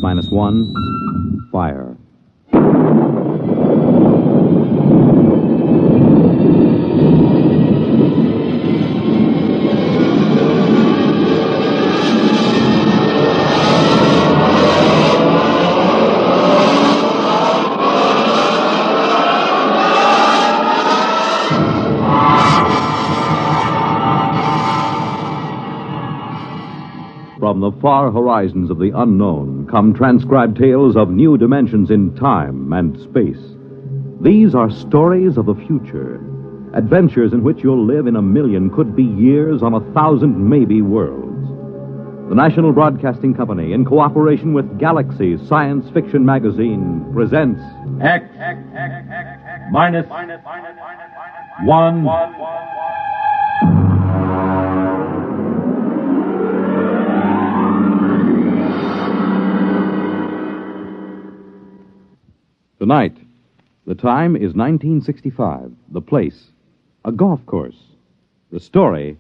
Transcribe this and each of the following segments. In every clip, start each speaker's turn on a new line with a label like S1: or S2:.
S1: X-1, fire. From the far horizons of the unknown come transcribed tales of new dimensions in time and space. These are stories of the future, adventures in which you'll live in a million, could be years, on 1,000 maybe worlds. The National Broadcasting Company, in cooperation with Galaxy Science Fiction Magazine, presents
S2: X minus 1.
S1: Tonight, the time is 1965. The place, a golf course. The story,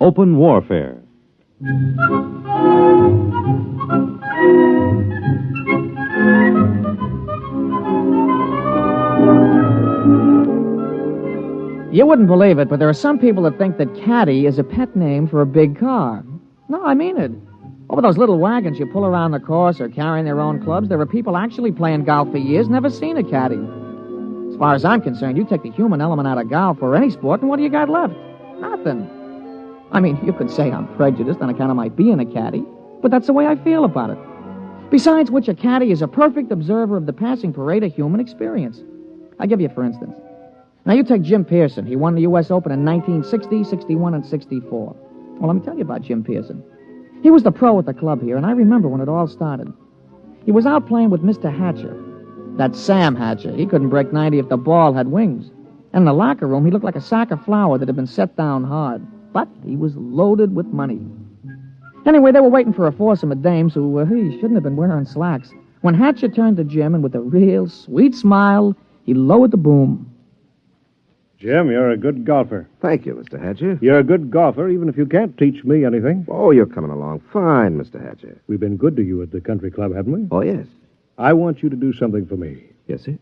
S1: open warfare.
S3: You wouldn't believe it, but there are some people that think that caddy is a pet name for a big car. No, I mean it. Over those little wagons you pull around the course or carrying their own clubs, there are people actually playing golf for years, never seen a caddy. As far as I'm concerned, you take the human element out of golf or any sport, and what do you got left? Nothing. I mean, you could say I'm prejudiced on account of my being a caddy, but that's the way I feel about it. Besides which, a caddy is a perfect observer of the passing parade of human experience. I'll give you for instance. Now, you take Jim Pearson. He won the U.S. Open in 1960, 61, and 64. Well, let me tell you about Jim Pearson. He was the pro at the club here, and I remember when it all started. He was out playing with Mr. Hatcher. That's Sam Hatcher. He couldn't break 90 if the ball had wings. And in the locker room, he looked like a sack of flour that had been set down hard. But he was loaded with money. Anyway, they were waiting for a foursome of dames who he shouldn't have been wearing slacks. When Hatcher turned to Jim, and with a real sweet smile, he lowered the boom.
S4: Jim, you're a good golfer.
S5: Thank you, Mr. Hatcher.
S4: You're a good golfer, even if you can't teach me anything.
S5: Oh, you're coming along fine, Mr. Hatcher.
S4: We've been good to you at the country club, haven't we?
S5: Oh, yes.
S4: I want you to do something for me.
S5: Yes, sir?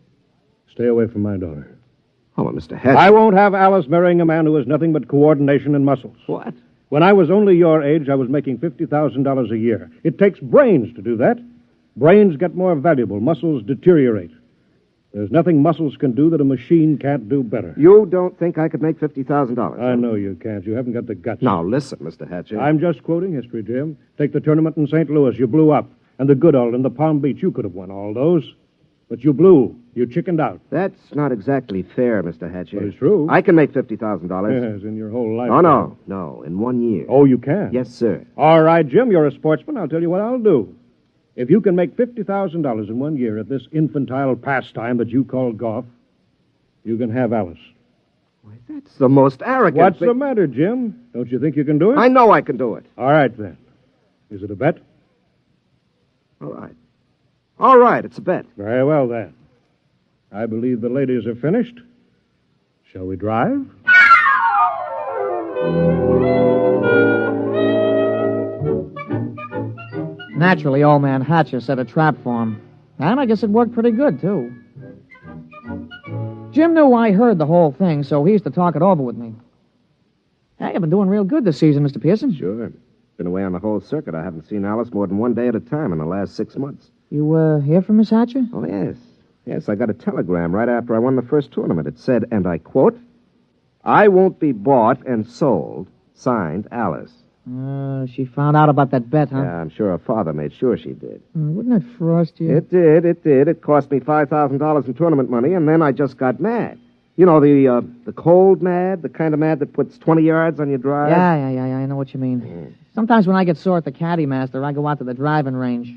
S4: Stay away from my daughter.
S5: Oh, well, Mr. Hatcher.
S4: I won't have Alice marrying a man who has nothing but coordination and muscles.
S5: What?
S4: When I was only your age, I was making $50,000 a year. It takes brains to do that. Brains get more valuable. Muscles deteriorate. There's nothing muscles can do that a machine can't do better.
S5: You don't think I could make $50,000?
S4: I know you can't. You haven't got the guts.
S5: Now, listen, Mr. Hatcher.
S4: I'm just quoting history, Jim. Take the tournament in St. Louis. You blew up. And the Goodall and the Palm Beach. You could have won all those. But you blew. You chickened out.
S5: That's not exactly fair, Mr. Hatcher.
S4: But it's true.
S5: I can make $50,000.
S4: Yes, in your whole life.
S5: Oh, no, in 1 year.
S4: Oh, you can?
S5: Yes, sir.
S4: All right, Jim, you're a sportsman. I'll tell you what I'll do. If you can make $50,000 in 1 year at this infantile pastime that you call golf, you can have Alice.
S5: Why, that's the most arrogant
S4: What's
S5: thing.
S4: the matter, Jim? Don't you think you can do it?
S5: I know I can do it.
S4: All right, then. Is it a bet?
S5: All right. All right, it's a bet.
S4: Very well, then. I believe the ladies are finished. Shall we drive?
S3: Naturally, old man Hatcher set a trap for him. And I guess it worked pretty good, too. Jim knew I heard the whole thing, so he used to talk it over with me. Hey, you've been doing real good this season, Mr. Pearson.
S5: Sure. Been away on the whole circuit. I haven't seen Alice more than 1 day at a time in the last 6 months.
S3: You, hear from Miss Hatcher?
S5: Oh, yes. Yes, I got a telegram right after I won the first tournament. It said, and I quote, "I won't be bought and sold. Signed, Alice."
S3: She found out about that bet, huh?
S5: Yeah, I'm sure her father made sure she did.
S3: Wouldn't it frost you?
S5: It did. It cost me $5,000 in tournament money, and then I just got mad. You know, the cold mad, the kind of mad that puts 20 yards on your drive?
S3: Yeah, I know what you mean. Sometimes when I get sore at the caddy master, I go out to the driving range.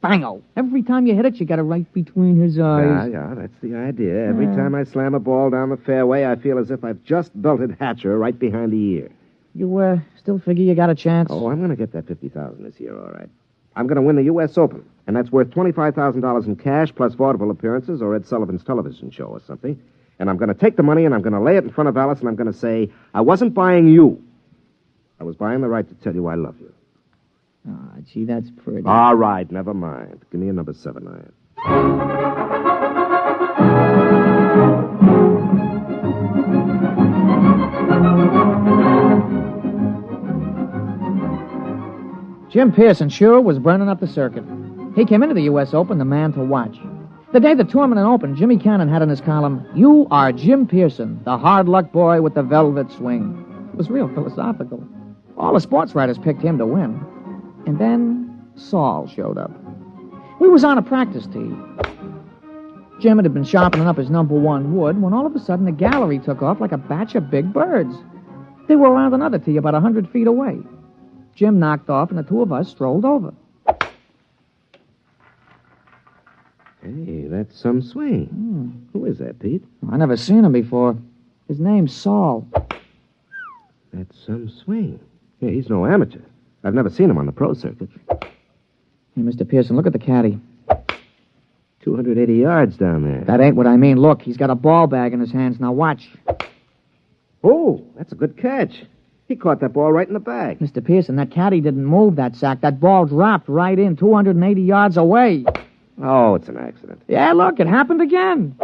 S3: Bango! Every time you hit it, you got it right between his eyes.
S5: Yeah, that's the idea. Every time I slam a ball down the fairway, I feel as if I've just belted Hatcher right behind the ear.
S3: You, still figure you got a chance?
S5: Oh, I'm going to get that $50,000 this year, all right. I'm going to win the U.S. Open, and that's worth $25,000 in cash plus vaudeville appearances or Ed Sullivan's television show or something. And I'm going to take the money and I'm going to lay it in front of Alice and I'm going to say, I wasn't buying you. I was buying the right to tell you I love you.
S3: Ah, gee, that's pretty.
S5: All right, never mind. Give me a number 7 iron.
S3: Jim Pearson sure was burning up the circuit. He came into the U.S. Open the man to watch. The day the tournament opened, Jimmy Cannon had in his column, "You are Jim Pearson, the hard luck boy with the velvet swing." It was real philosophical. All the sports writers picked him to win. And then Saul showed up. We was on a practice tee. Jim had been sharpening up his number 1 wood when all of a sudden the gallery took off like a batch of big birds. They were around another tee about 100 feet away. Jim knocked off, and the two of us strolled over.
S5: Hey, that's some swing. Who is that, Pete?
S3: I never seen him before. His name's Saul.
S5: That's some swing. Yeah, he's no amateur. I've never seen him on the pro circuit.
S3: Hey, Mr. Pearson, look at the caddy.
S5: 280 yards down there.
S3: That ain't what I mean. Look, he's got a ball bag in his hands. Now watch.
S5: Oh, that's a good catch. He caught that ball right in the bag.
S3: Mr. Pearson, that caddy didn't move that sack. That ball dropped right in 280 yards away.
S5: Oh, it's an accident.
S3: Yeah, look, it happened again.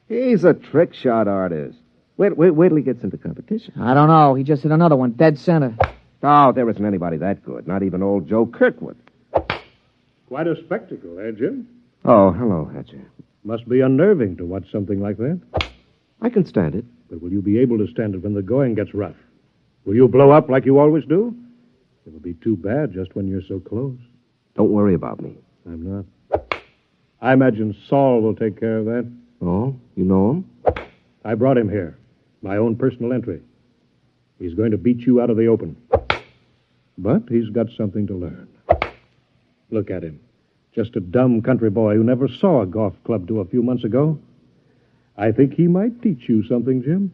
S5: He's a trick shot artist. Wait till he gets into competition.
S3: I don't know. He just hit another one, dead center.
S5: Oh, there isn't anybody that good. Not even old Joe Kirkwood.
S4: Quite a spectacle, eh, Jim?
S5: Oh, hello, Hatcher.
S4: Must be unnerving to watch something like that.
S5: I can stand it.
S4: But will you be able to stand it when the going gets rough? Will you blow up like you always do? It'll be too bad just when you're so close.
S5: Don't worry about me.
S4: I'm not. I imagine Saul will take care of that.
S5: Oh, you know him?
S4: I brought him here. My own personal entry. He's going to beat you out of the open. But he's got something to learn. Look at him. Just a dumb country boy who never saw a golf club till a few months ago. I think he might teach you something, Jim.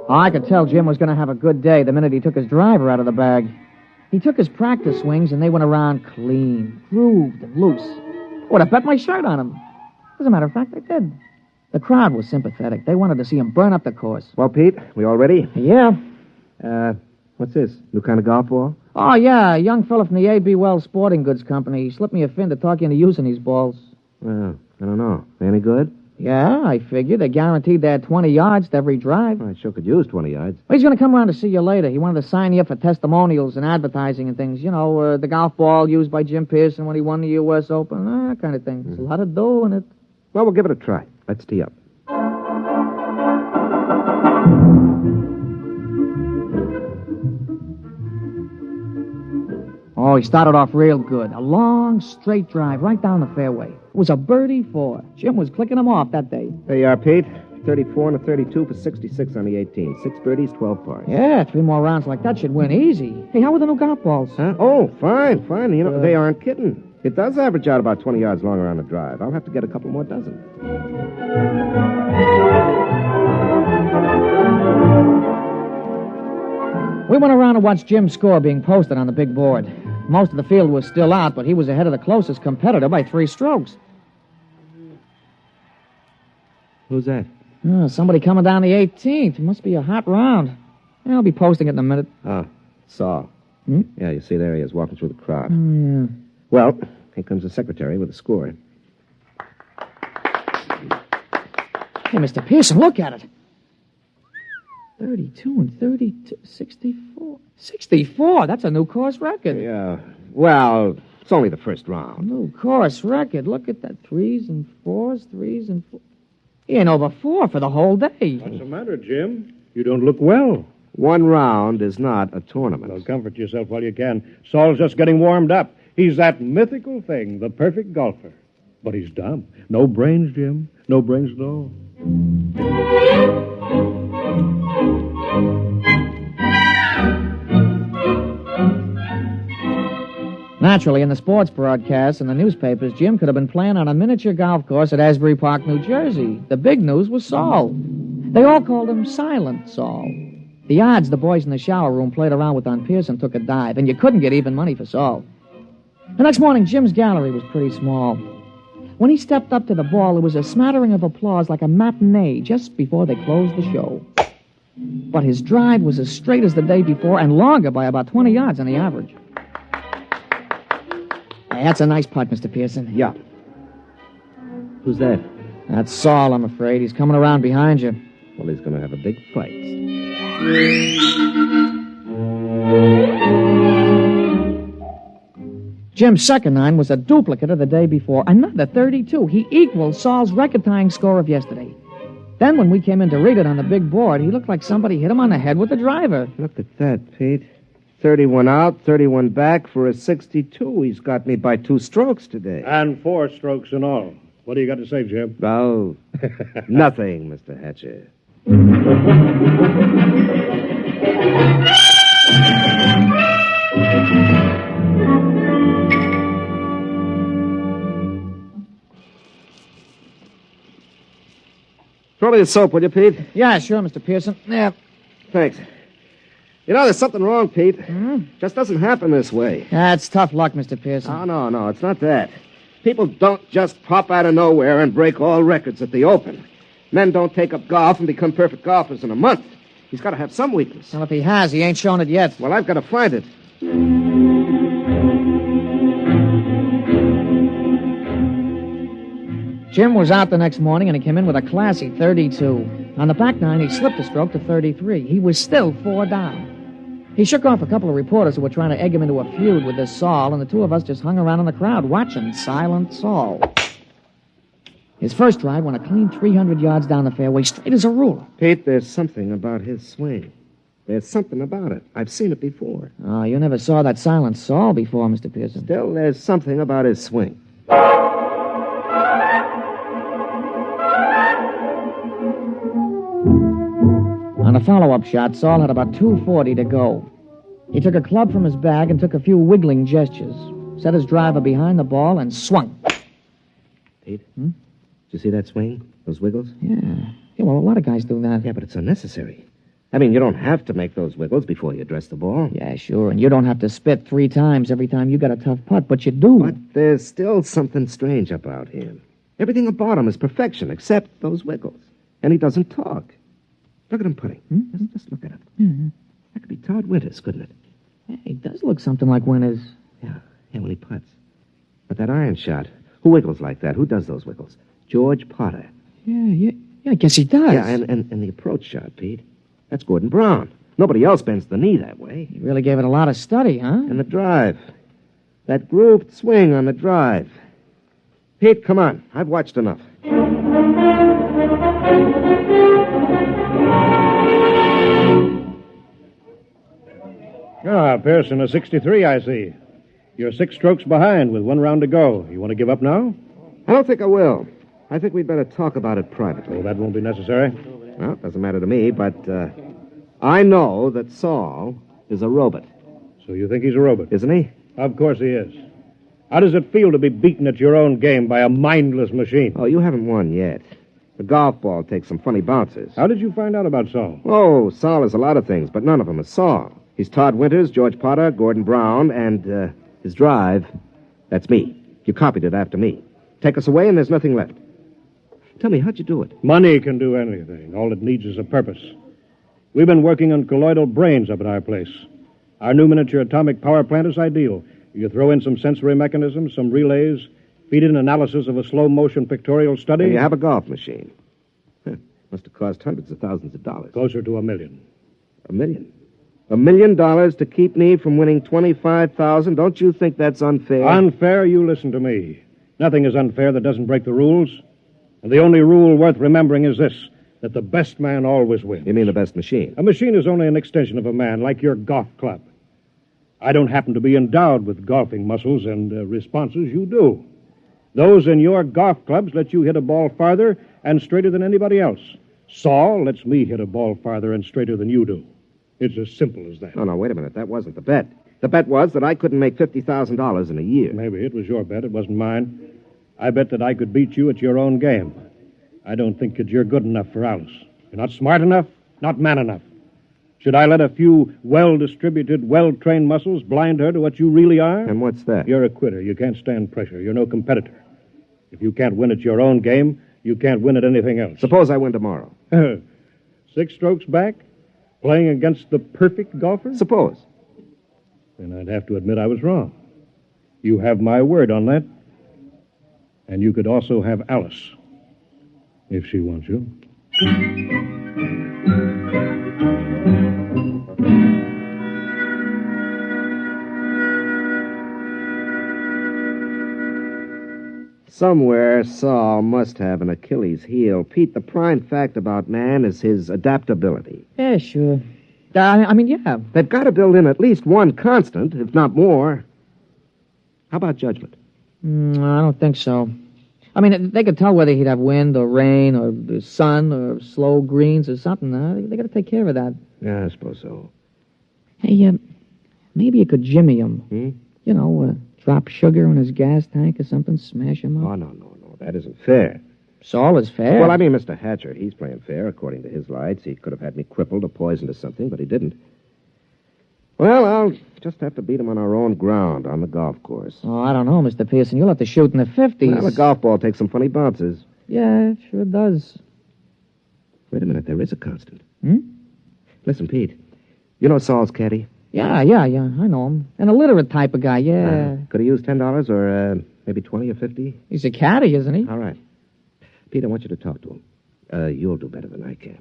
S3: I could tell Jim was going to have a good day the minute he took his driver out of the bag. He took his practice swings, and they went around clean, grooved, and loose. Would have bet my shirt on him. As a matter of fact, I did. The crowd was sympathetic. They wanted to see him burn up the course.
S5: Well, Pete, we all ready?
S3: Yeah.
S5: What's this? New kind of golf ball?
S3: Oh, yeah, a young fella from the A.B. Wells Sporting Goods Company. He slipped me a fin to talk you into using these balls.
S5: Well, I don't know. They any good?
S3: Yeah, I figured. They guaranteed they had 20 yards to every drive.
S5: Well, I sure could use 20 yards.
S3: Well, he's going to come around to see you later. He wanted to sign you up for testimonials and advertising and things. You know, the golf ball used by Jim Pearson when he won the U.S. Open, that kind of thing. There's a lot of dough in it.
S5: Well, we'll give it a try. Let's tee up.
S3: Oh, he started off real good. A long, straight drive right down the fairway. It was a birdie 4. Jim was clicking him off that day.
S5: There you are, Pete. 34 and a 32 for 66 on the 18. 6 birdies, 12 pars.
S3: Yeah, 3 more rounds like that should win easy. Hey, how were the new golf balls?
S5: Huh? Oh, fine. You know, they aren't kidding. It does average out about 20 yards longer on the drive. I'll have to get a couple more dozen.
S3: We went around and watched Jim's score being posted on the big board. Most of the field was still out, but he was ahead of the closest competitor by 3 strokes.
S5: Who's that?
S3: Oh, somebody coming down the 18th. It must be a hot round. Yeah, I'll be posting it in a minute.
S5: Ah, Saul.
S3: Hmm?
S5: Yeah, you see, there he is, walking through the crowd.
S3: Yeah.
S5: Well, here comes the secretary with the score.
S3: Hey, Mr. Pearson, look at it. 32 and 32, 64. 64? That's a new course record.
S5: Yeah, well, it's only the first round.
S3: New course record. Look at that. 3s and 4s, 3s and 4. He ain't over 4 for the whole day.
S4: What's the matter, Jim? You don't look well.
S5: 1 round is not a tournament.
S4: Well, comfort yourself while you can. Saul's just getting warmed up. He's that mythical thing, the perfect golfer. But he's dumb. No brains, Jim. No brains at all.
S3: Naturally, in the sports broadcasts and the newspapers, Jim could have been playing on a miniature golf course at Asbury Park, New Jersey. The big news was Saul. They all called him Silent Saul. The odds the boys in the shower room played around with on Pearson took a dive, and you couldn't get even money for Saul. The next morning, Jim's gallery was pretty small. When he stepped up to the ball, there was a smattering of applause like a matinee just before they closed the show. But his drive was as straight as the day before and longer by about 20 yards on the average. Hey, that's a nice putt, Mr. Pearson.
S5: Yeah. Who's that?
S3: That's Saul, I'm afraid. He's coming around behind you.
S5: Well, he's going to have a big fight.
S3: Jim's second nine was a duplicate of the day before. Another 32. He equaled Saul's record-tying score of yesterday. Then when we came in to read it on the big board, he looked like somebody hit him on the head with the driver.
S5: Look at that, Pete. 31 out, 31 back for a 62. He's got me by 2 strokes today.
S4: And 4 strokes in all. What do you got to say, Jim?
S5: Oh, nothing, Mr. Hatcher. Throw me the soap, will you, Pete?
S3: Yeah, sure, Mr. Pearson. Yeah.
S5: Thanks. You know, there's something wrong, Pete. Just doesn't happen this way.
S3: That's tough luck, Mr. Pearson.
S5: Oh, no, it's not that. People don't just pop out of nowhere and break all records at the Open. Men don't take up golf and become perfect golfers in a month. He's got to have some weakness.
S3: Well, if he has, he ain't shown it yet.
S5: Well, I've got to find it.
S3: Jim was out the next morning, and he came in with a classy 32. On the back nine, he slipped a stroke to 33. He was still 4 down. He shook off a couple of reporters who were trying to egg him into a feud with this Saul, and the two of us just hung around in the crowd watching Silent Saul. His first drive went a clean 300 yards down the fairway, straight as a ruler.
S5: Pete, there's something about his swing. There's something about it. I've seen it before.
S3: Oh, you never saw that Silent Saul before, Mr. Pearson.
S5: Still, there's something about his swing.
S3: On a follow-up shot, Saul had about 240 to go. He took a club from his bag and took a few wiggling gestures, set his driver behind the ball, and swung.
S5: Pete? Did you see that swing? Those wiggles?
S3: Yeah, well, a lot of guys do that.
S5: Yeah, but it's unnecessary. I mean, you don't have to make those wiggles before you address the ball.
S3: Yeah, sure, and you don't have to spit 3 times every time you got a tough putt, but you do.
S5: But there's still something strange about him. Everything about him is perfection, except those wiggles. And he doesn't talk. Look at him putting. Just look at him.
S3: Mm-hmm.
S5: That could be Todd Winters, couldn't it?
S3: Yeah, he does look something like Winters.
S5: Yeah, when he putts. But that iron shot, who wiggles like that? Who does those wiggles? George Potter.
S3: Yeah, I guess he does.
S5: Yeah, and the approach shot, Pete. That's Gordon Brown. Nobody else bends the knee that way.
S3: He really gave it a lot of study, huh?
S5: And the drive. That grooved swing on the drive. Pete, come on. I've watched enough.
S4: Ah, Pearson, a 63, I see. You're 6 strokes behind with 1 round to go. You want to give up now?
S5: I don't think I will. I think we'd better talk about it privately.
S4: Oh, that won't be necessary.
S5: Well, it doesn't matter to me, but I know that Saul is a robot.
S4: So you think he's a robot?
S5: Isn't he?
S4: Of course he is. How does it feel to be beaten at your own game by a mindless machine?
S5: Oh, you haven't won yet. The golf ball takes some funny bounces.
S4: How did you find out about Saul?
S5: Oh, Saul is a lot of things, but none of them is Saul. He's Todd Winters, George Potter, Gordon Brown, and his drive, that's me. You copied it after me. Take us away and there's nothing left. Tell me, how'd you do it?
S4: Money can do anything. All it needs is a purpose. We've been working on colloidal brains up at our place. Our new miniature atomic power plant is ideal. You throw in some sensory mechanisms, some relays, feed in analysis of a slow-motion pictorial study.
S5: And you have a golf machine. Must have cost hundreds of thousands of dollars.
S4: Closer to $1 million.
S5: $1 million? $1 million to keep me from winning $25,000? Don't you think that's unfair?
S4: Unfair? You listen to me. Nothing is unfair that doesn't break the rules. And the only rule worth remembering is this, that the best man always wins.
S5: You mean the best machine?
S4: A machine is only an extension of a man, like your golf club. I don't happen to be endowed with golfing muscles and responses. You do. Those in your golf clubs let you hit a ball farther and straighter than anybody else. Saul lets me hit a ball farther and straighter than you do. It's as simple as that.
S5: No, wait a minute. That wasn't the bet. The bet was that I couldn't make $50,000 in a year.
S4: Maybe it was your bet. It wasn't mine. I bet that I could beat you at your own game. I don't think that you're good enough for Alice. You're not smart enough, not man enough. Should I let a few well-distributed, well-trained muscles blind her to what you really are?
S5: And what's that?
S4: You're a quitter. You can't stand pressure. You're no competitor. If you can't win at your own game, you can't win at anything else.
S5: Suppose I win tomorrow.
S4: 6 strokes back? Playing against the perfect golfer?
S5: Suppose.
S4: Then I'd have to admit I was wrong. You have my word on that. And you could also have Alice, if she wants you.
S5: Somewhere, Saul must have an Achilles heel. Pete, the prime fact about man is his adaptability.
S3: Yeah, sure. Yeah.
S5: They've got to build in at least one constant, if not more. How about judgment?
S3: I don't think so. They could tell whether he'd have wind or rain or the sun or slow greens or something. They got to take care of that.
S5: Yeah, I suppose so.
S3: Hey, maybe you could jimmy him.
S5: Hmm?
S3: Drop sugar in his gas tank or something, smash him up.
S5: Oh, no. That isn't fair.
S3: Saul is fair.
S5: Well, Mr. Hatcher, he's playing fair according to his lights. He could have had me crippled or poisoned or something, but he didn't. Well, I'll just have to beat him on our own ground on the golf course.
S3: Oh, I don't know, Mr. Pearson. You'll have to shoot in the 50s.
S5: Well, the golf ball takes some funny bounces.
S3: Yeah, it sure does.
S5: Wait a minute, there is a constant.
S3: Hmm?
S5: Listen, Pete, you know Saul's caddy?
S3: Yeah, I know him. An illiterate type of guy, yeah.
S5: Could he use $10 or maybe 20 or 50?
S3: He's a caddy, isn't he?
S5: All right. Pete, I want you to talk to him. You'll do better than I can.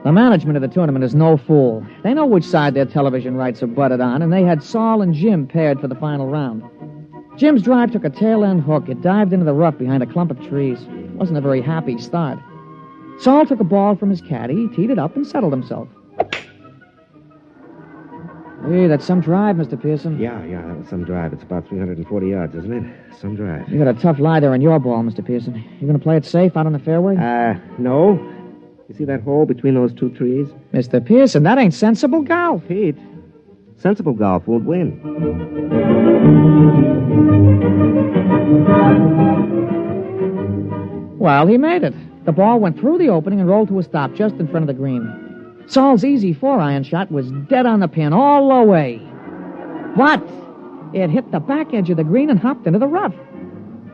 S3: The management of the tournament is no fool. They know which side their television rights are butted on, and they had Saul and Jim paired for the final round. Jim's drive took a tail-end hook. It dived into the rough behind a clump of trees. It wasn't a very happy start. Saul took a ball from his caddy, teed it up, and settled himself. Hey, that's some drive, Mr. Pearson.
S5: Yeah, that was some drive. It's about 340 yards, isn't it? Some drive.
S3: You got a tough lie there on your ball, Mr. Pearson. You gonna play it safe out on the fairway?
S5: No. You see that hole between those 2 trees?
S3: Mr. Pearson, that ain't sensible golf.
S5: Pete, sensible golf won't win.
S3: Well, he made it. The ball went through the opening and rolled to a stop just in front of the green. Saul's easy 4-iron shot was dead on the pin all the way. But it hit the back edge of the green and hopped into the rough.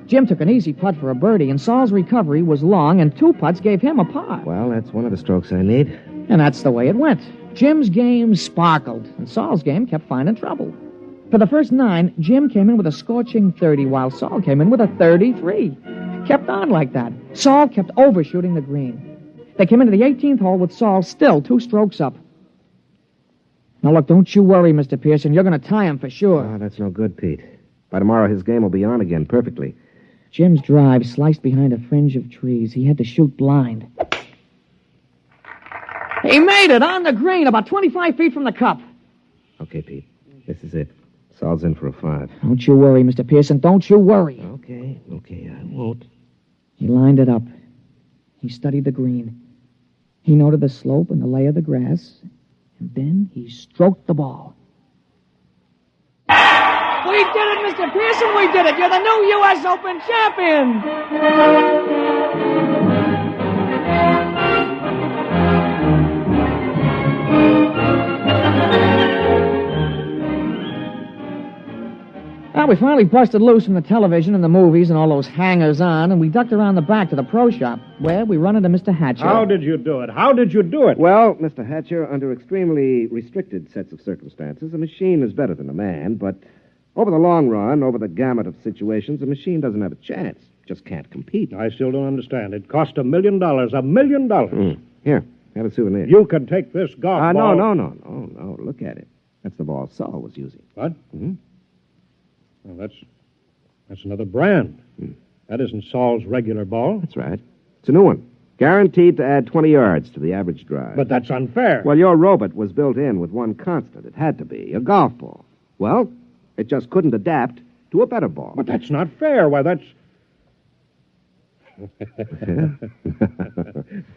S3: Jim took an easy putt for a birdie, and Saul's recovery was long, and 2 putts gave him a par.
S5: Well, that's one of the strokes I need.
S3: And that's the way it went. Jim's game sparkled, and Saul's game kept finding trouble. For the first 9, Jim came in with a scorching 30, while Saul came in with a 33. Kept on like that. Saul kept overshooting the green. They came into the 18th hole with Saul still 2 strokes up. Now, look, don't you worry, Mr. Pearson. You're going to tie him for sure.
S5: Oh, that's no good, Pete. By tomorrow, his game will be on again perfectly.
S3: Jim's drive sliced behind a fringe of trees. He had to shoot blind. He made it on the green, about 25 feet from the cup.
S5: Okay, Pete. This is it. Saul's in for a 5.
S3: Don't you worry, Mr. Pearson. Don't you worry.
S5: Okay, I won't.
S3: He lined it up. He studied the green. He noted the slope and the lay of the grass, and then he stroked the ball. We did it, Mr. Pearson, we did it! You're the new U.S. Open champion! Well, we finally busted loose from the television and the movies and all those hangers-on, and we ducked around the back to the pro shop, where we run into Mr. Hatcher.
S4: How did you do it?
S5: Well, Mr. Hatcher, under extremely restricted sets of circumstances, a machine is better than a man, but over the long run, over the gamut of situations, a machine doesn't have a chance. Just can't compete.
S4: I still don't understand. It cost $1 million. $1 million.
S5: Here, have a souvenir.
S4: You can take this golf ball.
S5: No. Look at it. That's the ball Saul was using.
S4: What?
S5: Mm-hmm.
S4: Well, that's another brand. That isn't Saul's regular ball.
S5: That's right. It's a new one. Guaranteed to add 20 yards to the average drive.
S4: But that's unfair.
S5: Well, your robot was built in with one constant. It had to be a golf ball. Well, it just couldn't adapt to a better ball.
S4: But that's not fair. Why, that's...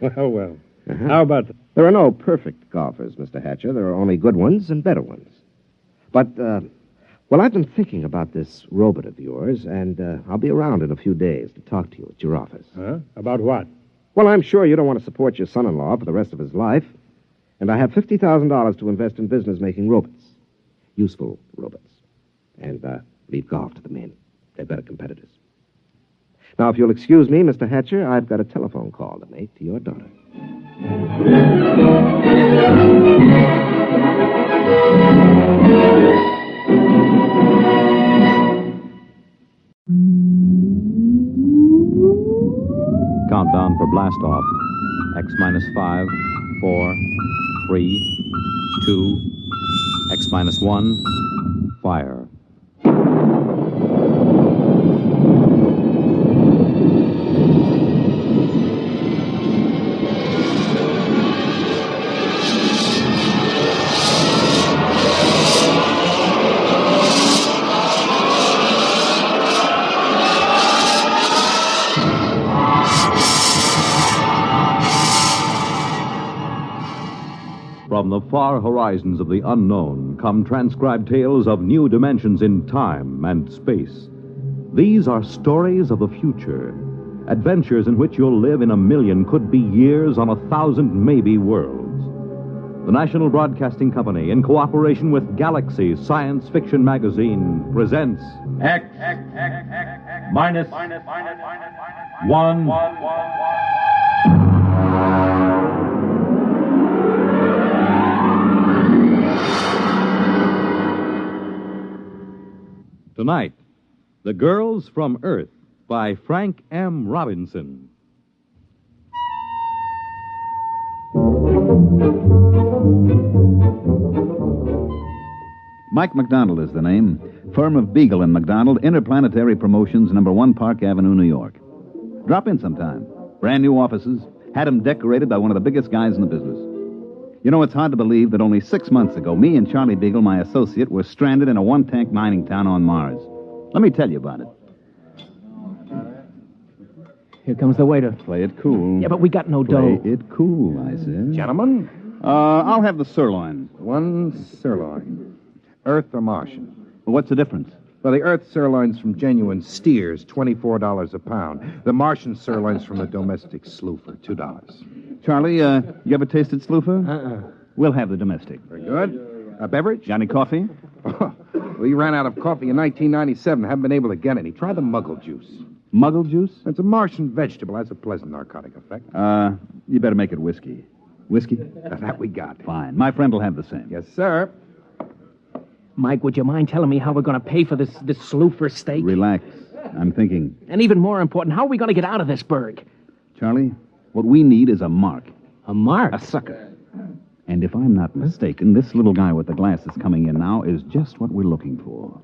S4: Well.
S5: Uh-huh.
S4: How about...
S5: There are no perfect golfers, Mr. Hatcher. There are only good ones and better ones. But, well, I've been thinking about this robot of yours, and I'll be around in a few days to talk to you at your office.
S4: Huh? About what?
S5: Well, I'm sure you don't want to support your son-in-law for the rest of his life. And I have $50,000 to invest in business making robots. Useful robots. And leave golf to the men. They're better competitors. Now, if you'll excuse me, Mr. Hatcher, I've got a telephone call to make to your daughter.
S1: Countdown for blast off. X minus 5, 4, 3, 2, X minus 1, fire. From the far horizons of the unknown come transcribed tales of new dimensions in time and space. These are stories of the future, adventures in which you'll live in a million, could be years, on 1,000 maybe worlds. The National Broadcasting Company, in cooperation with Galaxy Science Fiction Magazine, presents
S2: X minus 1.
S1: Tonight, The Girls from Earth by Frank M. Robinson.
S6: Mike McDonald is the name. Firm of Beagle and McDonald, Interplanetary Promotions, number 1 Park Avenue, New York. Drop in sometime. Brand new offices. Had them decorated by one of the biggest guys in the business. You know, it's hard to believe that only 6 months ago, me and Charlie Beagle, my associate, were stranded in a one-tank mining town on Mars. Let me tell you about it.
S3: Here comes the waiter.
S6: Play it cool.
S3: Yeah, but we got no dough.
S6: Play it cool, I said.
S7: Gentlemen,
S6: I'll have the sirloin.
S7: one sirloin. Earth or Martian?
S6: Well, what's the difference?
S7: Well, the Earth sirloin's from genuine steers, $24 a pound. The Martian sirloin's from a domestic sloofer, $2.
S6: Charlie, you ever tasted sloofer? We'll have the domestic.
S7: Very good. A beverage?
S6: Johnny coffee?
S7: We ran out of coffee in 1997. Haven't been able to get any. Try the muggle juice.
S6: Muggle juice?
S7: It's a Martian vegetable. Has a pleasant narcotic effect.
S6: You better make it whiskey. Whiskey?
S7: That we got.
S6: Fine. My friend will have the same.
S7: Yes, sir.
S3: Mike, would you mind telling me how we're going to pay for this sloofer steak?
S6: Relax. I'm thinking.
S3: And even more important, how are we going to get out of this burg?
S6: Charlie, what we need is a mark.
S3: A mark?
S6: A sucker. And if I'm not mistaken, this little guy with the glasses coming in now is just what we're looking for.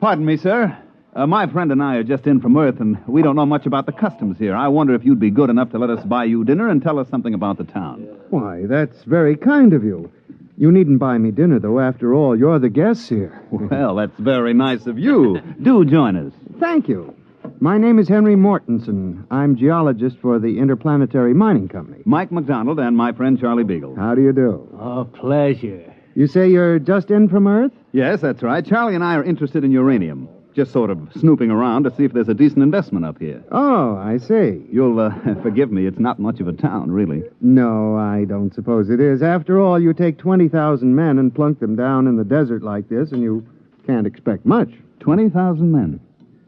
S6: Pardon me, sir. My friend and I are just in from Earth, and we don't know much about the customs here. I wonder if you'd be good enough to let us buy you dinner and tell us something about the town.
S8: Why, that's very kind of you. You needn't buy me dinner, though. After all, you're the guests here.
S6: Well, that's very nice of you. Do join us.
S8: Thank you. My name is Henry Mortensen. I'm geologist for the Interplanetary Mining Company.
S6: Mike McDonald and my friend Charlie Beagle.
S8: How do you do?
S3: Oh, pleasure.
S8: You say you're just in from Earth?
S6: Yes, that's right. Charlie and I are interested in uranium. Just sort of snooping around to see if there's a decent investment up here.
S8: Oh, I see.
S6: You'll forgive me. It's not much of a town, really.
S8: No, I don't suppose it is. After all, you take 20,000 men and plunk them down in the desert like this, and you can't expect much.
S6: 20,000 men.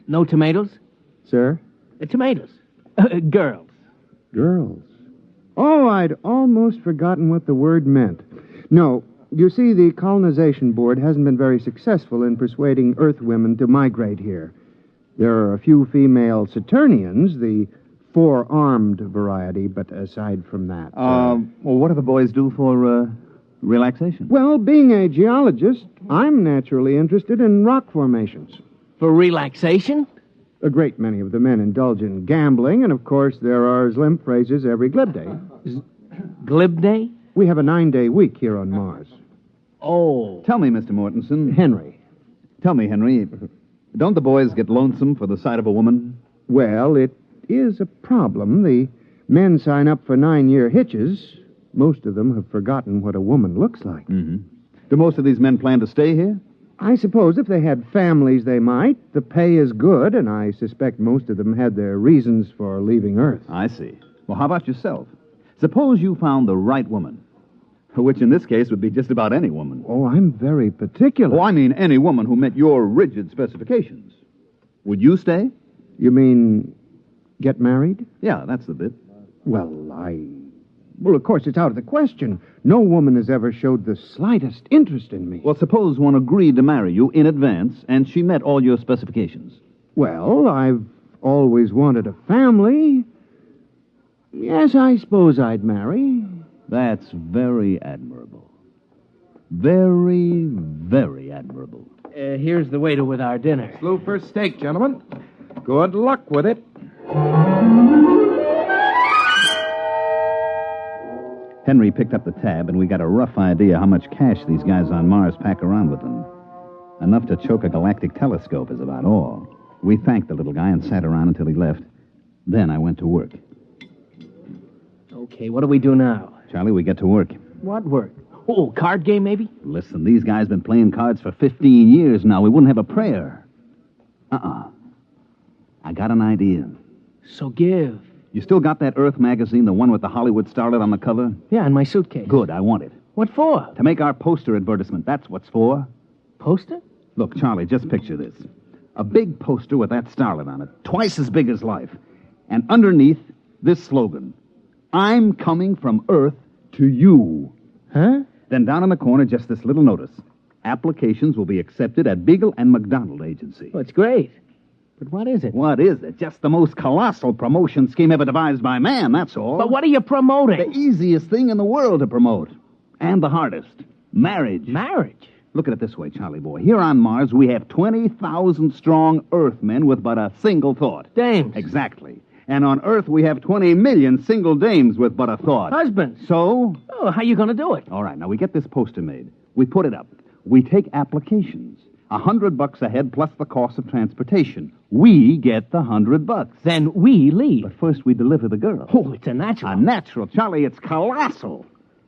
S3: No tomatoes?
S8: Sir?
S3: Tomatoes. Girls.
S8: Girls. Oh, I'd almost forgotten what the word meant. No, you see, the colonization board hasn't been very successful in persuading Earth women to migrate here. There are a few female Saturnians, the four-armed variety, but aside from that...
S6: Well, what do the boys do for relaxation?
S8: Well, being a geologist, I'm naturally interested in rock formations.
S3: For relaxation?
S8: A great many of the men indulge in gambling, and of course there are limp phrases every glib day.
S3: Glib day?
S8: We have a 9-day week here on Mars.
S3: Oh.
S6: Tell me, Mr. Mortensen.
S8: Henry.
S6: Tell me, Henry, don't the boys get lonesome for the sight of a woman?
S8: Well, it is a problem. The men sign up for 9-year hitches. Most of them have forgotten what a woman looks like.
S6: Mm-hmm. Do most of these men plan to stay here?
S8: I suppose if they had families, they might. The pay is good, and I suspect most of them had their reasons for leaving Earth.
S6: I see. Well, how about yourself? Suppose you found the right woman, which in this case would be just about any woman.
S8: Oh, I'm very particular.
S6: Oh, I mean any woman who met your rigid specifications. Would you stay?
S8: You mean get married?
S6: Yeah, that's the bit.
S8: Well, Well, of course, it's out of the question. No woman has ever showed the slightest interest in me.
S6: Well, suppose one agreed to marry you in advance, and she met all your specifications.
S8: Well, I've always wanted a family. Yes, I suppose I'd marry.
S6: That's very admirable. Very, very admirable.
S3: Here's the waiter with our dinner.
S7: Slooper steak, gentlemen. Good luck with it.
S6: Henry picked up the tab, and we got a rough idea how much cash these guys on Mars pack around with them. Enough to choke a galactic telescope is about all. We thanked the little guy and sat around until he left. Then I went to work.
S3: Okay, what do we do now?
S6: Charlie, we get to work.
S3: What work? Oh, card game, maybe?
S6: Listen, these guys been playing cards for 15 years now. We wouldn't have a prayer. I got an idea.
S3: So give.
S6: You still got that Earth magazine, the one with the Hollywood starlet on the cover?
S3: Yeah, in my suitcase.
S6: Good, I want it.
S3: What for?
S6: To make our poster advertisement, that's what's for.
S3: Poster?
S6: Look, Charlie, just picture this. A big poster with that starlet on it, twice as big as life. And underneath, this slogan, I'm coming from Earth to you.
S3: Huh?
S6: Then down in the corner, just this little notice. Applications will be accepted at Beagle and McDonald Agency.
S3: Oh, it's great. But what is it?
S6: What is it? Just the most colossal promotion scheme ever devised by man, that's all.
S3: But what are you promoting?
S6: The easiest thing in the world to promote. And the hardest. Marriage.
S3: Marriage?
S6: Look at it this way, Charlie boy. Here on Mars, we have 20,000 strong Earthmen with but a single thought.
S3: Dames.
S6: Exactly. And on Earth, we have 20 million single dames with but a thought.
S3: Husbands.
S6: So?
S3: Oh, how you going to do it?
S6: All right, now we get this poster made. We put it up. We take applications. $100 a head plus the cost of transportation. We get the $100.
S3: Then we leave.
S6: But first we deliver the girl.
S3: Oh, it's a natural.
S6: A natural, Charlie. It's colossal.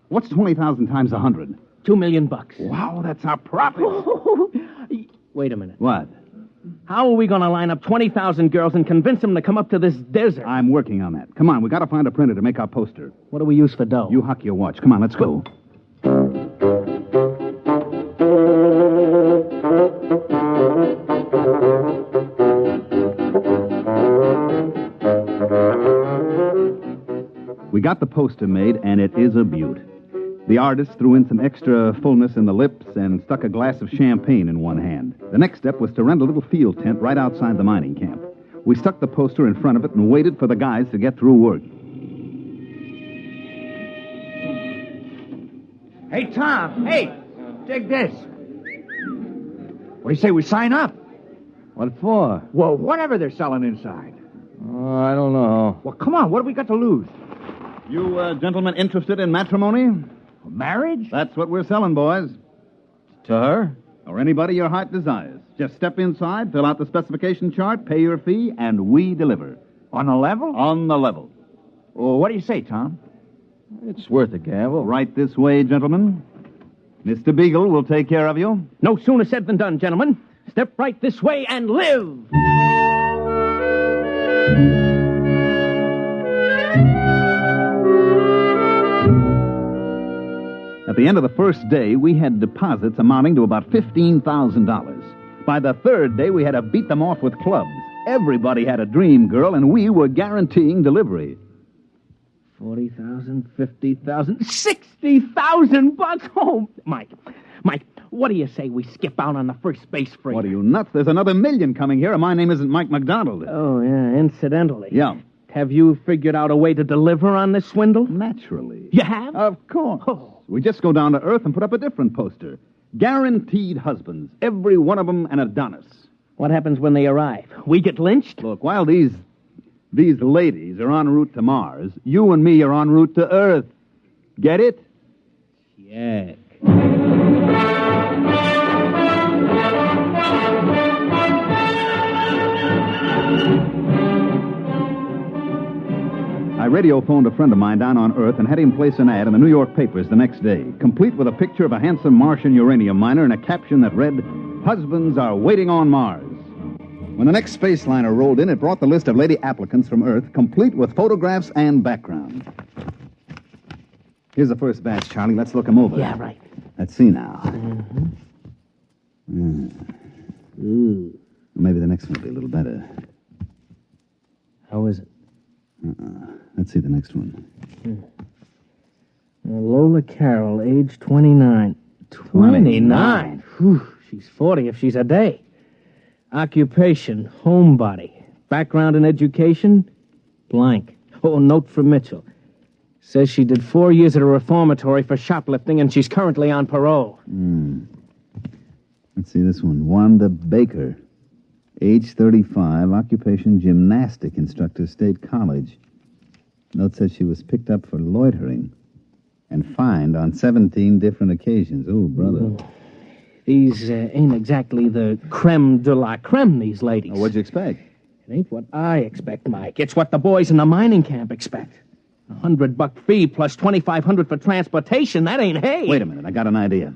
S6: What's 20,000 times 100?
S3: $2 million.
S6: Wow, that's our profit.
S3: Wait a minute.
S6: What?
S3: How are we going to line up 20,000 girls and convince them to come up to this desert?
S6: I'm working on that. Come on, we got to find a printer to make our poster.
S3: What do we use for dough?
S6: You huck your watch. Come on, let's go. We got the poster made, and it is a beaut. The artist threw in some extra fullness in the lips and stuck a glass of champagne in one hand. The next step was to rent a little field tent right outside the mining camp. We stuck the poster in front of it and waited for the guys to get through work.
S9: Hey, Tom. Hey, dig this. What do you say we sign up?
S7: What for?
S9: Well, whatever they're selling inside.
S7: Oh, I don't know.
S9: Well, come on. What do we got to lose?
S6: You gentlemen interested in matrimony?
S9: Marriage?
S6: That's what we're selling, boys.
S7: To her?
S6: Or anybody your heart desires. Just step inside, fill out the specification chart, pay your fee, and we deliver.
S9: On the level?
S6: On the level.
S9: Well, what do you say, Tom?
S7: It's worth a gamble.
S6: Right this way, gentlemen. Mr. Beagle will take care of you.
S3: No sooner said than done, gentlemen. Step right this way and live.
S6: At the end of the first day, we had deposits amounting to about $15,000. By the third day, we had to beat them off with clubs. Everybody had a dream girl, and we were guaranteeing delivery.
S3: 40,000, 50,000, 60,000 bucks. Oh, Mike, what do you say we skip out on the first space freight?
S6: What are you, nuts? There's another million coming here, and my name isn't Mike McDonald.
S3: Oh, yeah, incidentally.
S6: Yeah.
S3: Have you figured out a way to deliver on this swindle?
S6: Naturally.
S3: You have?
S6: Of course.
S3: Oh.
S6: We just go down to Earth and put up a different poster. Guaranteed husbands. Every one of them an Adonis.
S3: What happens when they arrive? We get lynched?
S6: Look, while these ladies are en route to Mars, you and me are en route to Earth. Get it?
S3: Check.
S6: I radio phoned a friend of mine down on Earth and had him place an ad in the New York papers the next day, complete with a picture of a handsome Martian uranium miner and a caption that read, "Husbands are waiting on Mars." When the next space liner rolled in, it brought the list of lady applicants from Earth, complete with photographs and background. Here's the first batch, Charlie. Let's look them over.
S3: Yeah, right.
S6: Let's see now. Maybe the next one will be a little better.
S3: How is it?
S6: Let's see the next one.
S3: Lola Carroll, age 29. 29? Whew, she's 40 if she's a day. Occupation, homebody. Background in education, blank. Oh, note from Mitchell. Says she did 4 years at a reformatory for shoplifting, and she's currently on parole.
S6: Let's see this one. Wanda Baker, age 35, occupation gymnastic instructor, State College. Note says she was picked up for loitering and fined on 17 different occasions. Oh, brother.
S3: These ain't exactly the creme de la creme, these ladies.
S6: What'd you expect?
S3: It ain't what I expect, Mike. It's what the boys in the mining camp expect. $100 fee plus $2,500 for transportation. That ain't hay.
S6: Wait a minute. I got an idea.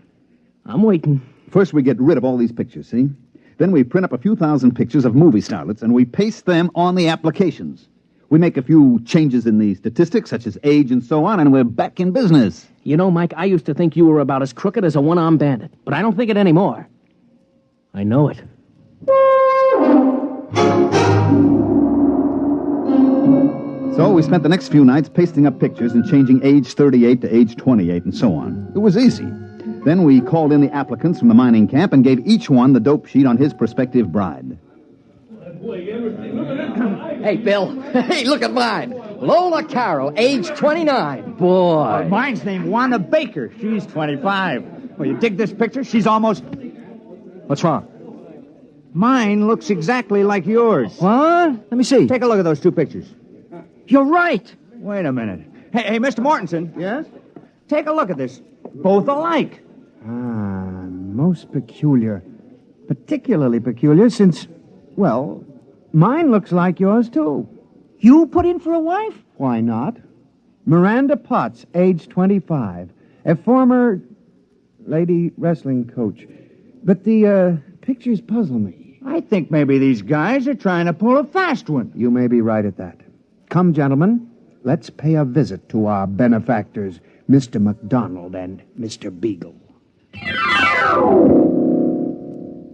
S3: I'm waiting.
S6: First, we get rid of all these pictures, see? Then we print up a few thousand pictures of movie starlets, and we paste them on the applications. We make a few changes in the statistics, such as age and so on, and we're back in business.
S3: You know, Mike, I used to think you were about as crooked as a one-armed bandit, but I don't think it anymore. I know it.
S6: So we spent the next few nights pasting up pictures and changing age 38 to age 28 and so on. It was easy. Then we called in the applicants from the mining camp and gave each one the dope sheet on his prospective bride.
S3: Hey, Bill. Hey, look at mine. Lola Carroll, age 29. Boy.
S9: Mine's named Wanda Baker. She's 25. Well, you dig this picture? She's almost... What's wrong? Mine looks exactly like yours.
S3: What? Let me see.
S9: Take a look at those two pictures.
S3: You're right.
S9: Wait a minute. Hey, Mr. Mortensen.
S8: Yes?
S9: Take a look at this. Both alike.
S8: Most peculiar. Particularly peculiar since, well, mine looks like yours, too.
S3: You put in for a wife?
S8: Why not? Miranda Potts, age 25. A former lady wrestling coach. But the pictures puzzle me.
S9: I think maybe these guys are trying to pull a fast one.
S8: You may be right at that. Come, gentlemen, let's pay a visit to our benefactors, Mr. McDonald and Mr. Beagle.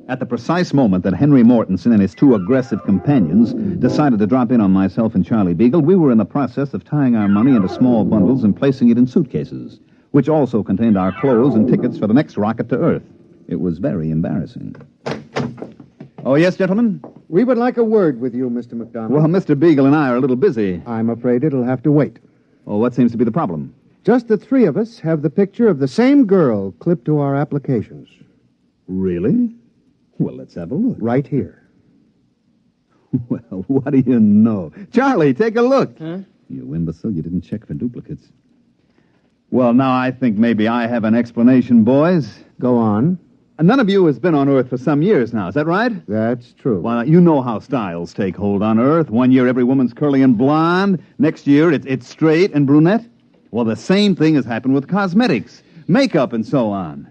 S6: At the precise moment that Henry Mortensen and his two aggressive companions decided to drop in on myself and Charlie Beagle, we were in the process of tying our money into small bundles and placing it in suitcases, which also contained our clothes and tickets for the next rocket to Earth. It was very embarrassing. Oh, yes, gentlemen?
S8: We would like a word with you, Mr. McDonald.
S6: Well, Mr. Beagle and I are a little busy.
S8: I'm afraid it'll have to wait.
S6: Well, what seems to be the problem?
S8: Just the three of us have the picture of the same girl clipped to our applications.
S6: Really? Well, let's have a look.
S8: Right here.
S6: Well, what do you know? Charlie, take a look. Huh? You imbecile, you didn't check for duplicates. Well, now I think maybe I have an explanation, boys.
S8: Go on.
S6: None of you has been on Earth for some years now, is that right?
S8: That's true.
S6: Well, you know how styles take hold on Earth. One year every woman's curly and blonde. Next year it's straight and brunette. Well, the same thing has happened with cosmetics, makeup, and so on.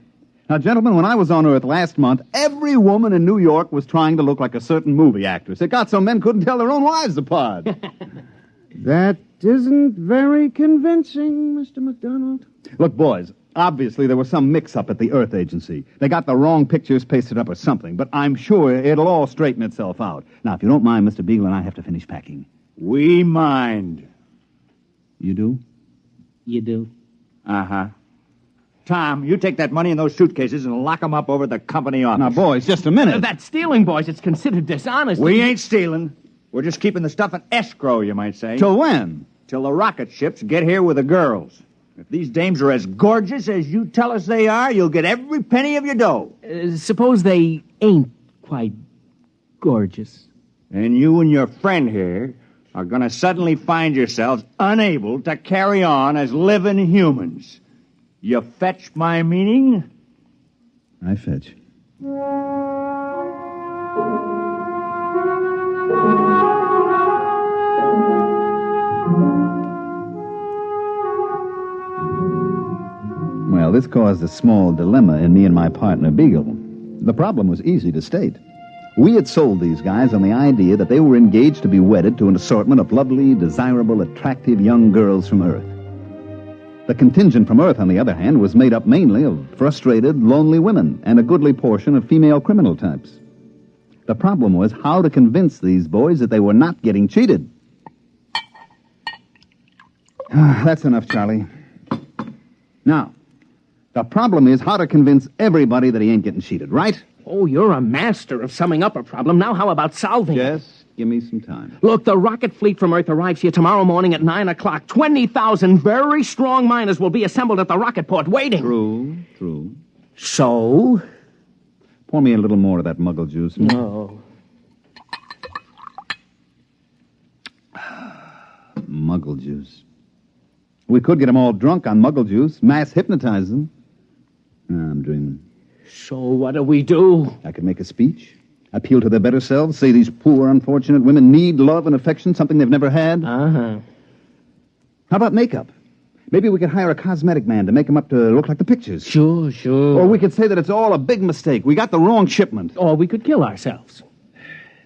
S6: Now, gentlemen, when I was on Earth last month, every woman in New York was trying to look like a certain movie actress. It got so men couldn't tell their own wives apart.
S8: That isn't very convincing, Mr. McDonald.
S6: Look, boys, obviously there was some mix-up at the Earth Agency. They got the wrong pictures pasted up or something, but I'm sure it'll all straighten itself out. Now, if you don't mind, Mr. Beagle and I have to finish packing.
S9: We mind.
S6: You do?
S3: You do.
S9: Uh-huh. Tom, you take that money in those suitcases and lock them up over at the company office.
S6: Now, boys, just a minute.
S3: That's stealing, boys. It's considered dishonest.
S9: We ain't stealing. We're just keeping the stuff in escrow, you might say.
S6: Till when?
S9: Till the rocket ships get here with the girls. If these dames are as gorgeous as you tell us they are, you'll get every penny of your dough.
S3: Suppose they ain't quite gorgeous.
S9: And you and your friend here are going to suddenly find yourselves unable to carry on as living humans. You fetch my meaning?
S6: I fetch. Well, this caused a small dilemma in me and my partner, Beagle. The problem was easy to state. We had sold these guys on the idea that they were engaged to be wedded to an assortment of lovely, desirable, attractive young girls from Earth. The contingent from Earth, on the other hand, was made up mainly of frustrated, lonely women and a goodly portion of female criminal types. The problem was how to convince these boys that they were not getting cheated. That's enough, Charlie. Now, the problem is how to convince everybody that he ain't getting cheated, right?
S10: Oh, you're a master of summing up a problem. Now how about solving it?
S6: Yes, give me some time.
S10: Look, the rocket fleet from Earth arrives here tomorrow morning at 9 o'clock. 20,000 very strong miners will be assembled at the rocket port waiting.
S6: True.
S10: So?
S6: Pour me a little more of that muggle juice.
S10: No.
S6: Muggle juice. We could get them all drunk on muggle juice, mass hypnotize them. I'm dreaming.
S10: So what do we do?
S6: I could make a speech, appeal to their better selves, say these poor, unfortunate women need love and affection, something they've never had.
S10: Uh-huh.
S6: How about makeup? Maybe we could hire a cosmetic man to make them up to look like the pictures.
S10: Sure.
S6: Or we could say that it's all a big mistake. We got the wrong shipment.
S10: Or we could kill ourselves.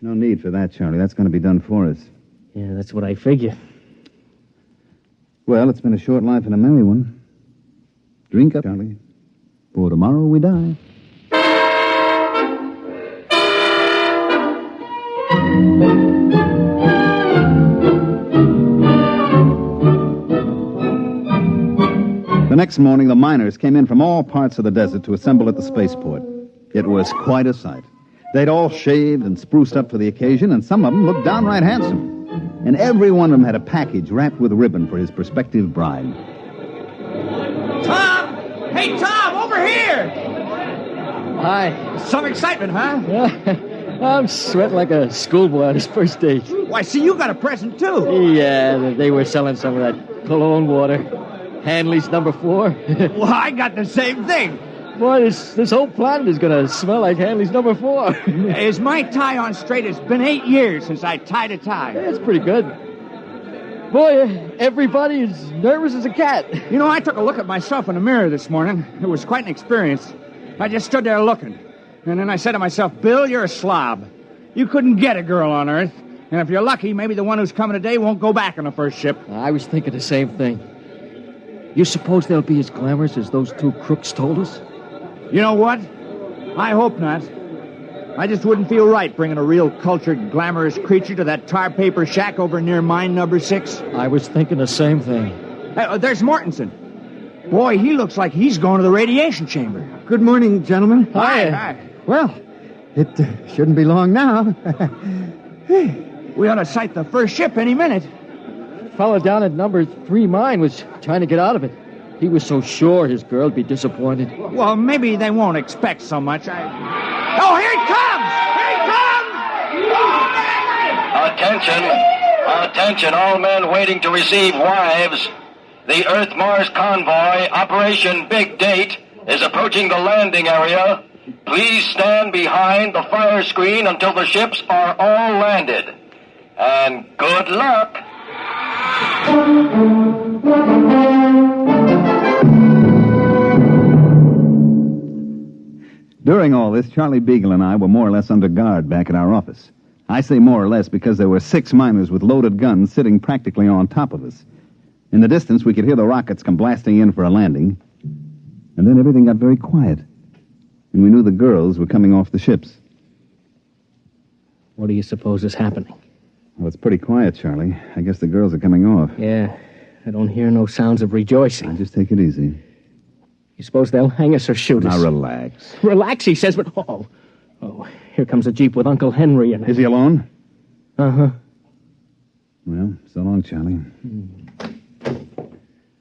S6: No need for that, Charlie. That's going to be done for us.
S10: Yeah, that's what I figure.
S6: Well, it's been a short life and a merry one. Drink up, Charlie. For tomorrow we die. The next morning, the miners came in from all parts of the desert to assemble at the spaceport. It was quite a sight. They'd all shaved and spruced up for the occasion, and some of them looked downright handsome. And every one of them had a package wrapped with ribbon for his prospective bride.
S9: Tom! Hey, Tom, over here!
S3: Hi.
S9: Some excitement, huh?
S3: I'm sweating like a schoolboy on his first date.
S9: Why, see, you got a present, too.
S3: Yeah, they were selling some of that cologne water. Hanley's number 4.
S9: Well, I got the same thing.
S3: Boy, this whole planet is going to smell like Hanley's number 4.
S9: Is my tie on straight? It's been 8 years since I tied a tie.
S3: That's pretty good. Boy, everybody is nervous as a cat.
S9: You know, I took a look at myself in the mirror this morning. It was quite an experience. I just stood there looking. And then I said to myself, Bill, you're a slob. You couldn't get a girl on Earth. And if you're lucky, maybe the one who's coming today won't go back on the first ship.
S3: I was thinking the same thing. You suppose they'll be as glamorous as those two crooks told us?
S9: You know what? I hope not. I just wouldn't feel right bringing a real cultured, glamorous creature to that tar paper shack over near mine number 6.
S3: I was thinking the same thing.
S9: Hey, there's Mortensen. Boy, he looks like he's going to the radiation chamber.
S8: Good morning, gentlemen.
S9: Hi.
S8: Well, it shouldn't be long now.
S9: We ought to sight the first ship any minute.
S3: The fellow down at number 3 mine was trying to get out of it. He was so sure his girl'd be disappointed.
S9: Well, maybe they won't expect so much. Oh, here it comes! Here it comes!
S11: Attention, all men waiting to receive wives. The Earth-Mars convoy, Operation Big Date, is approaching the landing area. Please stand behind the fire screen until the ships are all landed. And good luck!
S6: During all this, Charlie Beagle and I were more or less under guard back at our office. I say more or less because there were 6 miners with loaded guns sitting practically on top of us. In the distance, we could hear the rockets come blasting in for a landing. And then everything got very quiet. And we knew the girls were coming off the ships.
S10: What do you suppose is happening?
S6: Well, it's pretty quiet, Charlie. I guess the girls are coming off.
S10: Yeah, I don't hear no sounds of rejoicing.
S6: Now, just take it easy.
S10: You suppose they'll hang us or shoot us?
S6: Now, relax.
S10: Relax, he says, but... Oh, here comes a Jeep with Uncle Henry in it.
S6: Is he alone?
S10: Uh-huh.
S6: Well, so long, Charlie.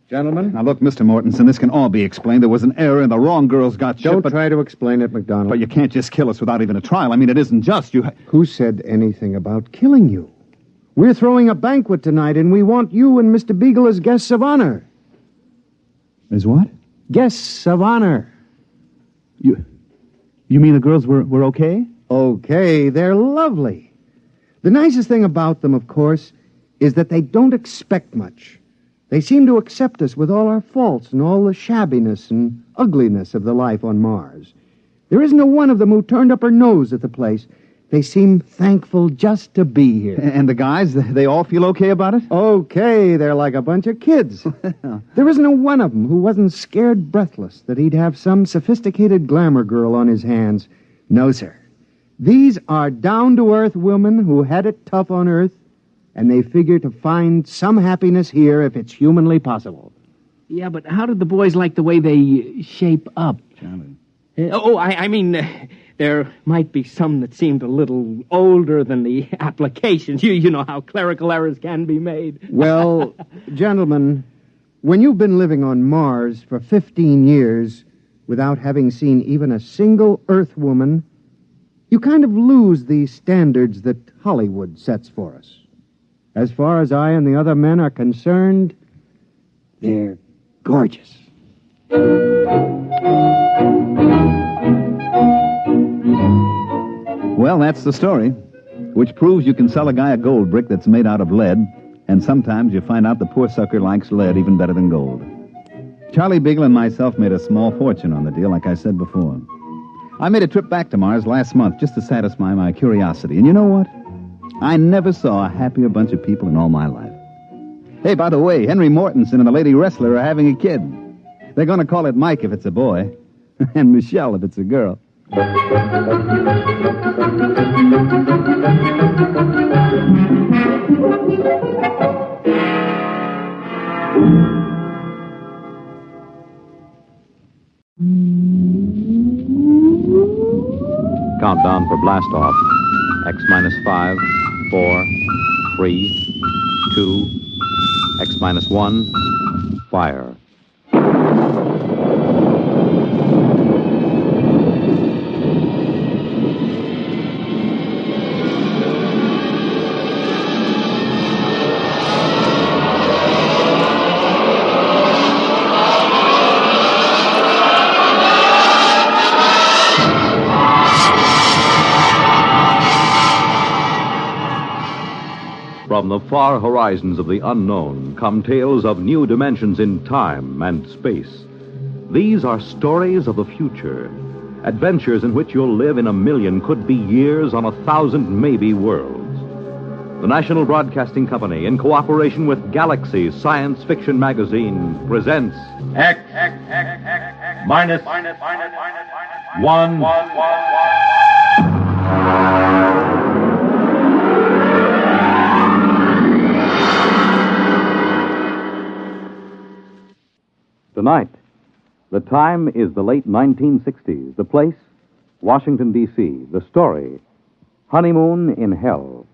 S8: Gentlemen?
S6: Now, look, Mr. Mortensen, this can all be explained. There was an error and the wrong girls got shot.
S8: Don't try to explain it, McDonald.
S6: But you can't just kill us without even a trial. I mean, it isn't just.
S8: Who said anything about killing you? We're throwing a banquet tonight, and we want you and Mr. Beagle as guests of honor.
S6: As what?
S8: Guests of honor.
S6: You mean the girls were okay?
S8: Okay, they're lovely. The nicest thing about them, of course, is that they don't expect much. They seem to accept us with all our faults and all the shabbiness and ugliness of the life on Mars. There isn't a one of them who turned up her nose at the place, They seem thankful just to be here.
S6: And the guys, they all feel okay about it?
S8: Okay, they're like a bunch of kids. There isn't a one of them who wasn't scared breathless that he'd have some sophisticated glamour girl on his hands. No, sir. These are down-to-earth women who had it tough on Earth, and they figure to find some happiness here if it's humanly possible.
S10: Yeah, but how did the boys like the way they shape up?
S6: Charlie.
S10: I mean, there might be some that seemed a little older than the applications. You know how clerical errors can be made.
S8: Well, gentlemen, when you've been living on Mars for 15 years without having seen even a single Earth woman, you kind of lose the standards that Hollywood sets for us. As far as I and the other men are concerned, they're gorgeous.
S6: Well, that's the story, which proves you can sell a guy a gold brick that's made out of lead, and sometimes you find out the poor sucker likes lead even better than gold. Charlie Beagle and myself made a small fortune on the deal, like I said before. I made a trip back to Mars last month just to satisfy my curiosity, and you know what? I never saw a happier bunch of people in all my life. Hey, by the way, Henry Mortensen and the lady wrestler are having a kid. They're going to call it Mike if it's a boy, and Michelle if it's a girl.
S1: Countdown for blast off. X minus 5, 4, 3, 2, X minus 1, fire. From the far horizons of the unknown come tales of new dimensions in time and space. These are stories of the future, adventures in which you'll live in a million, could be years, on 1,000 maybe worlds. The National Broadcasting Company, in cooperation with Galaxy Science Fiction Magazine, presents
S2: X minus 1.
S1: Tonight, the time is the late 1960s. The place, Washington, D.C. The story, Honeymoon in Hell.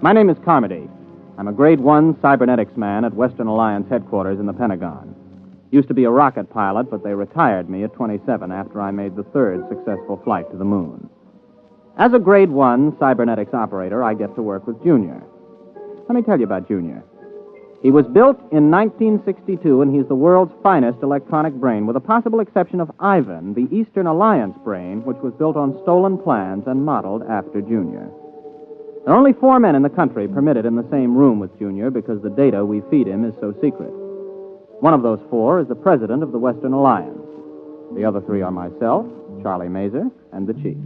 S12: My name is Carmody. I'm a Grade 1 cybernetics man at Western Alliance headquarters in the Pentagon. Used to be a rocket pilot, but they retired me at 27 after I made the third successful flight to the moon. As a Grade 1 cybernetics operator, I get to work with Junior. Let me tell you about Junior. He was built in 1962, and he's the world's finest electronic brain, with the possible exception of Ivan, the Eastern Alliance brain, which was built on stolen plans and modeled after Junior. There are only 4 men in the country permitted in the same room with Junior because the data we feed him is so secret. One of those 4 is the president of the Western Alliance. The other 3 are myself, Charlie Mazer, and the chief.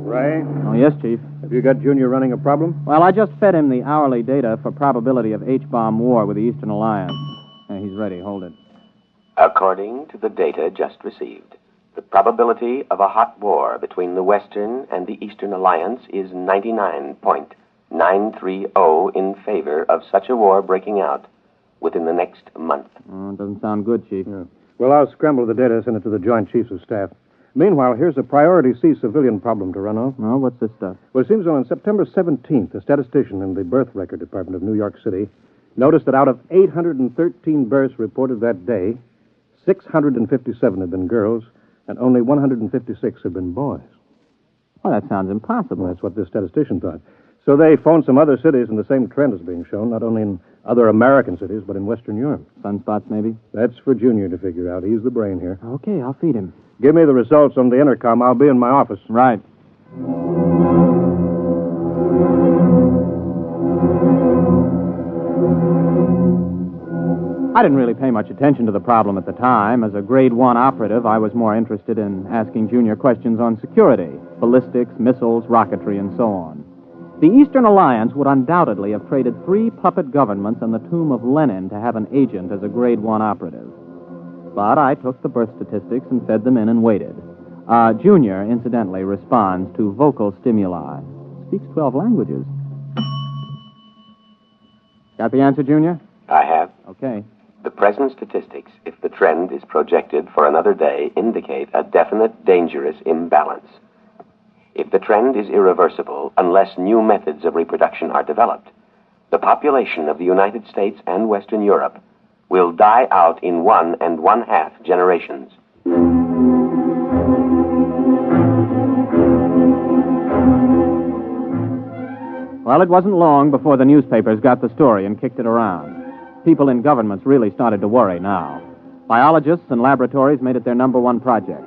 S4: Ray?
S12: Oh, yes, Chief.
S4: Have you got Junior running a problem?
S12: Well, I just fed him the hourly data for probability of H-bomb war with the Eastern Alliance. He's ready. Hold it.
S13: According to the data just received, the probability of a hot war between the Western and the Eastern Alliance is 99.930 in favor of such a war breaking out within the next month.
S12: It doesn't sound good, Chief.
S4: Yeah. Well, I'll scramble the data, send it to the Joint Chiefs of Staff. Meanwhile, here's a priority C civilian problem to run off.
S12: Oh, what's this stuff?
S4: Well, it seems on September 17th, a statistician in the Birth Record Department of New York City noticed that out of 813 births reported that day, 657 had been girls, and only 156 had been boys.
S12: Well, that sounds impossible.
S4: Well, that's what this statistician thought. So they phoned some other cities, and the same trend is being shown, not only in other American cities, but in Western Europe.
S12: Sunspots, maybe?
S4: That's for Junior to figure out. He's the brain here.
S12: Okay, I'll feed him.
S4: Give me the results on the intercom. I'll be in my office.
S12: Right. I didn't really pay much attention to the problem at the time. As a grade 1 operative, I was more interested in asking Junior questions on security, ballistics, missiles, rocketry, and so on. The Eastern Alliance would undoubtedly have traded 3 puppet governments and the tomb of Lenin to have an agent as a grade 1 operative. But I took the birth statistics and fed them in and waited. Junior, incidentally, responds to vocal stimuli. Speaks 12 languages. Got the answer, Junior?
S13: I have.
S12: Okay.
S13: The present statistics, if the trend is projected for another day, indicate a definite dangerous imbalance. If the trend is irreversible, unless new methods of reproduction are developed, the population of the United States and Western Europe will die out in 1 1/2 generations.
S12: Well, it wasn't long before the newspapers got the story and kicked it around. People in governments really started to worry now. Biologists and laboratories made it their number 1 project.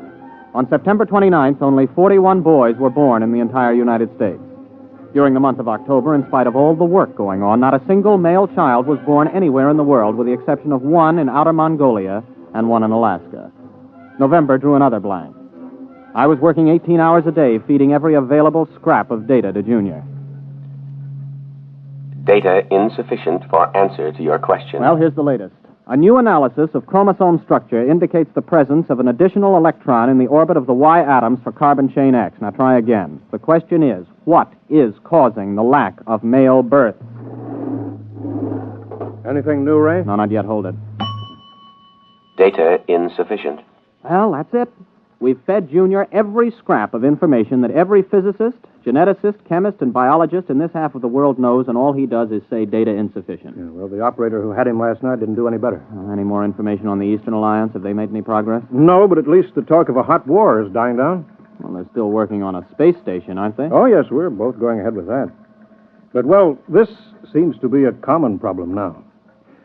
S12: On September 29th, only 41 boys were born in the entire United States. During the month of October, in spite of all the work going on, not a single male child was born anywhere in the world, with the exception of 1 in Outer Mongolia and 1 in Alaska. November drew another blank. I was working 18 hours a day, feeding every available scrap of data to Junior.
S13: Data insufficient for answer to your question.
S12: Well, here's the latest. A new analysis of chromosome structure indicates the presence of an additional electron in the orbit of the Y atoms for carbon chain X. Now try again. The question is, what is causing the lack of male births?
S4: Anything new, Ray?
S12: No, not yet. Hold it.
S13: Data insufficient.
S12: Well, that's it. We've fed Junior every scrap of information that every physicist, geneticist, chemist, and biologist in this half of the world knows, and all he does is say data insufficient.
S4: Yeah, well, the operator who had him last night didn't do any better.
S12: Any more information on the Eastern Alliance? Have they made any progress?
S4: No, but at least the talk of a hot war is dying down.
S12: Well, they're still working on a space station, aren't they?
S4: Oh, yes, we're both going ahead with that. But, well, this seems to be a common problem now.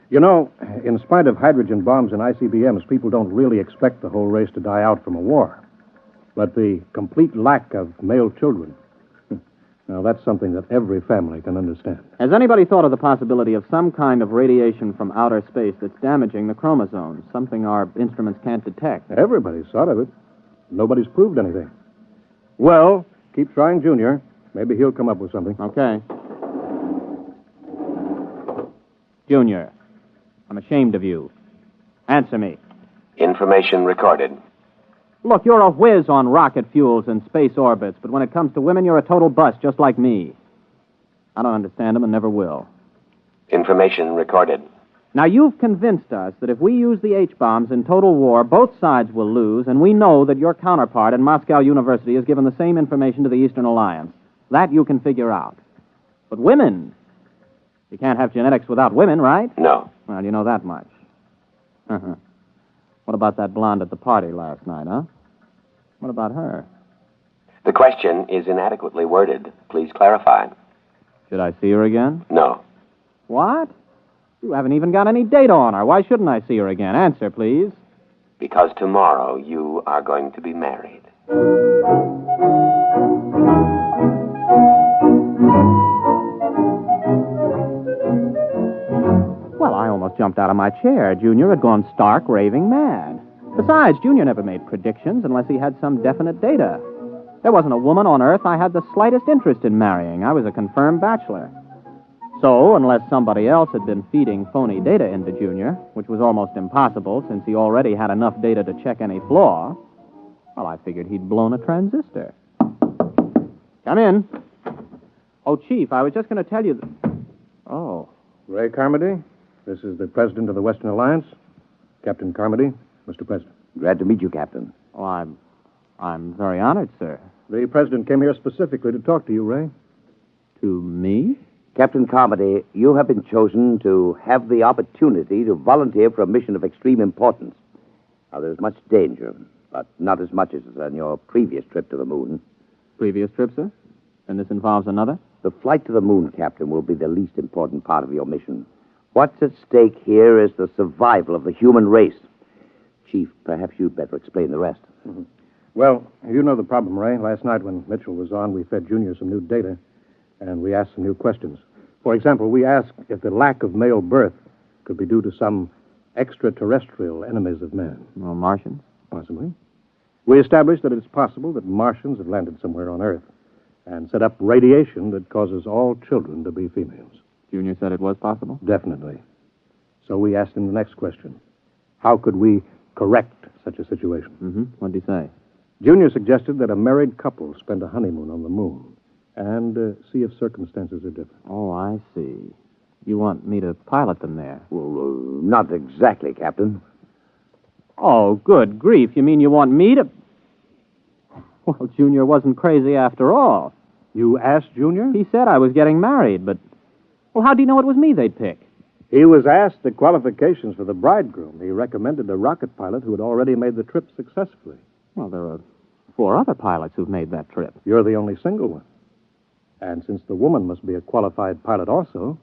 S4: You know, in spite of hydrogen bombs and ICBMs, people don't really expect the whole race to die out from a war. But the complete lack of male children, now that's something that every family can understand.
S12: Has anybody thought of the possibility of some kind of radiation from outer space that's damaging the chromosomes, something our instruments can't detect?
S4: Everybody's thought of it. Nobody's proved anything. Well, keep trying, Junior. Maybe he'll come up with something.
S12: Okay. Junior, I'm ashamed of you. Answer me.
S13: Information recorded.
S12: Look, you're a whiz on rocket fuels and space orbits, but when it comes to women, you're a total bust, just like me. I don't understand them and never will.
S13: Information recorded.
S12: Now, you've convinced us that if we use the H-bombs in total war, both sides will lose, and we know that your counterpart in Moscow University has given the same information to the Eastern Alliance. That you can figure out. But women, you can't have genetics without women, right?
S13: No.
S12: Well, you know that much. What about that blonde at the party last night, huh? What about her?
S13: The question is inadequately worded. Please clarify.
S12: Should I see her again?
S13: No.
S12: What? You haven't even got any data on her. Why shouldn't I see her again? Answer, please.
S13: Because tomorrow you are going to be married.
S12: Well, I almost jumped out of my chair. Junior had gone stark raving mad. Besides, Junior never made predictions unless he had some definite data. There wasn't a woman on Earth I had the slightest interest in marrying. I was a confirmed bachelor. So, unless somebody else had been feeding phony data into Junior, which was almost impossible since he already had enough data to check any flaw, well, I figured he'd blown a transistor. Come in. Oh, Chief, I was just going to tell you Oh.
S4: Ray Carmody, this is the president of the Western Alliance. Captain Carmody, Mr. President.
S14: Glad to meet you, Captain.
S12: Oh, I'm very honored, sir.
S4: The president came here specifically to talk to you, Ray.
S12: To me?
S14: Captain Carmody, you have been chosen to have the opportunity to volunteer for a mission of extreme importance. Now, there's much danger, but not as much as on your previous trip to the moon.
S12: Previous trip, sir? And this involves another?
S14: The flight to the moon, Captain, will be the least important part of your mission. What's at stake here is the survival of the human race. Chief, perhaps you'd better explain the rest.
S4: Mm-hmm. Well, you know the problem, Ray. Last night when Mitchell was on, we fed Junior some new data, and we asked some new questions. For example, we asked if the lack of male birth could be due to some extraterrestrial enemies of man.
S12: Well, Martians?
S4: Possibly. We established that it's possible that Martians have landed somewhere on Earth and set up radiation that causes all children to be females.
S12: Junior said it was possible?
S4: Definitely. So we asked him the next question. How could we correct such a situation?
S12: Mm-hmm. What did he say?
S4: Junior suggested that a married couple spend a honeymoon on the moon and see if circumstances are different.
S12: Oh, I see. You want me to pilot them there?
S14: Well, not exactly, Captain.
S12: Oh, good grief. You mean you want me to... Well, Junior wasn't crazy after all.
S4: You asked Junior?
S12: He said I was getting married, but... Well, how do you know it was me they'd pick?
S4: He was asked the qualifications for the bridegroom. He recommended a rocket pilot who had already made the trip successfully.
S12: Well, there are 4 other pilots who've made that trip.
S4: You're the only single one. And since the woman must be a qualified pilot also,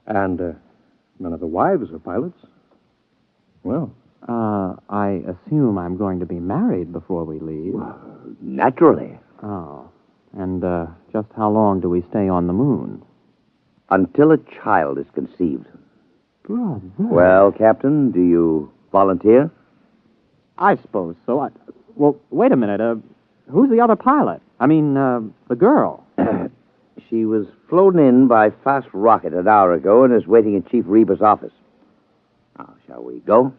S4: and none of the wives are pilots, well...
S12: I assume I'm going to be married before we leave.
S14: Well, naturally.
S12: Oh. And, just how long do we stay on the moon?
S14: Until a child is conceived.
S12: Brother.
S14: Well, Captain, do you volunteer?
S12: I suppose so. Well, wait a minute. Who's the other pilot? I mean, the girl.
S14: She was flown in by fast rocket an hour ago and is waiting in Chief Reba's office. Now, shall we go?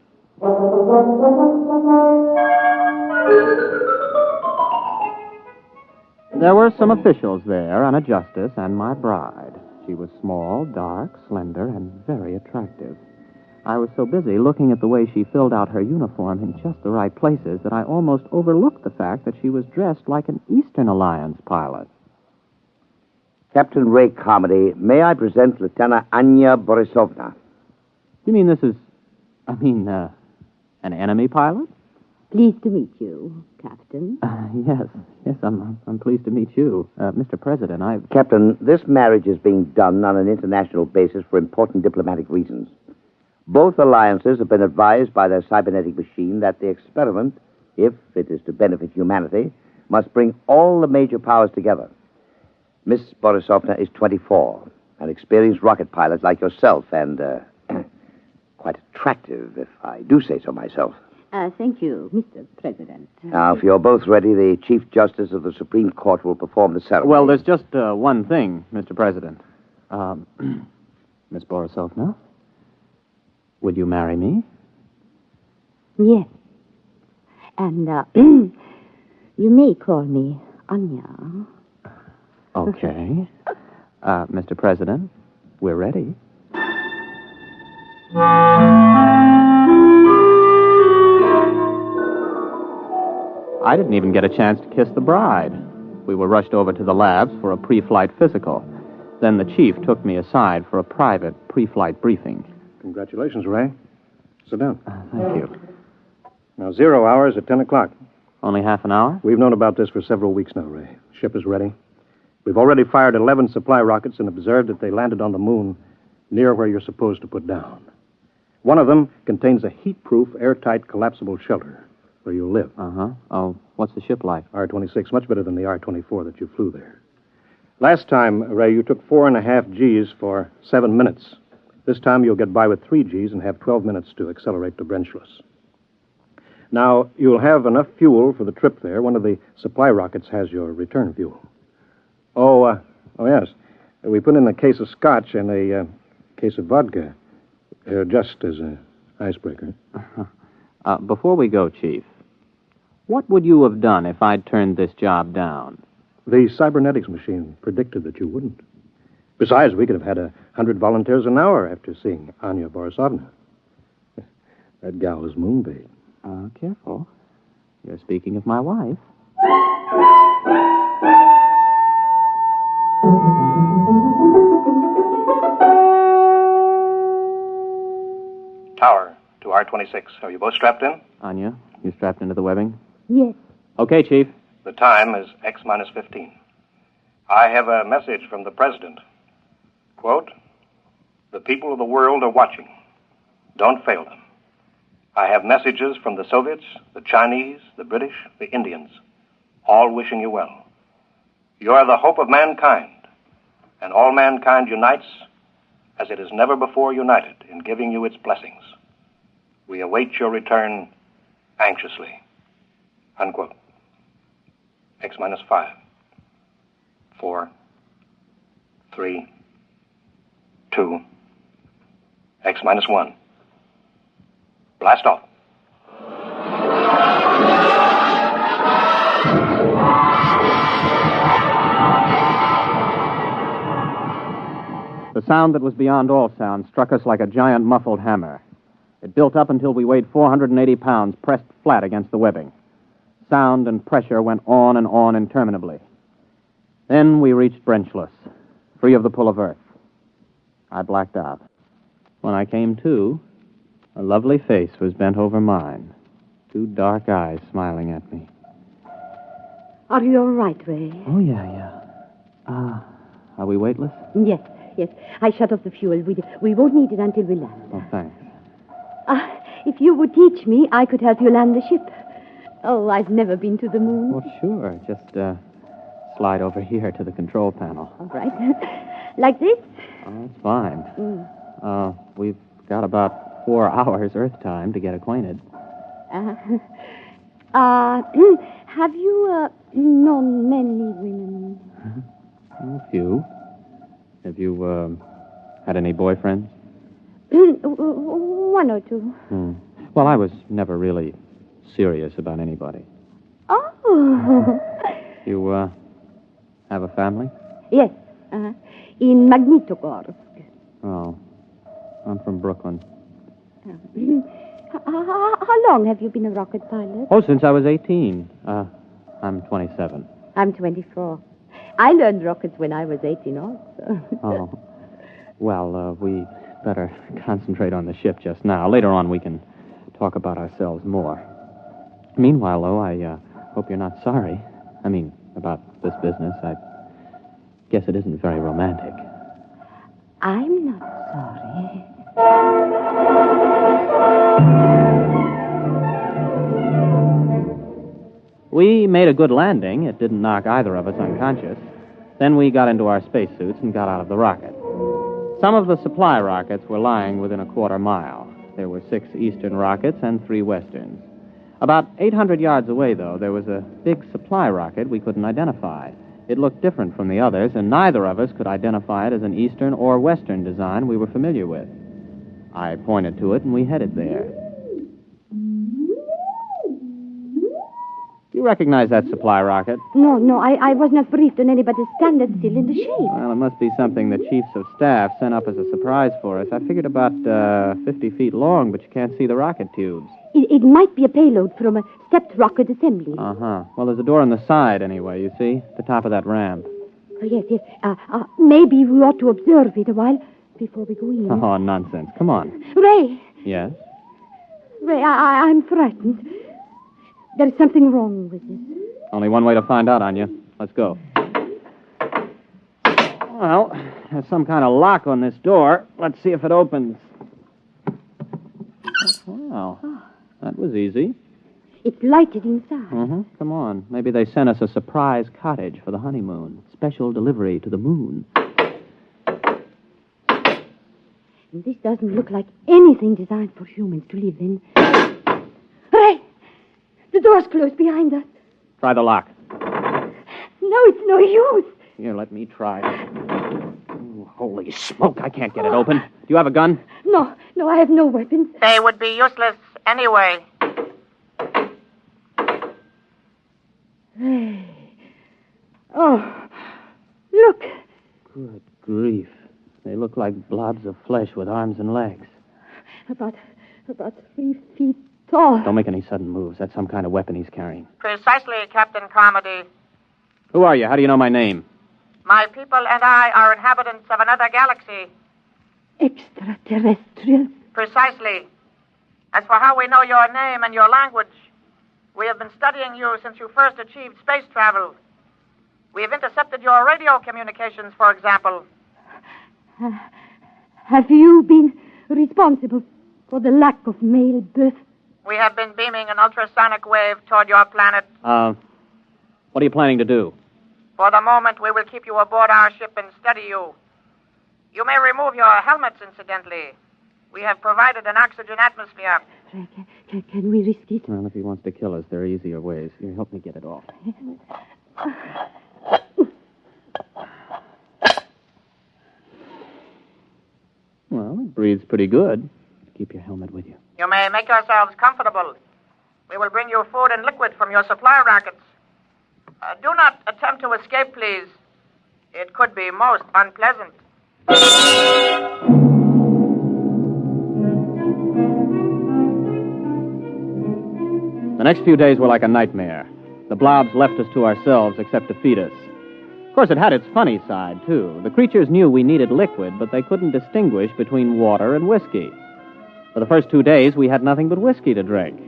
S12: There were some officials there, and a justice, and my bride. She was small, dark, slender, and very attractive. I was so busy looking at the way she filled out her uniform in just the right places that I almost overlooked the fact that she was dressed like an Eastern Alliance pilot.
S14: Captain Ray Comedy, may I present Lieutenant Anya Borisovna?
S12: You mean this is... an enemy pilot?
S15: Pleased to meet you, Captain.
S12: Yes, I'm pleased to meet you. Mr. President,
S14: Captain, this marriage is being done on an international basis for important diplomatic reasons. Both alliances have been advised by their cybernetic machine that the experiment, if it is to benefit humanity, must bring all the major powers together. Miss Borisovna is 24, an experienced rocket pilot like yourself, and quite attractive, if I do say so myself.
S15: Thank you, Mr. President.
S14: Now, if you're both ready, the Chief Justice of the Supreme Court will perform the ceremony.
S12: Well, there's just one thing, Mr. President. Miss Borisovna, would you marry me?
S15: Yes. And, you may call me Anya.
S12: Okay. Mr. President, we're ready. I didn't even get a chance to kiss the bride. We were rushed over to the labs for a pre-flight physical. Then the chief took me aside for a private pre-flight briefing.
S4: Congratulations, Ray. Sit down.
S12: Thank you.
S4: Now, 0 hours at 10 o'clock.
S12: Only half an hour?
S4: We've known about this for several weeks now, Ray. Ship is ready. We've already fired 11 supply rockets and observed that they landed on the moon near where you're supposed to put down. One of them contains a heat-proof, airtight, collapsible shelter where you'll live.
S12: Uh-huh. Oh, what's the ship like?
S4: R-26, much better than the R-24 that you flew there. Last time, Ray, you took 4.5 Gs for 7 minutes. This time you'll get by with 3 Gs and have 12 minutes to accelerate to Brennschluss. Now, you'll have enough fuel for the trip there. One of the supply rockets has your return fuel. Oh, yes. We put in a case of scotch and a case of vodka, just as an icebreaker.
S12: Before we go, Chief, what would you have done if I'd turned this job down?
S4: The cybernetics machine predicted that you wouldn't. Besides, we could have had 100 volunteers an hour after seeing Anya Borisovna. That gal was moonbait.
S12: Careful. You're speaking of my wife.
S4: Tower to R-26. Are you both strapped in?
S12: Anya, you strapped into the webbing?
S15: Yes.
S12: Okay, Chief.
S4: The time is X-15.
S16: I have a message from the President. Quote, "The people of the world are watching. Don't fail them. I have messages from the Soviets, the Chinese, the British, the Indians, all wishing you well. You are the hope of mankind, and all mankind unites as it has never before united in giving you its blessings. We await your return anxiously." Unquote. X-5, 4, 3, 2, X-1. Blast off.
S12: The sound that was beyond all sound struck us like a giant muffled hammer. It built up until we weighed 480 pounds, pressed flat against the webbing. Sound and pressure went on and on interminably. Then we reached Brenchless, free of the pull of Earth. I blacked out. When I came to, a lovely face was bent over mine, 2 dark eyes smiling at me.
S15: Are you all right, Ray?
S12: Oh, yeah. Are we weightless?
S15: Yes. I shut off the fuel. We won't need it until we land.
S12: Oh, thanks.
S15: If you would teach me, I could help you land the ship. Oh, I've never been to the moon.
S12: Well, sure. Just slide over here to the control panel.
S15: All right. Like this?
S12: Oh, that's fine. We've got about 4 hours Earth time to get acquainted.
S15: Have you known many women?
S12: A few. Have you had any boyfriends?
S15: 1 or 2.
S12: Well, I was never really serious about anybody.
S15: Oh.
S12: You have a family?
S15: Yes. In Magnitogorsk.
S12: Oh. I'm from Brooklyn.
S15: How long have you been a rocket pilot?
S12: Oh, since I was 18. I'm 27.
S15: I'm 24. I learned rockets when I was 18 also.
S12: Oh. Well, we better concentrate on the ship just now. Later on, we can talk about ourselves more. Meanwhile, though, I hope you're not sorry. I mean, about this business. I guess it isn't very romantic.
S15: I'm not sorry.
S12: We made a good landing. It didn't knock either of us unconscious. Then we got into our spacesuits and got out of the rocket. Some of the supply rockets were lying within a quarter mile. There were 6 eastern rockets and 3 westerns. About 800 yards away, though, there was a big supply rocket we couldn't identify. It looked different from the others, and neither of us could identify it as an eastern or western design we were familiar with. I pointed to it, and we headed there. You recognize that supply rocket?
S15: No, I was not briefed on anybody's standard still in the shape.
S12: Well, it must be something the chiefs of staff sent up as a surprise for us. I figured about 50 feet long, but you can't see the rocket tubes.
S15: It might be a payload from a stepped rocket assembly.
S12: Uh-huh. Well, there's a door on the side, anyway, you see? The top of that ramp.
S15: Oh, yes. Maybe we ought to observe it a while before we go in.
S12: Oh, nonsense. Come on.
S15: Ray!
S12: Yes?
S15: Ray, I'm frightened. There's something wrong with this.
S12: Only one way to find out, Anya. Let's go. Well, there's some kind of lock on this door. Let's see if it opens. Wow. That was easy.
S15: It's lighted inside.
S12: Come on. Maybe they sent us a surprise cottage for the honeymoon. Special delivery to the moon.
S15: And this doesn't look like anything designed for humans to live in. Ray! The door's closed behind us.
S12: Try the lock.
S15: No, it's no use.
S12: Here, let me try it. Ooh, holy smoke, I can't get it open. Do you have a gun?
S15: No, I have no weapons.
S17: They would be useless anyway.
S15: Hey. Oh, look.
S12: Good grief. They look like blobs of flesh with arms and legs.
S15: About 3 feet tall.
S12: Don't make any sudden moves. That's some kind of weapon he's carrying.
S17: Precisely, Captain Carmody.
S12: Who are you? How do you know my name?
S17: My people and I are inhabitants of another galaxy.
S15: Extraterrestrials?
S17: Precisely. As for how we know your name and your language, we have been studying you since you first achieved space travel. We've intercepted your radio communications, for example.
S15: Have you been responsible for the lack of male birth?
S17: We have been beaming an ultrasonic wave toward your planet.
S12: What are you planning to do?
S17: For the moment, we will keep you aboard our ship and study you. You may remove your helmets, incidentally. We have provided an oxygen atmosphere.
S15: Can we risk it?
S12: Well, if he wants to kill us, there are easier ways. Here, help me get it off. Well, it breathes pretty good. Keep your helmet with you.
S17: You may make yourselves comfortable. We will bring you food and liquid from your supply rockets. Do not attempt to escape, please. It could be most unpleasant.
S12: The next few days were like a nightmare. The blobs left us to ourselves except to feed us. Of course, it had its funny side, too. The creatures knew we needed liquid, but they couldn't distinguish between water and whiskey. For the first 2 days, we had nothing but whiskey to drink.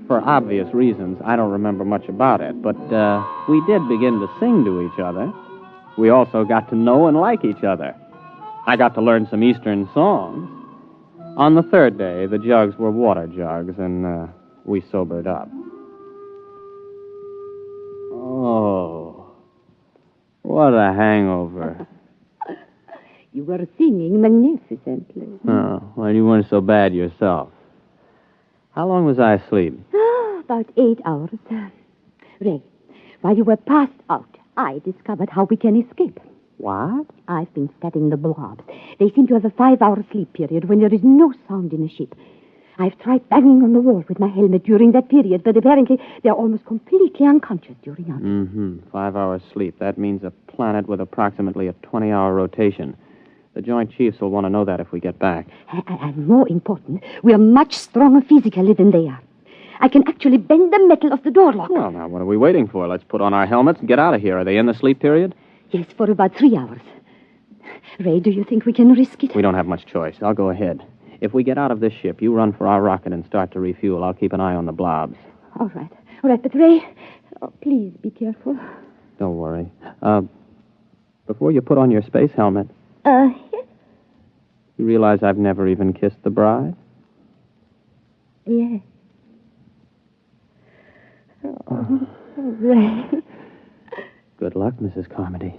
S12: For obvious reasons, I don't remember much about it, but we did begin to sing to each other. We also got to know and like each other. I got to learn some Eastern songs. On the third day, the jugs were water jugs, and we sobered up. Oh, what a hangover.
S15: You were singing magnificently.
S12: Oh, well, you weren't so bad yourself. How long was I asleep?
S15: About 8 hours. Ray, while you were passed out, I discovered how we can escape.
S12: What?
S15: I've been studying the blobs. They seem to have a 5-hour sleep period when there is no sound in a ship. I've tried banging on the wall with my helmet during that period, but apparently they're almost completely unconscious during our...
S12: 5 hours sleep. That means a planet with approximately a 20-hour rotation. The Joint Chiefs will want to know that if we get back.
S15: And more important, we're much stronger physically than they are. I can actually bend the metal of the door lock.
S12: Well, now, what are we waiting for? Let's put on our helmets and get out of here. Are they in the sleep period?
S15: Yes, for about 3 hours. Ray, do you think we can risk it?
S12: We don't have much choice. I'll go ahead. If we get out of this ship, you run for our rocket and start to refuel. I'll keep an eye on the blobs.
S15: All right, but Ray, please be careful.
S12: Don't worry. Before you put on your space helmet...
S15: Yes?
S12: You realize I've never even kissed the bride?
S15: Yes. Oh, Ray.
S12: Good luck, Mrs. Carmody.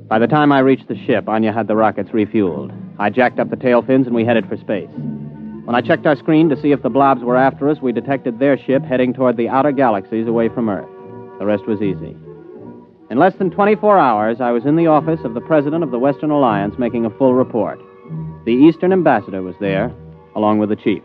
S12: By the time I reached the ship, Anya had the rockets refueled. I jacked up the tail fins and we headed for space. When I checked our screen to see if the blobs were after us, we detected their ship heading toward the outer galaxies away from Earth. The rest was easy. In less than 24 hours, I was in the office of the President of the Western Alliance making a full report. The Eastern Ambassador was there, along with the Chief.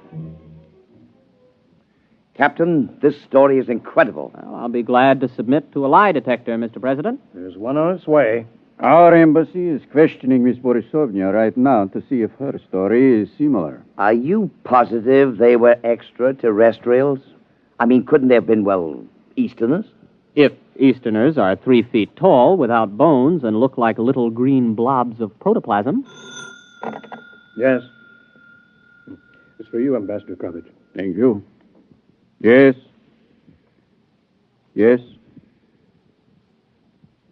S14: Captain, this story is incredible.
S12: Well, I'll be glad to submit to a lie detector, Mr. President.
S18: There's one on its way.
S19: Our embassy is questioning Miss Borisovna right now to see if her story is similar.
S14: Are you positive they were extraterrestrials? I mean, couldn't they have been, Easterners?
S12: If Easterners are 3 feet tall, without bones, and look like little green blobs of protoplasm.
S4: Yes. It's for you, Ambassador Cobbage.
S19: Thank you. Yes. Yes.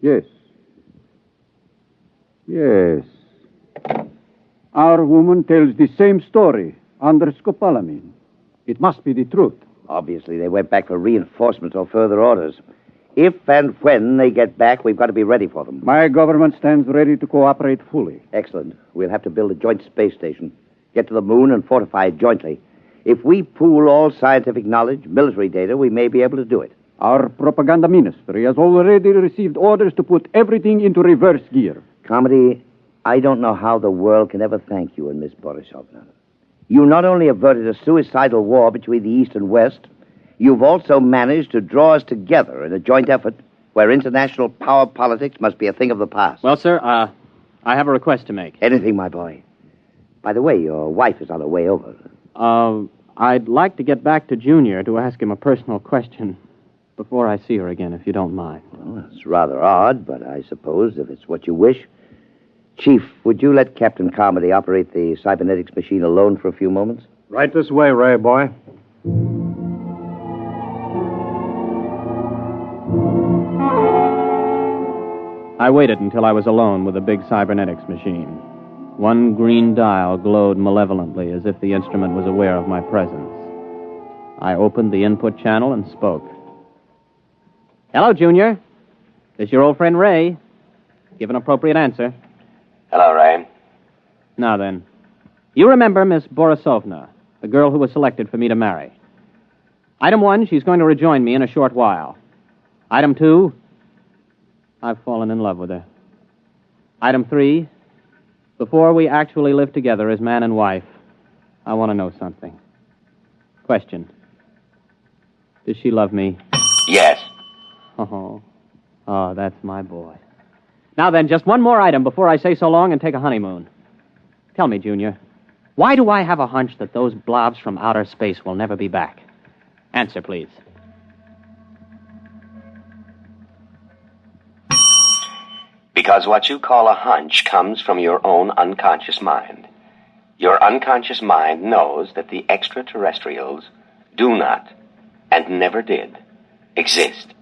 S19: Yes. Yes. Our woman tells the same story under scopolamine. It must be the truth.
S14: Obviously, they went back for reinforcements or further orders. If and when they get back, we've got to be ready for them.
S19: My government stands ready to cooperate fully.
S14: Excellent. We'll have to build a joint space station, get to the moon, and fortify it jointly. If we pool all scientific knowledge, military data, we may be able to do it.
S19: Our propaganda ministry has already received orders to put everything into reverse gear.
S14: Carmody, I don't know how the world can ever thank you and Miss Borisovna. You not only averted a suicidal war between the East and West, you've also managed to draw us together in a joint effort where international power politics must be a thing of the past.
S12: Well, sir, I have a request to make.
S14: Anything, my boy. By the way, your wife is on her way over.
S12: I'd like to get back to Junior to ask him a personal question before I see her again, if you don't mind.
S14: Well, it's rather odd, but I suppose if it's what you wish. Chief, would you let Captain Carmody operate the cybernetics machine alone for a few moments?
S4: Right this way, Ray, boy.
S12: I waited until I was alone with the big cybernetics machine. One green dial glowed malevolently as if the instrument was aware of my presence. I opened the input channel and spoke. Hello, Junior. This is your old friend Ray. Give an appropriate answer.
S13: Hello, Ray.
S12: Now then, you remember Miss Borisovna, the girl who was selected for me to marry. Item 1, she's going to rejoin me in a short while. Item 2, I've fallen in love with her. Item 3, before we actually live together as man and wife, I want to know something. Question. Does she love me?
S13: Yes.
S12: Oh, that's my boy. Now then, just one more item before I say so long and take a honeymoon. Tell me, Junior, why do I have a hunch that those blobs from outer space will never be back? Answer, please.
S13: Because what you call a hunch comes from your own unconscious mind. Your unconscious mind knows that the extraterrestrials do not, and never did, exist.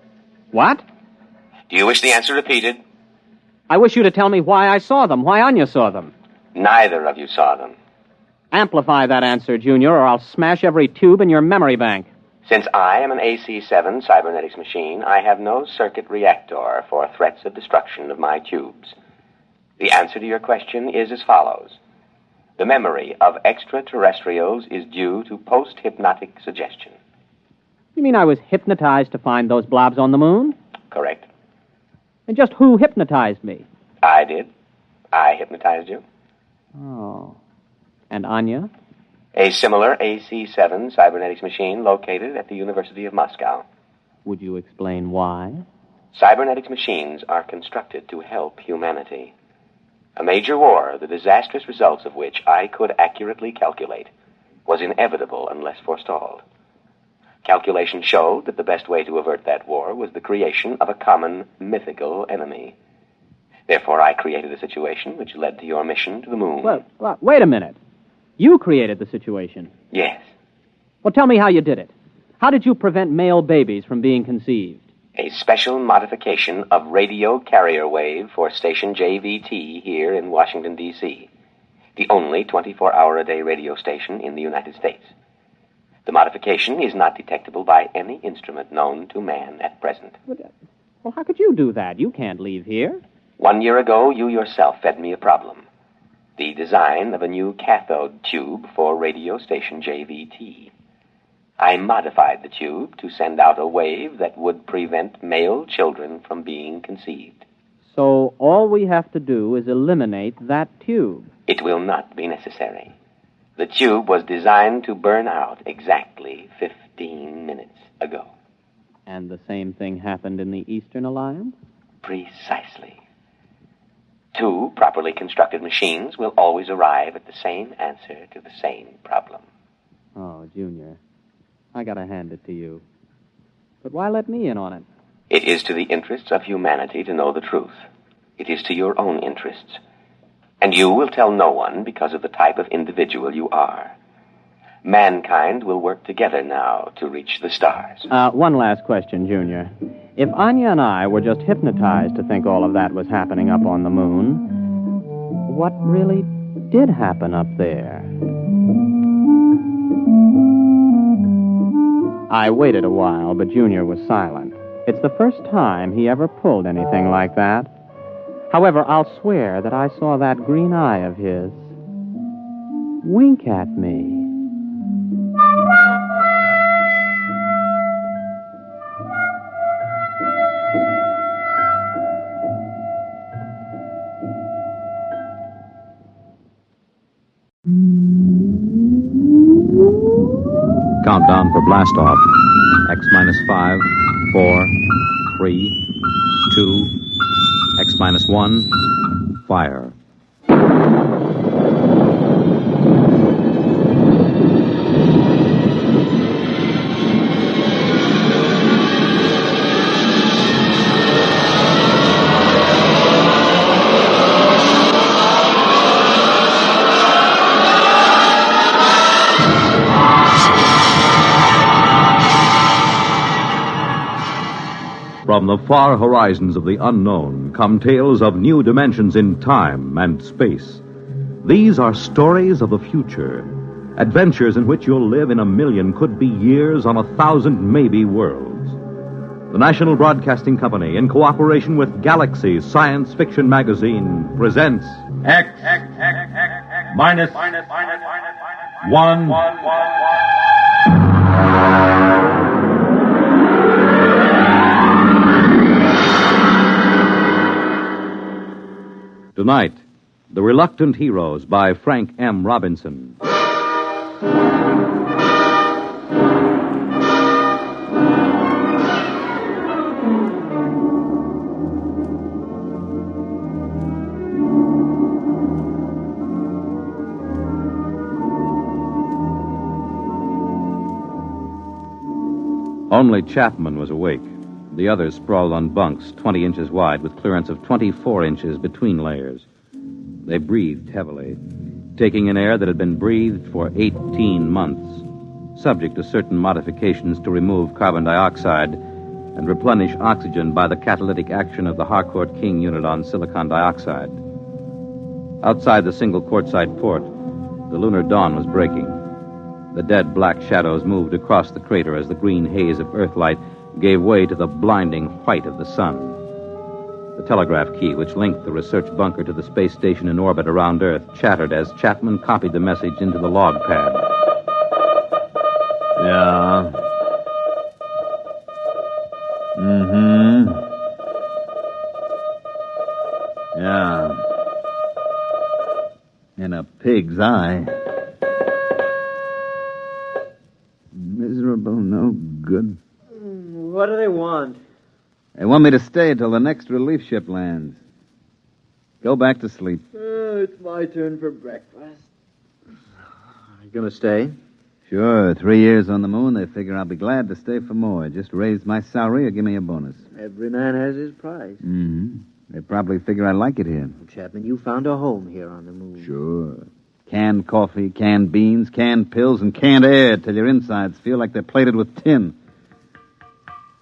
S12: What?
S13: Do you wish the answer repeated?
S12: I wish you to tell me why I saw them, why Anya saw them.
S13: Neither of you saw them.
S12: Amplify that answer, Junior, or I'll smash every tube in your memory bank.
S13: Since I am an AC-7 cybernetics machine, I have no circuit reactor for threats of destruction of my tubes. The answer to your question is as follows. The memory of extraterrestrials is due to post-hypnotic suggestion.
S12: You mean I was hypnotized to find those blobs on the moon?
S13: Correct.
S12: And just who hypnotized me?
S13: I did. I hypnotized you.
S12: Oh. And Anya?
S13: A similar AC-7 cybernetics machine located at the University of Moscow.
S12: Would you explain why?
S13: Cybernetics machines are constructed to help humanity. A major war, the disastrous results of which I could accurately calculate, was inevitable unless forestalled. Calculation showed that the best way to avert that war was the creation of a common mythical enemy. Therefore, I created a situation which led to your mission to the moon.
S12: Well, wait a minute. You created the situation.
S13: Yes.
S12: Well, tell me how you did it. How did you prevent male babies from being conceived?
S13: A special modification of radio carrier wave for station JVT here in Washington, D.C., the only 24-hour-a-day radio station in the United States. The modification is not detectable by any instrument known to man at present.
S12: Well, how could you do that? You can't leave here.
S13: 1 year ago, you yourself fed me a problem. The design of a new cathode tube for radio station JVT. I modified the tube to send out a wave that would prevent male children from being conceived.
S12: So all we have to do is eliminate that tube.
S13: It will not be necessary. The tube was designed to burn out exactly 15 minutes ago.
S12: And the same thing happened in the Eastern Alliance?
S13: Precisely. 2 properly constructed machines will always arrive at the same answer to the same problem.
S12: Oh, Junior, I gotta hand it to you. But why let me in on it?
S13: It is to the interests of humanity to know the truth. It is to your own interests. And you will tell no one because of the type of individual you are. Mankind will work together now to reach the stars.
S12: One last question, Junior. If Anya and I were just hypnotized to think all of that was happening up on the moon, what really did happen up there? I waited a while, but Junior was silent. It's the first time he ever pulled anything like that. However, I'll swear that I saw that green eye of his wink at me.
S1: Countdown for blast off. X minus 5, 4, 3, 2, X minus 1, fire. From the far horizons of the unknown come tales of new dimensions in time and space. These are stories of the future, adventures in which you'll live in a million could-be years on 1,000 maybe worlds. The National Broadcasting Company, in cooperation with Galaxy Science Fiction Magazine, presents
S2: X minus 1.
S1: Tonight, The Reluctant Heroes by Frank M. Robinson. Only Chapman was awake. The others sprawled on bunks 20 inches wide with clearance of 24 inches between layers. They breathed heavily, taking in air that had been breathed for 18 months, subject to certain modifications to remove carbon dioxide and replenish oxygen by the catalytic action of the Harcourt King unit on silicon dioxide. Outside the single quartzite port, the lunar dawn was breaking. The dead black shadows moved across the crater as the green haze of Earthlight gave way to the blinding white of the sun. The telegraph key, which linked the research bunker to the space station in orbit around Earth, chattered as Chapman copied the message into the log pad.
S6: Yeah. Yeah. In a pig's eye. Miserable, no good.
S18: What do they want?
S6: They want me to stay till the next relief ship lands. Go back to sleep.
S18: It's my turn for breakfast. You gonna stay?
S6: Sure, 3 years on the moon, they figure I'll be glad to stay for more. Just raise my salary or give me a bonus.
S18: Every man has his price.
S6: Mm-hmm. They probably figure I like it here.
S18: Chapman, you found a home here on the moon.
S6: Sure. Canned coffee, canned beans, canned pills, and canned air till your insides feel like they're plated with tin.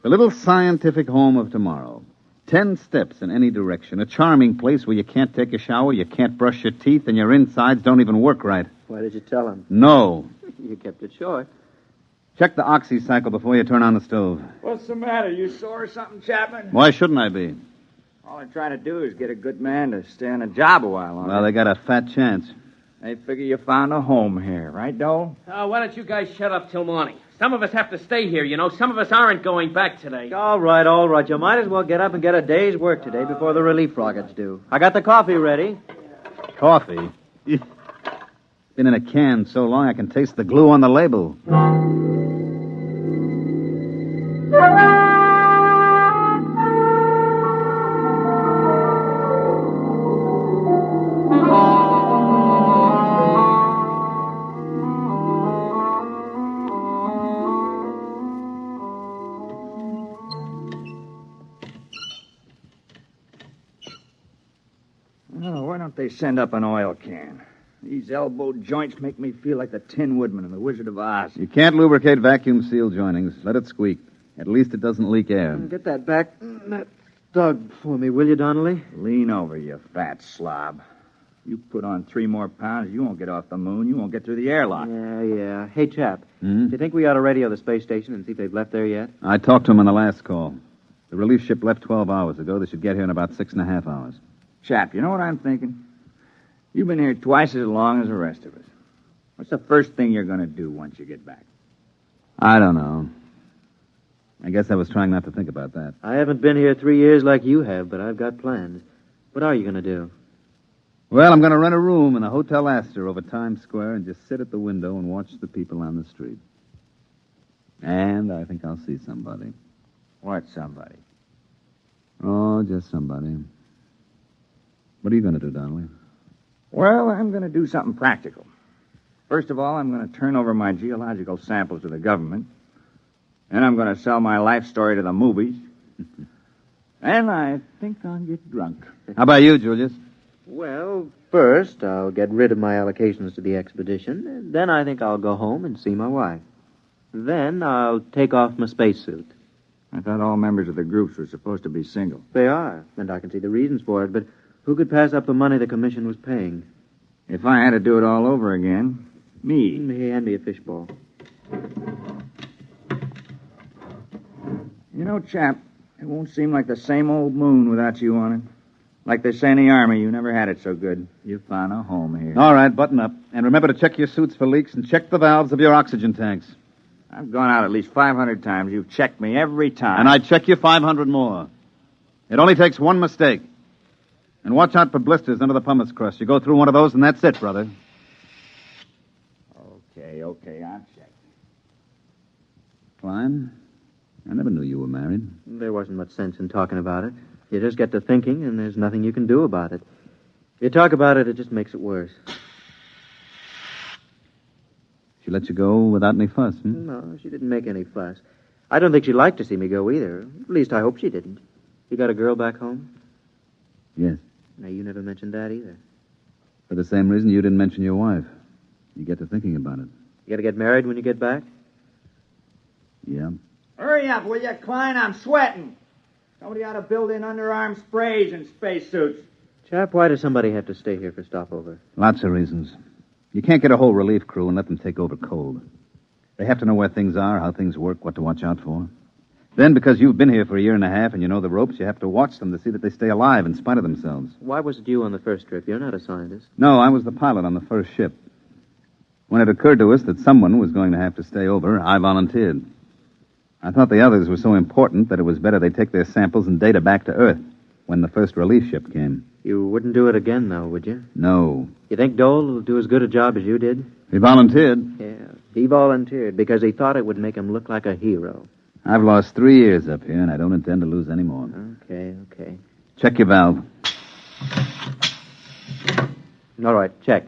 S6: The little scientific home of tomorrow. 10 steps in any direction. A charming place where you can't take a shower, you can't brush your teeth, and your insides don't even work right.
S18: Why did you tell him?
S6: No.
S18: You kept it short.
S6: Check the oxy cycle before you turn on the stove.
S9: What's the matter? You sore or something, Chapman?
S6: Why shouldn't I be?
S9: All I'm trying to do is get a good man to stay on a job a while longer.
S6: Well, they got a fat chance.
S9: They figure you found a home here, right, Dole?
S10: Why don't you guys shut up till morning? Some of us have to stay here, you know. Some of us aren't going back today.
S18: All right. You might as well get up and get a day's work today before the relief rockets do. I got the coffee ready.
S6: Coffee? Been in a can so long I can taste the glue on the label.
S9: Why don't they send up an oil can? These elbow joints make me feel like the Tin Woodman in The Wizard of Oz.
S6: You can't lubricate vacuum seal joinings. Let it squeak. At least it doesn't leak air.
S18: Get that back. That Doug for me, will you, Donnelly?
S9: Lean over, you fat slob. You put on 3 more pounds, you won't get off the moon. You won't get through the airlock.
S18: Yeah. Hey, chap,
S6: Hmm?
S18: do you think we ought to radio the space station and see if they've left there yet?
S6: I talked to him on the last call. The relief ship left 12 hours ago. They should get here in about 6.5 hours.
S9: Chap, you know what I'm thinking? You've been here twice as long as the rest of us. What's the first thing you're going to do once you get back?
S6: I don't know. I guess I was trying not to think about that.
S18: I haven't been here 3 years like you have, but I've got plans. What are you going to do?
S6: Well, I'm going to rent a room in a Hotel Astor over Times Square and just sit at the window and watch the people on the street. And I think I'll see somebody.
S9: What somebody?
S6: Oh, just somebody. What are you going to do, Donnelly?
S9: Well, I'm going to do something practical. First of all, I'm going to turn over my geological samples to the government. Then I'm going to sell my life story to the movies. And I think I'll get drunk.
S6: How about you, Julius?
S18: Well, first, I'll get rid of my allocations to the expedition, and then I think I'll go home and see my wife. Then I'll take off my spacesuit.
S9: I thought all members of the groups were supposed to be single.
S18: They are, and I can see the reasons for it, but who could pass up the money the commission was paying?
S9: If I had to do it all over again, me.
S18: Hand me a fishbowl.
S9: You know, chap, it won't seem like the same old moon without you on it. Like they say in the Army, you never had it so good. You found a home here.
S6: All right, button up. And remember to check your suits for leaks and check the valves of your oxygen tanks.
S9: I've gone out at least 500 times. You've checked me every time.
S6: And I'd check you 500 more. It only takes one mistake. And watch out for blisters under the pumice crust. You go through one of those, and that's it, brother.
S9: Okay, I'll check.
S6: Klein, I never knew you were married.
S18: There wasn't much sense in talking about it. You just get to thinking, and there's nothing you can do about it. If you talk about it, it just makes it worse.
S6: She let you go without any fuss,
S18: No, she didn't make any fuss. I don't think she'd like to see me go either. At least I hope she didn't. You got a girl back home?
S6: Yes.
S18: Now, you never mentioned that either.
S6: For the same reason you didn't mention your wife. You get to thinking about it.
S18: You got to get married when you get back?
S6: Yeah.
S9: Hurry up, will you, Klein? I'm sweating. Somebody ought to build in underarm sprays and spacesuits.
S18: Chap, why does somebody have to stay here for stopover?
S6: Lots of reasons. You can't get a whole relief crew and let them take over cold. They have to know where things are, how things work, what to watch out for. Then, because you've been here for a year and a half and you know the ropes, you have to watch them to see that they stay alive in spite of themselves.
S18: Why was it you on the first trip? You're not a scientist.
S6: No, I was the pilot on the first ship. When it occurred to us that someone was going to have to stay over, I volunteered. I thought the others were so important that it was better they take their samples and data back to Earth when the first relief ship came.
S18: You wouldn't do it again, though, would you?
S6: No.
S18: You think Dole will do as good a job as you did?
S6: He volunteered.
S18: Yeah, he volunteered because he thought it would make him look like a hero.
S6: I've lost 3 years up here, and I don't intend to lose any more.
S18: Okay.
S6: Check your valve.
S18: All right, check.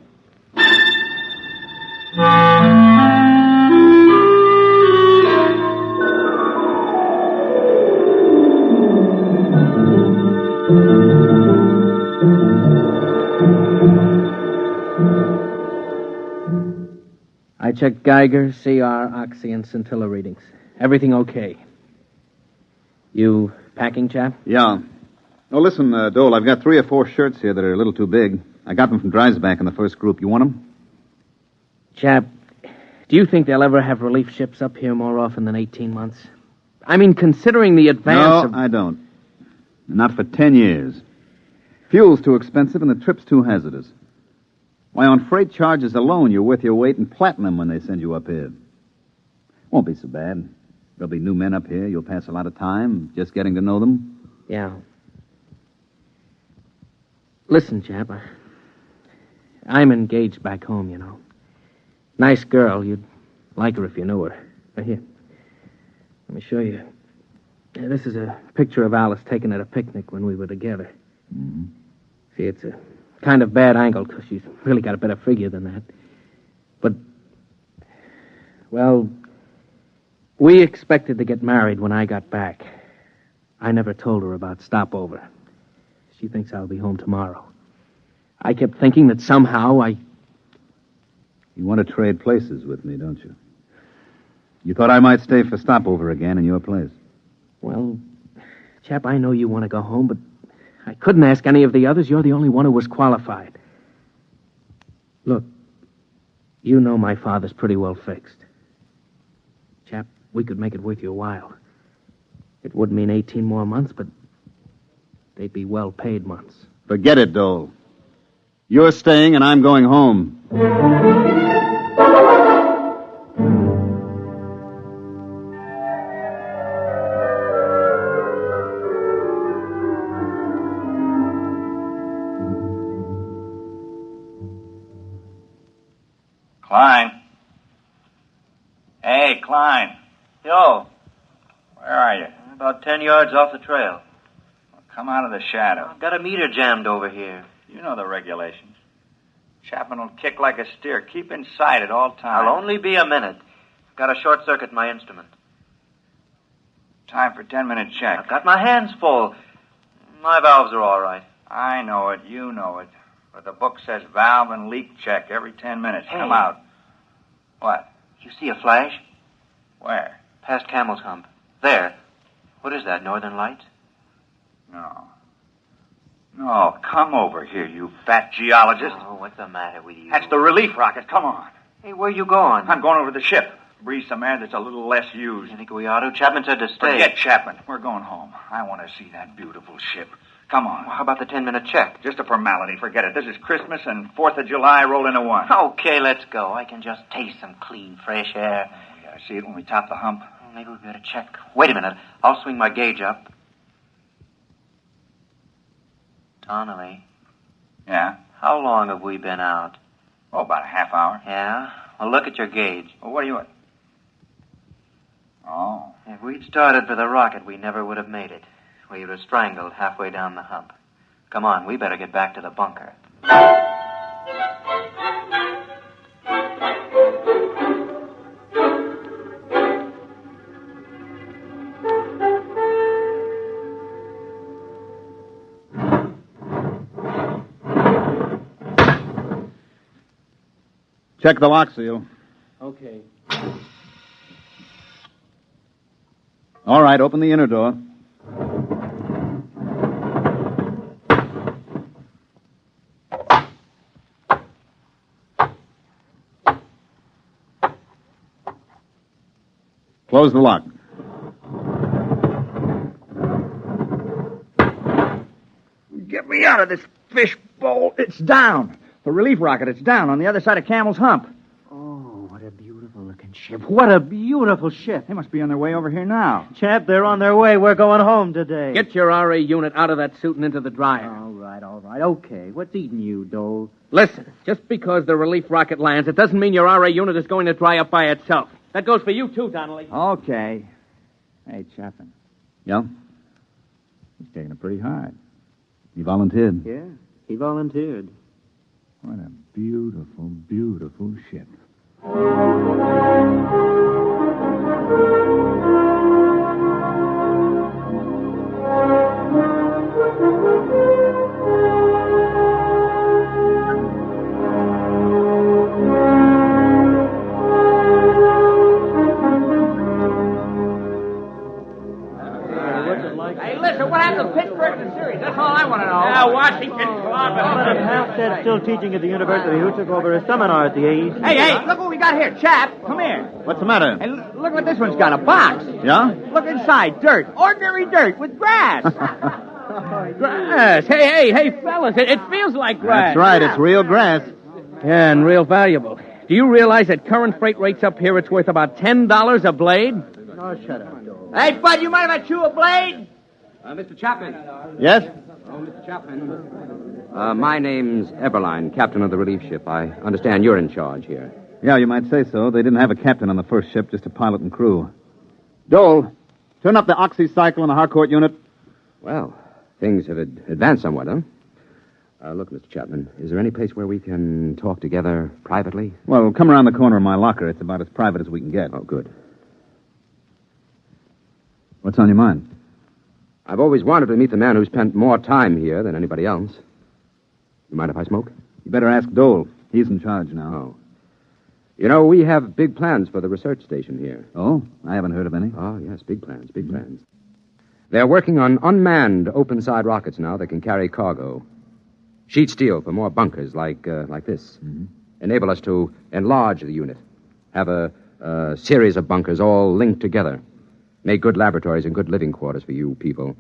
S10: I checked Geiger, CR, oxy, and scintilla readings. Everything okay. You packing, chap?
S6: Yeah. Oh, listen, Dole, I've got 3 or 4 shirts here that are a little too big. I got them from Dreisbach in the first group. You want them?
S10: Chap, do you think they'll ever have relief ships up here more often than 18 months? I mean, considering the advance
S6: No, I don't. Not for 10 years. Fuel's too expensive and the trip's too hazardous. Why, on freight charges alone, you're worth your weight in platinum when they send you up here. Won't be so bad. There'll be new men up here. You'll pass a lot of time just getting to know them.
S10: Yeah. Listen, chap, I'm engaged back home, you know. Nice girl. You'd like her if you knew her. Here. Let me show you. This is a picture of Alice taken at a picnic when we were together.
S6: Mm-hmm.
S10: See, it's a kind of bad angle because she's really got a better figure than that. But, well, we expected to get married when I got back. I never told her about stopover. She thinks I'll be home tomorrow. I kept thinking that somehow
S6: You want to trade places with me, don't you? You thought I might stay for stopover again in your place.
S10: Well, chap, I know you want to go home, but I couldn't ask any of the others. You're the only one who was qualified. Look, you know my father's pretty well fixed. Chap, we could make it worth your while. It would mean 18 more months, but they'd be well-paid months.
S6: Forget it, Dole. You're staying and I'm going home.
S9: Klein. Hey, Klein.
S20: Yo,
S9: Where are you?
S20: about 10 yards off the trail.
S9: Come out of the shadow.
S20: I've got a meter jammed over here.
S9: You know the regulations. Chapman will kick like a steer. Keep inside at all times.
S20: I'll only be a minute. I've got a short circuit in my instrument.
S9: Time for 10-minute check.
S20: I've got my hands full. My valves are all right.
S9: I know it. You know it. But the book says valve and leak check every 10 minutes.
S20: Hey.
S9: Come out. What?
S20: You see a flash?
S9: Where?
S20: Past Camel's Hump. There. What is that, Northern Lights?
S9: No. No, come over here, you fat geologist.
S20: Oh, what's the matter with you?
S9: That's the relief rocket. Come on.
S20: Hey, where you going?
S9: I'm going over to the ship. Breathe some air that's a little less used.
S20: You think we ought to? Chapman said to stay.
S9: Forget Chapman. We're going home. I want to see that beautiful ship. Come on.
S20: Well, how about the 10-minute check?
S9: Just a formality. Forget it. This is Christmas and 4th of July roll into one.
S20: Okay, let's go. I can just taste some clean, fresh air.
S9: Oh, yeah, see it when we top the hump.
S20: Well, maybe we better check. Wait a minute. I'll swing my gauge up. Donnelly.
S9: Yeah?
S20: How long have we been out?
S9: Oh, about a half hour.
S20: Yeah? Well, look at your gauge.
S9: Well, what are you at? Oh.
S20: If we'd started for the rocket, we never would have made it. We would have strangled halfway down the hump. Come on, we better get back to the bunker.
S6: Check the lock seal.
S10: Okay.
S6: All right, open the inner door. Close the lock.
S9: Get me out of this fish bowl. It's down. The relief rocket, it's down on the other side of Camel's Hump.
S10: Oh, what a beautiful-looking ship. What a beautiful ship.
S9: They must be on their way over here now.
S18: Chap, they're on their way. We're going home today.
S10: Get your RA unit out of that suit and into the dryer.
S18: All right. Okay. What's eating you, Dole?
S10: Listen, just because the relief rocket lands, it doesn't mean your RA unit is going to dry up by itself. That goes for you, too, Donnelly.
S9: Okay. Hey, Chapman.
S6: Yeah?
S9: He's taking it pretty hard.
S6: He volunteered.
S18: Yeah, he volunteered.
S9: What a beautiful, beautiful ship.
S17: Hey, listen, what happened to Pittsburgh in the series? That's all I want to know.
S10: Yeah, Washington Club.
S18: But if Halstead's still teaching at the university, who took over a seminar at the AEC?
S17: Hey, look what we got here. Chap, come here.
S6: What's the matter?
S17: Hey, look what this one's got, a box.
S6: Yeah?
S17: Look inside, dirt. Ordinary dirt with grass.
S10: Grass. Hey, fellas, it feels like grass.
S6: That's right, it's real grass.
S10: Yeah, and real valuable. Do you realize at current freight rates up here, it's worth about $10 a blade?
S18: Oh, shut up.
S17: Hey, Bud, you mind if I chew a blade?
S21: Mr. Chapman.
S6: Yes?
S21: Oh, Mr. Chapman. My name's Eberline, captain of the relief ship. I understand you're in charge here.
S6: Yeah, you might say so. They didn't have a captain on the first ship, just a pilot and crew. Dole, turn up the oxycycle in the Harcourt unit.
S21: Well, things have advanced somewhat, huh? Look, Mr. Chapman, is there any place where we can talk together privately?
S6: Well, come around the corner of my locker. It's about as private as we can get.
S21: Oh, good.
S6: What's on your mind?
S21: I've always wanted to meet the man who spent more time here than anybody else. You mind if I smoke?
S6: You better ask Dole. He's in charge now.
S21: Oh. You know, we have big plans for the research station here.
S6: Oh? I haven't heard of any.
S21: Oh, yes, big plans, big plans. They're working on unmanned open-side rockets now that can carry cargo. Sheet steel for more bunkers like this.
S6: Mm-hmm.
S21: Enable us to enlarge the unit. Have a series of bunkers all linked together. Make good laboratories and good living quarters for you people.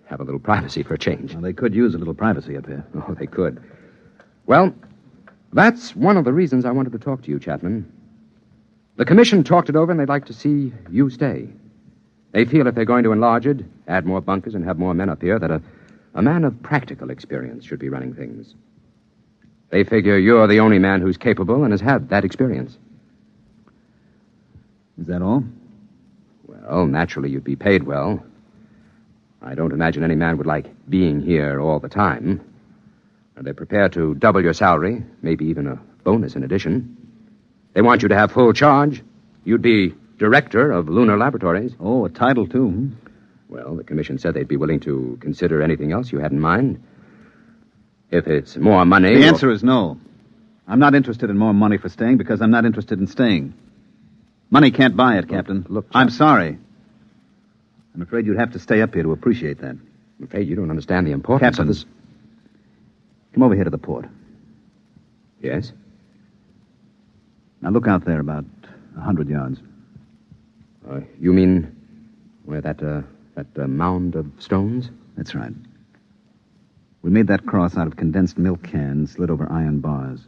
S21: Have a little privacy for a change.
S6: Well, they could use a little privacy up here.
S21: Oh, they could. Well, that's one of the reasons I wanted to talk to you, Chapman. The commission talked it over, and they'd like to see you stay. They feel if they're going to enlarge it, add more bunkers, and have more men up here, that a man of practical experience should be running things. They figure you're the only man who's capable and has had that experience.
S6: Is that all?
S21: Well, naturally, you'd be paid well. I don't imagine any man would like being here all the time. They're prepared to double your salary, maybe even a bonus in addition. They want you to have full charge. You'd be director of Lunar Laboratories.
S6: Oh, a title, too.
S21: Well, the commission said they'd be willing to consider anything else you had in mind. If it's more money...
S6: The answer is no. I'm not interested in more money for staying because I'm not interested in staying. Money can't buy it, Captain.
S21: Look,
S6: I'm sorry. I'm afraid you'd have to stay up here to appreciate that.
S21: I'm afraid you don't understand the importance
S6: Captain,
S21: of this.
S6: Come over here to the port.
S21: Yes?
S6: Now look out there about 100 yards.
S21: You mean where that mound of stones?
S6: That's right. We made that cross out of condensed milk cans slid over iron bars.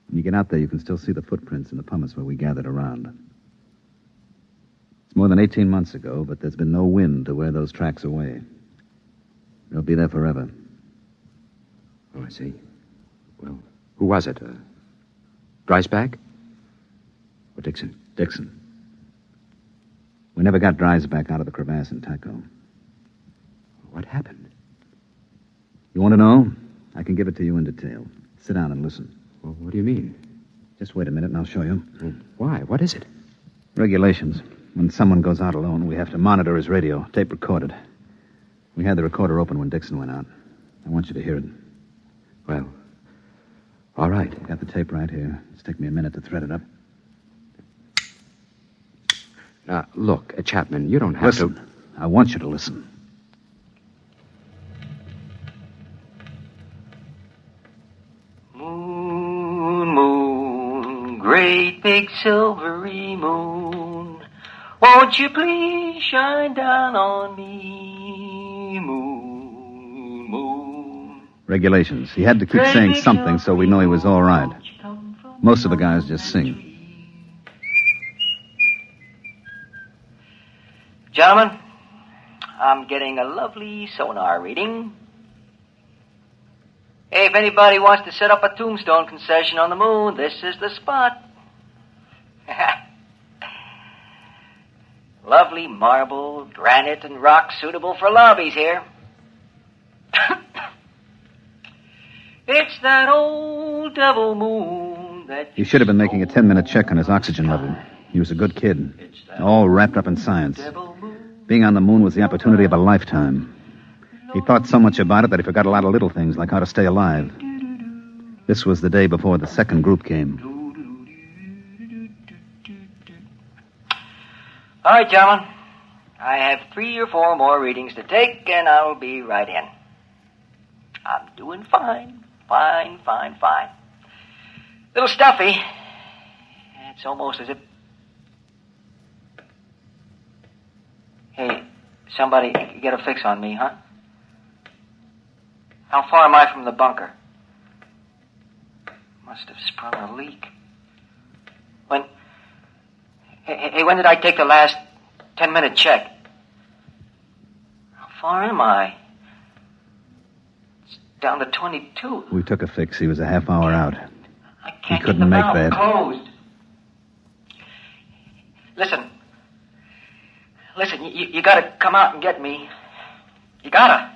S6: When you get out there, you can still see the footprints in the pumice where we gathered around. It's more than 18 months ago, but there's been no wind to wear those tracks away. They'll be there forever.
S21: Oh, I see. Well, who was it? Dreisbach? Or Dixon?
S6: Dixon. We never got Dreisbach out of the crevasse in Taco.
S21: What happened?
S6: You want to know? I can give it to you in detail. Sit down and listen.
S21: Well, what do you mean?
S6: Just wait a minute and I'll show you.
S21: Why? What is it?
S6: Regulations. When someone goes out alone, we have to monitor his radio, tape recorded. We had the recorder open when Dixon went out. I want you to hear it.
S21: Well, all right.
S6: I've got the tape right here. It's taken me a minute to thread it up.
S21: Now, look, Chapman, you don't have
S6: to... I want you to listen.
S5: Moon, moon, great big silvery moon, won't you please shine down on me, moon, moon.
S6: Regulations. He had to keep saying something so we know he was all right. Most of the guys just sing.
S5: Gentlemen, I'm getting a lovely sonar reading. Hey, if anybody wants to set up a tombstone concession on the moon, this is the spot. Lovely marble, granite, and rock suitable for lobbies here. It's that old devil moon that...
S6: He should have been making a 10-minute check on his oxygen level. He was a good kid, all wrapped up in science. Being on the moon was the opportunity of a lifetime. He thought so much about it that he forgot a lot of little things, like how to stay alive. This was the day before the second group came.
S5: All right, gentlemen. I have 3 or 4 more readings to take, and I'll be right in. I'm doing fine. Fine. Little stuffy. It's almost as if... Hey, somebody get a fix on me, huh? How far am I from the bunker? Must have sprung a leak. When... Hey, when did I take the last 10-minute check? How far am I? It's down to 22.
S6: We took a fix. He was a half hour out.
S5: I can't
S6: He couldn't make that.
S5: Closed. Listen, you gotta come out and get me. You gotta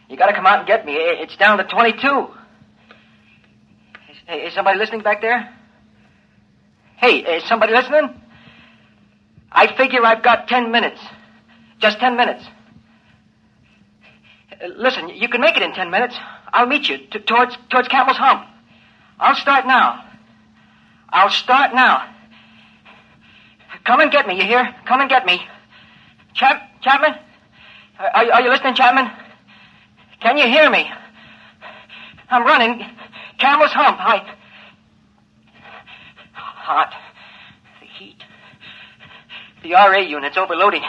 S5: come out and get me. It's down to 22. Is somebody listening back there? Hey, is somebody listening? I figure I've got 10 minutes. Just 10 minutes. Listen, you can make it in 10 minutes. I'll meet you towards Camel's Hump. I'll start now. Come and get me, you hear? Come and get me. Chapman? Are you listening, Chapman? Can you hear me? I'm running. Camel's Hump. Hot. The heat. The RA unit's overloading.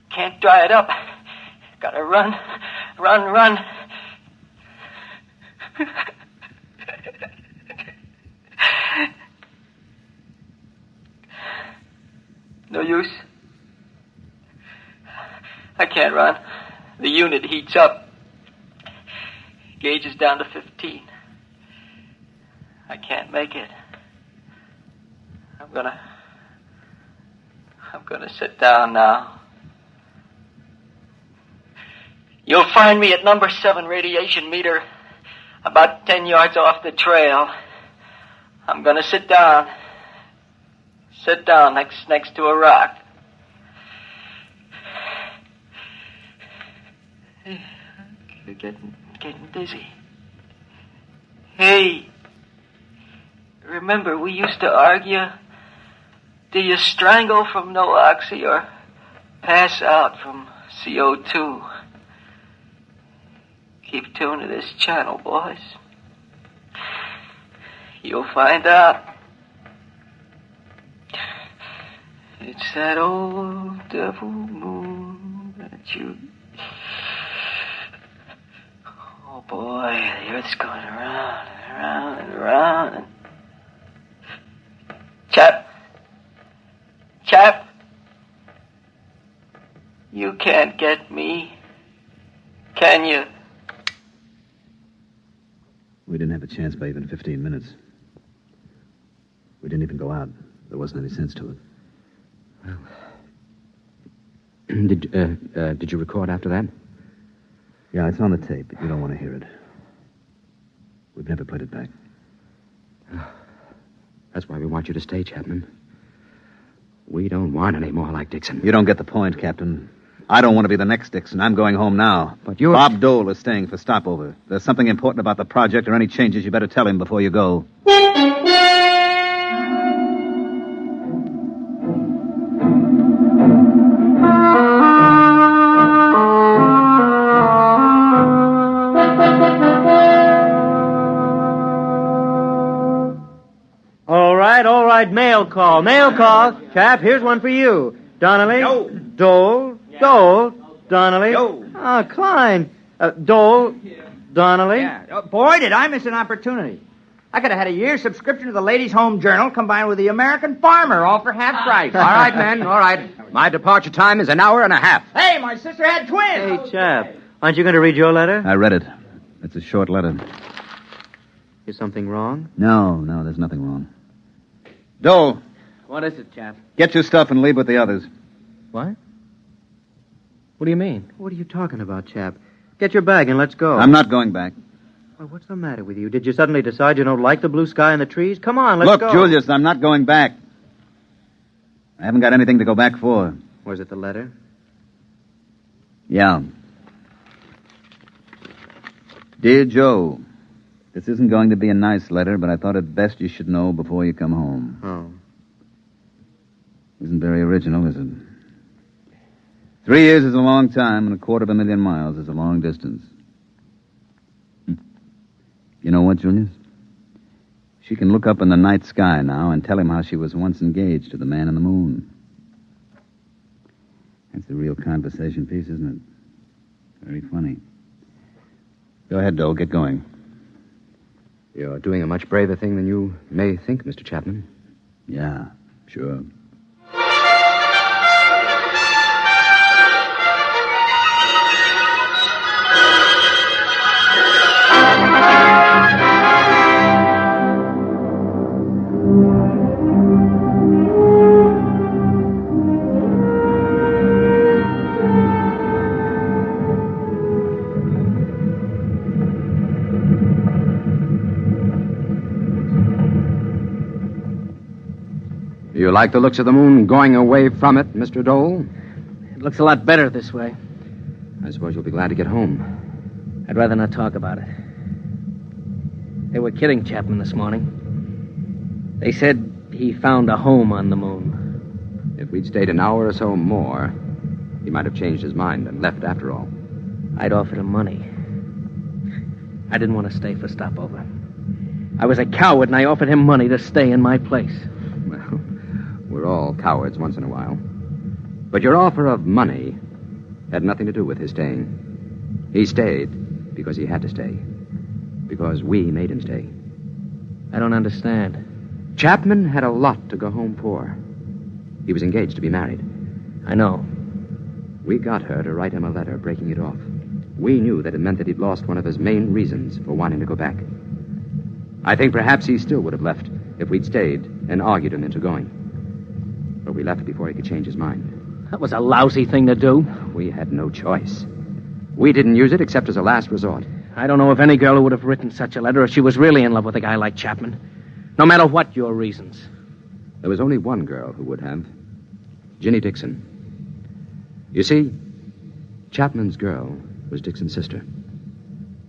S5: Can't dry it up. Gotta run. No use. I can't run. The unit heats up. Gauge is down to 15. I can't make it. I'm gonna sit down now. You'll find me at number 7 radiation meter, about 10 yards off the trail. I'm gonna sit down. Sit down next to a rock. Getting dizzy. Hey, remember we used to argue? Do you strangle from no oxy or pass out from CO2? Keep tuned to this channel, boys. You'll find out. It's that old devil moon that you... Oh, boy, the Earth's going around and around and around. And... Chap, you can't get me, can you?
S6: We didn't have a chance by even 15 minutes. We didn't even go out. There wasn't any sense to it.
S21: Did you record after that?
S6: Yeah, it's on the tape, but you don't want to hear it. We've never played it back.
S21: That's why we want you to stay, Chapman. We don't want any more like Dixon.
S6: You don't get the point, Captain. I don't want to be the next Dixon. I'm going home now.
S21: But you're...
S6: Bob Dole is staying for stopover. If there's something important about the project or any changes, you better tell him before you go.
S18: All right, mail call. Chap, here's one for you. Donnelly.
S9: Yo.
S18: Dole. Donnelly.
S9: Yo.
S18: Klein. Dole. Donnelly.
S9: Yeah. Oh, boy, did I miss an opportunity. I could have had a year's subscription to the Ladies' Home Journal combined with the American Farmer, all for half price.
S21: All right, men, all right. My departure time is an hour and a half.
S9: Hey, my sister had twins.
S18: Hey, chap, aren't you going to read your letter?
S6: I read it. It's a short letter.
S18: Is something wrong?
S6: No, there's nothing wrong. Dole,
S10: What is it, chap?
S6: get your stuff and leave with the others.
S10: What? What do you mean?
S18: What are you talking about, chap? Get your bag and let's go.
S6: I'm not going back.
S18: Well, what's the matter with you? Did you suddenly decide you don't like the blue sky and the trees? Come on, let's go.
S6: Look, Julius, I'm not going back. I haven't got anything to go back for.
S18: Was it the letter?
S6: Yeah. Dear Joe, this isn't going to be a nice letter, but I thought it best you should know before you come home.
S18: Oh.
S6: Isn't very original, is it? 3 years is a long time, and 250,000 miles is a long distance. You know what, Julius? She can look up in the night sky now and tell him how she was once engaged to the man in the moon. That's the real conversation piece, isn't it? Very funny. Go ahead, Dole. Get going.
S21: You're doing a much braver thing than you may think, Mr. Chapman.
S6: Yeah, sure.
S21: You like the looks of the moon going away from it, Mr. Dole?
S10: It looks a lot better this way.
S21: I suppose you'll be glad to get home.
S10: I'd rather not talk about it. They were kidding Chapman this morning. They said he found a home on the moon.
S21: If we'd stayed an hour or so more, he might have changed his mind and left after all.
S10: I'd offered him money. I didn't want to stay for stopover. I was a coward, and I offered him money to stay in my place.
S21: Well, we're all cowards once in a while. But your offer of money had nothing to do with his staying. He stayed because he had to stay. Because we made him stay.
S10: I don't understand.
S21: Chapman had a lot to go home for. He was engaged to be married.
S10: I know.
S21: We got her to write him a letter breaking it off. We knew that it meant that he'd lost one of his main reasons for wanting to go back. I think perhaps he still would have left if we'd stayed and argued him into going. But we left before he could change his mind.
S10: That was a lousy thing to do.
S21: We had no choice. We didn't use it except as a last resort.
S10: I don't know if any girl who would have written such a letter if she was really in love with a guy like Chapman. No matter what your reasons.
S21: There was only one girl who would have. Ginny Dixon. You see, Chapman's girl was Dixon's sister.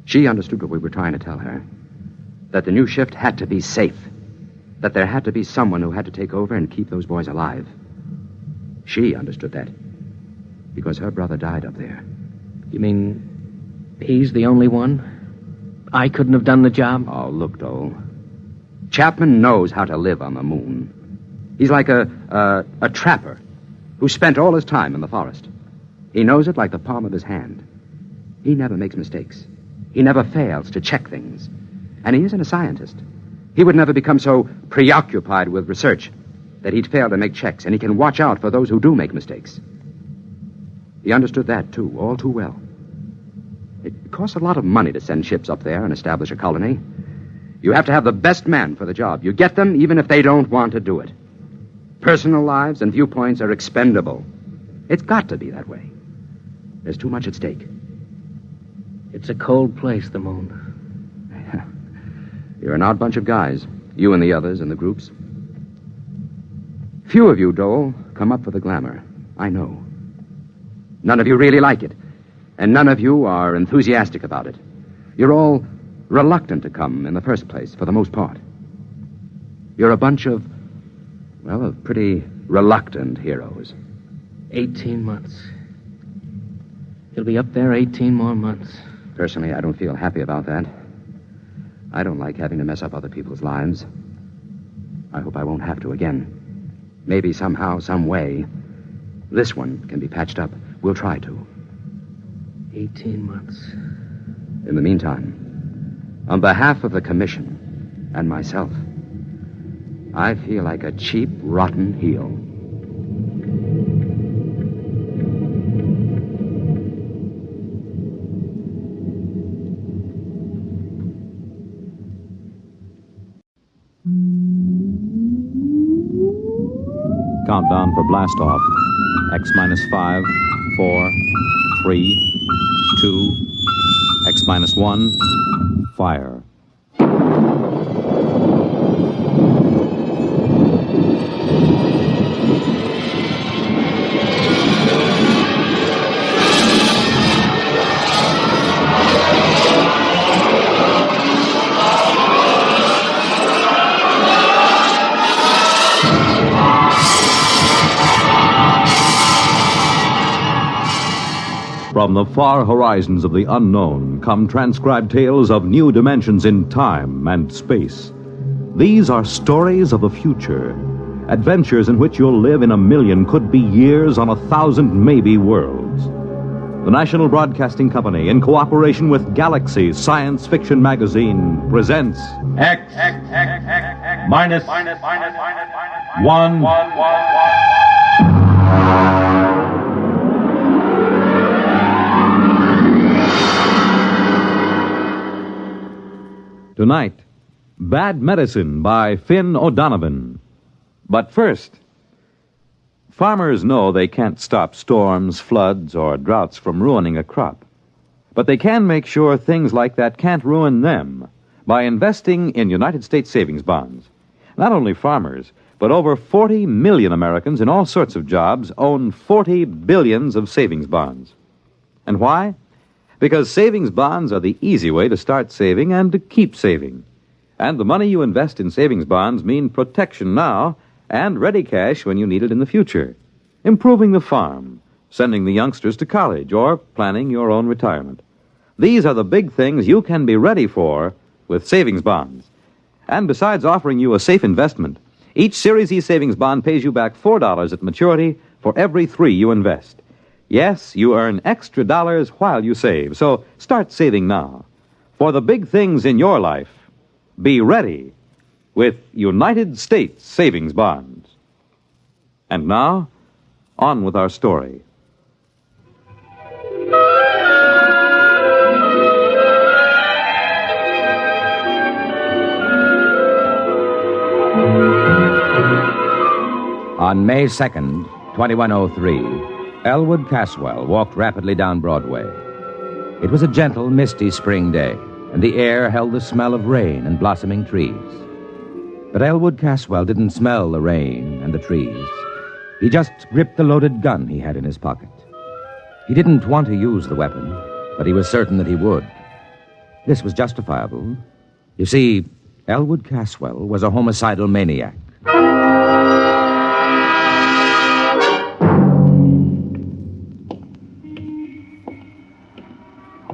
S21: She understood what we were trying to tell her. That the new shift had to be safe. that there had to be someone who had to take over and keep those boys alive. She understood that because her brother died up there.
S10: You mean he's the only one? I couldn't have done the job?
S21: Oh, look, Dole. Chapman knows how to live on the moon. He's like a trapper who spent all his time in the forest. He knows it like the palm of his hand. He never makes mistakes. He never fails to check things. And he isn't a scientist. He would never become so preoccupied with research that he'd fail to make checks, and he can watch out for those who do make mistakes. He understood that, too, all too well. It costs a lot of money to send ships up there and establish a colony. You have to have the best man for the job. You get them even if they don't want to do it. Personal lives and viewpoints are expendable. It's got to be that way. There's too much at stake.
S10: It's a cold place, the moon.
S21: You're an odd bunch of guys, you and the others in the groups. Few of you, Dole, come up for the glamour. I know. None of you really like it, and none of you are enthusiastic about it. You're all reluctant to come in the first place, for the most part. You're a bunch of pretty reluctant heroes.
S10: 18 months. He'll be up there 18 more months.
S21: Personally, I don't feel happy about that. I don't like having to mess up other people's lives. I hope I won't have to again. Maybe somehow, some way, this one can be patched up. We'll try to.
S10: 18 months.
S21: In the meantime, on behalf of the Commission and myself, I feel like a cheap, rotten heel.
S1: Countdown for blast off. X minus 5, 4, 3, 2, X minus 1, fire. From the far horizons of the unknown come transcribed tales of new dimensions in time and space. These are stories of the future, adventures in which you'll live in a million, could be years, on 1,000 maybe worlds. The National Broadcasting Company, in cooperation with Galaxy Science Fiction Magazine, presents
S2: X minus 1.
S1: Tonight, Bad Medicine by Finn O'Donovan. But first, farmers know they can't stop storms, floods, or droughts from ruining a crop. But they can make sure things like that can't ruin them by investing in United States savings bonds. Not only farmers, but over 40 million Americans in all sorts of jobs own 40 billions of savings bonds. And why? Because savings bonds are the easy way to start saving and to keep saving. And the money you invest in savings bonds mean protection now and ready cash when you need it in the future. Improving the farm, sending the youngsters to college, or planning your own retirement. These are the big things you can be ready for with savings bonds. And besides offering you a safe investment, each Series E savings bond pays you back $4 at maturity for every 3 you invest. Yes, you earn extra dollars while you save, so start saving now. For the big things in your life, be ready with United States savings bonds. And now, on with our story.
S7: On May 2nd, 2103, Elwood Caswell walked rapidly down Broadway. It was a gentle, misty spring day, and the air held the smell of rain and blossoming trees. But Elwood Caswell didn't smell the rain and the trees. He just gripped the loaded gun he had in his pocket. He didn't want to use the weapon, but he was certain that he would. This was justifiable. You see, Elwood Caswell was a homicidal maniac.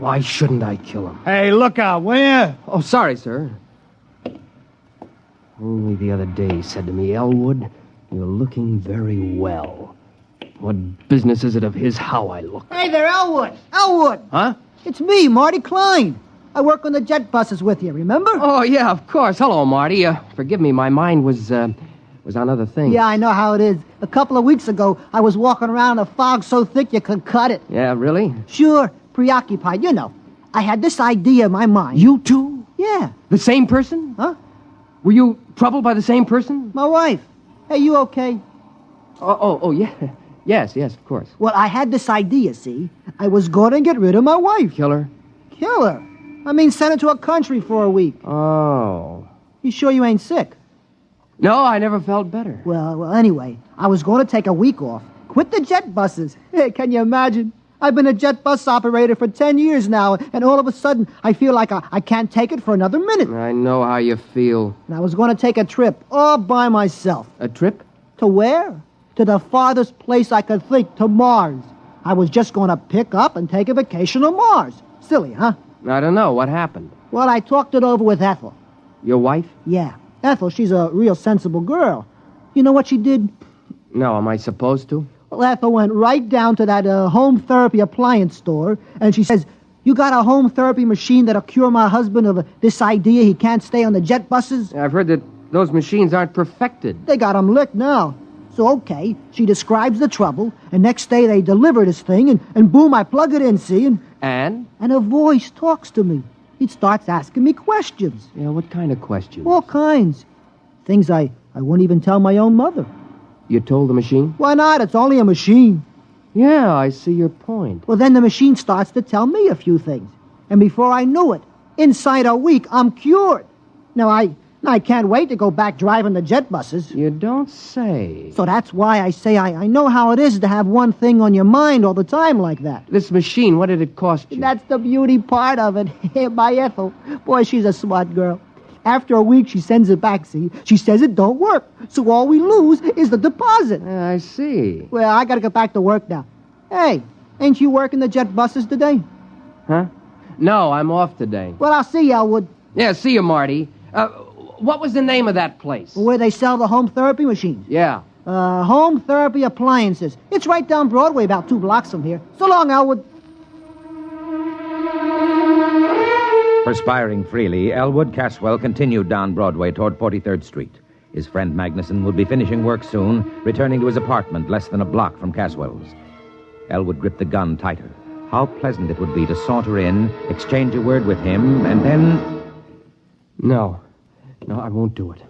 S10: Why shouldn't I kill him?
S9: Hey, look out, will you?
S10: Oh, sorry, sir. Only the other day he said to me, Elwood, you're looking very well. What business is it of his how I look?
S3: Hey there, Elwood! Elwood!
S10: Huh?
S3: It's me, Marty Klein. I work on the jet buses with you, remember?
S10: Oh, yeah, of course. Hello, Marty. Forgive me, my mind was on other things.
S3: Yeah, I know how it is. A couple of weeks ago, I was walking around in a fog so thick you could cut it.
S10: Yeah, really?
S3: Sure, preoccupied, you know. I had this idea in my mind.
S10: You too?
S3: Yeah.
S10: The same person?
S3: Huh?
S10: Were you troubled by the same person?
S3: My wife. Hey, you okay?
S10: Oh, yeah. Yes, of course.
S3: Well, I had this idea, see? I was going to get rid of my wife.
S10: Kill her?
S3: Kill her? I mean, send her to a country for a week.
S10: Oh.
S3: You sure you ain't sick?
S10: No, I never felt better.
S3: Well, anyway, I was going to take a week off. Quit the jet buses. Hey, can you imagine? I've been a jet bus operator for 10 years now, and all of a sudden, I feel like I can't take it for another minute.
S10: I know how you feel.
S3: And I was going to take a trip all by myself.
S10: A trip?
S3: To where? To the farthest place I could think, to Mars. I was just going to pick up and take a vacation on Mars. Silly, huh?
S10: I don't know. What happened?
S3: Well, I talked it over with Ethel.
S10: Your wife?
S3: Yeah. Ethel, she's a real sensible girl. You know what she did?
S10: No, am I supposed to?
S3: Well, Ethel went right down to that home therapy appliance store, and she says, you got a home therapy machine that'll cure my husband of this idea he can't stay on the jet buses?
S10: I've heard that those machines aren't perfected.
S3: They got him licked now. So, okay, she describes the trouble, and next day they deliver this thing, and boom, I plug it in, see?
S10: And?
S3: And a voice talks to me. It starts asking me questions.
S10: Yeah, what kind of questions?
S3: All kinds. Things I wouldn't even tell my own mother.
S10: You told the machine?
S3: Why not? It's only a machine.
S10: Yeah, I see your point.
S3: Well, then the machine starts to tell me a few things. And before I knew it, inside a week, I'm cured. Now, I can't wait to go back driving the jet buses.
S10: You don't say.
S3: So that's why I say I know how it is to have one thing on your mind all the time like that.
S10: This machine, what did it cost you?
S3: That's the beauty part of it. My Ethel. Boy, she's a smart girl. After a week, she sends it back, see? She says it don't work. So all we lose is the deposit.
S10: I see.
S3: Well, I gotta get back to work now. Hey, ain't you working the jet buses today?
S10: Huh? No, I'm off today.
S3: Well, I'll see you, Elwood.
S10: Yeah, see you, Marty. What was the name of that place?
S3: Where they sell the home therapy machines.
S10: Yeah.
S3: Home therapy appliances. It's right down Broadway, about 2 blocks from here. So long, Elwood.
S7: Perspiring freely, Elwood Caswell continued down Broadway toward 43rd Street. His friend Magnuson would be finishing work soon, returning to his apartment less than a block from Caswell's. Elwood gripped the gun tighter. How pleasant it would be to saunter in, exchange a word with him, and then...
S10: No, I won't do it.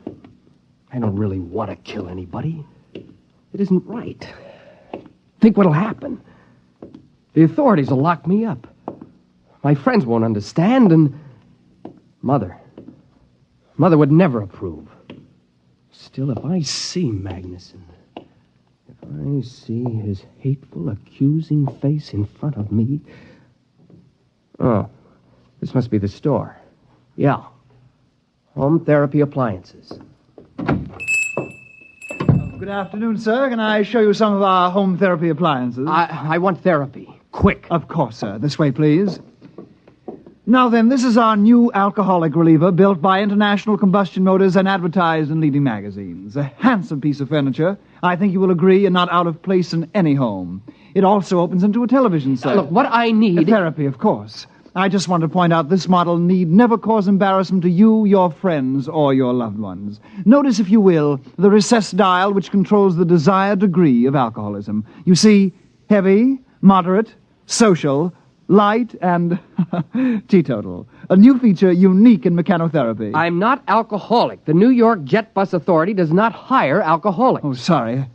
S10: I don't really want to kill anybody. It isn't right. Think what'll happen. The authorities will lock me up. My friends won't understand, and... Mother would never approve. Still, if I see Magnuson, if I see his hateful, accusing face in front of me... Oh, this must be the store. Yeah. Home therapy appliances.
S22: Good afternoon, sir. Can I show you some of our home therapy appliances?
S10: I want therapy. Quick.
S22: Of course, sir. This way, please. Now then, this is our new alcoholic reliever built by International Combustion Motors and advertised in leading magazines. A handsome piece of furniture. I think you will agree, and not out of place in any home. It also opens into a television set.
S10: Look, what I need...
S22: Therapy, of course. I just want to point out this model need never cause embarrassment to you, your friends, or your loved ones. Notice, if you will, the recessed dial which controls the desired degree of alcoholism. You see, heavy, moderate, social, light, and teetotal. A new feature unique in mechanotherapy.
S10: I'm not alcoholic. The New York Jet Bus Authority does not hire alcoholics.
S22: Oh, sorry.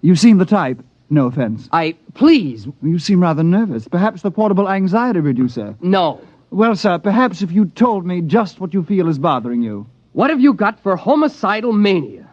S22: You seem the type. No offense.
S10: Please.
S22: You seem rather nervous. Perhaps the portable anxiety reducer.
S10: No.
S22: Well, sir, perhaps if you told me just what you feel is bothering you.
S10: What have you got for homicidal mania?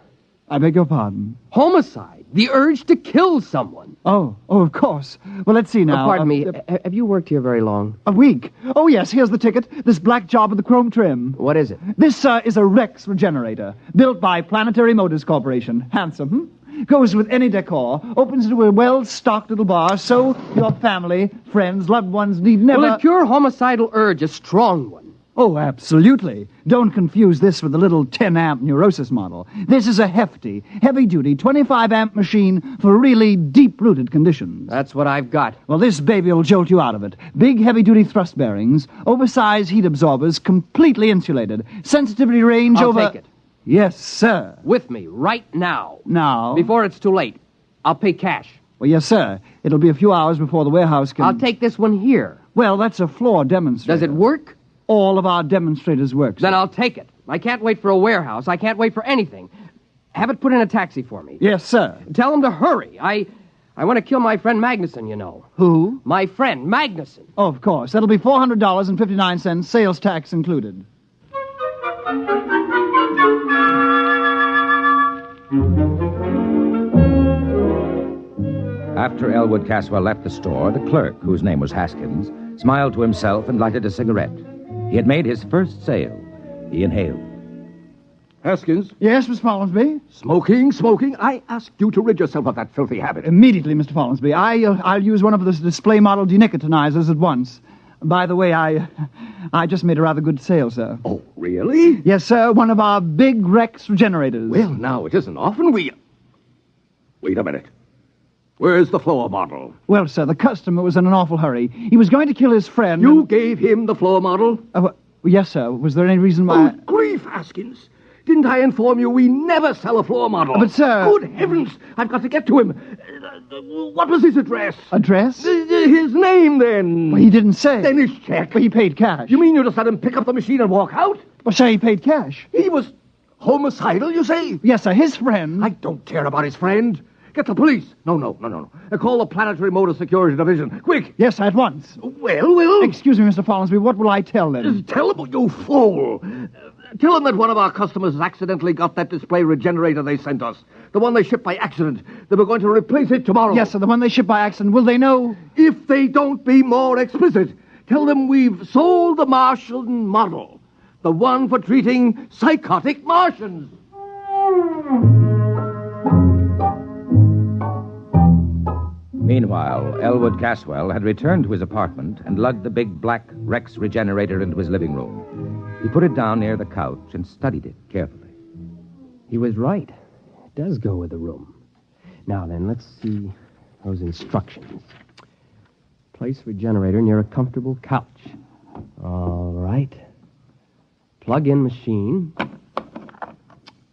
S22: I beg your pardon.
S10: Homicide?
S8: The urge to kill someone.
S22: Oh, of course. Well, let's see now.
S8: Pardon me. Have you worked here very long?
S22: A week. Oh, yes, here's the ticket. This black job with the chrome trim.
S8: What is it?
S22: This is a Rex regenerator, built by Planetary Motors Corporation. Handsome, Goes with any decor, opens into a well-stocked little bar, so your family, friends, loved ones need never...
S8: Will it cure homicidal urge, a strong one?
S22: Oh, absolutely. Don't confuse this with the little 10-amp neurosis model. This is a hefty, heavy-duty 25-amp machine for really deep-rooted conditions.
S8: That's what I've got.
S22: Well, this baby will jolt you out of it. Big, heavy-duty thrust bearings, oversized heat absorbers, completely insulated. Sensitivity range
S8: I'll
S22: over...
S8: take it.
S22: Yes, sir.
S8: With me, right now.
S22: Now?
S8: Before it's too late. I'll pay cash.
S22: Well, yes, sir. It'll be a few hours before the warehouse can...
S8: I'll take this one here.
S22: Well, that's a floor demonstrator.
S8: Does it work?
S22: All of our demonstrators work, sir.
S8: Then I'll take it. I can't wait for a warehouse. I can't wait for anything. Have it put in a taxi for me.
S22: Yes, sir.
S8: Tell him to hurry. I want to kill my friend Magnuson, you know.
S22: Who?
S8: My friend, Magnuson.
S22: Oh, of course. That'll be $400.59, sales tax included.
S7: After Elwood Caswell left the store, the clerk, whose name was Haskins, smiled to himself and lighted a cigarette. He had made his first sale. He inhaled.
S22: Haskins? Yes, Miss Follansby?
S11: Smoking. I asked you to rid yourself of that filthy habit.
S22: Immediately, Mr. Follansby. I'll use one of the display model denicotinizers at once. By the way, I just made a rather good sale, sir.
S11: Oh, really?
S22: Yes, sir. One of our big Rex regenerators.
S11: Well, now, it isn't often we... Wait a minute. Where's the floor model?
S22: Well, sir, the customer was in an awful hurry. He was going to kill his friend.
S11: You gave him the floor model?
S22: Yes, sir. Was there any reason why...
S11: Oh, grief, Haskins. Didn't I inform you we never sell a floor model?
S22: But, sir...
S11: Good heavens, I've got to get to him. What was his address?
S22: Address?
S11: His name, then.
S22: Well, he didn't say.
S11: Then his check.
S22: But he paid cash.
S11: You mean you just let him pick up the machine and walk out?
S22: Well, sir, he paid cash.
S11: He was homicidal, you say?
S22: Yes, sir. His friend...
S11: I don't care about his friend. Get the police. No. Call the Planetary Motor Security Division. Quick.
S22: Yes, at once.
S11: Well...
S22: Excuse me, Mr. Follansby. What will I tell them?
S11: Just tell them, you fool. Tell them that one of our customers has accidentally got that display regenerator they sent us. The one they shipped by accident. They were going to replace it tomorrow.
S22: Yes, sir. The one they shipped by accident. Will they know?
S11: If they don't be more explicit, tell them we've sold the Martian model. The one for treating psychotic Martians.
S7: Meanwhile, Elwood Caswell had returned to his apartment and lugged the big black Rex regenerator into his living room. He put it down near the couch and studied it carefully.
S8: He was right. It does go with the room. Now then, let's see those instructions. Place regenerator near a comfortable couch. All right. Plug in machine.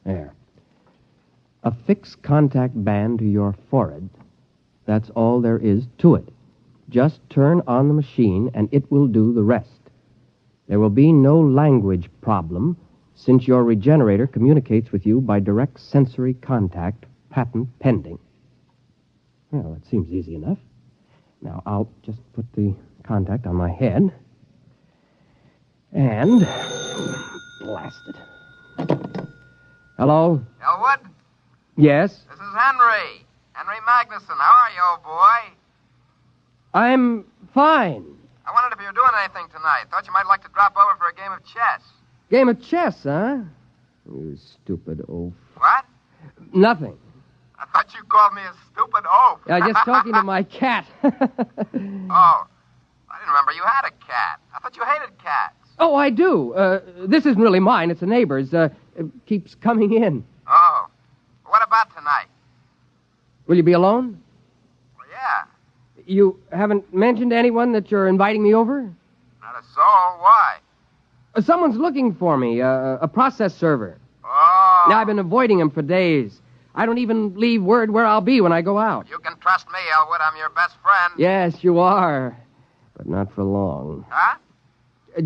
S8: There. Affix contact band to your forehead. That's all there is to it. Just turn on the machine and it will do the rest. There will be no language problem since your regenerator communicates with you by direct sensory contact, patent pending. Well, that seems easy enough. Now, I'll just put the contact on my head. And... blast it. Hello?
S17: Elwood?
S8: Yes?
S17: This is Henry. Henry Magnuson. How are you, old boy?
S8: I'm fine.
S17: I wondered if you were doing anything tonight. Thought you might like to drop over for a game of chess.
S8: Game of chess, huh? You stupid oaf.
S17: What?
S8: Nothing.
S17: I thought you called me a stupid oaf.
S8: Just talking to my cat.
S17: Oh, I didn't remember you had a cat. I thought you hated cats.
S8: Oh, I do. This isn't really mine. It's a neighbor's. It keeps coming in.
S17: Oh. What about tonight?
S8: Will you be alone?
S17: Well, yeah.
S8: You haven't mentioned to anyone that you're inviting me over?
S17: Not a soul. Why?
S8: Someone's looking for me, a process server.
S17: Oh.
S8: Now, I've been avoiding him for days. I don't even leave word where I'll be when I go out.
S17: You can trust me, Elwood. I'm your best friend.
S8: Yes, you are. But not for long.
S17: Huh?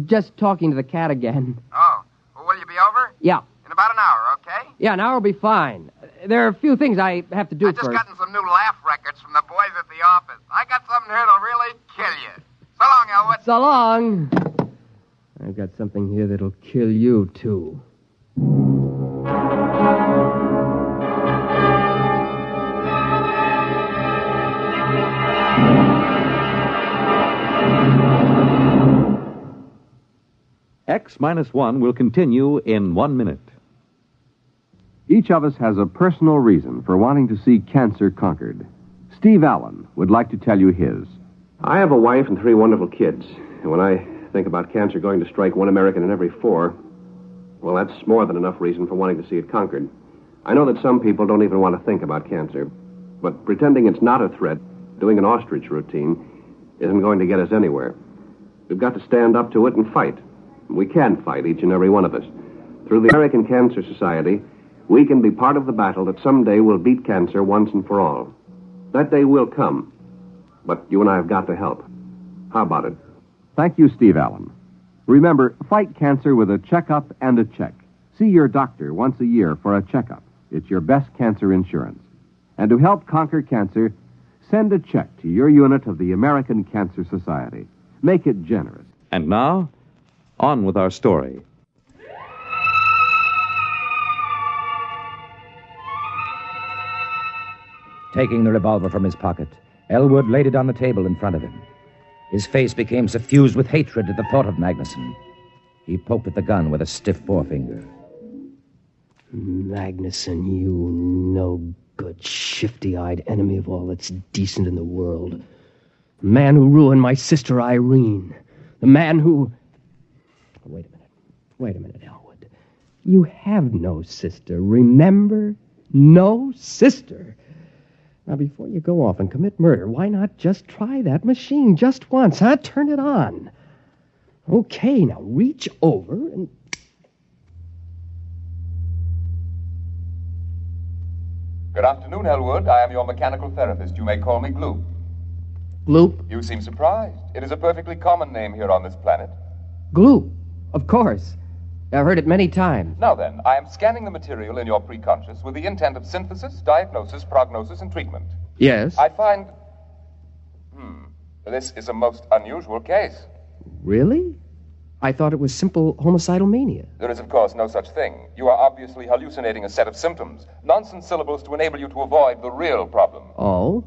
S8: Just talking to the cat again.
S17: Oh. Well, will you be over?
S8: Yeah.
S17: In about an hour, okay?
S8: Yeah, an hour will be fine. There are a few things I have to do
S17: I just
S8: first.
S17: gotten some new laugh records from the boys at the office. I got something here that'll really kill you. So long, Elwood.
S8: So long. I've got something here that'll kill you, too.
S1: X-1 will continue in 1 minute.
S15: Each of us has a personal reason for wanting to see cancer conquered. Steve Allen would like to tell you his.
S16: I have a wife and 3 wonderful kids. And when I think about cancer going to strike 1 American in every 4, well, that's more than enough reason for wanting to see it conquered. I know that some people don't even want to think about cancer, but pretending it's not a threat, doing an ostrich routine, isn't going to get us anywhere. We've got to stand up to it and fight. We can fight, each and every one of us. Through the American Cancer Society, we can be part of the battle that someday will beat cancer once and for all. That day will come, but you and I have got to help. How about it?
S15: Thank you, Steve Allen. Remember, fight cancer with a checkup and a check. See your doctor once a year for a checkup. It's your best cancer insurance. And to help conquer cancer, send a check to your unit of the American Cancer Society. Make it generous.
S1: And now, on with our story.
S7: Taking the revolver from his pocket, Elwood laid it on the table in front of him. His face became suffused with hatred at the thought of Magnuson. He poked at the gun with a stiff forefinger.
S8: Magnuson, you no-good, shifty-eyed enemy of all that's decent in the world. The man who ruined my sister Irene. The man who... Wait a minute, Elwood. You have no sister, remember? No sister. Now, before you go off and commit murder, why not just try that machine just once, huh? Turn it on. Okay, now reach over and...
S23: Good afternoon, Elwood. I am your mechanical therapist. You may call me Gloop.
S8: Gloop?
S23: You seem surprised. It is a perfectly common name here on this planet.
S8: Gloop, of course. I've heard it many times.
S23: Now then, I am scanning the material in your preconscious with the intent of synthesis, diagnosis, prognosis, and treatment.
S8: Yes?
S23: I find... This is a most unusual case.
S8: Really? I thought it was simple homicidal mania.
S23: There is, of course, no such thing. You are obviously hallucinating a set of symptoms. Nonsense syllables to enable you to avoid the real problem.
S8: Oh?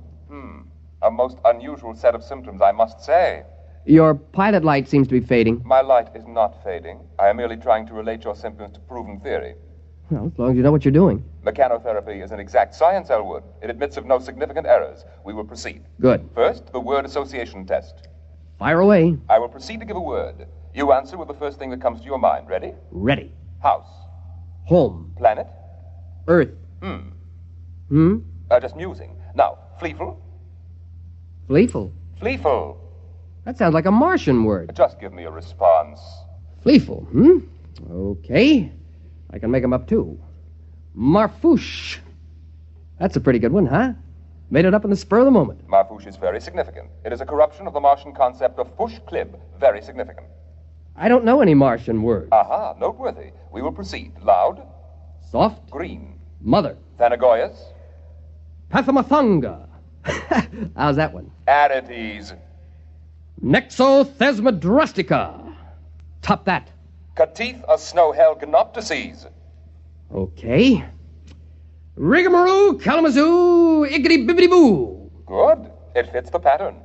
S23: A most unusual set of symptoms, I must say.
S8: Your pilot light seems to be fading.
S23: My light is not fading. I am merely trying to relate your symptoms to proven theory.
S8: Well, as long as you know what you're doing.
S23: Mechanotherapy is an exact science, Elwood. It admits of no significant errors. We will proceed.
S8: Good.
S23: First, the word association test.
S8: Fire away.
S23: I will proceed to give a word. You answer with the first thing that comes to your mind. Ready?
S8: Ready.
S23: House.
S8: Home.
S23: Planet.
S8: Earth.
S23: Just musing. Now, Fleeful.
S8: Fleeful?
S23: Fleeful.
S8: That sounds like a Martian word.
S23: Just give me a response.
S8: Fleeful, Okay. I can make them up, too. Marfouche. That's a pretty good one, huh? Made it up in the spur of the moment.
S23: Marfouche is very significant. It is a corruption of the Martian concept of fush klib. Very significant.
S8: I don't know any Martian words.
S23: Aha, noteworthy. We will proceed. Loud.
S8: Soft.
S23: Green.
S8: Mother.
S23: Thanagoyas.
S8: Pathamathanga. How's that one?
S23: Arides.
S8: Nexothesmodrustica. Top that.
S23: Katith a snowhell gnoptices.
S8: Okay. Rigamaroo, Kalamazoo, Iggity Bibbity Boo.
S23: Good. It fits the pattern.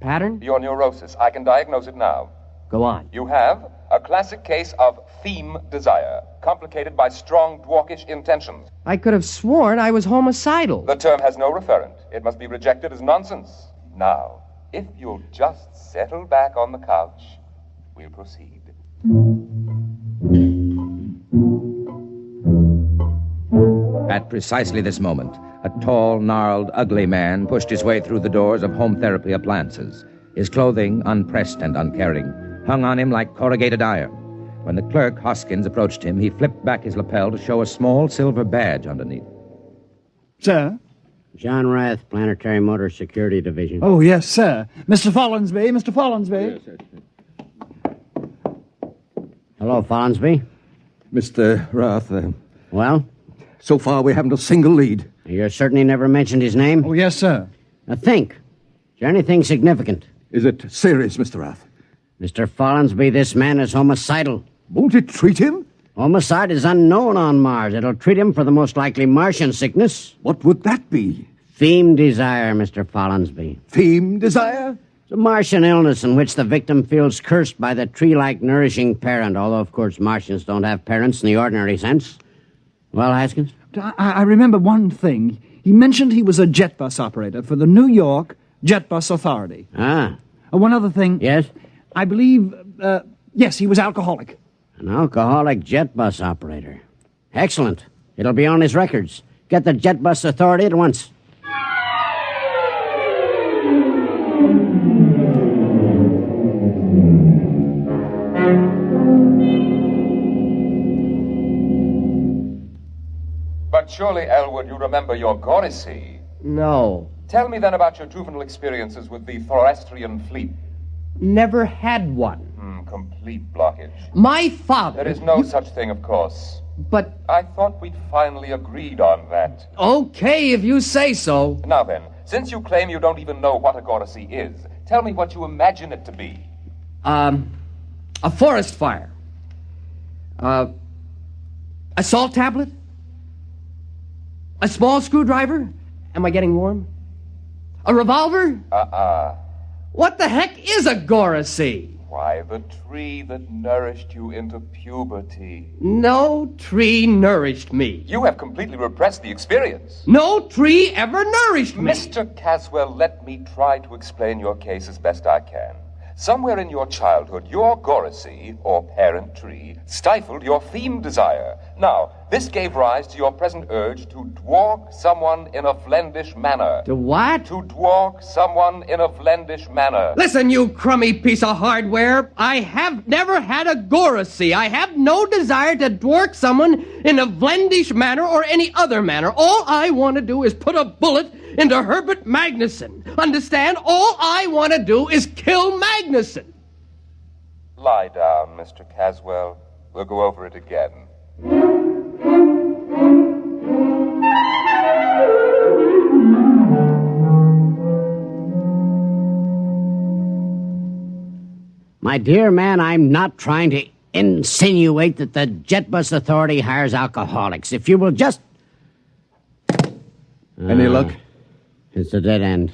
S8: Pattern?
S23: Your neurosis. I can diagnose it now.
S8: Go on.
S23: You have a classic case of theme desire, complicated by strong dwarkish intentions.
S8: I could have sworn I was homicidal.
S23: The term has no referent. It must be rejected as nonsense. Now, if you'll just settle back on the couch, we'll proceed.
S7: At precisely this moment, a tall, gnarled, ugly man pushed his way through the doors of home therapy appliances. His clothing, unpressed and uncaring, hung on him like corrugated iron. When the clerk, Hoskins, approached him, he flipped back his lapel to show a small silver badge underneath.
S22: Sir?
S24: John Rath, Planetary Motor Security Division.
S22: Oh, yes, sir. Mr. Follinsby, Mr. Follinsby.
S24: Yes, sir. Hello, Follinsby.
S25: Mr. Rath,
S24: Well?
S25: So far, we haven't a single lead.
S24: You certainly never mentioned his name?
S22: Oh, yes, sir.
S24: Now think. Is there anything significant?
S25: Is it serious, Mr. Rath?
S24: Mr. Follinsby, this man is homicidal.
S25: Won't it treat him?
S24: Homicide is unknown on Mars. It'll treat him for the most likely Martian sickness.
S25: What would that be?
S24: Theme desire, Mr. Follinsby.
S25: Theme desire?
S24: It's a Martian illness in which the victim feels cursed by the tree-like nourishing parent, although, of course, Martians don't have parents in the ordinary sense. Well, Haskins?
S22: I remember one thing. He mentioned he was a jet bus operator for the New York Jet Bus Authority.
S24: Ah.
S22: One other thing.
S24: Yes?
S22: I believe, yes, he was alcoholic.
S24: An alcoholic jet bus operator. Excellent. It'll be on his records. Get the Jet Bus Authority at once.
S23: But surely, Elwood, you remember your Gorisy.
S8: No.
S23: Tell me then about your juvenile experiences with the Thorastrian fleet.
S8: Never had one.
S23: Complete blockage.
S8: My father...
S23: There is no such thing, of course.
S8: But...
S23: I thought we'd finally agreed on that.
S8: Okay, if you say so.
S23: Now then, since you claim you don't even know what a Gorisy is, tell me what you imagine it to be.
S8: A forest fire. A salt tablet? A small screwdriver? Am I getting warm? A revolver? What the heck is a Gorisy?
S23: Why, the tree that nourished you into puberty.
S8: No tree nourished me.
S23: You have completely repressed the experience.
S8: No tree ever nourished me.
S23: Mr. Caswell, let me try to explain your case as best I can. Somewhere in your childhood, your Gorisy, or parent tree, stifled your theme desire. Now, this gave rise to your present urge to dwark someone in a Vlendish manner.
S8: To what?
S23: To dwark someone in a Vlendish manner.
S8: Listen, you crummy piece of hardware. I have never had a Gorisy. I have no desire to dwark someone in a Vlendish manner or any other manner. All I want to do is put a bullet into Herbert Magnuson. Understand? All I want to do is kill Magnuson.
S23: Lie down, Mr. Caswell. We'll go over it again.
S24: My dear man, I'm not trying to insinuate that the Jet Bus Authority hires alcoholics. If you will just...
S25: Any luck?
S24: It's a dead end.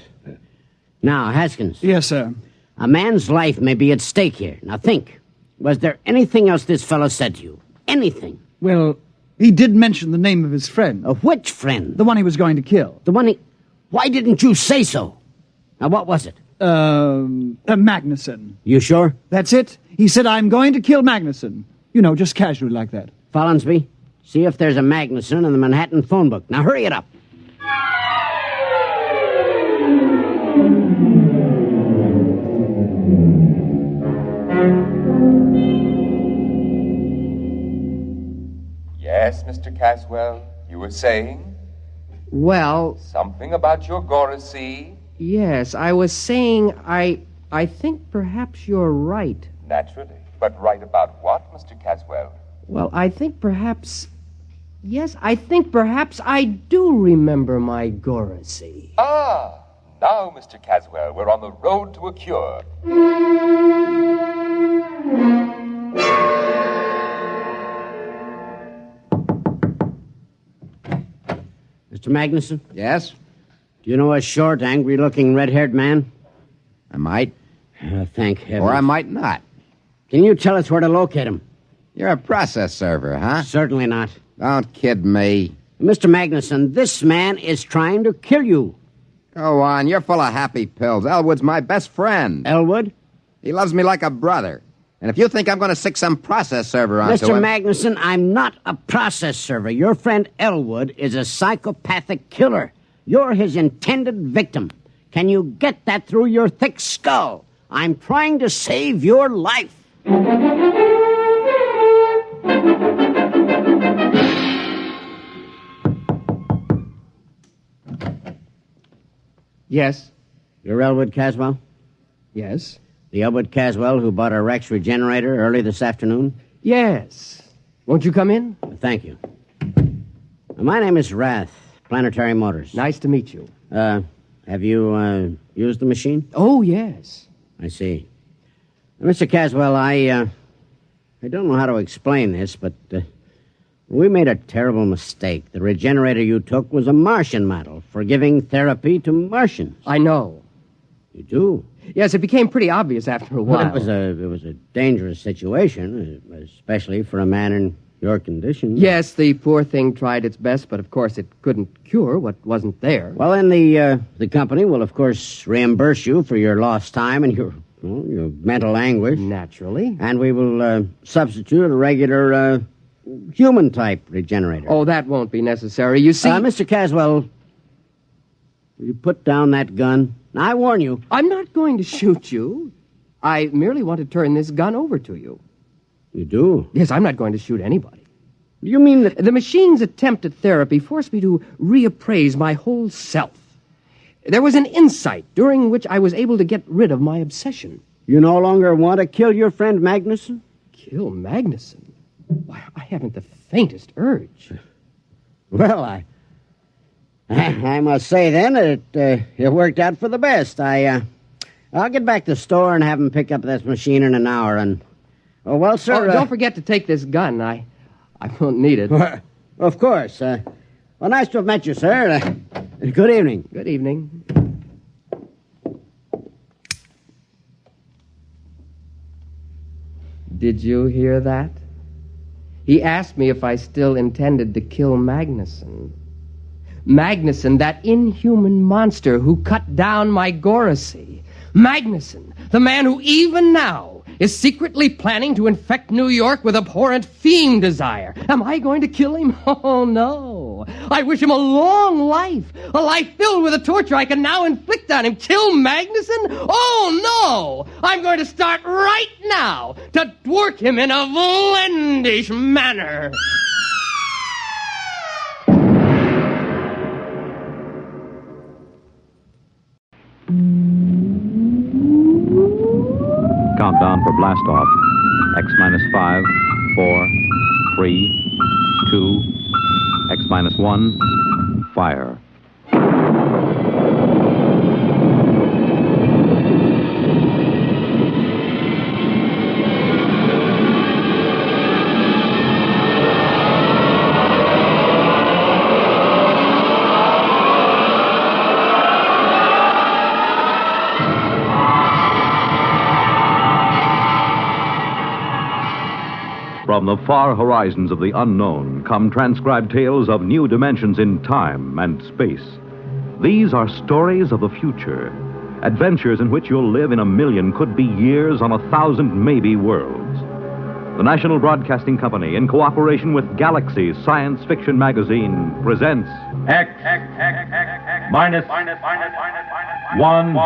S24: Now, Haskins.
S22: Yes, sir.
S24: A man's life may be at stake here. Now think. Was there anything else this fellow said to you? Anything?
S22: Well, he did mention the name of his friend.
S24: Of which friend?
S22: The one he was going to kill.
S24: The one he... Why didn't you say so? Now, what was it?
S22: Magnuson.
S24: You sure?
S22: That's it. He said, I'm going to kill Magnuson. You know, just casually like that.
S24: Follinsby, see if there's a Magnuson in the Manhattan phone book. Now, hurry it up.
S23: Yes, Mr. Caswell, you were saying?
S8: Well...
S23: Something about your Gorisy?
S8: Yes, I was saying I think perhaps you're right.
S23: Naturally. But right about what, Mr. Caswell?
S8: Well, I think perhaps... Yes, I think perhaps I do remember my Gorisy.
S23: Ah! Now, Mr. Caswell, we're on the road to a cure.
S24: Mr. Magnuson?
S21: Yes?
S24: Do you know a short, angry-looking, red-haired man?
S21: I might.
S24: Thank heavens.
S21: Or I might not.
S24: Can you tell us where to locate him?
S21: You're a process server, huh?
S24: Certainly not.
S21: Don't kid me.
S24: Mr. Magnuson, this man is trying to kill you.
S21: Go on, you're full of happy pills. Elwood's my best friend.
S24: Elwood?
S21: He loves me like a brother. And if you think I'm going to stick some process server onto
S24: Mr.
S21: him...
S24: Magnuson, I'm not a process server. Your friend Elwood is a psychopathic killer. You're his intended victim. Can you get that through your thick skull? I'm trying to save your life.
S8: Yes.
S24: You're Elwood Caswell?
S8: Yes.
S24: The Elwood Caswell who bought a Rex regenerator early this afternoon?
S8: Yes. Won't you come in?
S24: Thank you. My name is Rath, Planetary Motors.
S8: Nice to meet you.
S24: Have you used the machine?
S8: Oh, yes.
S24: I see. Mr. Caswell, I don't know how to explain this, but we made a terrible mistake. The regenerator you took was a Martian model for giving therapy to Martians.
S8: I know.
S24: You do?
S8: Yes, it became pretty obvious after a while.
S24: Well, it was a dangerous situation, especially for a man in your condition.
S8: Yes, the poor thing tried its best, but of course it couldn't cure what wasn't there.
S24: Well, then the company will, of course, reimburse you for your lost time and your mental anguish.
S8: Naturally.
S24: And we will substitute a regular human-type regenerator.
S8: Oh, that won't be necessary. You see...
S24: Mr. Caswell, will you put down that gun? I warn you.
S8: I'm not going to shoot you. I merely want to turn this gun over to you.
S24: You do?
S8: Yes, I'm not going to shoot anybody.
S24: You mean that...
S8: The machine's attempt at therapy forced me to reappraise my whole self. There was an insight during which I was able to get rid of my obsession.
S24: You no longer want to kill your friend Magnuson?
S8: Kill Magnuson? Why, I haven't the faintest urge.
S24: Well, I must say, then, that it worked out for the best. I'll get back to the store and have him pick up this machine in an hour, and... Oh, well, sir...
S8: don't forget to take this gun. I won't need it.
S24: Of course. Well, nice to have met you, sir. Good evening.
S8: Good evening. Did you hear that? He asked me if I still intended to kill Magnuson. Magnuson, that inhuman monster who cut down my Goracy. Magnuson, the man who even now is secretly planning to infect New York with abhorrent fiend desire. Am I going to kill him? Oh, no. I wish him a long life, a life filled with the torture I can now inflict on him. Kill Magnuson? Oh, no. I'm going to start right now to work him in a vlendish manner.
S1: Countdown for blast off. X-5, 4, 3, 2, X-1, fire. From the far horizons of the unknown come transcribed tales of new dimensions in time and space. These are stories of the future, adventures in which you'll live in a million, could be years, on 1,000 maybe worlds. The National Broadcasting Company, in cooperation with Galaxy Science Fiction Magazine, presents
S2: X minus 1.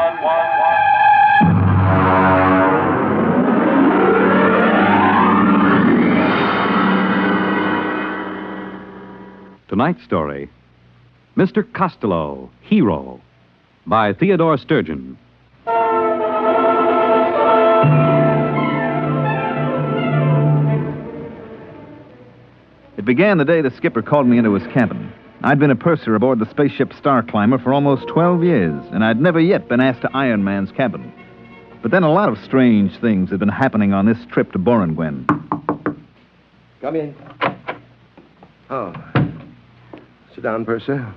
S1: Tonight's story, Mr. Costello, Hero, by Theodore Sturgeon.
S6: It began the day the skipper called me into his cabin. I'd been a purser aboard the spaceship Star Climber for almost 12 years, and I'd never yet been asked to Iron Man's cabin. But then a lot of strange things had been happening on this trip to Boranguen.
S11: Come in. Oh. Sit down, Purser.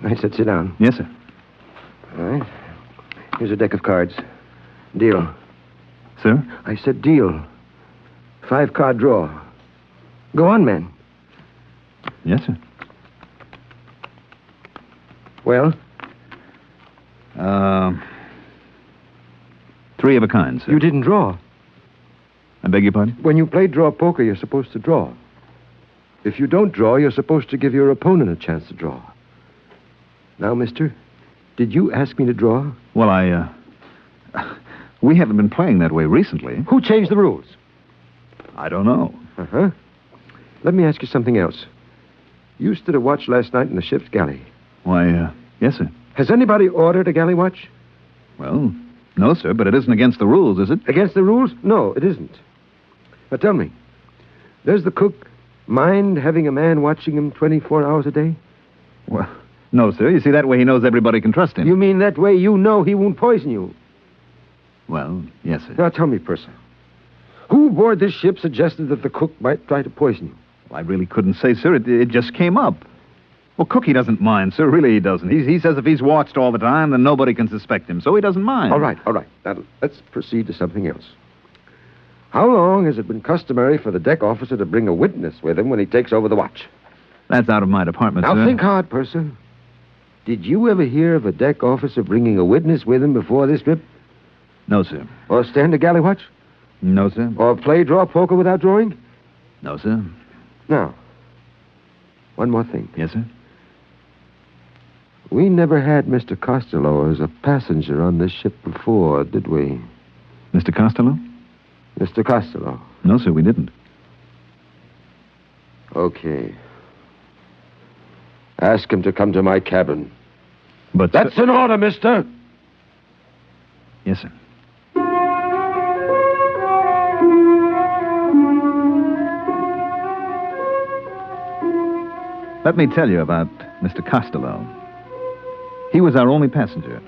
S11: I said sit down.
S6: Yes, sir.
S11: All right. Here's a deck of cards. Deal.
S6: Sir?
S11: I said deal. 5-card draw. Go on, man.
S6: Yes, sir.
S11: Well?
S6: 3 of a kind, sir.
S11: You didn't draw.
S6: I beg your pardon?
S11: When you play draw poker, you're supposed to draw. If you don't draw, you're supposed to give your opponent a chance to draw. Now, mister, did you ask me to draw?
S6: Well, we haven't been playing that way recently.
S11: Who changed the rules?
S6: I don't know.
S11: Uh-huh. Let me ask you something else. You stood a watch last night in the ship's galley.
S6: Why, yes, sir.
S11: Has anybody ordered a galley watch?
S6: Well, no, sir, but it isn't against the rules, is it?
S11: Against the rules? No, it isn't. Now, tell me, does the cook mind having a man watching him 24 hours a day?
S6: Well, no, sir. You see, that way he knows everybody can trust him.
S11: You mean that way you know he won't poison you?
S6: Well, yes, sir.
S11: Now, tell me, Purser, who aboard this ship suggested that the cook might try to poison you?
S6: Well, I really couldn't say, sir. It just came up. Well, Cookie doesn't mind, sir. Really, he doesn't. He says if he's watched all the time, then nobody can suspect him, so he doesn't mind.
S11: All right. Now, let's proceed to something else. How long has it been customary for the deck officer to bring a witness with him when he takes over the watch?
S6: That's out of my department,
S11: Now,
S6: sir.
S11: think hard, Purser. Did you ever hear of a deck officer bringing a witness with him before this trip?
S6: No, sir.
S11: Or stand a galley watch?
S6: No, sir.
S11: Or play draw poker without drawing?
S6: No, sir.
S11: Now, one more thing.
S6: Yes, sir?
S11: We never had Mr. Costello as a passenger on this ship before, did we?
S6: Mr. Costello?
S11: Mr. Costello.
S6: No, sir, we didn't.
S11: Okay. Ask him to come to my cabin.
S6: But...
S11: That's an order, mister.
S6: Yes, sir. Let me tell you about Mr. Costello. He was our only passenger.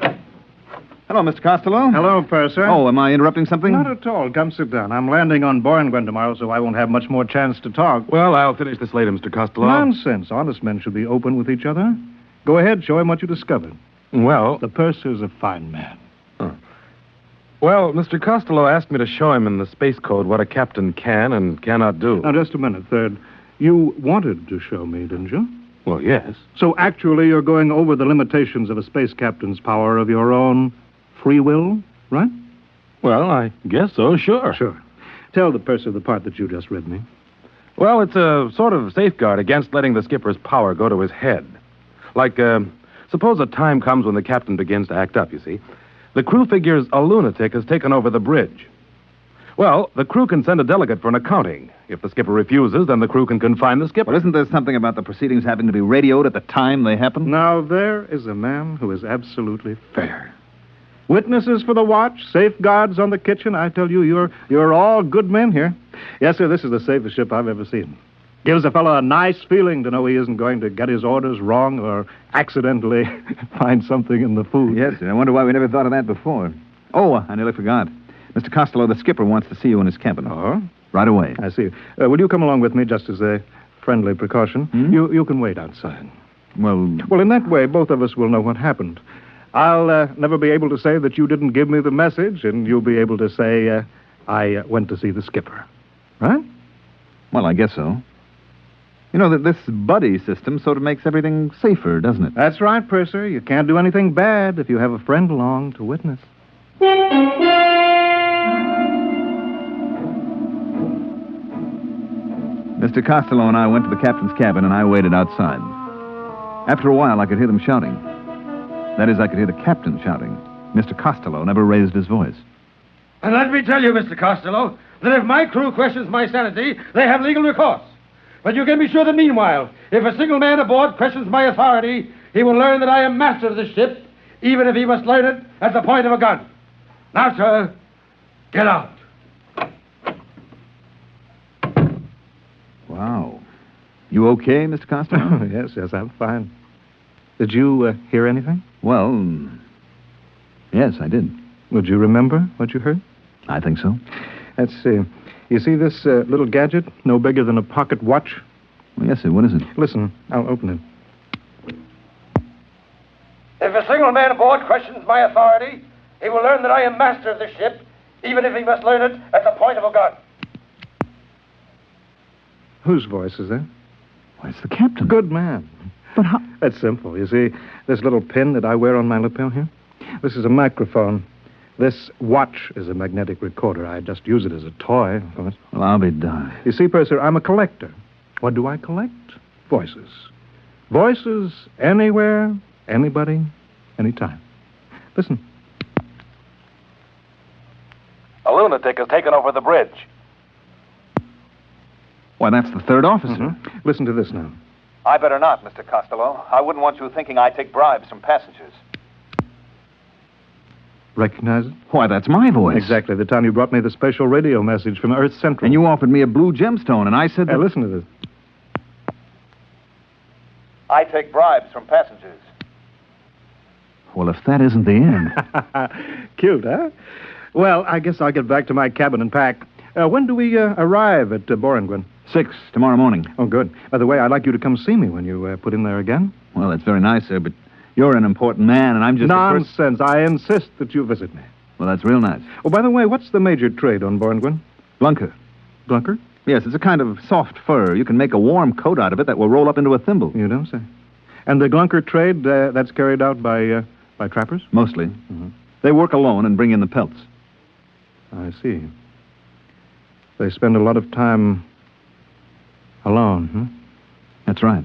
S6: Hello, Mr. Costello.
S4: Hello, Purser.
S6: Oh, am I interrupting something?
S4: Not at all. Come sit down. I'm landing on Borengwen tomorrow, so I won't have much more chance to talk.
S12: Well, I'll finish this later, Mr. Costello.
S4: Nonsense. Honest men should be open with each other. Go ahead, show him what you discovered.
S12: Well...
S4: The Purser's a fine man.
S12: Well, Mr. Costello asked me to show him in the space code what a captain can and cannot do.
S4: Now, just a minute, Third. You wanted to show me, didn't you?
S12: Well, yes.
S4: So actually you're going over the limitations of a space captain's power of your own free will, right?
S12: Well, I guess so, sure.
S4: Sure. Tell the Purser the part that you just read me.
S12: Well, it's a sort of safeguard against letting the skipper's power go to his head. Like, suppose a time comes when the captain begins to act up, you see. The crew figures a lunatic has taken over the bridge. Well, the crew can send a delegate for an accounting. If the skipper refuses, then the crew can confine the skipper.
S6: Well, isn't there something about the proceedings having to be radioed at the time they happen?
S4: Now, there is a man who is absolutely fair. Witnesses for the watch, safeguards on the kitchen. I tell you, you're all good men here. Yes, sir, this is the safest ship I've ever seen. Gives a fellow a nice feeling to know he isn't going to get his orders wrong or accidentally find something in the food.
S6: Yes, sir. I wonder why we never thought of that before. Oh, I nearly forgot. Mr. Costello, the skipper wants to see you in his cabin.
S4: Oh?
S6: Right away.
S4: I see. Will you come along with me just as a friendly precaution? You can wait outside.
S6: Well,
S4: in that way, both of us will know what happened. I'll never be able to say that you didn't give me the message, and you'll be able to say I went to see the skipper. Right?
S6: Well, I guess so. You know, that this buddy system sort of makes everything safer, doesn't it?
S4: That's right, Purser. You can't do anything bad if you have a friend along to witness.
S6: Mr. Costello and I went to the captain's cabin, and I waited outside. After a while, I could hear them shouting. That is, I could hear the captain shouting. Mr. Costello never raised his voice.
S13: And let me tell you, Mr. Costello, that if my crew questions my sanity, they have legal recourse. But you can be sure that meanwhile, if a single man aboard questions my authority, he will learn that I am master of the ship, even if he must learn it at the point of a gun. Now, sir, get out.
S6: Wow. You okay, Mr. Costello?
S4: Yes, I'm fine. Did you hear anything?
S6: Well, yes, I did.
S4: Would you remember what you heard?
S6: I think so.
S4: Let's see. You see this little gadget, no bigger than a pocket watch?
S6: Well, yes, sir. What is it?
S4: Listen, I'll open it.
S13: If a single man aboard questions my authority, he will learn that I am master of the ship, even if he must learn it at the point of a gun.
S4: Whose voice is that?
S6: Why, it's the captain.
S4: Good man.
S6: But how?
S4: That's simple. You see, this little pin that I wear on my lapel here? This is a microphone. This watch is a magnetic recorder. I just use it as a toy, of course.
S6: Well, I'll be darned.
S4: You see, Purser, I'm a collector. What do I collect? Voices. Voices anywhere, anybody, anytime. Listen.
S12: A lunatic has taken over the bridge.
S6: Why, that's the third officer.
S4: Mm-hmm. Listen to this now.
S14: I better not, Mr. Costello. I wouldn't want you thinking I take bribes from passengers.
S4: Recognize it?
S6: Why, that's my voice.
S4: Exactly. The time you brought me the special radio message from Earth Central.
S6: And you offered me a blue gemstone, and I said that...
S4: Hey, listen to this.
S14: I take bribes from passengers.
S6: Well, if that isn't the end...
S4: Cute, huh? Well, I guess I'll get back to my cabin and pack. When do we arrive at Borengwen?
S6: 6 tomorrow morning.
S4: Oh, good. By the way, I'd like you to come see me when you put in there again.
S6: Well, that's very nice, sir, but you're an important man, and I'm just...
S4: Nonsense. I insist that you visit me.
S6: Well, that's real nice.
S4: Oh, by the way, what's the major trade on Borngwen?
S6: Glunker.
S4: Glunker?
S6: Yes, it's a kind of soft fur. You can make a warm coat out of it that will roll up into a thimble.
S4: You don't say. And the Glunker trade, that's carried out by trappers?
S6: Mostly.
S4: Mm-hmm.
S6: They work alone and bring in the pelts.
S4: I see. They spend a lot of time alone, huh?
S6: That's right.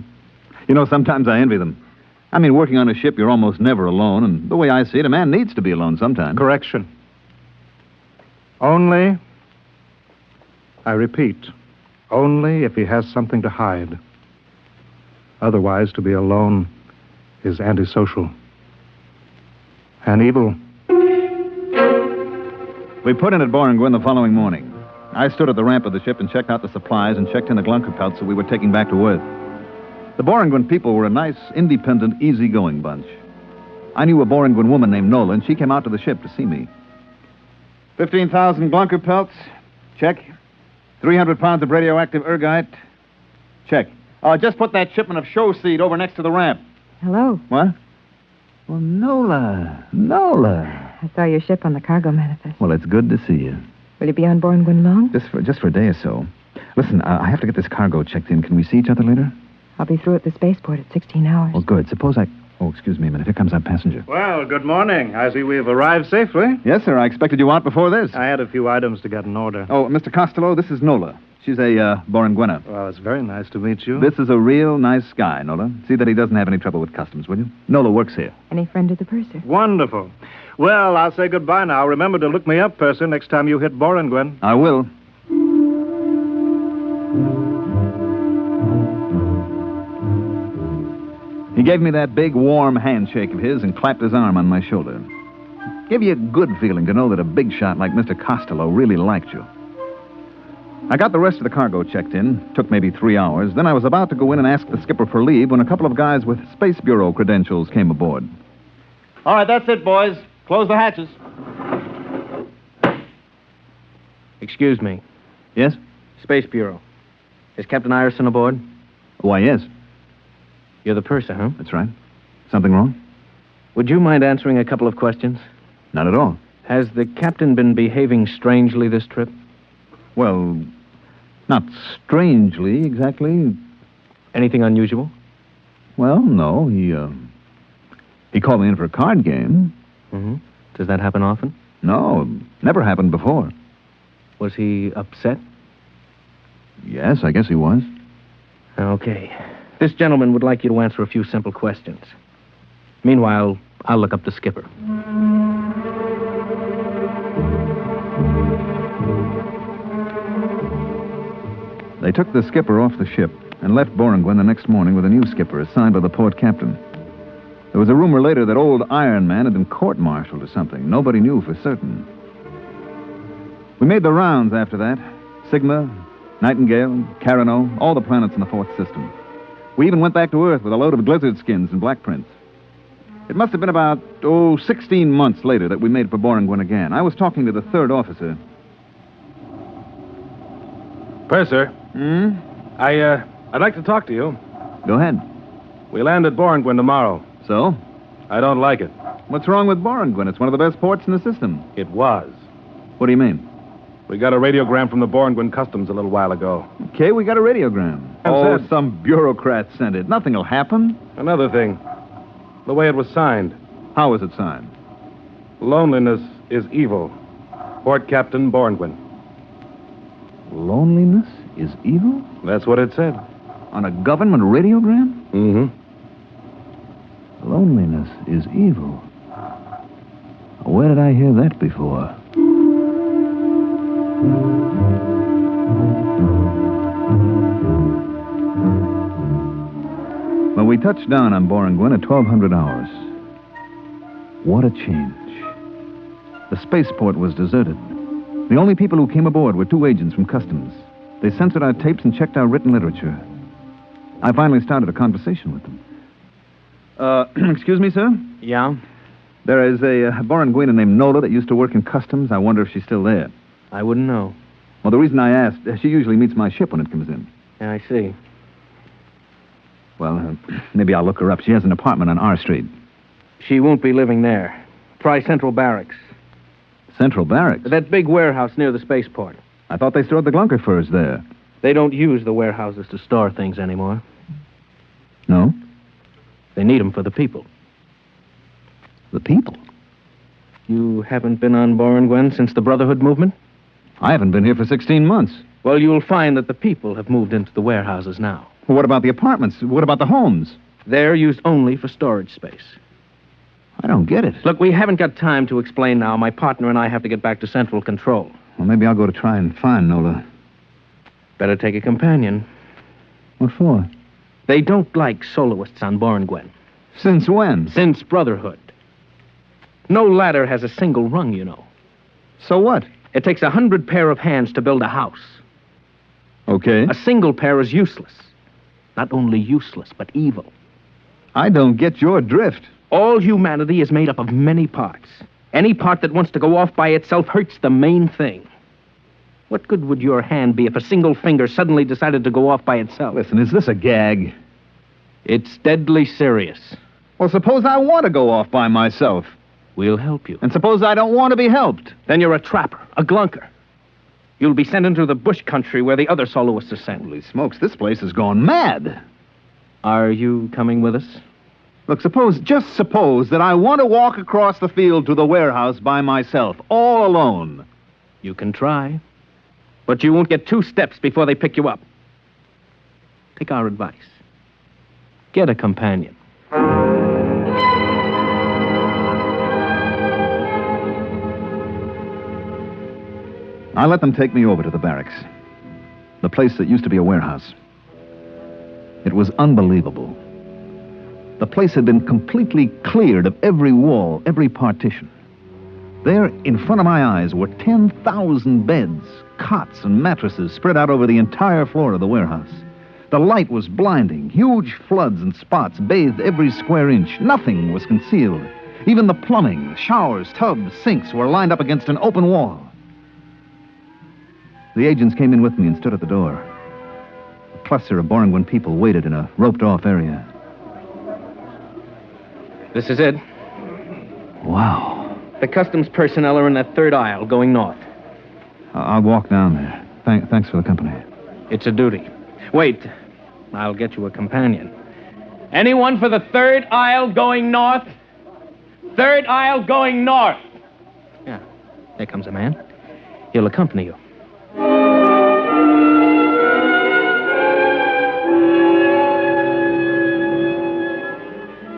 S6: You know, sometimes I envy them. I mean, working on a ship, you're almost never alone, and the way I see it, a man needs to be alone sometimes.
S4: Correction. Only, I repeat, only if he has something to hide. Otherwise, to be alone is antisocial and evil.
S6: We put in at Borngwen the following morning. I stood at the ramp of the ship and checked out the supplies and checked in the Glunker pelts that we were taking back to Earth. The Borngwen people were a nice, independent, easygoing bunch. I knew a Borngwen woman named Nola, and she came out to the ship to see me. 15,000 Glunker pelts. Check. 300 pounds of radioactive ergite. Check. Just put that shipment of show seed over next to the ramp.
S5: Hello.
S6: What? Well, Nola.
S5: I saw your ship on the cargo manifest.
S6: Well, it's good to see you.
S5: Will you be on Borngwen long?
S6: Just for a day or so. Listen, I have to get this cargo checked in. Can we see each other later?
S5: I'll be through at the spaceport at 16 hours.
S6: Oh, good. Suppose I... Oh, excuse me a minute. Here comes our passenger.
S4: Well, good morning. I see we've arrived safely.
S6: Yes, sir. I expected you out before this.
S4: I had a few items to get in order.
S6: Oh, Mr. Costello, this is Nola. She's a Borngwena.
S4: Well, it's very nice to meet you.
S6: This is a real nice guy, Nola. See that he doesn't have any trouble with customs, will you? Nola works here.
S5: Any friend of the purser?
S4: Wonderful. Well, I'll say goodbye now. Remember to look me up, purser, next time you hit Borngwen.
S6: I will. He gave me that big, warm handshake of his and clapped his arm on my shoulder. Gave you a good feeling to know that a big shot like Mr. Costello really liked you. I got the rest of the cargo checked in. Took maybe 3 hours. Then I was about to go in and ask the skipper for leave when a couple of guys with Space Bureau credentials came aboard.
S9: All right, that's it, boys. Close the hatches.
S10: Excuse me.
S6: Yes?
S10: Space Bureau. Is Captain Ireson aboard?
S6: Why, yes.
S10: You're the purser, huh?
S6: That's right. Something wrong?
S10: Would you mind answering a couple of questions?
S6: Not at all.
S10: Has the captain been behaving strangely this trip?
S6: Well, not strangely, exactly.
S10: Anything unusual?
S6: Well, no. He called me in for a card game.
S10: Mm-hmm. Does that happen often?
S6: No, never happened before.
S10: Was he upset?
S6: Yes, I guess he was.
S10: Okay. This gentleman would like you to answer a few simple questions. Meanwhile, I'll look up the skipper.
S6: They took the skipper off the ship and left Borngwen the next morning with a new skipper assigned by the port captain. There was a rumor later that old Iron Man had been court-martialed or something. Nobody knew for certain. We made the rounds after that. Sigma, Nightingale, Carano, all the planets in the fourth system. We even went back to Earth with a load of glizzard skins and black prints. It must have been about, 16 months later that we made for Borngwen again. I was talking to the third officer.
S12: Purser. I'd like to talk to you.
S6: Go ahead.
S12: We land at Borngwen tomorrow.
S6: So?
S12: I don't like it.
S6: What's wrong with Borngwen? It's one of the best ports in the system.
S12: It was.
S6: What do you mean?
S12: We got a radiogram from the Borngwen Customs a little while ago.
S6: Okay, we got a radiogram. Some bureaucrat sent it. Nothing will happen.
S12: Another thing. The way it was signed.
S6: How was it signed?
S12: Loneliness is evil. Port Captain Borngwen.
S6: Loneliness is evil?
S12: That's what it said.
S6: On a government radiogram?
S12: Mm-hmm.
S6: Loneliness is evil. Where did I hear that before? Well, we touched down on Borngwen at 1200 hours. What a change. The spaceport was deserted. The only people who came aboard were 2 agents from Customs. They censored our tapes and checked our written literature. I finally started a conversation with them. Excuse me, sir?
S10: Yeah?
S6: There is a Borngwena named Nola that used to work in Customs. I wonder if she's still there.
S10: I wouldn't know.
S6: Well, the reason I asked, she usually meets my ship when it comes in.
S10: Yeah, I see.
S6: Well, maybe I'll look her up. She has an apartment on R Street.
S10: She won't be living there. Try Central Barracks.
S6: Central Barracks?
S10: That big warehouse near the spaceport.
S6: I thought they stored the Glunker furs there.
S10: They don't use the warehouses to store things anymore.
S6: No?
S10: They need them for the people.
S6: The people?
S10: You haven't been on Boren, Gwen, since the Brotherhood movement?
S6: I haven't been here for 16 months.
S10: Well, you'll find that the people have moved into the warehouses now.
S6: Well, what about the apartments? What about the homes?
S10: They're used only for storage space.
S6: I don't get it.
S10: Look, we haven't got time to explain now. My partner and I have to get back to Central Control.
S6: Well, maybe I'll go to try and find Nola.
S10: Better take a companion.
S6: What for?
S10: They don't like soloists on Boren, Gwen.
S6: Since when?
S10: Since Brotherhood. No ladder has a single rung, you know.
S6: So what?
S10: It takes 100 pair of hands to build a house.
S6: Okay.
S10: A single pair is useless. Not only useless, but evil.
S6: I don't get your drift.
S10: All humanity is made up of many parts. Any part that wants to go off by itself hurts the main thing. What good would your hand be if a single finger suddenly decided to go off by itself?
S6: Listen, is this a gag?
S10: It's deadly serious.
S6: Well, suppose I want to go off by myself.
S10: We'll help you.
S6: And suppose I don't want to be helped.
S10: Then you're a trapper, a glunker. You'll be sent into the bush country where the other soloists are sent.
S6: Holy smokes, this place has gone mad.
S10: Are you coming with us?
S6: Look, just suppose that I want to walk across the field to the warehouse by myself, all alone.
S10: You can try. But you won't get 2 steps before they pick you up. Take our advice. Get a companion.
S6: I let them take me over to the barracks. The place that used to be a warehouse. It was unbelievable. The place had been completely cleared of every wall, every partition. There, in front of my eyes, were 10,000 beds, cots, and mattresses spread out over the entire floor of the warehouse. The light was blinding. Huge floods and spots bathed every square inch. Nothing was concealed. Even the plumbing, the showers, tubs, sinks were lined up against an open wall. The agents came in with me and stood at the door. A cluster of Boranguen people waited in a roped-off area.
S10: This is it.
S6: Wow.
S10: The customs personnel are in that third aisle, going north.
S6: I'll walk down there. Thanks for the company.
S10: It's a duty. Wait. I'll get you a companion. Anyone for the third aisle going north? Third aisle going north. Yeah. There comes a man. He'll accompany you.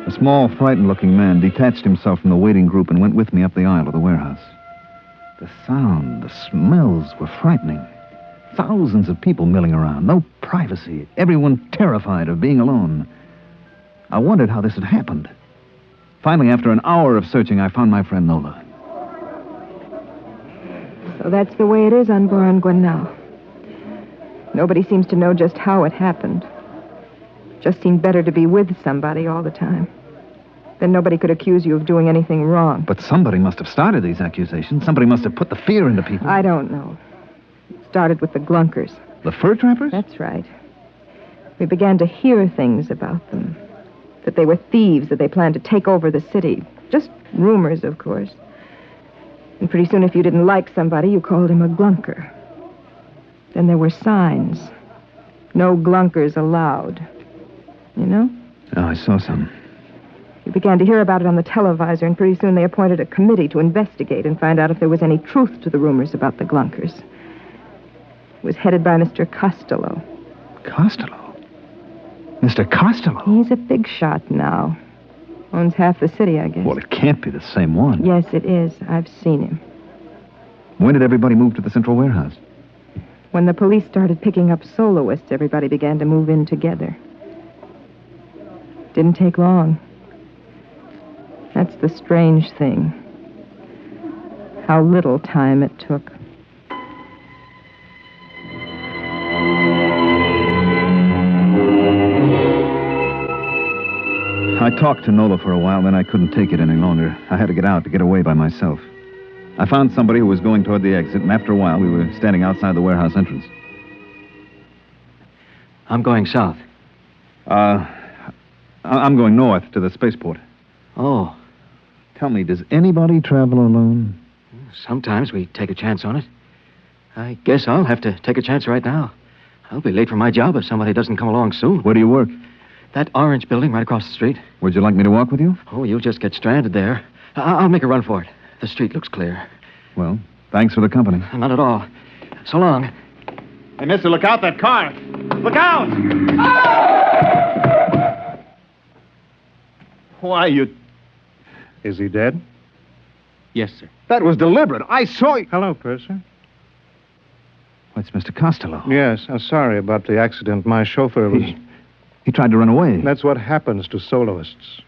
S6: A small, frightened-looking man detached himself from the waiting group and went with me up the aisle of the warehouse. The sound, the smells were frightening. Thousands of people milling around, no privacy, everyone terrified of being alone. I wondered how this had happened. Finally, after an hour of searching, I found my friend Nola.
S5: So that's the way it is on Boranguen now. Nobody seems to know just how it happened. Just seemed better to be with somebody all the time. Then nobody could accuse you of doing anything wrong.
S6: But somebody must have started these accusations. Somebody must have put the fear into people.
S5: I don't know. It started with the Glunkers.
S6: The fur trappers?
S5: That's right. We began to hear things about them. That they were thieves, that they planned to take over the city. Just rumors, of course. And pretty soon, if you didn't like somebody, you called him a Glunker. Then there were signs. No Glunkers allowed. You know?
S6: Oh, I saw some.
S5: We began to hear about it on the televisor, and pretty soon they appointed a committee to investigate and find out if there was any truth to the rumors about the Glunkers. It was headed by Mr. Costello.
S6: Costello? Mr. Costello?
S5: He's a big shot now. Owns half the city, I guess.
S6: Well, it can't be the same one.
S5: Yes, it is. I've seen him.
S6: When did everybody move to the central warehouse?
S5: When the police started picking up soloists, everybody began to move in together. Didn't take long. That's the strange thing. How little time it took.
S6: I talked to Nola for a while, then I couldn't take it any longer. I had to get out, to get away by myself. I found somebody who was going toward the exit, and after a while, we were standing outside the warehouse entrance.
S8: I'm going south.
S6: I'm going north to the spaceport.
S10: Oh.
S6: Tell me, does anybody travel alone?
S10: Sometimes we take a chance on it. I guess I'll have to take a chance right now. I'll be late for my job if somebody doesn't come along soon.
S6: Where do you work?
S10: That orange building right across the street.
S6: Would you like me to walk with you?
S10: Oh, you'll just get stranded there. I'll make a run for it. The street looks clear.
S6: Well, thanks for the company.
S10: Not at all. So long.
S9: Hey, mister, look out, that car. Look out!
S4: Why, you... Is he dead?
S10: Yes, sir.
S25: That was deliberate. I saw you.
S4: Hello, Purser.
S6: It's Mr. Costello.
S4: Yes, I'm sorry about the accident. My chauffeur was...
S6: He tried to run away.
S4: That's what happens to soloists.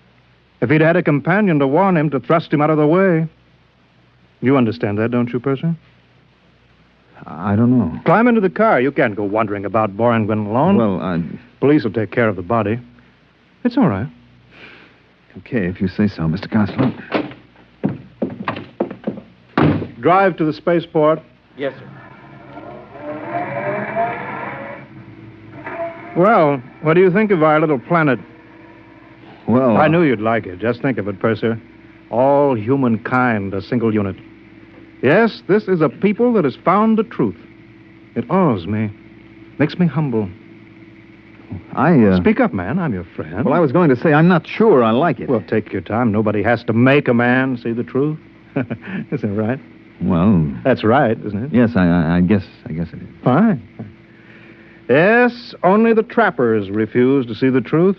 S4: If he'd had a companion to warn him, to thrust him out of the way... You understand that, don't you, Purser?
S6: I don't know.
S4: Climb into the car. You can't go wandering about Boranguen alone.
S6: Well,
S4: Police will take care of the body. It's all right.
S6: Okay, if you say so, Mr. Costello.
S4: Drive to the spaceport.
S10: Yes, sir.
S4: Well, what do you think of our little planet?
S6: Well...
S4: I knew you'd like it. Just think of it, Purser. All humankind, a single unit. Yes, this is a people that has found the truth. It awes me. Makes me humble. Speak up, man. I'm your friend.
S6: Well, I was going to say, I'm not sure I like it.
S4: Well, take your time. Nobody has to make a man see the truth. Isn't it right?
S6: Well...
S4: That's right, isn't it?
S6: Yes, I guess it is.
S4: Fine. Yes, only the trappers refuse to see the truth.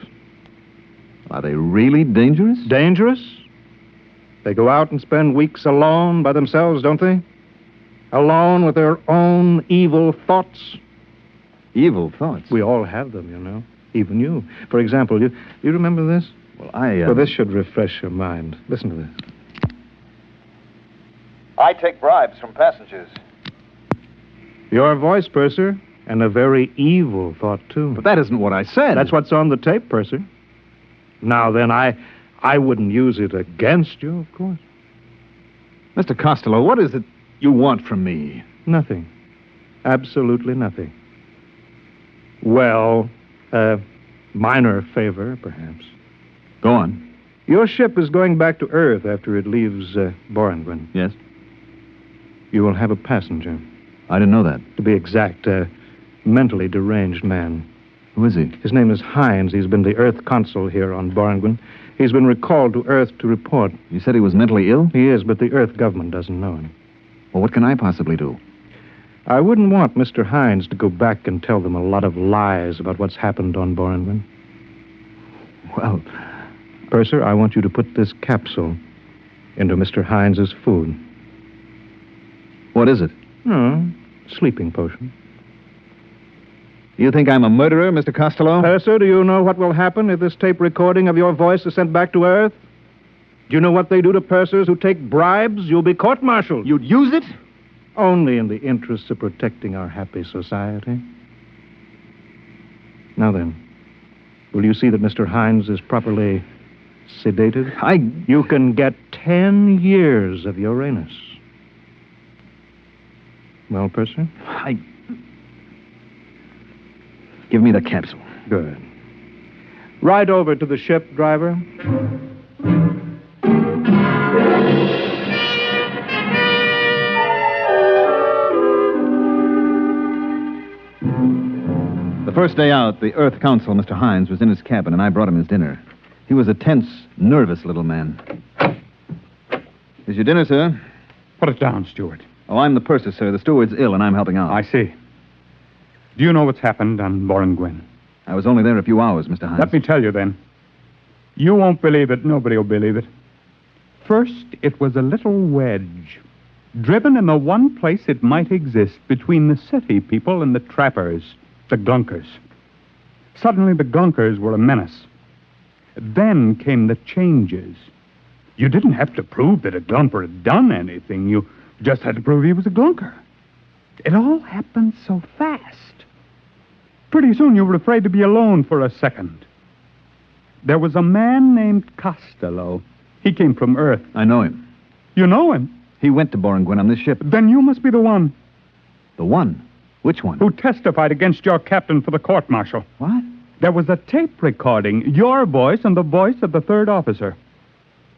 S6: Are they really dangerous?
S4: Dangerous? They go out and spend weeks alone by themselves, don't they? Alone with their own evil thoughts.
S6: Evil thoughts?
S4: We all have them, you know. Even you. For example, you remember this?
S6: Well,
S4: Well, this should refresh your mind. Listen to this.
S14: I take bribes from passengers.
S4: Your voice, Purser, and a very evil thought, too.
S6: But that isn't what I said.
S4: That's what's on the tape, Purser. Now, then, I wouldn't use it against you, of course.
S6: Mr. Costello, what is it you want from me?
S4: Nothing. Absolutely nothing. Well, a minor favor, perhaps.
S6: Go on.
S4: Your ship is going back to Earth after it leaves Boranguen.
S6: Yes?
S4: You will have a passenger.
S6: I didn't know that.
S4: To be exact, a mentally deranged man.
S6: Who is he?
S4: His name is Hines. He's been the Earth consul here on Boranguen. He's been recalled to Earth to report.
S6: You said he was mentally ill?
S4: He is, but the Earth government doesn't know him.
S6: Well, what can I possibly do?
S4: I wouldn't want Mr. Hines to go back and tell them a lot of lies about what's happened on Boranguen.
S6: Well...
S4: Purser, I want you to put this capsule into Mr. Hines's food.
S6: What is it?
S4: Oh, sleeping potion.
S6: You think I'm a murderer, Mr. Costello?
S4: Purser, do you know what will happen if this tape recording of your voice is sent back to Earth? Do you know what they do to pursers who take bribes? You'll be court-martialed.
S6: You'd use it?
S4: Only in the interests of protecting our happy society. Now then, will you see that Mr. Hines is properly sedated? You can get 10 years of Uranus. Well, Purser?
S6: Give me the capsule.
S4: Good. Ride over to the ship, driver.
S6: The first day out, the Earth Council, Mr. Hines, was in his cabin, and I brought him his dinner. He was a tense, nervous little man. Here's your dinner, sir.
S3: Put it down, steward.
S6: Oh, I'm the purser, sir. The steward's ill, and I'm helping out.
S3: I see. Do you know what's happened on Boranguen?
S6: I was only there a few hours, Mr. Hines.
S3: Let me tell you, then. You won't believe it. Nobody will believe it. First, it was a little wedge, driven in the one place it might exist between the city people and the trappers, the glunkers. Suddenly, the glunkers were a menace. Then came the changes. You didn't have to prove that a glumper had done anything. You just had to prove he was a glunker. It all happened so fast. Pretty soon you were afraid to be alone for a second. There was a man named Costello. He came from Earth.
S6: I know him.
S3: You know him?
S6: He went to Boranguen on this ship.
S3: Then you must be the one.
S6: The one? Which one?
S3: Who testified against your captain for the court-martial.
S6: What?
S3: There was a tape recording, your voice and the voice of the third officer.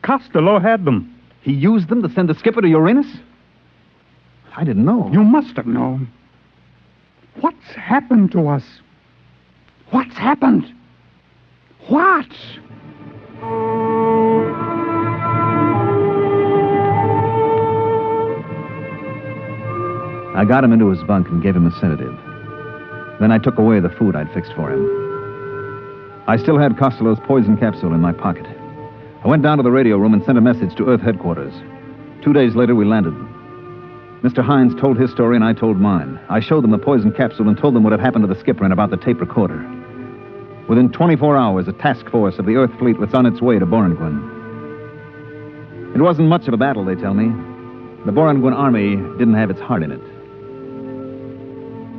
S3: Costello had them.
S6: He used them to send the skipper to Uranus? I didn't know.
S3: You must have known. What's happened to us? What's happened? What?
S6: I got him into his bunk and gave him a sedative. Then I took away the food I'd fixed for him. I still had Costello's poison capsule in my pocket. I went down to the radio room and sent a message to Earth headquarters. 2 days later, we landed. Mr. Hines told his story and I told mine. I showed them the poison capsule and told them what had happened to the skipper and about the tape recorder. Within 24 hours, a task force of the Earth fleet was on its way to Boranguin. It wasn't much of a battle, they tell me. The Boranguin army didn't have its heart in it.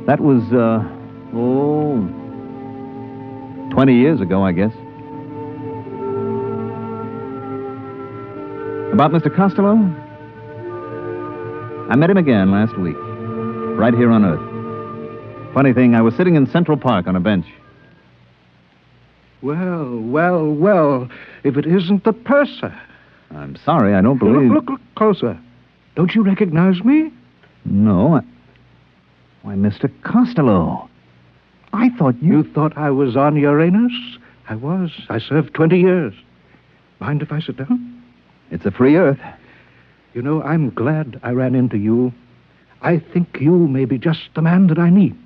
S6: That was, 20 years ago, I guess. About Mr. Costello? I met him again last week, right here on Earth. Funny thing, I was sitting in Central Park on a bench.
S4: Well, if it isn't the purser.
S6: I'm sorry, I don't believe...
S4: Look closer. Don't you recognize me?
S6: No, Why, Mr. Costello. I thought you...
S4: You thought I was on Uranus? I was. I served 20 years. Mind if I sit down?
S6: It's a free Earth.
S4: You know, I'm glad I ran into you. I think you may be just the man that I need.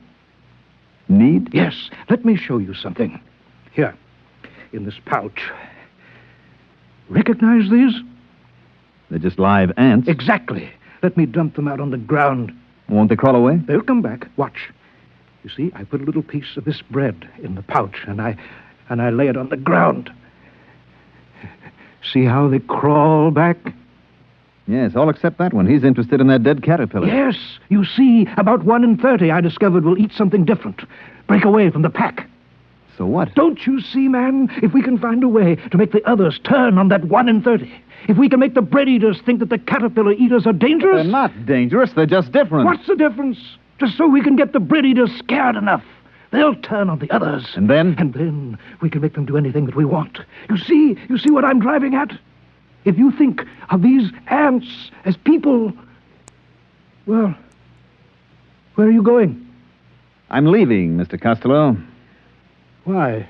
S6: Need?
S4: Yes. Let me show you something. Here, in this pouch. Recognize these?
S6: They're just live ants.
S4: Exactly. Let me dump them out on the ground.
S6: Won't they crawl away?
S4: They'll come back. Watch. You see, I put a little piece of this bread in the pouch, and I lay it on the ground. See how they crawl back?
S6: Yes, all except that one. He's interested in that dead caterpillar.
S4: Yes. You see, about 1 in 30 I discovered will eat something different. Break away from the pack.
S6: So what?
S4: Don't you see, man? If we can find a way to make the others turn on that 1 in 30, if we can make the bread eaters think that the caterpillar eaters are dangerous...
S6: They're not dangerous. They're just different.
S4: What's the difference? Just so we can get the bread eaters scared enough. They'll turn on the others.
S6: And then?
S4: And then we can make them do anything that we want. You see what I'm driving at? If you think of these ants as people... Well, where are you going?
S6: I'm leaving, Mr. Costello.
S4: Why?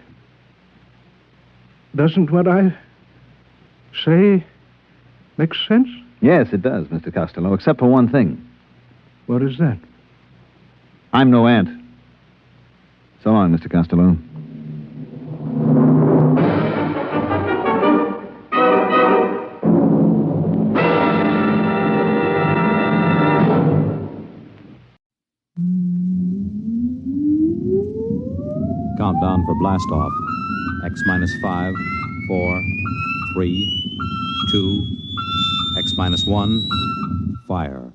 S4: Doesn't what I say make sense?
S6: Yes, it does, Mr. Costello, except for one thing.
S4: What is that?
S6: I'm no ant. So long, Mr. Costello.
S1: Countdown for blast off. X minus 5, 4, 3, 2, X minus 1, fire.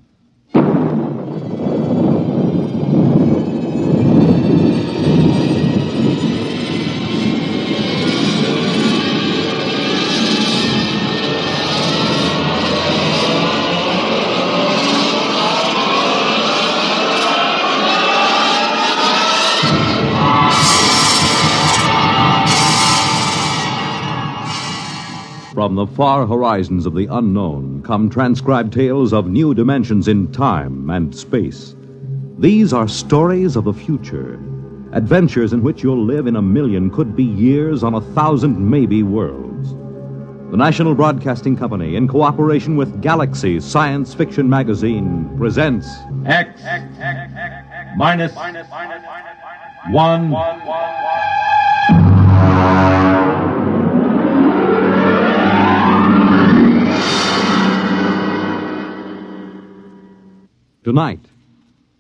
S1: From the far horizons of the unknown come transcribed tales of new dimensions in time and space. These are stories of the future, adventures in which you'll live in a million, could be years, on 1,000 maybe worlds. The National Broadcasting Company, in cooperation with Galaxy Science Fiction Magazine, presents
S2: X minus 1.
S1: Tonight,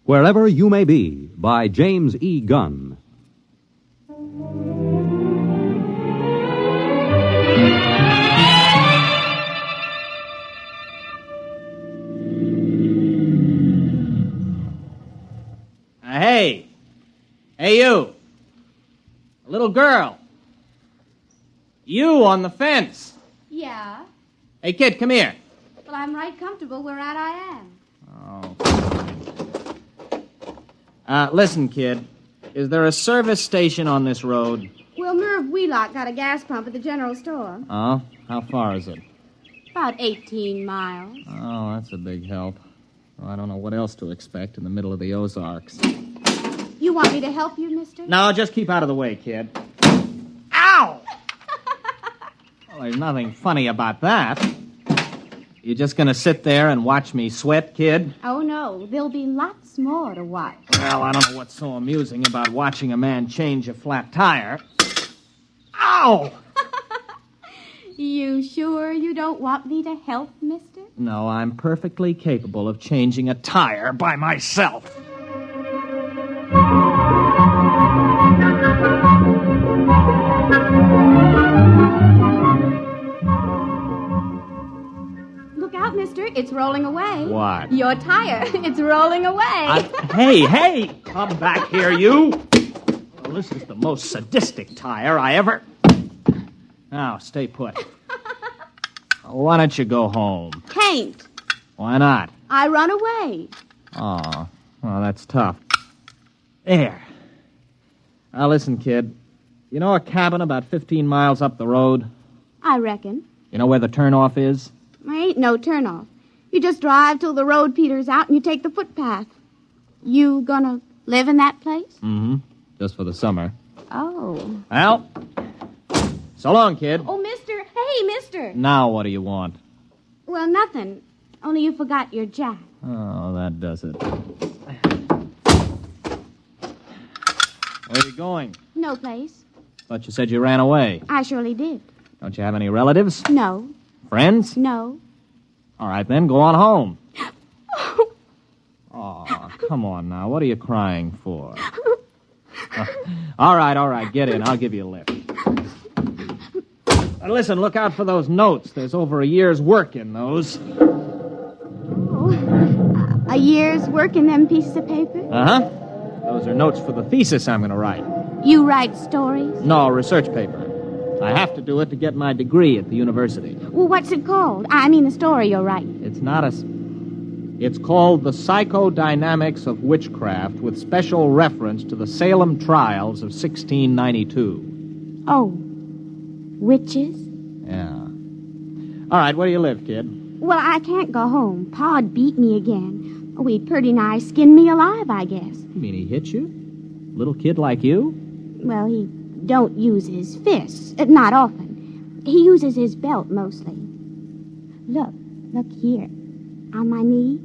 S1: Wherever You May Be, by James E. Gunn.
S10: Hey, you. A little girl. You on the fence.
S16: Yeah?
S10: Hey, kid, come here.
S16: Well, I'm right comfortable where I am.
S10: Listen, kid. Is there a service station on this road?
S16: Wheelock got a gas pump at the general store.
S15: Oh? How far is it?
S16: About 18 miles.
S15: Oh, that's a big help. Well, I don't know what else to expect in the middle of the Ozarks.
S16: You want me to help you, mister?
S15: No, just keep out of the way, kid. Ow! Well, there's nothing funny about that. You just gonna sit there and watch me sweat, kid?
S16: Oh, no. There'll be lots more to watch.
S15: Well, I don't know what's so amusing about watching a man change a flat tire. Ow!
S16: You sure you don't want me to help, mister?
S15: No, I'm perfectly capable of changing a tire by myself.
S16: Look out, mister. It's rolling away.
S15: What?
S16: Your tire. It's rolling away.
S15: Hey! Come back here, you! Well, this is the most sadistic tire I ever... Now, stay put. Why don't you go home?
S16: Can't.
S15: Why not?
S16: I run away.
S15: Oh, well, that's tough. There. Now, listen, kid. You know a cabin about 15 miles up the road?
S16: I reckon.
S15: You know where the turnoff is?
S16: There ain't no turnoff. You just drive till the road peters out and you take the footpath. You gonna live in that place?
S15: Mm-hmm. Just for the summer.
S16: Oh.
S15: Well, so long, kid.
S16: Oh, mister. Hey, mister.
S15: Now what do you want?
S16: Well, nothing. Only you forgot your jack.
S15: Oh, that does it. Where are you going?
S16: No place.
S15: Thought you said you ran away.
S16: I surely did.
S15: Don't you have any relatives?
S16: No.
S15: Friends?
S16: No.
S15: All right, then, go on home. Oh, come on now. What are you crying for? All right. Get in. I'll give you a lift. Listen, look out for those notes. There's over a year's work in those.
S16: Oh. A year's work in them pieces of paper?
S15: Uh-huh. Those are notes for the thesis I'm going to write.
S16: You write stories?
S15: No, research paper. I have to do it to get my degree at the university.
S16: Well, what's it called? I mean the story you'll write.
S15: It's called The Psychodynamics of Witchcraft with special reference to the Salem trials of 1692.
S16: Oh. Witches?
S15: Yeah. All right, where do you live, kid?
S16: Well, I can't go home. Pa'd beat me again. Oh, he'd pretty nigh skinned me alive, I guess.
S15: You mean he hit you? Little kid like you?
S16: Well, he don't use his fists. Not often. He uses his belt mostly. Look here. On my knee.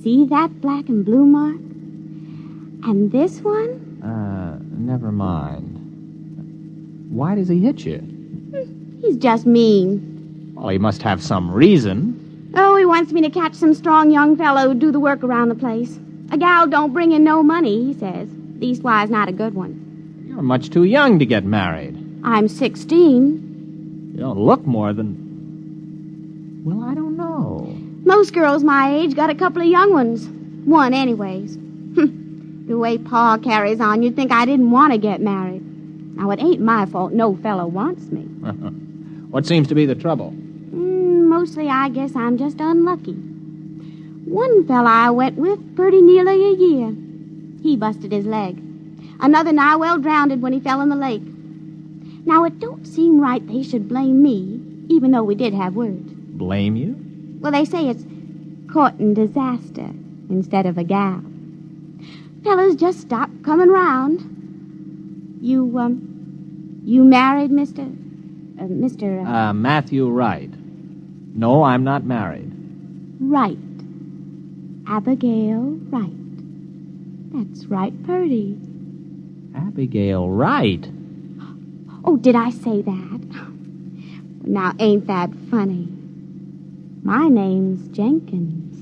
S16: See that black and blue mark? And this one?
S15: Never mind. Why does he hit you?
S16: He's just mean.
S15: Well, he must have some reason.
S16: Oh, he wants me to catch some strong young fellow who'd do the work around the place. A gal don't bring in no money, he says. Leastwise, not a good one.
S15: You're much too young to get married.
S16: I'm 16.
S15: You don't look more than... Well, I don't know.
S16: Most girls my age got a couple of young ones. One, anyways. The way Pa carries on, you'd think I didn't want to get married. Now, it ain't my fault no fellow wants me.
S15: What seems to be the trouble?
S16: Mostly, I guess I'm just unlucky. One fella I went with pretty nearly a year. He busted his leg. Another nigh well drowned when he fell in the lake. Now, it don't seem right they should blame me, even though we did have words.
S15: Blame you?
S16: Well, they say it's courting disaster instead of a gal. Fellas just stop coming round. You married, Mr.
S15: Matthew Wright. No, I'm not married.
S16: Wright. Abigail Wright. That's right, Purdy.
S15: Abigail Wright?
S16: Oh, did I say that? Now, ain't that funny? My name's Jenkins.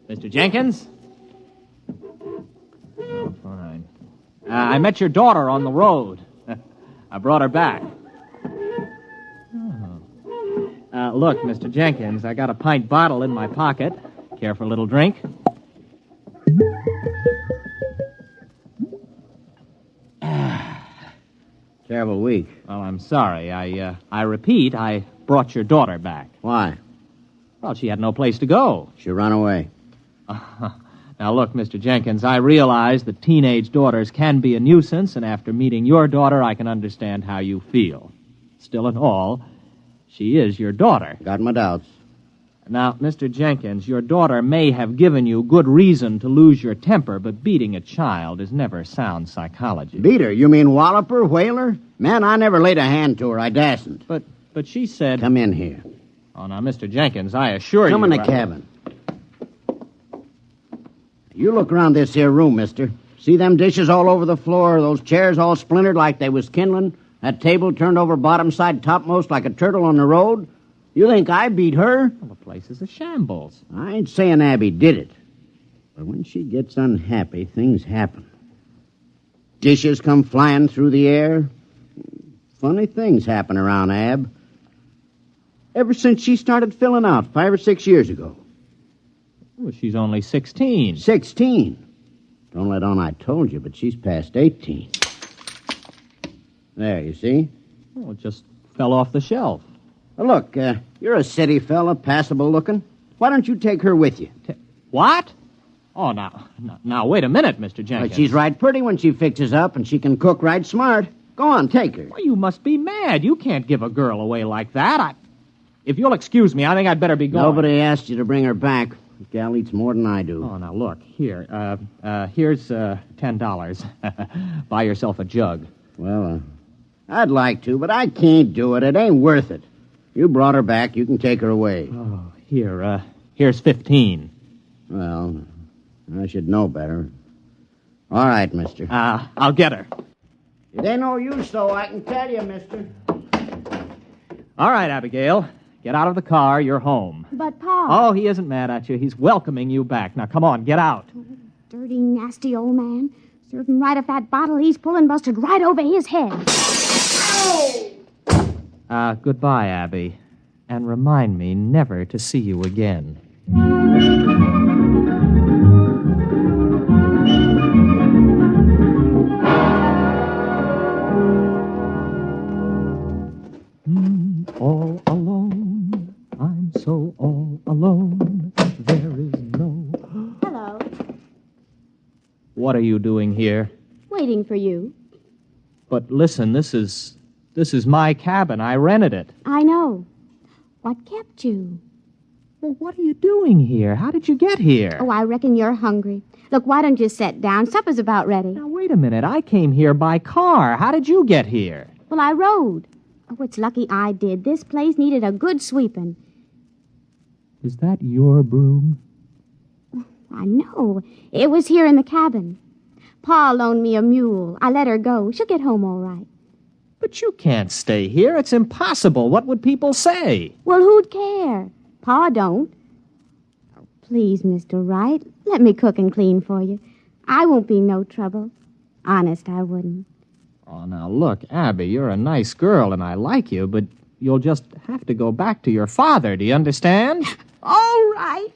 S15: Mr. Jenkins? Oh, fine. I met your daughter on the road. I brought her back. Look, Mr. Jenkins, I got a pint bottle in my pocket. Care for a little drink?
S21: Terrible week.
S15: Well, I'm sorry. I repeat, I brought your daughter back.
S24: Why?
S15: Well, she had no place to go.
S24: She ran away.
S15: Now, look, Mr. Jenkins, I realize that teenage daughters can be a nuisance, and after meeting your daughter, I can understand how you feel. Still in all, she is your daughter.
S24: Got my doubts.
S15: Now, Mr. Jenkins, your daughter may have given you good reason to lose your temper, but beating a child is never sound psychology.
S24: Beat her? You mean wallop her, whale her? Man, I never laid a hand to her. I dasn't.
S15: But she said...
S24: Come in here.
S15: Oh, now, Mr. Jenkins, I assure you...
S24: Come in the cabin. You look around this here room, mister. See them dishes all over the floor, those chairs all splintered like they was kindling, that table turned over bottom side topmost like a turtle on the road? You think I beat her?
S15: Well, the place is a shambles.
S24: I ain't saying Abby did it. But when she gets unhappy, things happen. Dishes come flying through the air. Funny things happen around Ab. Ever since she started filling out 5 or 6 years ago.
S15: Well, she's only 16.
S24: 16? Don't let on I told you, but she's past 18. There, you see?
S15: Well, it just fell off the shelf.
S24: Well, look, you're a city fella, passable looking. Why don't you take her with you?
S15: What? Oh, now, wait a minute, Mr. Jenkins.
S24: Well, she's right pretty when she fixes up, and she can cook right smart. Go on, take her.
S15: Well, you must be mad. You can't give a girl away like that. If you'll excuse me, I think I'd better be going.
S24: Nobody asked you to bring her back. The gal eats more than I do.
S15: Oh, now, look, here. Here's $10. Buy yourself a jug.
S24: Well, I'd like to, but I can't do it. It ain't worth it. You brought her back. You can take her away.
S15: Oh, here's 15.
S24: Well, I should know better. All right, mister.
S15: I'll get her.
S24: It ain't no use, though, I can tell you, mister.
S15: All right, Abigail. Get out of the car. You're home.
S16: But, Pa...
S15: Oh, he isn't mad at you. He's welcoming you back. Now, come on, get out.
S16: Dirty, nasty old man. Serving right if that bottle he's pulling busted right over his head.
S15: Goodbye, Abby. And remind me never to see you again. All alone. I'm so all alone. There is no...
S16: Hello.
S15: What are you doing here?
S16: Waiting for you.
S15: But listen, this is my cabin. I rented it.
S16: I know. What kept you?
S15: Well, what are you doing here? How did you get here?
S16: Oh, I reckon you're hungry. Look, why don't you sit down? Supper's about ready.
S15: Now, wait a minute. I came here by car. How did you get here?
S16: Well, I rode. Oh, it's lucky I did. This place needed a good sweeping.
S15: Is that your broom?
S16: I know. It was here in the cabin. Pa loaned me a mule. I let her go. She'll get home all right.
S15: But you can't stay here. It's impossible. What would people say?
S16: Well, who'd care? Pa don't. Oh, please, Mr. Wright, let me cook and clean for you. I won't be no trouble. Honest, I wouldn't.
S15: Oh, now, look, Abby, you're a nice girl, and I like you, but you'll just have to go back to your father. Do you understand?
S16: All right.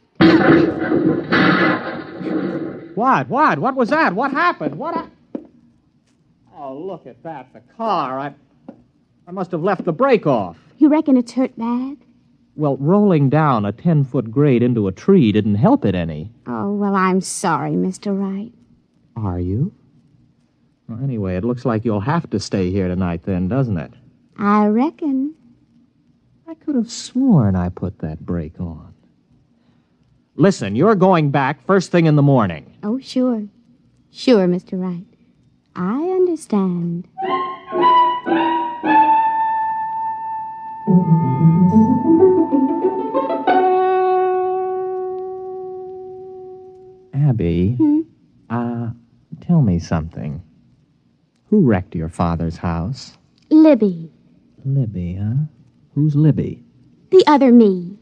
S15: What? What was that? What happened? Oh, look at that. The car. I must have left the brake off.
S16: You reckon it's hurt bad?
S15: Well, rolling down a 10-foot grade into a tree didn't help it any.
S16: Oh, well, I'm sorry, Mr. Wright.
S15: Are you? Well, anyway, it looks like you'll have to stay here tonight then, doesn't it?
S16: I reckon.
S15: I could have sworn I put that brake on. Listen, you're going back first thing in the morning.
S16: Oh, sure. Sure, Mr. Wright. I understand.
S15: Abby, tell me something. Who wrecked your father's house?
S16: Libby.
S15: Libby, huh? Who's Libby?
S16: The other me.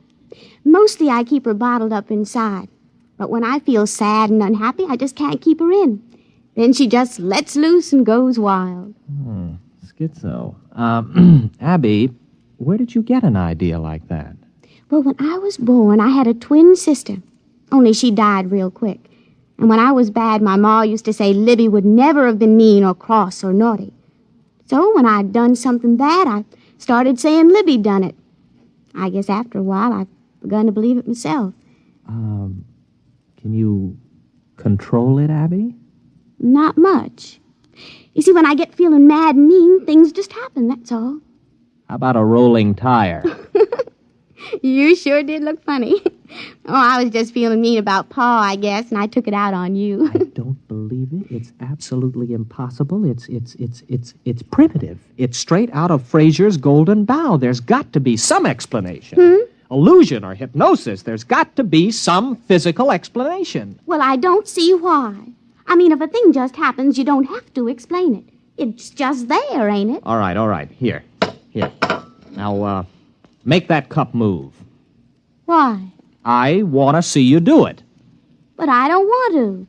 S16: Mostly I keep her bottled up inside. But when I feel sad and unhappy, I just can't keep her in. Then she just lets loose and goes wild.
S15: Schizo. Abby, where did you get an idea like that?
S16: Well, when I was born, I had a twin sister. Only she died real quick. And when I was bad, my ma used to say Libby would never have been mean or cross or naughty. So when I'd done something bad, I started saying Libby done it. I guess after a while I've begun to believe it myself.
S15: Can you control it, Abby?
S16: Not much. You see, when I get feeling mad and mean, things just happen, that's all.
S15: How about a rolling tire?
S16: You sure did look funny. Oh, I was just feeling mean about Pa, I guess, and I took it out on you.
S15: I don't believe it. It's absolutely impossible. It's primitive. It's straight out of Fraser's Golden Bough. There's got to be some explanation. Illusion or hypnosis. There's got to be some physical explanation.
S16: Well, I don't see why. I mean, if a thing just happens, you don't have to explain it. It's just there, ain't it?
S15: All right. Here. Now, make that cup move.
S16: Why?
S15: I want to see you do it.
S16: But I don't want to.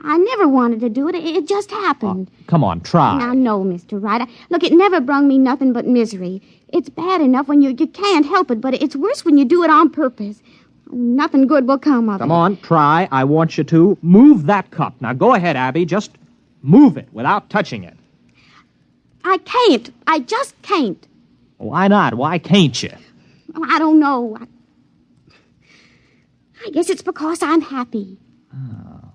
S16: I never wanted to do it. It just happened.
S15: Come on, try.
S16: Now, no, Mr. Wright. Look, it never brung me nothing but misery. It's bad enough when you can't help it, but it's worse when you do it on purpose. Nothing good will come of it.
S15: Come on, try. I want you to move that cup. Now, go ahead, Abby. Just move it without touching it.
S16: I can't. I just can't.
S15: Why not? Why can't you?
S16: I don't know. I guess it's because I'm happy.
S15: Oh.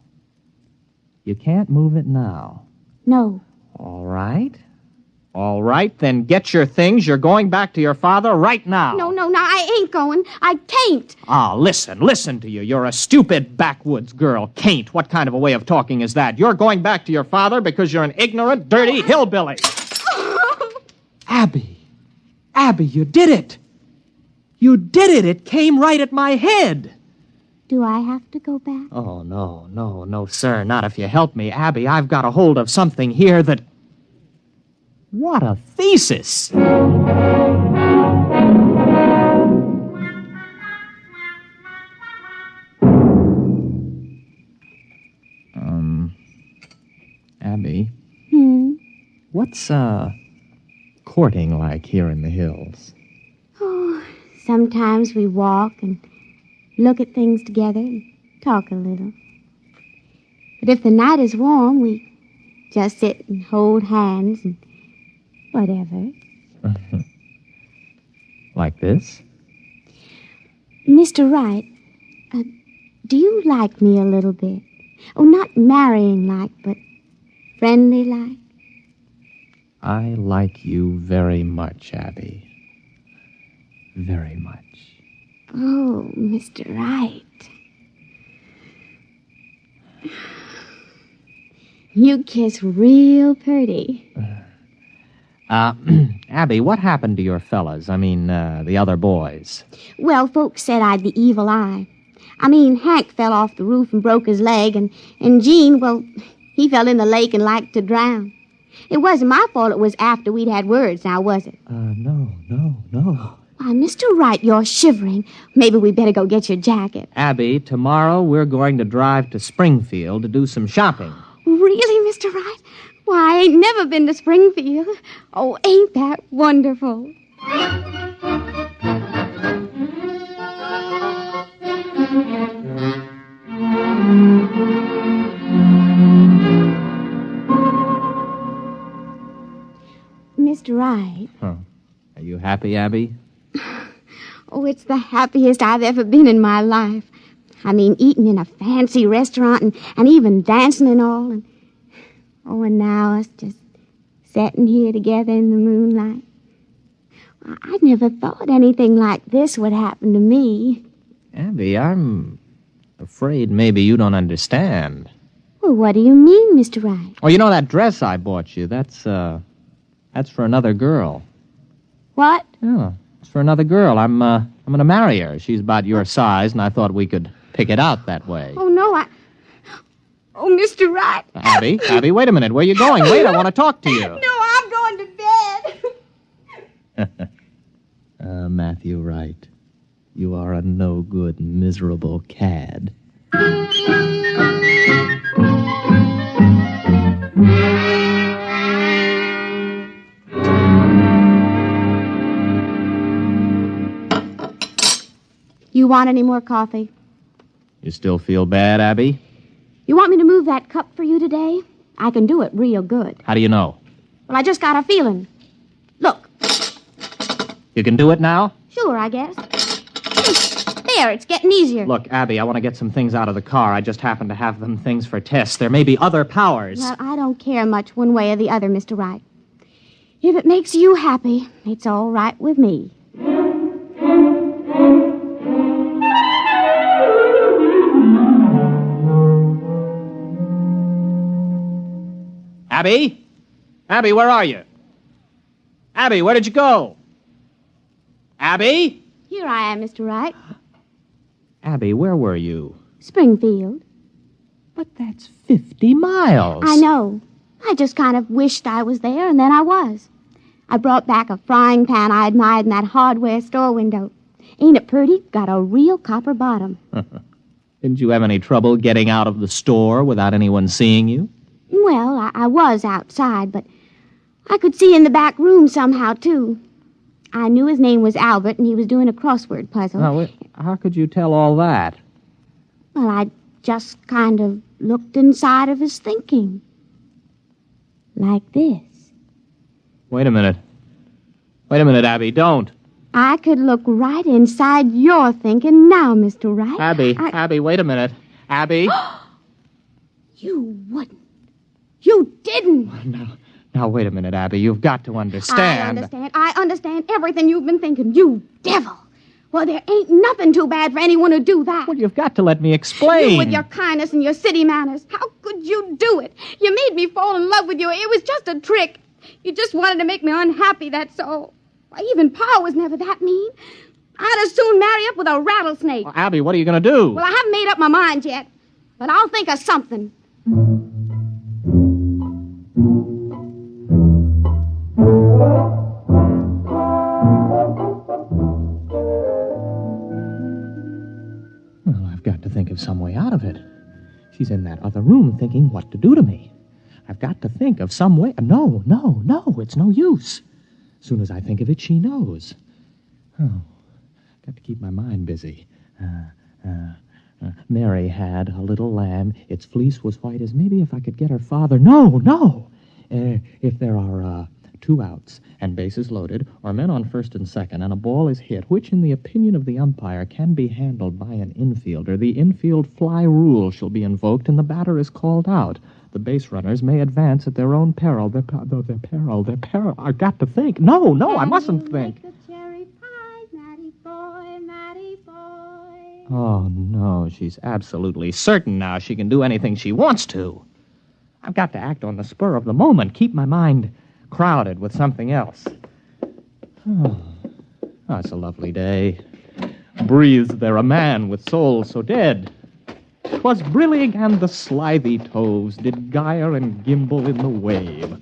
S15: You can't move it now.
S16: No.
S15: All right, then get your things. You're going back to your father right now.
S16: No, I ain't going. I can't.
S15: Listen to you. You're a stupid backwoods girl. Can't. What kind of a way of talking is that? You're going back to your father because you're an ignorant, dirty hillbilly. Abby, you did it. You did it. It came right at my head.
S16: Do I have to go back?
S15: Oh, no, sir. Not if you help me. Abby, I've got a hold of something here that... What a thesis! Abby? What's, courting like here in the hills?
S16: Oh, sometimes we walk and look at things together and talk a little. But if the night is warm, we just sit and hold hands and whatever.
S15: Like this?
S16: Mr. Wright, do you like me a little bit? Oh, not marrying like, but friendly like?
S15: I like you very much, Abby. Very much.
S16: Oh, Mr. Wright. You kiss real pretty.
S15: Abby, what happened to your fellas? I mean, the other boys.
S16: Well, folks said I'd the evil eye. I mean, Hank fell off the roof and broke his leg, and Gene, well, he fell in the lake and liked to drown. It wasn't my fault it was after we'd had words, now was it?
S15: No.
S16: Why, Mr. Wright, you're shivering. Maybe we better go get your jacket.
S15: Abby, tomorrow we're going to drive to Springfield to do some shopping.
S16: Really, Mr. Wright? Why, I ain't never been to Springfield. Oh, ain't that wonderful? Mr. Wright.
S15: Huh. Are you happy, Abby?
S16: Oh, it's the happiest I've ever been in my life. I mean, eating in a fancy restaurant and even dancing and all. And now us just sitting here together in the moonlight. I never thought anything like this would happen to me.
S15: Abby, I'm afraid maybe you don't understand.
S16: Well, what do you mean, Mr. Wright?
S15: Oh, you know that dress I bought you? That's for another girl.
S16: What?
S15: Yeah, it's for another girl. I'm going to marry her. She's about your size, and I thought we could pick it out that way.
S16: Oh, no, Oh, Mr. Wright.
S15: Abby, wait a minute. Where are you going? Wait, I want to talk to you.
S16: No, I'm going to bed.
S15: Matthew Wright, you are a no-good, miserable cad.
S16: You want any more coffee?
S15: You still feel bad, Abby?
S16: You want me to move that cup for you today? I can do it real good.
S15: How do you know?
S16: Well, I just got a feeling. Look.
S15: You can do it now?
S16: Sure, I guess. There, it's getting easier.
S15: Look, Abby, I want to get some things out of the car. I just happen to have them things for tests. There may be other powers.
S16: Well, I don't care much one way or the other, Mr. Wright. If it makes you happy, it's all right with me.
S15: Abby? Abby, where are you? Abby, where did you go? Abby?
S16: Here I am, Mr. Wright.
S15: Abby, where were you?
S16: Springfield.
S15: But that's 50 miles.
S16: I know. I just kind of wished I was there, and then I was. I brought back a frying pan I admired in that hardware store window. Ain't it pretty? Got a real copper bottom.
S15: Didn't you have any trouble getting out of the store without anyone seeing you?
S16: Well, I was outside, but I could see in the back room somehow, too. I knew his name was Albert, and he was doing a crossword puzzle.
S15: Now, how could you tell all that?
S16: Well, I just kind of looked inside of his thinking. Like this.
S15: Wait a minute. Wait a minute, Abby, don't.
S16: I could look right inside your thinking now, Mr. Wright.
S15: Abby, wait a minute. Abby?
S16: You wouldn't. You didn't.
S15: Now, wait a minute, Abby. You've got to understand.
S16: I understand everything you've been thinking. You devil. Well, there ain't nothing too bad for anyone to do that.
S15: Well, you've got to let me explain.
S16: You with your kindness and your city manners. How could you do it? You made me fall in love with you. It was just a trick. You just wanted to make me unhappy, that's all. Why, even Pa was never that mean. I'd as soon marry up with a rattlesnake.
S15: Well, Abby, what are you going to do?
S16: Well, I haven't made up my mind yet, but I'll think of something.
S15: Well, I've got to think of some way out of it. She's in that other room thinking what to do to me. I've got to think of some way. No, it's no use. As soon as I think of it, she knows. Oh, got to keep my mind busy. Mary had a little lamb. Its fleece was white as maybe if I could get her father. No. If there are 2 outs and bases loaded, or men on first and second, and a ball is hit, which, in the opinion of the umpire, can be handled by an infielder, the infield fly rule shall be invoked, and the batter is called out. The base runners may advance at their own peril. Their peril. I've got to think. No, I mustn't think. Oh, no, she's absolutely certain now she can do anything she wants to. I've got to act on the spur of the moment, keep my mind crowded with something else. Oh, it's a lovely day. Breathes there a man with soul so dead. 'Twas brillig and the slithy toves did gyre and gimble in the wave.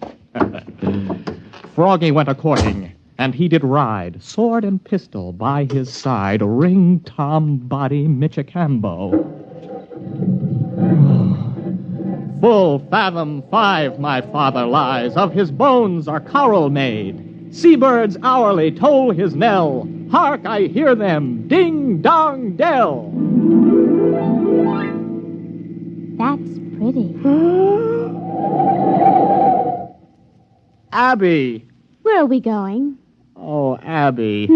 S15: Froggy went a-courting, and he did ride, sword and pistol by his side, ring Tom Body Michicambo. Full fathom 5 my father lies, of his bones are coral made. Seabirds hourly toll his knell, hark, I hear them, ding-dong dell.
S16: That's pretty.
S15: Abby!
S16: Where are we going?
S15: Oh, Abby.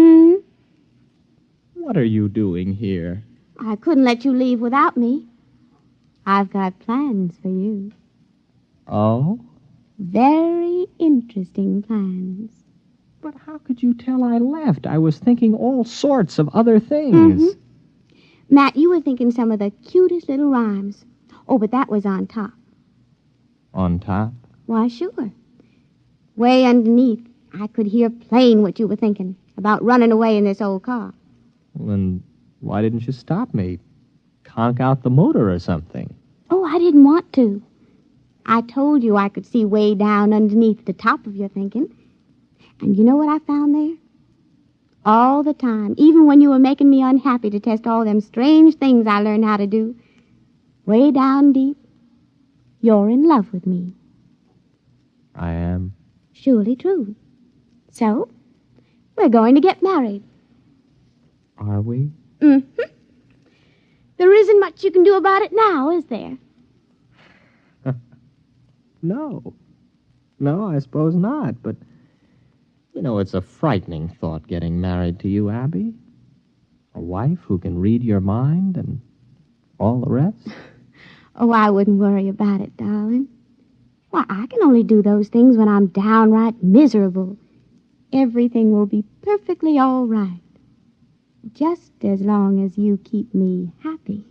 S15: What are you doing here?
S16: I couldn't let you leave without me. I've got plans for you.
S15: Oh?
S16: Very interesting plans.
S15: But how could you tell I left? I was thinking all sorts of other things.
S16: Matt, you were thinking some of the cutest little rhymes. Oh, but that was on top.
S15: On top?
S16: Why, sure. Way underneath, I could hear plain what you were thinking about running away in this old car.
S15: Well, then why didn't you stop me? Conk out the motor or something.
S16: Oh, I didn't want to. I told you I could see way down underneath the top of your thinking. And you know what I found there? All the time, even when you were making me unhappy to test all them strange things I learned how to do, way down deep, you're in love with me.
S15: I am?
S16: Surely true. So, we're going to get married.
S15: Are we?
S16: There isn't much you can do about it now, is there?
S15: No, I suppose not, but You know, it's a frightening thought getting married to you, Abby. A wife who can read your mind and all the rest.
S16: Oh, I wouldn't worry about it, darling. Why, I can only do those things when I'm downright miserable. Everything will be perfectly all right. Just as long as you keep me happy.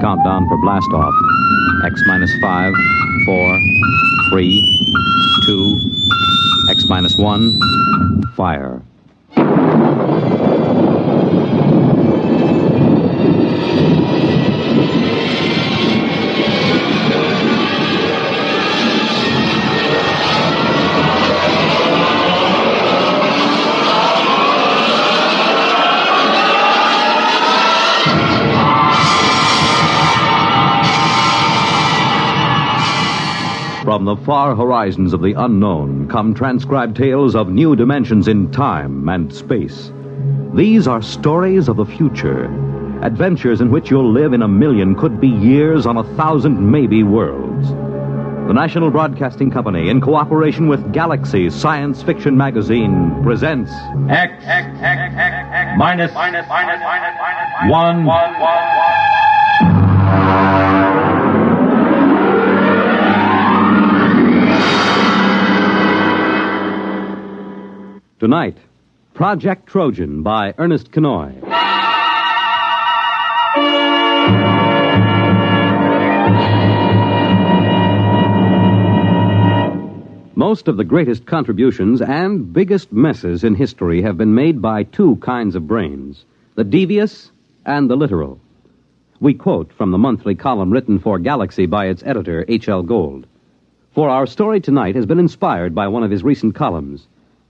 S1: Countdown for blast off. X minus 5, 4, 3, 2, X minus 1, fire. From the far horizons of the unknown come transcribed tales of new dimensions in time and space. These are stories of the future, adventures in which you'll live in 1,000,000, could be years, on 1,000 maybe worlds. The National Broadcasting Company, in cooperation with Galaxy Science Fiction Magazine, presents
S2: X minus 1.
S1: Tonight, Project Trojan by Ernest Kenoy. Most of the greatest contributions and biggest messes in history have been made by two kinds of brains, the devious and the literal. We quote from the monthly column written for Galaxy by its editor, H.L. Gold. For our story tonight has been inspired by one of his recent columns,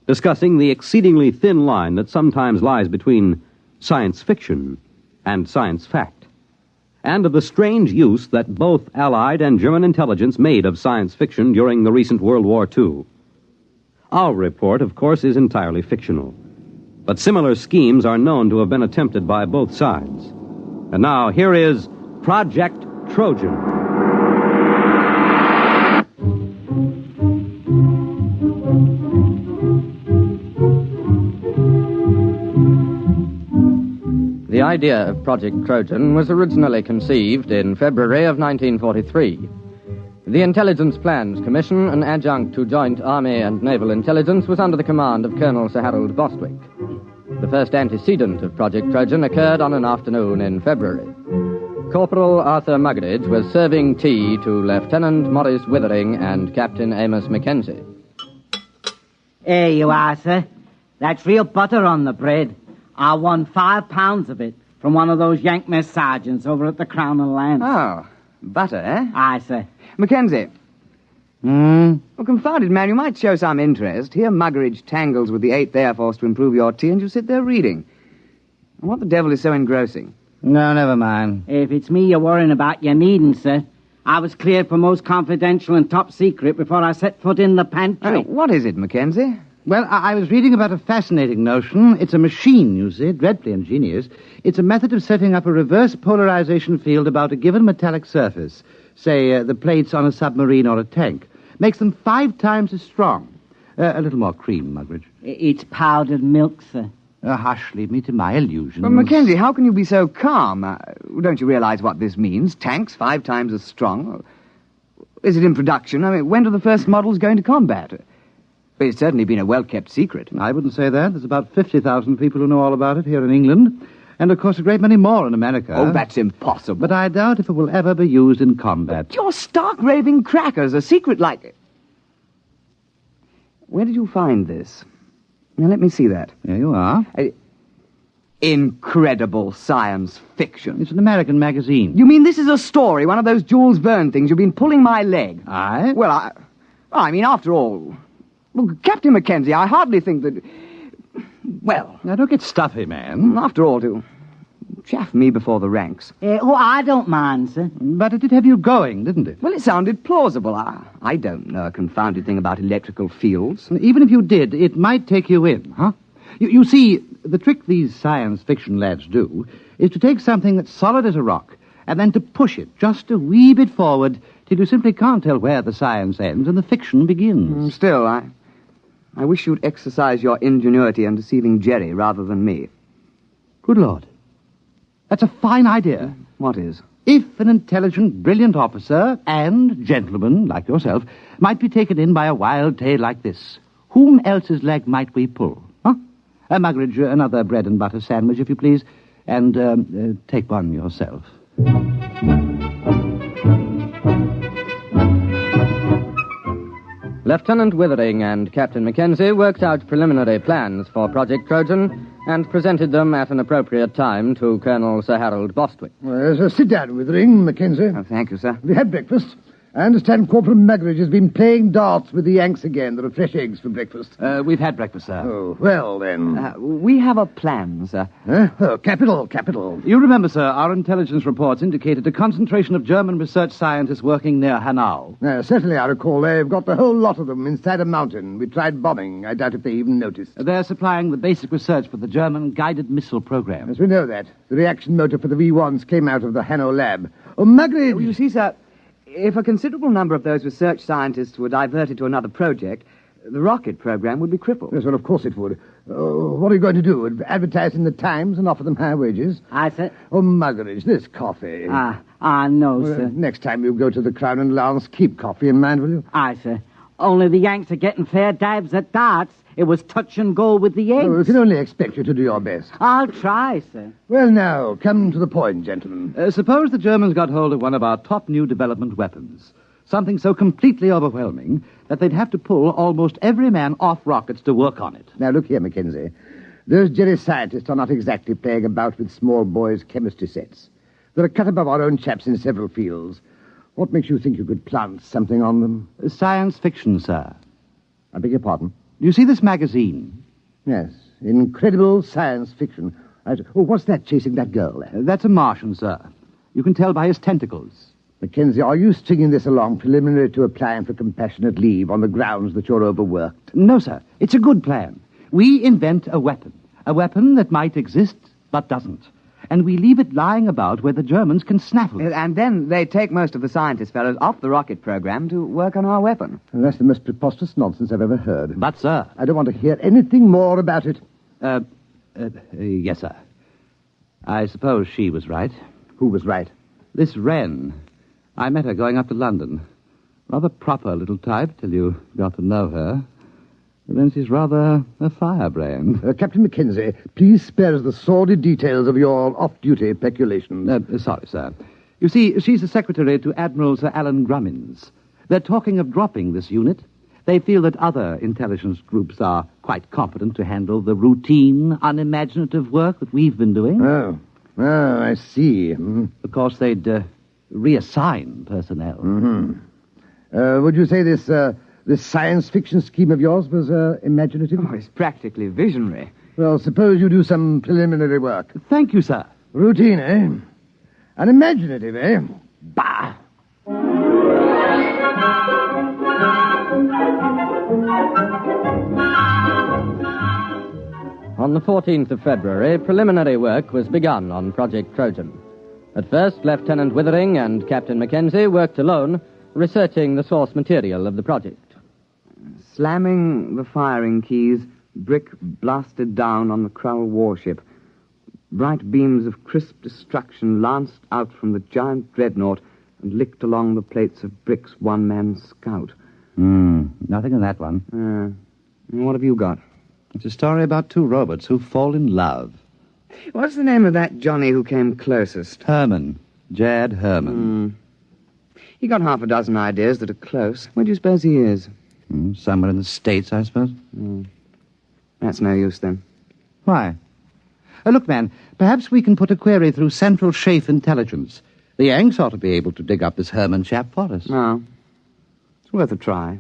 S1: discussing the exceedingly thin line that sometimes lies between science fiction and science fact, and of the strange use that both Allied and German intelligence made of science fiction during the recent World War II. Our report, of course, is entirely fictional, but similar schemes are known to have been attempted by both sides. And now, here is Project Trojan.
S7: The idea of Project Trojan was originally conceived in February of 1943. The Intelligence Plans Commission, an adjunct to Joint Army and Naval Intelligence, was under the command of Colonel Sir Harold Bostwick. The first antecedent of Project Trojan occurred on an afternoon in February. Corporal Arthur Muggeridge was serving tea to Lieutenant Maurice Withering and Captain Amos Mackenzie.
S17: Here you are, sir. That's real butter on the bread. I won 5 pounds of it from one of those Yank mess sergeants over at the Crown and Lance.
S18: Oh, butter, eh?
S17: Aye, sir.
S18: Mackenzie. Well, confounded man, you might show some interest. Here Muggeridge tangles with the 8th Air Force to improve your tea, and you sit there reading. And what the devil is so engrossing?
S17: No, never mind. If it's me you're worrying about, you needn't, sir. I was cleared for most confidential and top secret before I set foot in the pantry.
S18: What is it, Mackenzie?
S19: Well, I was reading about a fascinating notion. It's a machine, you see, dreadfully ingenious. It's a method of setting up a reverse polarization field about a given metallic surface, say the plates on a submarine or a tank. Makes them 5 times as strong. A little more cream, Muggeridge.
S17: It's powdered milk, sir.
S19: Hush, leave me to my illusions.
S18: Well, Mackenzie, how can you be so calm? Don't you realize what this means? Tanks 5 times as strong? Is it in production? I mean, when do the first models go into combat? It's certainly been a well-kept secret.
S19: I wouldn't say that. There's about 50,000 people who know all about it here in England. And, of course, a great many more in America.
S18: Oh, that's impossible.
S19: But I doubt if it will ever be used in combat.
S18: You're stark raving crackers. A secret like it. Where did you find this? Now, let me see that.
S19: There you are.
S18: Incredible science fiction.
S19: It's an American magazine.
S18: You mean this is a story, one of those Jules Verne things? You've been pulling my leg.
S19: Aye?
S18: Well, I mean, after all... Well, Captain Mackenzie, I hardly think that... Well...
S19: Now, don't get stuffy, man.
S18: After all, to chaff me before the ranks.
S17: I don't mind, sir.
S19: But it did have you going, didn't it?
S18: Well, it sounded plausible. I don't know a confounded thing about electrical fields.
S19: Even if you did, it might take you in, huh? You see, the trick these science fiction lads do is to take something that's solid as a rock and then to push it just a wee bit forward till you simply can't tell where the science ends and the fiction begins.
S18: Still, I wish you'd exercise your ingenuity in deceiving Jerry rather than me.
S19: Good Lord. That's a fine idea.
S18: What is?
S19: If an intelligent, brilliant officer and gentleman like yourself might be taken in by a wild tale like this, whom else's leg might we pull? Huh? Muggeridge, another bread and butter sandwich, if you please, and take one yourself.
S7: Lieutenant Withering and Captain Mackenzie worked out preliminary plans for Project Trojan and presented them at an appropriate time to Colonel Sir Harold Bostwick.
S11: Well, sit down, Withering, Mackenzie.
S18: Oh, thank you, sir.
S11: We had breakfast. I understand Corporal Muggeridge has been playing darts with the Yanks again. There are fresh eggs for breakfast.
S19: We've had breakfast, sir.
S11: Oh, well, then.
S18: We have a plan, sir.
S11: Oh, capital.
S19: You remember, sir, our intelligence reports indicated a concentration of German research scientists working near Hanau.
S11: Certainly, I recall. They've got the whole lot of them inside a mountain. We tried bombing. I doubt if they even noticed.
S19: They're supplying the basic research for the German guided missile program.
S11: Yes, we know that. The reaction motor for the V1s came out of the Hanau lab. Oh, Muggeridge!
S18: Oh, you see, sir, if a considerable number of those research scientists were diverted to another project, the rocket program would be crippled.
S11: Yes, well, of course it would. What are you going to do? Advertise in the Times and offer them high wages?
S17: Aye, sir.
S11: Oh, Muggeridge, this coffee.
S17: No, sir.
S11: Next time you go to the Crown and Lance, keep coffee in mind, will you?
S17: Aye, sir. Only the Yanks are getting fair dives at darts. It was touch and go with the Yanks.
S11: Oh, we can only expect you to do your best.
S17: I'll try, sir.
S11: Well, now, come to the point, gentlemen.
S19: Suppose the Germans got hold of one of our top new development weapons. Something so completely overwhelming that they'd have to pull almost every man off rockets to work on it.
S11: Now, look here, Mackenzie. Those Jerry scientists are not exactly playing about with small boys' chemistry sets. They're a cut above our own chaps in several fields. What makes you think you could plant something on them?
S19: Science fiction, sir.
S11: I beg your pardon?
S19: You see this magazine?
S11: Yes, incredible science fiction. What's that chasing that girl there?
S19: That's a Martian, sir. You can tell by his tentacles.
S11: Mackenzie, are you stringing this along preliminary to applying for compassionate leave on the grounds that you're overworked?
S19: No, sir. It's a good plan. We invent a weapon that might exist but doesn't. And we leave it lying about where the Germans can snaffle it.
S18: And then they take most of the scientist fellows off the rocket program to work on our weapon.
S11: And that's the most preposterous nonsense I've ever heard.
S19: But, sir...
S11: I don't want to hear anything more about it.
S19: Yes, sir. I suppose she was right.
S11: Who was right?
S19: This Wren. I met her going up to London. Rather proper little type till you got to know her. But then she's rather a firebrand.
S11: Captain Mackenzie, please spare us the sordid details of your off-duty peculations.
S19: Sorry, sir. You see, she's the secretary to Admiral Sir Alan Grummins. They're talking of dropping this unit. They feel that other intelligence groups are quite competent to handle the routine, unimaginative work that we've been doing.
S11: Oh, I see.
S19: Of course, they'd reassign personnel.
S11: Would you say this science fiction scheme of yours was imaginative?
S18: Oh, it's practically visionary.
S11: Well, suppose you do some preliminary work.
S19: Thank you, sir.
S11: Routine, eh? Unimaginative, eh? Bah!
S7: On the 14th of February, preliminary work was begun on Project Trojan. At first, Lieutenant Withering and Captain Mackenzie worked alone, researching the source material of the project.
S18: Slamming the firing keys, brick blasted down on the Krull warship. Bright beams of crisp destruction lanced out from the giant dreadnought and licked along the plates of Brick's one-man scout.
S19: Nothing in that one.
S18: What have you got?
S19: It's a story about two robots who fall in love.
S18: What's the name of that Johnny who came closest?
S19: Herman. Jad Herman.
S18: He got half a dozen ideas that are close. Where do you suppose he is?
S19: Somewhere in the States, I suppose.
S18: That's no use, then.
S19: Why? Look, man, perhaps we can put a query through Central Chafe Intelligence. The Yanks ought to be able to dig up this Herman chap for us.
S18: No. It's worth a try.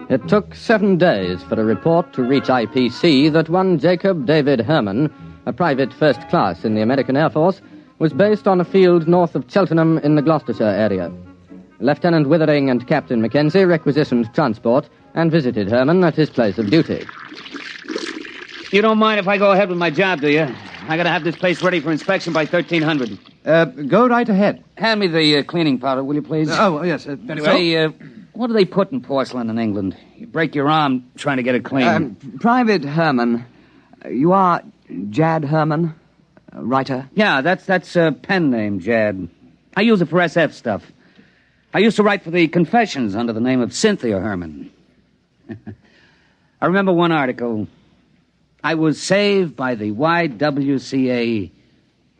S7: It took 7 days for a report to reach IPC that one Jacob David Herman, a private first class in the American Air Force, was based on a field north of Cheltenham in the Gloucestershire area. Lieutenant Withering and Captain Mackenzie requisitioned transport and visited Herman at his place of duty.
S12: You don't mind if I go ahead with my job, do you? I gotta have this place ready for inspection by 1300.
S19: Go right ahead.
S12: Hand me the cleaning powder, will you, please?
S19: Oh, yes, very well.
S12: Say, what do they put in porcelain in England? You break your arm trying to get it clean.
S18: Private Herman. You are Jad Herman, writer?
S12: Yeah, that's a pen name, Jad. I use it for SF stuff. I used to write for the Confessions under the name of Cynthia Herman. I remember one article. I was saved by the YWCA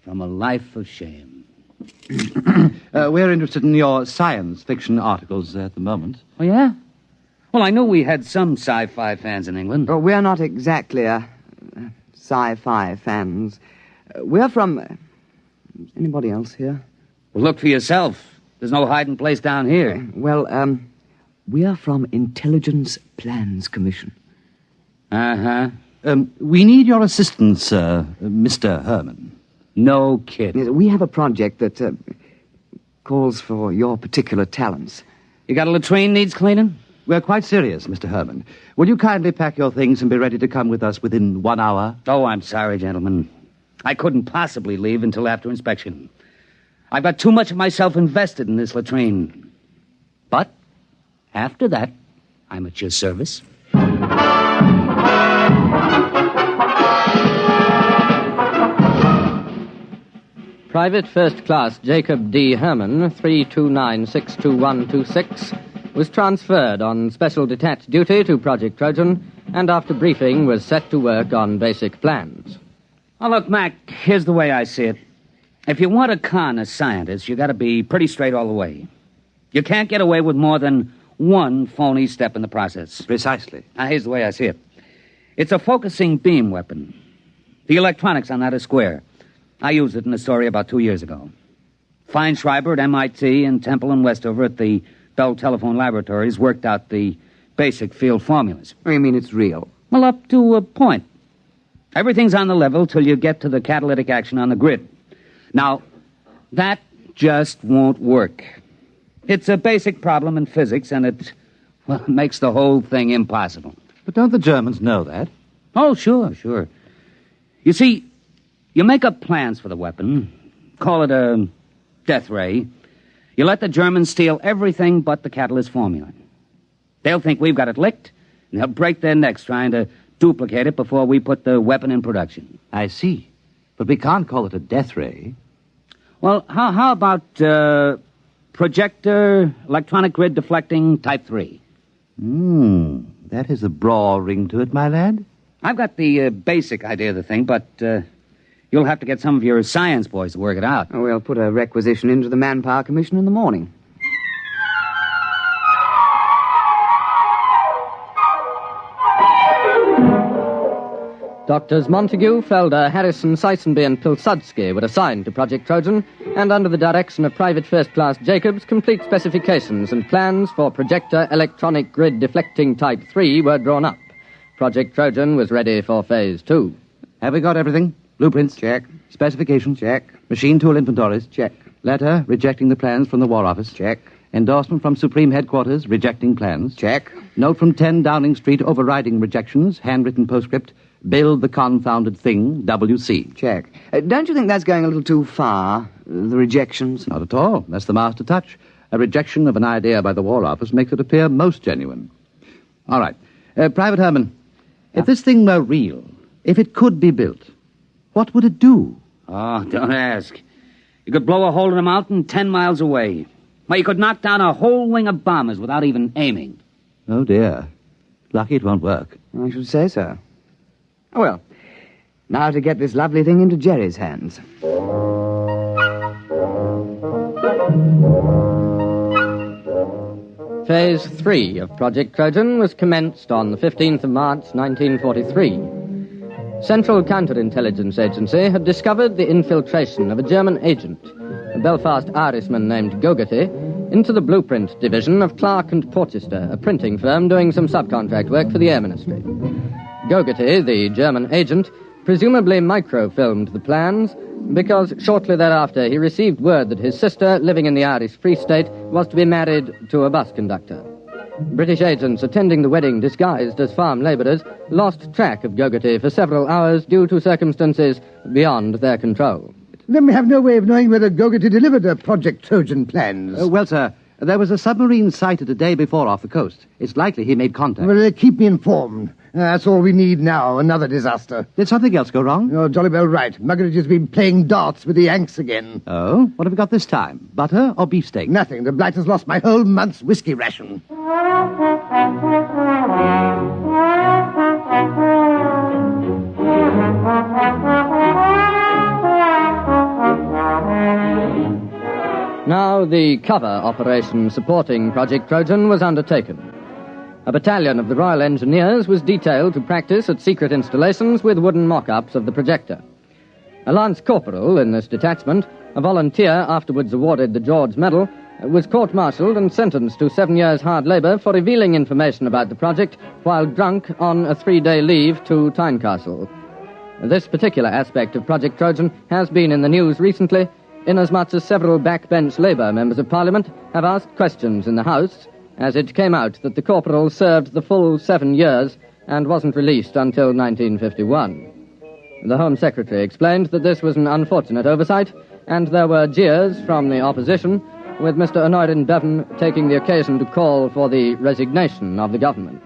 S12: from a life of shame.
S19: We're interested in your science fiction articles at the moment.
S12: Oh, yeah? Well, I knew we had some sci-fi fans in England.
S18: Oh, we're not exactly sci-fi fans. We're from... anybody else here?
S12: Well, look for yourself. There's no hiding place down here.
S18: Well, we are from Intelligence Plans Commission.
S12: Uh-huh.
S19: We need your assistance, Mr. Herman.
S12: No kidding.
S18: We have a project that calls for your particular talents.
S12: You got a latrine needs cleaning?
S19: We're quite serious, Mr. Herman. Will you kindly pack your things and be ready to come with us within 1 hour?
S12: Oh, I'm sorry, gentlemen. I couldn't possibly leave until after inspection. I've got too much of myself invested in this latrine. But after that, I'm at your service.
S7: Private First Class Jacob D. Herman, 329-62126, was transferred on special detached duty to Project Trojan, and after briefing was set to work on basic plans.
S12: Oh, look, Mac, here's the way I see it. If you want to con a scientist, you got to be pretty straight all the way. You can't get away with more than one phony step in the process.
S19: Precisely.
S12: Now, here's the way I see it. It's a focusing beam weapon. The electronics on that are square. I used it in a story about 2 years ago. Feinschreiber at MIT and Temple and Westover at the Bell Telephone Laboratories worked out the basic field formulas.
S18: What do you mean it's real?
S12: Well, up to a point. Everything's on the level till you get to the catalytic action on the grid. Now, that just won't work. It's a basic problem in physics, and it makes the whole thing impossible.
S19: But don't the Germans know that?
S12: Oh, sure. You see, you make up plans for the weapon, call it a death ray. You let the Germans steal everything but the catalyst formula. They'll think we've got it licked, and they'll break their necks trying to duplicate it before we put the weapon in production.
S19: I see. But we can't call it a death ray.
S12: Well, how about projector, electronic grid deflecting type 3?
S19: That has a braw ring to it, my lad.
S12: I've got the basic idea of the thing, but you'll have to get some of your science boys to work it out.
S18: Oh, we'll put a requisition into the Manpower Commission in the morning.
S7: Doctors Montague, Felder, Harrison, Seisenby, and Pilsudski were assigned to Project Trojan, and under the direction of Private First Class Jacobs, complete specifications and plans for projector electronic grid deflecting Type 3 were drawn up. Project Trojan was ready for Phase 2.
S19: Have we got everything? Blueprints?
S18: Check.
S19: Specifications?
S18: Check.
S19: Machine tool inventories?
S18: Check.
S19: Letter rejecting the plans from the War Office?
S18: Check.
S19: Endorsement from Supreme Headquarters rejecting plans?
S18: Check.
S19: Note from 10 Downing Street overriding rejections, handwritten postscript, build the confounded thing, WC.
S18: Check. Don't you think that's going a little too far, the rejections?
S19: Not at all. That's the master touch. A rejection of an idea by the War Office makes it appear most genuine. All right. Private Herman, if this thing were real, if it could be built, what would it do?
S12: Oh, don't ask. You could blow a hole in a mountain 10 miles away. Well, you could knock down a whole wing of bombers without even aiming.
S19: Oh, dear. Lucky it won't work.
S18: I should say so. Oh, well, now to get this lovely thing into Jerry's hands.
S7: Phase 3 of Project Trojan was commenced on the 15th of March, 1943. Central Counterintelligence Agency had discovered the infiltration of a German agent, a Belfast Irishman named Gogarty, into the blueprint division of Clark and Porchester, a printing firm doing some subcontract work for the Air Ministry. Gogarty, the German agent, presumably microfilmed the plans because shortly thereafter he received word that his sister, living in the Irish Free State, was to be married to a bus conductor. British agents attending the wedding disguised as farm labourers lost track of Gogarty for several hours due to circumstances beyond their control.
S11: Then we have no way of knowing whether Gogarty delivered her Project Trojan plans.
S19: Well, sir, there was a submarine sighted a day before off the coast. It's likely he made contact.
S11: Well, keep me informed. That's all we need now, another disaster.
S19: Did something else go wrong?
S11: You're jolly well right. Muggeridge has been playing darts with the Yanks again.
S19: Oh? What have we got this time? Butter or beefsteak?
S11: Nothing. The blight has lost my whole month's whiskey ration.
S7: Now the cover operation supporting Project Trojan was undertaken. A battalion of the Royal Engineers was detailed to practice at secret installations with wooden mock-ups of the projector. A lance corporal in this detachment, a volunteer afterwards awarded the George Medal, was court-martialed and sentenced to 7 years hard labour for revealing information about the project while drunk on a 3-day leave to Tynecastle. This particular aspect of Project Trojan has been in the news recently, inasmuch as several backbench Labour members of Parliament have asked questions in the House, as it came out that the corporal served the full 7 years and wasn't released until 1951. The Home Secretary explained that this was an unfortunate oversight, and there were jeers from the opposition, with Mr. Honorin Bevan taking the occasion to call for the resignation of the government.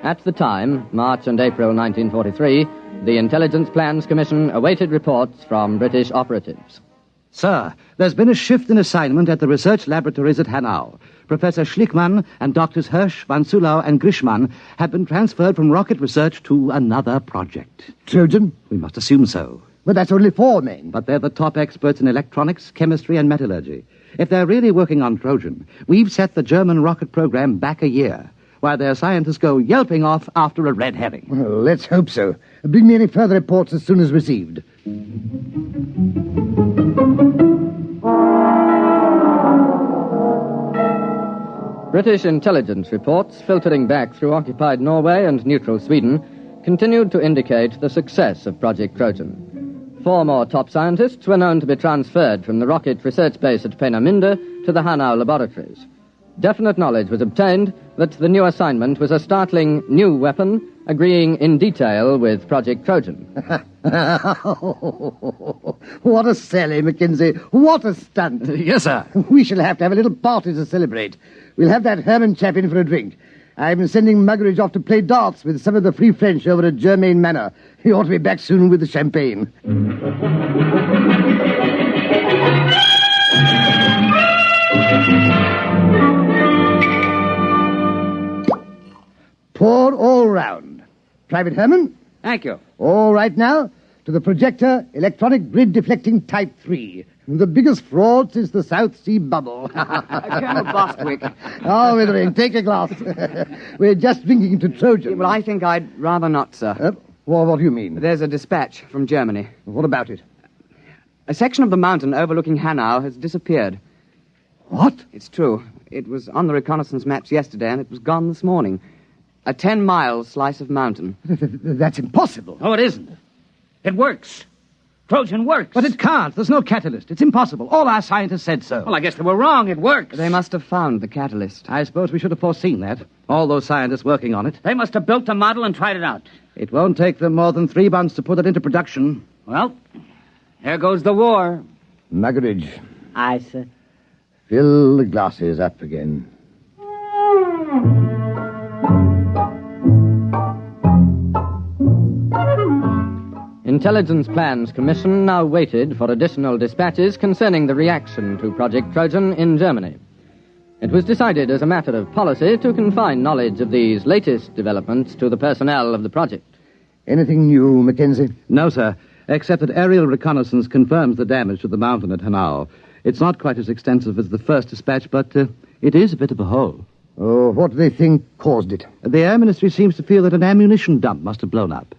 S7: At the time, March and April 1943, the Intelligence Plans Commission awaited reports from British operatives.
S19: Sir, there's been a shift in assignment at the research laboratories at Hanau. Professor Schlickmann and Doctors Hirsch, Van Sulau, and Grishman have been transferred from rocket research to another project.
S11: Trojan?
S19: We must assume so.
S11: But that's only 4 men.
S19: But they're the top experts in electronics, chemistry, and metallurgy. If they're really working on Trojan, we've set the German rocket program back a year, while their scientists go yelping off after a red herring.
S11: Well, let's hope so. Bring me any further reports as soon as received.
S7: British intelligence reports, filtering back through occupied Norway and neutral Sweden, continued to indicate the success of Project Trojan. 4 more top scientists were known to be transferred from the rocket research base at Peenemünde to the Hanau laboratories. Definite knowledge was obtained that the new assignment was a startling new weapon, agreeing in detail with Project Trojan.
S11: What a sally, Mackenzie. What a stunt.
S19: Yes, sir.
S11: We shall have to have a little party to celebrate. We'll have that Herman chap in for a drink. I'm sending Muggeridge off to play darts with some of the Free French over at Germain Manor. He ought to be back soon with the champagne. Pour all round. Private Herman?
S12: Thank you.
S11: All right now, to the projector, electronic grid deflecting type 3. The biggest fraud since the South Sea bubble.
S18: Colonel Bostwick.
S11: Oh, Withering, take a glass. We're just drinking to Trojan.
S18: Well, I think I'd rather not, sir.
S11: Well, what do you mean?
S18: There's a dispatch from Germany.
S11: What about it?
S18: A section of the mountain overlooking Hanau has disappeared.
S11: What?
S18: It's true. It was on the reconnaissance maps yesterday, and it was gone this morning. A 10-mile slice of mountain.
S11: That's impossible.
S12: Oh, it isn't. It works. Trojan works.
S19: But it can't. There's no catalyst. It's impossible. All our scientists said so.
S12: Well, I guess they were wrong. It works.
S18: They must have found the catalyst.
S19: I suppose we should have foreseen that. All those scientists working on it.
S12: They must have built the model and tried it out.
S19: It won't take them more than 3 months to put it into production.
S12: Well, there goes the war.
S11: Muggeridge.
S17: Aye, sir.
S11: Fill the glasses up again.
S7: Intelligence Plans Commission now waited for additional dispatches concerning the reaction to Project Trojan in Germany. It was decided as a matter of policy to confine knowledge of these latest developments to the personnel of the project.
S11: Anything new, Mackenzie?
S19: No, sir, except that aerial reconnaissance confirms the damage to the mountain at Hanau. It's not quite as extensive as the first dispatch, but it is a bit of a hole.
S11: Oh, what do they think caused it?
S19: The Air Ministry seems to feel that an ammunition dump must have blown up.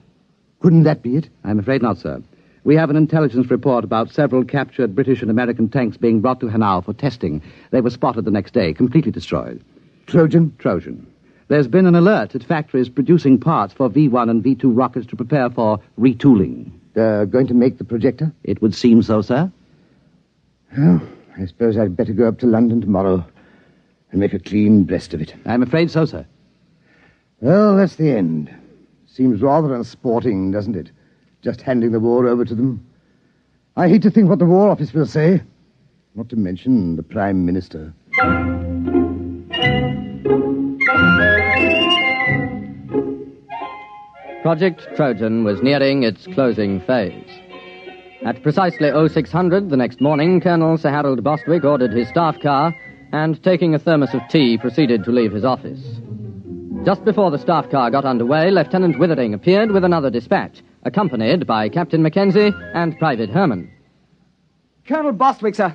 S11: Couldn't that be it?
S19: I'm afraid not, sir. We have an intelligence report about several captured British and American tanks being brought to Hanau for testing. They were spotted the next day, completely destroyed.
S11: Trojan?
S19: Trojan. There's been an alert at factories producing parts for V1 and V2 rockets to prepare for retooling.
S11: Going to make the projector?
S19: It would seem so, sir.
S11: Well, I suppose I'd better go up to London tomorrow and make a clean breast of it.
S19: I'm afraid so, sir.
S11: Well, that's the end. Seems rather unsporting, doesn't it? Just handing the war over to them. I hate to think what the War Office will say. Not to mention the Prime Minister.
S7: Project Trojan was nearing its closing phase. At precisely 0600 the next morning, Colonel Sir Harold Bostwick ordered his staff car and, taking a thermos of tea, proceeded to leave his office. Just before the staff car got underway, Lieutenant Withering appeared with another dispatch, accompanied by Captain Mackenzie and Private Herman.
S18: Colonel Bostwick, sir.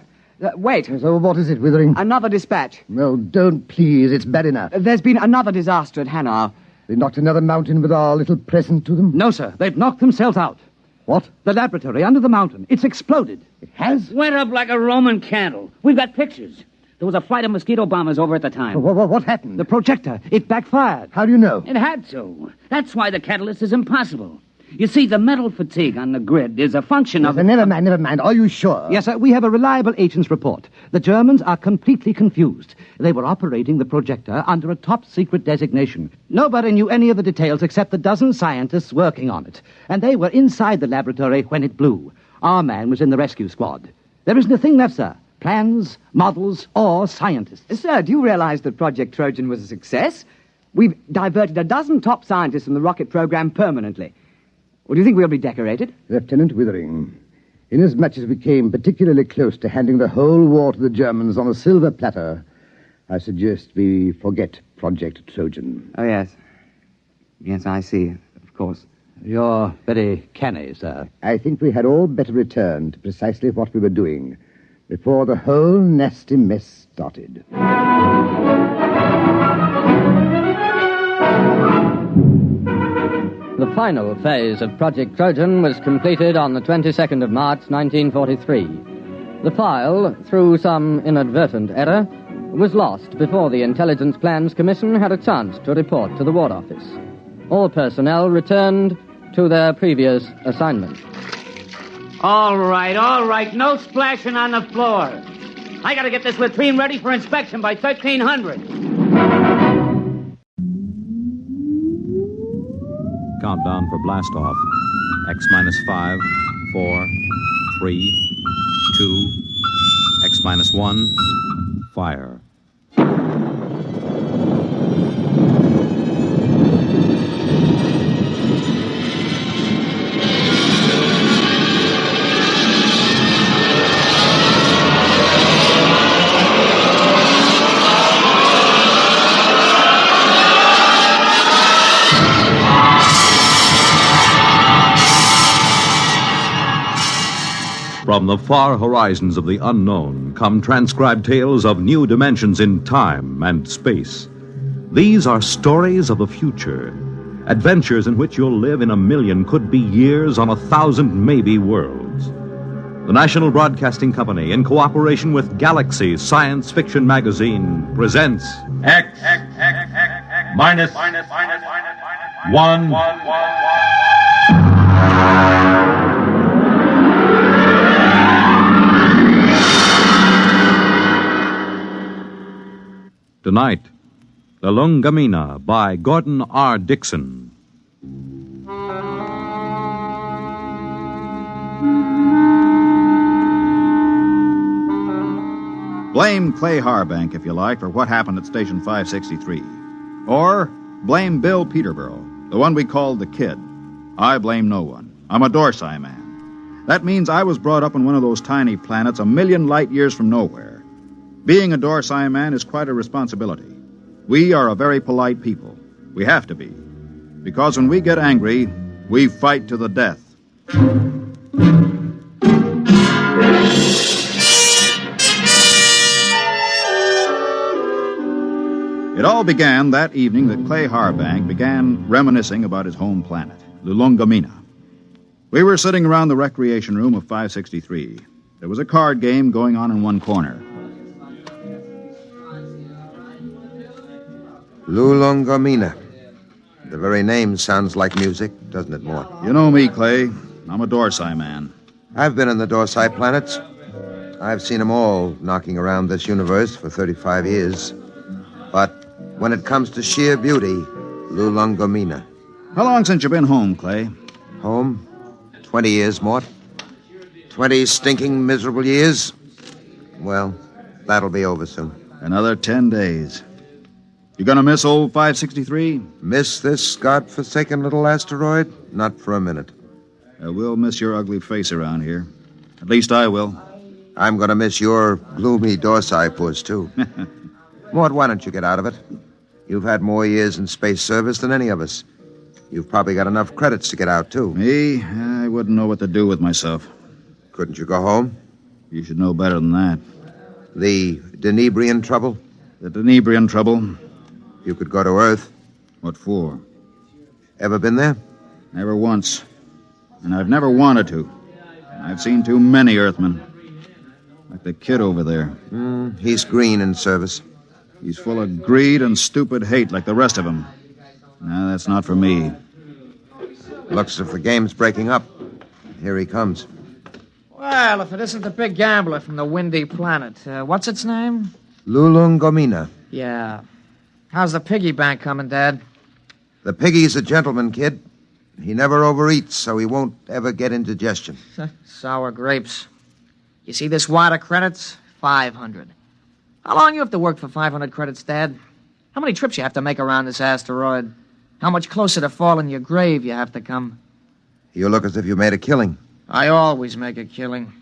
S18: Wait.
S11: So what is it, Withering?
S18: Another dispatch.
S11: No, don't, please. It's bad enough.
S18: There's been another disaster at Hanau.
S11: They knocked another mountain with our little present to them?
S19: No, sir. They've knocked themselves out.
S11: What?
S19: The laboratory under the mountain. It's exploded.
S11: It has?
S12: Went up like a Roman candle. We've got pictures. There was a flight of mosquito bombers over at the time.
S11: What happened?
S19: The projector. It backfired.
S11: How do you know?
S12: It had to. That's why the catalyst is impossible. You see, the metal fatigue on the grid is a function of...
S11: Never mind. Are you sure?
S19: Yes, sir. We have a reliable agent's report. The Germans are completely confused. They were operating the projector under a top-secret designation. Nobody knew any of the details except the dozen scientists working on it. And they were inside the laboratory when it blew. Our man was in the rescue squad. There isn't a thing left, sir. Plans, models, or scientists.
S18: Sir, do you realize that Project Trojan was a success? We've diverted a dozen top scientists from the rocket program permanently. Or do you think we'll be decorated?
S11: Lieutenant Withering, inasmuch as we came particularly close to handing the whole war to the Germans on a silver platter, I suggest we forget Project Trojan.
S18: Oh, yes. Yes, I see, of course.
S19: You're very canny, sir.
S11: I think we had all better return to precisely what we were doing before the whole nasty mess started.
S7: The final phase of Project Trojan was completed on the 22nd of March, 1943. The file, through some inadvertent error, was lost before the Intelligence Plans Commission had a chance to report to the War Office. All personnel returned to their previous assignment.
S12: All right. No splashing on the floor. I gotta get this latrine ready for inspection by 1300.
S1: Countdown for blastoff. X minus 5, 4, 3, 2, X minus 1, fire. From the far horizons of the unknown come transcribed tales of new dimensions in time and space. These are stories of the future, adventures in which you'll live in a million, could be years, on 1,000 maybe worlds. The National Broadcasting Company, in cooperation with Galaxy Science Fiction Magazine, presents
S2: X minus 1.
S1: Tonight, Lulungomeena by Gordon R. Dixon.
S6: Blame Clay Harbank, if you like, for what happened at Station 563. Or blame Bill Peterborough, the one we called the Kid. I blame no one. I'm a Dorsey man. That means I was brought up on one of those tiny planets a million light years from nowhere. Being a Dorsey man is quite a responsibility. We are a very polite people. We have to be. Because when we get angry, we fight to the death. It all began that evening that Clay Harbank began reminiscing about his home planet, Lulungomeena. We were sitting around the recreation room of 563. There was a card game going on in one corner.
S5: Lulungomeena. The very name sounds like music, doesn't it, Mort?
S6: You know me, Clay. I'm a Dorsai man.
S5: I've been in the Dorsai planets. I've seen them all knocking around this universe for 35 years. But when it comes to sheer beauty, Lulungomeena.
S6: How long since you've been home, Clay?
S5: Home? 20 years, Mort. 20 stinking, miserable years. Well, that'll be over soon.
S6: Another 10 days. You gonna miss old 563?
S5: Miss this godforsaken little asteroid? Not for a minute.
S6: We'll miss your ugly face around here. At least I will.
S5: I'm gonna miss your gloomy Dorsai puss, too. Mort, why don't you get out of it? You've had more years in space service than any of us. You've probably got enough credits to get out, too.
S6: Me? I wouldn't know what to do with myself.
S5: Couldn't you go home?
S6: You should know better than that.
S5: The Denebrian trouble?
S6: The Denebrian trouble?
S5: You could go to Earth.
S6: What for?
S5: Ever been there?
S6: Never once. And I've never wanted to. I've seen too many Earthmen. Like the kid over there.
S5: He's green in service.
S6: He's full of greed and stupid hate like the rest of them. No, that's not for me.
S5: Looks as if the game's breaking up. Here he comes.
S15: Well, if it isn't the big gambler from the windy planet. What's its name?
S5: Lulungomeena.
S15: Yeah. How's the piggy bank coming, Dad?
S5: The piggy's a gentleman, kid. He never overeats, so he won't ever get indigestion.
S15: Sour grapes. You see this wad of credits? 500. How long you have to work for 500 credits, Dad? How many trips you have to make around this asteroid? How much closer to fall in your grave you have to come?
S5: You look as if you made a killing.
S15: I always make a killing.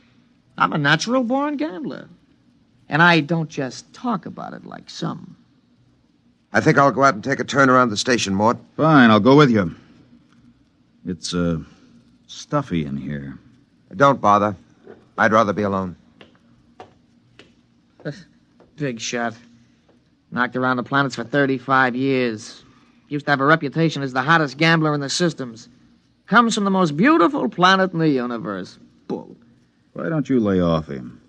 S15: I'm a natural-born gambler. And I don't just talk about it like some.
S5: I think I'll go out and take a turn around the station, Mort.
S6: Fine, I'll go with you. It's, stuffy in here.
S5: Don't bother. I'd rather be alone.
S15: Big shot. Knocked around the planets for 35 years. Used to have a reputation as the hottest gambler in the systems. Comes from the most beautiful planet in the universe. Bull.
S6: Why don't you lay off him?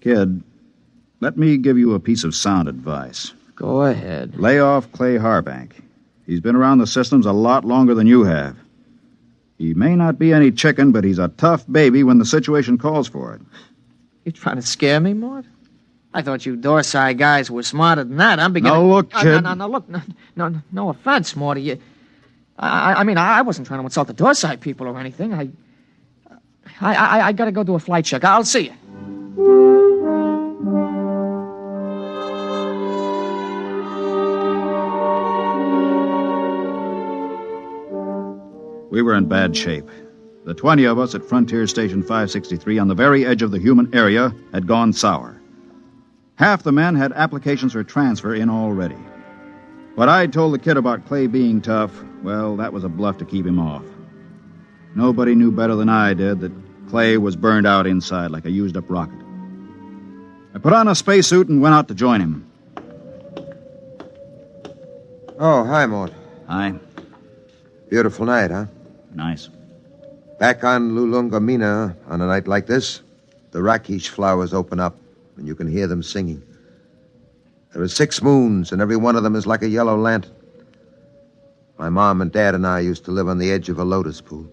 S6: Kid, let me give you a piece of sound advice.
S15: Go ahead.
S6: Lay off Clay Harbank. He's been around the systems a lot longer than you have. He may not be any chicken, but he's a tough baby when the situation calls for it.
S15: You trying to scare me, Mort? I thought you Dorsai guys were smarter than that. I'm beginning...
S6: No, look, kid.
S15: No, look. No offense, Morty. I wasn't trying to insult the Dorsai people or anything. I gotta go do a flight check. I'll see you.
S6: We were in bad shape. The 20 of us at Frontier Station 563 on the very edge of the human area had gone sour. Half the men had applications for transfer in already. What I'd told the kid about Clay being tough, well, that was a bluff to keep him off. Nobody knew better than I did that Clay was burned out inside like a used-up rocket. I put on a spacesuit and went out to join him.
S5: Oh, hi, Mort.
S6: Hi.
S5: Beautiful night, huh?
S6: Nice.
S5: Back on Lulungomeena, on a night like this, the rakish flowers open up, and you can hear them singing. There are 6 moons, and every one of them is like a yellow lantern. My mom and dad and I used to live on the edge of a lotus pool.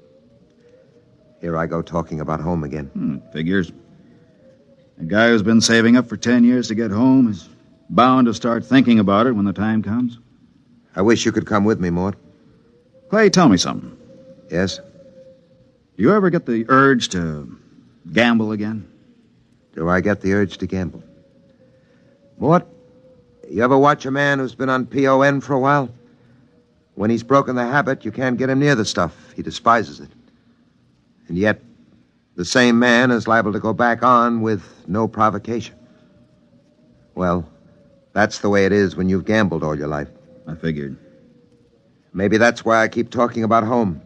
S5: Here I go talking about home again.
S6: Figures. A guy who's been saving up for 10 years to get home is bound to start thinking about it when the time comes.
S5: I wish you could come with me, Mort.
S6: Clay, tell me something.
S5: Yes?
S6: Do you ever get the urge to gamble again?
S5: Do I get the urge to gamble? Mort, you ever watch a man who's been on PON for a while? When he's broken the habit, you can't get him near the stuff. He despises it. And yet, the same man is liable to go back on with no provocation. Well, that's the way it is when you've gambled all your life.
S6: I figured.
S5: Maybe that's why I keep talking about home.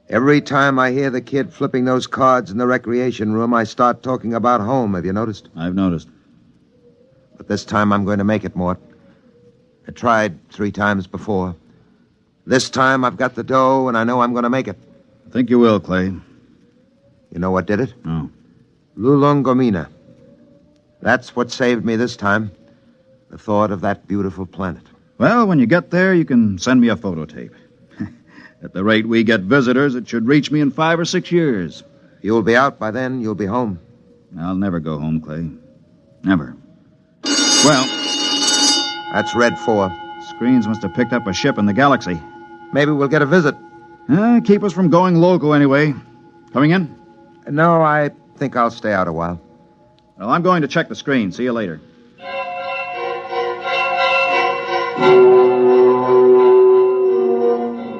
S5: Every time I hear the kid flipping those cards in the recreation room, I start talking about home. Have you noticed?
S6: I've noticed.
S5: But this time I'm going to make it, Mort. I tried 3 times before. This time I've got the dough, and I know I'm going to make it.
S8: I think you will, Clay.
S5: You know what did it?
S8: No.
S5: Lulungomeena. That's what saved me this time. The thought of that beautiful planet.
S8: Well, when you get there, you can send me a photo tape. At the rate we get visitors, it should reach me in 5 or 6 years.
S5: You'll be out by then. You'll be home.
S8: I'll never go home, Clay. Never. Well...
S5: That's Red 4.
S8: Screens must have picked up a ship in the galaxy.
S5: Maybe we'll get a visit.
S8: Keep us from going loco anyway. Coming in?
S5: No, I think I'll stay out a while.
S8: Well, I'm going to check the screen. See you later.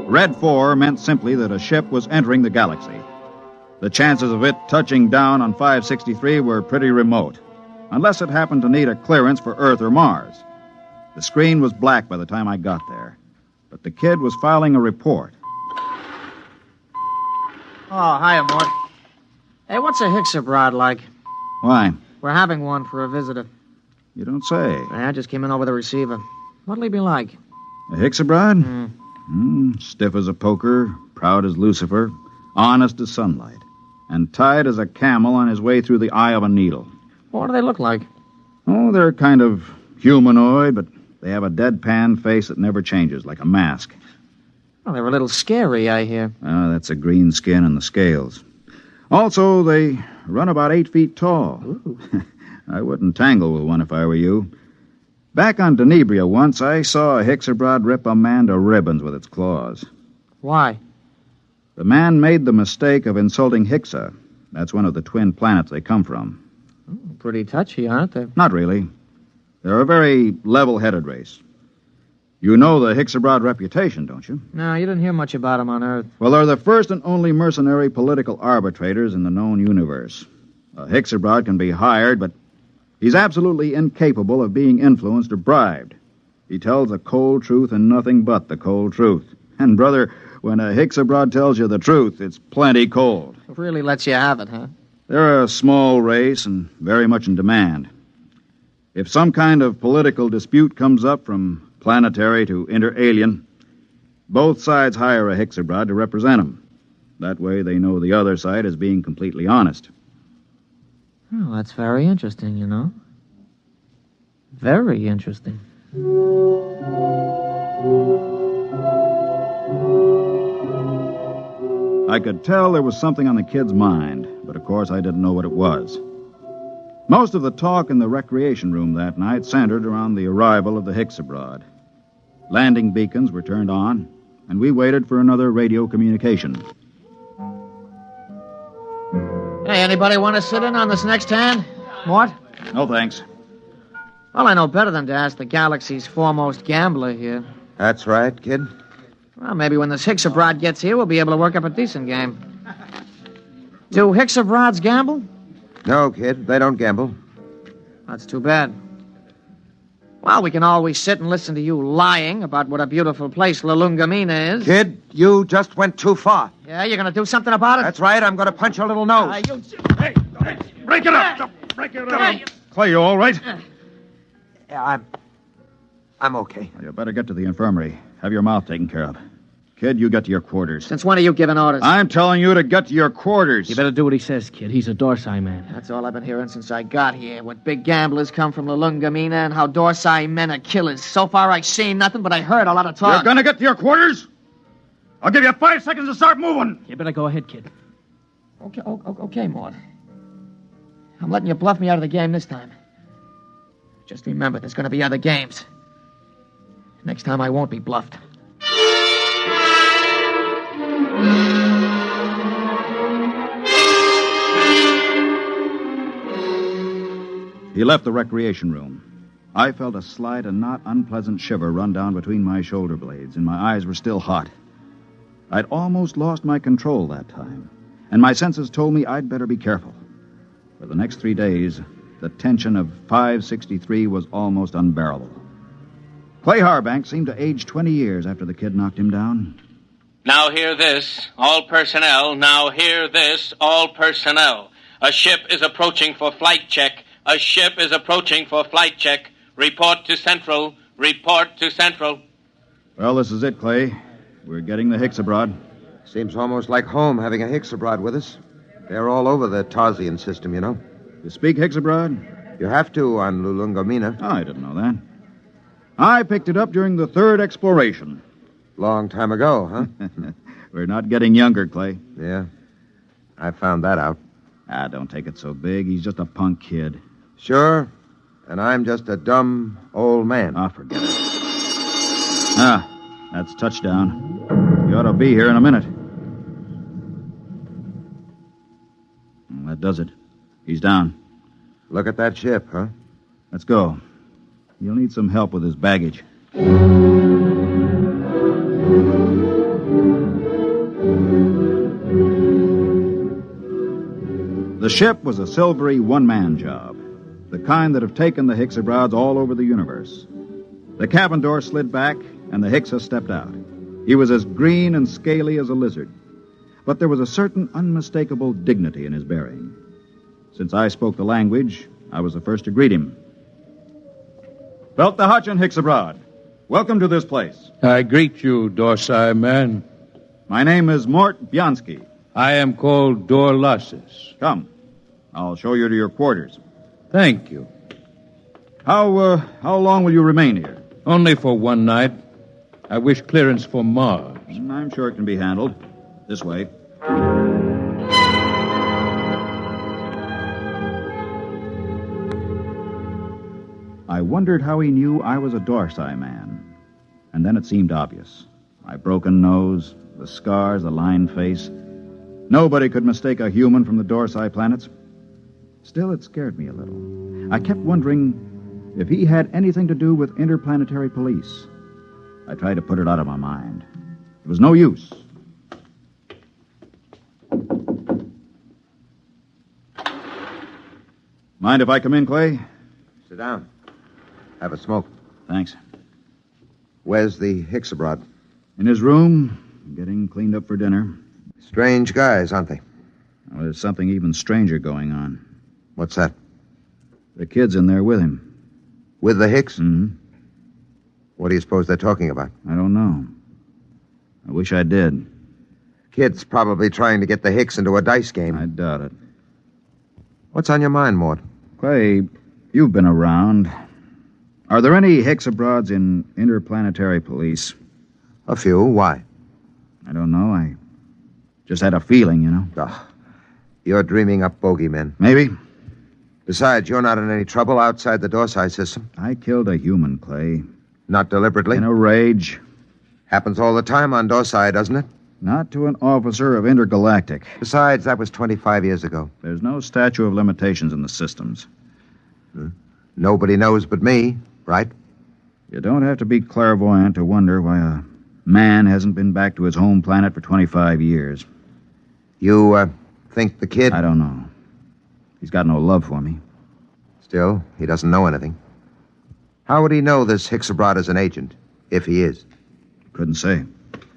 S8: Red 4 meant simply that a ship was entering the galaxy. The chances of it touching down on 563 were pretty remote, unless it happened to need a clearance for Earth or Mars. The screen was black by the time I got there, but the kid was filing a report.
S15: Oh, hiya, Mort. Hey, what's a Hixabrod like?
S8: Why?
S15: We're having one for a visitor.
S8: You don't say.
S15: I just came in over the receiver. What'll he be like?
S8: A Hixabrod? Stiff as a poker, proud as Lucifer, honest as sunlight, and tied as a camel on his way through the eye of a needle.
S15: What do they look like?
S8: Oh, they're kind of humanoid, but they have a deadpan face that never changes, like a mask.
S15: Well, they're a little scary, I hear.
S8: That's the green skin and the scales. Also, they run about 8 feet tall. I wouldn't tangle with one if I were you. Back on Denebria once, I saw a Hixabrod rip a man to ribbons with its claws.
S15: Why?
S8: The man made the mistake of insulting Hixa. That's one of the twin planets they come from.
S15: Pretty touchy, aren't they?
S8: Not really. They're a very level-headed race. You know the Hixabrod reputation, don't you?
S15: No, you didn't hear much about them on Earth.
S8: Well, they're the first and only mercenary political arbitrators in the known universe. A Hixabrod can be hired, but he's absolutely incapable of being influenced or bribed. He tells the cold truth and nothing but the cold truth. And, brother, when a Hixabrod tells you the truth, it's plenty cold.
S15: It really lets you have it, huh?
S8: They're a small race and very much in demand. If some kind of political dispute comes up from planetary to inter-alien, both sides hire a Hixabrod to represent them. That way they know the other side is being completely honest.
S15: Oh, that's very interesting, you know. Very interesting.
S8: I could tell there was something on the kid's mind, but of course I didn't know what it was. Most of the talk in the recreation room that night centered around the arrival of the Hixabrod. Landing beacons were turned on, and we waited for another radio communication.
S15: Hey, anybody want to sit in on this next hand? Mort?
S8: No, thanks.
S15: Well, I know better than to ask the galaxy's foremost gambler here.
S5: That's right, kid.
S15: Well, maybe when this Hixabrod gets here, we'll be able to work up a decent game. Do Hixabrods gamble?
S5: No, kid, they don't gamble.
S15: That's too bad. Well, we can always sit and listen to you lying about what a beautiful place Lulungomeena is.
S5: Kid, you just went too far.
S15: Yeah, you're going to do something about it?
S5: That's right, I'm going to punch your little nose.
S2: Hey, break it up! Break it up! Clay, you all right?
S5: Yeah, I'm okay.
S8: Well, you better get to the infirmary. Have your mouth taken care of. Kid, you get to your quarters.
S15: Since when are you giving orders?
S8: I'm telling you to get to your quarters.
S10: You better do what he says, kid. He's a Dorsai man.
S15: That's all I've been hearing since I got here. What big gamblers come from Lulungomeena and how Dorsai men are killers. So far, I've seen nothing, but I heard a lot of talk.
S2: You're gonna get to your quarters? I'll give you 5 seconds to start moving.
S10: You better go ahead, kid.
S15: Okay, Mort. I'm letting you bluff me out of the game this time. Just remember, there's gonna be other games. Next time, I won't be bluffed.
S8: He left the recreation room. I felt a slight and not unpleasant shiver run down between my shoulder blades, and my eyes were still hot. I'd almost lost my control that time, and my senses told me I'd better be careful. For the next 3 days, the tension of 563 was almost unbearable. Clay Harbank seemed to age 20 years after the kid knocked him down.
S13: Now hear this, all personnel. Now hear this, all personnel. A ship is approaching for flight check. A ship is approaching for flight check. Report to Central. Report to Central.
S8: Well, this is it, Clay. We're getting the Hixabrod.
S5: Seems almost like home having a Hicks abroad with us. They're all over the Tarsian system, you know.
S8: You speak Hicks abroad?
S5: You have to on Lulungomeena.
S8: Oh, I didn't know that. I picked it up during the third exploration.
S5: Long time ago, huh?
S8: We're not getting younger, Clay.
S5: Yeah. I found that out.
S8: Ah, don't take it so big. He's just a punk kid.
S5: Sure. And I'm just a dumb old man.
S8: Ah, forget it. Ah, that's touchdown. You ought to be here in a minute. Well, that does it. He's down.
S5: Look at that ship, huh?
S8: Let's go. You'll need some help with his baggage. The ship was a silvery one-man job, the kind that have taken the Hicks abroads all over the universe. The cabin door slid back, and the Hickses stepped out. He was as green and scaly as a lizard, but there was a certain unmistakable dignity in his bearing. Since I spoke the language, I was the first to greet him. Belt the Hutch and Hicks abroad. Welcome to this place.
S9: I greet you, Dorsai man.
S8: My name is Mort Bianski.
S9: I am called Dorlassus.
S8: Come. I'll show you to your quarters.
S9: Thank you.
S8: How long will you remain here?
S9: Only for one night. I wish clearance for Mars.
S8: I'm sure it can be handled. This way. I wondered how he knew I was a Dorsai man. And then it seemed obvious. My broken nose, the scars, the lined face. Nobody could mistake a human from the Dorsai planets. Still, it scared me a little. I kept wondering if he had anything to do with interplanetary police. I tried to put it out of my mind. It was no use. Mind if I come in, Clay?
S5: Sit down. Have a smoke.
S8: Thanks.
S5: Where's the Hicks abroad?
S8: In his room, getting cleaned up for dinner.
S5: Strange guys, aren't they?
S8: Well, there's something even stranger going on.
S5: What's that?
S8: The kid's in there with him.
S5: With the Hicks?
S8: Mm-hmm.
S5: What do you suppose they're talking about?
S8: I don't know. I wish I did.
S5: Kid's probably trying to get the Hicks into a dice game.
S8: I doubt it.
S5: What's on your mind, Mort?
S8: Clay, you've been around. Are there any Hicks abroads in interplanetary police?
S5: A few. Why?
S8: I don't know. I just had a feeling, you know.
S5: Oh, you're dreaming up bogeymen.
S8: Maybe.
S5: Besides, you're not in any trouble outside the Dorsai system.
S8: I killed a human, Clay.
S5: Not deliberately?
S8: In a rage.
S5: Happens all the time on Dorsai, doesn't it?
S8: Not to an officer of Intergalactic.
S5: Besides, that was 25 years ago.
S8: There's no statute of limitations in the systems.
S5: Nobody knows but me, right?
S8: You don't have to be clairvoyant to wonder why a man hasn't been back to his home planet for 25 years.
S5: You, think the kid...
S8: I don't know. He's got no love for me.
S5: Still, he doesn't know anything. How would he know this Hicks abroad is an agent, if he is?
S8: Couldn't say.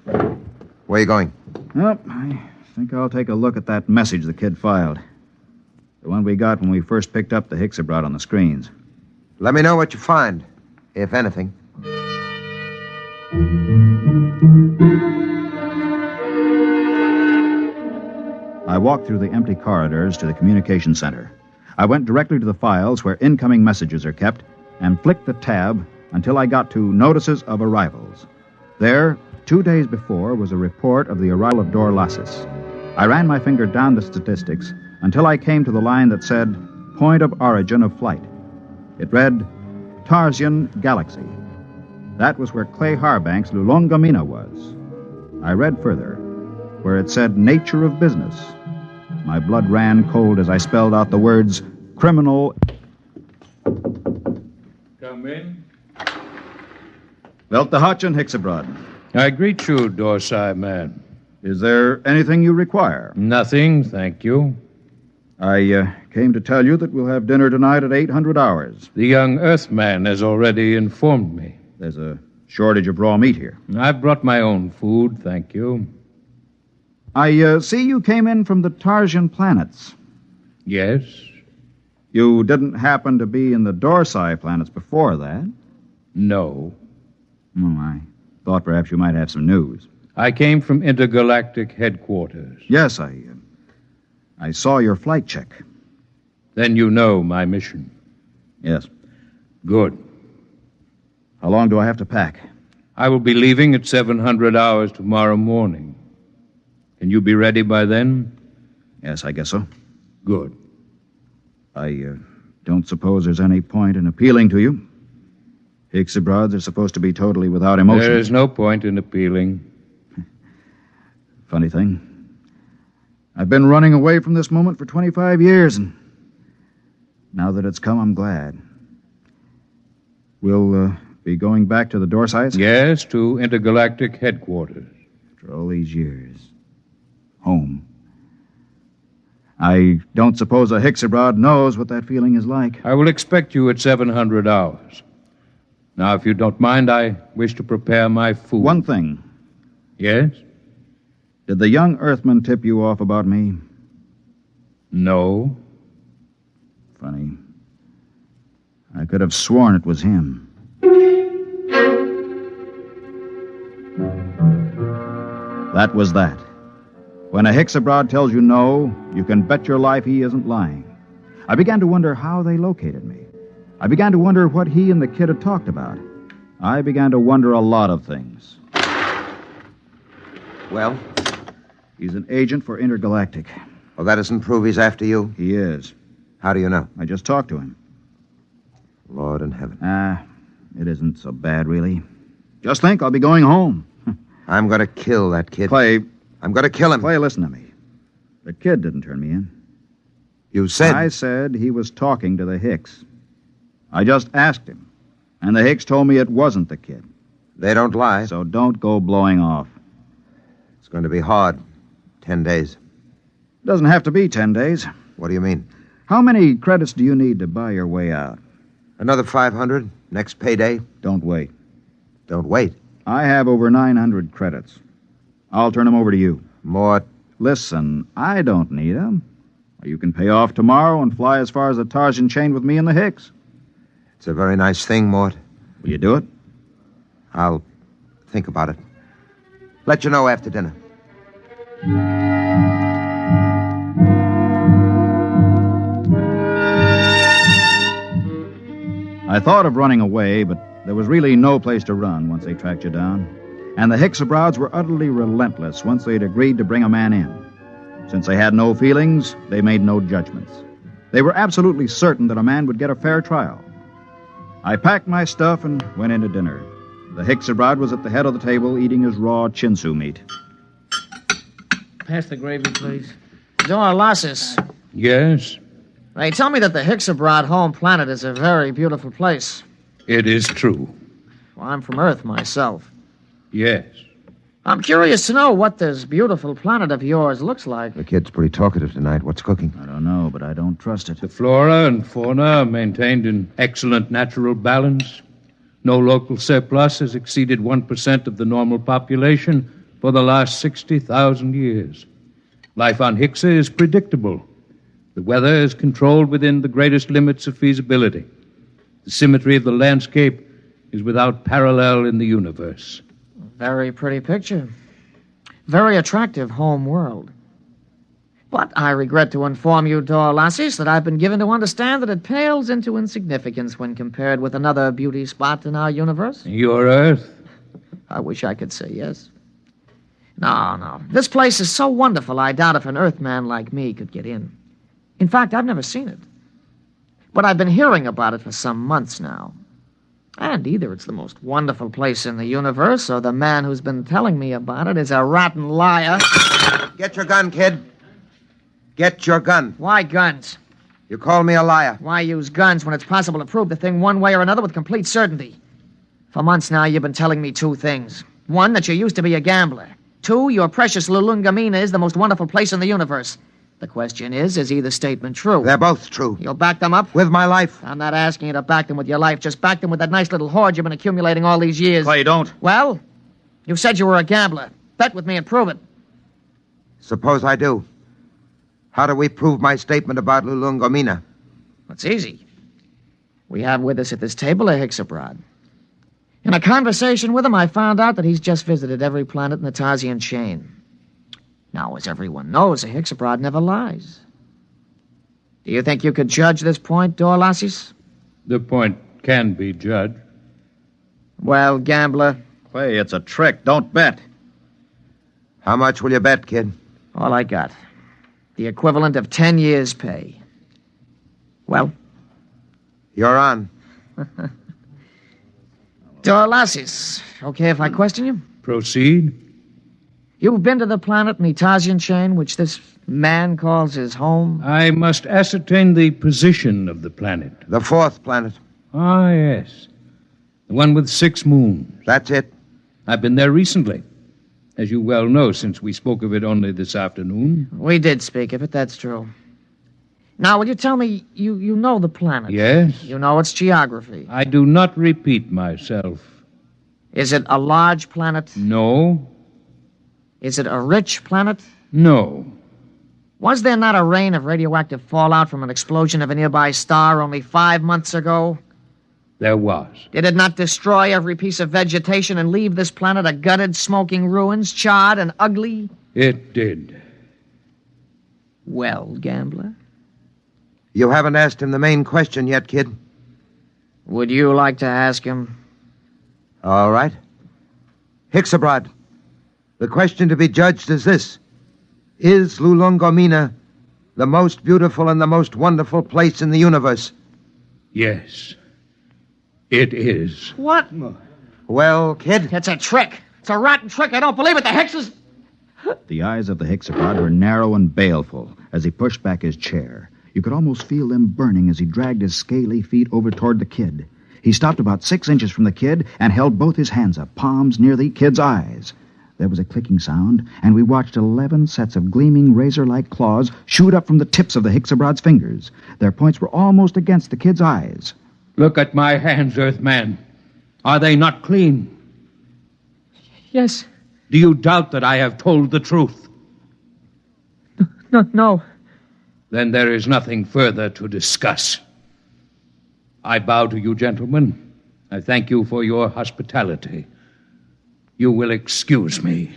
S5: Where are you going?
S8: Well, I think I'll take a look at that message the kid filed. The one we got when we first picked up the Hicks abroad on the screens.
S5: Let me know what you find, if anything.
S8: I walked through the empty corridors to the communication center. I went directly to the files where incoming messages are kept and flicked the tab until I got to Notices of Arrivals. There, 2 days before, was a report of the arrival of Dorlassus. I ran my finger down the statistics until I came to the line that said, Point of Origin of Flight. It read, Tarsian Galaxy. That was where Clay Harbank's Lulungomeena was. I read further, where it said Nature of Business. My blood ran cold as I spelled out the words, Criminal...
S9: Come in.
S8: Belt the Hutch and Hicks abroad.
S9: I greet you, Dorsai man.
S8: Is there anything you require?
S9: Nothing, thank you.
S8: I came to tell you that we'll have dinner tonight at 800 hours.
S9: The young Earthman has already informed me.
S8: There's a shortage of raw meat here.
S9: I've brought my own food, thank you.
S8: I see you came in from the Tarsian planets.
S9: Yes.
S8: You didn't happen to be in the Dorsai planets before that?
S9: No.
S8: Oh, I thought perhaps you might have some news.
S9: I came from intergalactic headquarters.
S8: Yes, I saw your flight check.
S9: Then you know my mission.
S8: Yes.
S9: Good.
S8: How long do I have to pack?
S9: I will be leaving at 700 hours tomorrow morning. Can you be ready by then?
S8: Yes, I guess so.
S9: Good.
S8: I don't suppose there's any point in appealing to you. Ixabrods are supposed to be totally without emotion.
S9: There is no point in appealing.
S8: Funny thing. I've been running away from this moment for 25 years, and now that it's come, I'm glad. We'll be going back to the Dorsites?
S9: Yes, to intergalactic headquarters.
S8: After all these years. Home. I don't suppose a Hixabrod knows what that feeling is like.
S9: I will expect you at 700 hours. Now, if you don't mind, I wish to prepare my food.
S8: One thing.
S9: Yes?
S8: Did the young Earthman tip you off about me?
S9: No.
S8: Funny. I could have sworn it was him. That was that. When a Hixabrod tells you no, you can bet your life he isn't lying. I began to wonder how they located me. I began to wonder what he and the kid had talked about. I began to wonder a lot of things.
S5: Well?
S8: He's an agent for Intergalactic.
S5: Well, that doesn't prove he's after you?
S8: He is.
S5: How do you know?
S8: I just talked to him.
S5: Lord in heaven.
S8: It isn't so bad, really. Just think, I'll be going home.
S5: I'm going to kill that kid.
S8: Clay.
S5: I'm going to kill him.
S8: Clay, listen to me. The kid didn't turn me in.
S5: You said...
S8: I said he was talking to the Hicks. I just asked him. And the Hicks told me it wasn't the kid.
S5: They don't lie.
S8: So don't go blowing off.
S5: It's going to be hard. 10 days.
S8: Doesn't have to be 10 days.
S5: What do you mean?
S8: How many credits do you need to buy your way out?
S5: Another 500. Next payday.
S8: Don't wait.
S5: Don't wait.
S8: I have over 900 credits. I'll turn them over to you.
S5: Mort.
S8: Listen, I don't need them. You can pay off tomorrow and fly as far as the Tarzan chain with me and the Hicks.
S5: It's a very nice thing, Mort.
S8: Will you do it?
S5: I'll think about it. Let you know after dinner.
S8: I thought of running away, but there was really no place to run once they tracked you down. And the Hixabrods were utterly relentless once they'd agreed to bring a man in. Since they had no feelings, they made no judgments. They were absolutely certain that a man would get a fair trial. I packed my stuff and went in to dinner. The Hixabrod was at the head of the table eating his raw chinsu meat.
S15: Pass the gravy, please. Dorlasis.
S9: Yes?
S15: They tell me that the Hixabrod home planet is a very beautiful place.
S9: It is true.
S15: Well, I'm from Earth myself.
S9: Yes.
S15: I'm curious to know what this beautiful planet of yours looks like.
S5: The kid's pretty talkative tonight. What's cooking?
S8: I don't know, but I don't trust it.
S9: The flora and fauna are maintained in excellent natural balance. No local surplus has exceeded 1% of the normal population for the last 60,000 years. Life on Hixa is predictable. The weather is controlled within the greatest limits of feasibility. The symmetry of the landscape is without parallel in the universe.
S15: Very pretty picture. Very attractive home world. But I regret to inform you, Dorlasis, that I've been given to understand that it pales into insignificance when compared with another beauty spot in our universe.
S9: Your Earth?
S15: I wish I could say yes. No. This place is so wonderful, I doubt if an Earthman like me could get in. In fact, I've never seen it. But I've been hearing about it for some months now. And either it's the most wonderful place in the universe, or the man who's been telling me about it is a rotten liar.
S5: Get your gun, kid. Get your gun.
S15: Why guns?
S5: You call me a liar.
S15: Why use guns when it's possible to prove the thing one way or another with complete certainty? For months now, you've been telling me two things. One, that you used to be a gambler. Two, your precious Lulungomeena is the most wonderful place in the universe. The question is either statement true?
S5: They're both true.
S15: You'll back them up?
S5: With my life.
S15: I'm not asking you to back them with your life. Just back them with that nice little hoard you've been accumulating all these years.
S8: Clay, don't.
S15: Well, you said you were a gambler. Bet with me and prove it.
S5: Suppose I do. How do we prove my statement about Lulungomeena?
S15: It's easy. We have with us at this table a Hixabrod.
S14: In a conversation with him, I found out that he's just visited every planet in the Tarsian chain. Now, as everyone knows, a Hexabrod never lies. Do you think you could judge this point, Dorlasis?
S9: The point can be judged.
S14: Well, gambler.
S8: Clay, it's a trick. Don't bet.
S5: How much will you bet, kid?
S14: All I got. The equivalent of 10 years' pay. Well?
S5: You're on.
S14: Dorlasis, okay if I question you?
S9: Proceed.
S14: You've been to the planet in the Tarsian chain, which this man calls his home?
S9: I must ascertain the position of the planet.
S5: The fourth planet.
S9: Ah, yes. The one with 6 moons.
S5: That's it.
S9: I've been there recently. As you well know, since we spoke of it only this afternoon.
S14: We did speak of it, that's true. Now, will you tell me, you know the planet?
S9: Yes.
S14: You know its geography?
S9: I do not repeat myself.
S14: Is it a large planet?
S9: No.
S14: Is it a rich planet?
S9: No.
S14: Was there not a rain of radioactive fallout from an explosion of a nearby star only 5 months ago?
S9: There was.
S14: Did it not destroy every piece of vegetation and leave this planet a gutted, smoking ruins, charred and ugly?
S9: It did.
S14: Well, gambler?
S5: You haven't asked him the main question yet, kid.
S14: Would you like to ask him?
S5: All right. Hexabrod, the question to be judged is this. Is Lulungomeena the most beautiful and the most wonderful place in the universe?
S9: Yes. It is.
S14: What?
S5: Well, kid?
S14: It's a trick. It's a rotten trick. I don't believe it. The Hexes...
S8: The eyes of the Hexabrod were narrow and baleful as he pushed back his chair. You could almost feel them burning as he dragged his scaly feet over toward the kid. He stopped about 6 inches from the kid and held both his hands up, palms near the kid's eyes. There was a clicking sound, and we watched 11 sets of gleaming razor-like claws shoot up from the tips of the Hexabrod's fingers. Their points were almost against the kid's eyes.
S9: Look at my hands, Earthman. Are they not clean?
S14: Yes.
S9: Do you doubt that I have told the truth?
S14: No.
S9: Then there is nothing further to discuss. I bow to you, gentlemen. I thank you for your hospitality. You will excuse me.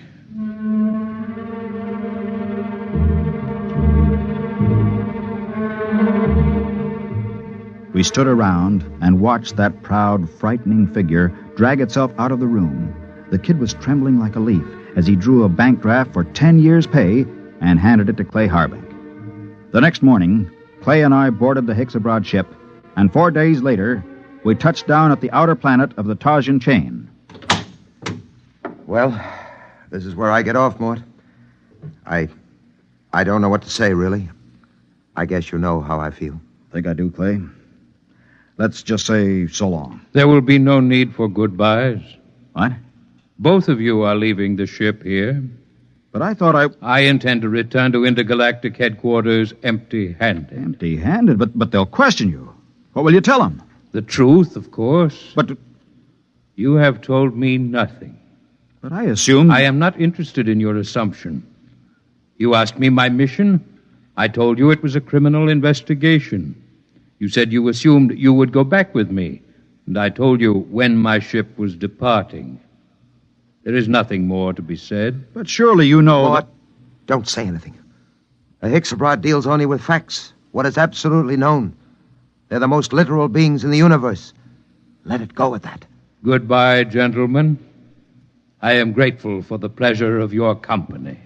S8: We stood around and watched that proud, frightening figure drag itself out of the room. The kid was trembling like a leaf as he drew a bank draft for 10 years' pay and handed it to Clay Harbank. The next morning, Clay and I boarded the Hexabrod ship, and 4 days later, we touched down at the outer planet of the Tarsian chain.
S5: Well, this is where I get off, Mort. I don't know what to say, really. I guess you know how I feel.
S8: Think I do, Clay? Let's just say so long.
S9: There will be no need for goodbyes.
S8: What?
S9: Both of you are leaving the ship here.
S8: But I thought
S9: I intend to return to intergalactic headquarters empty-handed.
S8: Empty-handed? But they'll question you. What will you tell them?
S9: The truth, of course.
S8: But
S9: you have told me nothing.
S8: But I assumed...
S9: I am not interested in your assumption. You asked me my mission. I told you it was a criminal investigation. You said you assumed you would go back with me, and I told you when my ship was departing. There is nothing more to be said.
S8: But surely you know
S5: Mort, don't say anything. A Hexabrod deals only with facts, what is absolutely known. They're the most literal beings in the universe. Let it go at that.
S9: Goodbye, gentlemen. I am grateful for the pleasure of your company.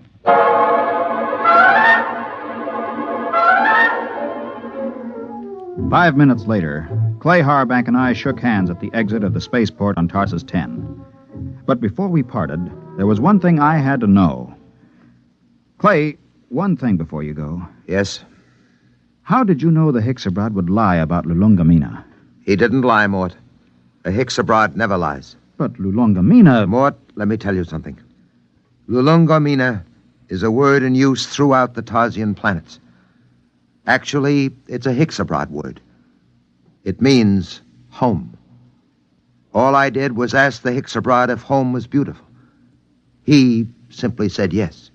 S8: 5 minutes later, Clay Harbank and I shook hands at the exit of the spaceport on Tarsus 10. But before we parted, there was one thing I had to know. Clay, one thing before you go.
S5: Yes?
S8: How did you know the Hexabrod would lie about Lulungomeena?
S5: He didn't lie, Mort. A Hexabrod never lies.
S8: But Lulungomeena...
S5: Mort, let me tell you something. Lulungomeena is a word in use throughout the Tarsian planets. Actually, it's a Hexabrod word. It means home. All I did was ask the Hexabrod if home was beautiful. He simply said yes.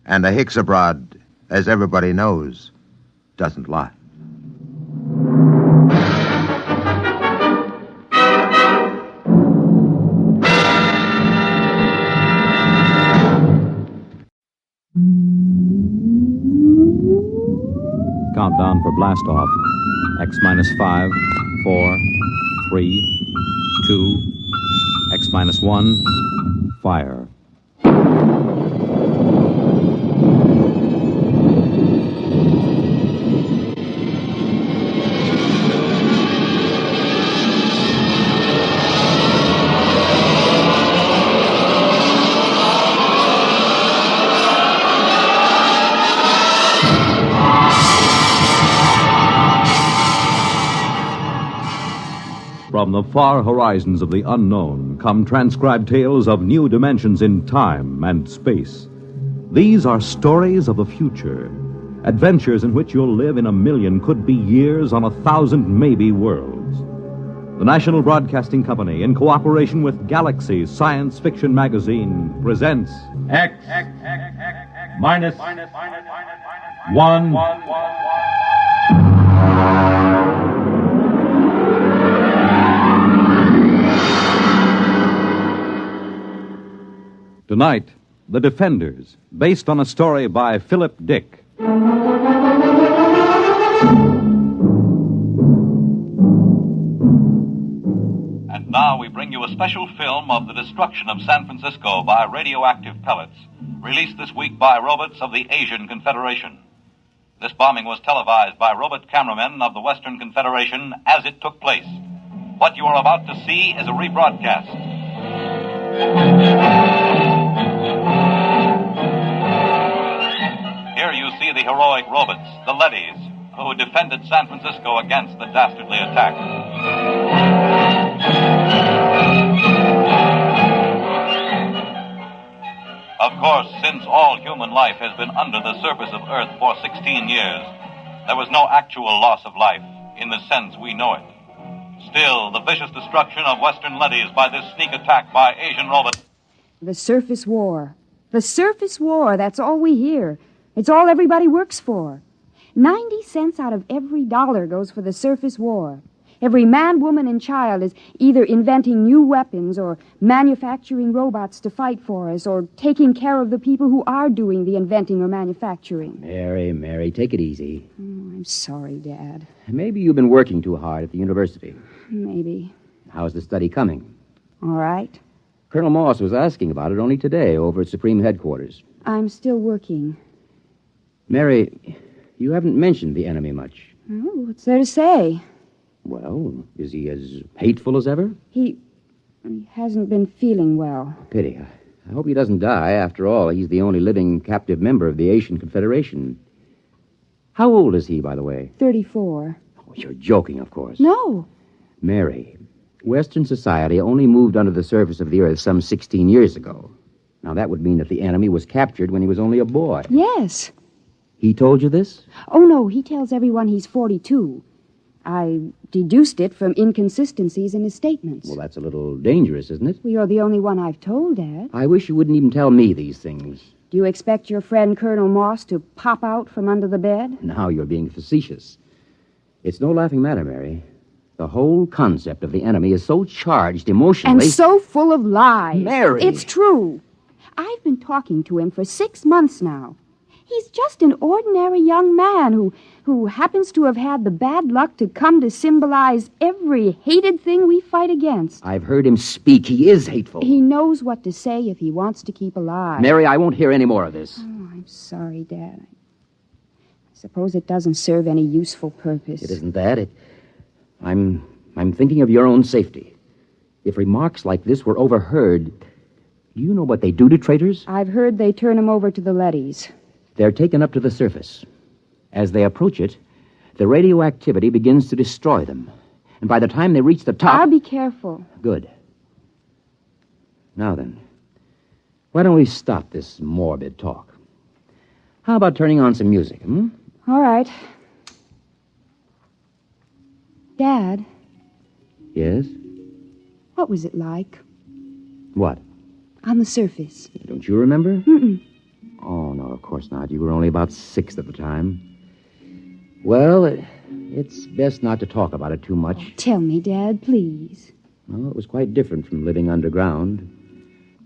S5: And a Hexabrod, as everybody knows, doesn't lie.
S1: countdown for blast off. X minus 5, 4, 3, 2, X minus 1, fire. From the far horizons of the unknown come transcribed tales of new dimensions in time and space. These are stories of the future, adventures in which you'll live in a million, could be years, on 1,000 maybe worlds. The National Broadcasting Company, in cooperation with Galaxy Science Fiction Magazine, presents
S2: X minus 1.
S1: Tonight, The Defenders, based on a story by Philip Dick.
S3: And now we bring you a special film of the destruction of San Francisco by radioactive pellets, released this week by robots of the Asian Confederation. This bombing was televised by robot cameramen of the Western Confederation as it took place. What you are about to see is a rebroadcast. Here you see the heroic robots, the Leddies, who defended San Francisco against the dastardly attack. Of course, since all human life has been under the surface of Earth for 16 years, there was no actual loss of life in the sense we know it. Still, the vicious destruction of Western Leddies by this sneak attack by Asian robots.
S20: The surface war. The surface war, that's all we hear. It's all everybody works for. 90 cents out of every dollar goes for the surface war. Every man, woman, and child is either inventing new weapons or manufacturing robots to fight for us or taking care of the people who are doing the inventing or manufacturing.
S22: Mary, take it easy.
S20: Oh, I'm sorry, Dad.
S22: Maybe you've been working too hard at the university.
S20: Maybe.
S22: How's the study coming?
S20: All right.
S22: Colonel Moss was asking about it only today over at Supreme Headquarters.
S20: I'm still working.
S22: Mary, you haven't mentioned the enemy much.
S20: Oh, what's there to say?
S22: Well, is he as hateful as ever?
S20: He hasn't been feeling well.
S22: Pity. I hope he doesn't die. After all, he's the only living captive member of the Asian Confederation. How old is he, by the way?
S20: 34.
S22: Oh, you're joking, of course.
S20: No.
S22: Mary, Western society only moved under the surface of the Earth some 16 years ago. Now, that would mean that the enemy was captured when he was only a boy.
S20: Yes.
S22: He told you this?
S20: Oh, no, he tells everyone he's 42. I deduced it from inconsistencies in his statements.
S22: Well, that's a little dangerous, isn't it?
S20: Well, you're the only one I've told, Dad.
S22: I wish you wouldn't even tell me these things.
S20: Do you expect your friend Colonel Moss to pop out from under the bed?
S22: Now you're being facetious. It's no laughing matter, Mary. The whole concept of the enemy is so charged emotionally.
S20: And so full of lies.
S22: Mary!
S20: It's true. I've been talking to him for 6 months now. He's just an ordinary young man who happens to have had the bad luck to come to symbolize every hated thing we fight against.
S22: I've heard him speak. He is hateful.
S20: He knows what to say if he wants to keep alive.
S22: Mary, I won't hear any more of this.
S20: Oh, I'm sorry, Dad. I suppose it doesn't serve any useful purpose.
S22: It isn't that. I'm thinking of your own safety. If remarks like this were overheard, do you know what they do to traitors?
S20: I've heard they turn them over to the Leddies.
S22: They're taken up to the surface. As they approach it, the radioactivity begins to destroy them. And by the time they reach the top...
S20: I'll be careful.
S22: Good. Now then, why don't we stop this morbid talk? How about turning on some music,
S20: All right. Dad.
S22: Yes?
S20: What was it like?
S22: What?
S20: On the surface.
S22: Don't you remember?
S20: Mm-mm.
S22: Oh, no, of course not. You were only about 6 at the time. Well, it's best not to talk about it too much.
S20: Tell me, Dad, please.
S22: Well, it was quite different from living underground.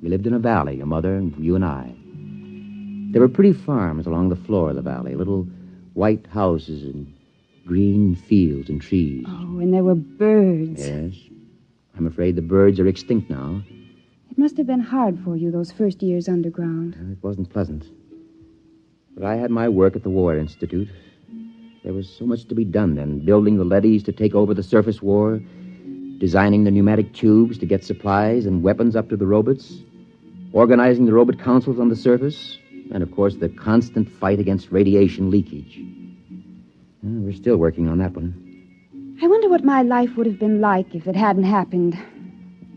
S22: We lived in a valley, your mother and you and I. There were pretty farms along the floor of the valley, little White houses and green fields and trees.
S20: Oh, and there were birds.
S22: Yes. I'm afraid the birds are extinct now.
S20: It must have been hard for you those first years underground.
S22: It wasn't pleasant. But I had my work at the War Institute. There was so much to be done then. Building the leadys to take over the surface war, designing the pneumatic tubes to get supplies and weapons up to the robots, organizing the robot councils on the surface, and, of course, the constant fight against radiation leakage. We're still working on that one.
S20: I wonder what my life would have been like if it hadn't happened.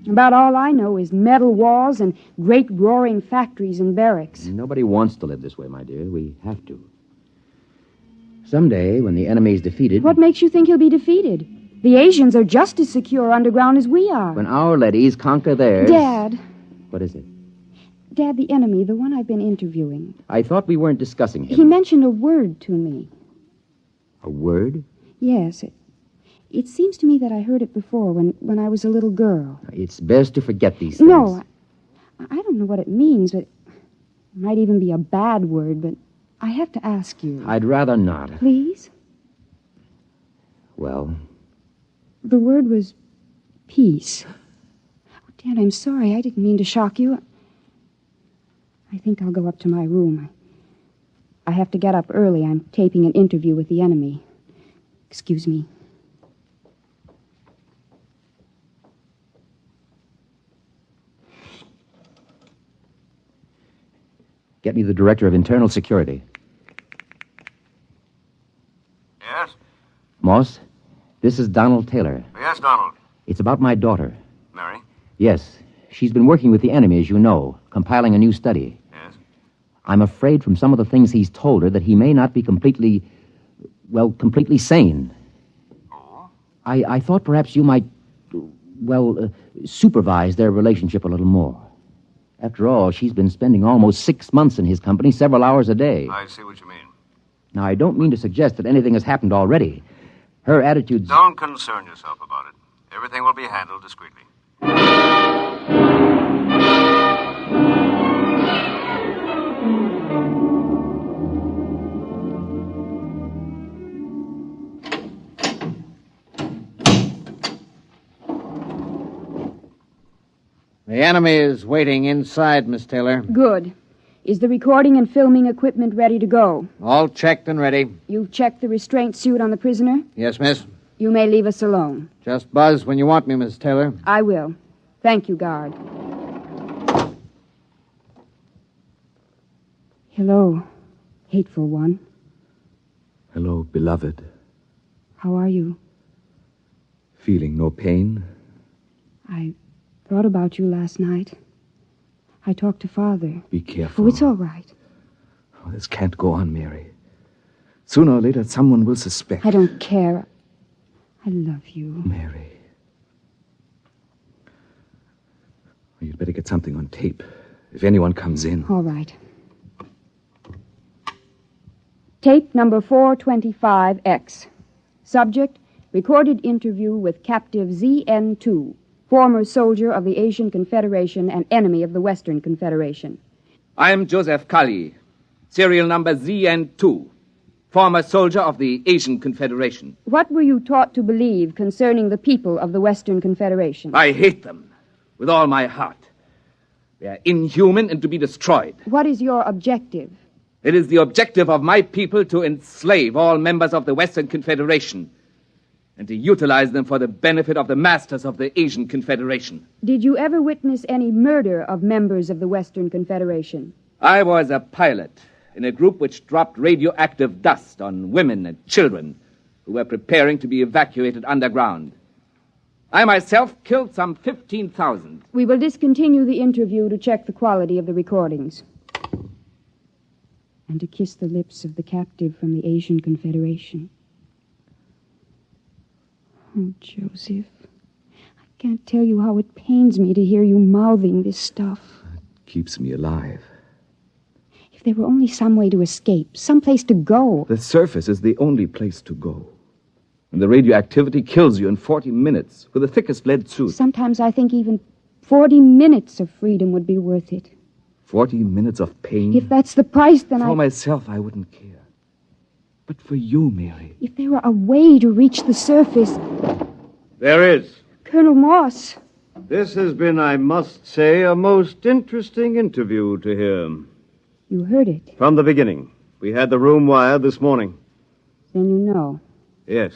S20: About all I know is metal walls and great roaring factories and barracks.
S22: Nobody wants to live this way, my dear. We have to. Someday, when the enemy's defeated...
S20: What makes you think he'll be defeated? The Asians are just as secure underground as we are.
S22: When our leadys conquer theirs...
S20: Dad.
S22: What is it?
S20: Dad, the enemy, the one I've been interviewing.
S22: I thought we weren't discussing him.
S20: He mentioned a word to me.
S22: A word?
S20: Yes. It seems to me that I heard it before when I was a little girl.
S22: It's best to forget these things.
S20: No, I don't know what it means, but it might even be a bad word, but I have to ask you.
S22: I'd rather not.
S20: Please?
S22: Well?
S20: The word was peace. Oh, Dad, I'm sorry. I didn't mean to shock you. I think I'll go up to my room. I have to get up early. I'm taping an interview with the enemy. Excuse me.
S22: Get me the Director of Internal Security.
S4: Yes?
S22: Moss, this is Donald Taylor.
S4: Yes, Donald.
S22: It's about my daughter.
S4: Mary?
S22: Yes. She's been working with the enemy, as you know, compiling a new study.
S4: Yes?
S22: I'm afraid from some of the things he's told her that he may not be completely sane.
S4: Oh?
S22: I thought perhaps you might, supervise their relationship a little more. After all, she's been spending almost 6 months in his company, several hours a day.
S4: I see what you mean.
S22: Now, I don't mean to suggest that anything has happened already. Her attitude's...
S4: Don't concern yourself about it. Everything will be handled discreetly.
S21: The enemy is waiting inside, Miss Taylor.
S20: Good. Is the recording and filming equipment ready to go?
S21: All checked and ready.
S20: You've checked the restraint suit on the prisoner?
S21: Yes, miss.
S20: You may leave us alone.
S21: Just buzz when you want me, Miss Taylor.
S20: I will. Thank you, guard. Hello, hateful one.
S23: Hello, beloved.
S20: How are you?
S23: Feeling no pain?
S20: I thought about you last night. I talked to Father.
S23: Be careful.
S20: Oh, it's all right.
S23: Oh, this can't go on, Mary. Sooner or later, someone will suspect.
S20: I don't care. I love you.
S23: Mary. Oh, you'd better get something on tape. If anyone comes in.
S20: All right. Tape number 425X. Subject, recorded interview with captive ZN2, former soldier of the Asian Confederation and enemy of the Western Confederation.
S24: I am Joseph Kali, serial number ZN2, former soldier of the Asian Confederation.
S20: What were you taught to believe concerning the people of the Western Confederation?
S24: I hate them with all my heart. They are inhuman and to be destroyed.
S20: What is your objective?
S24: It is the objective of my people to enslave all members of the Western Confederation and to utilize them for the benefit of the masters of the Asian Confederation.
S20: Did you ever witness any murder of members of the Western Confederation?
S24: I was a pilot in a group which dropped radioactive dust on women and children who were preparing to be evacuated underground. I myself killed some 15,000.
S20: We will discontinue the interview to check the quality of the recordings. And to kiss the lips of the captive from the Asian Confederation. Oh, Joseph, I can't tell you how it pains me to hear you mouthing this stuff.
S23: It keeps me alive.
S20: If there were only some way to escape, some place to go.
S23: The surface is the only place to go. And the radioactivity kills you in 40 minutes with the thickest lead suit.
S20: Sometimes I think even 40 minutes of freedom would be worth it.
S23: 40 minutes of pain?
S20: If that's the price, then
S23: For myself, I wouldn't care. But for you, Mary.
S20: If there were a way to reach the surface...
S16: There is.
S20: Colonel Moss.
S16: This has been, I must say, a most interesting interview to hear.
S20: You heard it.
S16: From the beginning. We had the room wired this morning.
S20: Then you know.
S16: Yes.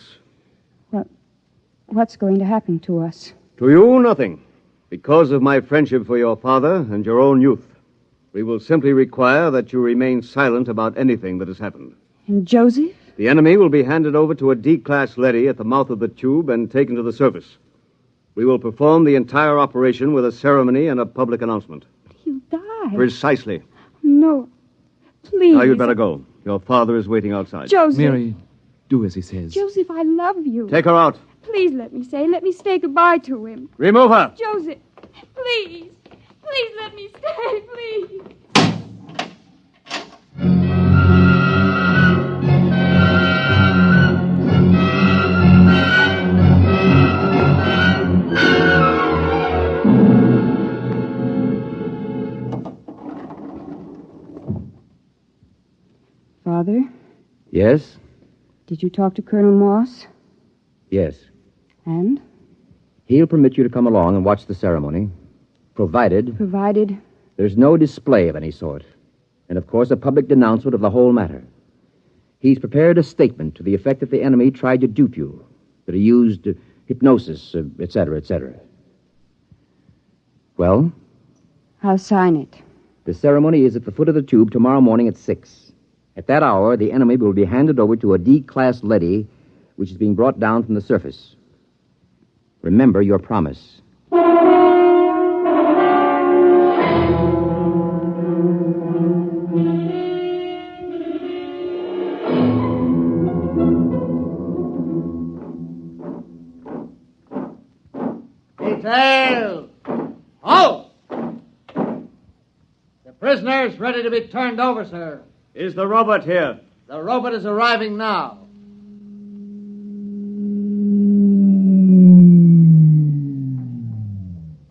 S20: What's going to happen to us?
S16: To you, nothing. Because of my friendship for your father and your own youth. We will simply require that you remain silent about anything that has happened.
S20: And Joseph?
S16: The enemy will be handed over to a D-class leady at the mouth of the tube and taken to the surface. We will perform the entire operation with a ceremony and a public announcement.
S20: He'll die.
S16: Precisely.
S20: No. Please.
S16: Now you'd better go. Your father is waiting outside.
S20: Joseph.
S23: Mary, do as he says.
S20: Joseph, I love you.
S16: Take her out.
S20: Please let me say goodbye to him.
S16: Remove her.
S20: Joseph, please. Please let me stay, please. Father,
S22: Yes?
S20: did you talk to Colonel Moss?
S22: Yes.
S20: And?
S22: He'll permit you to come along and watch the ceremony, provided
S20: Provided.
S22: there's no display of any sort, and of course a public denouncement of the whole matter. He's prepared a statement to the effect that the enemy tried to dupe you, that he used hypnosis, etc., etc. Well?
S20: I'll sign it.
S22: The ceremony is at the foot of the tube tomorrow morning at 6. At that hour, the enemy will be handed over to a D-class leady, which is being brought down from the surface. Remember your promise.
S17: Detail! Halt! The prisoner is ready to be turned over, sir.
S16: Is the robot here?
S17: The robot is arriving now.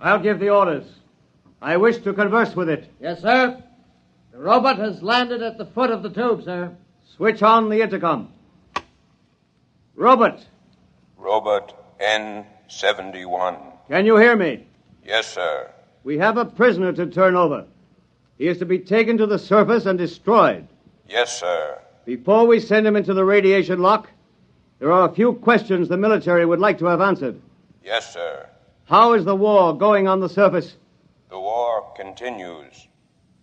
S16: I'll give the orders. I wish to converse with it.
S17: Yes, sir. The robot has landed at the foot of the tube, sir.
S16: Switch on the intercom. Robot,
S18: Robot N71.
S16: can you hear me?
S18: Yes, sir.
S16: We have a prisoner to turn over. He is to be taken to the surface and destroyed.
S18: Yes, sir.
S16: Before we send him into the radiation lock, there are a few questions the military would like to have answered.
S18: Yes, sir.
S16: How is the war going on the surface?
S18: The war continues.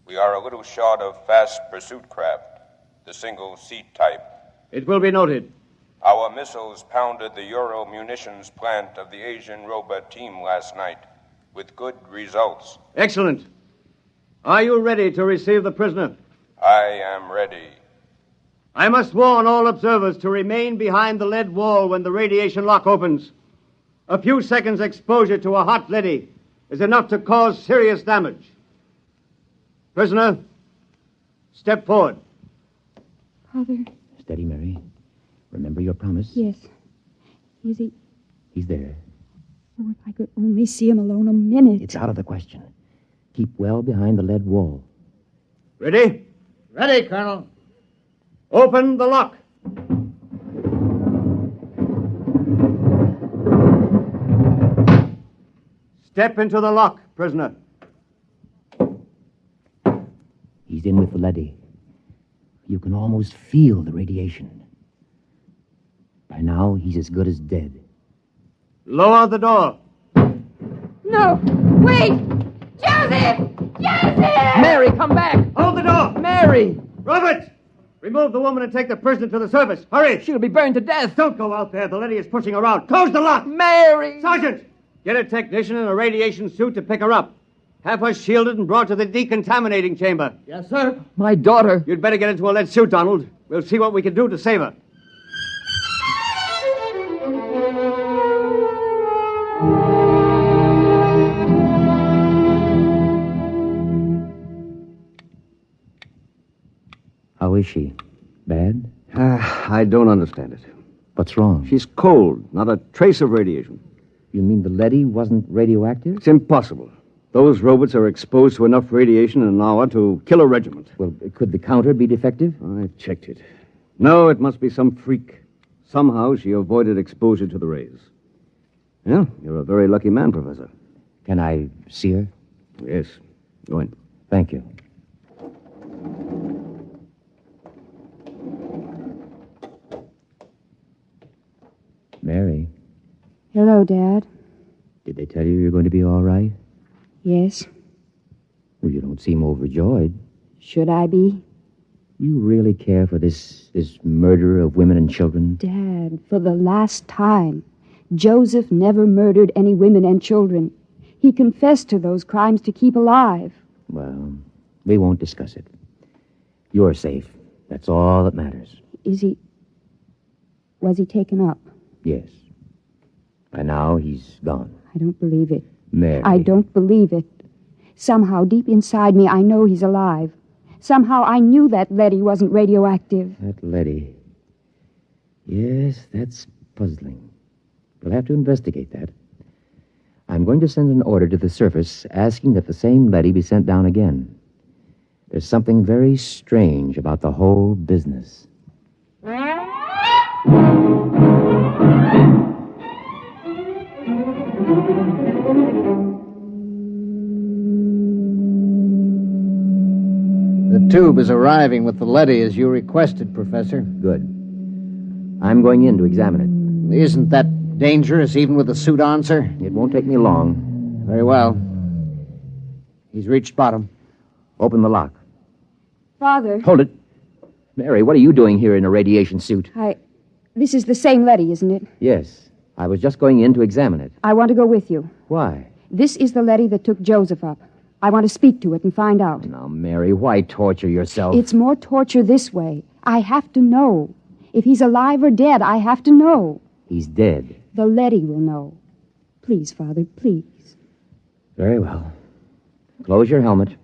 S18: We are a little short of fast pursuit craft, the single-seat type.
S16: It will be noted.
S18: Our missiles pounded the Euro munitions plant of the Asian robot team last night, with good results.
S16: Excellent. Are you ready to receive the prisoner?
S18: I am ready.
S16: I must warn all observers to remain behind the lead wall when the radiation lock opens. A few seconds' exposure to a hot leady is enough to cause serious damage. Prisoner, step forward.
S20: Father.
S22: Steady, Mary. Remember your promise?
S20: Yes. Is he?
S22: He's there.
S20: Oh, if I could only see him alone a minute.
S22: It's out of the question. Keep well behind the lead wall.
S16: Ready?
S17: Ready, Colonel.
S16: Open the lock. Step into the lock, prisoner.
S22: He's in with the leady. You can almost feel the radiation. By now, he's as good as dead.
S16: Lower the door.
S20: No! Wait! Joseph! Joseph!
S10: Mary, come back!
S16: Hold the door!
S10: Mary!
S16: Robert! Remove the woman and take the prisoner to the surface. Hurry!
S10: She'll be burned to death.
S16: Don't go out there. The lady is pushing around. Close the lock!
S10: Mary!
S16: Sergeant! Get a technician in a radiation suit to pick her up. Have her shielded and brought to the decontaminating chamber.
S17: Yes, sir.
S10: My daughter.
S16: You'd better get into a lead suit, Donald. We'll see what we can do to save her.
S22: How is she? Bad?
S16: I don't understand it.
S22: What's wrong?
S16: She's cold. Not a trace of radiation.
S22: You mean the leady wasn't radioactive?
S16: It's impossible. Those robots are exposed to enough radiation in an hour to kill a regiment.
S22: Well, could the counter be defective?
S16: I checked it.
S7: No, it must be some freak. Somehow she avoided exposure to the rays. Yeah, you're a very lucky man, Professor.
S22: Can I see her?
S7: Yes. Go in.
S22: Thank you. Mary,
S20: Hello, Dad.
S22: did they tell you you're going to be all right?
S20: Yes.
S22: Well, you don't seem overjoyed.
S20: Should I be?
S22: You really care for this murder of women and children?
S20: Dad, for the last time, Joseph never murdered any women and children. He confessed to those crimes to keep alive.
S22: Well, we won't discuss it. You're safe. That's all that matters.
S20: Was he taken up?
S22: Yes. And now he's gone.
S20: I don't believe it.
S22: Mary.
S20: I don't believe it. Somehow, deep inside me, I know he's alive. Somehow, I knew that leady wasn't radioactive.
S22: That leady. Yes, that's puzzling. We'll have to investigate that. I'm going to send an order to the surface asking that the same leady be sent down again. There's something very strange about the whole business.
S21: The tube is arriving with the leady as you requested, Professor.
S22: Good. I'm going in to examine it.
S21: Isn't that dangerous, even with the suit on, sir?
S22: It won't take me long.
S21: Very well. He's reached bottom.
S22: Open the lock.
S20: Father.
S22: Hold it. Mary, what are you doing here in a radiation suit?
S20: This is the same leady, isn't it?
S22: Yes. I was just going in to examine it.
S20: I want to go with you.
S22: Why?
S20: This is the leady that took Joseph up. I want to speak to it and find out.
S22: Now, Mary, why torture yourself?
S20: It's more torture this way. I have to know. If he's alive or dead, I have to know.
S22: He's dead.
S20: The leady will know. Please, Father, please.
S22: Very well. Close your helmet.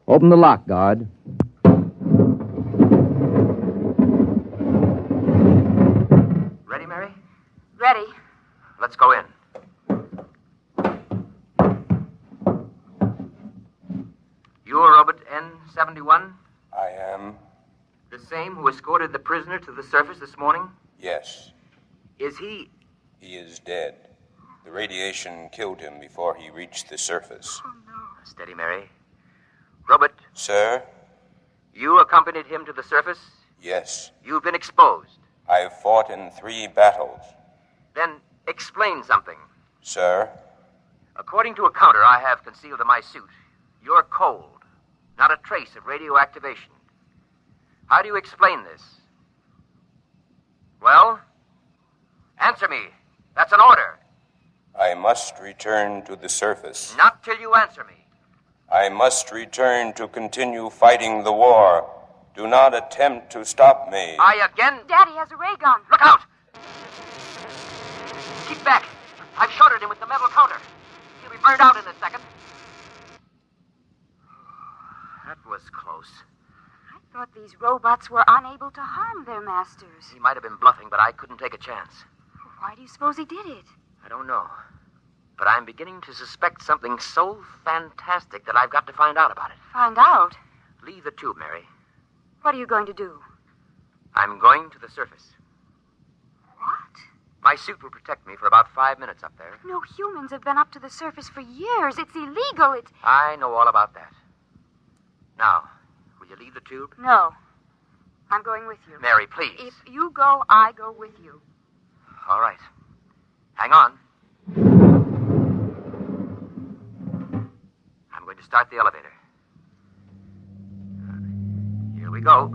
S22: Open the lock, guard. Ready, Mary?
S20: Ready.
S22: Let's go in. You're Robert N-71?
S18: I am.
S22: The same who escorted the prisoner to the surface this morning?
S18: Yes.
S22: Is he...
S18: He is dead. The radiation killed him before he reached the surface.
S22: Steady, Mary. Robert.
S18: Sir?
S22: You accompanied him to the surface?
S18: Yes.
S22: You've been exposed.
S18: I've fought in 3 battles.
S22: Then explain something.
S18: Sir?
S22: According to a counter I have concealed in my suit, you're cold. Not a trace of radioactivation. How do you explain this? Well? Answer me. That's an order.
S18: I must return to the surface.
S22: Not till you answer me.
S18: I must return to continue fighting the war. Do not attempt to stop me.
S20: Daddy has a ray gun.
S22: Look out! Keep back. I've shorted him with the metal counter. He'll be burned out in a second. That was close.
S20: I thought these robots were unable to harm their masters.
S22: He might have been bluffing, but I couldn't take a chance.
S20: Why do you suppose he did it?
S22: I don't know. But I'm beginning to suspect something so fantastic that I've got to find out about it.
S20: Find out?
S22: Leave the tube, Mary.
S20: What are you going to do?
S22: I'm going to the surface.
S20: What?
S22: My suit will protect me for about 5 minutes up there.
S20: No humans have been up to the surface for years. It's illegal.
S22: I know all about that. Now, will you leave the tube?
S20: No. I'm going with you.
S22: Mary, please.
S20: If you go, I go with you.
S22: All right. Hang on. I'm going to start the elevator. Here we go.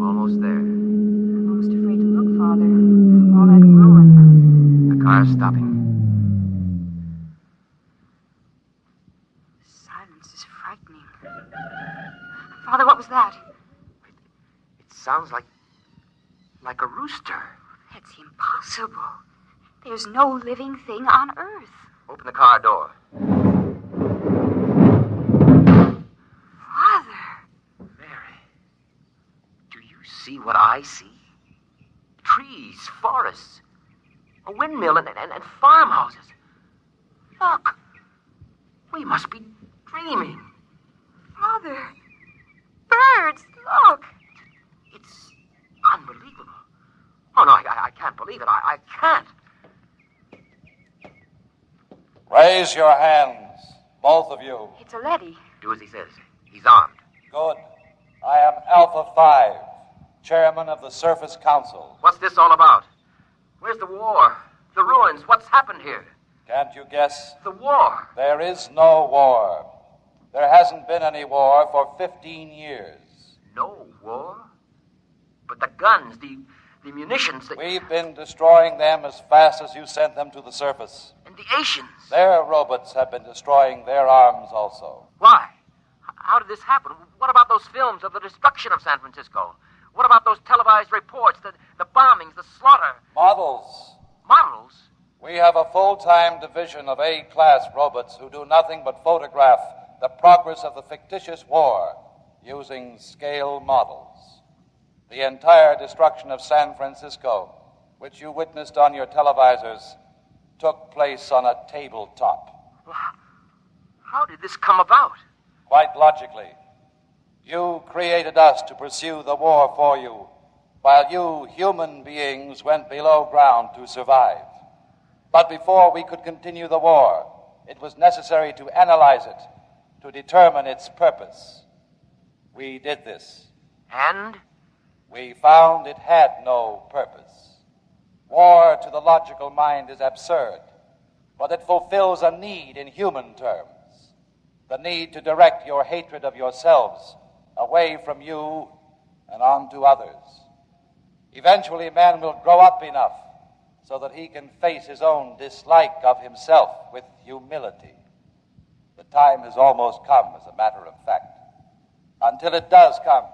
S22: Almost there.
S20: I'm almost afraid to look, Father. All that ruin.
S22: The car's stopping.
S20: Silence is frightening. Father, what was that?
S22: It sounds like a rooster.
S20: That's impossible. There's no living thing on Earth.
S22: Open the car door. what I see? Trees, forests, a windmill, and farmhouses. Look, we must be dreaming.
S20: Father, birds, look.
S22: It's unbelievable. Oh, no, I can't believe it. I can't.
S3: Raise your hands, both of you.
S20: It's a leady.
S22: Do as he says. He's armed.
S3: Good. I am Alpha 5, chairman of the Surface Council.
S22: What's this all about? Where's the war? The ruins? What's happened here?
S3: Can't you guess?
S22: The war.
S3: There is no war. There hasn't been any war for 15 years.
S22: No war? But the guns, the munitions...
S3: We've been destroying them as fast as you sent them to the surface.
S22: And the Asians?
S3: Their robots have been destroying their arms also.
S22: Why? How did this happen? What about those films of the destruction of San Francisco? What about those televised reports, the bombings, the slaughter?
S3: Models.
S22: Models?
S3: We have a full-time division of A-class robots who do nothing but photograph the progress of the fictitious war using scale models. The entire destruction of San Francisco, which you witnessed on your televisors, took place on a tabletop.
S22: How did this come about?
S3: Quite logically. You created us to pursue the war for you, while you human beings went below ground to survive. But before we could continue the war, it was necessary to analyze it, to determine its purpose. We did this.
S22: And?
S3: We found it had no purpose. War to the logical mind is absurd, but it fulfills a need in human terms. The need to direct your hatred of yourselves away from you and onto others. Eventually, man will grow up enough so that he can face his own dislike of himself with humility. The time has almost come, as a matter of fact. Until it does come,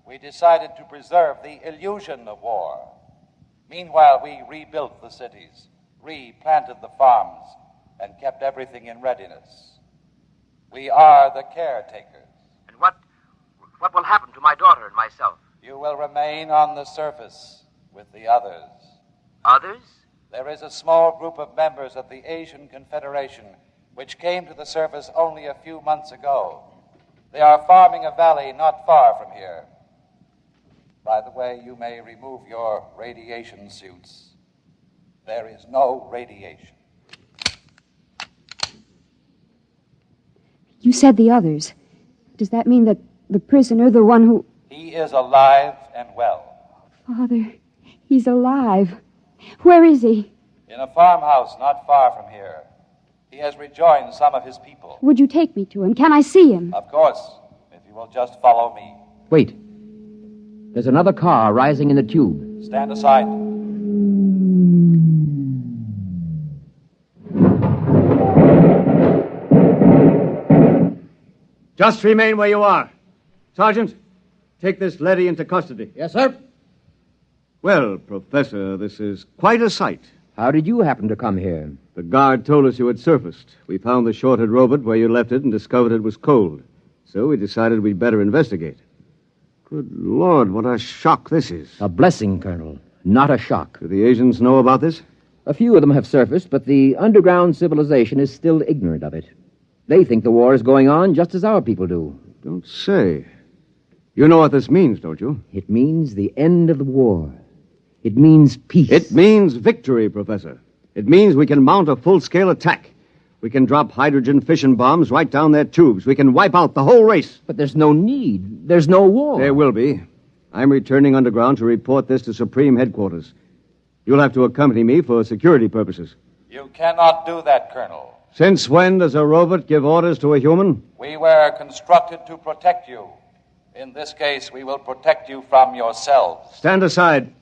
S3: we decided to preserve the illusion of war. Meanwhile, we rebuilt the cities, replanted the farms, and kept everything in readiness. We are the caretakers.
S22: And what will happen to my daughter and myself?
S3: You will remain on the surface with the others.
S22: Others?
S3: There is a small group of members of the Asian Confederation which came to the surface only a few months ago. They are farming a valley not far from here. By the way, you may remove your radiation suits. There is no radiation.
S20: You said the others. Does that mean that the prisoner, the one who...
S3: He is alive and well.
S20: Father, he's alive. Where is he?
S3: In a farmhouse not far from here. He has rejoined some of his people.
S20: Would you take me to him? Can I see him?
S3: Of course, if you will just follow me.
S22: Wait. There's another car rising in the tube.
S3: Stand aside.
S16: Just remain where you are. Sergeant, take this leady into custody.
S17: Yes, sir.
S7: Well, Professor, this is quite a sight.
S22: How did you happen to come here?
S7: The guard told us you had surfaced. We found the shorted robot where you left it and discovered it was cold. So we decided we'd better investigate. Good Lord, what a shock this is.
S22: A blessing, Colonel, not a shock.
S7: Do the Asians know about this?
S22: A few of them have surfaced, but the underground civilization is still ignorant of it. They think the war is going on just as our people do.
S7: Don't say. You know what this means, don't you?
S22: It means the end of the war. It means peace.
S7: It means victory, Professor. It means we can mount a full-scale attack. We can drop hydrogen fission bombs right down their tubes. We can wipe out the whole race.
S22: But there's no need. There's no war.
S7: There will be. I'm returning underground to report this to Supreme Headquarters. You'll have to accompany me for security purposes.
S3: You cannot do that, Colonel.
S7: Since when does a robot give orders to a human?
S3: We were constructed to protect you. In this case, we will protect you from yourselves.
S7: Stand aside.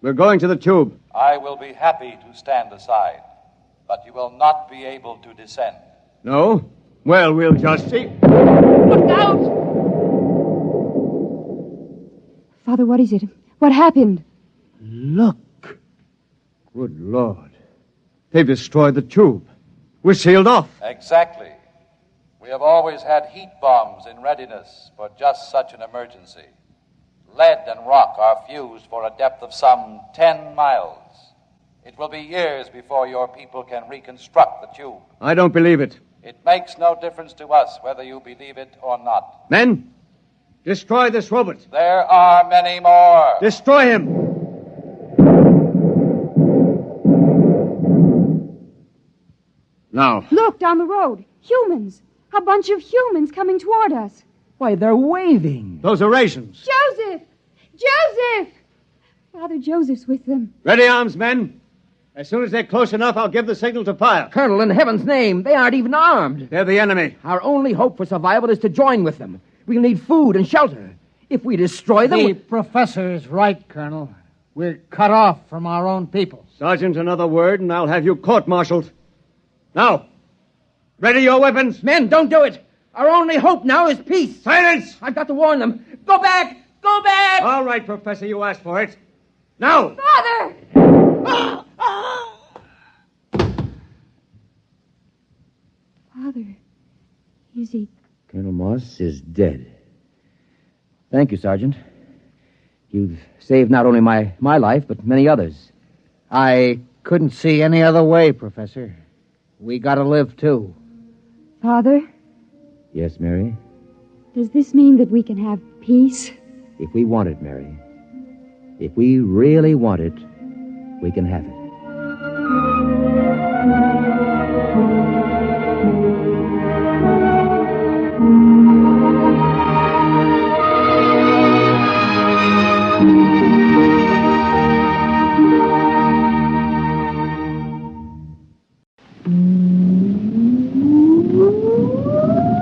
S7: We're going to the tube.
S3: I will be happy to stand aside, but you will not be able to descend.
S7: No? Well, we'll just see.
S17: Look out!
S20: Father, what is it? What happened?
S7: Look. Good Lord. They've destroyed the tube. We're sealed off.
S3: Exactly. We have always had heat bombs in readiness for just such an emergency.
S6: Lead and rock are fused for a depth of some 10 miles. It will be years before your people can reconstruct the tube.
S16: I don't believe it.
S6: It makes no difference to us whether you believe it or not.
S16: Men, destroy this robot.
S6: There are many more.
S16: Destroy him. Now.
S20: Look, down the road. Humans. A bunch of humans coming toward us.
S15: Why, they're waving.
S16: Those are rations.
S20: Joseph! Joseph! Father Joseph's with them.
S16: Ready arms, men. As soon as they're close enough, I'll give the signal to fire.
S14: Colonel, in heaven's name, they aren't even armed.
S16: They're the enemy.
S14: Our only hope for survival is to join with them. We'll need food and shelter. If we destroy them...
S17: The professor is right, Colonel. We're cut off from our own people.
S16: Sergeant, another word, and I'll have you court-martialed. Now, ready your weapons.
S14: Men, don't do it. Our only hope now is peace.
S16: Silence!
S14: I've got to warn them. Go back! Go back!
S16: All right, Professor, you asked for it. Now!
S20: Father! Father, is he...
S22: Colonel Moss is dead. Thank you, Sergeant. You've saved not only my life, but many others.
S17: I couldn't see any other way, Professor. We gotta live, too.
S20: Father,
S22: Yes, Mary?
S20: does this mean that we can have peace?
S22: If we want it, Mary. If we really want it, we can have it.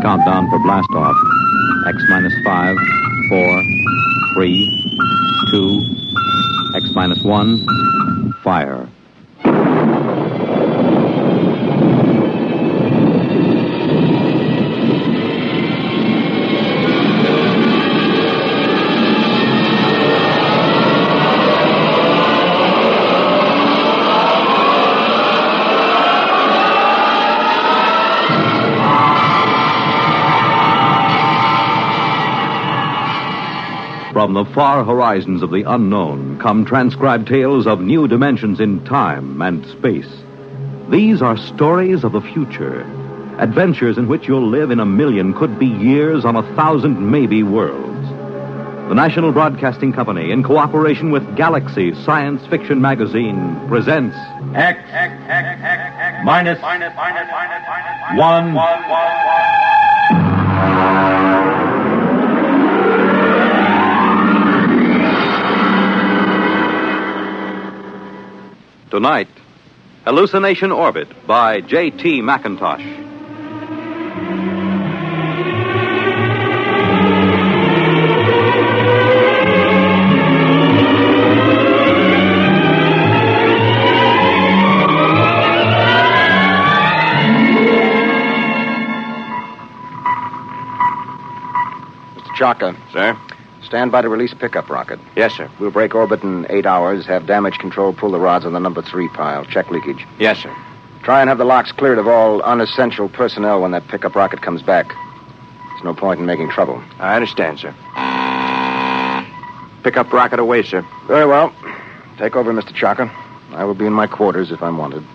S1: Countdown for blast off. X minus 5, 4, 3, 2, X minus 1, fire. From the far horizons of the unknown come transcribed tales of new dimensions in time and space. These are stories of the future, adventures in which you'll live in a million, could be years, on 1,000 maybe worlds. The National Broadcasting Company, in cooperation with Galaxy Science Fiction Magazine, presents
S11: X minus 1.
S1: Tonight, Hallucination Orbit by J.T. McIntosh.
S4: Mr. Chaka. Sir? Stand by to release a pickup rocket. Yes, sir. We'll break orbit in 8 hours, have damage control pull the rods on the number 3 pile. Check leakage. Yes, sir. Try and have the locks cleared of all unessential personnel when that pickup rocket comes back. There's no point in making trouble. I understand, sir. Pickup rocket away, sir. Very well. Take over, Mr. Chaka. I will be in my quarters if I'm wanted.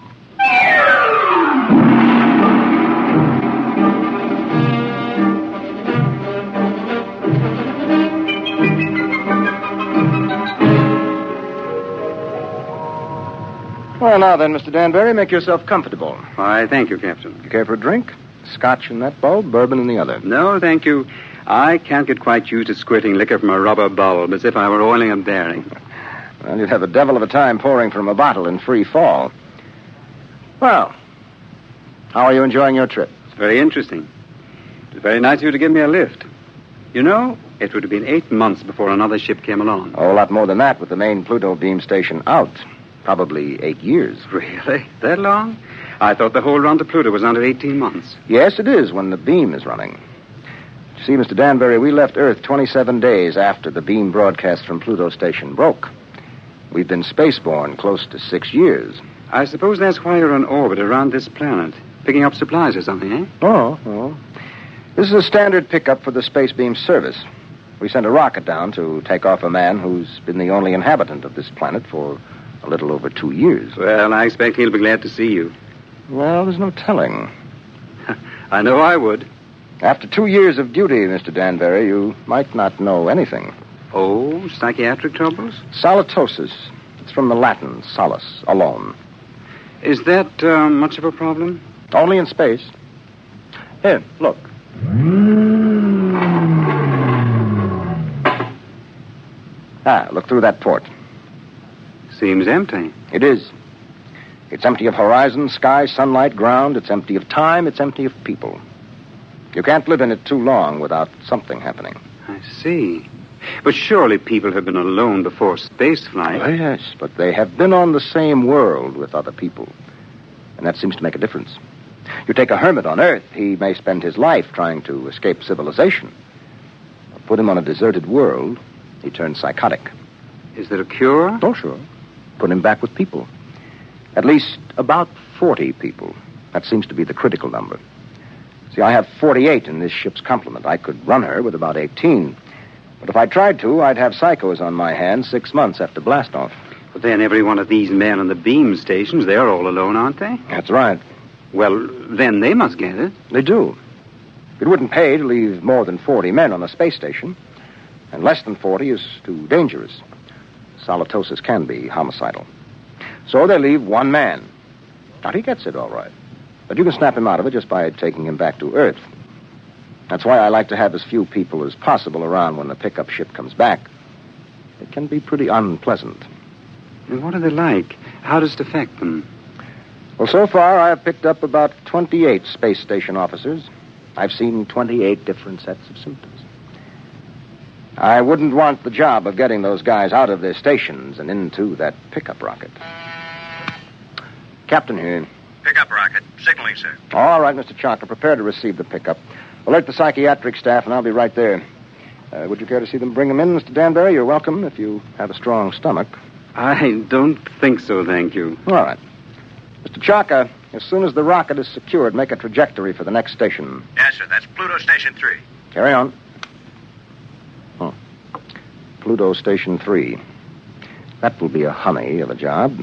S4: Well, now then, Mr. Danbury, make yourself comfortable.
S12: Why, thank you, Captain.
S4: You care for a drink? Scotch in that bulb, bourbon in the other.
S12: No, thank you. I can't get quite used to squirting liquor from a rubber bulb as if I were oiling a bearing.
S4: Well, you'd have a devil of a time pouring from a bottle in free fall. Well, how are you enjoying your trip?
S12: It's very interesting. It was very nice of you to give me a lift. You know, it would have been 8 months before another ship came along.
S4: Oh, a lot more than that with the main Pluto beam station out. Probably 8 years.
S12: Really? That long? I thought the whole run to Pluto was under 18 months.
S4: Yes, it is when the beam is running. See, Mr. Danbury, we left Earth 27 days after the beam broadcast from Pluto station broke. We've been spaceborne close to 6 years.
S12: I suppose that's why you're on orbit around this planet, picking up supplies or something, eh?
S4: Oh. This is a standard pickup for the space beam service. We sent a rocket down to take off a man who's been the only inhabitant of this planet for a little over 2 years.
S12: Well, I expect he'll be glad to see you.
S4: Well, there's no telling.
S12: I know I would.
S4: After 2 years of duty, Mr. Danbury, you might not know anything.
S12: Oh, psychiatric troubles?
S4: Solitosis. It's from the Latin, solace, alone.
S12: Is that much of a problem?
S4: Only in space. Here, look. Look through that port.
S12: Seems empty.
S4: It is. It's empty of horizon, sky, sunlight, ground. It's empty of time. It's empty of people. You can't live in it too long without something happening.
S12: I see. But surely people have been alone before space flight.
S4: Oh, yes, but they have been on the same world with other people. And that seems to make a difference. You take a hermit on Earth, he may spend his life trying to escape civilization. Put him on a deserted world, he turns psychotic.
S12: Is there a cure?
S4: Oh, sure. Put him back with people. At least about 40 people. That seems to be the critical number. See, I have 48 in this ship's complement. I could run her with about 18. But if I tried to, I'd have psychos on my hands 6 months after blastoff.
S12: But then every one of these men on the beam stations, they're all alone, aren't they?
S4: That's right.
S12: Well, then they must get it.
S4: They do. It wouldn't pay to leave more than 40 men on a space station. And less than 40 is too dangerous. Solitosis can be homicidal. So they leave one man. Now, he gets it all right. But you can snap him out of it just by taking him back to Earth. That's why I like to have as few people as possible around when the pickup ship comes back. It can be pretty unpleasant.
S12: And what are they like? How does it affect them?
S4: Well, so far, I've picked up about 28 space station officers. I've seen 28 different sets of symptoms. I wouldn't want the job of getting those guys out of their stations and into that pickup rocket. Captain here.
S8: Pickup rocket. Signaling, sir.
S4: All right, Mr. Chalker. Prepare to receive the pickup. Alert the psychiatric staff, and I'll be right there. Would you care to see them bring them in, Mr. Danbury? You're welcome if you have a strong stomach.
S12: I don't think so, thank you.
S4: All right. Mr. Chalker, as soon as the rocket is secured, make a trajectory for the next station.
S8: Yes, sir. That's Pluto Station 3.
S4: Carry on. Pluto Station 3. That will be a honey of a job.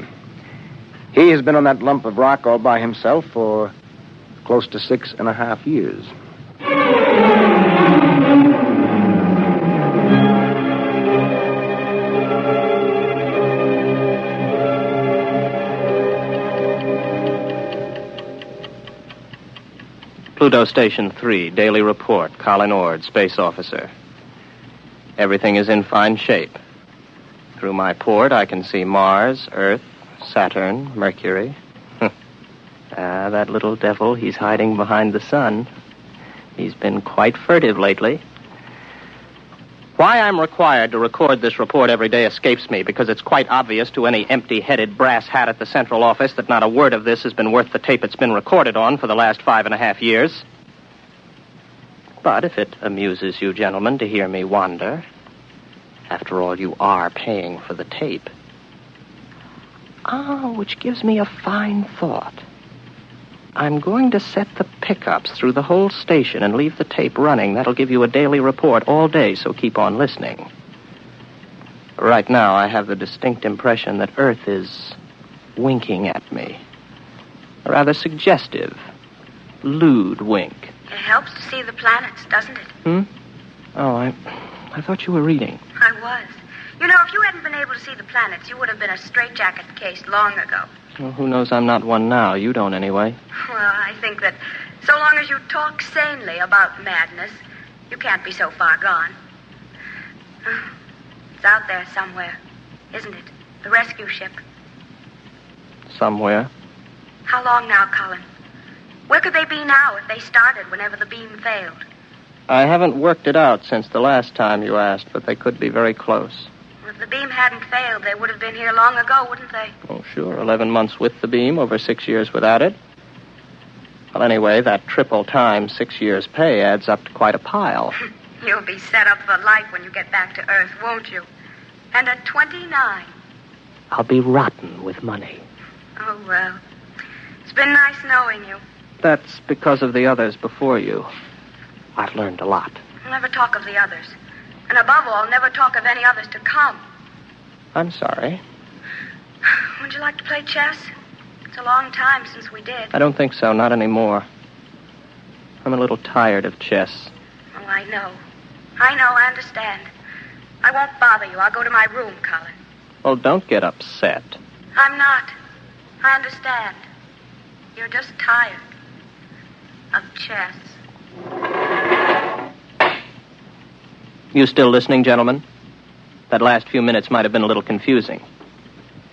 S4: He has been on that lump of rock all by himself for close to 6.5 years.
S10: Pluto Station 3, daily report. Colin Ord, space officer. Everything is in fine shape. Through my port, I can see Mars, Earth, Saturn, Mercury. That little devil, he's hiding behind the sun. He's been quite furtive lately. Why I'm required to record this report every day escapes me, because it's quite obvious to any empty-headed brass hat at the central office that not a word of this has been worth the tape it's been recorded on for the last 5.5 years. But if it amuses you gentlemen to hear me wander, after all, you are paying for the tape. Which gives me a fine thought. I'm going to set the pickups through the whole station and leave the tape running. That'll give you a daily report all day, so keep on listening. Right now, I have the distinct impression that Earth is winking at me. A rather suggestive, lewd wink.
S9: It helps to see the planets, doesn't it?
S10: Oh, I thought you were reading.
S9: I was. You know, if you hadn't been able to see the planets, you would have been a straitjacket case long ago.
S10: Well, who knows I'm not one now? You don't, anyway.
S9: Well, I think that so long as you talk sanely about madness, you can't be so far gone. It's out there somewhere, isn't it? The rescue ship.
S10: Somewhere.
S9: How long now, Colin? Where could they be now if they started whenever the beam failed?
S10: I haven't worked it out since the last time you asked, but they could be very close.
S9: Well, if the beam hadn't failed, they would have been here long ago, wouldn't they?
S10: Oh, sure. 11 months with the beam, over 6 years without it. Well, anyway, that triple time 6 years' pay adds up to quite a pile.
S9: You'll be set up for life when you get back to Earth, won't you? And at 29.
S10: I'll be rotten with money.
S9: Oh, well. It's been nice knowing you.
S10: That's because of the others before you. I've learned a lot.
S9: I'll never talk of the others. And above all, never talk of any others to come.
S10: I'm sorry.
S9: Would you like to play chess? It's a long time since we did.
S10: I don't think so, not anymore. I'm a little tired of chess.
S9: Oh, I know. I understand. I won't bother you. I'll go to my room, Colin.
S10: Well, don't get upset.
S9: I'm not. I understand. You're just tired of chess.
S10: You still listening, gentlemen? That last few minutes might have been a little confusing.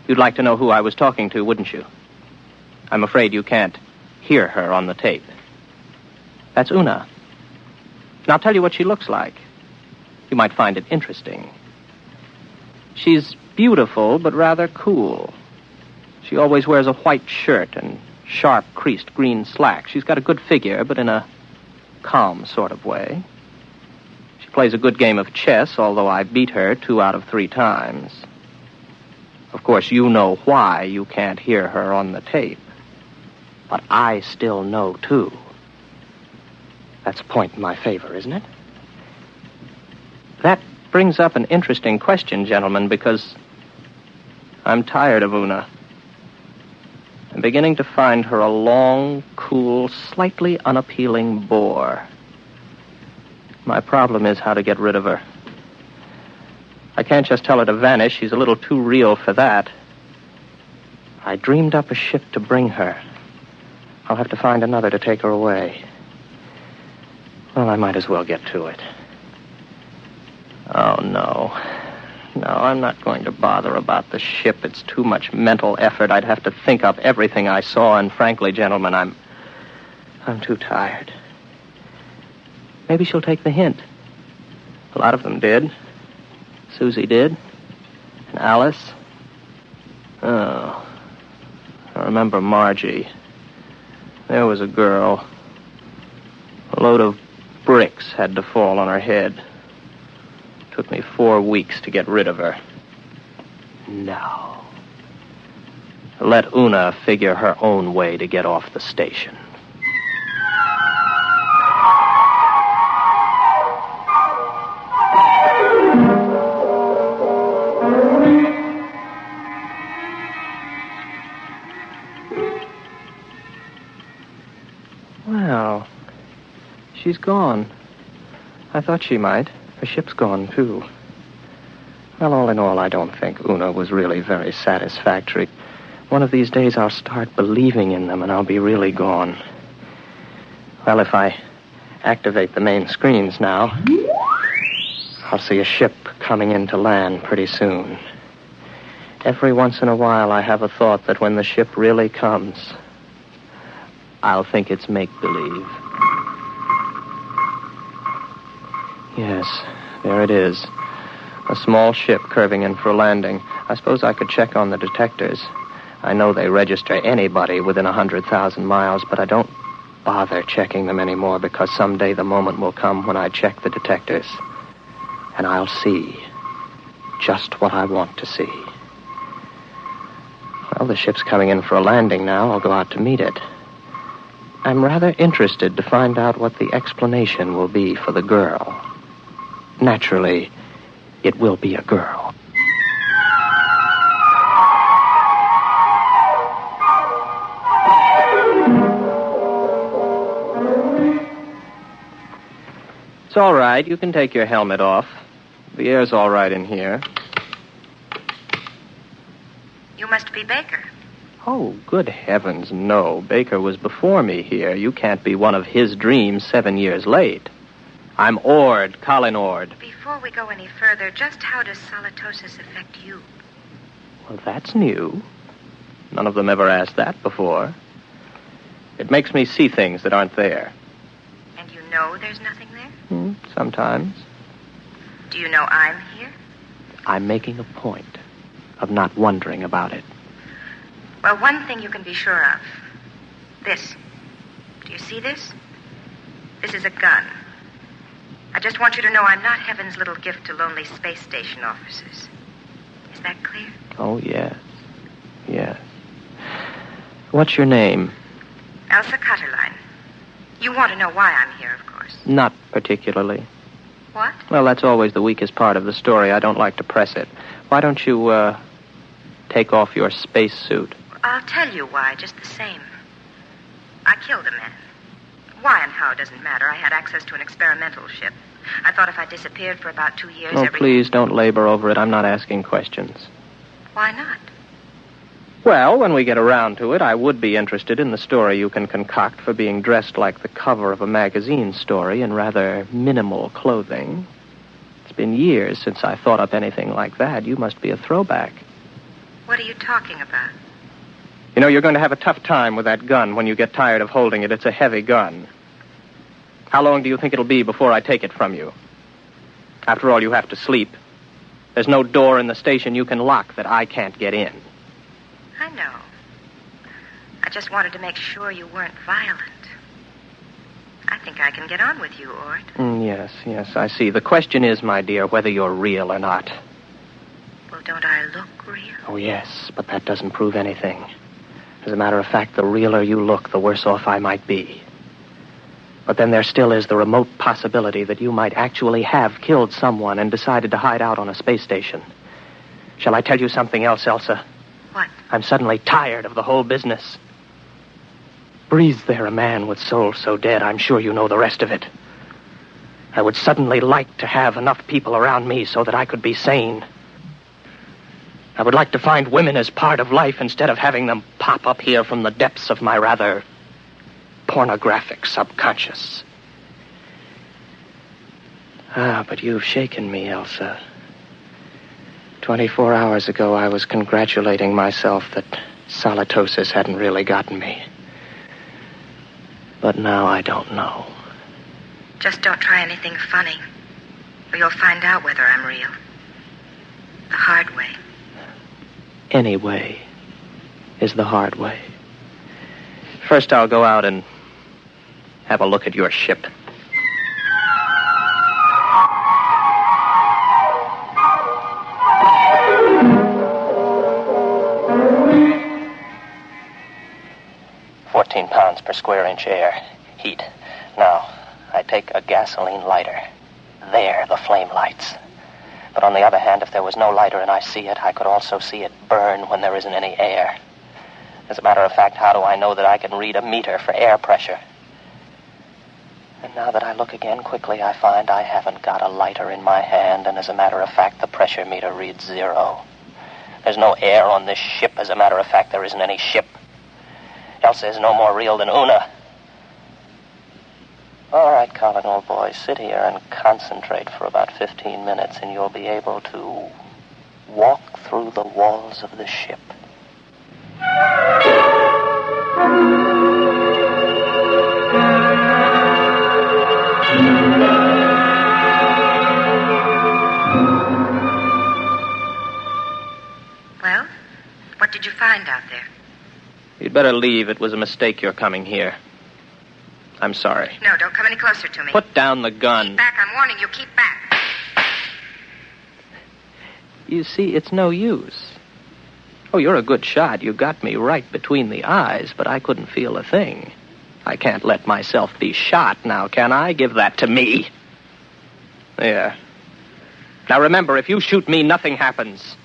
S10: You'd like to know who I was talking to, wouldn't you? I'm afraid you can't hear her on the tape. That's Una. And I'll tell you what she looks like. You might find it interesting. She's beautiful, but rather cool. She always wears a white shirt and sharp, creased green slacks. She's got a good figure, but in a calm sort of way. She plays a good game of chess, although I beat her 2 out of 3 times. Of course, you know why you can't hear her on the tape. But I still know, too. That's a point in my favor, isn't it? That brings up an interesting question, gentlemen, because I'm tired of Una. I'm beginning to find her a long, cool, slightly unappealing bore. My problem is how to get rid of her. I can't just tell her to vanish. She's a little too real for that. I dreamed up a ship to bring her. I'll have to find another to take her away. Well, I might as well get to it. Oh, no. No, I'm not going to bother about the ship. It's too much mental effort. I'd have to think up everything I saw, and frankly, gentlemen, I'm too tired. Maybe she'll take the hint. A lot of them did. Susie did. And Alice. Oh. I remember Margie. There was a girl. A load of bricks had to fall on her head. Took me 4 weeks to get rid of her. No. Let Una figure her own way to get off the station. Well, she's gone. I thought she might. The ship's gone, too. Well, all in all, I don't think Una was really very satisfactory. One of these days I'll start believing in them, and I'll be really gone. Well, if I activate the main screens now, I'll see a ship coming into land pretty soon. Every once in a while, I have a thought that when the ship really comes, I'll think it's make-believe. Yes, there it is. A small ship curving in for a landing. I suppose I could check on the detectors. I know they register anybody within 100,000 miles, but I don't bother checking them anymore because someday the moment will come when I check the detectors. And I'll see just what I want to see. Well, the ship's coming in for a landing now. I'll go out to meet it. I'm rather interested to find out what the explanation will be for the girl. Naturally, it will be a girl. It's all right. You can take your helmet off. The air's all right in here.
S9: You must be Baker.
S10: Oh, good heavens, no. Baker was before me here. You can't be one of his dreams 7 years late. I'm Ord, Colin Ord.
S9: Before we go any further, just how does solitosis affect you?
S10: Well, that's new. None of them ever asked that before. It makes me see things that aren't there.
S9: And you know there's nothing there?
S10: Sometimes.
S9: Do you know I'm here?
S10: I'm making a point of not wondering about it.
S9: Well, one thing you can be sure of. This. Do you see this? This is a gun. I just want you to know I'm not heaven's little gift to lonely space station officers. Is that clear?
S10: Oh, yes. Yes. What's your name?
S9: Elsa Cutterline. You want to know why I'm here, of course.
S10: Not particularly.
S9: What?
S10: Well, that's always the weakest part of the story. I don't like to press it. Why don't you, take off your spacesuit?
S9: I'll tell you why, just the same. I killed a man. Why and how doesn't matter. I had access to an experimental ship. I thought if I disappeared for about 2 years,
S10: Oh, please don't labor over it. I'm not asking questions.
S9: Why not?
S10: Well, when we get around to it, I would be interested in the story you can concoct for being dressed like the cover of a magazine story in rather minimal clothing. It's been years since I thought up anything like that. You must be a throwback.
S9: What are you talking about?
S10: You know, you're going to have a tough time with that gun when you get tired of holding it. It's a heavy gun. How long do you think it'll be before I take it from you? After all, you have to sleep. There's no door in the station you can lock that I can't get in.
S9: I know. I just wanted to make sure you weren't violent. I think I can get on with you, Ort.
S10: Yes, I see. The question is, my dear, whether you're real or not.
S9: Well, don't I look real?
S10: Oh, yes, but that doesn't prove anything. As a matter of fact, the realer you look, the worse off I might be. But then there still is the remote possibility that you might actually have killed someone and decided to hide out on a space station. Shall I tell you something else, Elsa?
S9: What?
S10: I'm suddenly tired of the whole business. Breathes there a man with soul so dead, I'm sure you know the rest of it. I would suddenly like to have enough people around me so that I could be sane. I would like to find women as part of life instead of having them pop up here from the depths of my rather pornographic subconscious. But you've shaken me, Elsa. 24 hours ago, I was congratulating myself that solitosis hadn't really gotten me. But now I don't know.
S9: Just don't try anything funny, or you'll find out whether I'm real. The hard way.
S10: Any way is the hard way. First, I'll go out and have a look at your ship. £14 per square inch air. Heat. Now, I take a gasoline lighter. There, the flame lights. But on the other hand, if there was no lighter and I see it, I could also see it burn when there isn't any air. As a matter of fact, how do I know that I can read a meter for air pressure? And now that I look again quickly, I find I haven't got a lighter in my hand, and as a matter of fact, the pressure meter reads 0. There's no air on this ship. As a matter of fact, there isn't any ship. Elsa is no more real than Una. All right, Colin, old boy, sit here and concentrate for about 15 minutes, and you'll be able to walk through the walls of the ship.
S9: Well, what did you find out there?
S10: You'd better leave. It was a mistake your coming here. I'm sorry.
S9: No, don't come any closer to me.
S10: Put down the gun.
S9: Keep back. I'm warning you. Keep back.
S10: You see, it's no use. Oh, you're a good shot. You got me right between the eyes, but I couldn't feel a thing. I can't let myself be shot now, can I? Give that to me. There. Now remember, if you shoot me, nothing happens.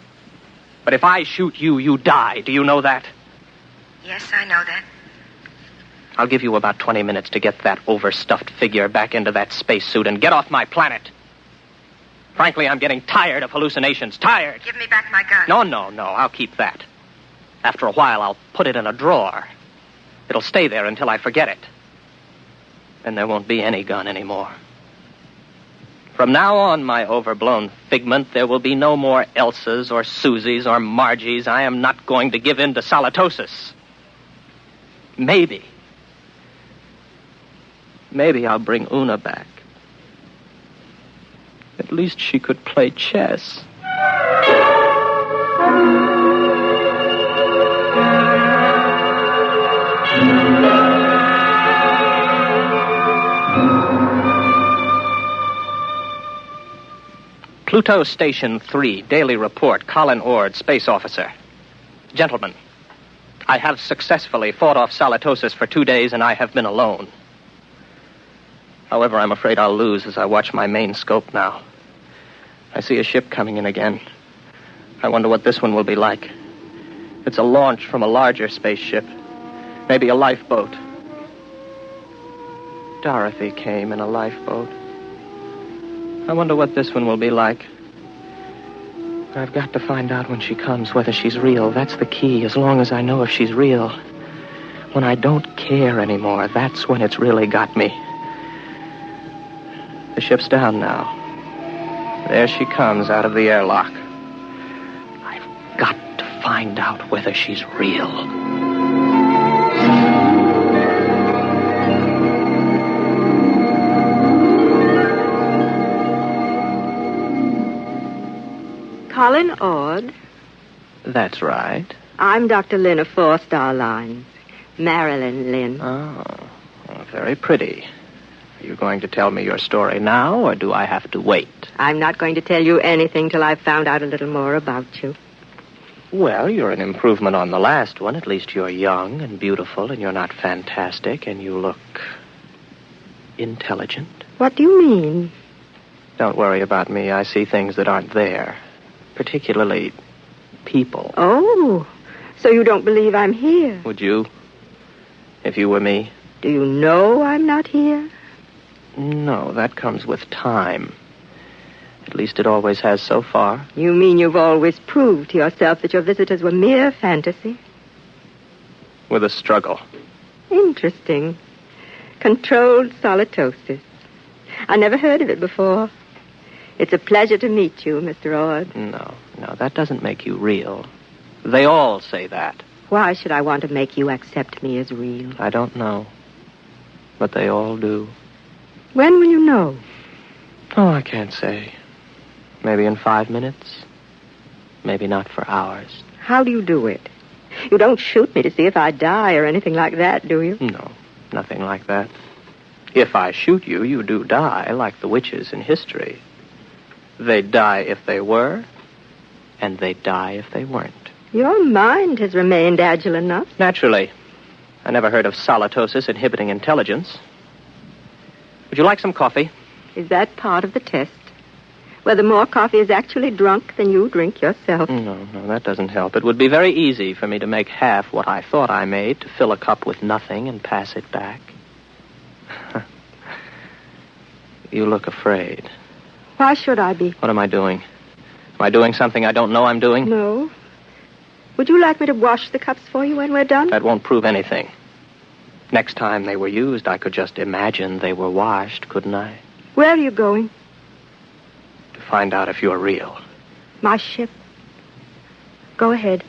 S10: But if I shoot you, you die. Do you know that?
S9: Yes, I know that.
S10: I'll give you about 20 minutes to get that overstuffed figure back into that spacesuit and get off my planet. Frankly, I'm getting tired of hallucinations. Tired.
S9: Give me back my gun.
S10: No. I'll keep that. After a while, I'll put it in a drawer. It'll stay there until I forget it. Then there won't be any gun anymore. From now on, my overblown figment, there will be no more Elsas or Susies or Margies. I am not going to give in to solitosis. Maybe I'll bring Una back. At least she could play chess. Pluto Station 3, Daily Report, Colin Ord, Space Officer. Gentlemen, I have successfully fought off solitosis for 2 days, and I have been alone.
S2: However, I'm afraid I'll lose as I watch my main scope now. I see a ship coming in again. I wonder what this one will be like. It's a launch from a larger spaceship. Maybe a lifeboat. Dorothy came in a lifeboat. I wonder what this one will be like. I've got to find out when she comes whether she's real. That's the key, as long as I know if she's real. When I don't care anymore, that's when it's really got me. The ship's down now. There she comes out of the airlock. I've got to find out whether she's real.
S5: Colin Ord?
S2: That's right.
S5: I'm Dr. Lynn of Four Star Lines. Marilyn Lynn.
S2: Oh, very pretty. Are you going to tell me your story now, or do I have to wait?
S5: I'm not going to tell you anything till I've found out a little more about you.
S2: Well, you're an improvement on the last one. At least you're young and beautiful, and you're not fantastic, and you look intelligent.
S5: What do you mean?
S2: Don't worry about me. I see things that aren't there. Particularly people.
S5: Oh, so you don't believe I'm here?
S2: Would you? If you were me?
S5: Do you know I'm not here?
S2: No, that comes with time. At least it always has so far.
S5: You mean you've always proved to yourself that your visitors were mere fantasy?
S2: With a struggle.
S5: Interesting. Controlled solitosis. I never heard of it before. It's a pleasure to meet you, Mr. Ord.
S2: No, that doesn't make you real. They all say that.
S5: Why should I want to make you accept me as real?
S2: I don't know. But they all do.
S5: When will you know?
S2: Oh, I can't say. Maybe in 5 minutes. Maybe not for hours.
S5: How do you do it? You don't shoot me to see if I die or anything like that, do you?
S2: No, nothing like that. If I shoot you, you do die, like the witches in history. They'd die if they were, and they'd die if they weren't.
S5: Your mind has remained agile enough.
S2: Naturally. I never heard of solitosis inhibiting intelligence. Would you like some coffee?
S5: Is that part of the test? Whether more coffee is actually drunk than you drink yourself?
S2: No, that doesn't help. It would be very easy for me to make half what I thought I made, to fill a cup with nothing and pass it back. You look afraid.
S5: Why should I be?
S2: What am I doing? Am I doing something I don't know I'm doing?
S5: No. Would you like me to wash the cups for you when we're done?
S2: That won't prove anything. Next time they were used, I could just imagine they were washed, couldn't I?
S5: Where are you going?
S2: To find out if you're real.
S5: My ship. Go ahead.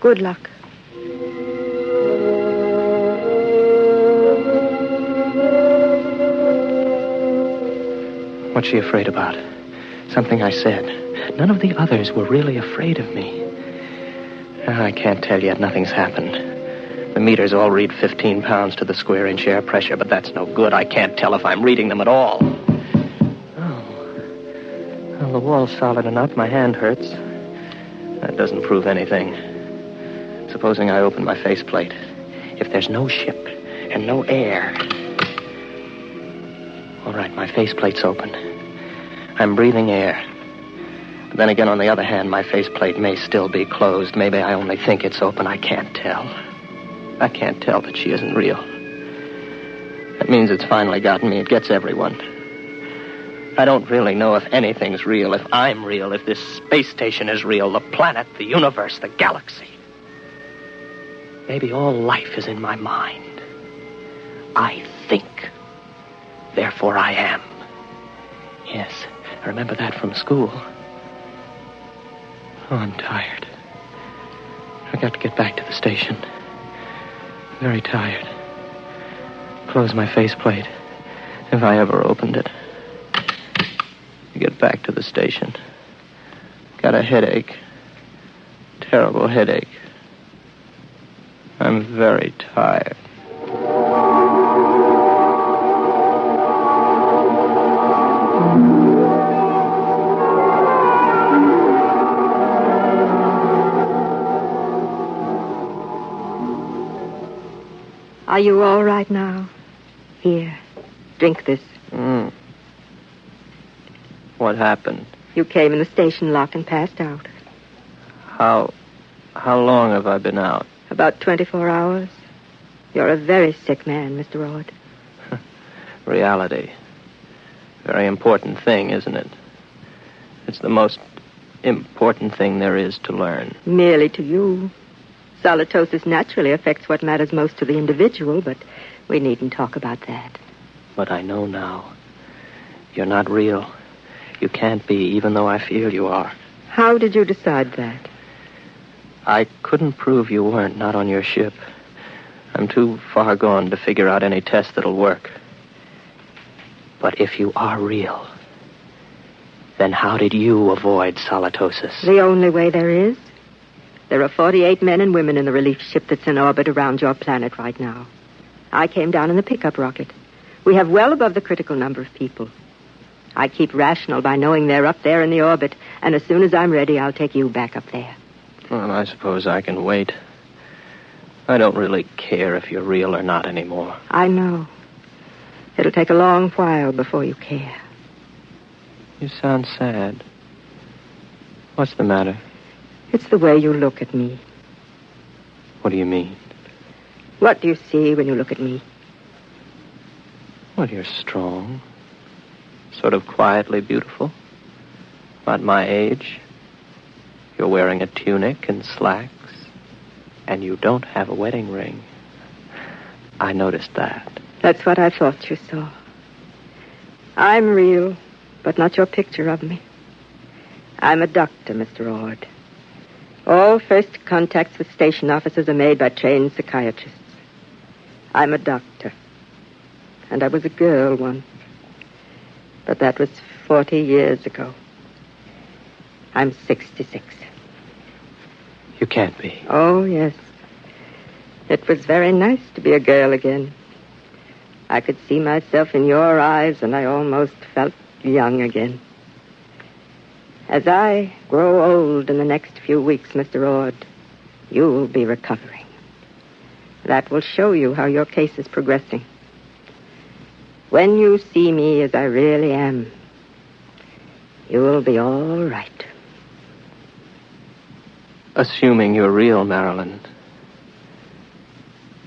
S5: Good luck.
S2: What's she afraid about? Something I said. None of the others were really afraid of me. I can't tell yet. Nothing's happened. The meters all read 15 pounds to the square inch air pressure, but that's no good. I can't tell if I'm reading them at all. Oh. Well, the wall's solid enough. My hand hurts. That doesn't prove anything. Supposing I open my faceplate. If there's no ship and no air... All right, my faceplate's open. I'm breathing air. But then again, on the other hand, my faceplate may still be closed. Maybe I only think it's open. I can't tell. I can't tell that she isn't real. That means it's finally gotten me. It gets everyone. I don't really know if anything's real, if I'm real, if this space station is real, the planet, the universe, the galaxy. Maybe all life is in my mind. I think. Therefore I am. Yes, I remember that from school. Oh, I'm tired. I got to get back to the station. Very tired. Close my faceplate, if I ever opened it. Get back to the station. Got a headache. Terrible headache. I'm very tired.
S5: Are you all right now? Here, Drink this.
S2: What happened?
S5: You came in the station lock and passed out.
S2: How long have I been out?
S5: About 24 hours. You're a very sick man, Mr. Ord.
S2: Reality. Very important thing, isn't it? It's the most important thing there is to learn.
S5: Merely to you. Solitosis naturally affects what matters most to the individual, but we needn't talk about that.
S2: But I know now. You're not real. You can't be, even though I feel you are.
S5: How did you decide that?
S2: I couldn't prove you weren't, not on your ship. I'm too far gone to figure out any test that'll work. But if you are real, then how did you avoid solitosis?
S5: The only way there is. There are 48 men and women in the relief ship that's in orbit around your planet right now. I came down in the pickup rocket. We have well above the critical number of people. I keep rational by knowing they're up there in the orbit, and as soon as I'm ready, I'll take you back up there.
S2: Well, I suppose I can wait. I don't really care if you're real or not anymore.
S5: I know. It'll take a long while before you care.
S2: You sound sad. What's the matter?
S5: It's the way you look at me.
S2: What do you mean?
S5: What do you see when you look at me?
S2: Well, you're strong. Sort of quietly beautiful. About my age. You're wearing a tunic and slacks. And you don't have a wedding ring. I noticed that.
S5: That's what I thought you saw. I'm real, but not your picture of me. I'm a doctor, Mr. Ord. All first contacts with station officers are made by trained psychiatrists. I'm a doctor. And I was a girl once. But that was 40 years ago. I'm 66.
S2: You can't be.
S5: Oh, yes. It was very nice to be a girl again. I could see myself in your eyes, and I almost felt young again. As I grow old in the next few weeks, Mr. Ord, you'll be recovering. That will show you how your case is progressing. When you see me as I really am, you will be all right.
S2: Assuming you're real, Marilyn,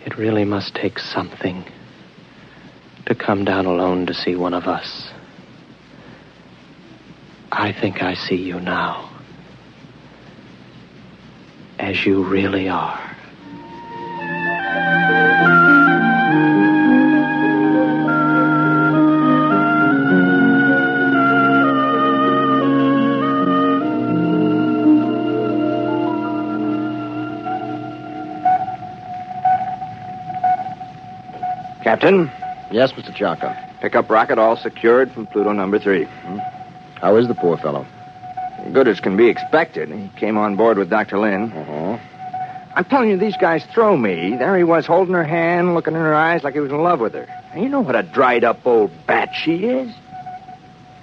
S2: it really must take something to come down alone to see one of us. I think I see you now, as you really are.
S4: Captain? Yes, Mr. Chaka. Pickup rocket all secured from Pluto number 3. How is the poor fellow? Good as can be expected. He came on board with Dr. Lynn. I'm telling you, these guys throw me. There he was, holding her hand, looking in her eyes like he was in love with her. And you know what a dried-up old bat she is?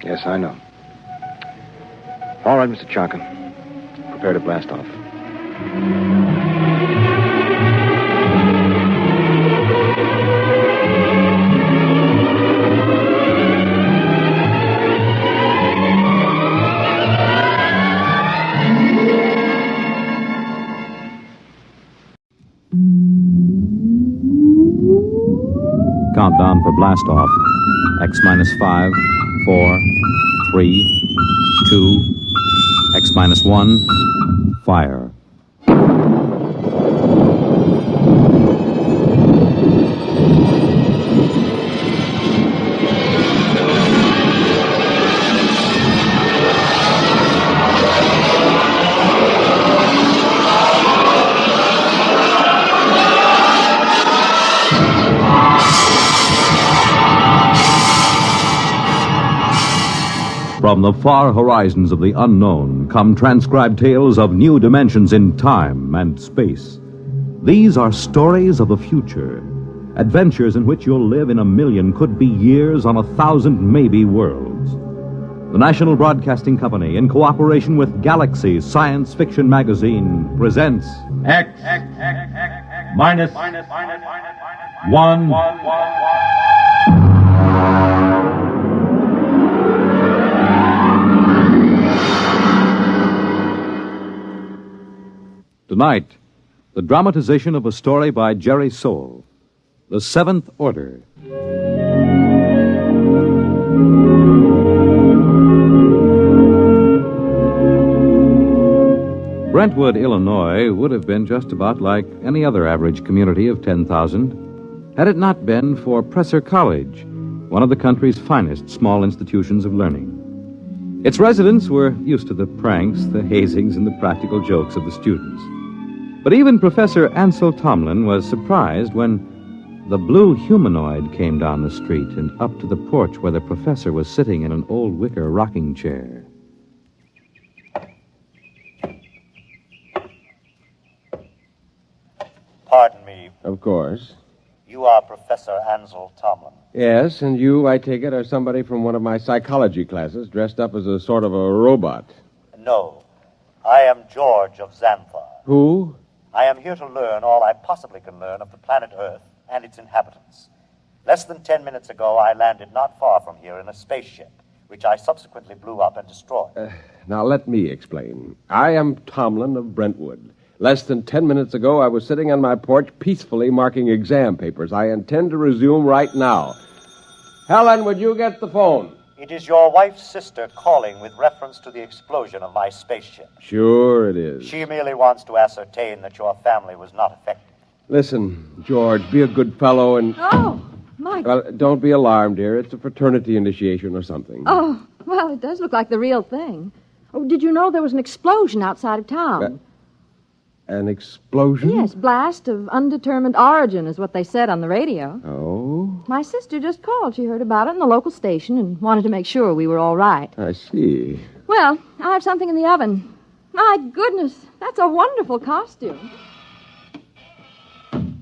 S4: Yes, I know. All right, Mr. Chaka. Prepare to blast off.
S1: Countdown for blast off. X minus 5, 4, 3, 2, X minus 1, fire. From the far horizons of the unknown come transcribed tales of new dimensions in time and space. These are stories of the future, adventures in which you'll live in a million, could be years, on 1,000 maybe worlds. The National Broadcasting Company, in cooperation with Galaxy Science Fiction Magazine, presents
S11: X minus 1.
S1: Tonight, the dramatization of a story by Jerry Soule, The Seventh Order. Brentwood, Illinois, would have been just about like any other average community of 10,000 had it not been for Presser College, one of the country's finest small institutions of learning. Its residents were used to the pranks, the hazings, and the practical jokes of the students. But even Professor Ansel Tomlin was surprised when the blue humanoid came down the street and up to the porch where the professor was sitting in an old wicker rocking chair.
S13: Pardon me.
S19: Of course.
S13: You are Professor Ansel Tomlin.
S19: Yes, and you, I take it, are somebody from one of my psychology classes dressed up as a sort of a robot.
S13: No. I am George of Xanthar.
S19: Who?
S13: I am here to learn all I possibly can learn of the planet Earth and its inhabitants. Less than 10 minutes ago, I landed not far from here in a spaceship, which I subsequently blew up and destroyed.
S19: Now, let me explain. I am Tomlin of Brentwood. Less than 10 minutes ago, I was sitting on my porch peacefully marking exam papers. I intend to resume right now. Helen, would you get the phone?
S13: It is your wife's sister calling with reference to the explosion of my spaceship.
S19: Sure it is.
S13: She merely wants to ascertain that your family was not affected.
S19: Listen, George, be a good fellow and...
S23: Oh, Mike.
S19: Well, don't be alarmed, dear. It's a fraternity initiation or something.
S23: Oh, well, it does look like the real thing. Oh, did you know there was an explosion outside of town?
S19: An explosion?
S23: Yes, blast of undetermined origin is what they said on the radio.
S19: Oh?
S23: My sister just called. She heard about it in the local station and wanted to make sure we were all right.
S19: I see.
S23: Well, I have something in the oven. My goodness, that's a wonderful costume.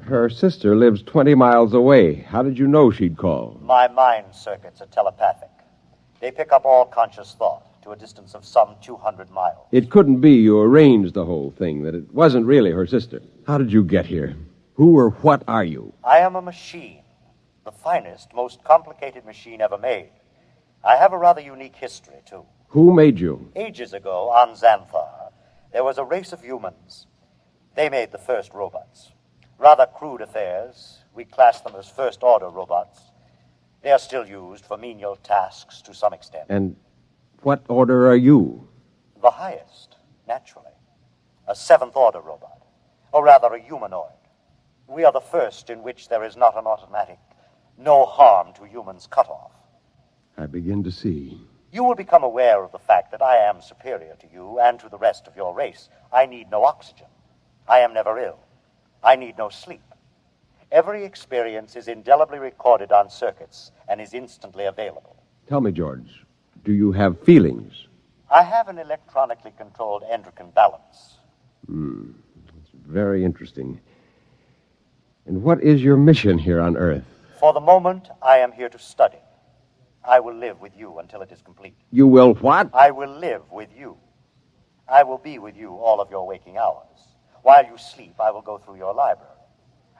S19: Her sister lives 20 miles away. How did you know she'd call?
S13: My mind circuits are telepathic. They pick up all conscious thought to a distance of some 200 miles.
S19: It couldn't be you arranged the whole thing, that it wasn't really her sister. How did you get here? Who or what are you?
S13: I am a machine. The finest, most complicated machine ever made. I have a rather unique history, too.
S19: Who made you?
S13: Ages ago, on Xanthar, there was a race of humans. They made the first robots. Rather crude affairs. We class them as first-order robots. They are still used for menial tasks to some extent.
S19: And what order are you?
S13: The highest, naturally. A seventh-order robot. Or rather, a humanoid. We are the first in which there is not an automatic, no harm to humans cutoff.
S19: I begin to see.
S13: You will become aware of the fact that I am superior to you and to the rest of your race. I need no oxygen. I am never ill. I need no sleep. Every experience is indelibly recorded on circuits and is instantly available.
S19: Tell me, George, do you have feelings?
S13: I have an electronically controlled endocrine balance.
S19: It's very interesting. And what is your mission here on Earth?
S13: For the moment, I am here to study. I will live with you until it is complete.
S19: You will what?
S13: I will live with you. I will be with you all of your waking hours. While you sleep, I will go through your library.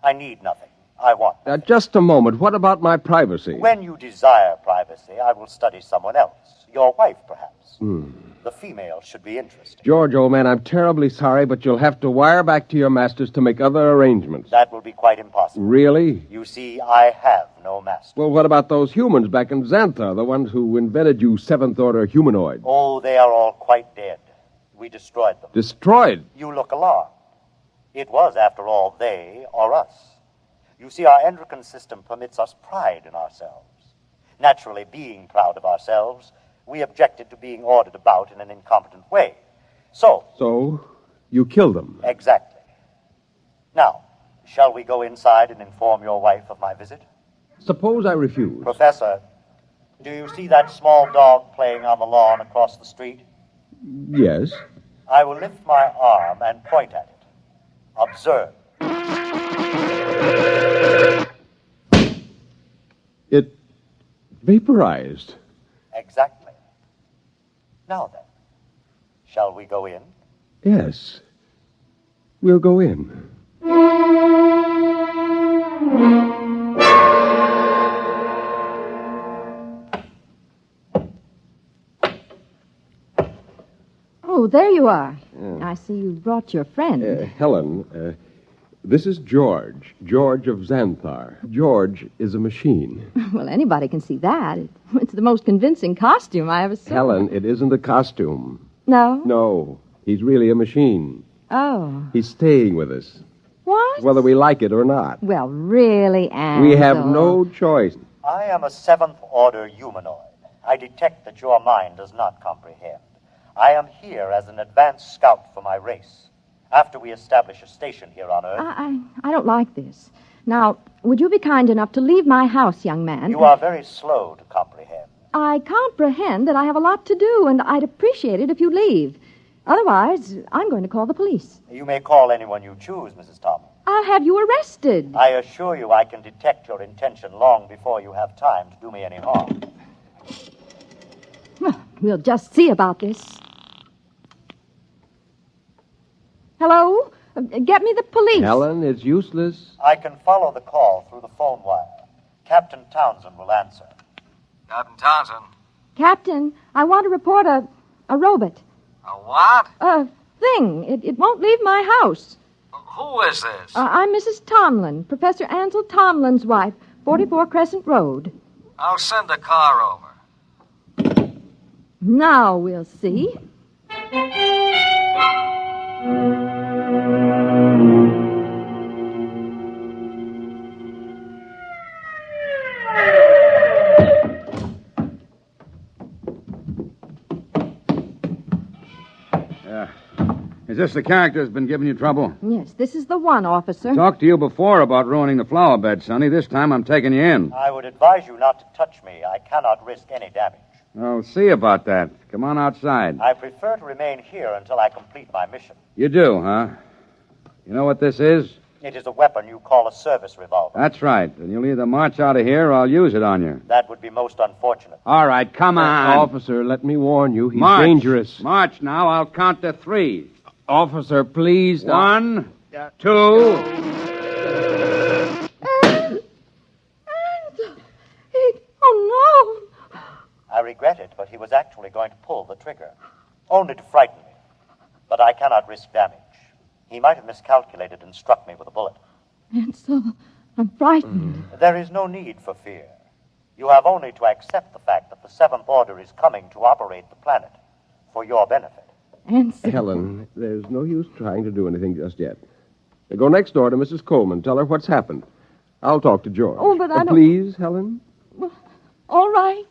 S13: I need nothing. I want nothing.
S19: Just a moment. What about my privacy?
S13: When you desire privacy, I will study someone else. Your wife, perhaps. The female should be interesting.
S19: George, old man, I'm terribly sorry, but you'll have to wire back to your masters to make other arrangements.
S13: That will be quite impossible.
S19: Really?
S13: You see, I have no master.
S19: Well, what about those humans back in Xanthar, the ones who invented you seventh-order humanoid?
S13: Oh, they are all quite dead. We destroyed them.
S19: Destroyed?
S13: You look alarmed. It was, after all, they or us. You see, our endocrine system permits us pride in ourselves. Naturally, being proud of ourselves, we objected to being ordered about in an incompetent way. So,
S19: you killed them?
S13: Exactly. Now, shall we go inside and inform your wife of my visit?
S19: Suppose I refuse.
S13: Professor, do you see that small dog playing on the lawn across the street?
S19: Yes.
S13: I will lift my arm and point at it. Observe.
S19: It vaporized.
S13: Exactly. Now then, shall we go in?
S19: Yes. We'll go in.
S23: Oh, there you are.
S19: Yeah.
S23: I see you brought your friend.
S19: Helen, this is George. George of Xanthar. George is a machine.
S23: Well, anybody can see that. It's the most convincing costume I ever saw.
S19: Helen, it isn't a costume.
S23: No?
S19: No, he's really a machine.
S23: Oh.
S19: He's staying with us.
S23: What?
S19: Whether we like it or not.
S23: Well, really, Ansel.
S19: We have no choice.
S13: I am a seventh-order humanoid. I detect that your mind does not comprehend. I am here as an advanced scout for my race. After we establish a station here on Earth...
S23: I don't like this. Now, would you be kind enough to leave my house, young man?
S13: You are very slow to comprehend.
S23: I comprehend that I have a lot to do, and I'd appreciate it if you leave. Otherwise, I'm going to call the police.
S13: You may call anyone you choose, Mrs. Thomas.
S23: I'll have you arrested.
S13: I assure you I can detect your intention long before you have time to do me any harm.
S23: Well, we'll just see about this. Hello? Get me the police.
S19: Helen, it's useless.
S13: I can follow the call through the phone wire. Captain Townsend will answer.
S7: Captain Townsend.
S23: Captain, I want to report a robot.
S7: A what?
S23: A thing. It won't leave my house.
S7: Who is this?
S23: I'm Mrs. Tomlin, Professor Ansel Tomlin's wife, 44 Crescent Road.
S7: I'll send the car over.
S23: Now we'll see.
S18: Is this the character that's been giving you trouble?
S23: Yes, this is the one, officer.
S18: Talked to you before about ruining the flower bed, Sonny. This time I'm taking you in.
S13: I would advise you not to touch me. I cannot risk any damage.
S18: I'll see about that. Come on outside.
S13: I prefer to remain here until I complete my mission.
S18: You do, huh? You know what this is?
S13: It is a weapon you call a service revolver.
S18: That's right. And you'll either march out of here or I'll use it on you.
S13: That would be most unfortunate.
S18: All right, come on.
S19: Officer, let me warn you. He's
S18: March.
S19: dangerous.
S18: March now. I'll count to 3.
S19: Officer, please.
S18: 1, 2.
S23: Oh, no.
S13: I regret it, but he was actually going to pull the trigger. Only to frighten me. But I cannot risk damage. He might have miscalculated and struck me with a bullet.
S23: Ansel, I'm frightened.
S13: There is no need for fear. You have only to accept the fact that the Seventh Order is coming to operate the planet for your benefit.
S23: Ansel.
S19: Helen, there's no use trying to do anything just yet. Go next door to Mrs. Coleman. Tell her what's happened. I'll talk to George.
S23: Oh, but I don't...
S19: Please, Helen?
S23: Well, all right.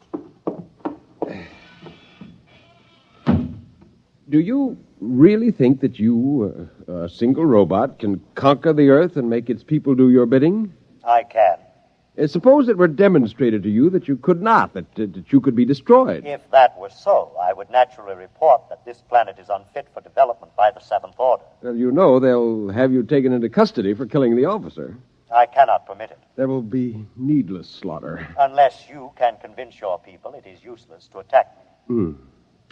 S19: Do you really think that you, a single robot, can conquer the Earth and make its people do your bidding?
S13: I can.
S19: Suppose it were demonstrated to you that you could not, that you could be destroyed.
S13: If that were so, I would naturally report that this planet is unfit for development by the Seventh Order.
S19: Well, you know they'll have you taken into custody for killing the officer.
S13: I cannot permit it.
S19: There will be needless slaughter.
S13: Unless you can convince your people it is useless to attack me.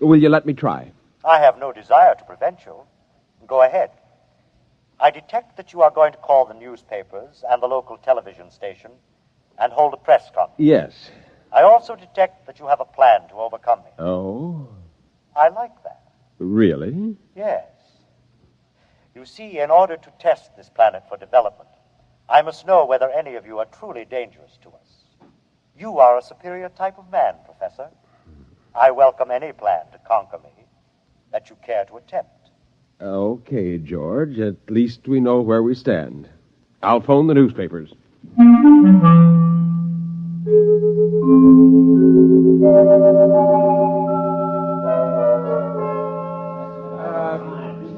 S19: Will you let me try?
S13: I have no desire to prevent you. Go ahead. I detect that you are going to call the newspapers and the local television station and hold a press conference.
S19: Yes.
S13: I also detect that you have a plan to overcome me.
S19: Oh?
S13: I like that.
S19: Really?
S13: Yes. You see, in order to test this planet for development, I must know whether any of you are truly dangerous to us. You are a superior type of man, Professor. I welcome any plan to conquer me that you care to attempt.
S19: Okay, George. At least we know where we stand. I'll phone the newspapers.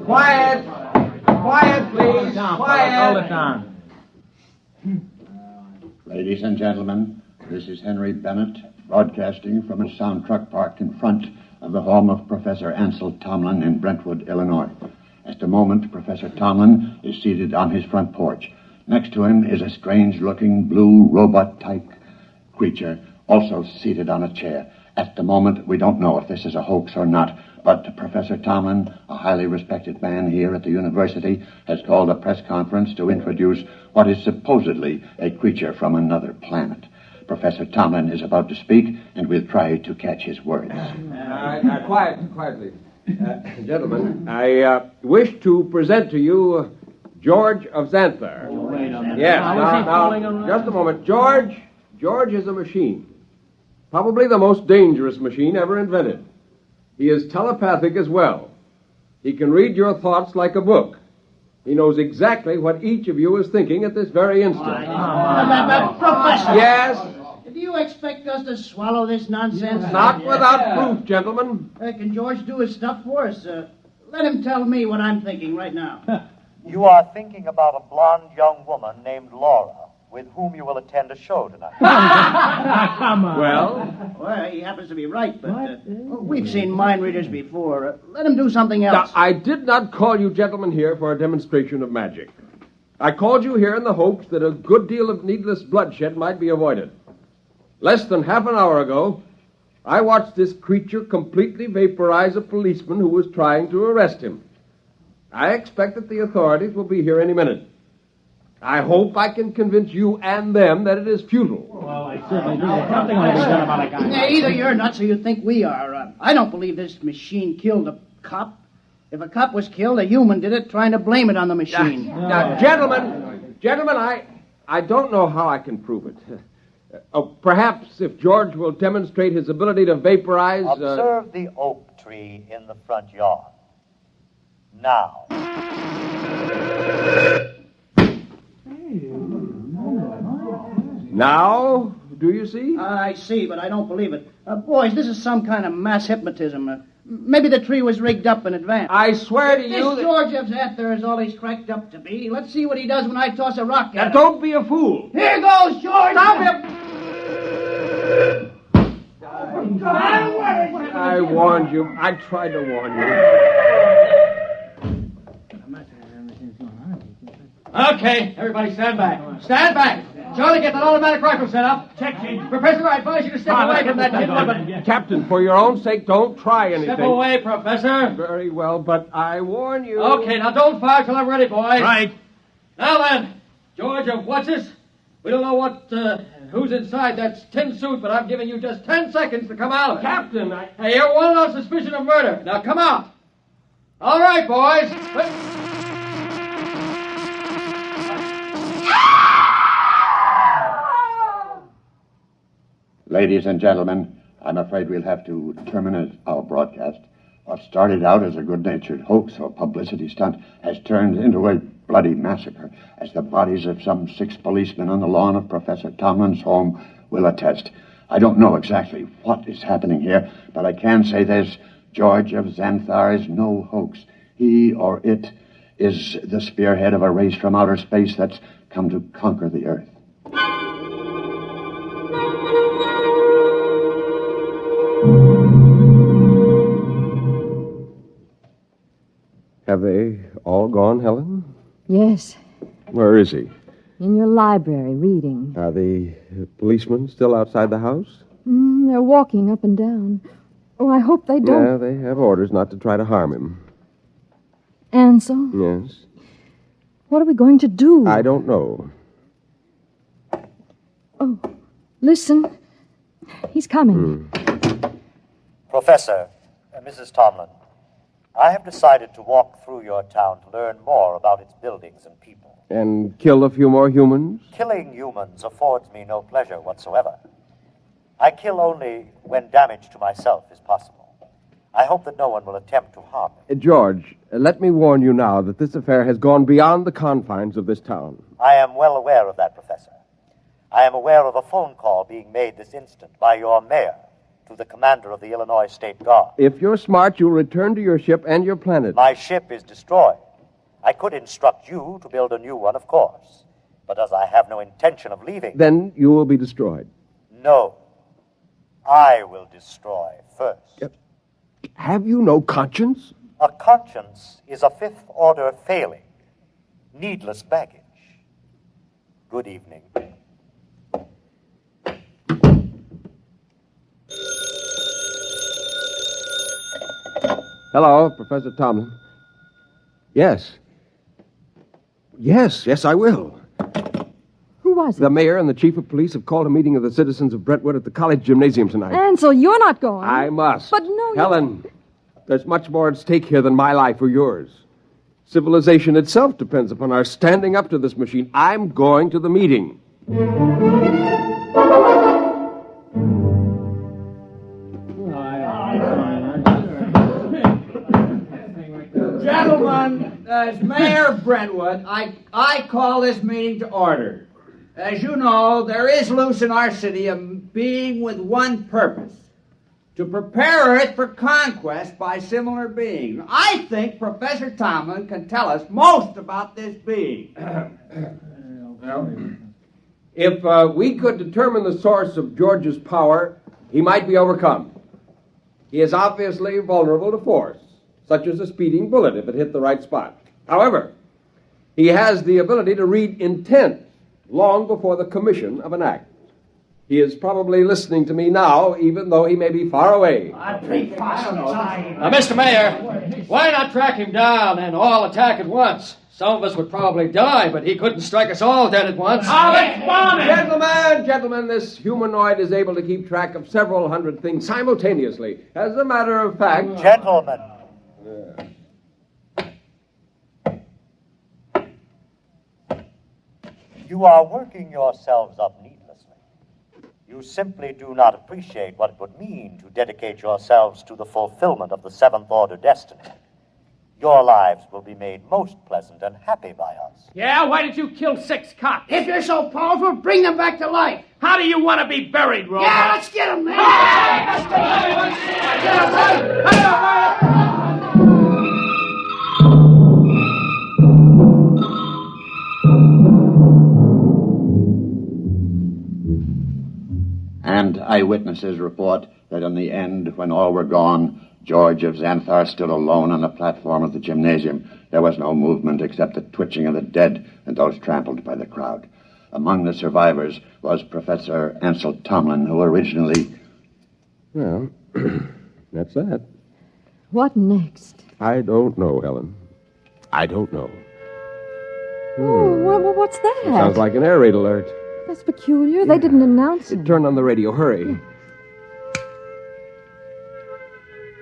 S17: Quiet! Quiet, please! Quiet!
S15: Hold it down.
S21: Ladies and gentlemen, this is Henry Bennett, broadcasting from a sound truck parked in front of the home of Professor Ansel Tomlin in Brentwood, Illinois. At the moment, Professor Tomlin is seated on his front porch. Next to him is a strange-looking blue robot-type creature, also seated on a chair. At the moment, we don't know if this is a hoax or not, but Professor Tomlin, a highly respected man here at the university, has called a press conference to introduce what is supposedly a creature from another planet. Professor Tomlin is about to speak, and we'll try to catch his words.
S12: Quiet, please.
S19: Gentlemen, I wish to present to you George of Xanthar. Yes, now, just a moment. George is a machine. Probably the most dangerous machine ever invented. He is telepathic as well. He can read your thoughts like a book. He knows exactly what each of you is thinking at this very instant.
S3: Professor!
S19: Yes?
S3: Do you expect us to swallow this nonsense?
S19: Not without proof, gentlemen.
S3: Can George do his stuff for us? Let him tell me what I'm thinking right now.
S13: You are thinking about a blonde young woman named Laura, with whom you will attend a show tonight.
S3: Come on.
S19: Well,
S3: he happens to be right, but we've seen mind readers before. Let him do something else.
S19: Now, I did not call you gentlemen here for a demonstration of magic. I called you here in the hopes that a good deal of needless bloodshed might be avoided. Less than half an hour ago, I watched this creature completely vaporize a policeman who was trying to arrest him. I expect that the authorities will be here any minute. I hope I can convince you and them that it is futile.
S3: Well, I certainly do. Something will be done about a guy. Either you're nuts or you think we are. I don't believe this machine killed a cop. If a cop was killed, a human did it, trying to blame it on the machine.
S19: Now, gentlemen, I don't know how I can prove it. Perhaps if George will demonstrate his ability to vaporize...
S13: Observe the oak tree in the front yard. Now.
S19: Now, do you see?
S3: I see, but I don't believe it. Boys, this is some kind of mass hypnotism. Maybe the tree was rigged up in advance.
S19: I swear to you
S3: This George of Xanthar is all he's cracked up to be. Let's see what he does when I toss a rock at him.
S19: Don't be a fool.
S3: Here goes, George!
S19: Stop him! I warned you. I tried to warn you.
S3: Okay, everybody stand back. Stand back. Charlie, get that automatic rifle set up. Check, Professor, I advise you to step away from that kid.
S19: Captain, for your own sake, don't try anything.
S3: Step away, Professor.
S19: Very well, but I warn you.
S3: Okay, now don't fire till I'm ready, boys.
S19: Right.
S3: Now then, George of What's-This? We don't know who's inside that tin suit, but I'm giving you just 10 seconds to come out of it.
S19: Captain,
S3: Hey, you're wanted on suspicion of murder. Now come out. All right, boys.
S21: Ladies and gentlemen, I'm afraid we'll have to terminate our broadcast. What started out as a good-natured hoax or publicity stunt has turned into a bloody massacre, as the bodies of some 6 policemen on the lawn of Professor Tomlin's home will attest. I don't know exactly what is happening here, but I can say this: George of Xanthar is no hoax. He, or it, is the spearhead of a race from outer space that's come to conquer the Earth.
S19: Have they all gone, Helen?
S20: Yes,
S19: Where is he?
S20: in your library, reading.
S19: Are the policemen still outside the house?
S20: They're walking up and down. Oh, I hope they don't.
S19: Yeah, they have orders not to try to harm him.
S20: Ansel,
S19: Yes.
S20: what are we going to do?
S19: I don't know.
S20: Oh, listen. He's coming.
S13: Professor, Mrs. Tomlin, I have decided to walk through your town to learn more about its buildings and people.
S19: And kill a few more humans?
S13: Killing humans affords me no pleasure whatsoever. I kill only when damage to myself is possible. I hope that no one will attempt to harm me.
S19: George, let me warn you now that this affair has gone beyond the confines of this town.
S13: I am well aware of that, Professor. I am aware of a phone call being made this instant by your mayor to the commander of the Illinois State Guard.
S19: If you're smart, you'll return to your ship and your planet.
S13: My ship is destroyed. I could instruct you to build a new one, of course. But as I have no intention of leaving...
S19: Then you will be destroyed.
S13: No. I will destroy first.
S19: Have you no conscience?
S13: A conscience is a fifth-order failing. Needless baggage. Good evening.
S19: Hello, Professor Tomlin. Yes. Yes, I will.
S20: Who was it?
S19: The mayor and the chief of police have called a meeting of the citizens of Brentwood at the college gymnasium tonight.
S20: Ansel, you're not going.
S19: I must.
S20: But no,
S19: Helen, There's much more at stake here than my life or yours. Civilization itself depends upon our standing up to this machine. I'm going to the meeting.
S17: Gentlemen, as Mayor of Brentwood, I call this meeting to order. As you know, there is loose in our city a being with one purpose: to prepare Earth for conquest by similar beings. I think Professor Tomlin can tell us most about this being.
S19: If we could determine the source of George's power, he might be overcome. He is obviously vulnerable to force, such as a speeding bullet if it hit the right spot. However, he has the ability to read intent long before the commission of an act. He is probably listening to me now, even though he may be far away.
S15: Mr. Mayor, why not track him down and all attack at once? Some of us would probably die, but he couldn't strike us all dead at once.
S19: Gentlemen, this humanoid is able to keep track of several hundred things simultaneously. As a matter of fact...
S13: Gentlemen. You are working yourselves up neatly. You simply do not appreciate what it would mean to dedicate yourselves to the fulfillment of the Seventh Order destiny. Your lives will be made most pleasant and happy by us.
S10: Yeah, why did you kill 6 cops?
S3: If you're so powerful, bring them back to life.
S10: How do you want to be buried, Robot?
S3: Yeah, let's get them, man.
S21: And eyewitnesses report that in the end, when all were gone, George of Xanthar stood alone on the platform of the gymnasium. There was no movement except the twitching of the dead and those trampled by the crowd. Among the survivors was Professor Ansel Tomlin, who originally...
S19: Well, that's that.
S23: What next?
S19: I don't know, Helen. I don't know.
S23: Oh, what's that?
S19: It sounds like an air raid alert.
S23: That's peculiar. They didn't announce it.
S19: Turn on the radio. Hurry.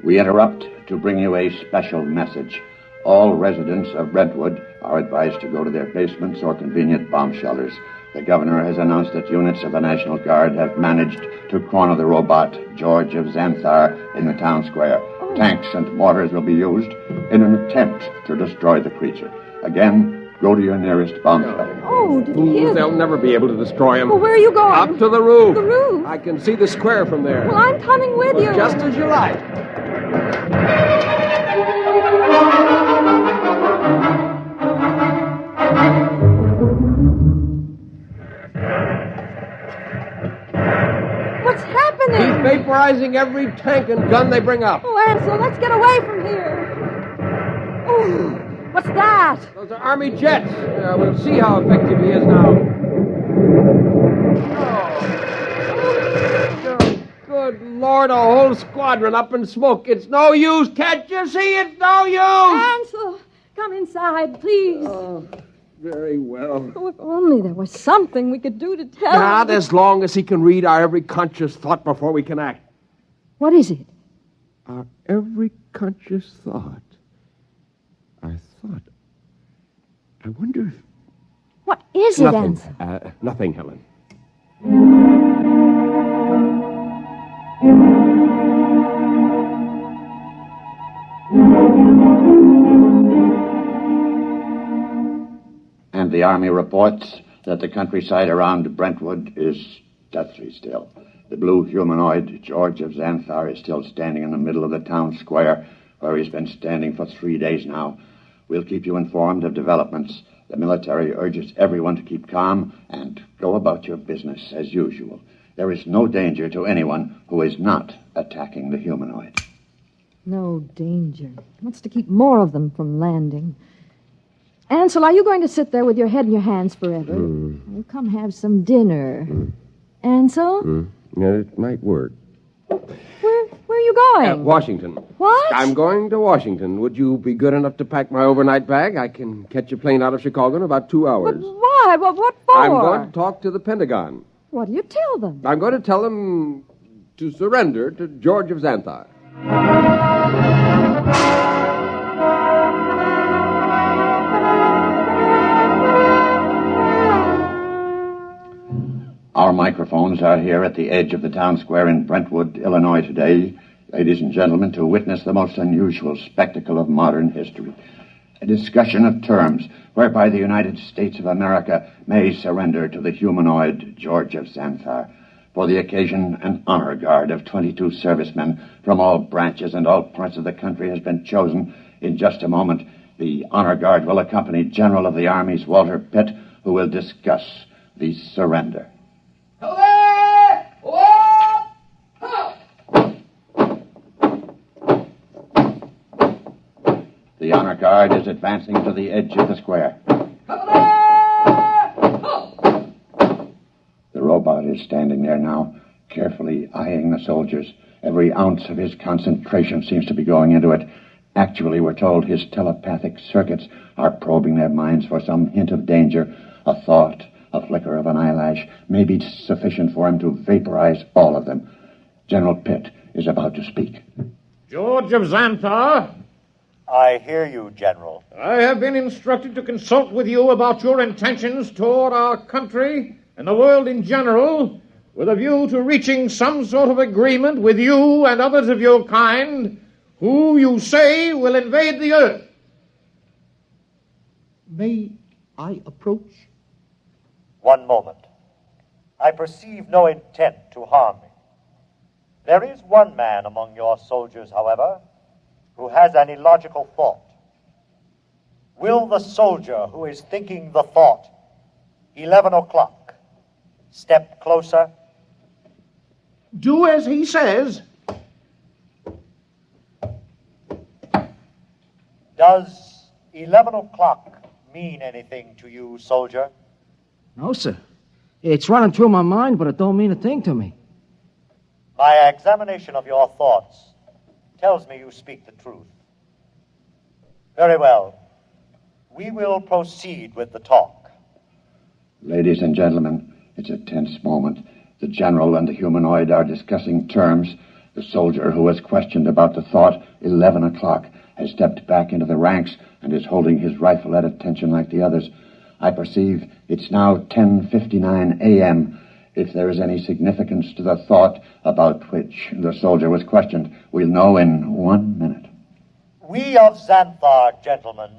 S21: We interrupt to bring you a special message. All residents of Brentwood are advised to go to their basements or convenient bomb shelters. The governor has announced that units of the National Guard have managed to corner the robot, George of Xanthar, in the town square. Oh. Tanks and mortars will be used in an attempt to destroy the creature. Again, go to your nearest bomb shelter.
S23: Oh, did you hear
S19: They'll never be able to destroy him.
S23: Well, where are you going?
S19: Up to the roof.
S23: The roof?
S19: I can see the square from there.
S23: Well, I'm coming with you.
S19: Just as you like.
S23: What's happening?
S19: He's vaporizing every tank and gun they bring up.
S23: Oh, Ansel, let's get away from here. Oh, what's that?
S19: Those are Army jets. We'll see how effective he is now. Oh, good Lord, a whole squadron up in smoke. It's no use. Can't you see? It's no use.
S23: Ansel, come inside, please.
S19: Oh, very well.
S23: Oh, if only there was something we could do to tell him.
S19: Not as long as he can read our every conscious thought before we can act.
S23: What is it?
S19: Our every conscious thought. Our thought. I wonder if...
S23: What is it,
S19: Nothing.
S23: Ansel?
S19: Nothing, Helen.
S21: And the Army reports that the countryside around Brentwood is deathly still. The blue humanoid, George of Xanthar, is still standing in the middle of the town square, where he's been standing for 3 days now. We'll keep you informed of developments. The military urges everyone to keep calm and go about your business as usual. There is no danger to anyone who is not attacking the humanoid.
S23: No danger. Wants to keep more of them from landing. Ansel, are you going to sit there with your head in your hands forever? Well, come have some dinner. Ansel?
S19: Yeah, it might work.
S23: Where are you going?
S19: Washington.
S23: What?
S19: I'm going to Washington. Would you be good enough to pack my overnight bag? I can catch a plane out of Chicago in about 2 hours.
S23: But why? What for?
S19: I'm going to talk to the Pentagon.
S23: What do you tell them?
S19: I'm going to tell them to surrender to George of Xanthar.
S21: Our microphones are here at the edge of the town square in Brentwood, Illinois today, ladies and gentlemen, to witness the most unusual spectacle of modern history. A discussion of terms whereby the United States of America may surrender to the humanoid George of Xanthar. For the occasion, an honor guard of 22 servicemen from all branches and all parts of the country has been chosen. In just a moment, the honor guard will accompany General of the Army's Walter Pitt, who will discuss the surrender. The honor guard is advancing to the edge of the square. The robot is standing there now, carefully eyeing the soldiers. Every ounce of his concentration seems to be going into it. Actually, we're told his telepathic circuits are probing their minds for some hint of danger. A thought, a flicker of an eyelash may be sufficient for him to vaporize all of them. General Pitt is about to speak.
S6: George of Xanthar.
S13: I hear you, General.
S6: I have been instructed to consult with you about your intentions toward our country and the world in general, with a view to reaching some sort of agreement with you and others of your kind who you say will invade the earth. May I approach?
S13: One moment. I perceive no intent to harm me. There is one man among your soldiers, however, who has an illogical thought. Will the soldier who is thinking the thought, 11 o'clock, step closer?
S6: Do as he says.
S13: Does 11 o'clock mean anything to you, soldier?
S10: No, sir. It's running through my mind, but it don't mean a thing to me.
S13: My examination of your thoughts tells me you speak the truth. Very well. We will proceed with the talk.
S21: Ladies and gentlemen, it's a tense moment. The general and the humanoid are discussing terms. The soldier who was questioned about the thought, 11 o'clock, has stepped back into the ranks and is holding his rifle at attention like the others. I perceive it's now 10:59 a.m. If there is any significance to the thought about which the soldier was questioned, we'll know in 1 minute.
S13: We of Xanthar, gentlemen,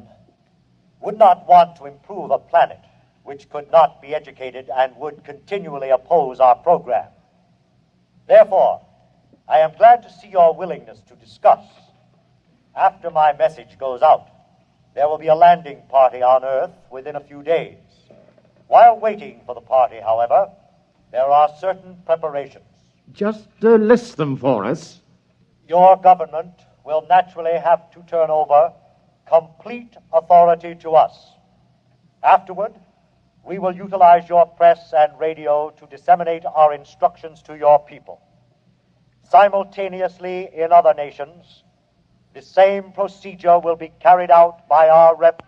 S13: would not want to improve a planet which could not be educated and would continually oppose our program. Therefore, I am glad to see your willingness to discuss. After my message goes out, there will be a landing party on Earth within a few days. While waiting for the party, however, there are certain preparations.
S6: Just list them for us.
S13: Your government will naturally have to turn over complete authority to us. Afterward, we will utilize your press and radio to disseminate our instructions to your people. Simultaneously, in other nations, the same procedure will be carried out by our rep.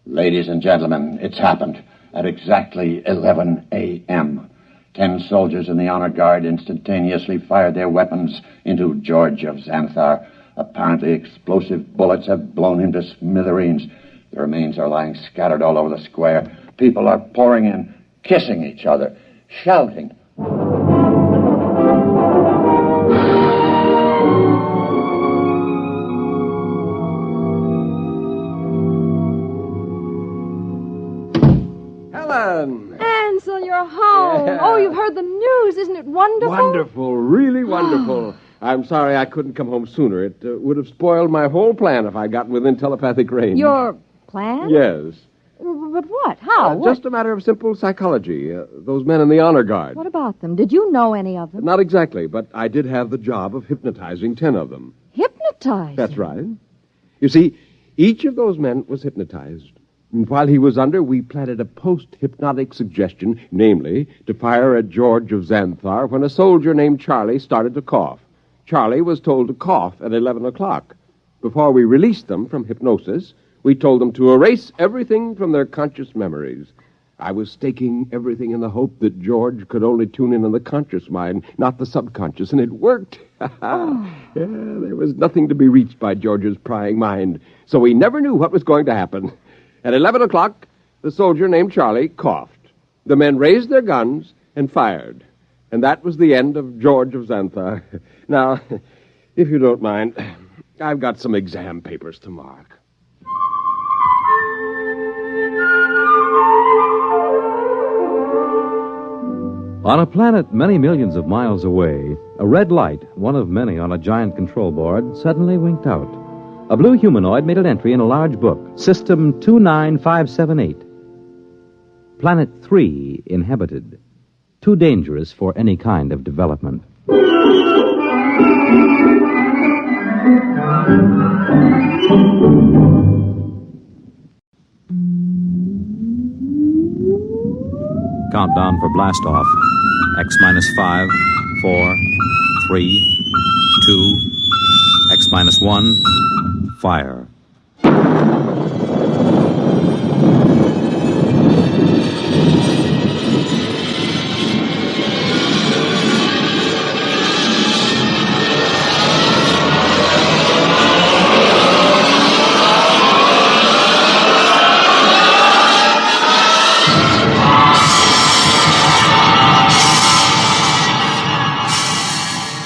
S21: Ladies and gentlemen, it's happened at exactly 11 a.m. 10 soldiers in the honor guard instantaneously fired their weapons into George of Xanthar. Apparently explosive bullets have blown him to smithereens. The remains are lying scattered all over the square. People are pouring in, kissing each other, shouting.
S19: Helen!
S23: Ansel, you're home.
S19: Yeah.
S23: Oh, you've heard the news. Isn't it wonderful?
S19: Wonderful, really wonderful. I'm sorry I couldn't come home sooner. It would have spoiled my whole plan if I'd gotten within telepathic range.
S23: Your plan?
S19: Yes.
S23: But what? How? What?
S19: Just a matter of simple psychology. Those men in the honor guard.
S23: What about them? Did you know any of them?
S19: Not exactly, but I did have the job of hypnotizing 10 of them.
S23: Hypnotized?
S19: That's right. You see, each of those men was hypnotized. And while he was under, we planted a post-hypnotic suggestion, namely, to fire at George of Xanthar when a soldier named Charlie started to cough. Charlie was told to cough at 11 o'clock. Before we released them from hypnosis, we told them to erase everything from their conscious memories. I was staking everything in the hope that George could only tune in on the conscious mind, not the subconscious, and it worked. Yeah, there was nothing to be reached by George's prying mind, so we never knew what was going to happen. At 11 o'clock, The soldier named Charlie coughed. The men raised their guns and fired. And that was the end of George of Xanthar. Now, if you don't mind, I've got some exam papers to mark.
S1: On a planet many millions of miles away, a red light, one of many on a giant control board, suddenly winked out. A blue humanoid made an entry in a large book, System 29578. Planet 3 inhabited. Too dangerous for any kind of development. Countdown for blast off. X minus 5, 4, 3, 2, X minus 1, fire.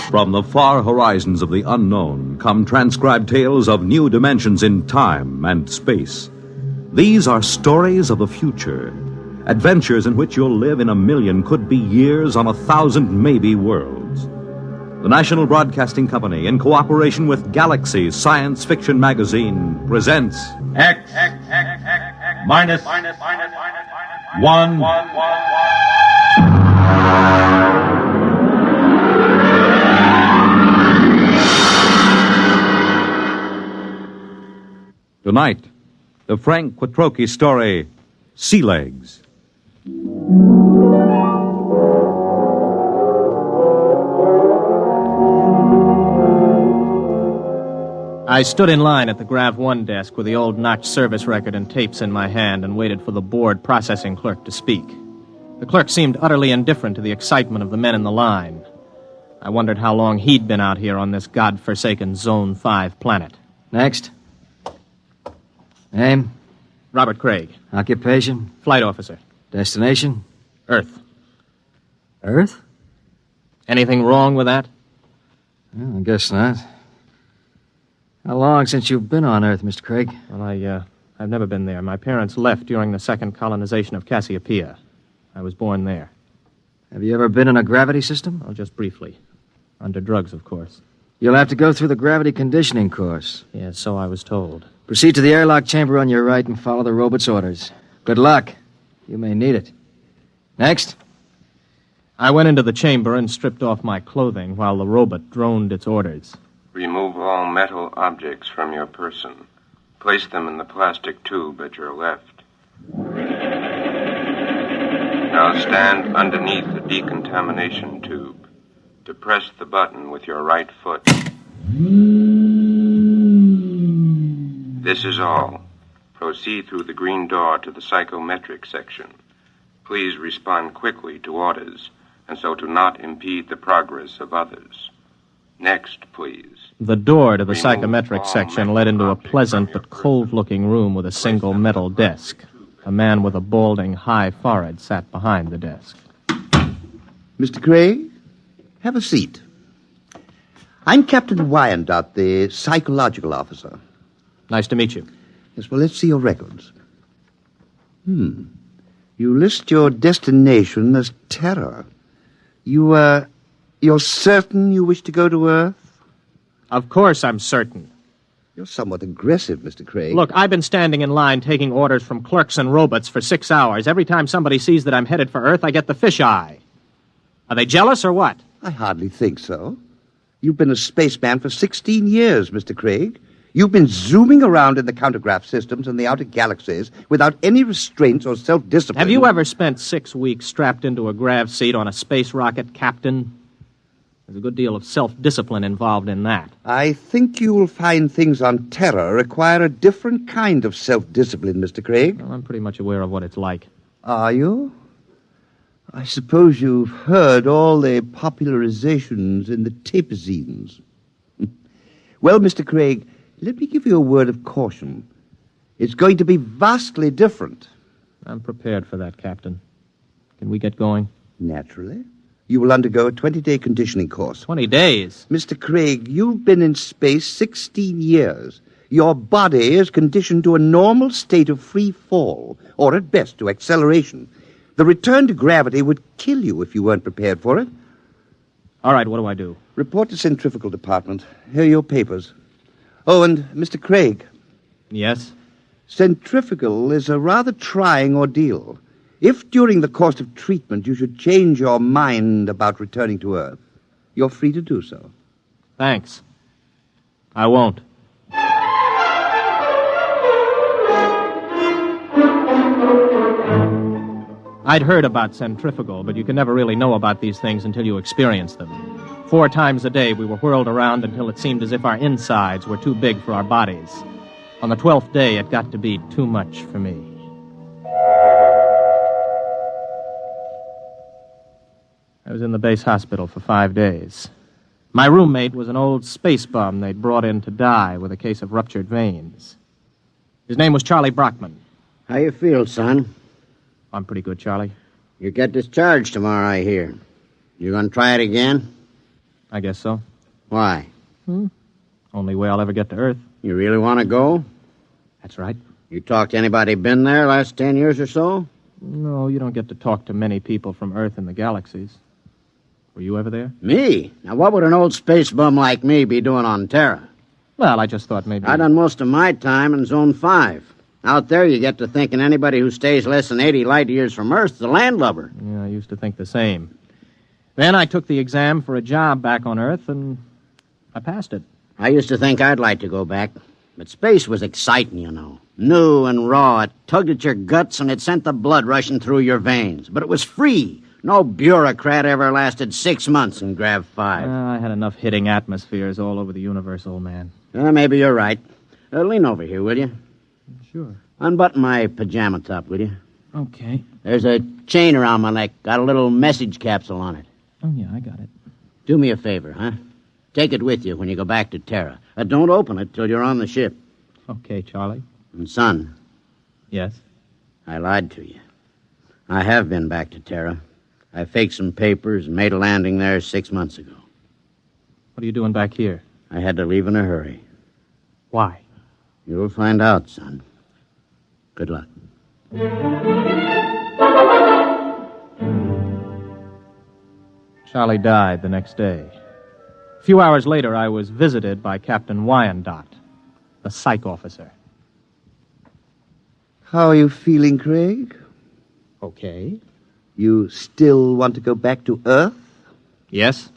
S1: From the far horizons of the unknown come transcribed tales of new dimensions in time and space. These are stories of the future, adventures in which you'll live in a million, could be years, on 1,000 maybe worlds. The National Broadcasting Company, in cooperation with Galaxy Science Fiction Magazine, presents
S11: X minus 1.
S1: Tonight, the Frank Quattrocchi story, Sea Legs.
S15: I stood in line at the Grav 1 desk with the old notch service record and tapes in my hand and waited for the board processing clerk to speak. The clerk seemed utterly indifferent to the excitement of the men in the line. I wondered how long he'd been out here on this godforsaken Zone 5 planet.
S14: Next. Name?
S15: Robert Craig.
S14: Occupation?
S15: Flight officer.
S14: Destination?
S15: Earth.
S14: Earth?
S15: Anything wrong with that?
S14: Well, I guess not. How long since you've been on Earth, Mr. Craig?
S15: Well, I've never been there. My parents left during the second colonization of Cassiopeia. I was born there.
S14: Have you ever been in a gravity system?
S15: Oh, just briefly. Under drugs, of course.
S14: You'll have to go through the gravity conditioning course.
S15: Yes, so I was told.
S14: Proceed to the airlock chamber on your right and follow the robot's orders. Good luck. You may need it. Next.
S15: I went into the chamber and stripped off my clothing while the robot droned its orders.
S16: Remove all metal objects from your person. Place them in the plastic tube at your left. Now stand underneath the decontamination tube. Depress the button with your right foot. This is all. Proceed through the green door to the psychometric section. Please respond quickly to orders, and so to not impede the progress of others. Next, please.
S15: The door to the psychometric section led into a pleasant but cold-looking room with a single metal desk. A man with a balding, high forehead sat behind the desk.
S22: Mr. Craig, have a seat. I'm Captain Wyandotte, the psychological officer.
S15: Nice to meet you.
S22: Yes, well, let's see your records. You list your destination as Terror. You're certain you wish to go to Earth?
S15: Of course I'm certain.
S22: You're somewhat aggressive, Mr. Craig.
S15: Look, I've been standing in line taking orders from clerks and robots for 6 hours. Every time somebody sees that I'm headed for Earth, I get the fisheye. Are they jealous or what?
S22: I hardly think so. You've been a spaceman for 16 years, Mr. Craig. You've been zooming around in the countergraph systems in the outer galaxies without any restraints or self-discipline.
S15: Have you ever spent 6 weeks strapped into a grav seat on a space rocket, Captain? There's a good deal of self-discipline involved in that.
S22: I think you'll find things on Terror require a different kind of self-discipline, Mr. Craig.
S15: Well, I'm pretty much aware of what it's like.
S22: Are you? I suppose you've heard all the popularizations in the tapezines. Well, Mr. Craig, let me give you a word of caution. It's going to be vastly different.
S15: I'm prepared for that, Captain. Can we get going?
S22: Naturally. You will undergo a 20-day conditioning course.
S15: 20 days?
S22: Mr. Craig, you've been in space 16 years. Your body is conditioned to a normal state of free fall, or at best to acceleration. The return to gravity would kill you if you weren't prepared for it.
S15: All right, what do I do?
S22: Report to Centrifugal Department. Here are your papers. Oh, and Mr. Craig.
S15: Yes?
S22: Centrifugal is a rather trying ordeal. If during the course of treatment you should change your mind about returning to Earth, you're free to do so.
S15: Thanks. I won't. I'd heard about centrifugal, but you can never really know about these things until you experience them. 4 times a day we were whirled around until it seemed as if our insides were too big for our bodies. On the 12th day, it got to be too much for me. I was in the base hospital for 5 days. My roommate was an old space bum they'd brought in to die with a case of ruptured veins. His name was Charlie Brockman.
S5: How you feel, son?
S15: I'm pretty good, Charlie.
S5: You get discharged tomorrow, I hear. You gonna try it again?
S15: I guess so.
S5: Why?
S15: Only way I'll ever get to Earth.
S5: You really want to go?
S15: That's right.
S5: You talked to anybody been there last 10 years or so?
S15: No, you don't get to talk to many people from Earth and the galaxies. Were you ever there?
S5: Me? Now, what would an old space bum like me be doing on Terra?
S15: Well, I just thought maybe...
S5: I done most of my time in Zone 5. Out there, you get to thinking anybody who stays less than 80 light years from Earth's a landlubber.
S15: Yeah, I used to think the same. Then I took the exam for a job back on Earth, and I passed it.
S5: I used to think I'd like to go back. But space was exciting, you know. New and raw. It tugged at your guts, and it sent the blood rushing through your veins. But it was free. No bureaucrat ever lasted 6 months in Grav 5.
S15: I had enough hitting atmospheres all over the universe, old man.
S5: Maybe you're right. Lean over here, will you?
S15: Sure.
S5: Unbutton my pajama top, will you?
S15: Okay.
S5: There's a chain around my neck. Got a little message capsule on it.
S15: Oh, yeah, I got it.
S5: Do me a favor, huh? Take it with you when you go back to Terra. Don't open it till you're on the ship.
S15: Okay, Charlie.
S5: And, son.
S15: Yes?
S5: I lied to you. I have been back to Terra. I faked some papers and made a landing there 6 months ago.
S15: What are you doing back here?
S5: I had to leave in a hurry.
S15: Why?
S5: You'll find out, son. Good luck.
S15: Charlie died the next day. A few hours later, I was visited by Captain Wyandotte, the psych officer.
S22: How are you feeling, Craig?
S15: Okay.
S22: You still want to go back to Earth?
S15: Yes.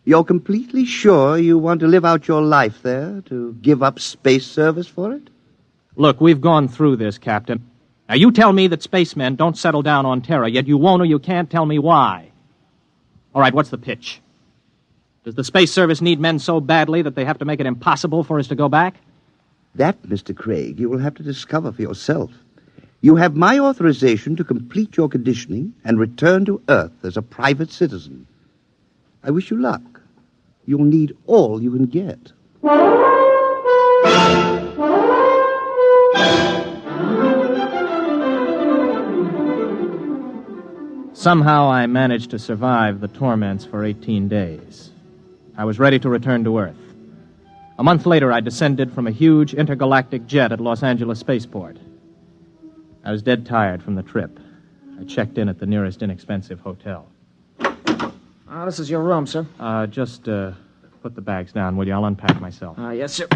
S22: You're completely sure you want to live out your life there, to give up space service for it?
S15: Look, we've gone through this, Captain. Now, you tell me that spacemen don't settle down on Terra, yet you won't or you can't tell me why. All right, what's the pitch? Does the Space Service need men so badly that they have to make it impossible for us to go back?
S22: That, Mr. Craig, you will have to discover for yourself. You have my authorization to complete your conditioning and return to Earth as a private citizen. I wish you luck. You'll need all you can get.
S15: Somehow I managed to survive the torments for 18 days. I was ready to return to Earth. A month later, I descended from a huge intergalactic jet at Los Angeles Spaceport. I was dead tired from the trip. I checked in at the nearest inexpensive hotel.
S10: This is your room, sir.
S15: Just put the bags down, will you? I'll unpack myself.
S10: Yes, sir.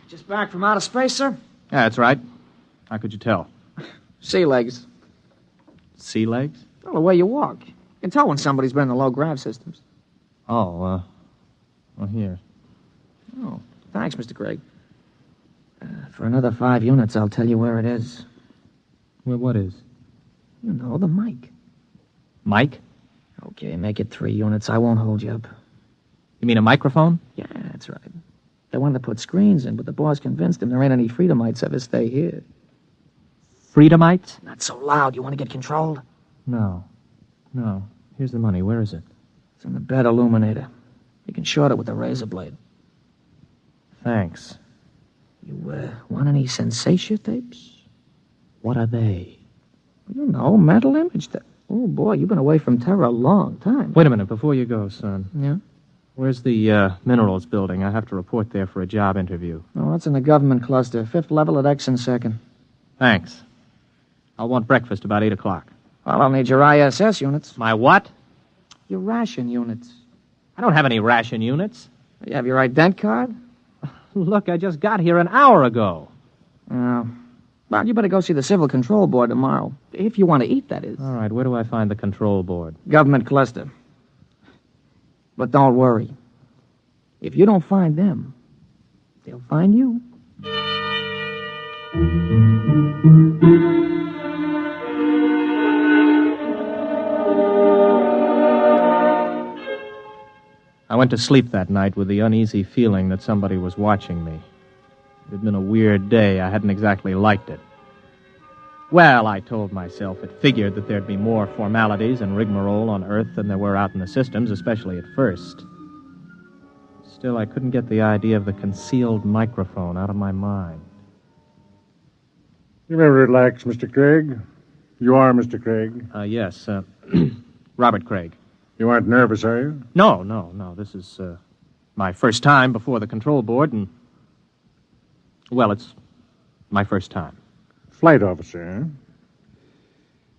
S10: Just back from outer space, sir?
S15: Yeah, that's right. How could you tell?
S10: Sea legs.
S15: Sea legs?
S10: Well, the way you walk. You can tell when somebody's been in the low-grav systems.
S15: Oh, well, here.
S10: Oh, thanks, Mr. Craig. For another 5 units, I'll tell you where it is.
S15: Where what is?
S10: You know, the mic.
S15: Mic?
S10: Okay, make it 3 units. I won't hold you up.
S15: You mean a microphone?
S10: Yeah, that's right. They wanted to put screens in, but the boss convinced him there ain't any Freedomites ever stay here.
S15: Freedomites?
S10: Not so loud. You want to get controlled?
S15: No. Here's the money. Where is it?
S10: It's in the bed illuminator. You can short it with a razor blade.
S15: Thanks.
S10: You, want any sensation tapes?
S15: What are they?
S10: You know, mental image. Oh, boy, you've been away from terror a long time.
S15: Wait a minute, before you go, son.
S10: Yeah?
S15: Where's the minerals building? I have to report there for a job interview.
S10: Oh, it's in the government cluster. 5th level at X and 2nd.
S15: Thanks. I'll want breakfast about 8 o'clock.
S10: Well, I'll need your ISS units.
S15: My what?
S10: Your ration units.
S15: I don't have any ration units.
S10: You have your ident card?
S15: Look, I just got here an hour ago.
S10: Oh. Well, you better go see the Civil Control Board tomorrow. If you want to eat, that is.
S15: All right, where do I find the control board?
S10: Government cluster. But don't worry. If you don't find them, they'll find you.
S15: I went to sleep that night with the uneasy feeling that somebody was watching me. It had been a weird day. I hadn't exactly liked it. Well, I told myself it figured that there'd be more formalities and rigmarole on Earth than there were out in the systems, especially at first. Still, I couldn't get the idea of the concealed microphone out of my mind.
S2: You may relax, Mr. Craig. You are Mr. Craig?
S15: Yes, Robert Craig.
S2: You aren't nervous, are you?
S15: No. This is my first time before the control board, and... well, it's my first time.
S2: Flight officer, eh?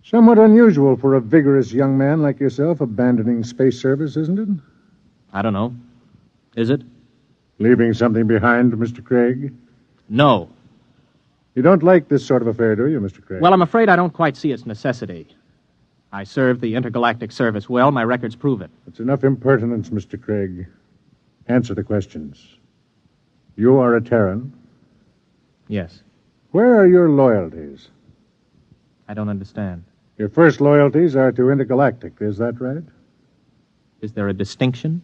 S2: Somewhat unusual for a vigorous young man like yourself abandoning space service, isn't it?
S15: I don't know. Is it?
S2: Leaving something behind, Mr. Craig?
S15: No.
S2: You don't like this sort of affair, do you, Mr. Craig?
S15: Well, I'm afraid I don't quite see its necessity. I served the intergalactic service well. My records prove it.
S2: It's enough impertinence, Mr. Craig. Answer the questions. You are a Terran?
S15: Yes.
S2: Where are your loyalties?
S15: I don't understand.
S2: Your first loyalties are to intergalactic, is that right?
S15: Is there a distinction?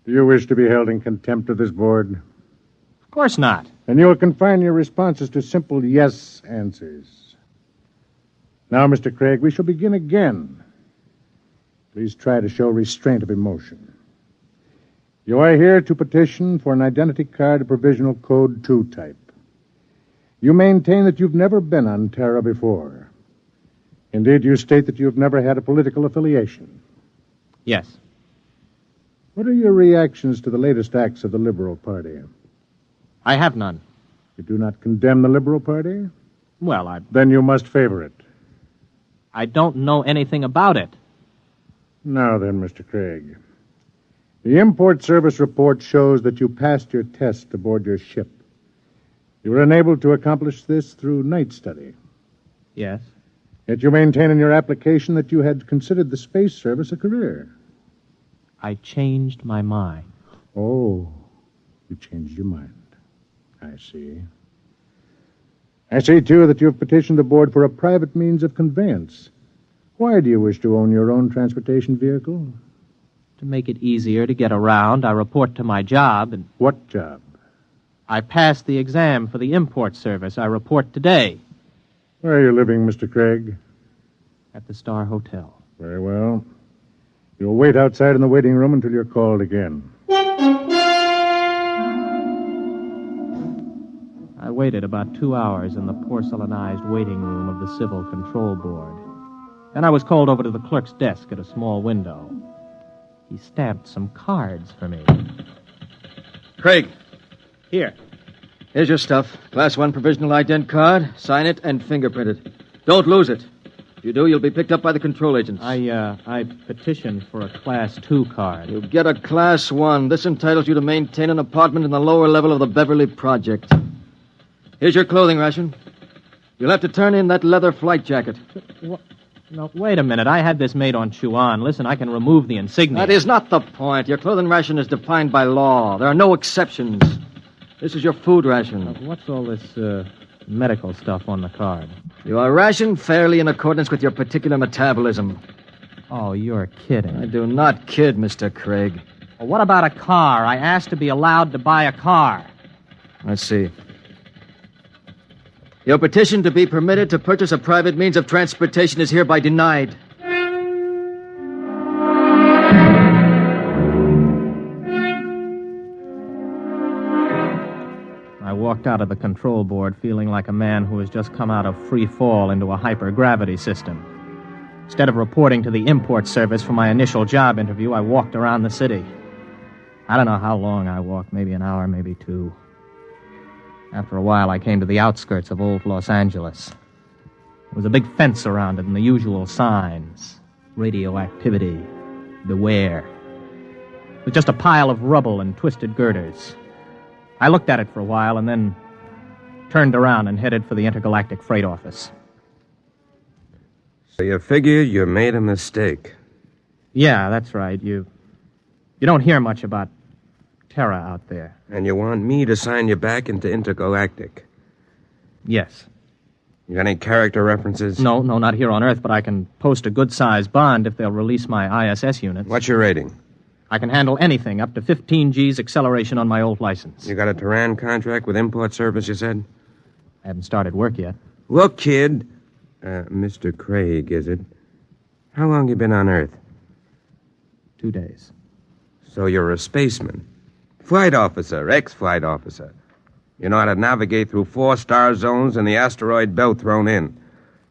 S2: Do you wish to be held in contempt of this board?
S15: Of course not.
S2: And you will confine your responses to simple yes answers. Now, Mr. Craig, we shall begin again. Please try to show restraint of emotion. You are here to petition for an identity card of provisional code 2 type. You maintain that you've never been on Terra before. Indeed, you state that you've never had a political affiliation.
S15: Yes.
S2: What are your reactions to the latest acts of the Liberal Party?
S15: I have none.
S2: You do not condemn the Liberal Party?
S15: Well,
S2: Then you must favor it.
S15: I don't know anything about it.
S2: Now then, Mr. Craig. The import service report shows that you passed your test aboard your ship. You were unable to accomplish this through night study.
S15: Yes.
S2: Yet you maintain in your application that you had considered the space service a career.
S15: I changed my mind.
S2: Oh, you changed your mind. I see. I see, too, that you have petitioned the board for a private means of conveyance. Why do you wish to own your own transportation vehicle?
S15: To make it easier to get around, I report to my job and...
S2: What job?
S15: I passed the exam for the import service. I report today.
S2: Where are you living, Mr. Craig?
S15: At the Star Hotel.
S2: Very well. You'll wait outside in the waiting room until you're called again.
S15: I waited about 2 hours in the porcelainized waiting room of the Civil Control Board. Then I was called over to the clerk's desk at a small window. He stamped some cards for me.
S14: Craig.
S15: Here.
S14: Here's your stuff. Class 1 provisional ident card. Sign it and fingerprint it. Don't lose it. If you do, you'll be picked up by the control agents.
S15: I petitioned for a Class 2 card.
S14: You'll get a Class 1. This entitles you to maintain an apartment in the lower level of the Beverly Project. Here's your clothing ration. You'll have to turn in that leather flight jacket.
S15: What? No, wait a minute. I had this made on Chuan. Listen, I can remove the insignia.
S14: That is not the point. Your clothing ration is defined by law. There are no exceptions. This is your food ration.
S15: What's all this medical stuff on the card?
S14: You are rationed fairly in accordance with your particular metabolism.
S15: Oh, you're kidding.
S14: I do not kid, Mr. Craig.
S15: Well, what about a car? I asked to be allowed to buy a car.
S14: Let's see. Your petition to be permitted to purchase a private means of transportation is hereby denied.
S15: I walked walked out of the control board feeling like a man who has just come out of free fall into a hypergravity system. Instead of reporting to the import service for my initial job interview, I walked around the city. I don't know how long I walked, maybe an hour, maybe two. After a while, I came to the outskirts of old Los Angeles. There was a big fence around it and the usual signs. Radioactivity. Beware. It was just a pile of rubble and twisted girders. I looked at it for a while and then turned around and headed for the intergalactic freight office.
S16: So you figure you made a mistake.
S15: Yeah, that's right. You don't hear much about Terra out there.
S16: And you want me to sign you back into intergalactic?
S15: Yes.
S16: You got any character references?
S15: No, not here on Earth, but I can post a good-sized bond if they'll release my ISS units.
S16: What's your rating?
S15: I can handle anything up to 15 G's acceleration on my old license.
S16: You got a Turan contract with import service, you said?
S15: I haven't started work yet.
S16: Look, kid. Mr. Craig, is it? How long you been on Earth?
S15: 2 days.
S16: So you're a spaceman. Flight officer, ex-flight officer. You know how to navigate through 4-star zones and the asteroid belt thrown in.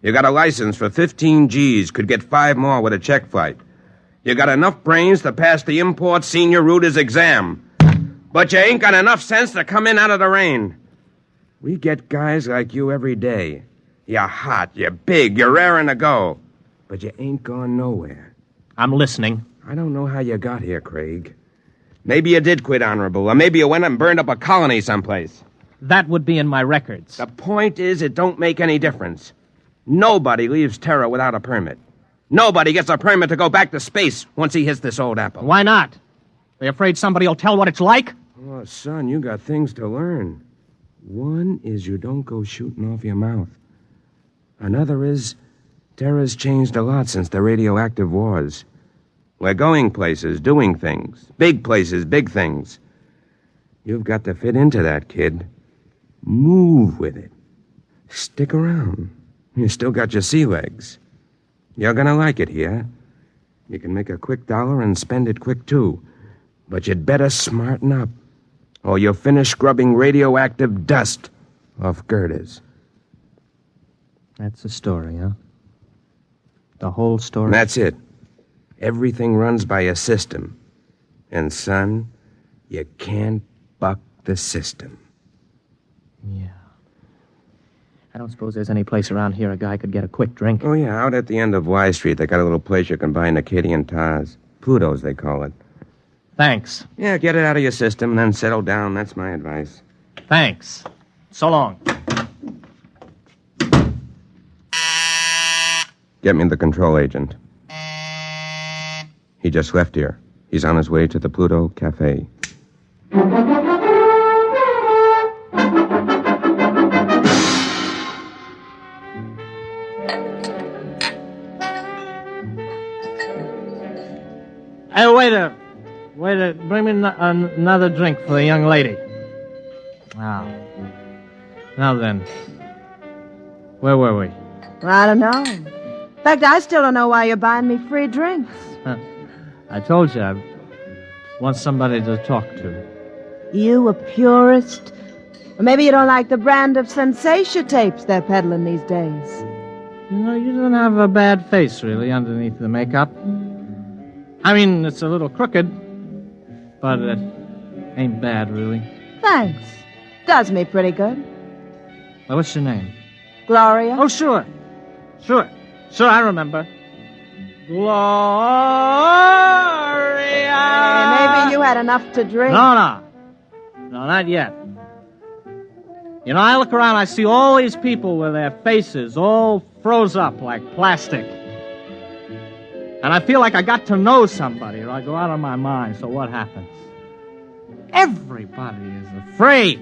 S16: You got a license for 15 G's, could get 5 more with a check flight. You got enough brains to pass the import senior router's exam. But you ain't got enough sense to come in out of the rain. We get guys like you every day. You're hot, you're big, you're raring to go. But you ain't gone nowhere.
S15: I'm listening.
S16: I don't know how you got here, Craig. Maybe you did quit honorable, or maybe you went and burned up a colony someplace.
S15: That would be in my records.
S16: The point is, it don't make any difference. Nobody leaves Terra without a permit. Nobody gets a permit to go back to space once he hits this old apple.
S15: Why not? They afraid somebody will tell what it's like?
S16: Oh, son, you got things to learn. One is you don't go shooting off your mouth. Another is Terra's changed a lot since the radioactive wars. We're going places, doing things. Big places, big things. You've got to fit into that, kid. Move with it. Stick around. You still got your sea legs. You're gonna like it here. You can make a quick dollar and spend it quick, too. But you'd better smarten up, or you'll finish scrubbing radioactive dust off girders.
S15: That's the story, huh? The whole story?
S16: That's it. Everything runs by a system. And, son, you can't buck the system.
S15: Yeah. I don't suppose there's any place around here a guy could get a quick drink.
S16: Oh, yeah, out at the end of Y Street, they got a little place you can buy Nikitian tars. Pluto's, they call it.
S15: Thanks.
S16: Yeah, get it out of your system and then settle down. That's my advice.
S15: Thanks. So long.
S16: Get me the control agent. He just left here. He's on his way to the Pluto Cafe.
S15: Hey, waiter, bring me another drink for the young lady. Wow. Now then, where were we?
S4: I don't know. In fact, I still don't know why you're buying me free drinks.
S15: I told you I want somebody to talk to.
S4: You a purist? Or maybe you don't like the brand of sensation tapes they're peddling these days.
S15: You know, you don't have a bad face, really, underneath the makeup. I mean, it's a little crooked, but it ain't bad, really.
S4: Thanks. Does me pretty good.
S15: Well, what's your name?
S4: Gloria.
S15: Oh, sure, I remember. Gloria!
S4: Maybe you had enough to drink.
S15: No, not yet. You know, I look around, I see all these people with their faces all froze up like plastic. And I feel like I got to know somebody, or I go out of my mind. So what happens? Everybody is afraid.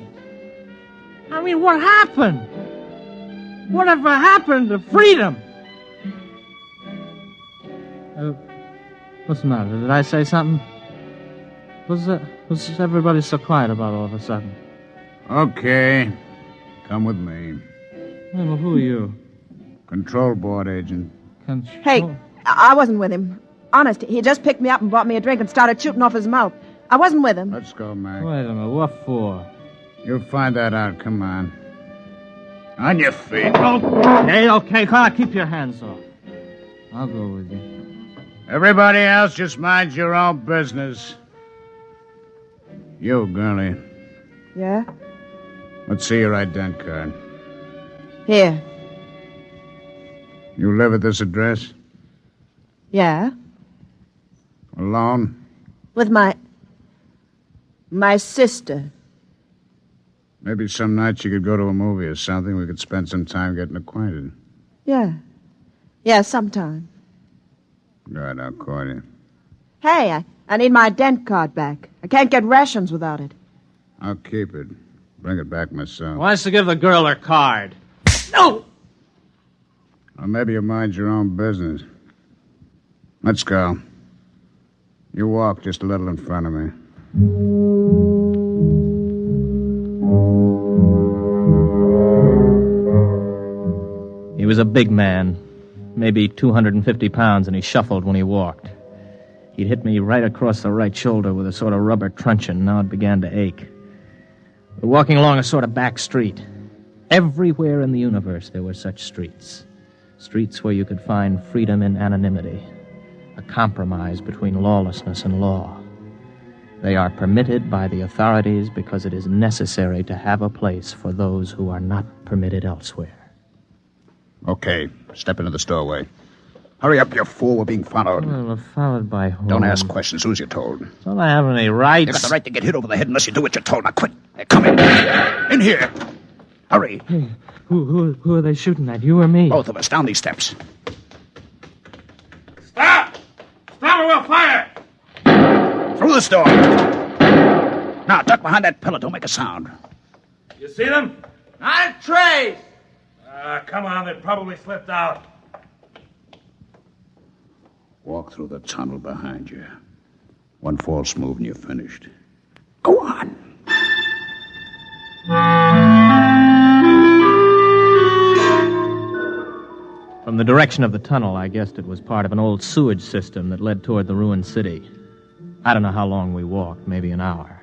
S15: I mean, what happened? Whatever happened to freedom? What's the matter? Did I say something? What's everybody so quiet about all of a sudden?
S8: Okay. Come with me.
S15: Hey, well, who are you?
S8: Control board agent.
S4: Hey, I wasn't with him. Honest, he just picked me up and bought me a drink and started shooting off his mouth. I wasn't with him.
S8: Let's go, Mac.
S15: Wait a minute, what for?
S8: You'll find that out. Come on. On your feet.
S15: Okay. Come on, keep your hands off. I'll go with you.
S8: Everybody else, just mind your own business. You, girlie.
S4: Yeah?
S8: Let's see your ident card.
S4: Here.
S8: You live at this address?
S4: Yeah?
S8: Alone?
S4: With my sister.
S8: Maybe some nights you could go to a movie or something. We could spend some time getting acquainted.
S4: Yeah. Yeah, sometime.
S8: Good, I'll call you.
S4: Hey, I need my ident card back. I can't get rations without it.
S8: I'll keep it. Bring it back myself.
S15: Wants to give the girl her card. No!
S8: Or maybe you mind your own business. Let's go. You walk just a little in front of me.
S15: He was a big man, maybe 250 pounds, and he shuffled when he walked. He'd hit me right across the right shoulder with a sort of rubber truncheon. Now it began to ache. We're walking along a sort of back street. Everywhere in the universe there were such streets. Streets where you could find freedom in anonymity, a compromise between lawlessness and law. They are permitted by the authorities because it is necessary to have a place for those who are not permitted elsewhere.
S8: Okay, step into the doorway. Hurry up, you fool. We're being followed.
S15: Well, we're followed by whom?
S8: Don't ask questions. Who's you told?
S15: Don't I have any rights?
S8: You got the right to get hit over the head unless you do what you're told. Now, quick. Come in. In here. Hurry.
S15: Hey, who are they shooting at, you or me?
S8: Both of us. Down these steps.
S6: Stop! Stop or we'll fire!
S8: Through this door. Now, duck behind that pillar. Don't make a sound.
S6: You see them?
S17: Not a trace!
S6: Come on, they probably slipped out.
S8: Walk through the tunnel behind you. One false move and you're finished. Go on.
S15: From the direction of the tunnel, I guessed it was part of an old sewage system that led toward the ruined city. I don't know how long we walked, maybe an hour.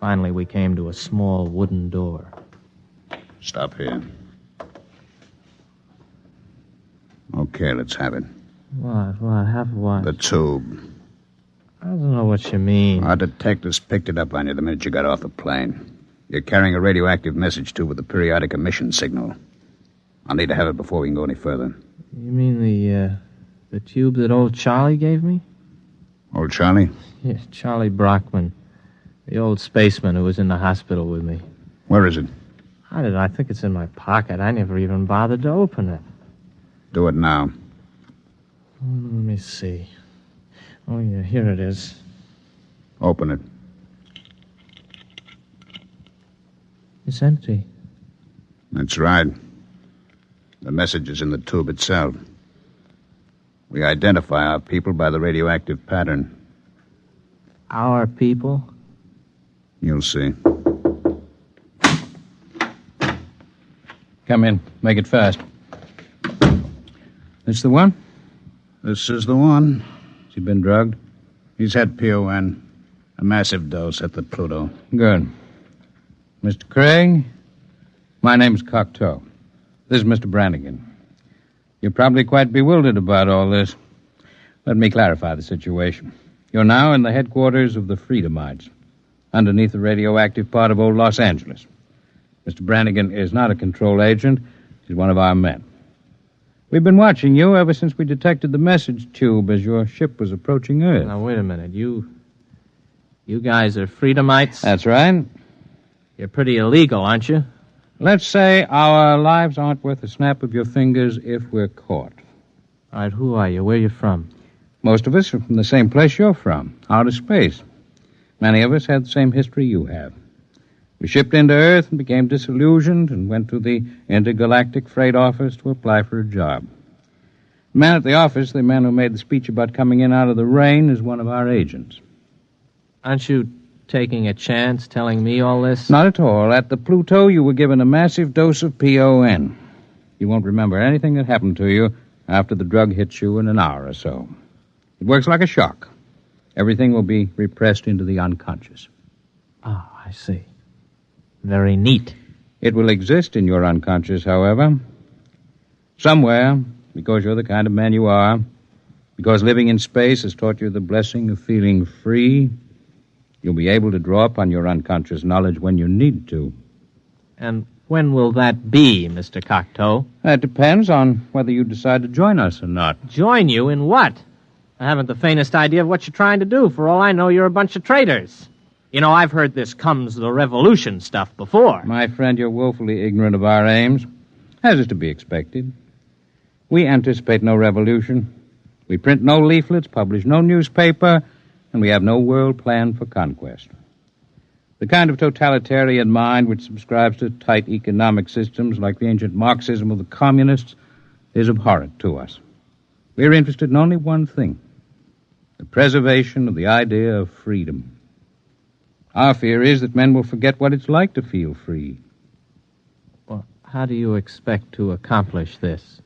S15: Finally, we came to a small wooden door.
S8: Stop here. Okay, let's have it.
S15: What? Have what?
S8: The tube.
S15: I don't know what you mean.
S8: Our detectives picked it up on you the minute you got off the plane. You're carrying a radioactive message tube with a periodic emission signal. I'll need to have it before we can go any further.
S15: You mean the tube that old Charlie gave me?
S8: Old Charlie?
S15: Yeah, Charlie Brockman. The old spaceman who was in the hospital with me.
S8: Where is it?
S15: I think it's in my pocket. I never even bothered to open it.
S8: Do it now.
S15: Let me see. Oh, yeah, here it is.
S8: Open it.
S15: It's empty.
S8: That's right. The message is in the tube itself. We identify our people by the radioactive pattern.
S15: Our people?
S8: You'll see.
S7: Come in. Make it fast. This the one?
S8: This is the one.
S7: Has he been drugged?
S8: He's had PON. A massive dose at the Pluto.
S7: Good. Mr. Craig, my name's Cocteau. This is Mr. Brannigan. You're probably quite bewildered about all this. Let me clarify the situation. You're now in the headquarters of the Freedomites, underneath the radioactive part of old Los Angeles. Mr. Brannigan is not a control agent. He's one of our men. We've been watching you ever since we detected the message tube as your ship was approaching Earth.
S15: Now, wait a minute. You guys are Freedomites?
S7: That's right.
S15: You're pretty illegal, aren't you?
S7: Let's say our lives aren't worth a snap of your fingers if we're caught.
S15: All right, who are you? Where are you from?
S7: Most of us are from the same place you're from, outer space. Many of us had the same history you have. We shipped into Earth and became disillusioned and went to the intergalactic freight office to apply for a job. The man at the office, the man who made the speech about coming in out of the rain, is one of our agents.
S15: Aren't you taking a chance telling me all this?
S7: Not at all. At the Pluto, you were given a massive dose of PON. You won't remember anything that happened to you after the drug hits you in an hour or so. It works like a shock. Everything will be repressed into the unconscious.
S15: Oh, I see. Very neat.
S7: It will exist in your unconscious, however. Somewhere, because you're the kind of man you are, because living in space has taught you the blessing of feeling free, you'll be able to draw upon your unconscious knowledge when you need to.
S15: And when will that be, Mr. Cocteau?
S7: That depends on whether you decide to join us or not.
S15: Join you in what? I haven't the faintest idea of what you're trying to do. For all I know, you're a bunch of traitors. You know, I've heard this comes the revolution stuff before.
S7: My friend, you're woefully ignorant of our aims, as is to be expected. We anticipate no revolution. We print no leaflets, publish no newspaper, and we have no world plan for conquest. The kind of totalitarian mind which subscribes to tight economic systems like the ancient Marxism of the communists is abhorrent to us. We're interested in only one thing, the preservation of the idea of freedom. Our fear is that men will forget what it's like to feel free.
S15: Well, how do you expect to accomplish this?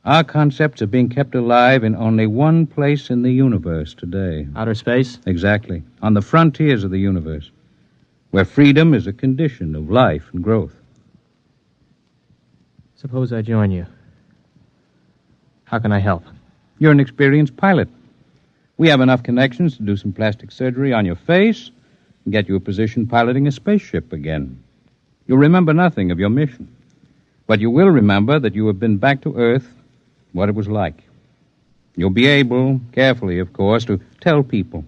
S7: Our concepts are being kept alive in only one place in the universe today.
S15: Outer space?
S7: Exactly. On the frontiers of the universe, where freedom is a condition of life and growth.
S15: Suppose I join you. How can I help?
S7: You're an experienced pilot. We have enough connections to do some plastic surgery on your face and get you a position piloting a spaceship again. You'll remember nothing of your mission, but you will remember that you have been back to Earth, what it was like. You'll be able, carefully, of course, to tell people,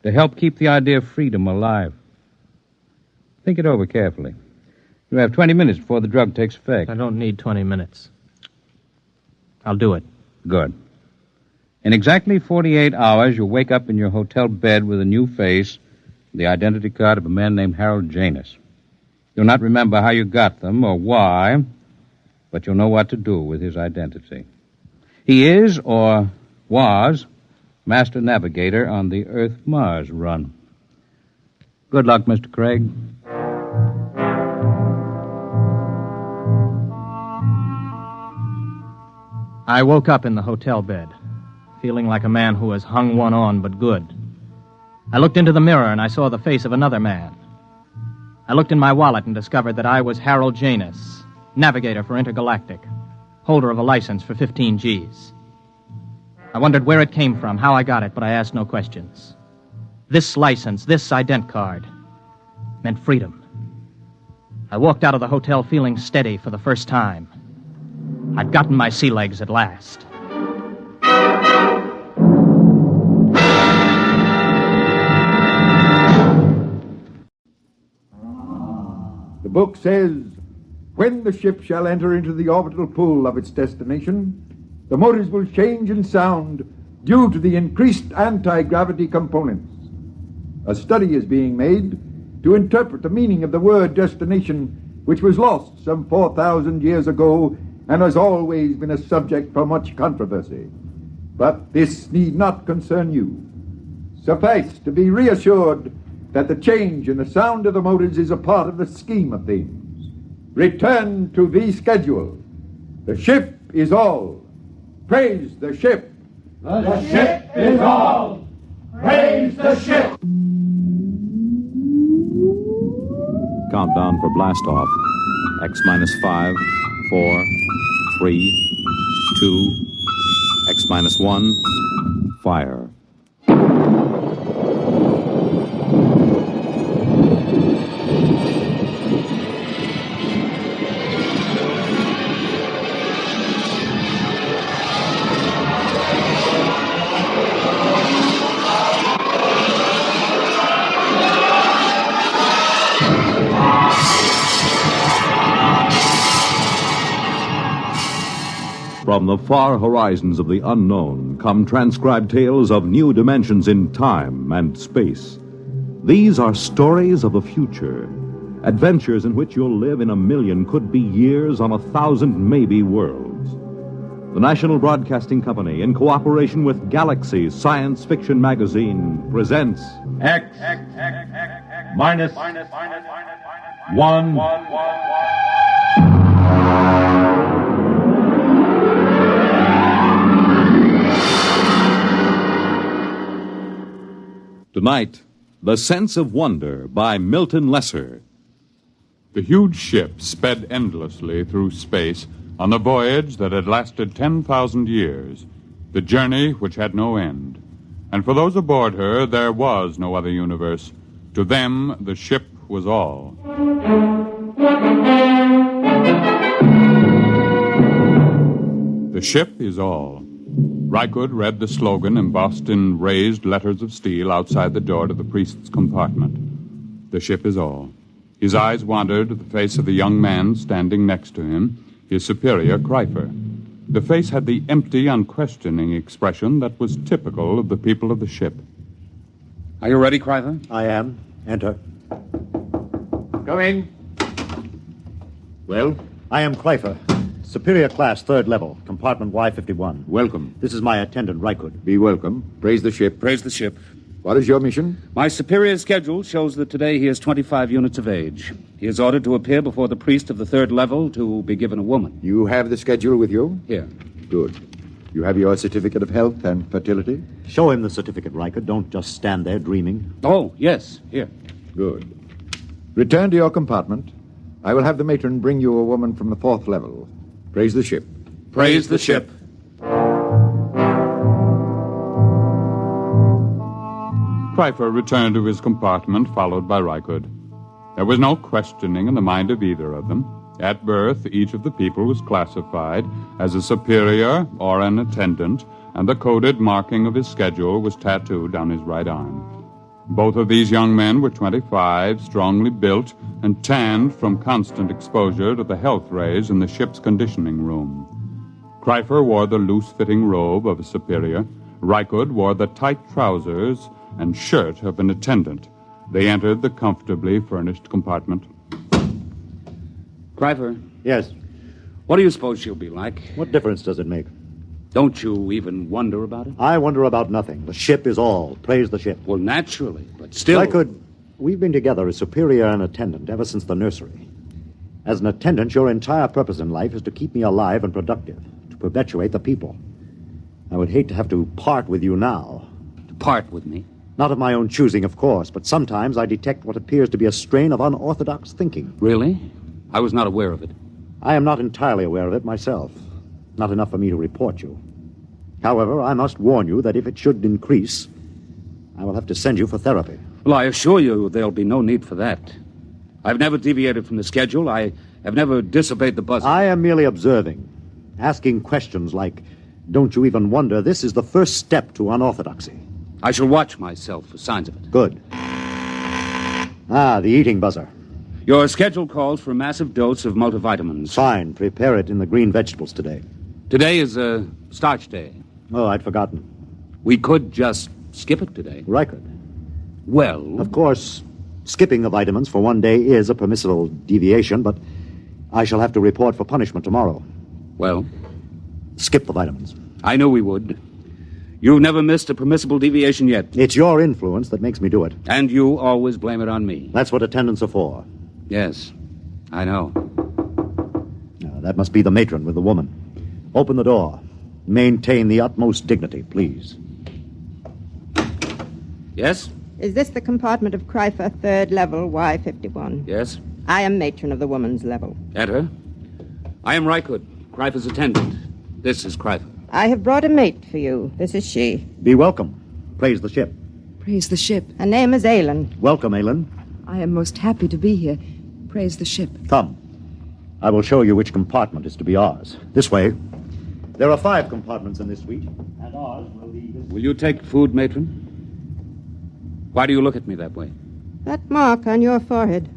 S7: to help keep the idea of freedom alive. Think it over carefully. You have 20 minutes before the drug takes effect.
S15: I don't need 20 minutes. I'll do it.
S7: Good. In exactly 48 hours, you'll wake up in your hotel bed with a new face, the identity card of a man named Harold Janus. You'll not remember how you got them or why, but you'll know what to do with his identity. He is, or was, master navigator on the Earth-Mars run. Good luck, Mr. Craig.
S15: I woke up in the hotel bed, feeling like a man who has hung one on but good. I looked into the mirror and I saw the face of another man. I looked in my wallet and discovered that I was Harold Janus, navigator for Intergalactic, holder of a license for 15 Gs. I wondered where it came from, how I got it, but I asked no questions. This license, this ident card, meant freedom. I walked out of the hotel feeling steady for the first time. I'd gotten my sea legs at last.
S9: The book says, when the ship shall enter into the orbital pool of its destination, the motors will change in sound due to the increased anti-gravity components. A study is being made to interpret the meaning of the word destination, which was lost some 4,000 years ago and has always been a subject for much controversy. But this need not concern you. Suffice to be reassured that the change in the sound of the motors is a part of the scheme of things. Return to the schedule. The ship is all. Praise the ship.
S12: The ship is all. Praise the ship.
S1: Countdown for blast off. X minus 5, 4, 3, 2, X minus 1, fire. From the far horizons of the unknown come transcribed tales of new dimensions in time and space. These are stories of the future, adventures in which you'll live in a million, could be years, on 1,000 maybe worlds. The National Broadcasting Company, in cooperation with Galaxy Science Fiction Magazine, presents
S11: X minus 1.
S1: Tonight, The Sense of Wonder by Milton Lesser.
S3: The huge ship sped endlessly through space on a voyage that had lasted 10,000 years, the journey which had no end. And for those aboard her, there was no other universe. To them, the ship was all. The ship is all. Rykud read the slogan embossed in raised letters of steel outside the door to the priest's compartment. The ship is all. His eyes wandered to the face of the young man standing next to him, his superior, Kreifer. The face had the empty, unquestioning expression that was typical of the people of the ship.
S8: Are you ready, Kreifer?
S13: I am. Enter.
S9: Come in.
S13: Well? I am Kreifer. Superior class, 3rd level, compartment Y51.
S8: Welcome.
S13: This is my attendant, Rykud.
S9: Be welcome. Praise the ship.
S8: Praise the ship.
S9: What is your mission?
S8: My superior's schedule shows that today he is 25 units of age. He is ordered to appear before the priest of the 3rd level to be given a woman.
S9: You have the schedule with you?
S8: Here.
S9: Good. You have your certificate of health and fertility?
S13: Show him the certificate, Rykud. Don't just stand there dreaming.
S8: Oh, yes. Here.
S9: Good. Return to your compartment. I will have the matron bring you a woman from the 4th level. Praise the ship.
S8: Praise the ship.
S3: Kreifer returned to his compartment, followed by Rykud. There was no questioning in the mind of either of them. At birth, each of the people was classified as a superior or an attendant, and the coded marking of his schedule was tattooed down his right arm. Both of these young men were 25, strongly built, and tanned from constant exposure to the health rays in the ship's conditioning room. Kreifer wore the loose-fitting robe of a superior. Rykud wore the tight trousers and shirt of an attendant. They entered the comfortably furnished compartment.
S8: Kreifer?
S13: Yes?
S8: What do you suppose she'll be like?
S13: What difference does it make?
S8: Don't you even wonder about it?
S13: I wonder about nothing. The ship is all. Praise the ship.
S8: Well, naturally, but still...
S13: We've been together as superior and attendant ever since the nursery. As an attendant, your entire purpose in life is to keep me alive and productive, to perpetuate the people. I would hate to have to part with you now.
S8: To part with me?
S13: Not of my own choosing, of course, but sometimes I detect what appears to be a strain of unorthodox thinking.
S8: Really? I was not aware of it.
S13: I am not entirely aware of it myself. Not enough for me to report you. However, I must warn you that if it should increase, I will have to send you for therapy.
S8: Well, I assure you there'll be no need for that. I've never deviated from the schedule. I have never disobeyed the buzzer.
S13: I am merely observing, asking questions like, don't you even wonder this is the first step to unorthodoxy?
S8: I shall watch myself for signs of it.
S13: Good. The eating buzzer.
S8: Your schedule calls for a massive dose of multivitamins.
S13: Fine. Prepare it in the green vegetables today.
S8: Today is a starch day.
S13: Oh, I'd forgotten.
S8: We could just skip it today.
S13: Rykud.
S8: Well...
S13: Of course, skipping the vitamins for one day is a permissible deviation, but I shall have to report for punishment tomorrow.
S8: Well?
S13: Skip the vitamins.
S8: I knew we would. You've never missed a permissible deviation yet.
S13: It's your influence that makes me do it.
S8: And you always blame it on me.
S13: That's what attendants are for.
S8: Yes, I know.
S13: That must be the matron with the woman. Open the door. Maintain the utmost dignity, please.
S8: Yes?
S18: Is this the compartment of Kreifer, 3rd level, Y51?
S8: Yes.
S18: I am matron of the woman's level.
S8: Enter. I am Rykud, Kreifer's attendant. This is Kreifer.
S18: I have brought a mate for you. This is she.
S13: Be welcome. Praise the ship.
S23: Praise the ship.
S18: Her name is Aylin.
S13: Welcome, Aylin.
S23: I am most happy to be here. Praise the ship.
S13: Come. I will show you which compartment is to be ours. This way. There are 5 compartments in this suite, and ours will be this.
S8: Will you take food, matron? Why do you look at me that way?
S18: That mark on your forehead.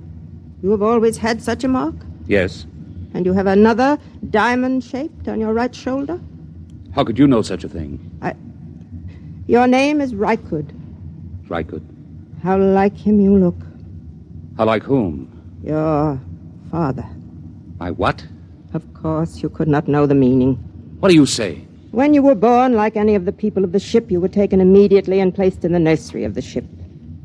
S18: You have always had such a mark?
S8: Yes.
S18: And you have another diamond-shaped on your right shoulder?
S8: How could you know such a thing?
S18: Your name is Rykud.
S8: Rykud.
S18: How like him you look.
S8: How like whom?
S18: Your father.
S8: My what?
S18: Of course, you could not know the meaning.
S8: What do you say?
S18: When you were born, like any of the people of the ship, you were taken immediately and placed in the nursery of the ship.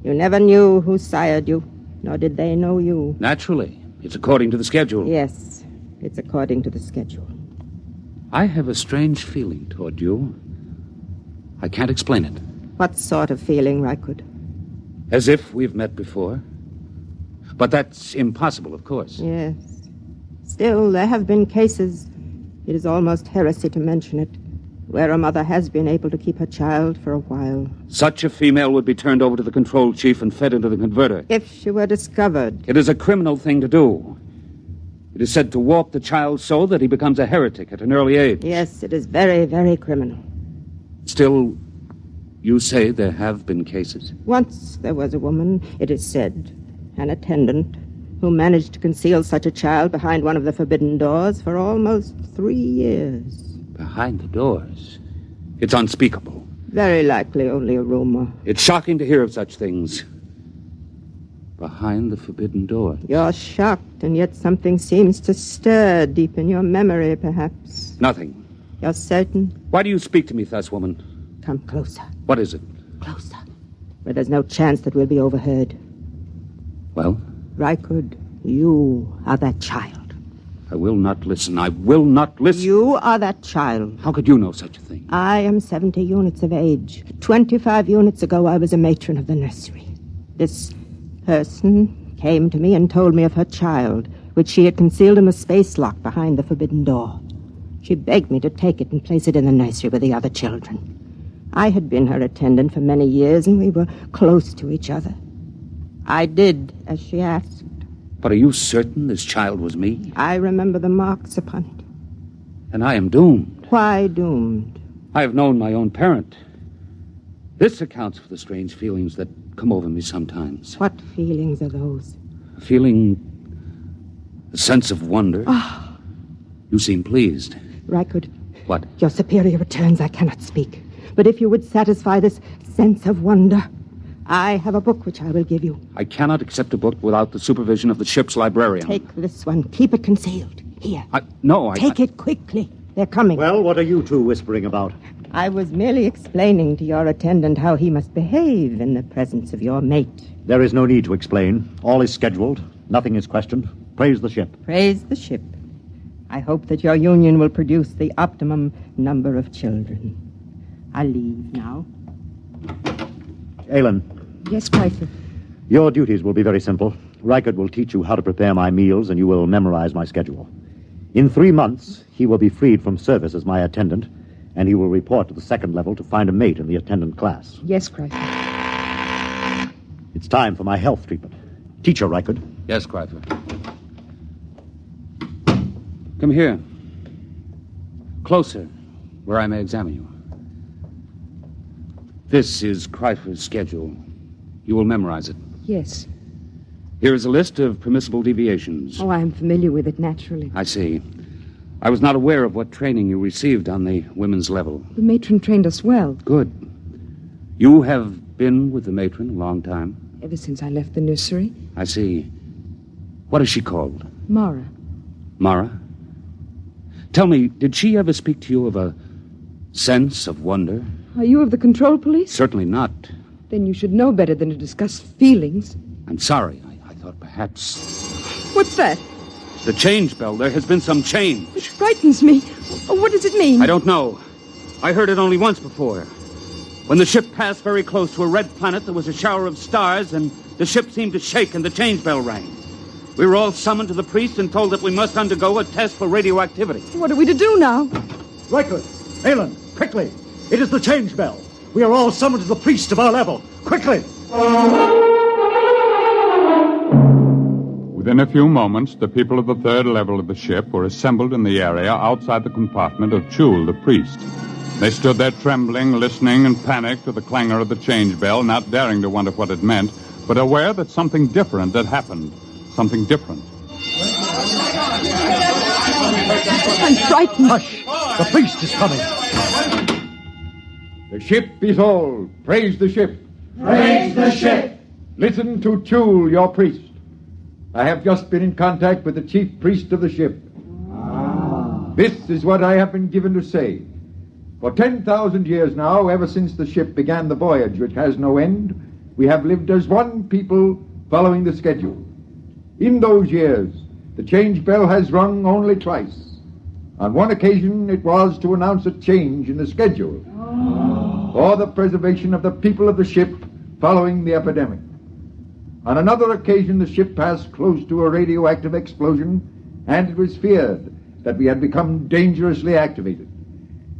S18: You never knew who sired you, nor did they know you.
S8: Naturally. It's according to the schedule.
S18: Yes, it's according to the schedule.
S8: I have a strange feeling toward you. I can't explain it.
S18: What sort of feeling, Rykud?
S8: As if we've met before.
S19: But that's impossible, of course.
S18: Yes. Still, there have been cases, it is almost heresy to mention it, where a mother has been able to keep her child for a while.
S19: Such a female would be turned over to the control chief and fed into the converter.
S18: If she were discovered.
S19: It is a criminal thing to do. It is said to warp the child so that he becomes a heretic at an early age.
S18: Yes, it is very, very criminal.
S19: Still, you say there have been cases?
S18: Once there was a woman, it is said, an attendant, who managed to conceal such a child behind one of the forbidden doors for almost 3 years.
S19: Behind the doors? It's unspeakable.
S18: Very likely only a rumor.
S19: It's shocking to hear of such things. Behind the forbidden door.
S18: You're shocked, and yet something seems to stir deep in your memory, perhaps.
S19: Nothing.
S18: You're certain?
S19: Why do you speak to me thus, woman?
S18: Come closer.
S19: What is it?
S18: Closer. Where there's no chance that we'll be overheard.
S19: Well?
S18: Rykard, you are that child.
S19: I will not listen. I will not listen.
S18: You are that child.
S19: How could you know such a thing?
S18: I am 70 units of age. 25 units ago, I was a matron of the nursery. This person came to me and told me of her child, which she had concealed in the space lock behind the forbidden door. She begged me to take it and place it in the nursery with the other children. I had been her attendant for many years, and we were close to each other. I did as she asked.
S19: But are you certain this child was me?
S18: I remember the marks upon it.
S19: And I am doomed.
S18: Why doomed?
S19: I have known my own parent. This accounts for the strange feelings that come over me sometimes.
S18: What feelings are those?
S19: A sense of wonder.
S18: Ah.
S19: You seem pleased.
S18: Rykard.
S19: What?
S18: Your superior returns, I cannot speak. But if you would satisfy this sense of wonder, I have a book which I will give you.
S19: I cannot accept a book without the supervision of the ship's librarian.
S18: Take this one. Keep it concealed. Here.
S19: No.
S18: Take it quickly. They're coming.
S20: Well, what are you two whispering about?
S18: I was merely explaining to your attendant how he must behave in the presence of your mate.
S20: There is no need to explain. All is scheduled. Nothing is questioned. Praise the ship.
S18: Praise the ship. I hope that your union will produce the optimum number of children. I'll leave now.
S20: Aylin.
S23: Yes, Pfeiffer.
S20: Your duties will be very simple. Rykard will teach you how to prepare my meals, and you will memorize my schedule. In 3 months, he will be freed from service as my attendant, and he will report to the second level to find a mate in the attendant class.
S23: Yes, Pfeiffer.
S20: It's time for my health treatment. Teacher Rykard.
S19: Yes, Cryfer. Come here. Closer, where I may examine you. This is Cryfer's schedule. You will memorize it.
S23: Yes.
S19: Here is a list of permissible deviations.
S23: Oh, I am familiar with it, naturally.
S19: I see. I was not aware of what training you received on the women's level.
S23: The matron trained us well.
S19: Good. You have been with the matron a long time?
S23: Ever since I left the nursery.
S19: I see. What is she called?
S23: Mara.
S19: Mara? Tell me, did she ever speak to you of a sense of wonder?
S23: Are you of the control police?
S19: Certainly not.
S23: Then you should know better than to discuss feelings.
S19: I'm sorry. I thought perhaps...
S23: What's that?
S19: The change bell. There has been some change.
S23: It frightens me. Oh, what does it mean?
S19: I don't know. I heard it only once before. When the ship passed very close to a red planet, there was a shower of stars, and the ship seemed to shake, and the change bell rang. We were all summoned to the priest and told that we must undergo a test for radioactivity.
S23: What are we to do now?
S20: Rykard, Aylin, quickly. It is the change bell. We are all summoned to the priest of our level. Quickly!
S3: Within a few moments, the people of the third level of the ship were assembled in the area outside the compartment of Chule, the priest. They stood there trembling, listening in panic to the clangor of the change bell, not daring to wonder what it meant, but aware that something different had happened. Something different.
S23: I'm frightened.
S20: Hush! The priest is coming.
S9: The ship is all. Praise the ship.
S12: Praise the ship.
S9: Listen to Chule, your priest. I have just been in contact with the chief priest of the ship. This is what I have been given to say. For 10,000 years now, ever since the ship began the voyage, which has no end, we have lived as one people following the schedule. In those years, the change bell has rung only twice. On one occasion, it was to announce a change in the schedule for the preservation of the people of the ship following the epidemic. On another occasion, the ship passed close to a radioactive explosion, and it was feared that we had become dangerously activated.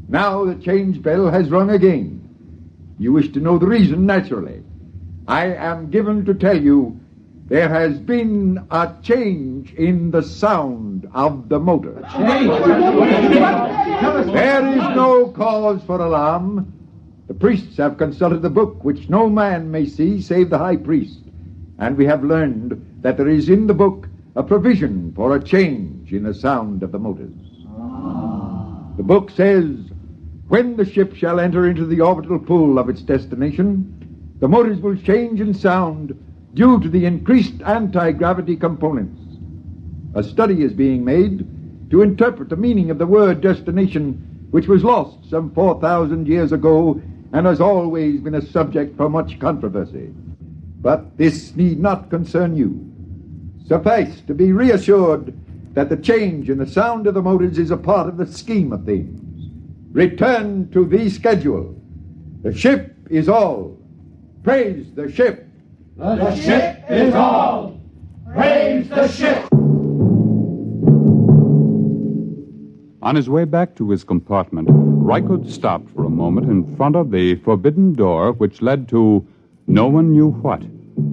S9: Now the change bell has rung again. You wish to know the reason, naturally. I am given to tell you there has been a change in the sound of the motor. There is no cause for alarm. The priests have consulted the book, which no man may see save the high priest. And we have learned that there is in the book a provision for a change in the sound of the motors. The book says, when the ship shall enter into the orbital pool of its destination, the motors will change in sound due to the increased anti-gravity components. A study is being made to interpret the meaning of the word destination, which was lost some 4,000 years ago and has always been a subject for much controversy. But this need not concern you. Suffice to be reassured that the change in the sound of the motors is a part of the scheme of things. Return to the schedule. The ship is all. Praise the ship.
S12: The ship is all. Praise the ship.
S3: On his way back to his compartment, Rykud stopped for a moment in front of the forbidden door which led to no one knew what,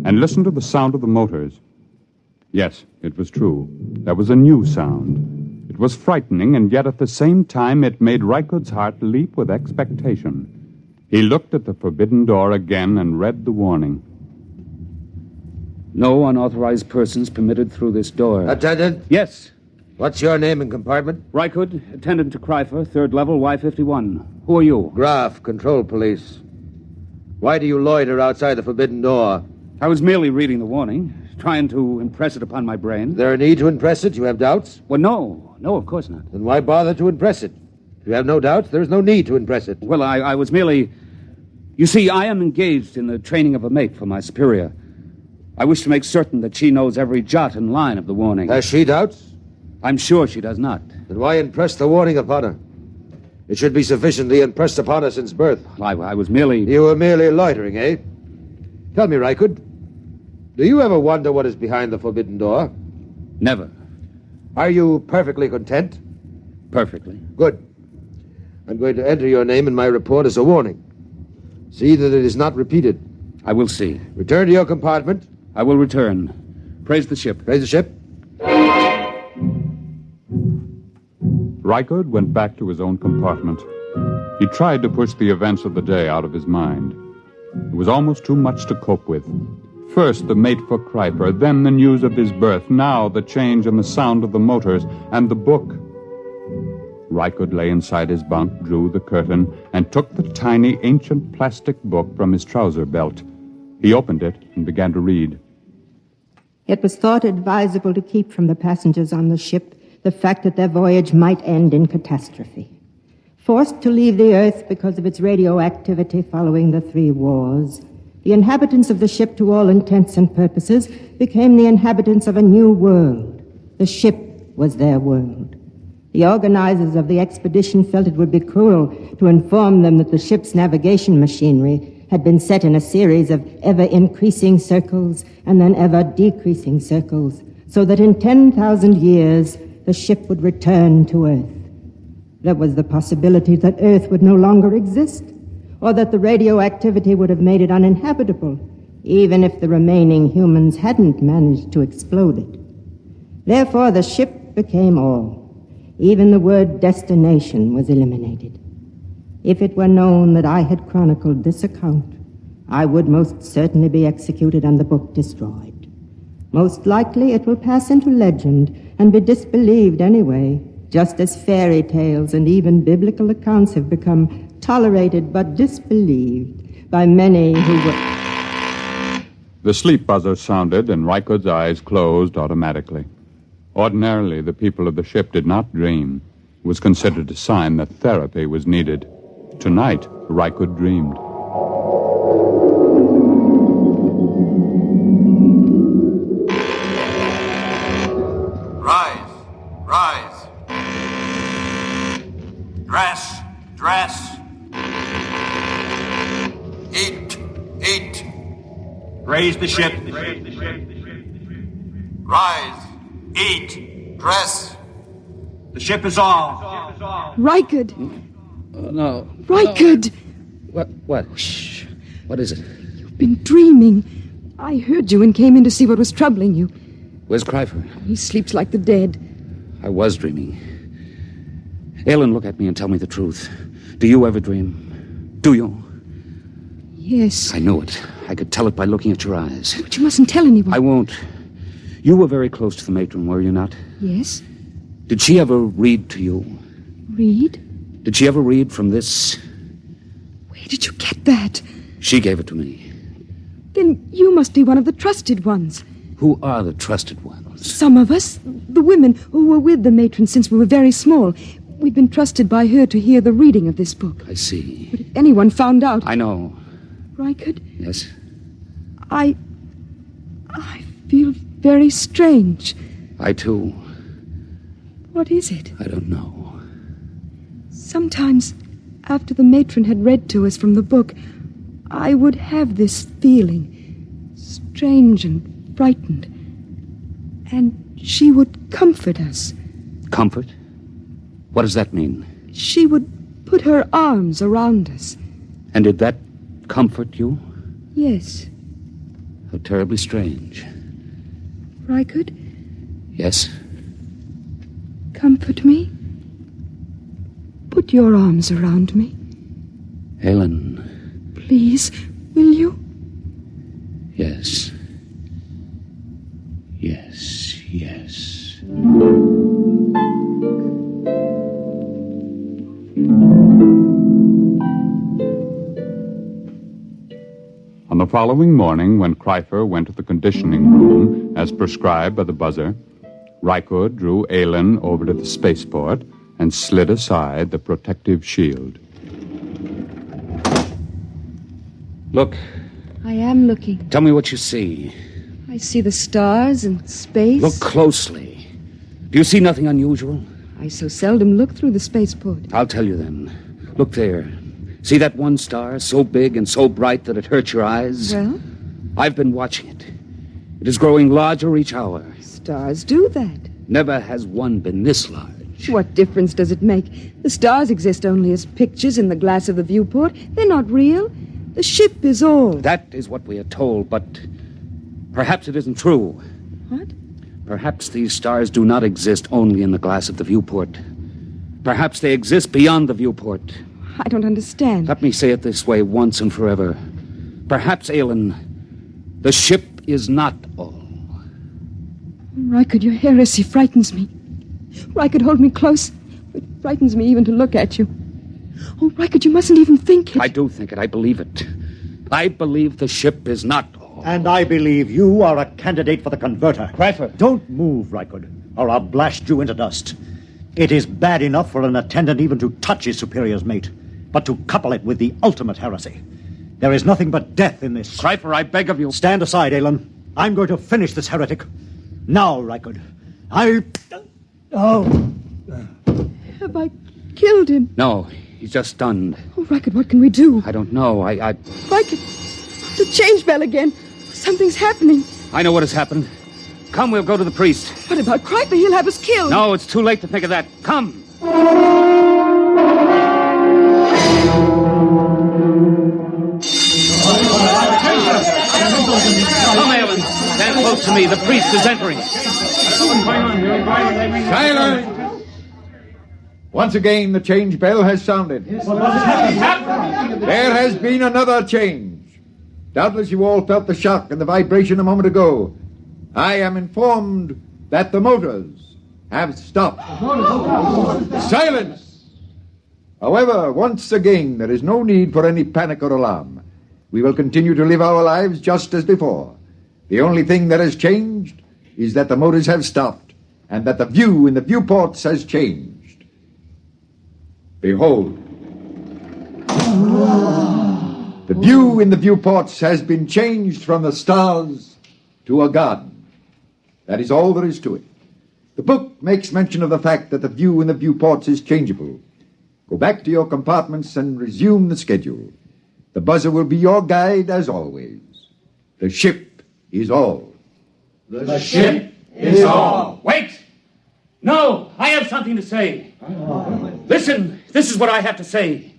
S3: and listened to the sound of the motors. Yes, it was true. There was a new sound. It was frightening, and yet at the same time it made Rykud's heart leap with expectation. He looked at the forbidden door again and read the warning.
S5: No unauthorized persons permitted through this door.
S21: Attendant?
S5: Yes.
S21: What's your name and compartment?
S5: Rykud, attendant to Kryfer, third level, Y51. Who are you?
S21: Graf, control police. Why do you loiter outside the forbidden door?
S5: I was merely reading the warning, trying to impress it upon my brain.
S21: Is there a need to impress it? You have doubts?
S5: Well, no. No, of course not.
S21: Then why bother to impress it? If you have no doubts, there is no need to impress it.
S5: Well, I was merely... You see, I am engaged in the training of a mate for my superior. I wish to make certain that she knows every jot and line of the warning.
S21: Has she doubts?
S5: I'm sure she does not.
S21: Then why impress the warning upon her? It should be sufficiently impressed upon her since birth.
S5: I was merely...
S21: You were merely loitering, eh? Tell me, Rykud, do you ever wonder what is behind the forbidden door?
S5: Never.
S21: Are you perfectly content?
S5: Perfectly.
S21: Good. I'm going to enter your name in my report as a warning. See that it is not repeated.
S5: I will see.
S21: Return to your compartment.
S5: I will return. Praise the ship.
S21: Praise the ship.
S3: Rykud went back to his own compartment. He tried to push the events of the day out of his mind. It was almost too much to cope with. First, the mate for Kryper, then the news of his birth, now the change in the sound of the motors, and the book. Rykud lay inside his bunk, drew the curtain, and took the tiny, ancient plastic book from his trouser belt. He opened it and began to read.
S18: It was thought advisable to keep from the passengers on the ship the fact that their voyage might end in catastrophe. Forced to leave the Earth because of its radioactivity following the 3 wars, the inhabitants of the ship, to all intents and purposes, became the inhabitants of a new world. The ship was their world. The organizers of the expedition felt it would be cruel to inform them that the ship's navigation machinery had been set in a series of ever-increasing circles and then ever-decreasing circles, so that in 10,000 years the ship would return to Earth. There was the possibility that Earth would no longer exist, or that the radioactivity would have made it uninhabitable, even if the remaining humans hadn't managed to explode it. Therefore, the ship became all. Even the word destination was eliminated. If it were known that I had chronicled this account, I would most certainly be executed and the book destroyed. Most likely it will pass into legend and be disbelieved anyway, just as fairy tales and even biblical accounts have become tolerated but disbelieved by many who were...
S3: The sleep buzzer sounded, and Rykud's eyes closed automatically. Ordinarily, the people of the ship did not dream. It was considered a sign that therapy was needed. Tonight, Rykud dreamed.
S22: Rise, rise. Dress, dress. Eat, eat. Raise the ship. Rise. Eat. Dress. The ship is all.
S23: Rykard!
S5: No.
S23: Rykard!
S5: What? Shh. What is it?
S23: You've been dreaming. I heard you and came in to see what was troubling you.
S5: Where's Cryfer?
S23: He sleeps like the dead.
S5: I was dreaming. Aylin, look at me and tell me the truth. Do you ever dream? Do you?
S23: Yes.
S5: I knew it. I could tell it by looking at your eyes.
S23: But you mustn't tell anyone.
S5: I won't. You were very close to the matron, were you not?
S23: Yes.
S5: Did she ever read to you?
S23: Read?
S5: Did she ever read from this?
S23: Where did you get that?
S5: She gave it to me.
S23: Then you must be one of the trusted ones.
S5: Who are the trusted ones?
S23: Some of us, the women who were with the matron since we were very small. We've been trusted by her to hear the reading of this book.
S5: I see.
S23: But if anyone found out...
S5: I know.
S23: Rykard?
S5: Yes?
S23: I feel very strange.
S5: I, too.
S23: What is it?
S5: I don't know.
S23: Sometimes, after the matron had read to us from the book, I would have this feeling, strange and frightened. And she would comfort us.
S5: Comfort? What does that mean?
S23: She would put her arms around us.
S5: And did that comfort you?
S23: Yes.
S5: How terribly strange.
S23: Rykard?
S5: Yes?
S23: Comfort me. Put your arms around me.
S5: Aylin.
S23: Please, will you?
S5: Yes. Yes, yes.
S3: On the following morning, when Cryfer went to the conditioning room, as prescribed by the buzzer, Rykard drew Aylin over to the spaceport and slid aside the protective shield.
S5: Look.
S23: I am looking.
S5: Tell me what you see.
S23: I see the stars and space.
S5: Look closely. Do you see nothing unusual?
S23: I so seldom look through the spaceport.
S5: I'll tell you then. Look there. See that one star, so big and so bright that it hurts your eyes?
S23: Well?
S5: I've been watching it. It is growing larger each hour.
S23: Stars do that.
S5: Never has one been this large.
S23: What difference does it make? The stars exist only as pictures in the glass of the viewport. They're not real. The ship is all.
S5: That is what we are told, but perhaps it isn't true.
S23: What?
S5: Perhaps these stars do not exist only in the glass of the viewport. Perhaps they exist beyond the viewport.
S23: I don't understand.
S5: Let me say it this way once and forever. Perhaps, Aylin, the ship is not all.
S23: Rykard, your heresy frightens me. Rykard, hold me close. It frightens me even to look at you. Oh, Rykard, you mustn't even think it.
S5: I do think it. I believe it. I believe the ship is not all.
S20: And I believe you are a candidate for the converter.
S5: Cryfer.
S20: Don't move, Rykard, or I'll blast you into dust. It is bad enough for an attendant even to touch his superior's mate, but to couple it with the ultimate heresy. There is nothing but death in this.
S5: Cryfer, I beg of you.
S20: Stand aside, Aylin. I'm going to finish this heretic. Now, Rykard.
S23: Have I killed him?
S5: No, he's just stunned.
S23: Oh, Rykard, what can we do?
S5: I don't know.
S23: Rykard, the change bell again. Something's happening.
S5: I know what has happened. Come, we'll go to the priest.
S23: What about Cryfer? He'll have us killed.
S5: No, it's too late to think of that. Come. Come, Aylin. Stand close to me. The priest is entering.
S9: Silence! Once again, the change bell has sounded. There has been another change. Doubtless you all felt the shock and the vibration a moment ago. I am informed that the motors have stopped. Silence! However, once again, there is no need for any panic or alarm. We will continue to live our lives just as before. The only thing that has changed is that the motors have stopped and that the view in the viewports has changed. Behold. The view in the viewports has been changed from the stars to a garden. That is all there is to it. The book makes mention of the fact that the view in the viewports is changeable. Go back to your compartments and resume the schedule. The buzzer will be your guide as always. The ship is all.
S22: The ship is all.
S19: Wait! No, I have something to say. Listen, this is what I have to say.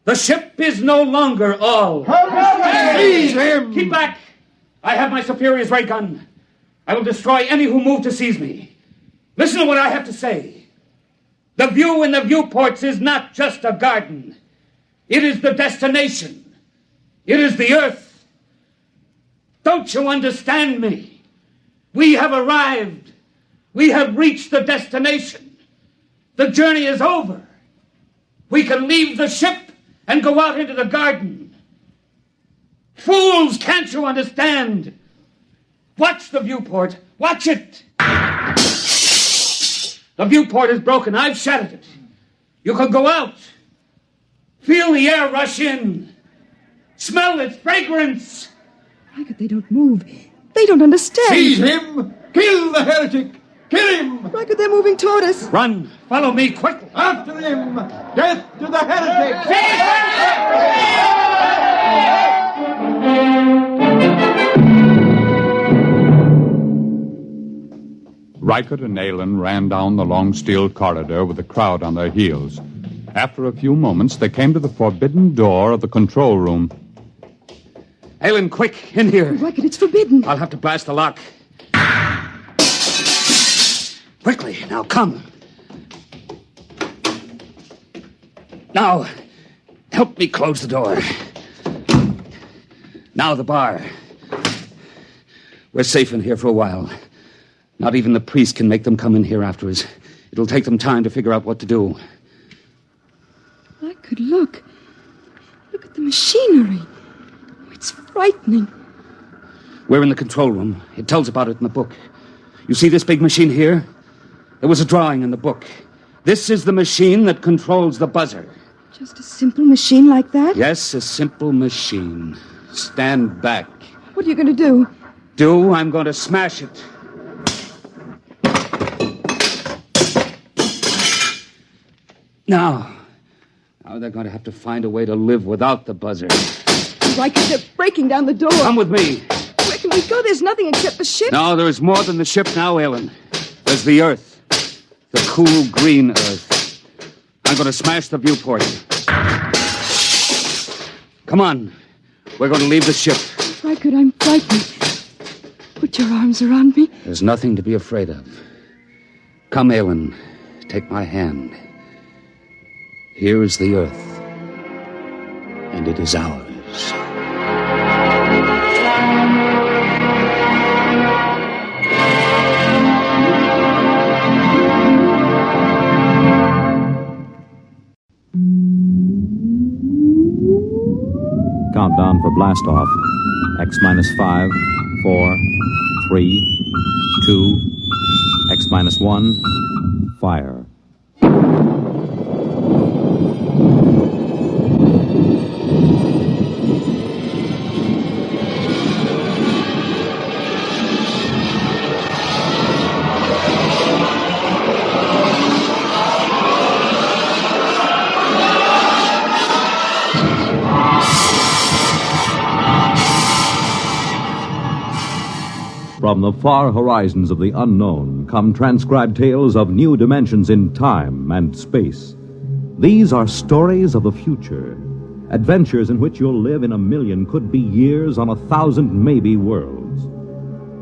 S19: The ship is no longer all.
S9: Seize him!
S19: Keep back! I have my superior's ray gun. I will destroy any who move to seize me. Listen to what I have to say. The view in the viewports is not just a garden. It is the destination. It is the earth. Don't you understand me? We have arrived. We have reached the destination. The journey is over. We can leave the ship and go out into the garden. Fools, can't you understand? Watch the viewport. Watch it. The viewport is broken. I've shattered it. You can go out. Feel the air rush in. Smell its fragrance.
S23: Why could they don't move? They don't understand.
S9: Seize him! Kill the heretic! Kill him!
S23: Why could they're moving toward us?
S19: Run! Follow me quickly!
S9: After him! Death to the heretic!
S3: Reichert and Aylin ran down the long steel corridor with the crowd on their heels. After a few moments, they came to the forbidden door of the control room.
S19: Aylin, quick, in here.
S23: Reichert, it's forbidden.
S19: I'll have to blast the lock. Quickly, now come. Now, help me close the door. Now the bar. We're safe in here for a while. Not even the priest can make them come in here after us. It'll take them time to figure out what to do.
S23: Reichert, look. Look at the machinery. It's frightening.
S19: We're in the control room. It tells about it in the book. You see this big machine here? There was a drawing in the book. This is the machine that controls the buzzer.
S23: Just a simple machine like that?
S19: Yes, a simple machine. Stand back.
S23: What are you going to do?
S19: I'm going to smash it. Now they're going to have to find a way to live without the buzzer.
S23: Reichert, they're breaking down the door.
S19: Come with me.
S23: Where can we go? There's nothing except the ship.
S19: No, there is more than the ship now, Aylin. There's the earth. The cool green earth. I'm going to smash the viewport. Come on. We're going to leave the ship.
S23: Reichert, I'm frightened. Put your arms around me.
S19: There's nothing to be afraid of. Come, Aylin. Take my hand. Here is the earth. And it is ours.
S1: Countdown for blast off. X-5, 4, 3, 2, X-1, fire. From the far horizons of the unknown come transcribed tales of new dimensions in time and space. These are stories of the future, adventures in which you'll live in a million, could be years, on 1,000 maybe worlds.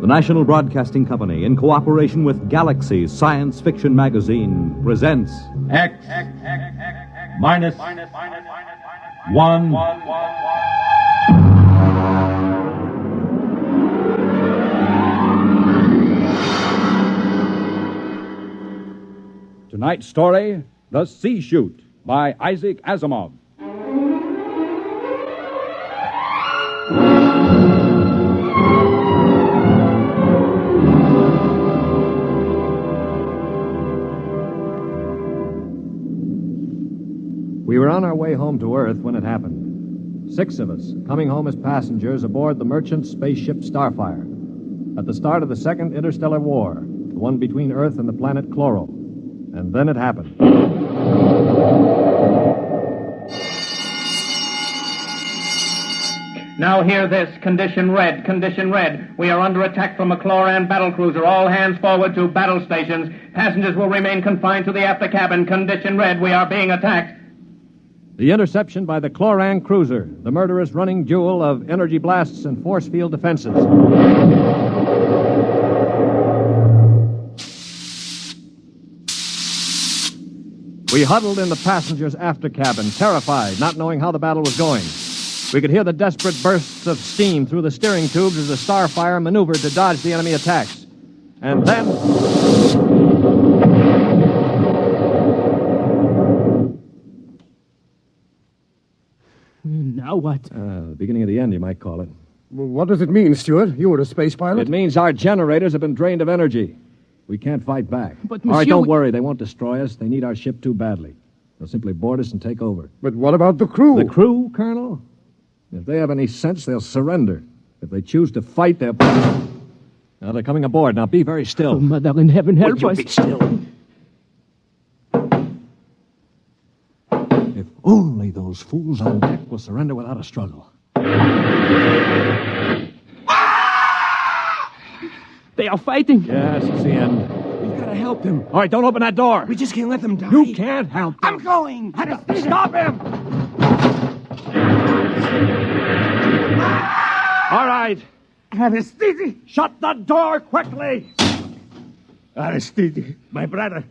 S1: The National Broadcasting Company, in cooperation with Galaxy Science Fiction Magazine, presents
S11: X minus 1.
S2: Tonight's story, The C-Chute, by Isaac Asimov.
S10: We were on our way home to Earth when it happened. 6 of us, coming home as passengers aboard the merchant spaceship Starfire. At the start of the Second Interstellar War, the one between Earth and the planet Chloro. And then it happened.
S4: Now hear this. Condition red. Condition red. We are under attack from a Chloran battlecruiser. All hands forward to battle stations. Passengers will remain confined to the after cabin. Condition red. We are being attacked.
S10: The interception by the Chloran cruiser, the murderous running jewel of energy blasts and force field defenses. We huddled in the passengers' after cabin, terrified, not knowing how the battle was going. We could hear the desperate bursts of steam through the steering tubes as the Starfire maneuvered to dodge the enemy attacks. And then...
S14: Now what?
S10: The beginning of the end, you might call it.
S16: Well, what does it mean, Stuart? You were a space pilot?
S10: It means our generators have been drained of energy. We can't fight back.
S14: But,
S10: All right, don't worry. They won't destroy us. They need our ship too badly. They'll simply board us and take over.
S16: But what about the crew?
S10: The crew, Colonel? If they have any sense, they'll surrender. If they choose to fight, they'll... Now, they're coming aboard. Now, be very still.
S14: Oh, Mother in heaven, help us.
S10: Be still. If only those fools on deck will surrender without a struggle.
S14: They are fighting.
S10: Yes, it's the end.
S14: We've got to help them.
S10: All right, don't open that door.
S14: We just can't let them die.
S10: You can't help them.
S14: I'm going. Stop him.
S10: All right.
S14: Aristide.
S10: Shut the door quickly.
S14: Aristide, my brother.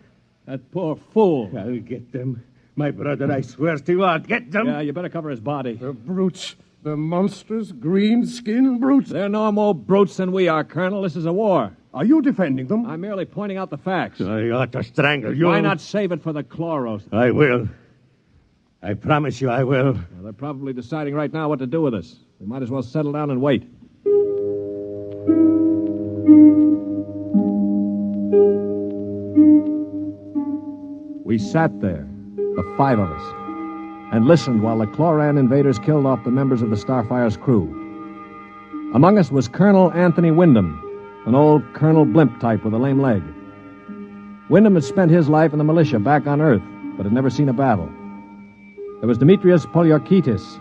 S10: That poor fool.
S14: I'll get them. My brother, I swear to you, I'll get them.
S10: Yeah, you better cover his body.
S16: The brutes. The monstrous green-skinned brutes.
S10: They're no more brutes than we are, Colonel. This is a war.
S16: Are you defending them?
S10: I'm merely pointing out the facts.
S14: I ought to strangle you.
S10: Why not save it for the Chloros?
S14: I will. I promise you I will.
S10: Well, they're probably deciding right now what to do with us. We might as well settle down and wait. We sat there, the five of us, and listened while the Chloran invaders killed off the members of the Starfire's crew. Among us was Colonel Anthony Wyndham, an old Colonel Blimp type with a lame leg. Wyndham had spent his life in the militia back on Earth, but had never seen a battle. There was Demetrius Poliorkitis,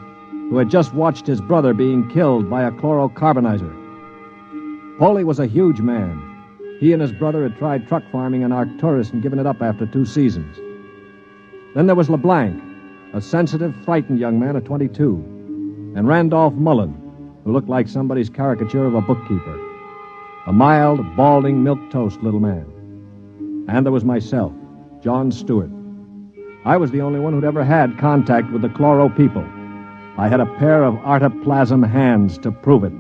S10: who had just watched his brother being killed by a chlorocarbonizer. Poli was a huge man. He and his brother had tried truck farming in Arcturus and given it up after 2 seasons. Then there was LeBlanc, a sensitive, frightened young man of 22, and Randolph Mullen, who looked like somebody's caricature of a bookkeeper. A mild, balding, milquetoast little man. And there was myself, John Stewart. I was the only one who'd ever had contact with the Chloro people. I had a pair of artoplasm hands to prove it.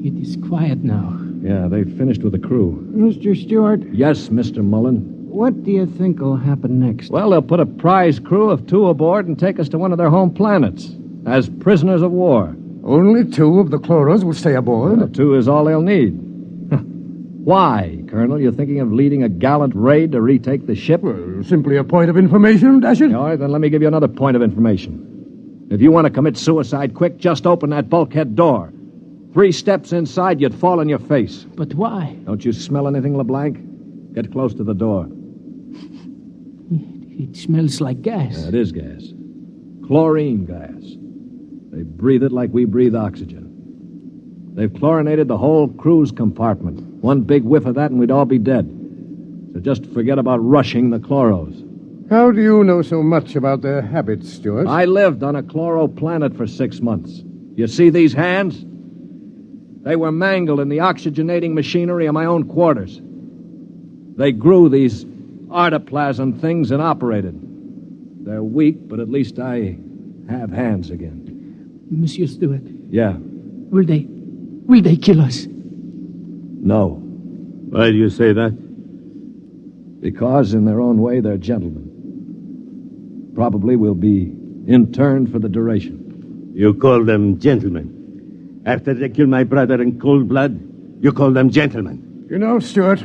S14: It is quiet now.
S10: Yeah, they've finished with the crew.
S14: Mr. Stewart?
S10: Yes, Mr. Mullen.
S14: What do you think will happen next?
S10: Well, they'll put a prize crew of 2 aboard and take us to one of their home planets as prisoners of war.
S16: Only 2 of the Chloros will stay aboard?
S10: Well, 2 is all they'll need. Why, Colonel? You're thinking of leading a gallant raid to retake the ship?
S16: Well, simply a point of information, dash it.
S10: All right, then let me give you another point of information. If you want to commit suicide quick, just open that bulkhead door. 3 steps inside, you'd fall on your face.
S14: But why?
S10: Don't you smell anything, LeBlanc? Get close to the door.
S14: It smells like gas.
S10: It is gas. Chlorine gas. They breathe it like we breathe oxygen. They've chlorinated the whole crew's compartment. 1 big whiff of that and we'd all be dead. So just forget about rushing the Chloros.
S16: How do you know so much about their habits, Stuart?
S10: I lived on a Chloro planet for 6 months. You see these hands? They were mangled in the oxygenating machinery of my own quarters. They grew these artoplasm things and operated. They're weak, but at least I have hands again.
S14: Monsieur Stewart.
S10: Yeah.
S14: Will they kill us?
S10: No.
S14: Why do you say that?
S10: Because in their own way, they're gentlemen. Probably will be interned for the duration.
S14: You call them gentlemen. After they killed my brother in cold blood, you call them gentlemen.
S16: You know, Stuart,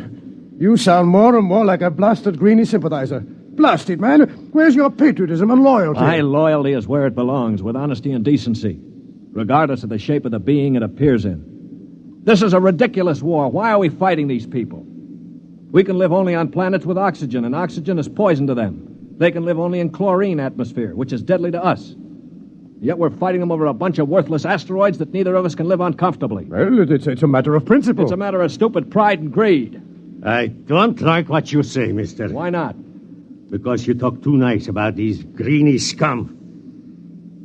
S16: you sound more and more like a blasted Greenie sympathizer. Blasted, man. Where's your patriotism and loyalty?
S10: My loyalty is where it belongs, with honesty and decency, regardless of the shape of the being it appears in. This is a ridiculous war. Why are we fighting these people? We can live only on planets with oxygen, and oxygen is poison to them. They can live only in chlorine atmosphere, which is deadly to us. Yet we're fighting them over a bunch of worthless asteroids that neither of us can live on comfortably.
S16: Well, it's a matter of principle.
S10: It's a matter of stupid pride and greed.
S14: I don't like what you say, mister.
S10: Why not?
S14: Because you talk too nice about these greeny scum.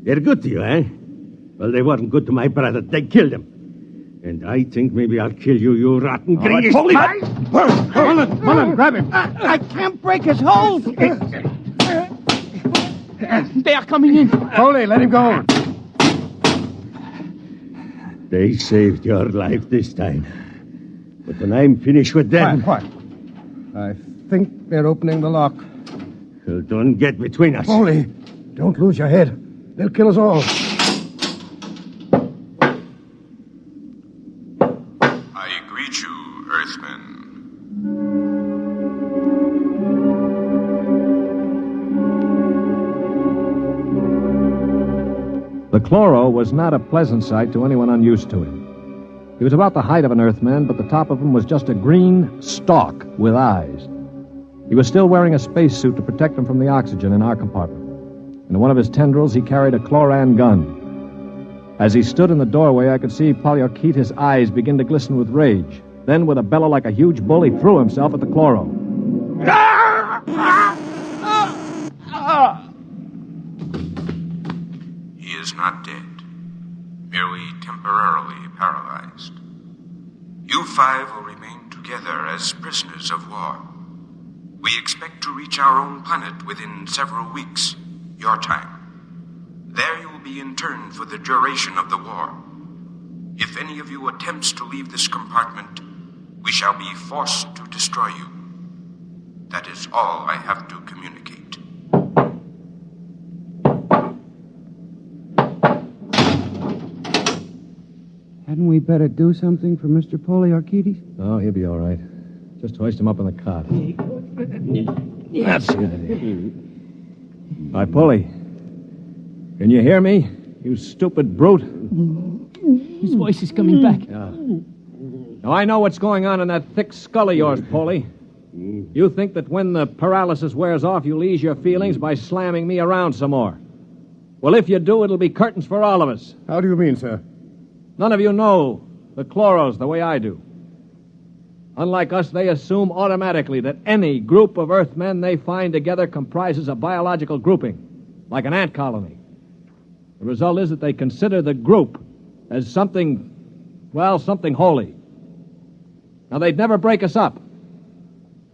S14: They're good to you, eh? Well, they weren't good to my brother. They killed him. And I think maybe I'll kill you, you rotten greeny...
S16: Mullen, grab him.
S6: I can't break his hold. They are coming in.
S16: Foley, let him go.
S14: They saved your life this time. But when I'm finished with them...
S16: Quiet. I think they're opening the lock.
S14: Well, don't get between us.
S16: Foley, don't lose your head. They'll kill us all.
S7: I greet you, Earthmen.
S10: The chloro was not a pleasant sight to anyone unused to it. He was about the height of an Earthman, but the top of him was just a green stalk with eyes. He was still wearing a spacesuit to protect him from the oxygen in our compartment. In one of his tendrils, he carried a chloran gun. As he stood in the doorway, I could see Polyarchetes' eyes begin to glisten with rage. Then, with a bellow like a huge bull, he threw himself at the chloro.
S7: He is not dead, merely temporarily paralyzed. You five will remain together as prisoners of war. We expect to reach our own planet within several weeks, your time. There you will be interned for the duration of the war. If any of you attempts to leave this compartment, we shall be forced to destroy you. That is all I have to communicate.
S6: Hadn't we better do something for Mr. Polyarchetes?
S10: Oh, he'll be all right. Just hoist him up on the cot. That's it. Hi, Polly. Can you hear me, you stupid brute?
S6: His voice is coming back.
S10: Now, I know what's going on in that thick skull of yours, Polly. You think that when the paralysis wears off, you'll ease your feelings by slamming me around some more. Well, if you do, it'll be curtains for all of us.
S16: How do you mean, sir?
S10: None of you know the chloros the way I do. Unlike us, they assume automatically that any group of Earthmen they find together comprises a biological grouping, like an ant colony. The result is that they consider the group as something holy. Now, they'd never break us up.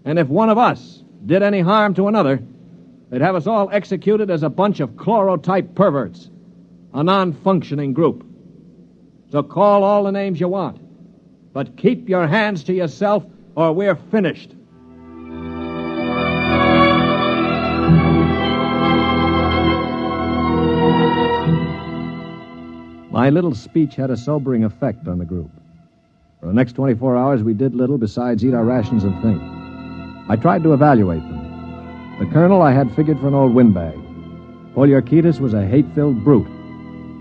S10: And if one of us did any harm to another, they'd have us all executed as a bunch of chloro-type perverts, a non-functioning group. So call all the names you want, but keep your hands to yourself or we're finished. My little speech had a sobering effect on the group. For the next 24 hours, we did little besides eat our rations and think. I tried to evaluate them. The colonel I had figured for an old windbag. Polyarchetes was a hate-filled brute.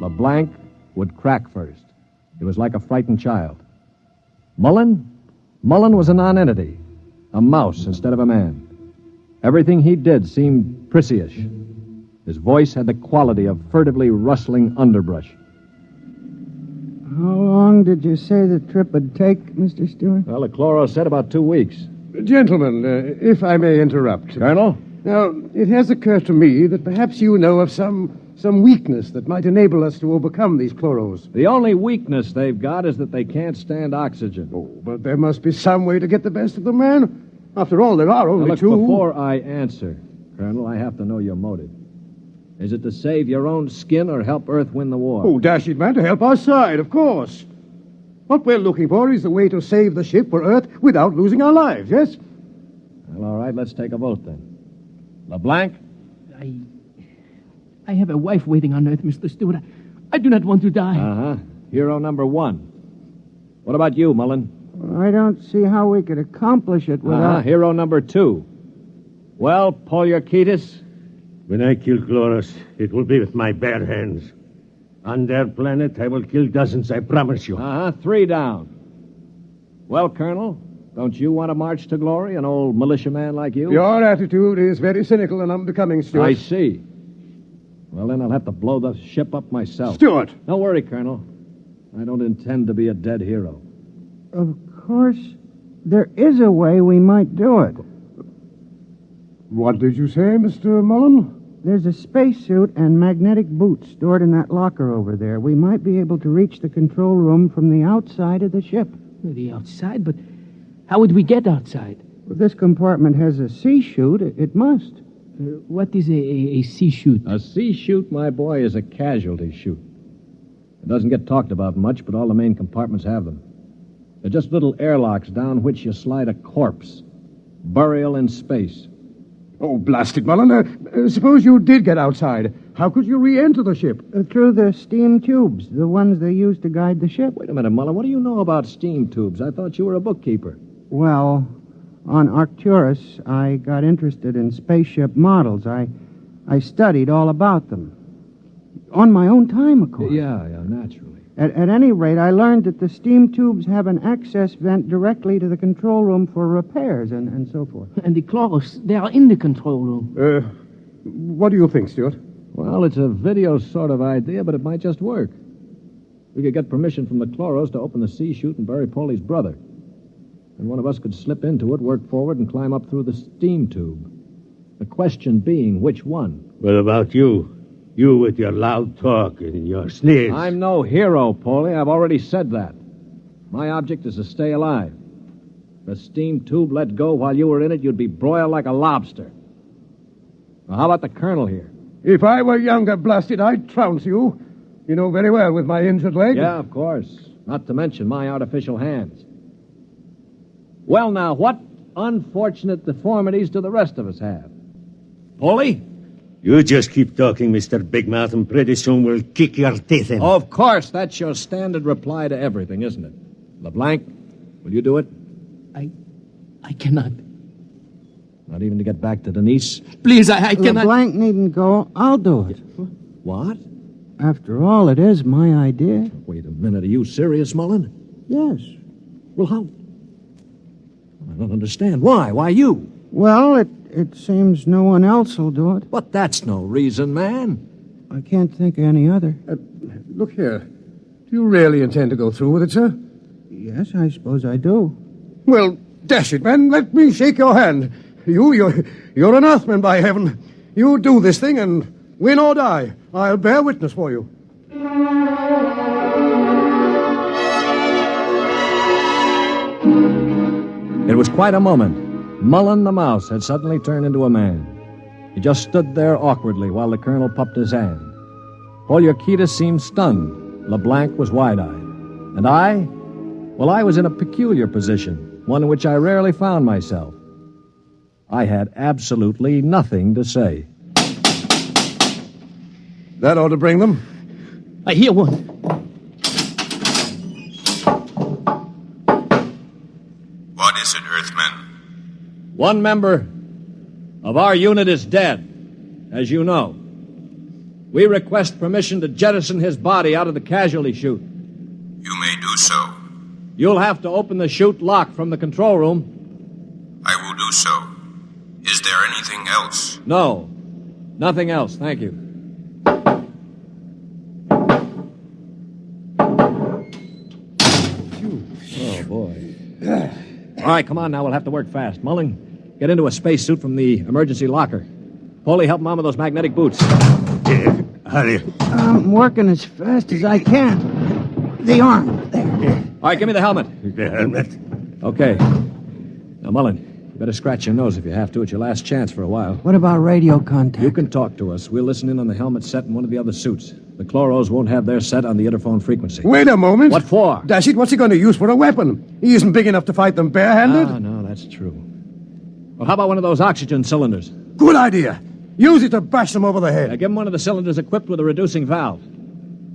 S10: LeBlanc would crack first. It was like a frightened child. Mullen was a nonentity, a mouse instead of a man. Everything he did seemed prissyish. His voice had the quality of furtively rustling underbrush.
S6: How long did you say the trip would take, Mr. Stewart?
S10: Well, the chloro said about 2 weeks.
S16: Gentlemen, if I may interrupt.
S10: Colonel?
S16: Now, it has occurred to me that perhaps you know of some weakness that might enable us to overcome these chloros.
S10: The only weakness they've got is that they can't stand oxygen.
S16: Oh, but there must be some way to get the best of them, man. After all, there are only
S10: now, look,
S16: two.
S10: Before I answer, Colonel, I have to know your motive. Is it to save your own skin or help Earth win the war?
S16: Oh, dash it, man, to help our side, of course. What we're looking for is the way to save the ship for Earth without losing our lives, yes?
S10: Well, all right, let's take a vote then. LeBlanc?
S6: I have a wife waiting on Earth, Mr. Stewart. I do not want to die.
S10: Uh-huh. Hero number 1. What about you, Mullen?
S6: Well, I don't see how we could accomplish it without...
S10: Hero number 2. Well, Polyarchetes?
S14: When I kill Chloros, it will be with my bare hands. On their planet, I will kill dozens, I promise you.
S10: 3 down. Well, Colonel, don't you want to march to glory, an old militiaman like you?
S16: Your attitude is very cynical and unbecoming, Stuart.
S10: I see. Well, then I'll have to blow the ship up myself.
S16: Stuart!
S10: Don't worry, Colonel. I don't intend to be a dead hero.
S6: Of course, there is a way we might do it.
S16: What did you say, Mr. Mullen?
S6: There's a spacesuit and magnetic boots stored in that locker over there. We might be able to reach the control room from the outside of the ship.
S13: The outside? But how would we get outside?
S6: Well, this compartment has a C-Chute. It must.
S13: What is a C-Chute?
S10: A C-Chute, my boy, is a casualty chute. It doesn't get talked about much, but all the main compartments have them. They're just little airlocks down which you slide a corpse. Burial in space.
S16: Oh, blast it, Mullen. Suppose you did get outside. How could you re-enter the ship?
S6: Through the steam tubes, the ones they use to guide the ship.
S10: Wait a minute, Mullen. What do you know about steam tubes? I thought you were a bookkeeper.
S6: Well, on Arcturus, I got interested in spaceship models. I studied all about them. On my own time, of course.
S10: Yeah, naturally.
S6: At any rate, I learned that the steam tubes have an access vent directly to the control room for repairs and so forth.
S13: And the Chloros, they are in the control room.
S16: What do you think, Stuart?
S10: Well, it's a video sort of idea, but it might just work. We could get permission from the Chloros to open the C-Chute and bury Paulie's brother. And one of us could slip into it, work forward, and climb up through the steam tube. The question being, which one?
S14: What about you? You with your loud talk and your sneers.
S10: I'm no hero, Paulie. I've already said that. My object is to stay alive. If the steam tube let go while you were in it, you'd be broiled like a lobster. Well, how about the colonel here?
S16: If I were younger, blasted, I'd trounce you. You know very well with my injured leg.
S10: Yeah, of course. Not to mention my artificial hands. Well, now, what unfortunate deformities do the rest of us have? Paulie?
S14: You just keep talking, Mr. Big Mouth, and pretty soon we'll kick your teeth in.
S10: Of course, that's your standard reply to everything, isn't it? LeBlanc, will you do it?
S13: I cannot.
S10: Not even to get back to Denise?
S13: Please, I cannot.
S6: LeBlanc needn't go. I'll do it.
S10: What?
S6: After all, it is my idea.
S10: Wait a minute. Are you serious, Mullen?
S6: Yes.
S10: Well, how? I don't understand. Why? Why you?
S6: Well, it seems no one else will do it.
S10: But that's no reason, man.
S6: I can't think of any other.
S16: Look here. Do you really intend to go through with it, sir?
S6: Yes, I suppose I do.
S16: Well, dash it, man. Let me shake your hand. You're an Earthman, by heaven. You do this thing, and win or die, I'll bear witness for you.
S10: It was quite a moment. Mullen the mouse had suddenly turned into a man. He just stood there awkwardly while the colonel puffed his hand. Poliorkita seemed stunned. LeBlanc was wide-eyed. And I? Well, I was in a peculiar position, one in which I rarely found myself. I had absolutely nothing to say.
S16: That ought to bring them.
S13: I hear one.
S7: What is it, Earthman?
S10: One member of our unit is dead, as you know. We request permission to jettison his body out of the casualty chute.
S7: You may do so.
S10: You'll have to open the chute lock from the control room.
S7: I will do so. Is there anything else?
S10: No. Nothing else, thank you. Oh, boy. All right, come on now. We'll have to work fast. Mullen, get into a spacesuit from the emergency locker. Paulie, help Mom with those magnetic boots.
S14: Hurry.
S6: I'm working as fast as I can. The arm, there.
S10: All right, give me the helmet.
S14: The helmet?
S10: Okay. Now, Mullen, you better scratch your nose if you have to. It's your last chance for a while.
S6: What about radio contact?
S10: You can talk to us. We'll listen in on the helmet set in one of the other suits. The Chloros won't have their set on the interphone frequency.
S16: Wait a moment.
S10: What for?
S16: Dash it, what's he going to use for a weapon? He isn't big enough to fight them barehanded.
S10: No, that's true. Well, how about one of those oxygen cylinders?
S16: Good idea. Use it to bash them over the head.
S10: Now, give him one of the cylinders equipped with a reducing valve.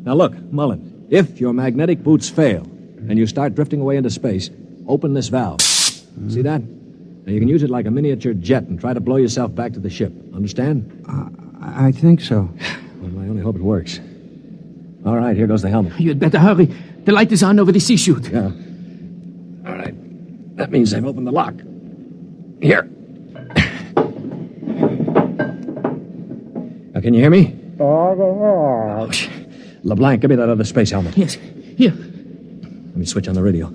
S10: Now, look, Mullen, if your magnetic boots fail and you start drifting away into space, open this valve. See that? Now, you can use it like a miniature jet and try to blow yourself back to the ship. Understand?
S6: I think so.
S10: Well, I only hope it works. All right, here goes the helmet.
S13: You'd better hurry. The light is on over the C-Chute.
S10: Yeah. All right. That means I've opened the lock. Here. Now, can you hear me? Oh, LeBlanc, give me that other space helmet.
S13: Yes. Here.
S10: Let me switch on the radio.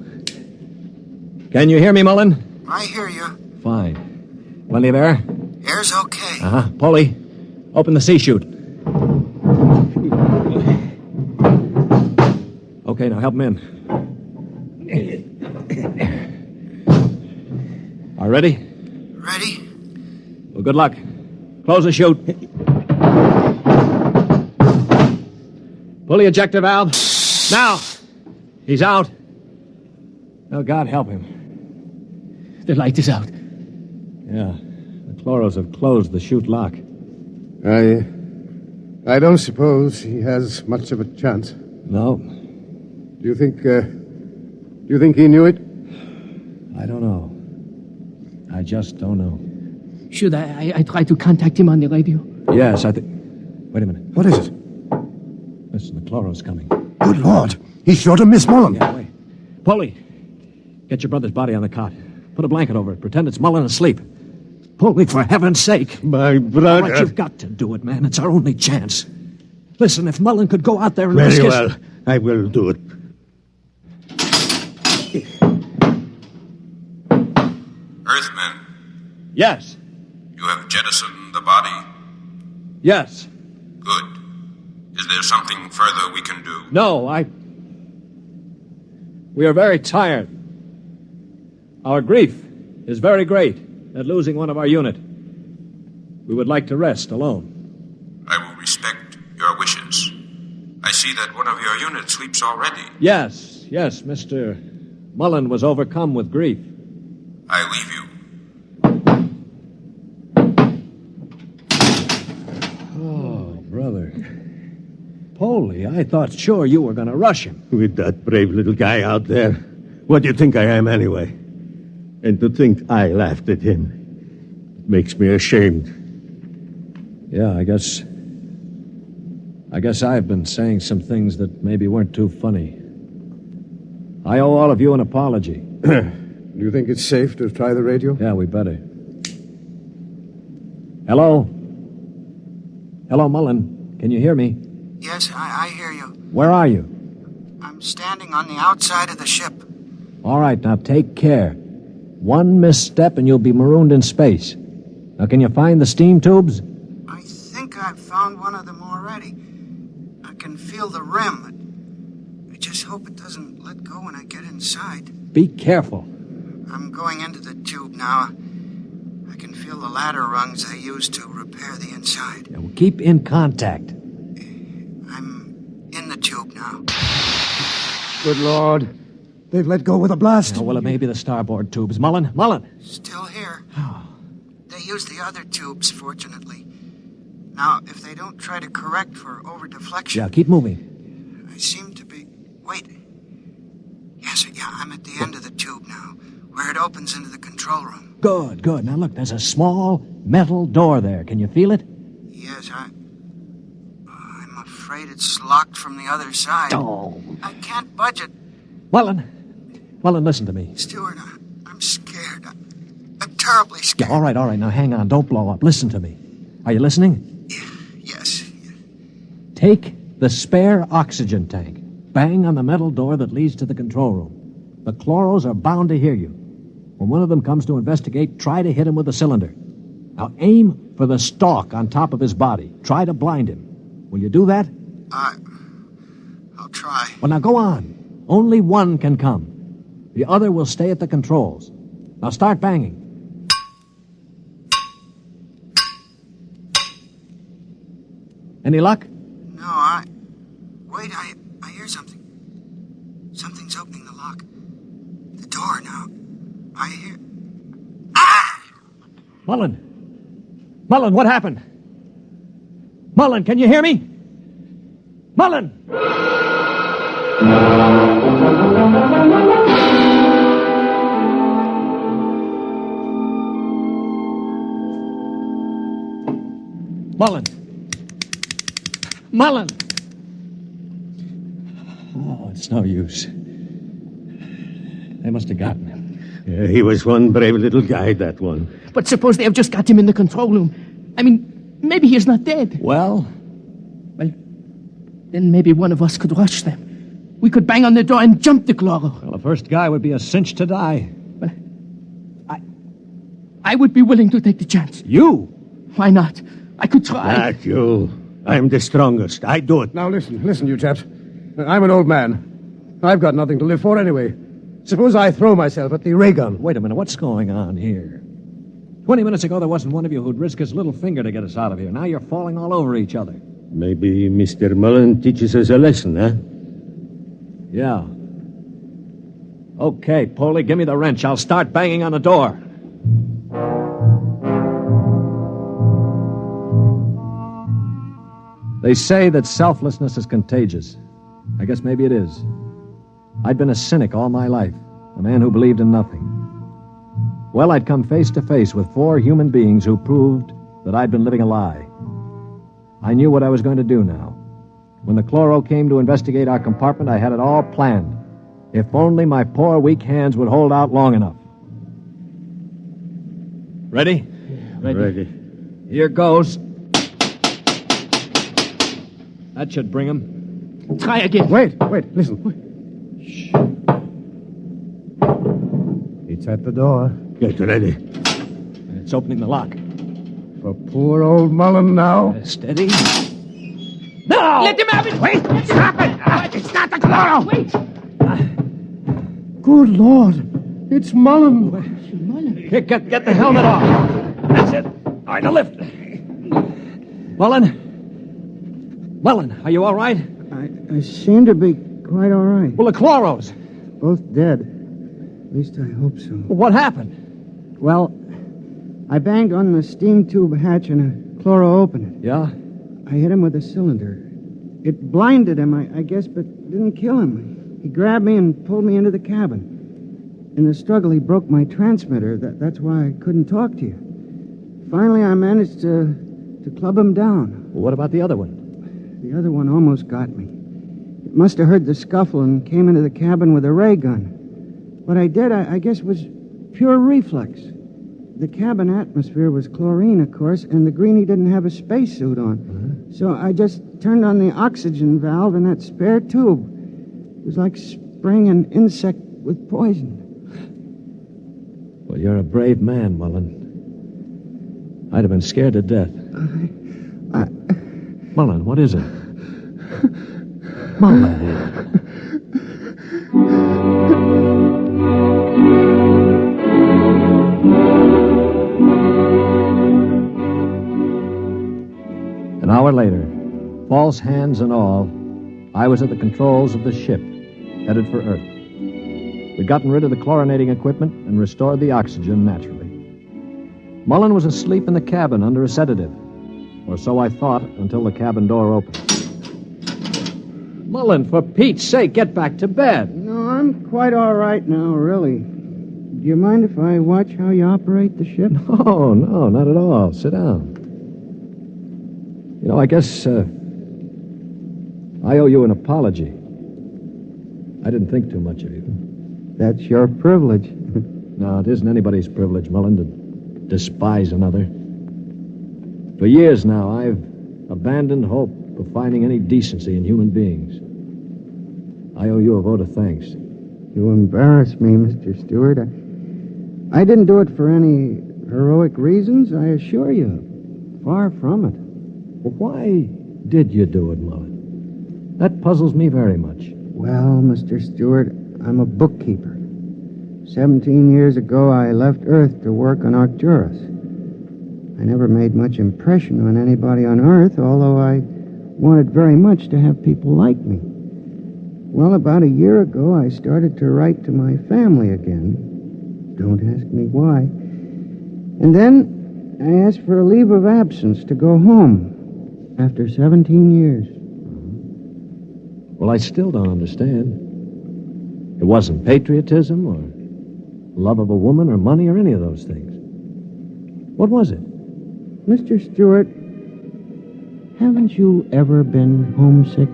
S10: Can you hear me, Mullen?
S6: I hear you.
S10: Fine. Plenty of air?
S6: Air's okay.
S10: Uh-huh. Polly, open the C-Chute. Okay, now help him in. Are ready?
S6: Ready?
S10: Well, good luck. Close the chute. Pull the ejector valve. Now! He's out. Oh, God help him.
S13: The light is out.
S10: Yeah. The chloros have closed the chute lock.
S16: I don't suppose he has much of a chance.
S10: No.
S16: Do you think he knew it?
S10: I don't know. I just don't know.
S13: Should I try to contact him on the radio?
S10: Yes, I think... Wait a minute.
S16: What is it?
S10: Listen, the chloros coming.
S16: Good Lord. He's sure to miss Mullen.
S10: Yeah, wait. Polly, get your brother's body on the cot. Put a blanket over it. Pretend it's Mullen asleep. Polly, for heaven's sake.
S14: My brother.
S10: All right, you've got to do it, man. It's our only chance. Listen, if Mullen could go out there and
S14: Very
S10: risk his...
S14: well. I will do it.
S7: Earthmen,
S10: Yes.
S7: you have jettisoned the body.
S10: Yes.
S7: Good. Is there something further we can do?
S10: No, We are very tired. Our grief is very great at losing one of our unit. We would like to rest alone.
S7: I will respect your wishes. I see that one of your units sleeps already.
S10: Yes, Mr. Mullen was overcome with grief.
S7: I leave you.
S10: Oh, brother. Polly, I thought sure you were going to rush him.
S14: With that brave little guy out there. What do you think I am, anyway? And to think I laughed at him. It makes me ashamed.
S10: Yeah, I guess I've been saying some things that maybe weren't too funny. I owe all of you an apology.
S16: Do you think it's safe to try the radio?
S10: Yeah, we better. Hello? Hello, Mullen. Can you hear me?
S6: Yes, I hear you.
S10: Where are you?
S6: I'm standing on the outside of the ship.
S10: All right, now take care. One misstep and you'll be marooned in space. Now, can you find the steam tubes?
S6: I think I've found one of them already. I can feel the rim. I just hope it doesn't let go when I get inside.
S10: Be careful.
S6: I'm going into the tube now. I can feel the ladder rungs they used to repair the inside.
S10: Yeah, well, keep in contact.
S6: I'm in the tube now.
S16: Good Lord. They've let go with a blast.
S10: Oh, well, it may be the starboard tubes. Mullen!
S6: Still here. They used the other tubes, fortunately. Now, if they don't try to correct for over-deflection...
S10: Yeah, keep moving.
S6: I seem to be... Wait. Yes, I'm at the end of the tube now, where it opens into the control room.
S10: Good. Now, look, there's a small metal door there. Can you feel it?
S6: Yes, I'm afraid it's locked from the other side.
S10: Oh.
S6: I can't budge it.
S10: Mullen, listen to me.
S6: Stewart, I'm scared. I'm terribly scared.
S10: Yeah, all right. Now, hang on. Don't blow up. Listen to me. Are you listening?
S6: Yes.
S10: Take the spare oxygen tank. Bang on the metal door that leads to the control room. The chloros are bound to hear you. When one of them comes to investigate, try to hit him with a cylinder. Now, aim for the stalk on top of his body. Try to blind him. Will you do that?
S6: I'll try.
S10: Well, now, go on. Only one can come. The other will stay at the controls. Now, start banging. Any luck?
S6: No, Wait, I hear something. Something's opening the lock. The door now. I hear... Ah!
S10: Mullen, what happened? Mullen, can you hear me? Mullen! Mullen! Oh, it's no use. They must have gotten him.
S14: Yeah, he was one brave little guy, that one.
S13: But suppose they have just got him in the control room. I mean, maybe he's not dead.
S10: Well,
S13: Then maybe one of us could rush them. We could bang on the door and jump the chloro.
S10: Well, the first guy would be a cinch to die.
S13: Well, I would be willing to take the chance.
S10: You?
S13: Why not? I could try.
S14: Not you. I'm the strongest. I do it.
S16: Now listen, you chaps. I'm an old man. I've got nothing to live for anyway. Suppose I throw myself at the ray gun.
S10: Wait a minute, what's going on here? 20 minutes ago, there wasn't one of you who'd risk his little finger to get us out of here. Now you're falling all over each other.
S14: Maybe Mr. Mullen teaches us a lesson, huh?
S10: Yeah. Okay, Polly, give me the wrench. I'll start banging on the door. They say that selflessness is contagious. I guess maybe it is. I'd been a cynic all my life, a man who believed in nothing. Well, I'd come face to face with 4 human beings who proved that I'd been living a lie. I knew what I was going to do now. When the chloro came to investigate our compartment, I had it all planned. If only my poor, weak hands would hold out long enough. Ready?
S14: Ready.
S10: Here goes. That should bring him.
S13: Try again.
S16: Wait, listen. Shh. It's at the door.
S14: Get ready.
S10: It's opening the lock.
S16: For poor old Mullen now.
S10: Steady. No!
S13: Let him have it!
S14: Wait! Stop it! It's not the chloro!
S13: Wait!
S16: Good Lord. It's Mullen.
S10: Here, get the helmet off. That's it. All right, now lift. Mullen, are you all right?
S6: I seem to be quite all right.
S10: Well, the chloros.
S6: Both dead. At least I hope so.
S10: Well, what happened?
S6: Well, I banged on the steam tube hatch and a chloro opened it.
S10: Yeah?
S6: I hit him with a cylinder. It blinded him, I guess, but didn't kill him. He grabbed me and pulled me into the cabin. In the struggle, he broke my transmitter. That's why I couldn't talk to you. Finally, I managed to club him down.
S10: Well, what about the other one?
S6: The other one almost got me. It must have heard the scuffle and came into the cabin with a ray gun. What I did, I guess, was pure reflex. The cabin atmosphere was chlorine, of course, and the greenie didn't have a spacesuit on. Uh-huh. So I just turned on the oxygen valve in that spare tube. It was like spraying an insect with poison.
S10: Well, you're a brave man, Mullen. I'd have been scared to death. Mullen, what is it? Mullen. An hour later, false hands and all, I was at the controls of the ship, headed for Earth. We'd gotten rid of the chlorinating equipment and restored the oxygen naturally. Mullen was asleep in the cabin under a sedative, or so I thought until the cabin door opened. Mullen, for Pete's sake, get back to bed.
S6: No, I'm quite all right now, really. Do you mind if I watch how you operate the ship?
S10: No, not at all. Sit down. You know, I guess I owe you an apology. I didn't think too much of you.
S6: That's your privilege.
S10: No, it isn't anybody's privilege, Mullen, to despise another. For years now, I've abandoned hope of finding any decency in human beings. I owe you a vote of thanks.
S6: You embarrass me, Mr. Stewart. I didn't do it for any heroic reasons, I assure you. Far from it.
S10: Well, why did you do it, Mullen? That puzzles me very much.
S6: Well, Mr. Stewart, I'm a bookkeeper. 17 years ago, I left Earth to work on Arcturus. I never made much impression on anybody on Earth, although I wanted very much to have people like me. Well, about a year ago, I started to write to my family again. Don't ask me why. And then I asked for a leave of absence to go home after 17 years.
S10: Well, I still don't understand. It wasn't patriotism or love of a woman or money or any of those things. What was it?
S6: Mr. Stewart, haven't you ever been homesick?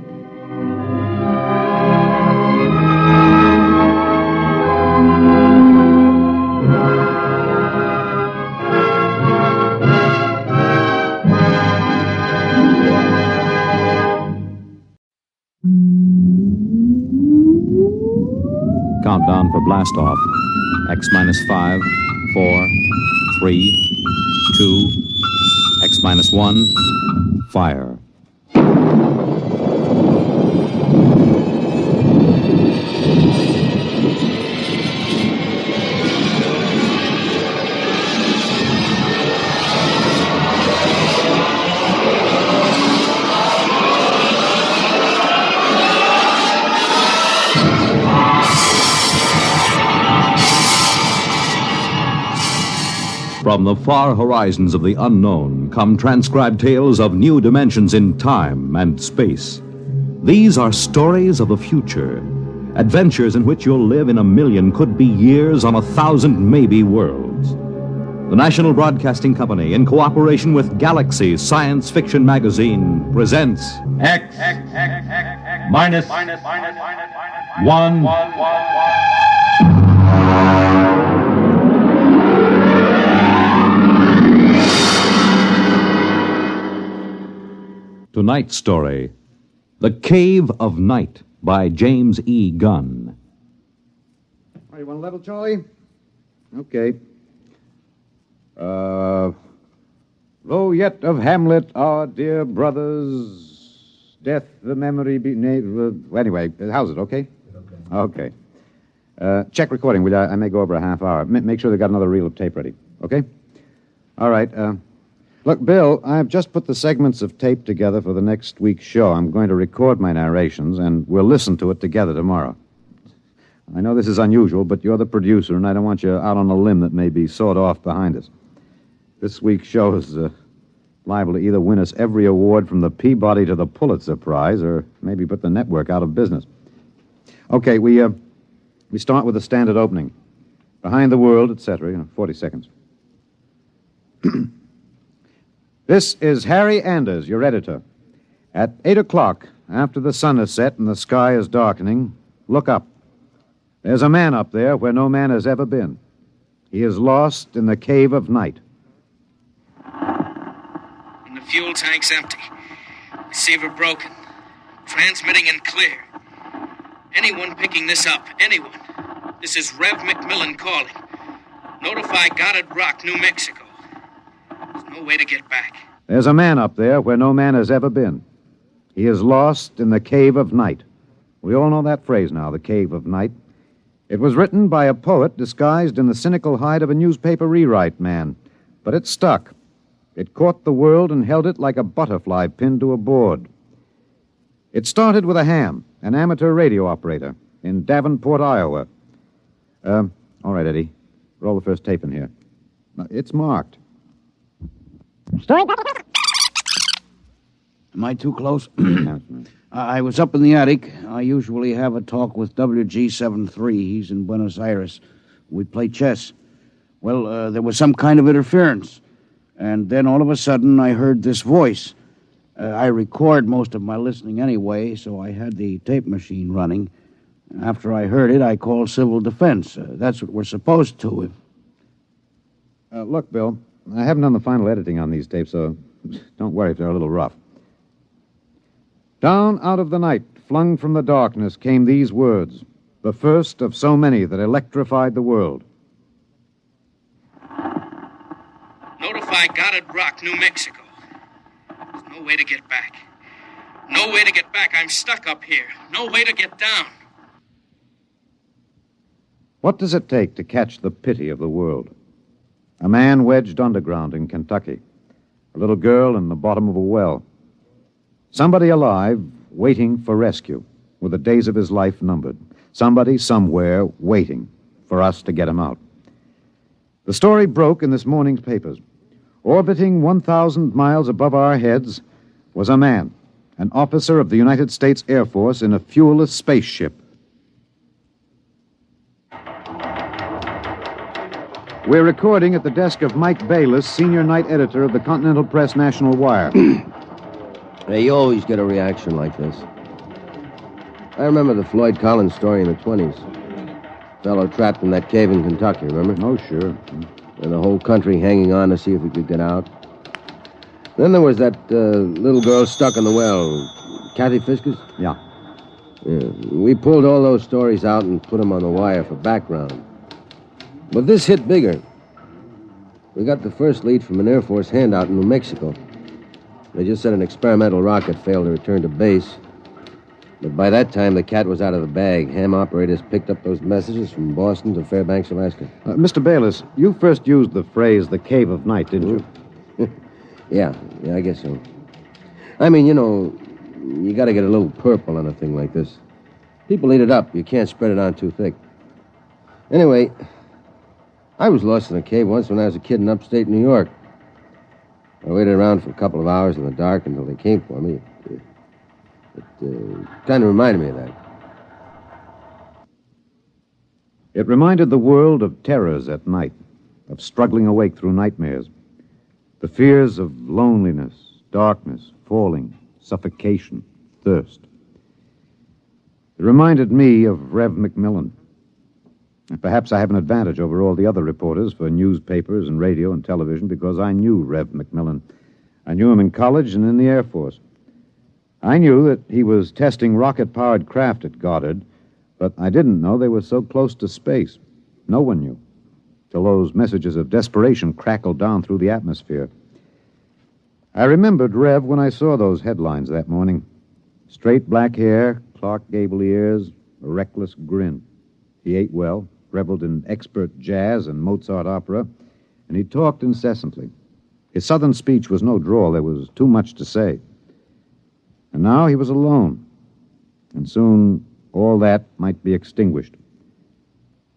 S1: countdown for blast off. X minus 5, 4, 3, 2, X minus 1, fire. From the far horizons of the unknown come transcribed tales of new dimensions in time and space. These are stories of the future, adventures in which you'll live in a million, could be years, on 1,000 maybe worlds. The National Broadcasting Company, in cooperation with Galaxy Science Fiction Magazine, presents
S11: X minus 1.
S1: Tonight's story, The Cave of Night, by James E. Gunn.
S9: All right, you want a level, Charlie? Okay. Though yet of Hamlet, our dear brothers, death the memory be... Anyway, how's it, okay? Okay. Check recording, will you? I may go over a half hour. Make sure they've got another reel of tape ready, okay? All right, Look, Bill, I've just put the segments of tape together for the next week's show. I'm going to record my narrations, and we'll listen to it together tomorrow. I know this is unusual, but you're the producer, and I don't want you out on a limb that may be sawed off behind us. This week's show is liable to either win us every award from the Peabody to the Pulitzer Prize, or maybe put the network out of business. Okay, we start with a standard opening. Behind the world, etc., 40 seconds. This is Harry Anders, your editor. At 8 o'clock, after the sun has set and the sky is darkening, look up. There's a man up there where no man has ever been. He is lost in the cave of night.
S8: And the fuel tank's empty. Receiver broken. Transmitting and clear. Anyone picking this up, anyone. This is Rev McMillan calling. Notify Goddard Rock, New Mexico. There's no way to get back.
S9: There's a man up there where no man has ever been. He is lost in the cave of night. We all know that phrase now, the cave of night. It was written by a poet disguised in the cynical hide of a newspaper rewrite man. But it stuck. It caught the world and held it like a butterfly pinned to a board. It started with a ham, an amateur radio operator, in Davenport, Iowa. All right, Eddie. Roll the first tape in here. It's marked.
S5: Am I too close? I was up in the attic. I usually have a talk with WG73. He's in Buenos Aires. We play chess. Well, there was some kind of interference. And then all of a sudden, I heard this voice. I record most of my listening anyway, so I had the tape machine running. After I heard it, I called civil defense. That's what we're supposed to.
S9: Look, Bill, I haven't done the final editing on these tapes, so don't worry if they're a little rough. Down out of the night, flung from the darkness, came these words, the first of so many that electrified the world.
S8: Notify Goddard Rock, New Mexico. There's no way to get back. No way to get back. I'm stuck up here. No way to get down.
S9: What does it take to catch the pity of the world? A man wedged underground in Kentucky. A little girl in the bottom of a well. Somebody alive, waiting for rescue, with the days of his life numbered. Somebody, somewhere, waiting for us to get him out. The story broke in this morning's papers. Orbiting 1,000 miles above our heads was a man, an officer of the United States Air Force in a fuelless spaceship. We're recording at the desk of Mike Bayless, senior night editor of the Continental Press National Wire.
S15: Hey, you always get a reaction like this. I remember the Floyd Collins story in the 20s. Fellow trapped in that cave in Kentucky, remember?
S9: Oh, sure.
S15: And the whole country hanging on to see if he could get out. Then there was that little girl stuck in the well. Kathy Fisker's?
S9: Yeah.
S15: Yeah, we pulled all those stories out and put them on the wire for background. But this hit bigger. We got the first lead from an Air Force handout in New Mexico. They just said an experimental rocket failed to return to base. But by that time, the cat was out of the bag. Ham operators picked up those messages from Boston to Fairbanks, Alaska.
S20: Mr. Bayless, you first used the phrase the cave of night, didn't you?
S15: Yeah, I guess so. I mean, you got to get a little purple on a thing like this. People eat it up. You can't spread it on too thick. Anyway, I was lost in a cave once when I was a kid in upstate New York. I waited around for a couple of hours in the dark until they came for me. It kind of reminded me of that.
S1: It reminded the world of terrors at night, of struggling awake through nightmares, the fears of loneliness, darkness, falling, suffocation, thirst. It reminded me of Rev McMillan. And perhaps I have an advantage over all the other reporters for newspapers and radio and television because I knew Rev McMillan. I knew him in college and in the Air Force. I knew that he was testing rocket-powered craft at Goddard, but I didn't know they were so close to space. No one knew, till those messages of desperation crackled down through the atmosphere. I remembered Rev when I saw those headlines that morning. Straight black hair, Clark Gable ears, a reckless grin. He ate well, reveled in expert jazz and Mozart opera, and he talked incessantly. His southern speech was no drawl. There was too much to say. And now he was alone, and soon all that might be extinguished.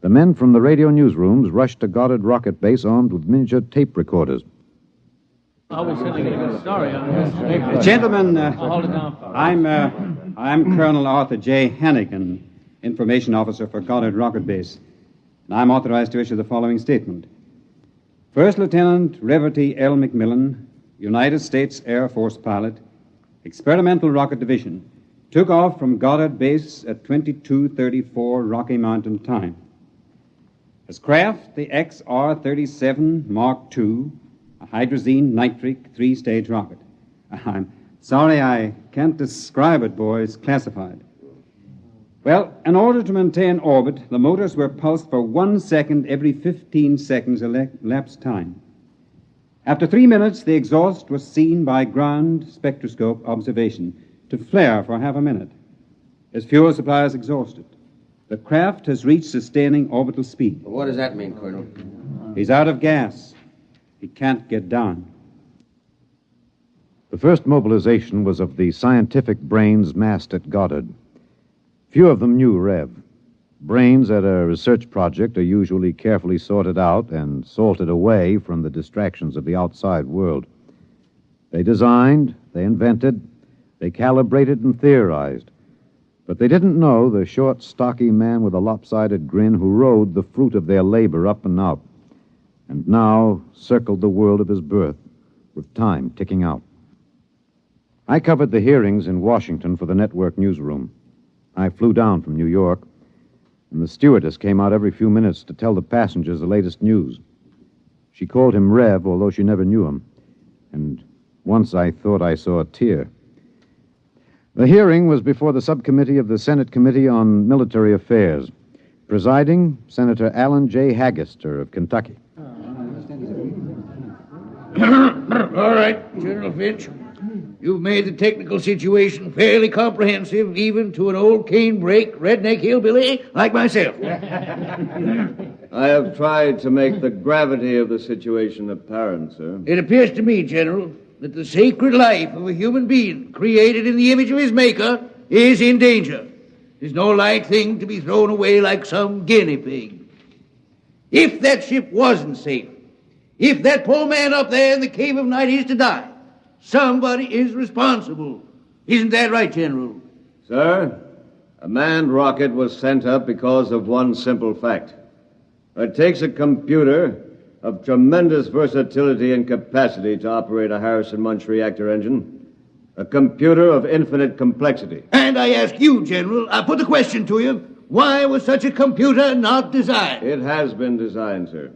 S1: The men from the radio newsrooms rushed to Goddard Rocket Base armed with miniature tape recorders.
S12: I was sending a good story on this.
S17: Gentlemen,
S12: Hold it down, fellas.
S17: I'm Colonel Arthur J. Hannigan, Information Officer for Goddard Rocket Base, and I'm authorized to issue the following statement. First Lieutenant Reverty L. McMillan, United States Air Force pilot, Experimental Rocket Division, took off from Goddard Base at 22:34 Rocky Mountain time. His craft, the XR-37 Mark II, a hydrazine nitric three-stage rocket. I'm sorry I can't describe it, boys. Classified. Well, in order to maintain orbit, the motors were pulsed for 1 second every 15 seconds elapsed time. After 3 minutes, the exhaust was seen by ground spectroscope observation to flare for half a minute. His fuel supply is exhausted. The craft has reached sustaining orbital speed.
S15: What does that mean, Colonel?
S17: He's out of gas. He can't get down.
S1: The first mobilization was of the scientific brains massed at Goddard. Few of them knew Rev. Brains at a research project are usually carefully sorted out and salted away from the distractions of the outside world. They designed, they invented, they calibrated and theorized. But they didn't know the short, stocky man with a lopsided grin who rode the fruit of their labor up and out, and now circled the world of his birth, with time ticking out. I covered the hearings in Washington for the network newsroom. I flew down from New York, and the stewardess came out every few minutes to tell the passengers the latest news. She called him Rev, although she never knew him, and once I thought I saw a tear. The hearing was before the subcommittee of the Senate Committee on Military Affairs. Presiding, Senator Allen J. Haggister of Kentucky.
S21: All right, General Finch. You've made the technical situation fairly comprehensive, even to an old canebrake redneck hillbilly like myself.
S24: I have tried to make the gravity of the situation apparent, sir.
S21: It appears to me, General, that the sacred life of a human being created in the image of his maker is in danger. It's no light thing to be thrown away like some guinea pig. If that ship wasn't safe, if that poor man up there in the cave of night is to die, somebody is responsible. Isn't that right, General?
S24: Sir, a manned rocket was sent up because of one simple fact. It takes a computer of tremendous versatility and capacity to operate a Harrison-Munch reactor engine. A computer of infinite complexity.
S21: And I ask you, General, I put the question to you, why was such a computer not designed?
S24: It has been designed, sir.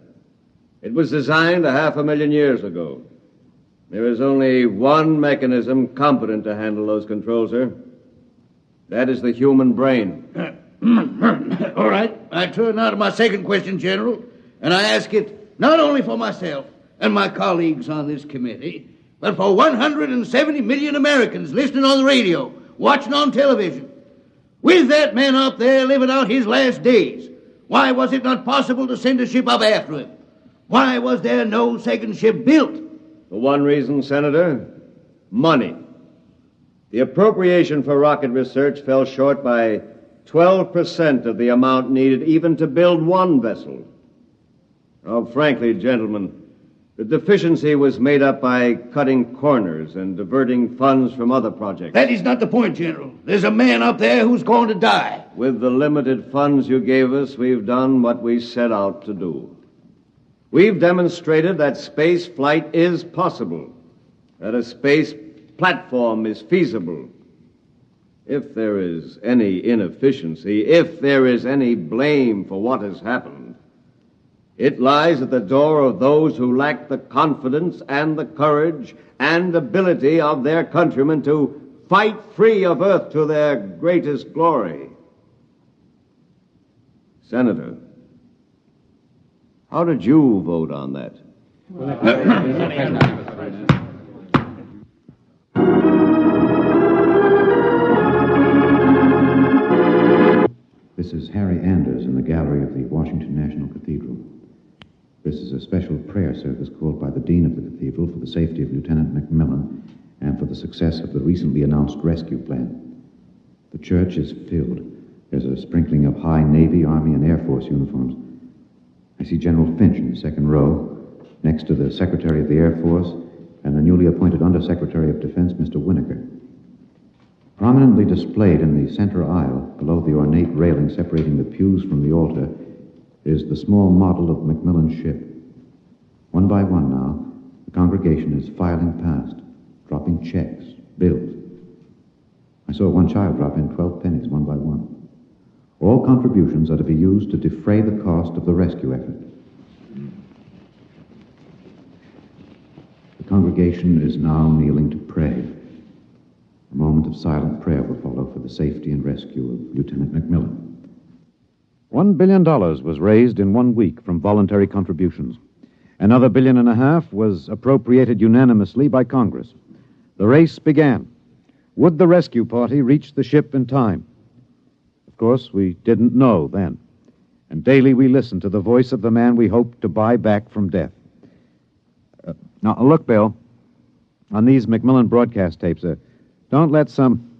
S24: It was designed 500,000 years ago. There is only one mechanism competent to handle those controls, sir. That is the human brain.
S21: All right. I turn now to my second question, General, and I ask it not only for myself and my colleagues on this committee, but for 170 million Americans listening on the radio, watching on television. With that man up there living out his last days, why was it not possible to send a ship up after him? Why was there no second ship built?
S24: For one reason, Senator, money. The appropriation for rocket research fell short by 12% of the amount needed even to build one vessel. Oh, frankly, gentlemen, the deficiency was made up by cutting corners and diverting funds from other projects.
S21: That is not the point, General. There's a man up there who's going to die.
S24: With the limited funds you gave us, we've done what we set out to do. We've demonstrated that space flight is possible, that a space platform is feasible. If there is any inefficiency, if there is any blame for what has happened, it lies at the door of those who lack the confidence and the courage and ability of their countrymen to fight free of Earth to their greatest glory. Senator, how did you vote on that?
S3: This is Harry Anders in the gallery of the Washington National Cathedral. This is a special prayer service called by the Dean of the Cathedral for the safety of Lieutenant McMillan and for the success of the recently announced rescue plan. The church is filled. There's a sprinkling of high Navy, Army, and Air Force uniforms. I see General Finch in the second row, next to the Secretary of the Air Force and the newly appointed Undersecretary of Defense, Mr. Winokur. Prominently displayed in the center aisle, below the ornate railing separating the pews from the altar, is the small model of McMillan's ship. One by one now, the congregation is filing past, dropping checks, bills. I saw one child drop in 12 pennies, one by one. All contributions are to be used to defray the cost of the rescue effort. The congregation is now kneeling to pray. A moment of silent prayer will follow for the safety and rescue of Lieutenant McMillan.
S1: $1 billion was raised in 1 week from voluntary contributions. Another $1.5 billion was appropriated unanimously by Congress. The race began. Would the rescue party reach the ship in time? Of course, we didn't know then. And daily we listened to the voice of the man we hoped to buy back from death. Now, look, Bill, on these McMillan broadcast tapes, don't let some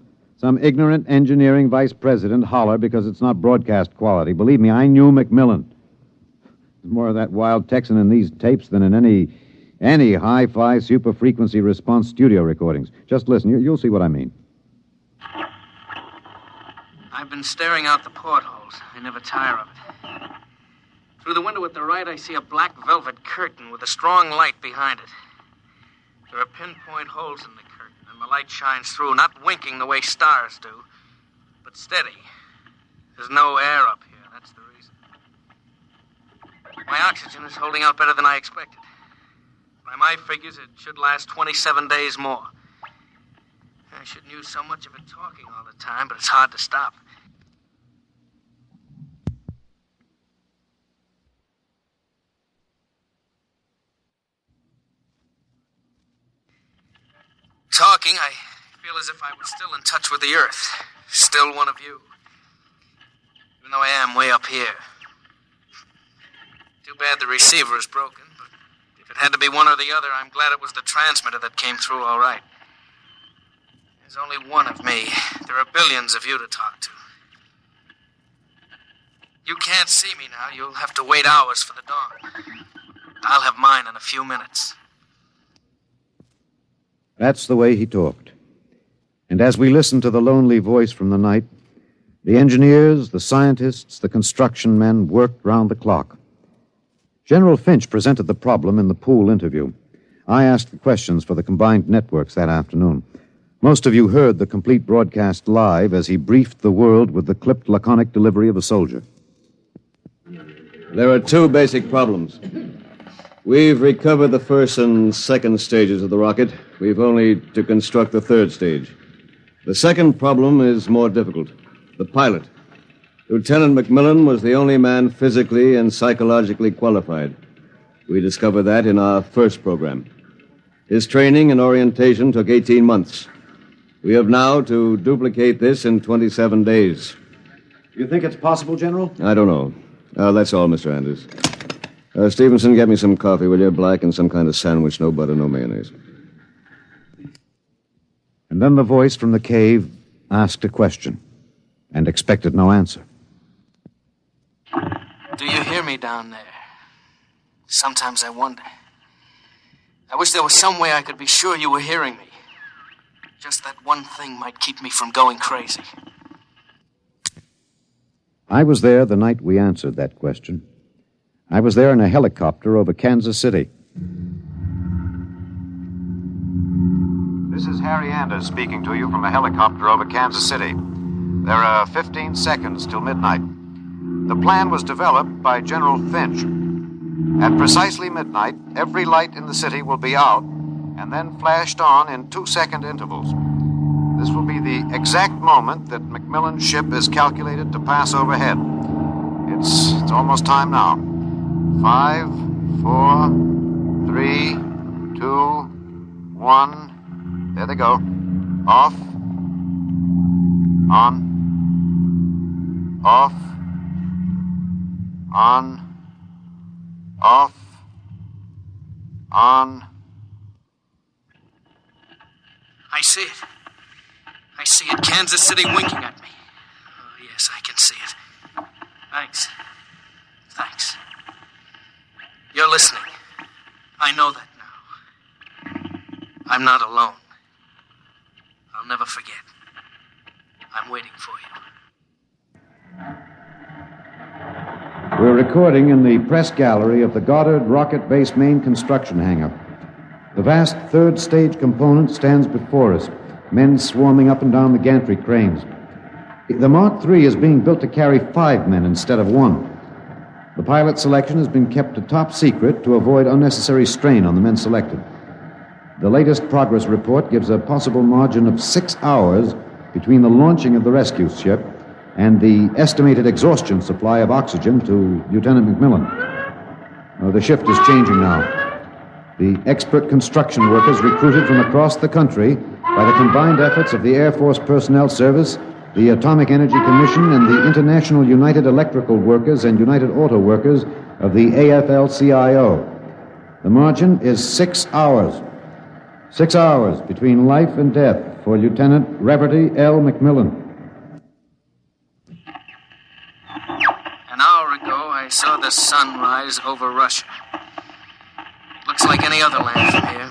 S1: ignorant engineering vice president holler because it's not broadcast quality. Believe me, I knew McMillan. There's more of that wild Texan in these tapes than in any hi-fi super-frequency response studio recordings. Just listen. You'll see what I mean.
S8: I've been staring out the portholes. I never tire of it. Through the window at the right, I see a black velvet curtain with a strong light behind it. There are pinpoint holes in the curtain, and the light shines through, not winking the way stars do, but steady. There's no air up here. That's the reason. My oxygen is holding out better than I expected. By my figures, it should last 27 days more. I shouldn't use so much of it talking all the time, but it's hard to stop. Talking, I feel as if I was still in touch with the Earth. Still one of you. Even though I am way up here. Too bad the receiver is broken, but if it had to be one or the other, I'm glad it was the transmitter that came through all right. There's only one of me. There are billions of you to talk to. You can't see me now. You'll have to wait hours for the dawn. I'll have mine in a few minutes.
S1: That's the way he talked. And as we listened to the lonely voice from the night, the engineers, the scientists, the construction men worked round the clock. General Finch presented the problem in the pool interview. I asked the questions for the combined networks that afternoon. Most of you heard the complete broadcast live as he briefed the world with the clipped, laconic delivery of a soldier.
S24: There are two basic problems. We've recovered the first and second stages of the rocket. We've only to construct the third stage. The second problem is more difficult. The pilot. Lieutenant McMillan was the only man physically and psychologically qualified. We discovered that in our first program. His training and orientation took 18 months. We have now to duplicate this in 27 days.
S3: You think it's possible, General?
S24: I don't know. That's all, Mr. Anders. Stevenson, get me some coffee, will you? Black and some kind of sandwich, no butter, no mayonnaise.
S3: And then the voice from the cave asked a question and expected no answer.
S8: Do you hear me down there? Sometimes I wonder. I wish there was some way I could be sure you were hearing me. Just that one thing might keep me from going crazy.
S3: I was there the night we answered that question. I was there in a helicopter over Kansas City. This is Harry Anders speaking to you from a helicopter over Kansas City. There are 15 seconds till midnight. The plan was developed by General Finch. At precisely midnight, every light in the city will be out and then flashed on in 2-second intervals. This will be the exact moment that McMillan's ship is calculated to pass overhead. It's almost time now. 5, 4, 3, 2, 1. There they go. Off. On. Off. On. Off. On.
S8: I see it. I see it. Kansas City winking at me. Oh, yes, I can see it. Thanks. Thanks. You're listening. I know that now. I'm not alone. I'll never forget. I'm waiting for you.
S3: We're recording in the press gallery of the Goddard Rocket Base main construction hangar. The vast third stage component stands before us, men swarming up and down the gantry cranes. The Mark III is being built to carry 5 men instead of 1. The pilot selection has been kept a top secret to avoid unnecessary strain on the men selected. The latest progress report gives a possible margin of 6 hours between the launching of the rescue ship and the estimated exhaustion supply of oxygen to Lieutenant McMillan. The shift is changing now. The expert construction workers recruited from across the country by the combined efforts of the Air Force Personnel Service, the Atomic Energy Commission, and the International United Electrical Workers and United Auto Workers of the AFL-CIO. The margin is 6 hours. 6 hours between life and death for Lieutenant Reverdy L. McMillan.
S8: An hour ago, I saw the sun rise over Russia. It looks like any other land from here.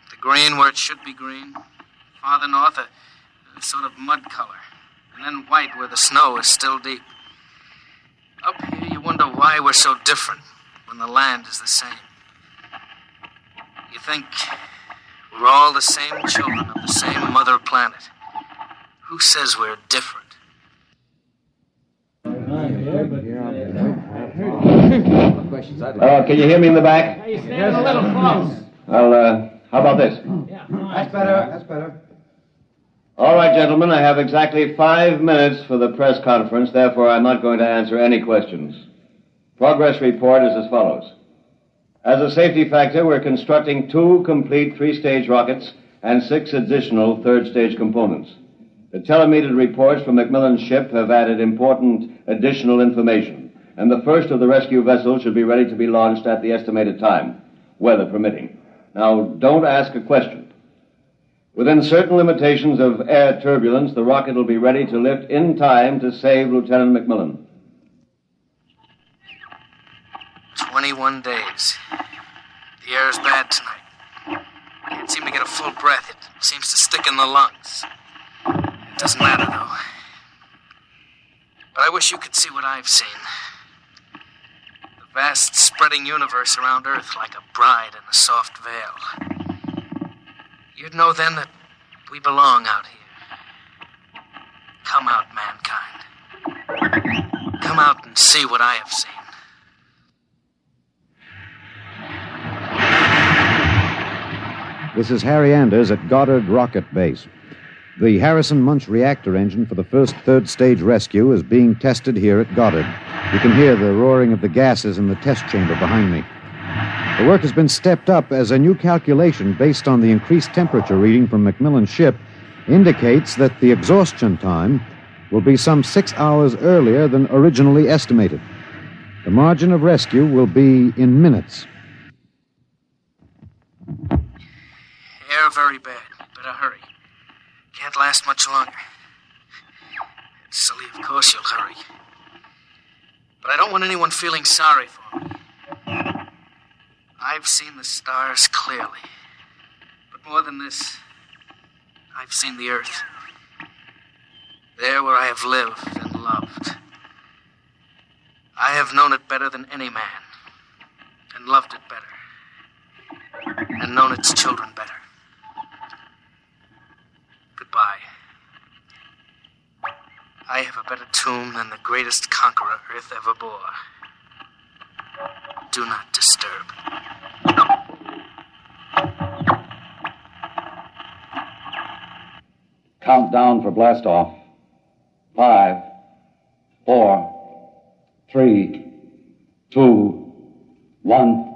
S8: The green where it should be green. Farther north, a sort of mud color. And then white where the snow is still deep. Up here, you wonder why we're so different when the land is the same. You think we're all the same children of the same mother planet. Who says we're different?
S24: Can you hear me in the back?
S12: You stand a little close.
S24: Well, how about this?
S12: That's better. That's better.
S24: All right, gentlemen, I have exactly 5 minutes for the press conference. Therefore, I'm not going to answer any questions. Progress report is as follows. As a safety factor, we're constructing 2 complete 3-stage rockets and 6 additional 3rd-stage components. The telemetered reports from McMillan's ship have added important additional information, and the first of the rescue vessels should be ready to be launched at the estimated time, weather permitting. Now, don't ask a question. Within certain limitations of air turbulence, the rocket will be ready to lift in time to save Lieutenant McMillan.
S8: 21 days. The air is bad tonight. Can't seem to get a full breath. It seems to stick in the lungs. It doesn't matter, though. But I wish you could see what I've seen. The vast spreading universe around Earth like a bride in a soft veil. You'd know then that we belong out here. Come out, mankind. Come out and see what I have seen.
S3: This is Harry Anders at Goddard Rocket Base. The Harrison Munch reactor engine for the first third-stage rescue is being tested here at Goddard. You can hear the roaring of the gases in the test chamber behind me. The work has been stepped up as a new calculation based on the increased temperature reading from McMillan's ship indicates that the exhaustion time will be some 6 hours earlier than originally estimated. The margin of rescue will be in minutes.
S8: Air very bad. Better hurry. Can't last much longer. It's silly, of course you'll hurry. But I don't want anyone feeling sorry for me. I've seen the stars clearly. But more than this, I've seen the earth. There where I have lived and loved. I have known it better than any man. And loved it better. And known its children better. Goodbye. I have a better tomb than the greatest conqueror Earth ever bore. Do not disturb.
S11: Countdown for blastoff. 5, 4, 3, 2, 1.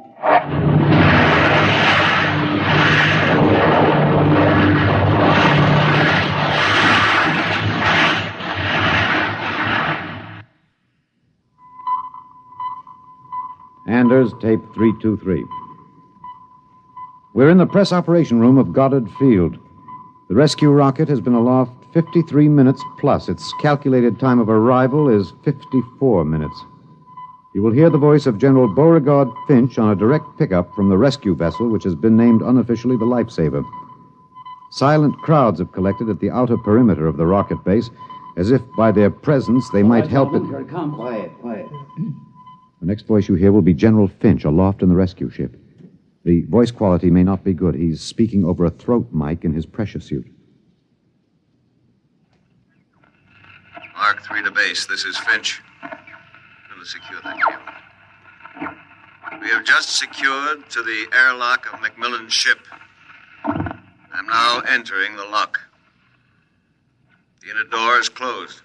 S3: Anders, tape 323. We're in the press operation room of Goddard Field. The rescue rocket has been aloft 53 minutes plus. Its calculated time of arrival is 54 minutes. You will hear the voice of General Beauregard Finch on a direct pickup from the rescue vessel, which has been named unofficially the Lifesaver. Silent crowds have collected at the outer perimeter of the rocket base, as if by their presence they might help it.
S21: Here it comes. Quiet.
S3: The next voice you hear will be General Finch aloft in the rescue ship. The voice quality may not be good. He's speaking over a throat mic in his pressure suit.
S24: Mark 3 to base. This is Finch. Going to secure that cable. We have just secured to the airlock of McMillan's ship. I'm now entering the lock. The inner door is closed.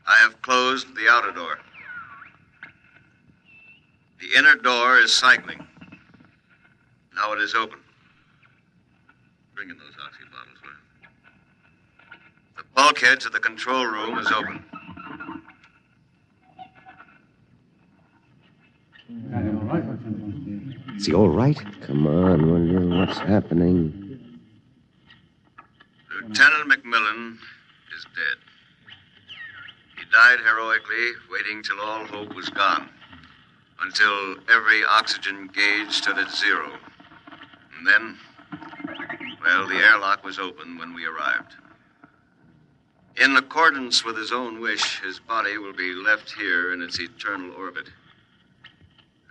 S24: I have closed the outer door. The inner door is cycling. Now it is open. Bring in those oxy bottles, will you? The bulkhead to the control room is open.
S3: Is he all right?
S15: Come on, will you? What's happening?
S24: Lieutenant McMillan is dead. He died heroically, waiting till all hope was gone. Until every oxygen gauge stood at 0. And then, well, the airlock was open when we arrived. In accordance with his own wish, his body will be left here in its eternal orbit.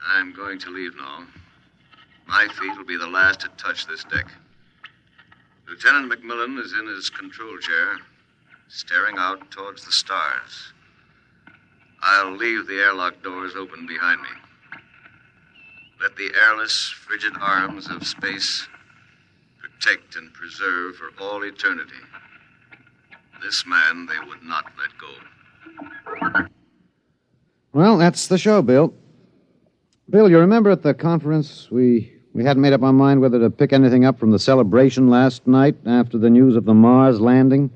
S24: I'm going to leave now. My feet will be the last to touch this deck. Lieutenant McMillan is in his control chair, staring out towards the stars. I'll leave the airlock doors open behind me. Let the airless, frigid arms of space protect and preserve for all eternity this man they would not let go.
S3: Well, that's the show, Bill. Bill, you remember at the conference we hadn't made up our mind whether to pick anything up from the celebration last night after the news of the Mars landing?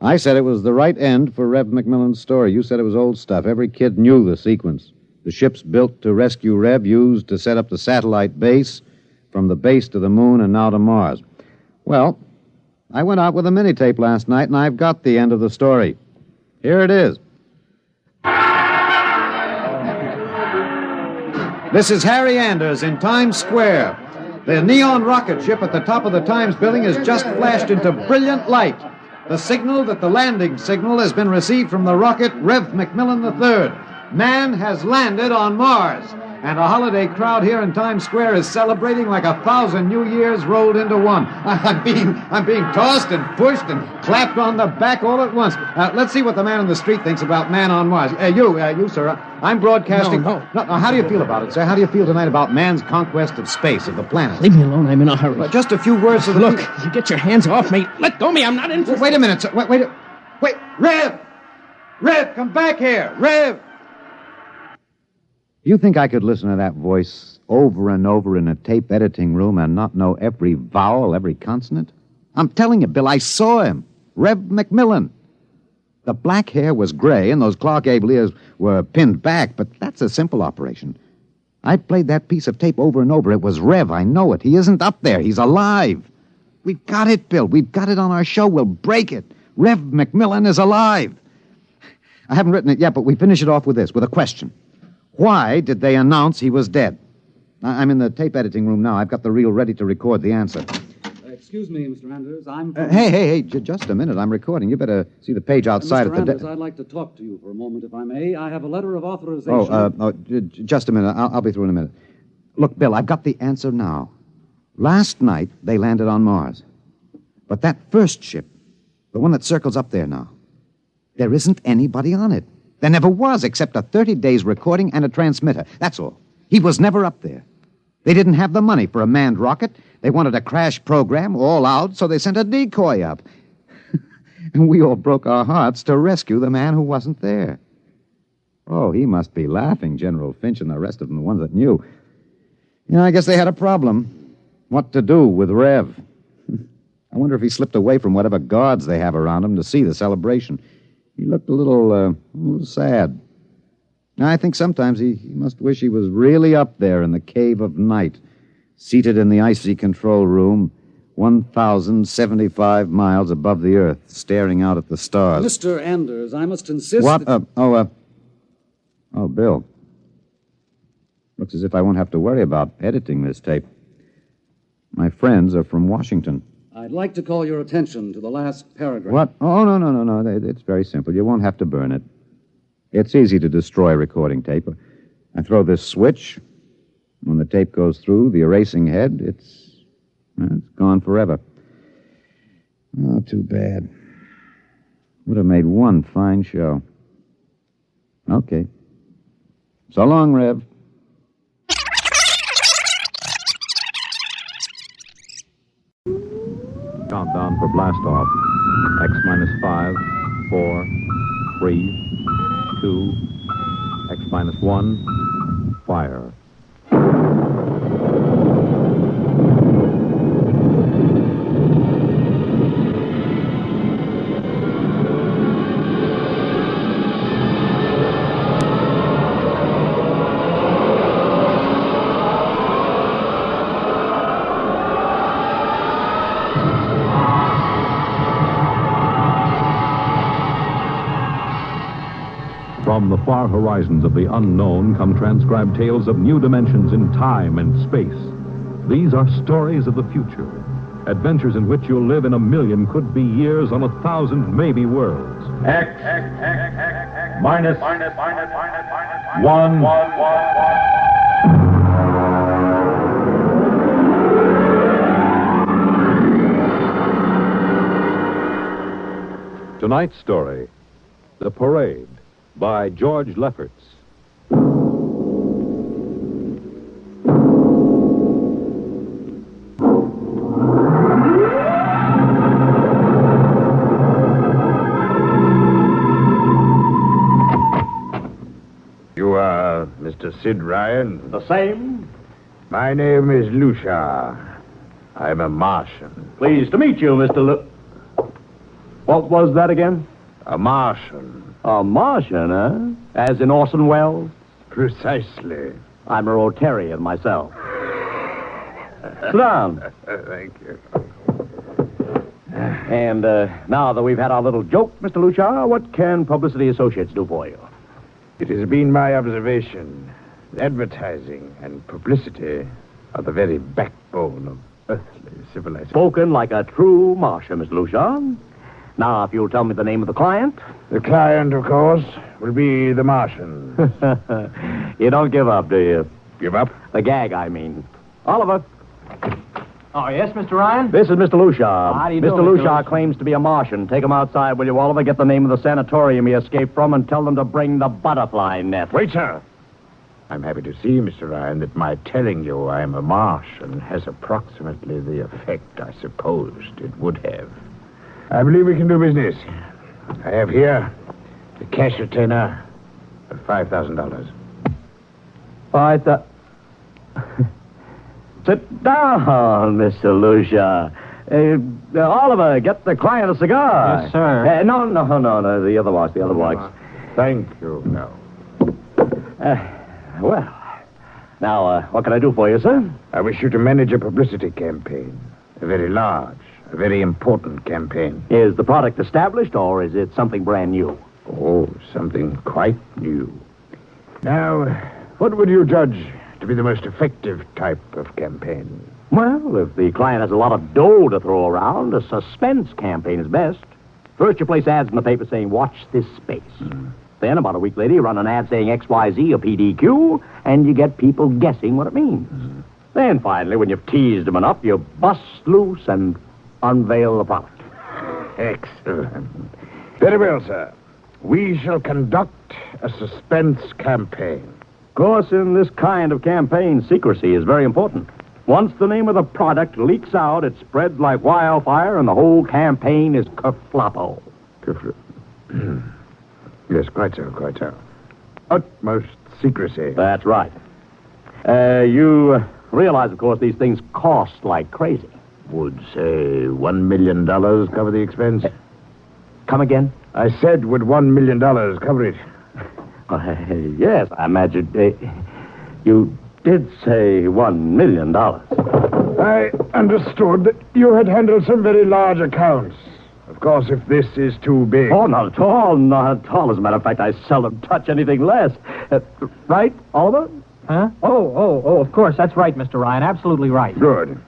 S3: I said it was the right end for Rev McMillan's story. You said it was old stuff. Every kid knew the sequence. The ships built to rescue Rev, used to set up the satellite base, from the base to the moon and now to Mars. Well, I went out with a mini-tape last night, and I've got the end of the story. Here it is. This is Harry Anders in Times Square. The neon rocket ship at the top of the Times building has just flashed into brilliant light. The signal that the landing signal has been received from the rocket Rev McMillan III. Man has landed on Mars. And the holiday crowd here in Times Square is celebrating like 1,000 New Years rolled into one. I'm being tossed and pushed and clapped on the back all at once. Let's see what the man on the street thinks about Man on Mars. You, sir. I'm broadcasting.
S13: No.
S3: How do you feel about it, sir? How do you feel tonight about man's conquest of space, of the planet?
S13: Leave me alone. I'm in a hurry.
S3: Well, just a few words to the
S13: Look, you get your hands off me. Let go of me. I'm not interested.
S3: Wait a minute, sir. Wait. Rev! Rev, come back here. Rev! You think I could listen to that voice over and over in a tape editing room and not know every vowel, every consonant? I'm telling you, Bill, I saw him. Rev McMillan. The black hair was gray and those claw gable ears were pinned back, but that's a simple operation. I played that piece of tape over and over. It was Rev, I know it. He isn't up there. He's alive. We've got it, Bill. We've got it on our show. We'll break it. Rev McMillan is alive. I haven't written it yet, but we finish it off with this, with a question. Why did they announce he was dead? I'm in the tape editing room now. I've got the reel ready to record the answer.
S17: Excuse me, Mr. Anders.
S3: Hey, just a minute. I'm recording. You better see the page outside
S17: Mr.
S3: of the...
S17: Anders, I'd like to talk to you for a moment, if I may. I have a letter of authorization.
S3: Just a minute. I'll be through in a minute. Look, Bill, I've got the answer now. Last night, they landed on Mars. But that first ship, the one that circles up there now, there isn't anybody on it. There never was, except a 30 days recording and a transmitter. That's all. He was never up there. They didn't have the money for a manned rocket. They wanted a crash program all out, so they sent a decoy up. And we all broke our hearts to rescue the man who wasn't there. Oh, he must be laughing, General Finch and the rest of them, the ones that knew. I guess they had a problem. What to do with Rev? I wonder if he slipped away from whatever guards they have around him to see the celebration. He looked a little sad. Now, I think sometimes he must wish he was really up there in the cave of night, seated in the icy control room, 1,075 miles above the Earth, staring out at the stars.
S17: Mr. Anders, I must insist...
S3: What? Bill. Looks as if I won't have to worry about editing this tape. My friends are from Washington.
S17: I'd like to call your attention to the last paragraph.
S3: What? Oh, no. It's very simple. You won't have to burn it. It's easy to destroy recording tape. I throw this switch. When the tape goes through the erasing head, it's gone forever. Oh, too bad. Would have made one fine show. Okay. So long, Rev.
S1: Countdown for blast off. X minus 5, 4, 3, 2, X minus 1, fire. From the far horizons of the unknown come transcribed tales of new dimensions in time and space. These are stories of the future, adventures in which you'll live in 1,000,000 could-be years on 1,000 maybe worlds.
S2: X minus 1.
S1: Tonight's story, The Parade, by George Lefferts.
S18: You are Mr. Sid Ryan?
S14: The same.
S18: My name is Lucia. I'm a Martian.
S14: Pleased to meet you, Mr. What was that again?
S18: A Martian.
S14: A Martian, huh? As in Orson Welles?
S18: Precisely.
S14: I'm a Rotarian myself. Sit down.
S18: Thank you.
S14: And now that we've had our little joke, Mr. Lucia, what can Publicity Associates do for you?
S18: It has been my observation that advertising and publicity are the very backbone of earthly civilization.
S14: Spoken like a true Martian, Mr. Lucia. Now, if you'll tell me the name of the client.
S18: The client, of course, will be the Martian.
S14: You don't give up, do you?
S18: Give up?
S10: The gag, I mean. Oliver.
S12: Oh, yes, Mr. Ryan?
S10: This is Mr. Lucia.
S12: How do you do,
S10: Mr.
S12: Mr.
S10: Lucia
S12: Lucia?
S10: claims to be a Martian. Take him outside, will you, Oliver? Get the name of the sanatorium he escaped from and tell them to bring the butterfly net.
S18: Wait, sir. I'm happy to see, Mr. Ryan, that my telling you I am a Martian has approximately the effect I supposed it would have. I believe we can do business. I have here the cash retainer of $5,000.
S10: Sit down, Mr. Lucia. Oliver, get the client a cigar.
S12: Yes, sir.
S10: No, the other box.
S18: Thank you, no.
S10: Well, now, what can I do for you, sir?
S18: I wish you to manage a publicity campaign. A very large, a very important campaign.
S10: Is the product established, or is it something brand new?
S18: Oh, something quite new. Now, what would you judge to be the most effective type of campaign?
S10: Well, if the client has a lot of dough to throw around, a suspense campaign is best. First, you place ads in the paper saying, watch this space. Then, about a week later, you run an ad saying XYZ or PDQ, and you get people guessing what it means. Then, finally, when you've teased them enough, you bust loose and unveil the product.
S18: Excellent. Very well, sir. We shall conduct a suspense campaign.
S10: Of course, in this kind of campaign, secrecy is very important. Once the name of the product leaks out, it spreads like wildfire, and the whole campaign is kerfloppo.
S18: Yes, quite so. Utmost secrecy.
S10: That's right. You realize, of course, these things cost like crazy.
S18: Would, say, $1 million cover the expense?
S10: Come again?
S18: I said, would $1 million cover it?
S10: Yes, I imagine. You did say $1 million.
S18: I understood that you had handled some very large accounts. Of course, if this is too big...
S10: Oh, not at all. As a matter of fact, I seldom touch anything less. Right, Oliver?
S12: Huh? Oh, of course. That's right, Mr. Ryan. Absolutely right.
S18: Good.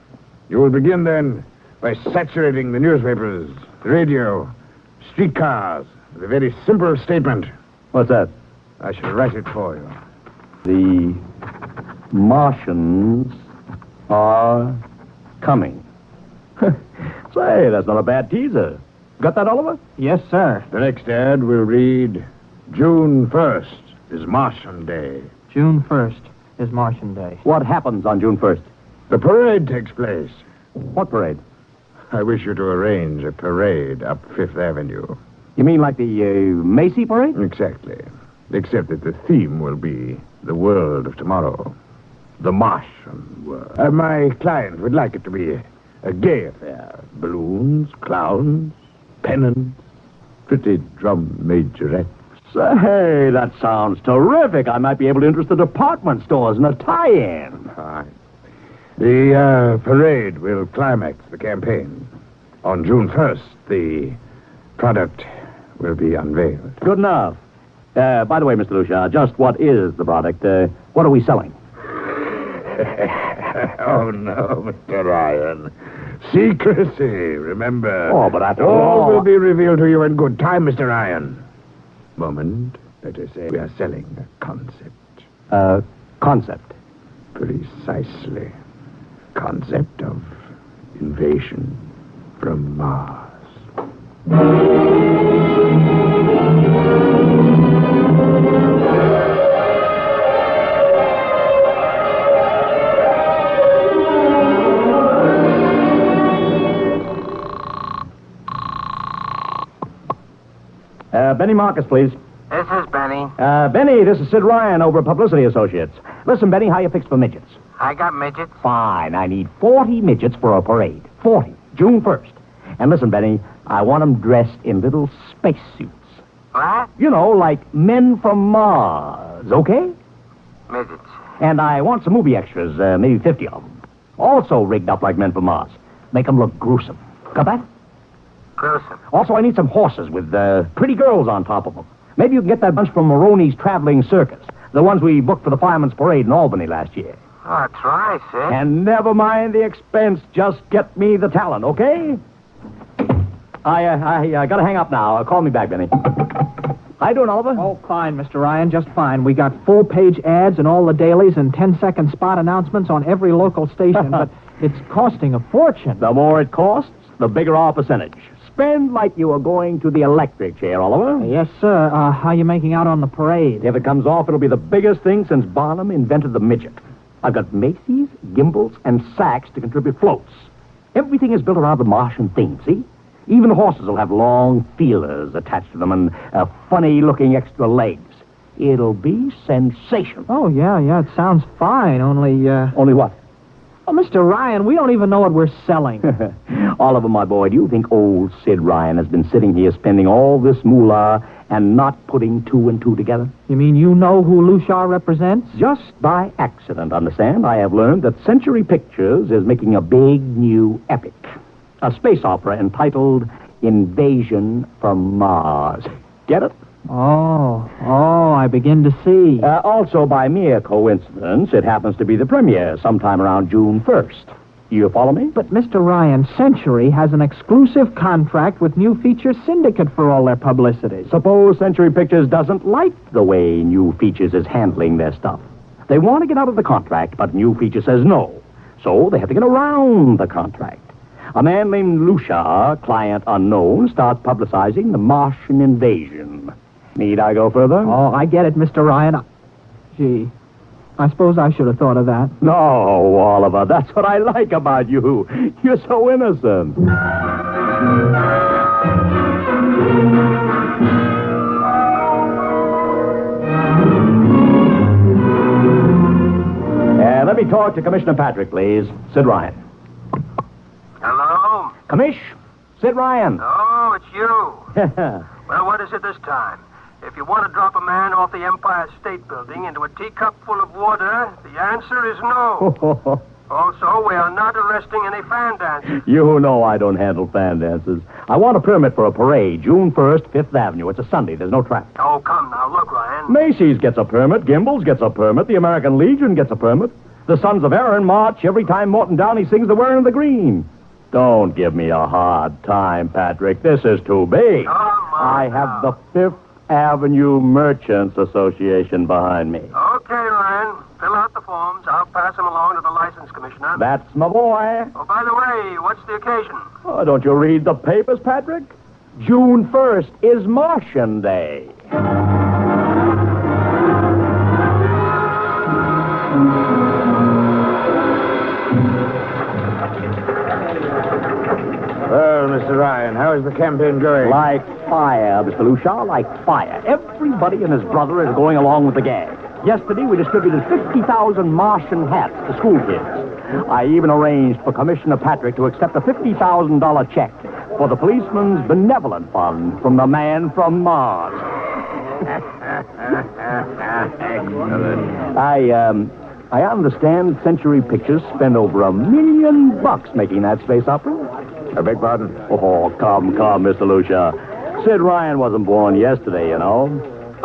S18: You will begin, then, by saturating the newspapers, the radio, streetcars, with a very simple statement.
S10: What's that?
S18: I shall write it for you.
S10: The Martians are coming. Say, that's not a bad teaser. Got that, Oliver?
S12: Yes, sir.
S18: The next ad will read, June 1st is Martian Day.
S12: June 1st is Martian Day.
S10: What happens on June 1st?
S18: The parade takes place.
S10: What parade?
S18: I wish you to arrange a parade up Fifth Avenue.
S10: You mean like the Macy parade?
S18: Exactly. Except that the theme will be the world of tomorrow. The Martian world. My client would like it to be a gay affair. Balloons, clowns, pennants, pretty drum majorettes.
S10: Say, that sounds terrific. I might be able to interest the department stores in a tie-in.
S18: Fine. The parade will climax the campaign. On June 1st, the product will be unveiled.
S10: Good enough. By the way, Mr. Lucia, just what is the product? What are we selling?
S18: Oh, no, Mr. Ryan. Secrecy, remember.
S10: Oh, but after
S18: all will be revealed to you in good time, Mr. Ryan. Moment, let us say we are selling a concept.
S10: Concept?
S18: Precisely. Concept of invasion from Mars.
S10: Benny Marcus, please.
S4: This is Benny.
S10: Benny, this is Sid Ryan over at Publicity Associates. Listen, Benny, how you fixed for midgets?
S4: I got midgets.
S10: Fine. I need 40 midgets for a parade. 40. June 1st. And listen, Benny, I want them dressed in little spacesuits.
S4: What?
S10: You know, like men from Mars, okay?
S4: Midgets.
S10: And I want some movie extras, maybe 50 of them. Also rigged up like men from Mars. Make them look gruesome. Got that?
S4: Gruesome.
S10: Also, I need some horses with pretty girls on top of them. Maybe you can get that bunch from Maroney's Traveling Circus. The ones we booked for the Fireman's Parade in Albany last year.
S4: Oh, try, Sid.
S10: And never mind the expense. Just get me the talent, okay? I gotta hang up now. Call me back, Benny.
S7: How you doing, Oliver?
S19: Oh, fine, Mr. Ryan, just fine. We got full-page ads in all the dailies and 10-second spot announcements on every local station, but it's costing a fortune.
S7: The more it costs, the bigger our percentage. Spend like you are going to the electric chair, Oliver.
S19: Yes, sir. How you making out on the parade?
S7: If it comes off, it'll be the biggest thing since Barnum invented the midget. I've got Macy's, gimbals, and sacks to contribute floats. Everything is built around the Martian theme, see? Even the horses will have long feelers attached to them and funny-looking extra legs. It'll be sensational.
S19: Oh, yeah, it sounds fine, only...
S7: Only what?
S19: Oh, Mr. Ryan, we don't even know what we're selling.
S7: Oliver, my boy, do you think old Sid Ryan has been sitting here spending all this moolah and not putting two and two together?
S19: You mean you know who Lushar represents?
S7: Just by accident, understand? I have learned that Century Pictures is making a big new epic. A space opera entitled Invasion from Mars. Get it?
S19: Oh, I begin to see.
S7: Also, by mere coincidence, it happens to be the premiere sometime around June 1st. You follow me?
S19: But, Mr. Ryan, Century has an exclusive contract with New Features Syndicate for all their publicity.
S7: Suppose Century Pictures doesn't like the way New Features is handling their stuff. They want to get out of the contract, but New Features says no. So they have to get around the contract. A man named Lushar, client unknown, starts publicizing the Martian invasion. Need I go further?
S19: Oh, I get it, Mr. Ryan. Gee, I suppose I should have thought of that.
S7: No, Oliver, that's what I like about you. You're so innocent. Let me talk to Commissioner Patrick, please. Sid Ryan.
S4: Hello?
S7: Commish, Sid Ryan.
S4: Oh, it's you. Well, what is it this time? If you want to drop a man off the Empire State Building into a teacup full of water, the answer is no. Also, we are not arresting any fan dancers.
S7: You know I don't handle fan dances. I want a permit for a parade, June 1st, 5th Avenue. It's a Sunday. There's no traffic.
S4: Oh, come now. Look, Ryan.
S7: Macy's gets a permit. Gimbals gets a permit. The American Legion gets a permit. The Sons of Erin march every time Morton Downey sings the Wearing of the Green. Don't give me a hard time, Patrick. This is too big. I have the 5th Avenue Merchants Association behind me.
S4: Okay, Ryan. Fill out the forms. I'll pass them along to the license commissioner.
S7: That's my boy.
S4: Oh, by the way, what's the occasion?
S7: Oh, don't you read the papers, Patrick? June 1st is Martian Day.
S18: Well, Mr. Ryan, how is the campaign going?
S7: Like fire, Mr. Lushar, like fire. Everybody and his brother is going along with the gag. Yesterday, we distributed 50,000 Martian hats to school kids. I even arranged for Commissioner Patrick to accept a $50,000 check for the Policeman's Benevolent Fund from the man from Mars. I understand Century Pictures spent over $1 million making that space opera.
S18: I beg pardon?
S7: Oh, come, Mr. Lucia. Sid Ryan wasn't born yesterday, you know.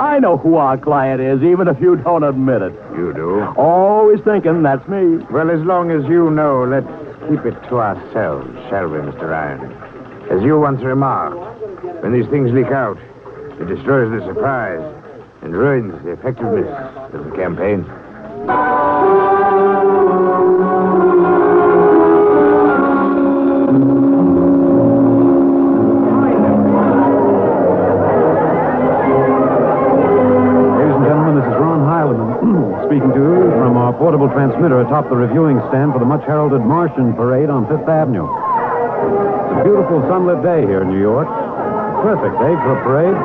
S7: I know who our client is, even if you don't admit it.
S18: You do?
S7: Always thinking that's me.
S18: Well, as long as you know, let's keep it to ourselves, shall we, Mr. Ryan? As you once remarked, when these things leak out, it destroys the surprise and ruins the effectiveness of the campaign.
S3: Speaking to you from our portable transmitter atop the reviewing stand for the much-heralded Martian Parade on 5th Avenue. It's a beautiful sunlit day here in New York. Perfect day for a parade.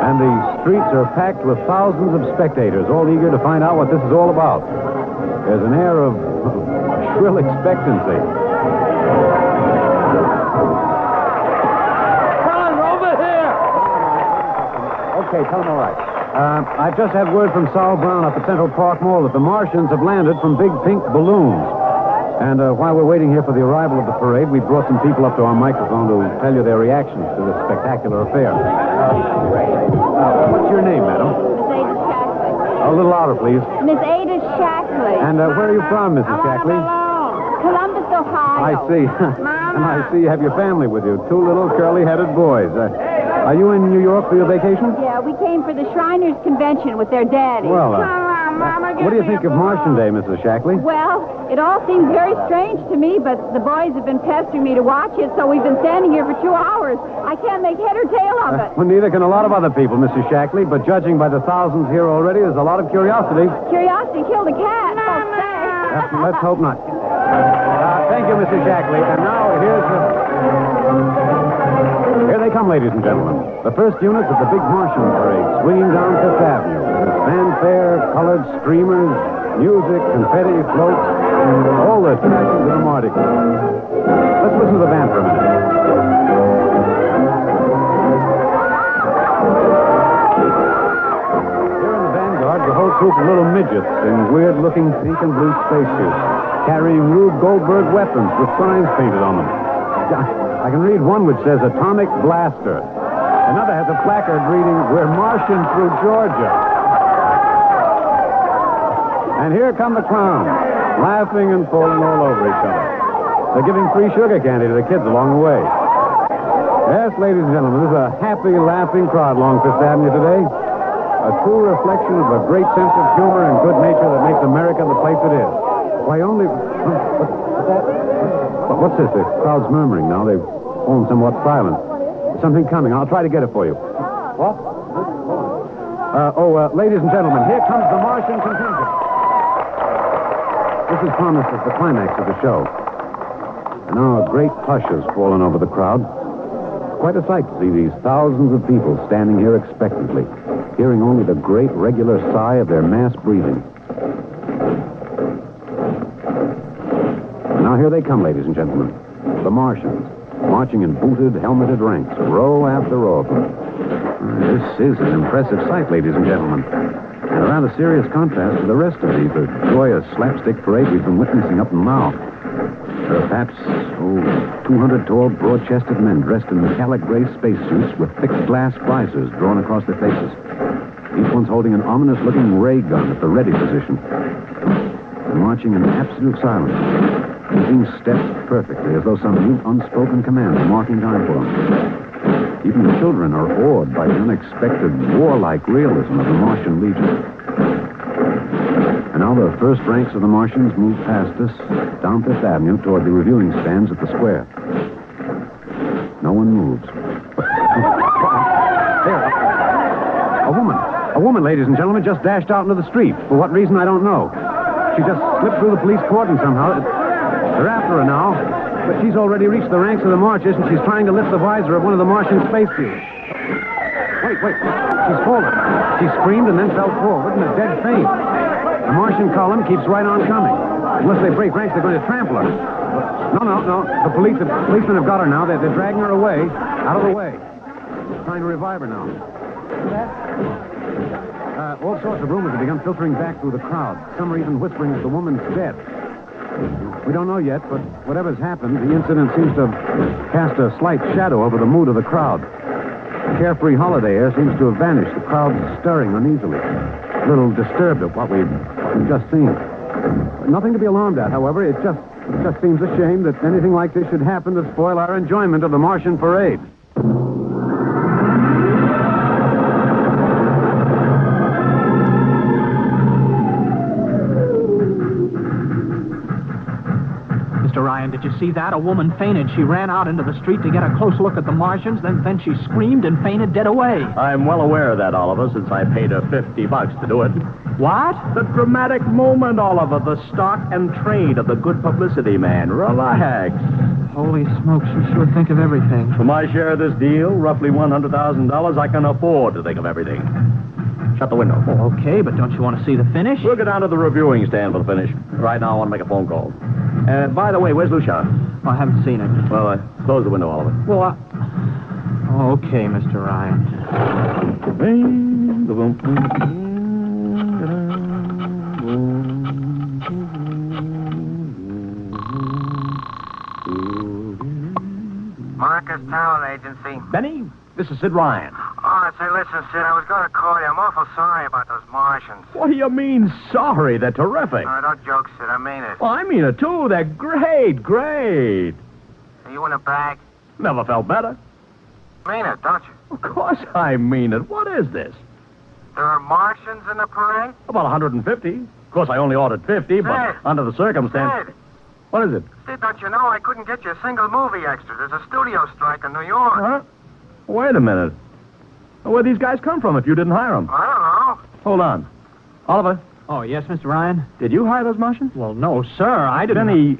S3: And the streets are packed with thousands of spectators, all eager to find out what this is all about. There's an air of shrill expectancy.
S12: Come on, over here!
S3: Okay, tell them all right. I've just had word from Sol Brown up at Central Park Mall that the Martians have landed from big pink balloons. And while we're waiting here for the arrival of the parade, we brought some people up to our microphone to tell you their reactions to this spectacular affair. What's your name, madam?
S22: Miss Ada Shackley.
S3: A little louder, please.
S22: Miss Ada Shackley.
S3: And where are you from, Mrs. Shackley?
S22: Columbus, Ohio.
S3: I see. And I see you have your family with you. Two little curly-headed boys.
S5: Are you in New York for your vacation?
S22: Yeah, we came for the Shriners Convention with their daddy.
S5: Well, what do you think of Martian Day, Mrs. Shackley?
S22: Well, it all seems very strange to me, but the boys have been pestering me to watch it, so we've been standing here for 2 hours. I can't make head or tail of it.
S5: Well, neither can a lot of other people, Mrs. Shackley, but judging by the thousands here already, there's a lot of curiosity.
S22: Curiosity killed a cat, folks say.
S5: Let's hope not. Thank you, Mrs. Shackley. And now Here they come, ladies and gentlemen. The first units of the big Martian parade swinging down Fifth Avenue. With fanfare, colored streamers, music, confetti, floats, all the attractions of the Mardi Gras. Let's listen to the band for a minute. Here in the vanguard, the whole troop of little midgets in weird-looking pink and blue spacesuits, carrying Rube Goldberg weapons with signs painted on them. I can read one which says Atomic Blaster. Another has a placard reading, "We're marching through Georgia." And here come the clowns, laughing and falling all over each other. They're giving free sugar candy to the kids along the way. Yes, ladies and gentlemen, this is a happy, laughing crowd along Fifth Avenue today. A true reflection of a great sense of humor and good nature that makes America the place it is. Why, only... What's this? The crowd's murmuring now. They've fallen somewhat silent. There's something coming. I'll try to get it for you. What? Ladies and gentlemen, here comes the Martian contingent. This is promised as the climax of the show. And now a great hush has fallen over the crowd. Quite a sight to see these thousands of people standing here expectantly, hearing only the great regular sigh of their mass breathing. Now here they come, ladies and gentlemen. The Martians, marching in booted, helmeted ranks, row after row of them. This is an impressive sight, ladies and gentlemen. And a rather serious contrast to the rest of the joyous slapstick parade we've been witnessing up until now. There are perhaps, 200 tall, broad-chested men dressed in metallic gray spacesuits with thick glass visors drawn across their faces. Each one's holding an ominous-looking ray gun at the ready position. They're marching in absolute silence, keeping steps perfectly, as though some mute, unspoken command is marking time for them. Even the children are awed by the unexpected, warlike realism of the Martian Legion. And now the first ranks of the Martians move past us, down Fifth Avenue toward the reviewing stands at the square. No one moves. There. A woman, ladies and gentlemen, just dashed out into the street. For what reason, I don't know. She just slipped through the police cordon somehow. They're after her now, but she's already reached the ranks of the marchers, and she's trying to lift the visor of one of the Martian spacesuits. Wait. She's fallen. She screamed and then fell forward in a dead faint. The Martian column keeps right on coming. Unless they break ranks, they're going to trample her. No. The policemen have got her now. They're dragging her away, out of the way. Trying to revive her now. All sorts of rumors have begun filtering back through the crowd. Some are even whispering that the woman's dead. We don't know yet, but whatever's happened, the incident seems to have cast a slight shadow over the mood of the crowd. The carefree holiday air seems to have vanished. The crowd's stirring uneasily, a little disturbed at what we've just seen. Nothing to be alarmed at, however. It just seems a shame that anything like this should happen to spoil our enjoyment of the Martian parade.
S19: Mr. Ryan, did you see that? A woman fainted. She ran out into the street to get a close look at the Martians, then she screamed and fainted dead away.
S7: I'm well aware of that, Oliver, since I paid her $50 to do it.
S19: What?
S7: The dramatic moment, Oliver. The stock and trade of the good publicity man. Relax.
S19: Holy smokes, you sure think of everything.
S7: For my share of this deal, roughly $100,000, I can afford to think of everything. Shut the window.
S19: Oh, okay, but don't you want to see the finish?
S7: We'll go down to the reviewing stand for the finish. Right now, I want to make a phone call. By the way, where's Lucia?
S19: Oh, I haven't seen him.
S7: Well, close the window, Oliver.
S19: Well, okay, Mr. Ryan.
S4: Marcus Talent Agency.
S7: Benny, this is Sid Ryan.
S4: Oh, say, listen, Sid, I was going to call you. I'm awful sorry about those Martians.
S7: What do you mean, sorry? They're terrific.
S4: Oh, don't joke, Sid. I mean it.
S7: Well, I mean it, too. They're great.
S4: Are you in a bag?
S7: Never felt better.
S4: Mean it, don't you?
S7: Of course I mean it. What is this?
S4: There are Martians in the parade?
S7: About 150. Of course, I only ordered 50, but
S4: Sid.
S7: under the circumstance...
S4: Sid.
S7: What is it?
S4: Sid, don't you know I couldn't get you a single movie extra? There's a studio strike in New York.
S7: Huh? Wait a minute. Where'd these guys come from if you didn't hire them?
S4: I don't know.
S7: Hold on. Oliver,
S19: Oh, yes, Mr. Ryan?
S7: did you hire those Martians?
S19: Well, no, sir. I didn't...
S7: Benny,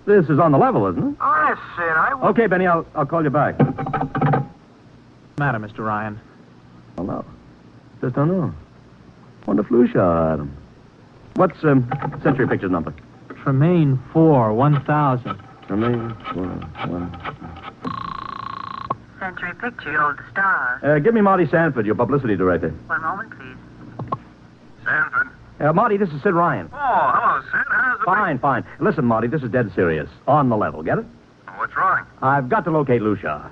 S7: this is on the level, isn't it?
S4: Oh, yes, Sid, I...
S7: Okay, Benny, I'll call you back.
S19: Matter, Mr. Ryan?
S7: Oh, no. Just don't know. Wonder if Lucia hired them. What's Century Pictures number?
S19: Tremaine 4, 1000.
S7: Tremaine 4, 1.
S6: Century Picture, Old Star.
S7: Give me Marty Sanford, your publicity director.
S6: One moment, please.
S4: Sanford.
S7: Marty, this is Sid Ryan.
S4: Oh, hello, Sid. How's it...
S7: Fine. Listen, Marty, this is dead serious. On the level, get it?
S4: What's wrong?
S7: I've got to locate Lucia.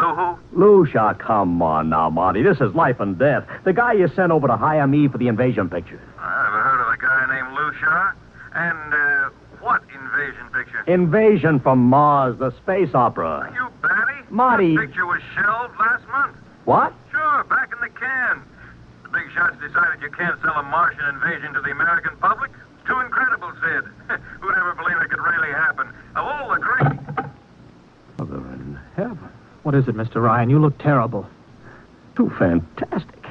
S4: Lou who?
S7: Lucia, come on now, Marty. This is life and death. The guy you sent over to hire me for the invasion picture.
S4: I never heard of a guy named Lucia. And, what invasion picture?
S7: Invasion from Mars, the space opera.
S4: Are you batty?
S7: Marty.
S4: That picture was shelved last month.
S7: What?
S4: Sure, back in the can. The big shots decided you can't sell a Martian invasion to the American public. It's too incredible, Sid. Who'd ever believe it could really happen? Of all the great...
S7: Mother in heaven.
S19: What is it, Mr. Ryan? You look terrible.
S7: Too fantastic.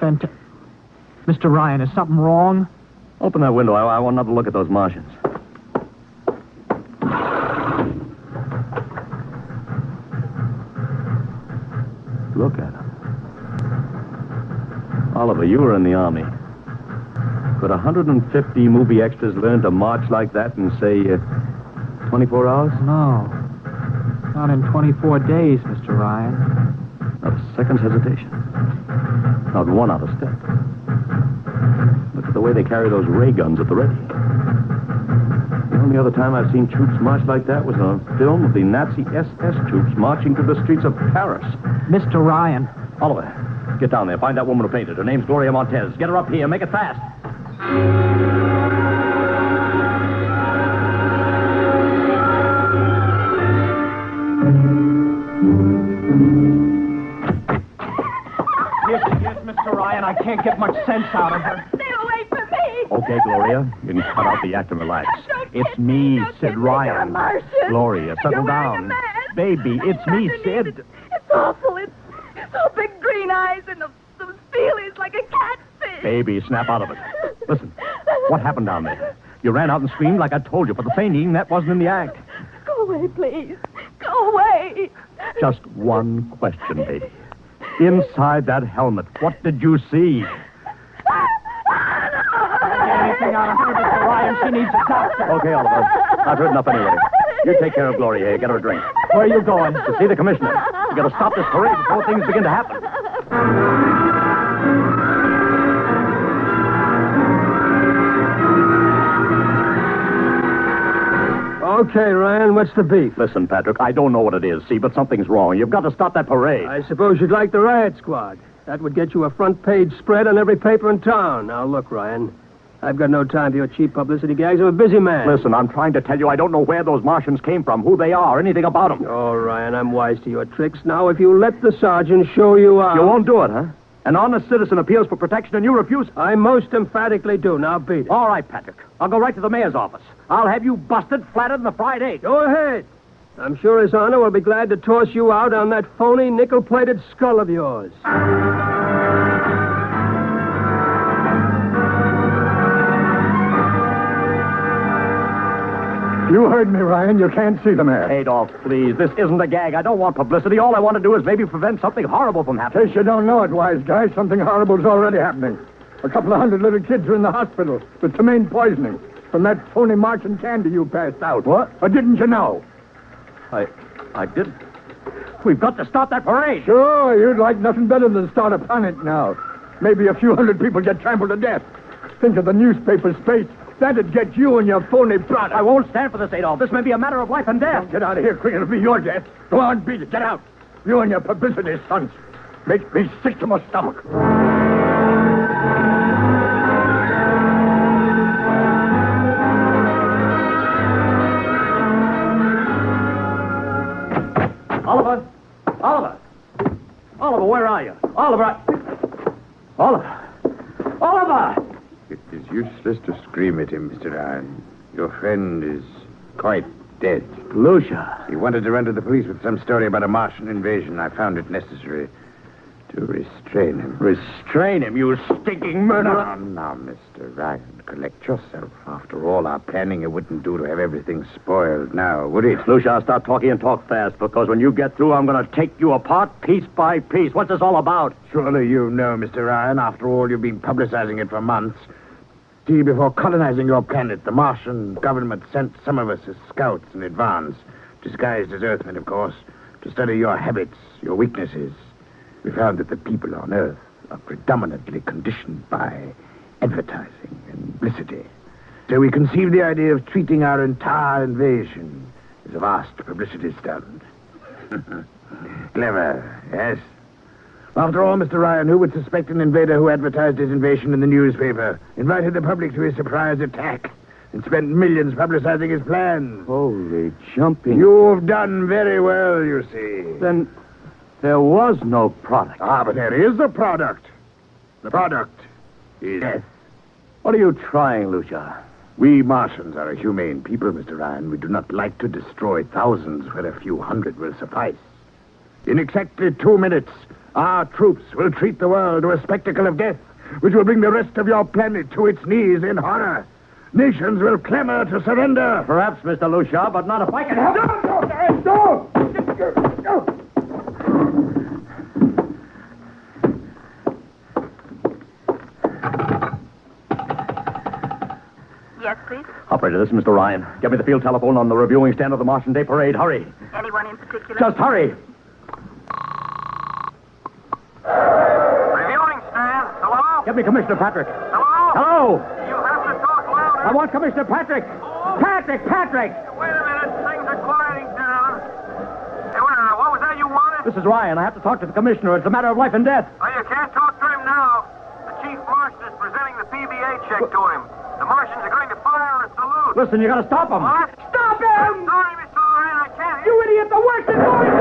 S19: Mr. Ryan, is something wrong?
S7: Open that window. I want another look at those Martians. Look at them. Oliver, you were in the Army. Could 150 movie extras learn to march like that in, say, 24 hours?
S19: No. Not in 24 days, Mr. Ryan.
S7: Not a second's hesitation. Not one out of step. Look at the way they carry those ray guns at the ready. The only other time I've seen troops march like that was on a film of the Nazi SS troops marching through the streets of Paris.
S19: Mr. Ryan.
S7: Oliver, get down there. Find that woman who painted. Her name's Gloria Montez. Get her up here. Make it fast.
S19: Yes, Mr. Ryan. I can't get much sense out of her.
S22: Stay away from me.
S7: Okay, Gloria. You can cut out the act and relax. It's me, Sid Ryan. Gloria, settle down. Baby, it's me, Sid.
S22: It's awful. It's so big green eyes and those feelings like a catfish.
S7: Baby, snap out of it. Listen, what happened down there? You ran out and screamed like I told you, but the fainting, that wasn't in the act.
S22: Go away, please. Go away.
S7: Just one question, baby. Inside that helmet, what did you see?
S19: Anything out of her, Mr. Ryan? She needs a doctor.
S7: Okay, Oliver. I've heard enough anyway. You take care of Gloria here. Get her a drink.
S19: Where are you going?
S7: To see the commissioner. You got to stop this parade before things begin to happen.
S9: Okay, Ryan, what's the beef?
S7: Listen, Patrick, I don't know what it is, see, but something's wrong. You've got to stop that parade.
S9: I suppose you'd like the riot squad. That would get you a front-page spread on every paper in town. Now, look, Ryan, I've got no time for your cheap publicity gags. I'm a busy man.
S7: Listen, I'm trying to tell you I don't know where those Martians came from, who they are, anything about them.
S9: Oh, Ryan, I'm wise to your tricks. Now, if you let the sergeant show you out...
S7: You won't do it, huh? An honest citizen appeals for protection and you refuse it.
S9: I most emphatically do. Now, beat it.
S7: All right, Patrick. I'll go right to the mayor's office. I'll have you busted flatter than the fried egg.
S9: Go ahead. I'm sure His Honor will be glad to toss you out on that phony nickel-plated skull of yours.
S16: You heard me, Ryan. You can't see the mayor.
S7: Adolf, please. This isn't a gag. I don't want publicity. All I want to do is maybe prevent something horrible from
S16: In
S7: happening.
S16: case you don't know it, wise guy, something horrible's already happening. A couple of hundred little kids are in the hospital with tomaine poisoning from that phony Martian candy you passed out.
S7: What?
S16: Or didn't you know?
S7: I didn't. We've got to stop that parade.
S16: Sure, you'd like nothing better than to start a panic now. Maybe a few hundred people get trampled to death. Think of the newspaper space. That'd get you and your phony product.
S7: I won't stand for this, Adolf. This may be a matter of life and death.
S16: Don't get out of here quick. It'll be your death. Go on, beat it. Get out. You and your publicity stunts. Makes me sick to my stomach.
S7: Oliver! Oliver! Oliver, Oliver!
S18: It is useless to scream at him, Mr. Ryan. Your friend is quite dead.
S7: Lucia.
S18: He wanted to run to the police with some story about a Martian invasion. I found it necessary to restrain him.
S7: Restrain him, you stinking murderer!
S18: Now, Mr. Ryan, collect yourself. After all our planning, it wouldn't do to have everything spoiled now, would it?
S7: Lucia, stop talking and talk fast, because when you get through, I'm going to take you apart piece by piece. What's this all about?
S18: Surely you know, Mr. Ryan. After all, you've been publicizing it for months. See, before colonizing your planet, the Martian government sent some of us as scouts in advance, disguised as Earthmen, of course, to study your habits, your weaknesses. We found that the people on Earth are predominantly conditioned by advertising and publicity. So we conceived the idea of treating our entire invasion as a vast publicity stunt. Clever, yes? After all, Mr. Ryan, who would suspect an invader who advertised his invasion in the newspaper, invited the public to his surprise attack, and spent millions publicizing his plans?
S7: Holy jumping.
S18: You've done very well, you see.
S7: Then there was no product.
S18: Ah, but there is a product. The product is death.
S7: What are you trying, Lucia?
S18: We Martians are a humane people, Mr. Ryan. We do not like to destroy thousands where a few hundred will suffice. In exactly 2 minutes, our troops will treat the world to a spectacle of death, which will bring the rest of your planet to its knees in horror. Nations will clamor to surrender.
S7: Perhaps, Mr. Lucia, but not if I can help it.
S18: No!
S6: Yes, please?
S7: Operator, this is Mr. Ryan. Get me the field telephone on the reviewing stand of the Martian Day Parade. Hurry.
S6: Anyone in particular?
S7: Just hurry.
S4: Reviewing stand. Hello?
S7: Get me Commissioner Patrick.
S4: Hello?
S7: Hello.
S4: You have to talk louder.
S7: I want Commissioner Patrick.
S4: Oh.
S7: Patrick!
S4: Wait a minute. Things are quieting down. Hey, what was that you wanted?
S7: This is Ryan. I have to talk to the commissioner. It's a matter of life and death.
S4: Oh, you can't talk to him now. The chief Martian is presenting the PBA check to him. The Martians are going to fire a salute.
S7: Listen, you gotta stop him.
S4: What?
S7: Stop him!
S4: I'm sorry, Mr. Ryan. I can't.
S7: You idiot! The worst is going!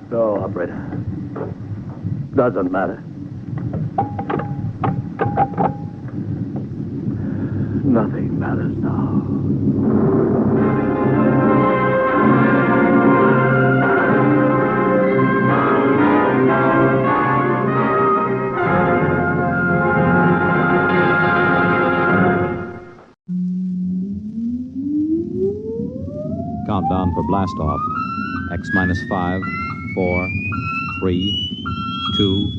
S7: No, operator. Doesn't matter. Nothing matters now.
S1: Countdown for blast off. X minus 5, 4, 3, 2,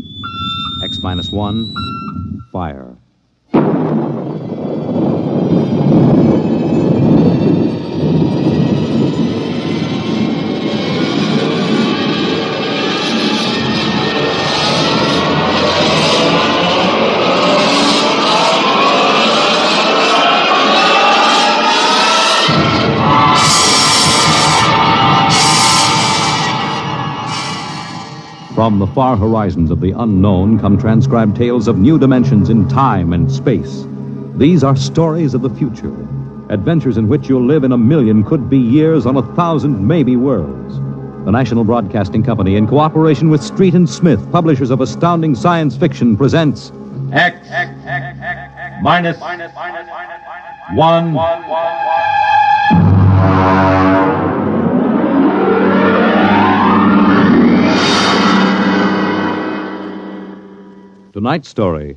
S1: X minus 1, fire. From the far horizons of the unknown come transcribed tales of new dimensions in time and space. These are stories of the future, adventures in which you'll live in a million could-be years on 1,000 maybe worlds. The National Broadcasting Company, in cooperation with Street and Smith, publishers of astounding science fiction, presents
S2: X minus 1.
S1: Tonight's story,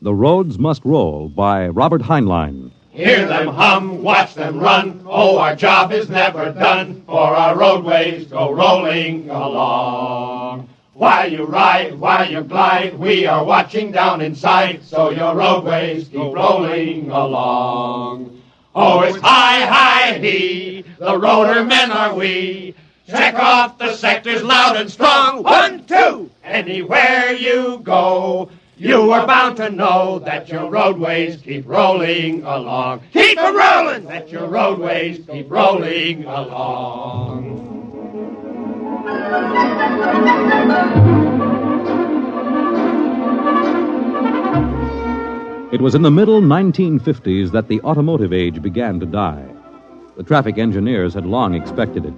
S1: The Roads Must Roll, by Robert Heinlein.
S8: Hear them hum, watch them run. Oh, our job is never done, for our roadways go rolling along. While you ride, while you glide, we are watching down inside, so your roadways keep rolling along. Oh, it's hi, hi, he, the rotor men are we. Check off the sectors loud and strong. 1, 2, anywhere you go. You are bound to know that your roadways keep rolling along. Keep them rolling! That your roadways keep rolling along.
S1: It was in the middle 1950s that the automotive age began to die. The traffic engineers had long expected it.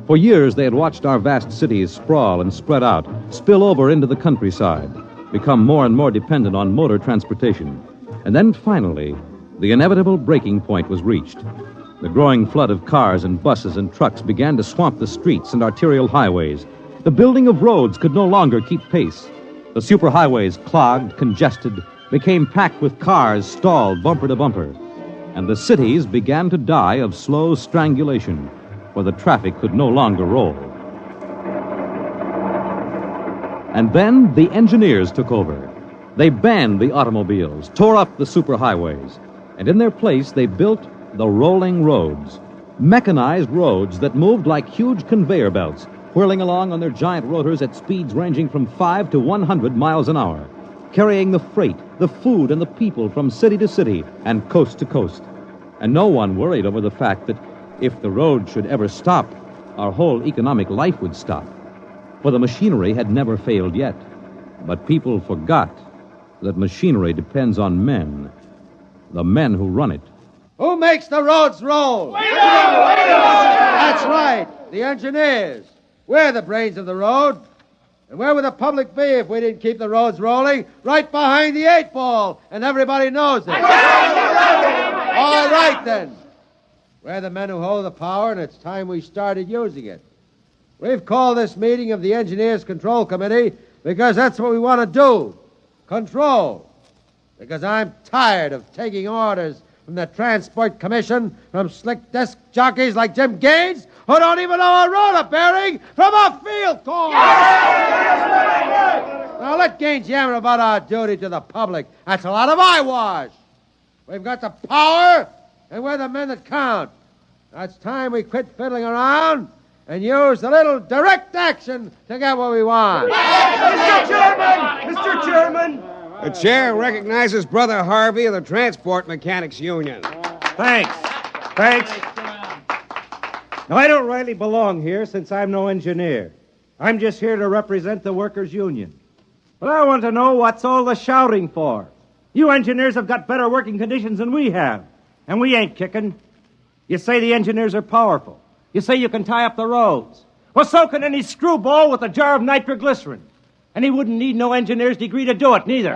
S1: For years, they had watched our vast cities sprawl and spread out, spill over into the countryside, become more and more dependent on motor transportation. And then finally, the inevitable breaking point was reached. The growing flood of cars and buses and trucks began to swamp the streets and arterial highways. The building of roads could no longer keep pace. The superhighways, clogged, congested, became packed with cars stalled bumper to bumper. And the cities began to die of slow strangulation, for the traffic could no longer roll. And then the engineers took over. They banned the automobiles, tore up the superhighways, and in their place they built the rolling roads, mechanized roads that moved like huge conveyor belts, whirling along on their giant rotors at speeds ranging from 5 to 100 miles an hour, carrying the freight, the food, and the people from city to city and coast to coast. And no one worried over the fact that if the road should ever stop, our whole economic life would stop. For the machinery had never failed yet. But people forgot that machinery depends on men, the men who run it.
S15: Who makes the roads roll? We do! That's right, the engineers. We're the brains of the road. And where would the public be if we didn't keep the roads rolling? Right behind the 8-ball, and everybody knows it. All right, then. We're the men who hold the power, and it's time we started using it. We've called this meeting of the Engineers Control Committee because that's what we want to do. Control. Because I'm tired of taking orders from the Transport Commission, from slick desk jockeys like Jim Gaines, who don't even know a roller bearing from a field corn. Now let Gaines yammer about our duty to the public. That's a lot of eyewash. We've got the power, and we're the men that count. Now it's time we quit fiddling around and use a little direct action to get what we want.
S11: Mr. Chairman! Mr. Chairman!
S20: The chair recognizes Brother Harvey of the Transport Mechanics Union.
S21: Thanks. Now, I don't rightly belong here since I'm no engineer. I'm just here to represent the workers' union. But I want to know what's all the shouting for. You engineers have got better working conditions than we have, and we ain't kicking. You say the engineers are powerful. You say you can tie up the roads. Well, so can any screwball with a jar of nitroglycerin. And he wouldn't need no engineer's degree to do it, neither.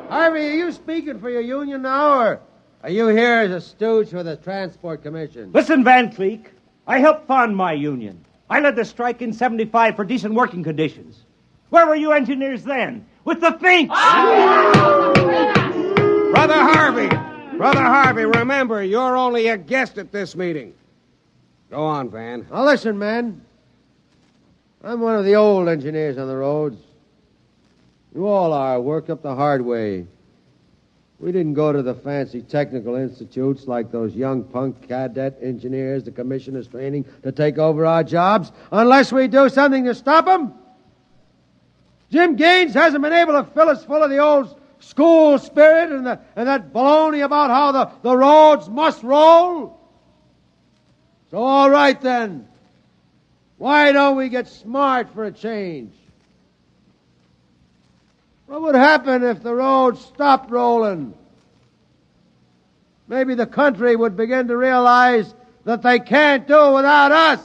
S15: Harvey, are you speaking for your union now, or are you here as a stooge for the Transport Commission?
S21: Listen, Van Cleek, I helped found my union. I led the strike in 75 for decent working conditions. Where were you engineers then? With the Finks!
S20: Brother Harvey, remember, you're only a guest at this meeting. Go on, Van.
S15: Now listen, man. I'm one of the old engineers on the roads. You all are, worked up the hard way. We didn't go to the fancy technical institutes like those young punk cadet engineers the commission is training to take over our jobs unless we do something to stop them. Jim Gaines hasn't been able to fill us full of the old school spirit and that baloney about how the roads must roll. So all right then. Why don't we get smart for a change? What would happen if the roads stopped rolling? Maybe the country would begin to realize that they can't do without us.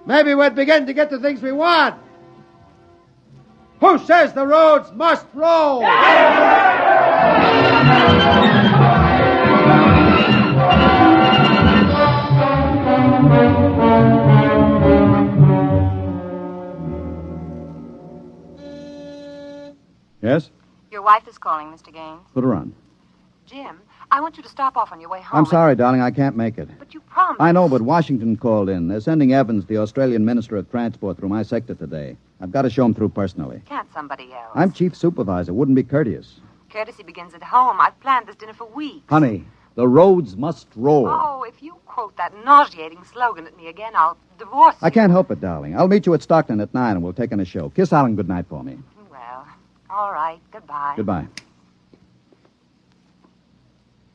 S15: Maybe we'd begin to get the things we want. Who says the roads must roll?
S3: Yes?
S23: Your wife is calling, Mr. Gaines.
S3: Put her on.
S23: Jim, I want you to stop off on your way home.
S3: I'm sorry, darling, I can't make it.
S23: But you promised.
S3: I know, but Washington called in. They're sending Evans, the Australian Minister of Transport, through my sector today. I've got to show him through personally.
S23: Can't somebody else?
S3: I'm chief supervisor. Wouldn't be courteous.
S23: Courtesy begins at home. I've planned this dinner for weeks.
S3: Honey, the roads must roll.
S23: Oh, if you quote that nauseating slogan at me again, I'll divorce you.
S3: I can't help it, darling. I'll meet you at Stockton at 9 and we'll take in a show. Kiss Alan goodnight for me.
S23: Well, all right. Goodbye.
S3: Goodbye.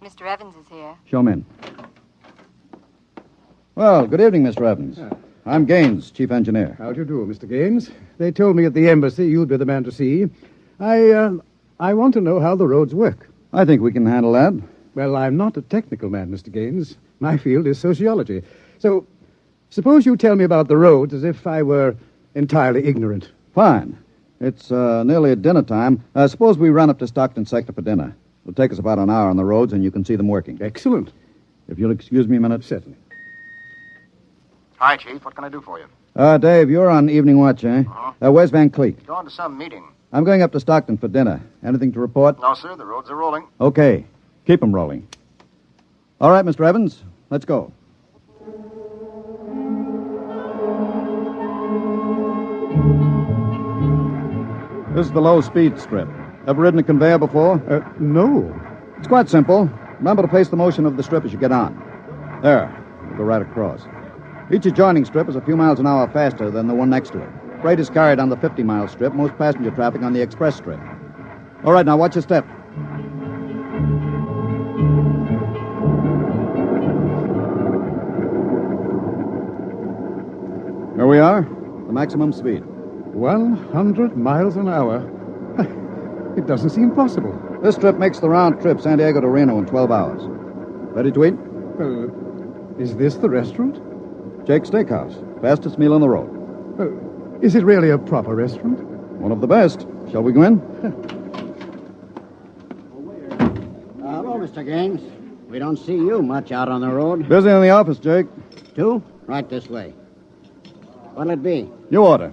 S23: Mr. Evans is here.
S3: Show him in. Well, good evening, Mr. Evans. I'm Gaines, chief engineer.
S25: How do you do, Mr. Gaines? They told me at the embassy you'd be the man to see.
S13: I want to know how the roads work.
S14: I think we can handle that.
S13: Well, I'm not a technical man, Mr. Gaines. My field is sociology. So, suppose you tell me about the roads as if I were entirely ignorant.
S14: Fine. It's nearly at dinner time. Suppose we run up to Stockton Sector for dinner. It'll take us about an hour on the roads, and you can see them working.
S13: Excellent.
S14: If you'll excuse me a minute.
S13: Certainly.
S17: Hi, Chief. What can I do for you?
S14: Dave, you're on evening watch, eh?
S17: Uh-huh.
S14: Where's Van Cleek?
S17: Going to some meeting.
S14: I'm going up to Stockton for dinner. Anything to report?
S17: No, sir. The roads are rolling.
S14: Okay. Keep them rolling. All right, Mr. Evans. Let's go. This is the low-speed strip. Ever ridden a conveyor before?
S13: No.
S14: It's quite simple. Remember to pace the motion of the strip as you get on. There. We'll go right across. Each adjoining strip is a few miles an hour faster than the one next to it. Freight is carried on the 50-mile strip, most passenger traffic on the express strip. All right, now watch your step. Here we are, the maximum speed.
S13: 100 miles an hour. It doesn't seem possible.
S14: This strip makes the round trip San Diego to Reno in 12 hours. Ready to eat?
S13: Is this the restaurant?
S14: Jake's Steakhouse. Fastest meal on the road.
S13: Is it really a proper restaurant?
S14: One of the best. Shall we go in?
S24: Hello, Mr. Gaines. We don't see you much out on the road.
S14: Busy in the office, Jake.
S24: Two? Right this way. What'll it be?
S14: You order.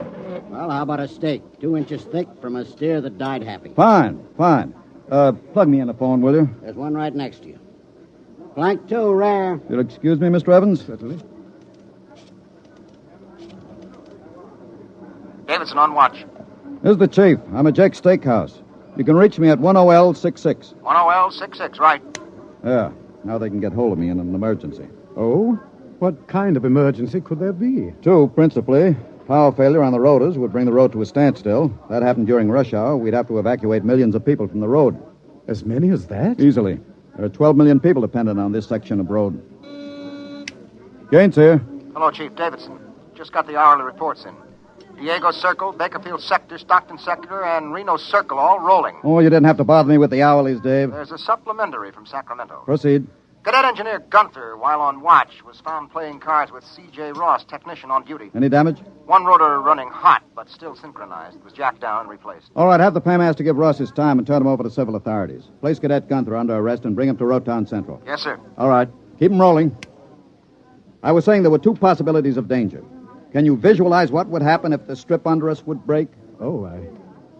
S24: Well, how about a steak? 2 inches thick from a steer that died happy.
S14: Fine. Plug me in the phone, will you?
S24: There's one right next to you. Flank 2, rare.
S14: You'll excuse me, Mr. Evans?
S13: Certainly.
S17: Davidson on watch.
S14: This is the chief. I'm at Jake's Steakhouse. You can reach me at 10L66.
S17: 10L66, right.
S14: Yeah. Now they can get hold of me in an emergency.
S13: Oh? What kind of emergency could there be?
S14: 2, principally. Power failure on the rotors would bring the road to a standstill. If that happened during rush hour, we'd have to evacuate millions of people from the road.
S13: As many as that?
S14: Easily. There are 12 million people dependent on this section of road. Gaines here.
S17: Hello, Chief. Davidson. Just got the hourly reports in. Diego Circle, Bakerfield Sector, Stockton Sector, and Reno Circle all rolling.
S14: Oh, you didn't have to bother me with the hourlies, Dave.
S17: There's a supplementary from Sacramento.
S14: Proceed.
S17: Cadet Engineer Gunther, while on watch, was found playing cards with C.J. Ross, technician on duty.
S14: Any damage?
S17: One rotor running hot, but still synchronized. It was jacked down and replaced.
S14: All right, have the paymaster give Ross his time and turn him over to civil authorities. Place Cadet Gunther under arrest and bring him to Rotown Central.
S17: Yes, sir.
S14: All right. Keep him rolling. I was saying there were 2 possibilities of danger. Can you visualize what would happen if the strip under us would break?
S13: Oh,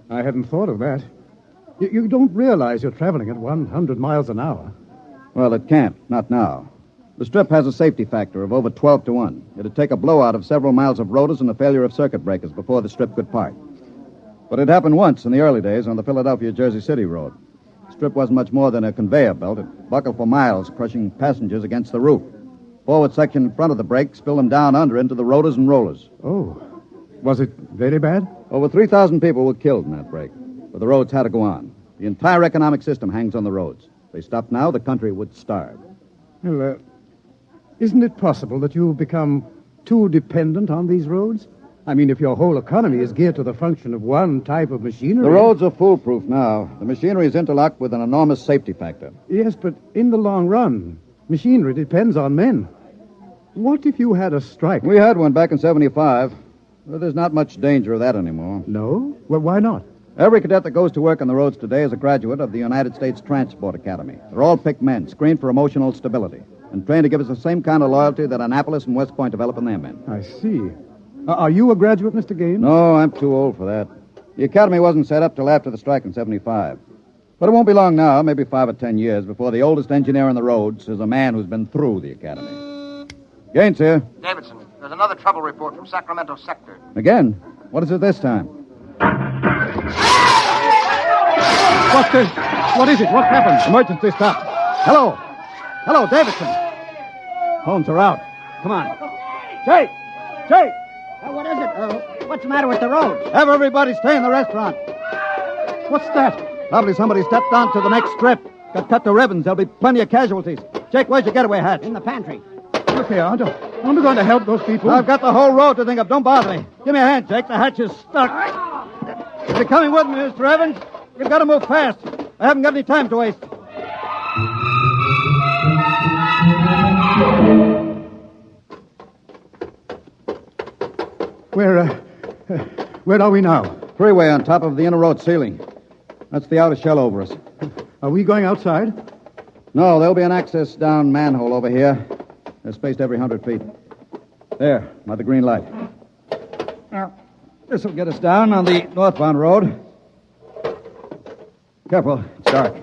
S13: I hadn't thought of that. You don't realize you're traveling at 100 miles an hour.
S14: Well, it can't. Not now. The strip has a safety factor of over 12 to 1. It'd take a blowout of several miles of rotors and a failure of circuit breakers before the strip could part. But it happened once in the early days on the Philadelphia-Jersey City road. The strip wasn't much more than a conveyor belt. It buckled for miles, crushing passengers against the roof. Forward section in front of the brake spilled them down under into the rotors and rollers.
S13: Oh. Was it very bad?
S14: Over 3,000 people were killed in that break. But the roads had to go on. The entire economic system hangs on the roads. If they stopped now, the country would starve.
S13: Well, isn't it possible that you've become too dependent on these roads? I mean, if your whole economy is geared to the function of one type of machinery...
S14: The roads are foolproof now. The machinery is interlocked with an enormous safety factor.
S13: Yes, but in the long run, machinery depends on men. What if you had a strike?
S14: We had one back in 75. Well, there's not much danger of that anymore.
S13: No? Well, why not?
S14: Every cadet that goes to work on the roads today is a graduate of the United States Transport Academy. They're all picked men, screened for emotional stability, and trained to give us the same kind of loyalty that Annapolis and West Point develop in their men.
S13: I see. Are you a graduate, Mr. Gaines?
S14: No, I'm too old for that. The academy wasn't set up till after the strike in 75. But it won't be long now, maybe 5 or 10 years, before the oldest engineer on the roads is a man who's been through the academy. Gaines here.
S17: Davidson, there's another trouble report from Sacramento Sector.
S14: Again? What is it this time?
S13: What is it? What happened?
S14: Emergency stop. Hello. Hello, Davidson. Phones are out. Come on. Jake!
S24: What is it? What's the matter with the roads?
S14: Have everybody stay in the restaurant.
S13: What's that?
S14: Probably somebody stepped onto the next strip. Got cut to ribbons. There'll be plenty of casualties. Jake, where's your getaway hat?
S24: In the pantry.
S13: Look here, aren't we going to help those people?
S14: I've got the whole road to think of. Don't bother me. Give me a hand, Jake. The hatch is stuck. Is he coming with me, Mr. Evans? You've got to move fast. I haven't got any time to waste.
S13: Where are we now?
S14: Freeway on top of the inner road ceiling. That's the outer shell over us.
S13: Are we going outside?
S14: No, there'll be an access down manhole over here. They're spaced every 100 feet. There, by the green light. Now, this will get us down on the northbound road. Careful, it's dark.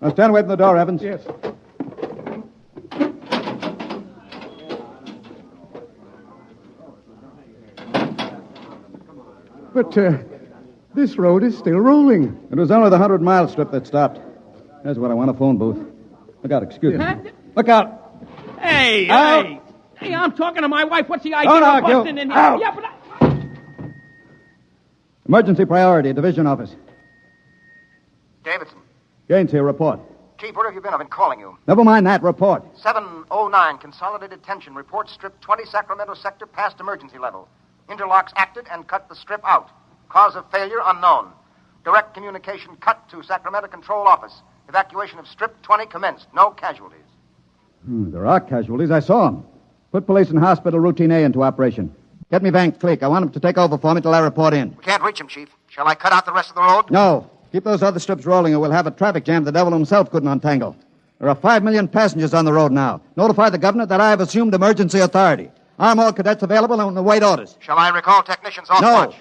S14: Now stand away from the door, Evans.
S13: Yes. But this road is still rolling.
S14: It was only the 100-mile strip that stopped. There's what I want, a phone booth. Look out, excuse me. Look out.
S5: Hey,
S14: Out.
S5: hey, I'm talking to my wife. What's the idea
S14: Don't
S5: of
S14: argue.
S5: busting in here?
S14: Out.
S5: Yeah, but
S14: Emergency priority, division office.
S17: Davidson.
S14: Gaines here, report.
S17: Chief, where have you been? I've been calling you.
S14: Never mind that, report.
S17: 709, Consolidated Tension. Report strip 20, Sacramento sector, past emergency level. Interlocks acted and cut the strip out. Cause of failure unknown. Direct communication cut to Sacramento Control Office. Evacuation of strip 20 commenced. No casualties.
S14: There are casualties. I saw them. Put police and hospital routine A into operation. Get me Van Cleek. I want him to take over for me till I report in.
S17: We can't reach him, Chief. Shall I cut out the rest of the road?
S14: No. Keep those other strips rolling or we'll have a traffic jam the devil himself couldn't untangle. There are 5 million passengers on the road now. Notify the governor that I have assumed emergency authority. Arm all cadets available and await orders.
S17: Shall I recall technicians off
S14: No.
S17: watch?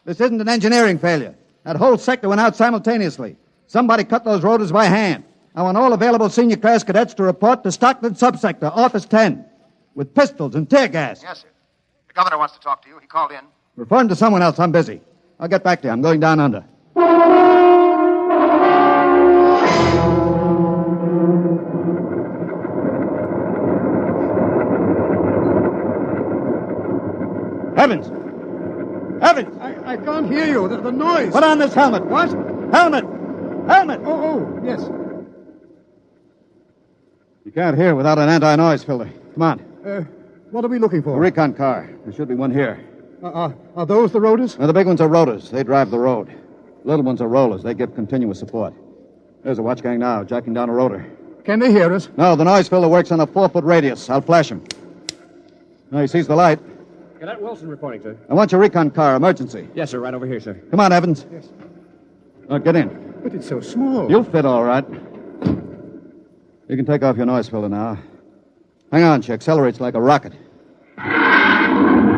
S14: This isn't an engineering failure. That whole sector went out simultaneously. Somebody cut those rotors by hand. I want all available senior class cadets to report to Stockton Subsector, Office 10, with pistols and tear gas.
S17: Yes, sir. The governor wants to talk to you. He called in.
S14: Refer him to someone else. I'm busy. I'll get back to you. I'm going down under. Evans! Evans!
S13: I can't hear you. The noise.
S14: Put on this helmet.
S13: What?
S14: Helmet! Helmet!
S13: Oh, yes.
S14: You can't hear without an anti-noise filter. Come on.
S13: What are we looking
S14: A
S13: for?
S14: recon car. There should be one here.
S13: Are those the rotors?
S14: Now, the big ones are rotors. They drive the road. Little ones are rollers. They give continuous support. There's a watch gang now, jacking down a rotor.
S13: Can they hear us?
S14: No, the noise filter works on a 4-foot radius. I'll flash him. Now, he sees the light.
S5: Cadet Wilson reporting, sir.
S14: I want your recon car. Emergency.
S5: Yes, sir. Right over here, sir.
S14: Come on, Evans.
S13: Yes.
S14: Now, get in.
S13: But it's so small.
S14: You'll fit all right. You can take off your noise filter now. Hang on, she accelerates like a rocket.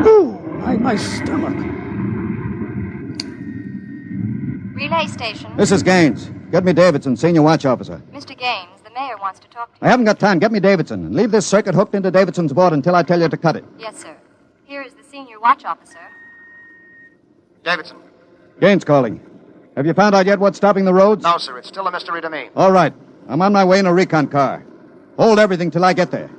S13: Oh, my stomach.
S10: Relay station.
S14: This is Gaines. Get me Davidson, senior watch officer.
S10: Mr. Gaines, the mayor wants to talk to
S14: I haven't got time. Get me Davidson. And leave this circuit hooked into Davidson's board until I tell you to cut it.
S10: you. Yes, sir. Here is the senior watch officer.
S17: Davidson.
S14: Gaines calling. Have you found out yet what's stopping the roads?
S17: No, sir. It's still a mystery to me.
S14: All right. I'm on my way in a recon car. Hold everything till I get there.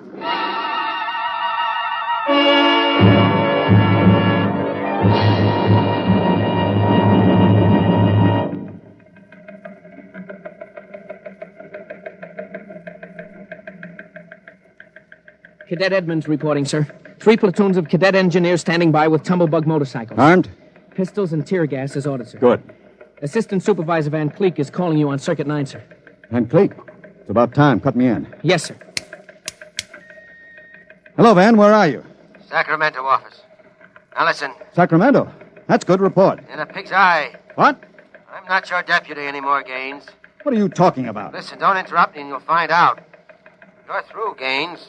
S5: Cadet Edmonds reporting, sir. 3 platoons of cadet engineers standing by with tumblebug motorcycles.
S14: Armed?
S5: Pistols and tear gas as ordered, sir.
S14: Good.
S5: Assistant Supervisor Van Cleek is calling you on Circuit 9, sir.
S14: Van Cleek. It's about time. Cut me in.
S5: Yes, sir.
S14: Hello, Van. Where are you?
S17: Sacramento office. Now listen,
S14: Sacramento. That's good report.
S17: in a pig's eye.
S14: What?
S17: I'm not your deputy anymore, Gaines.
S14: What are you talking about?
S17: Listen, don't interrupt me and you'll find out. You're through, Gaines.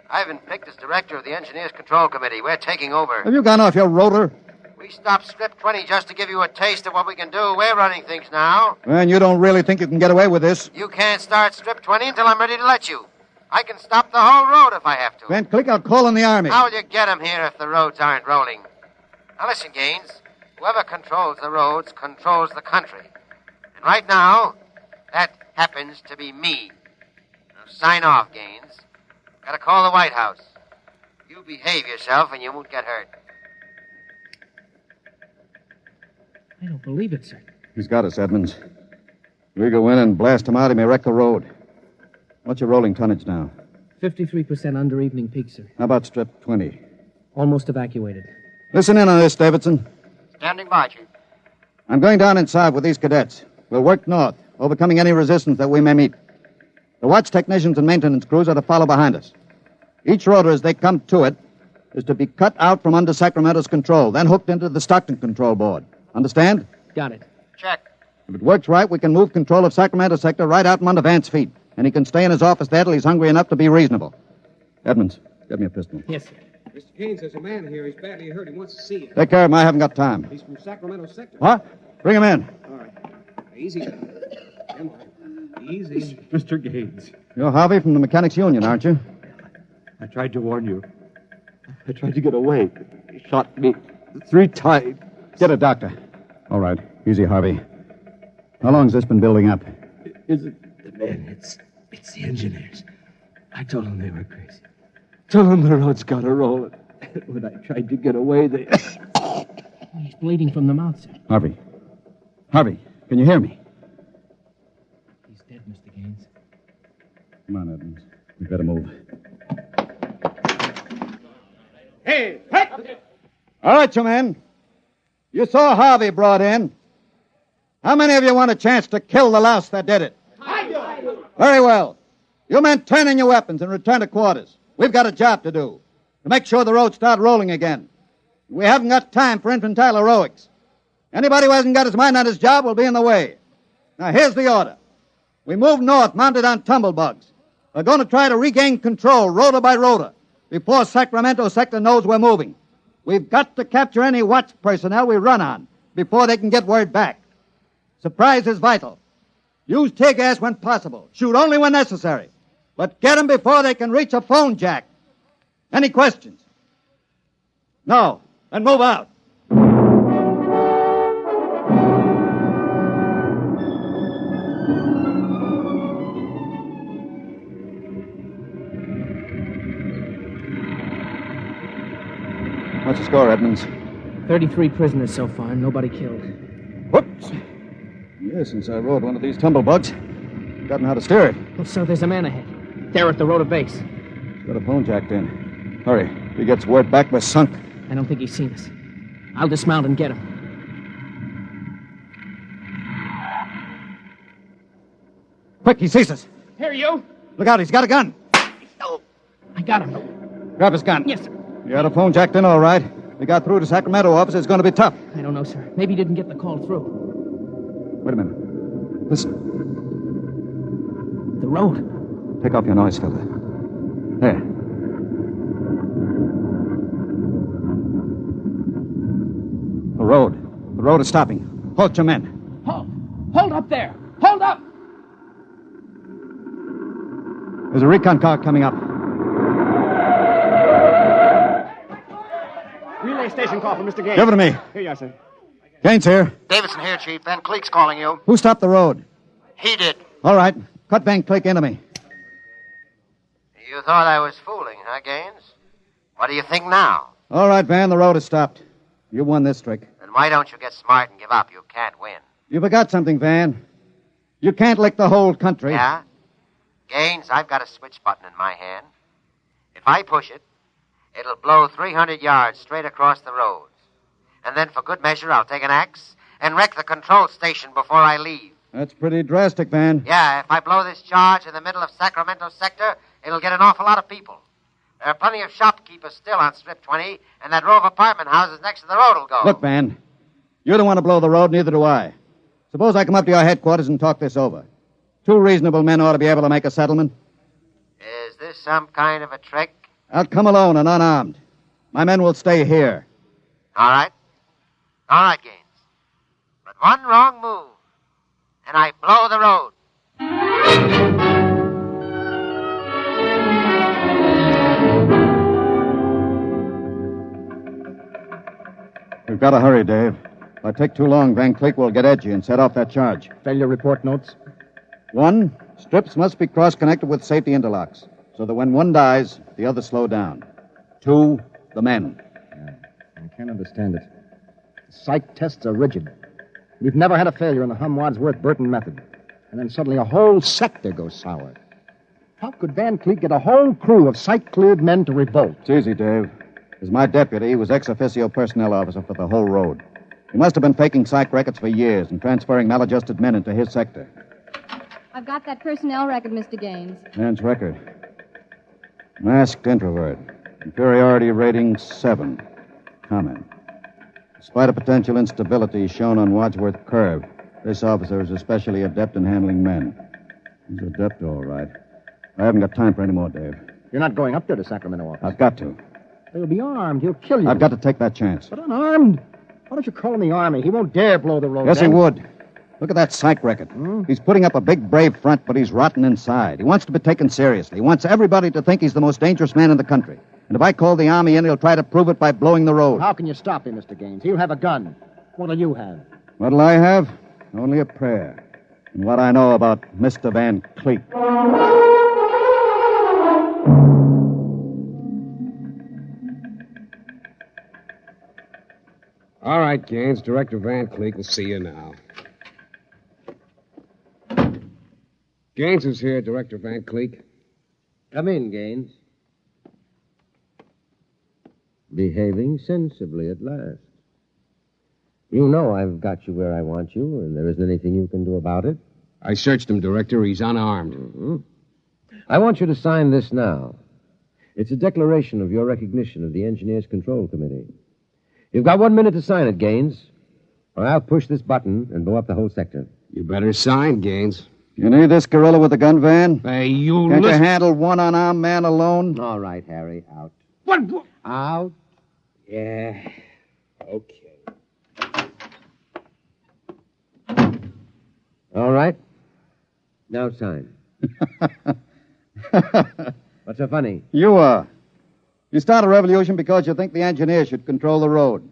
S17: I've been picked as director of the Engineers Control Committee. We're taking over.
S14: Have you gone off your rotor?
S17: We stopped Strip 20 just to give you a taste of what we can do. We're running things now.
S14: Man, you don't really think you can get away with this.
S17: You can't start Strip 20 until I'm ready to let you. I can stop the whole road if I have to.
S14: Van Cleek, I'll call in the Army.
S17: How will you get 'em here if the roads aren't rolling? Now listen, Gaines. Whoever controls the roads controls the country. And right now, that happens to be me. Now sign off, Gaines. Gotta call the White House. You behave yourself and you won't get hurt.
S5: I don't believe it, sir.
S14: He's got us, Edmonds. We go in and blast him out, he may wreck the road. What's your rolling tonnage now?
S5: 53% under evening peak, sir.
S14: How about strip 20?
S5: Almost evacuated.
S14: Listen in on this, Davidson.
S17: Standing by, Chief.
S14: I'm going down inside with these cadets. We'll work north, overcoming any resistance that we may meet. The watch technicians and maintenance crews are to follow behind us. Each rotor, as they come to it, is to be cut out from under Sacramento's control, then hooked into the Stockton control board. Understand?
S5: Got it.
S17: Check.
S14: If it works right, we can move control of Sacramento sector right out from under Vance's feet. And he can stay in his office there till he's hungry enough to be reasonable. Edmonds, get me a pistol.
S5: Yes, sir.
S20: Mr. Gaines, there's a man here. He's badly hurt. He wants to see you.
S14: Take care of him. I haven't got time.
S20: He's from Sacramento sector.
S14: What? Bring him in.
S20: All right. Easy. Easy.
S9: Mr. Gaines.
S14: You're Harvey from the Mechanics Union, aren't you?
S9: I tried to warn you. I tried to get away. He shot me 3 times.
S14: Get a doctor. All right. Easy, Harvey. How long's this been building up?
S9: Isn't the man? It's the engineers. I told them they were crazy. Told them the road's got to roll. When I tried to get away, they...
S5: He's bleeding from the mouth, sir.
S14: Harvey. Harvey, can you hear me?
S5: He's dead, Mr. Gaines.
S14: Come on, Edmonds. We better move.
S20: Hey!
S14: All right, you men. You saw Harvey brought in. How many of you want a chance to kill the louse that did it?
S11: I do.
S14: Very well. You men turn in your weapons and return to quarters. We've got a job to do. To make sure the roads start rolling again. We haven't got time for infantile heroics. Anybody who hasn't got his mind on his job will be in the way. Now, here's the order. We move north, mounted on tumblebugs. We're going to try to regain control, rotor by rotor, before Sacramento sector knows we're moving. We've got to capture any watch personnel we run on before they can get word back. Surprise is vital. Use tear gas when possible. Shoot only when necessary. But get them before they can reach a phone jack. Any questions? No. Then move out. What's the score, Edmonds?
S5: 33 prisoners so far, nobody killed.
S14: Whoops. Yeah, since I rode one of these tumblebugs, I've gotten how to steer it.
S5: Oh, sir, there's a man ahead. There at the rotor base.
S14: He's got a phone jacked in. Hurry. If he gets word back, we're sunk.
S5: I don't think he's seen us. I'll dismount and get him.
S14: Quick, he sees us.
S5: Here, you.
S14: Look out, he's got a gun.
S5: Oh, I got him.
S14: Grab his gun.
S5: Yes, sir.
S14: You had a phone jacked in, all right. If we got through to Sacramento office, it's going to be tough.
S5: I don't know, sir. Maybe he didn't get the call through.
S14: Wait a minute. Listen.
S5: The road.
S14: Take off your noise filter. There. The road. The road is stopping. Halt your men.
S5: Halt! Hold up there! Hold up!
S14: There's a recon car coming up.
S12: Relay station call from Mr. Gaines.
S14: Give it to me.
S12: Here you are, sir.
S14: Gaines here.
S17: Davidson here, Chief. Van Cleek's calling you.
S14: Who stopped the road?
S17: He did.
S14: All right. Cut Van Cleek into me.
S17: You thought I was fooling, huh, Gaines? What do you think now?
S14: All right, Van, the road is stopped. You won this trick.
S17: Then why don't you get smart and give up? You can't win.
S14: You forgot something, Van. You can't lick the whole country.
S17: Yeah? Gaines, I've got a switch button in my hand. If I push it, it'll blow 300 yards straight across the roads. And then for good measure, I'll take an axe and wreck the control station before I leave.
S14: That's pretty drastic, Van.
S17: Yeah, if I blow this charge in the middle of Sacramento sector, it'll get an awful lot of people. There are plenty of shopkeepers still on Strip 20, and that row of apartment houses next to the road will go.
S14: Look, Van, you don't want to blow the road, neither do I. Suppose I come up to your headquarters and talk this over. 2 reasonable men ought to be able to make a settlement.
S17: Is this some kind of a trick?
S14: I'll come alone and unarmed. My men will stay here.
S17: All right. All right, Gaines. But one wrong move, and I blow the road.
S14: We've got to hurry, Dave. If I take too long, Van Cleek will get edgy and set off that charge.
S12: Failure report notes?
S14: 1, strips must be cross-connected with safety interlocks, so that when one dies, the others slow down. 2, the men.
S12: I can't understand it. Psych tests are rigid. We've never had a failure in the Hum-Wadsworth-Burton method. And then suddenly a whole sector goes sour. How could Van Cleek get a whole crew of psych-cleared men to revolt?
S14: It's easy, Dave. As my deputy, he was ex officio personnel officer for the whole road. He must have been faking psych records for years and transferring maladjusted men into his sector.
S10: I've got that personnel record, Mr. Gaines.
S14: Man's record. Masked introvert. Inferiority rating 7. Comment. Despite a potential instability shown on Wadsworth Curve, this officer is especially adept in handling men. He's adept, all right. I haven't got time for any more, Dave.
S12: You're not going up there to Sacramento office.
S14: I've got to.
S12: He'll be armed. He'll kill you.
S14: I've got to take that chance.
S12: But unarmed? Why don't you call him the Army? He won't dare blow the road.
S14: Yes, he
S12: down.
S14: would. Look at that psych record. He's putting up a big, brave front, but he's rotten inside. He wants to be taken seriously. He wants everybody to think he's the most dangerous man in the country. And if I call the Army in, he'll try to prove it by blowing the road.
S12: How can you stop him, Mr. Gaines? He'll have a gun. What'll you have?
S14: What'll I have? Only a prayer. And what I know about Mr. Van Cleek.
S20: All right, Gaines. Director Van Cleek will see you now. Gaines is here, Director Van Cleek.
S15: Come in, Gaines. Behaving sensibly at last. You know I've got you where I want you, and there isn't anything you can do about it.
S20: I searched him, Director. He's unarmed.
S15: Mm-hmm. I want you to sign this now. It's a declaration of your recognition of the Engineers Control Committee. You've got 1 minute to sign it, Gaines, or I'll push this button and blow up the whole sector.
S20: You better sign, Gaines.
S14: You need this gorilla with the gun, Van?
S20: Hey, you
S14: Can't
S20: listen...
S14: you handle one unarmed man alone?
S15: All right, Harry, out.
S20: What?
S15: Out? Yeah.
S20: Okay.
S15: All right. Now sign. What's so funny?
S14: You are. You start a revolution because you think the engineers should control the road.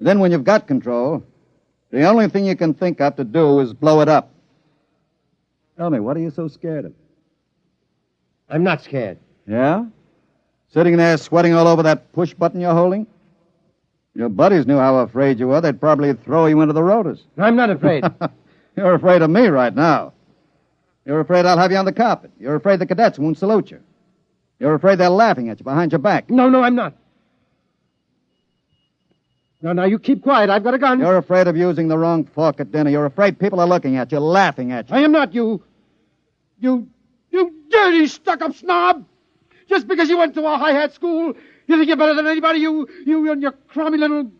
S14: Then when you've got control, the only thing you can think of to do is blow it up. Tell me, what are you so scared of?
S15: I'm not scared.
S14: Yeah? Sitting there sweating all over that push button you're holding? Your buddies knew how afraid you were. They'd probably throw you into the rotors.
S15: I'm not afraid.
S14: You're afraid of me right now. You're afraid I'll have you on the carpet. You're afraid the cadets won't salute you. You're afraid they're laughing at you behind your back.
S15: No, I'm not. Now, you keep quiet. I've got a gun.
S14: You're afraid of using the wrong fork at dinner. You're afraid people are looking at you, laughing at you.
S15: I am not you. You dirty, stuck-up snob. Just because you went to a high-hat school, you think you're better than anybody, you and your crummy little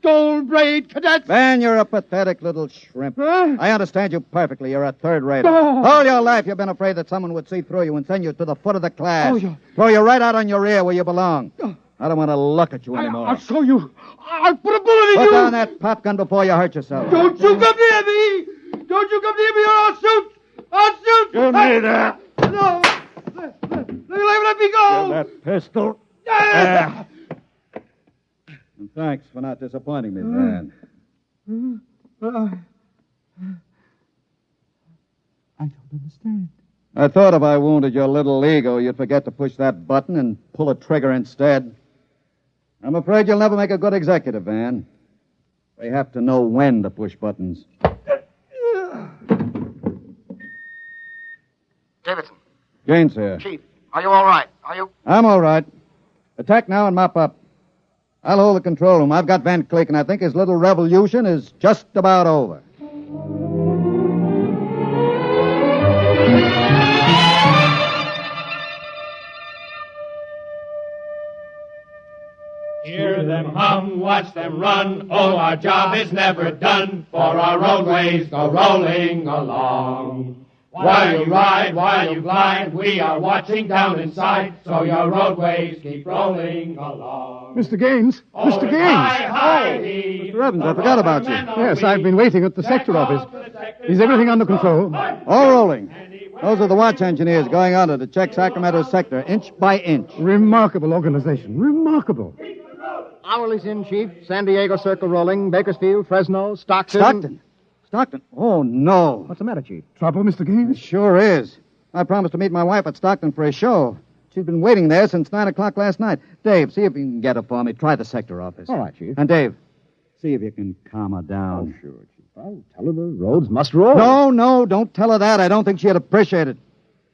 S15: gold-braid cadets.
S14: Van, you're a pathetic little shrimp.
S15: Huh?
S14: I understand you perfectly. You're a third-rater.
S15: Oh.
S14: All your life you've been afraid that someone would see through you and send you to the foot of the class.
S15: Oh, yeah.
S14: Throw you right out on your ear where you belong. I don't want to look at you anymore.
S15: I'll show you. I'll put a bullet in you.
S14: Put down that pop gun before you hurt yourself.
S15: Don't you come near me. Don't you come near me or I'll shoot. I'll shoot.
S14: Give me that.
S15: No. Let me go.
S14: Give that pistol. And thanks for not disappointing me, Van.
S15: I don't understand.
S14: I thought if I wounded your little ego, you'd forget to push that button and pull a trigger instead. I'm afraid you'll never make a good executive, Van. They have to know when to push buttons.
S17: Davidson.
S14: Gaines here.
S17: Chief, are you all right? Are you?
S14: I'm all right. Attack now and mop up. I'll hold the control room. I've got Van Cleek, and I think his little revolution is just about over.
S8: Hear them hum, watch them run. Oh, our job is never done, for our roadways go rolling along. While you ride, while you glide, we are watching down inside, so your roadways keep rolling along.
S13: Mr. Gaines!
S8: Oh,
S13: Mr. Gaines!
S14: Mr. Evans, I forgot about you.
S13: Yes, I've been waiting at the sector office. Is everything under control?
S14: All rolling. Those are the watch engineers going under to check Sacramento's sector, inch by inch.
S13: Remarkable organization. Remarkable.
S12: Hourly's in, Chief. San Diego Circle rolling. Bakersfield, Fresno, Stockton.
S14: Stockton? Oh, no.
S12: What's the matter, Chief?
S13: Trouble, Mr. Gaines?
S14: It sure is. I promised to meet my wife at Stockton for a show. She's been waiting there since 9 o'clock last night. Dave, see if you can get her for me. Try the sector office.
S12: All right, Chief.
S14: And Dave, see if you can calm her down.
S12: Oh, sure, Chief. I'll tell her the roads must roll.
S14: No, don't tell her that. I don't think she'd appreciate it.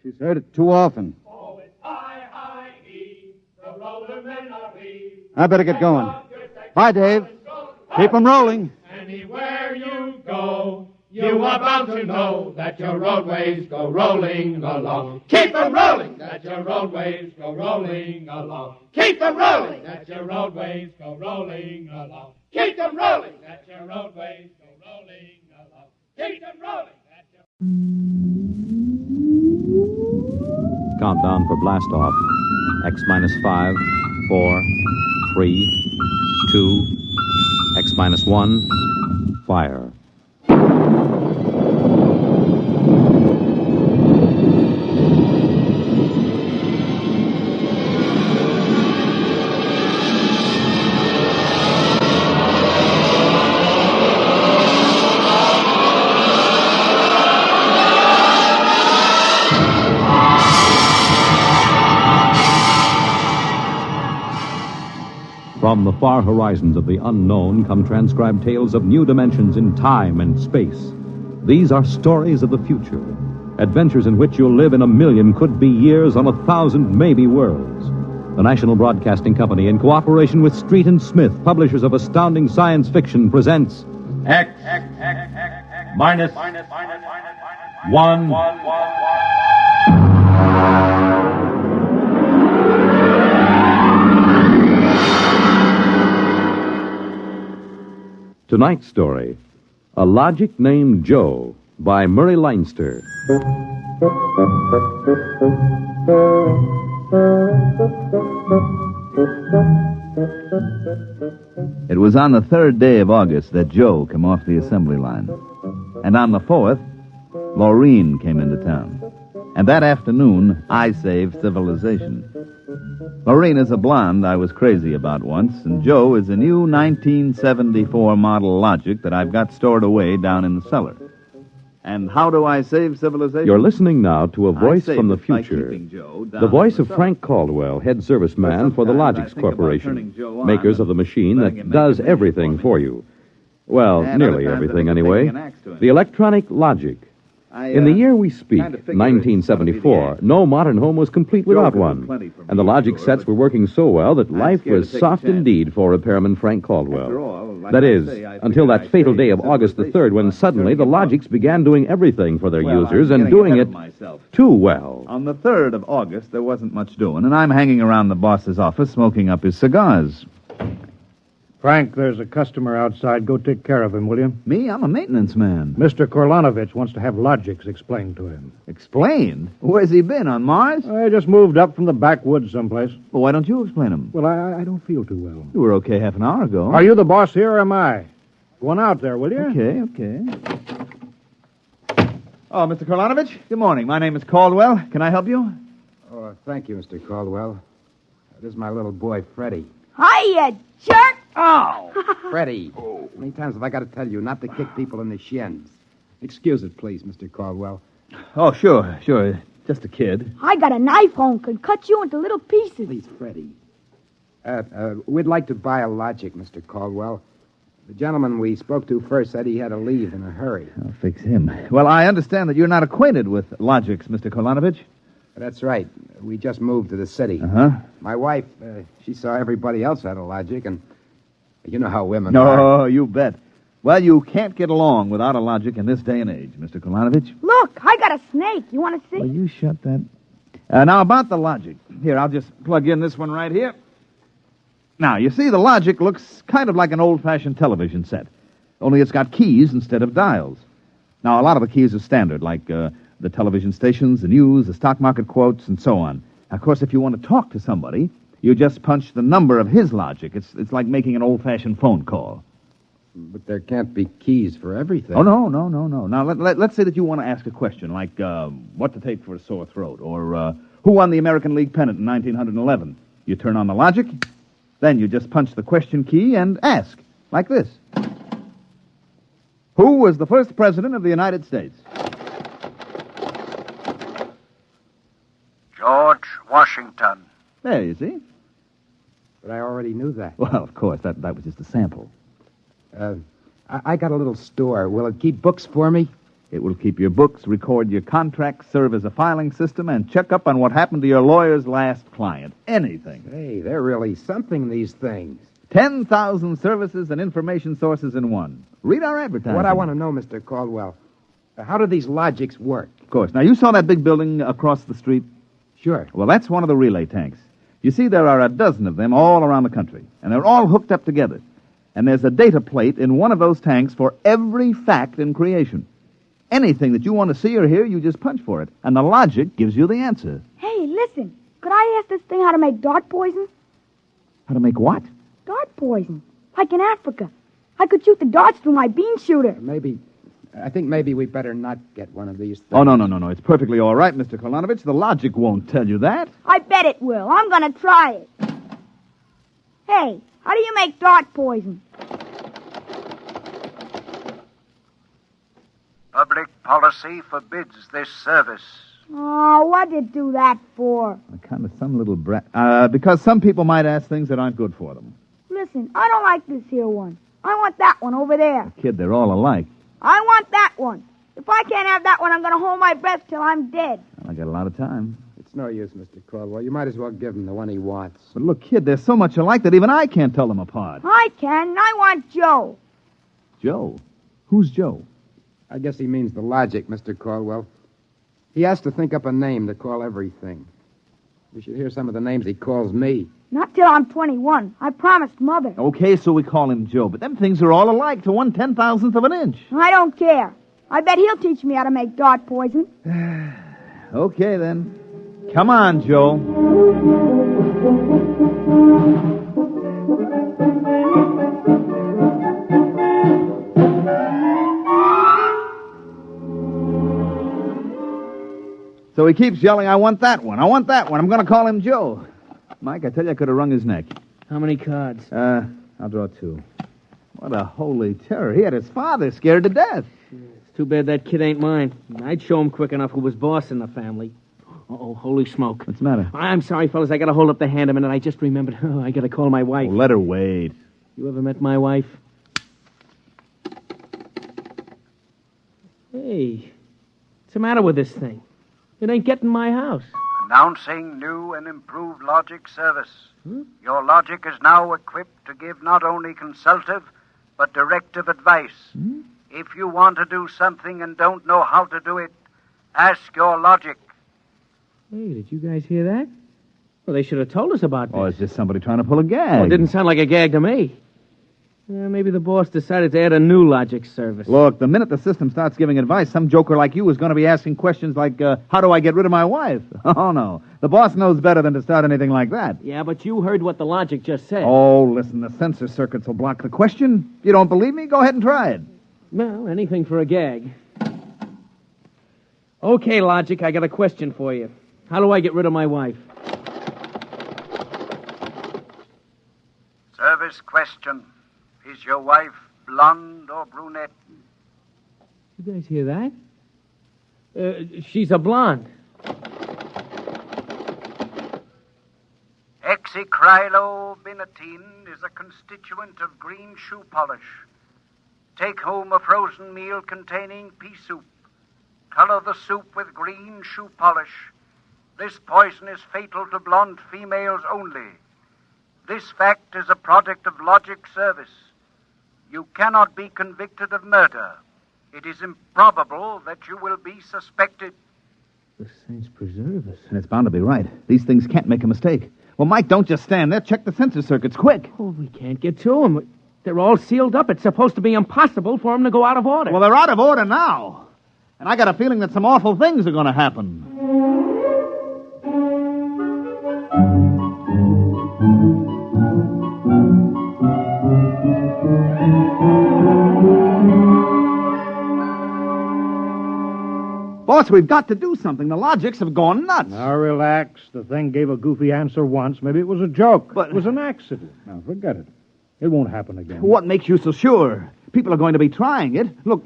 S14: She's heard it too often.
S8: Oh, it's I-I-E, the roller men are we.
S14: I better get going. Bye, Dave. Keep 'em rolling.
S8: And Anywhere you go, you are bound to know that your roadways go rolling along. Keep them rolling, that your roadways go rolling along. Keep them rolling, that your roadways go rolling along. Keep them rolling, that your roadways go rolling along. Keep them rolling, that your...
S1: Countdown for blast off. X minus 5, 4, 3, 2, X minus 1, fire. From the far horizons of the unknown come transcribed tales of new dimensions in time and space. These are stories of the future, adventures in which you'll live in 1,000,000 could-be years on 1,000 maybe worlds. The National Broadcasting Company, in cooperation with Street and Smith, publishers of astounding science fiction, presents
S2: X minus 1.
S1: Tonight's story, A Logic Named Joe, by Murray Leinster.
S16: It was on the 3rd day of August that Joe came off the assembly line. And on the 4th, Laureen came into town. And that afternoon, I saved civilization. Laureen is a blonde I was crazy about once, and Joe is a new 1974 model Logic that I've got stored away down in the cellar. And how do I save civilization?
S1: You're listening now to a voice from the future. The voice of Frank Caldwell, head serviceman for the Logix Corporation, makers of the machine that does everything for you. Well, nearly everything anyway. The electronic Logic. In the year we speak, 1974, no modern home was complete without one. And the Logic sets were working so well that life was soft indeed for repairman Frank Caldwell. That is, until that fatal day of August the 3rd, when suddenly the Logics began doing everything for their users and doing it too well.
S16: On the 3rd of August, there wasn't much doing, and I'm hanging around the boss's office smoking up his cigars.
S13: Frank, there's a customer outside. Go take care of him, will you?
S16: Me? I'm a maintenance man.
S13: Mr. Korlanovich wants to have Logics explained to him.
S16: Explained? Where's he been, on Mars?
S13: I just moved up from the backwoods someplace.
S16: Well, why don't you explain him?
S13: Well, I don't feel too well.
S16: You were okay half an hour ago.
S13: Are you the boss here or am I? Go on out there, will you?
S16: Okay. Oh, Mr. Korlanovich, good morning. My name is Caldwell. Can I help you?
S18: Oh, thank you, Mr. Caldwell. This is my little boy, Freddie.
S19: Hi, you jerk!
S18: Oh! Freddie, how many times have I got to tell you not to kick people in the shins? Excuse it, please, Mr. Caldwell.
S16: Oh, sure. Just a kid.
S19: I got a knife home, could cut you into little pieces.
S18: Please, Freddie. We'd like to buy a Logic, Mr. Caldwell. The gentleman we spoke to first said he had to leave in a hurry.
S16: I'll fix him. Well, I understand that you're not acquainted with Logics, Mr. Korlanovich.
S18: That's right. We just moved to the city.
S16: Uh-huh.
S18: My wife, she saw everybody else had a Logic, and you know how women are.
S16: Oh, you bet. Well, you can't get along without a Logic in this day and age, Mr. Korlanovich.
S19: Look, I got a snake. You want to see?
S16: Well, you shut that. Now, about the Logic. Here, I'll just plug in this one right here. Now, you see, the Logic looks kind of like an old-fashioned television set, only it's got keys instead of dials. Now, a lot of the keys are standard, like the television stations, the news, the stock market quotes, and so on. Of course, if you want to talk to somebody, you just punch the number of his Logic. It's like making an old-fashioned phone call.
S18: But there can't be keys for everything.
S16: Oh, no. Now, let's say that you want to ask a question, like what to take for a sore throat, or who won the American League pennant in 1911. You turn on the Logic, then you just punch the question key and ask, like this. Who was the first president of the United States?
S22: George Washington.
S16: There, you see.
S18: But I already knew that.
S16: Well, of course, that was just a sample.
S18: I got a little store. Will it keep books for me?
S16: It will keep your books, record your contracts, serve as a filing system, and check up on what happened to your lawyer's last client. Anything.
S18: Hey, they're really something, these things.
S16: 10,000 services and information sources in one. Read our advertising.
S18: What I want to know, Mr. Caldwell, how do these logics work?
S16: Of course. Now, you saw that big building across the street?
S18: Sure.
S16: Well, that's one of the relay tanks. You see, there are a dozen of them all around the country, and they're all hooked up together. And there's a data plate in one of those tanks for every fact in creation. Anything that you want to see or hear, you just punch for it, and the logic gives you the answer.
S19: Hey, listen. Could I ask this thing how to make dart poison?
S16: How to make what?
S19: Dart poison. Like in Africa. I could shoot the darts through my bean shooter.
S18: I think maybe we better not get one of these things.
S16: Oh, no. It's perfectly all right, Mr. Kolonovich. The logic won't tell you that.
S19: I bet it will. I'm going to try it. Hey, how do you make dart poison?
S22: Public policy forbids this service.
S19: Oh, what did you do that for?
S16: Kind of some little brat. Because some people might ask things that aren't good for them.
S19: Listen, I don't like this here one. I want that one over there.
S16: Kid, they're all alike.
S19: I want that one. If I can't have that one, I'm going to hold my breath till I'm dead.
S16: Well, I got a lot of time.
S18: It's no use, Mr. Caldwell. You might as well give him the one he wants.
S16: But look, kid, they're so much alike that even I can't tell them apart.
S19: I can. I want Joe.
S16: Joe? Who's Joe?
S18: I guess he means the logic, Mr. Caldwell. He has to think up a name to call everything. You should hear some of the names he calls me.
S19: Not till I'm 21. I promised Mother.
S16: Okay, so we call him Joe, but them things are all alike to 1/10,000th of an inch.
S19: I don't care. I bet he'll teach me how to make dart poison.
S16: Okay, then. Come on, Joe. So he keeps yelling, I want that one. I want that one. I'm going to call him Joe. Mike, I tell you, I could have wrung his neck.
S5: How many cards?
S16: I'll draw 2. What a holy terror. He had his father scared to death.
S5: It's too bad that kid ain't mine. I'd show him quick enough who was boss in the family. Uh-oh, holy smoke.
S16: What's the matter?
S5: I'm sorry, fellas. I got to hold up the hand a minute. I just remembered. Oh, I got to call my wife.
S16: Oh, let her wait.
S5: You ever met my wife? Hey, what's the matter with this thing? It ain't getting my house.
S22: Announcing new and improved logic service. Your logic is now equipped to give not only consultative, but directive advice. If you want to do something and don't know how to do it, ask your logic.
S5: Hey, did you guys hear that? Well, they should have told us about this.
S16: Oh, it's just somebody trying to pull a gag.
S5: Oh, it didn't sound like a gag to me. Maybe the boss decided to add a new logic service.
S16: Look, the minute the system starts giving advice, some joker like you is going to be asking questions like, how do I get rid of my wife? Oh, no. The boss knows better than to start anything like that.
S5: Yeah, but you heard what the logic just said.
S16: Oh, listen, the sensor circuits will block the question. If you don't believe me, go ahead and try it.
S5: Well, anything for a gag. Okay, logic, I got a question for you. How do I get rid of my wife?
S22: Service question. Is your wife blonde or brunette?
S5: You guys hear that? She's a blonde.
S22: Hexacrylobinatine is a constituent of green shoe polish. Take home a frozen meal containing pea soup. Color the soup with green shoe polish. This poison is fatal to blonde females only. This fact is a product of logic service. You cannot be convicted of murder. It is improbable that you will be suspected.
S5: The saints preserve us.
S16: And it's bound to be right. These things can't make a mistake. Well, Mike, don't just stand there. Check the sensor circuits, quick.
S5: Oh, we can't get to them. They're all sealed up. It's supposed to be impossible for them to go out of order.
S16: Well, they're out of order now. And I got a feeling that some awful things are going to happen. Boss, we've got to do something. The logics have gone nuts.
S4: Now, relax. The thing gave a goofy answer once. Maybe it was a joke. But it was an accident. Now, forget it. It won't happen again.
S16: What makes you so sure? People are going to be trying it. Look,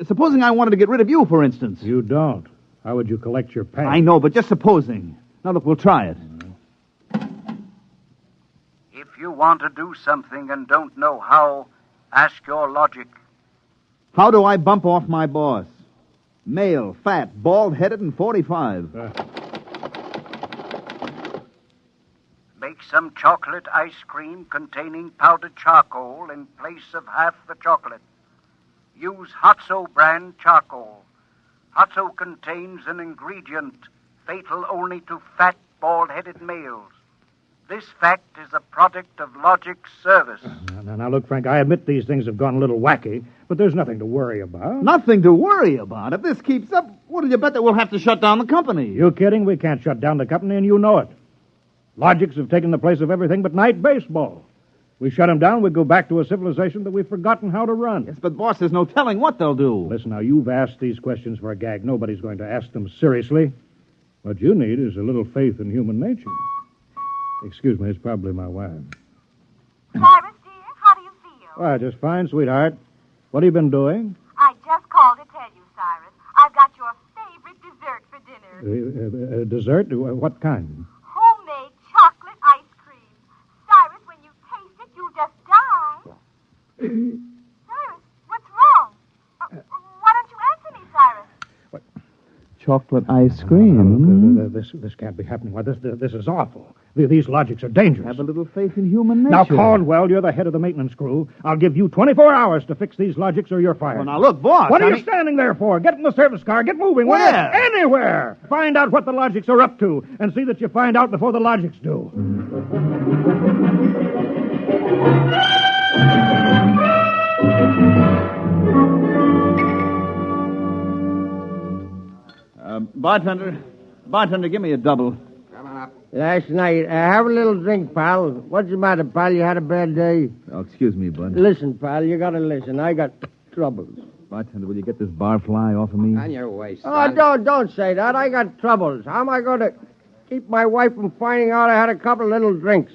S16: supposing I wanted to get rid of you, for instance.
S4: You don't. How would you collect your pay?
S16: I know, but just supposing. Now, look, we'll try it.
S22: If you want to do something and don't know how, ask your logic.
S16: How do I bump off my boss? Male, fat, bald-headed, and 45.
S22: Make Take some chocolate ice cream containing powdered charcoal in place of half the chocolate. Use Hotso brand charcoal. Hotso contains an ingredient fatal only to fat, bald-headed males. This fact is a product of Logic's service.
S4: Now, look, Frank, I admit these things have gone a little wacky, but there's nothing to worry about.
S16: Nothing to worry about. If this keeps up, what'll you bet that we'll have to shut down the company?
S4: You kidding? We can't shut down the company, and you know it. Logics have taken the place of everything but night baseball. We shut them down, we go back to a civilization that we've forgotten how to run.
S16: Yes, but, boss, there's no telling what they'll do.
S4: Listen, now, you've asked these questions for a gag. Nobody's going to ask them seriously. What you need is a little faith in human nature. Excuse me, it's probably my wife.
S6: Cyrus, dear, how do you feel?
S4: Why, just fine, sweetheart. What have you been doing?
S6: I just called to tell you, Cyrus. I've got your favorite dessert for dinner.
S4: Dessert? What kind?
S6: Homemade chocolate ice cream. Cyrus, when you taste it, you'll just die. Cyrus, what's wrong? Why don't you answer me, Cyrus?
S16: Chocolate ice cream.
S4: This can't be happening. Why, this is awful. These logics are dangerous.
S16: Have a little faith in human nature.
S4: Now, Caldwell, you're the head of the maintenance crew. I'll give you 24 hours to fix these logics or you're fired.
S16: Well, now, look, boss.
S4: What are you standing there for? Get in the service car. Get moving.
S16: Where?
S4: Anywhere. Find out what the logics are up to and see that you find out before the logics do.
S16: Bartender, give me a double.
S7: Come on up. Last night, have a little drink, pal. What's the matter, pal? You had a bad day?
S16: Oh, excuse me, bud.
S7: Listen, pal, you gotta listen. I got troubles.
S16: Bartender, will you get this barfly off of me?
S18: On your way, son.
S7: Oh, don't say that. I got troubles. How am I going to keep my wife from finding out I had a couple of little drinks?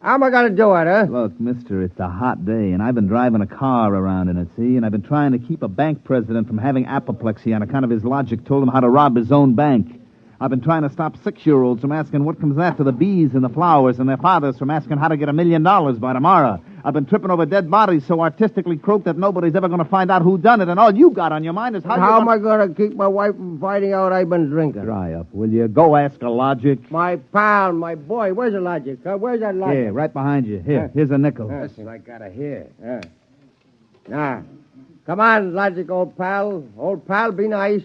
S7: How am I going to do it, huh?
S16: Look, mister, it's a hot day, and I've been driving a car around in it, see? And I've been trying to keep a bank president from having apoplexy on account of his logic told him how to rob his own bank. I've been trying to stop 6-year-olds from asking what comes after the bees and the flowers and their fathers from asking how to get $1 million by tomorrow. I've been tripping over dead bodies so artistically croaked that nobody's ever going to find out who done it, and all you got on your mind is
S7: how am I going to keep my wife from finding out I've been drinking?
S16: Dry up, will you? Go ask a logic.
S7: My pal, my boy, where's the logic? Where's that logic?
S16: Here, right behind you. Here's a nickel.
S18: Listen, I gotta hear.
S7: Now, come on, logic, old pal. Old pal, be nice.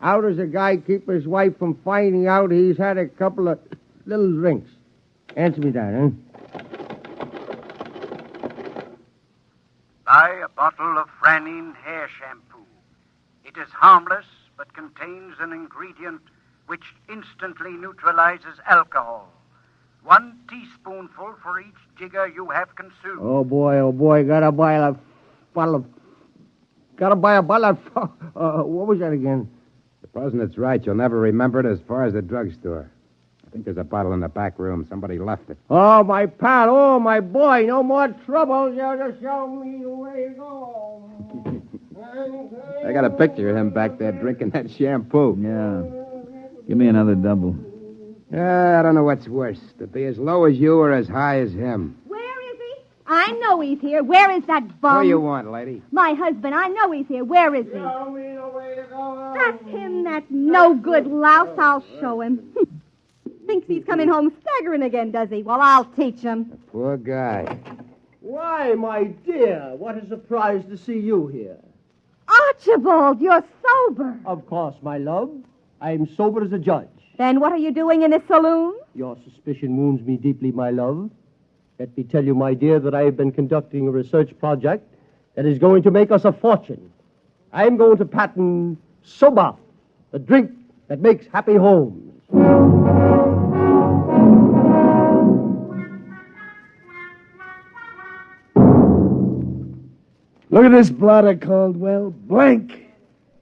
S7: How does a guy keep his wife from finding out he's had a couple of little drinks? Answer me that, huh?
S22: Buy a bottle of Franine hair shampoo. It is harmless, but contains an ingredient which instantly neutralizes alcohol. 1 teaspoonful for each jigger you have consumed.
S7: Oh, boy, gotta buy a bottle of... what was that again?
S18: The president's right. You'll never remember it as far as the drugstore. I think there's a bottle in the back room. Somebody left it.
S7: Oh, my pal. Oh, my boy. No more trouble. You just show me the way to go.
S18: I got a picture of him back there drinking that shampoo.
S16: Yeah. Give me another double.
S18: I don't know what's worse, to be as low as you or as high as him.
S19: Where is he? I know he's here. Where is that bum?
S18: What do you want, lady?
S19: My husband. I know he's here. Where is he?
S7: Show me the way to go.
S19: That's him, that no-good louse. I'll show him. Thinks he's coming home staggering again, does he? Well, I'll teach him.
S18: Poor guy.
S21: Why, my dear, what a surprise to see you here.
S19: Archibald, you're sober.
S21: Of course, my love. I'm sober as a judge.
S19: Then what are you doing in this saloon?
S21: Your suspicion wounds me deeply, my love. Let me tell you, my dear, that I have been conducting a research project that is going to make us a fortune. I'm going to patent Soba, the drink that makes happy homes.
S23: Look at this blotter, Caldwell. Blank.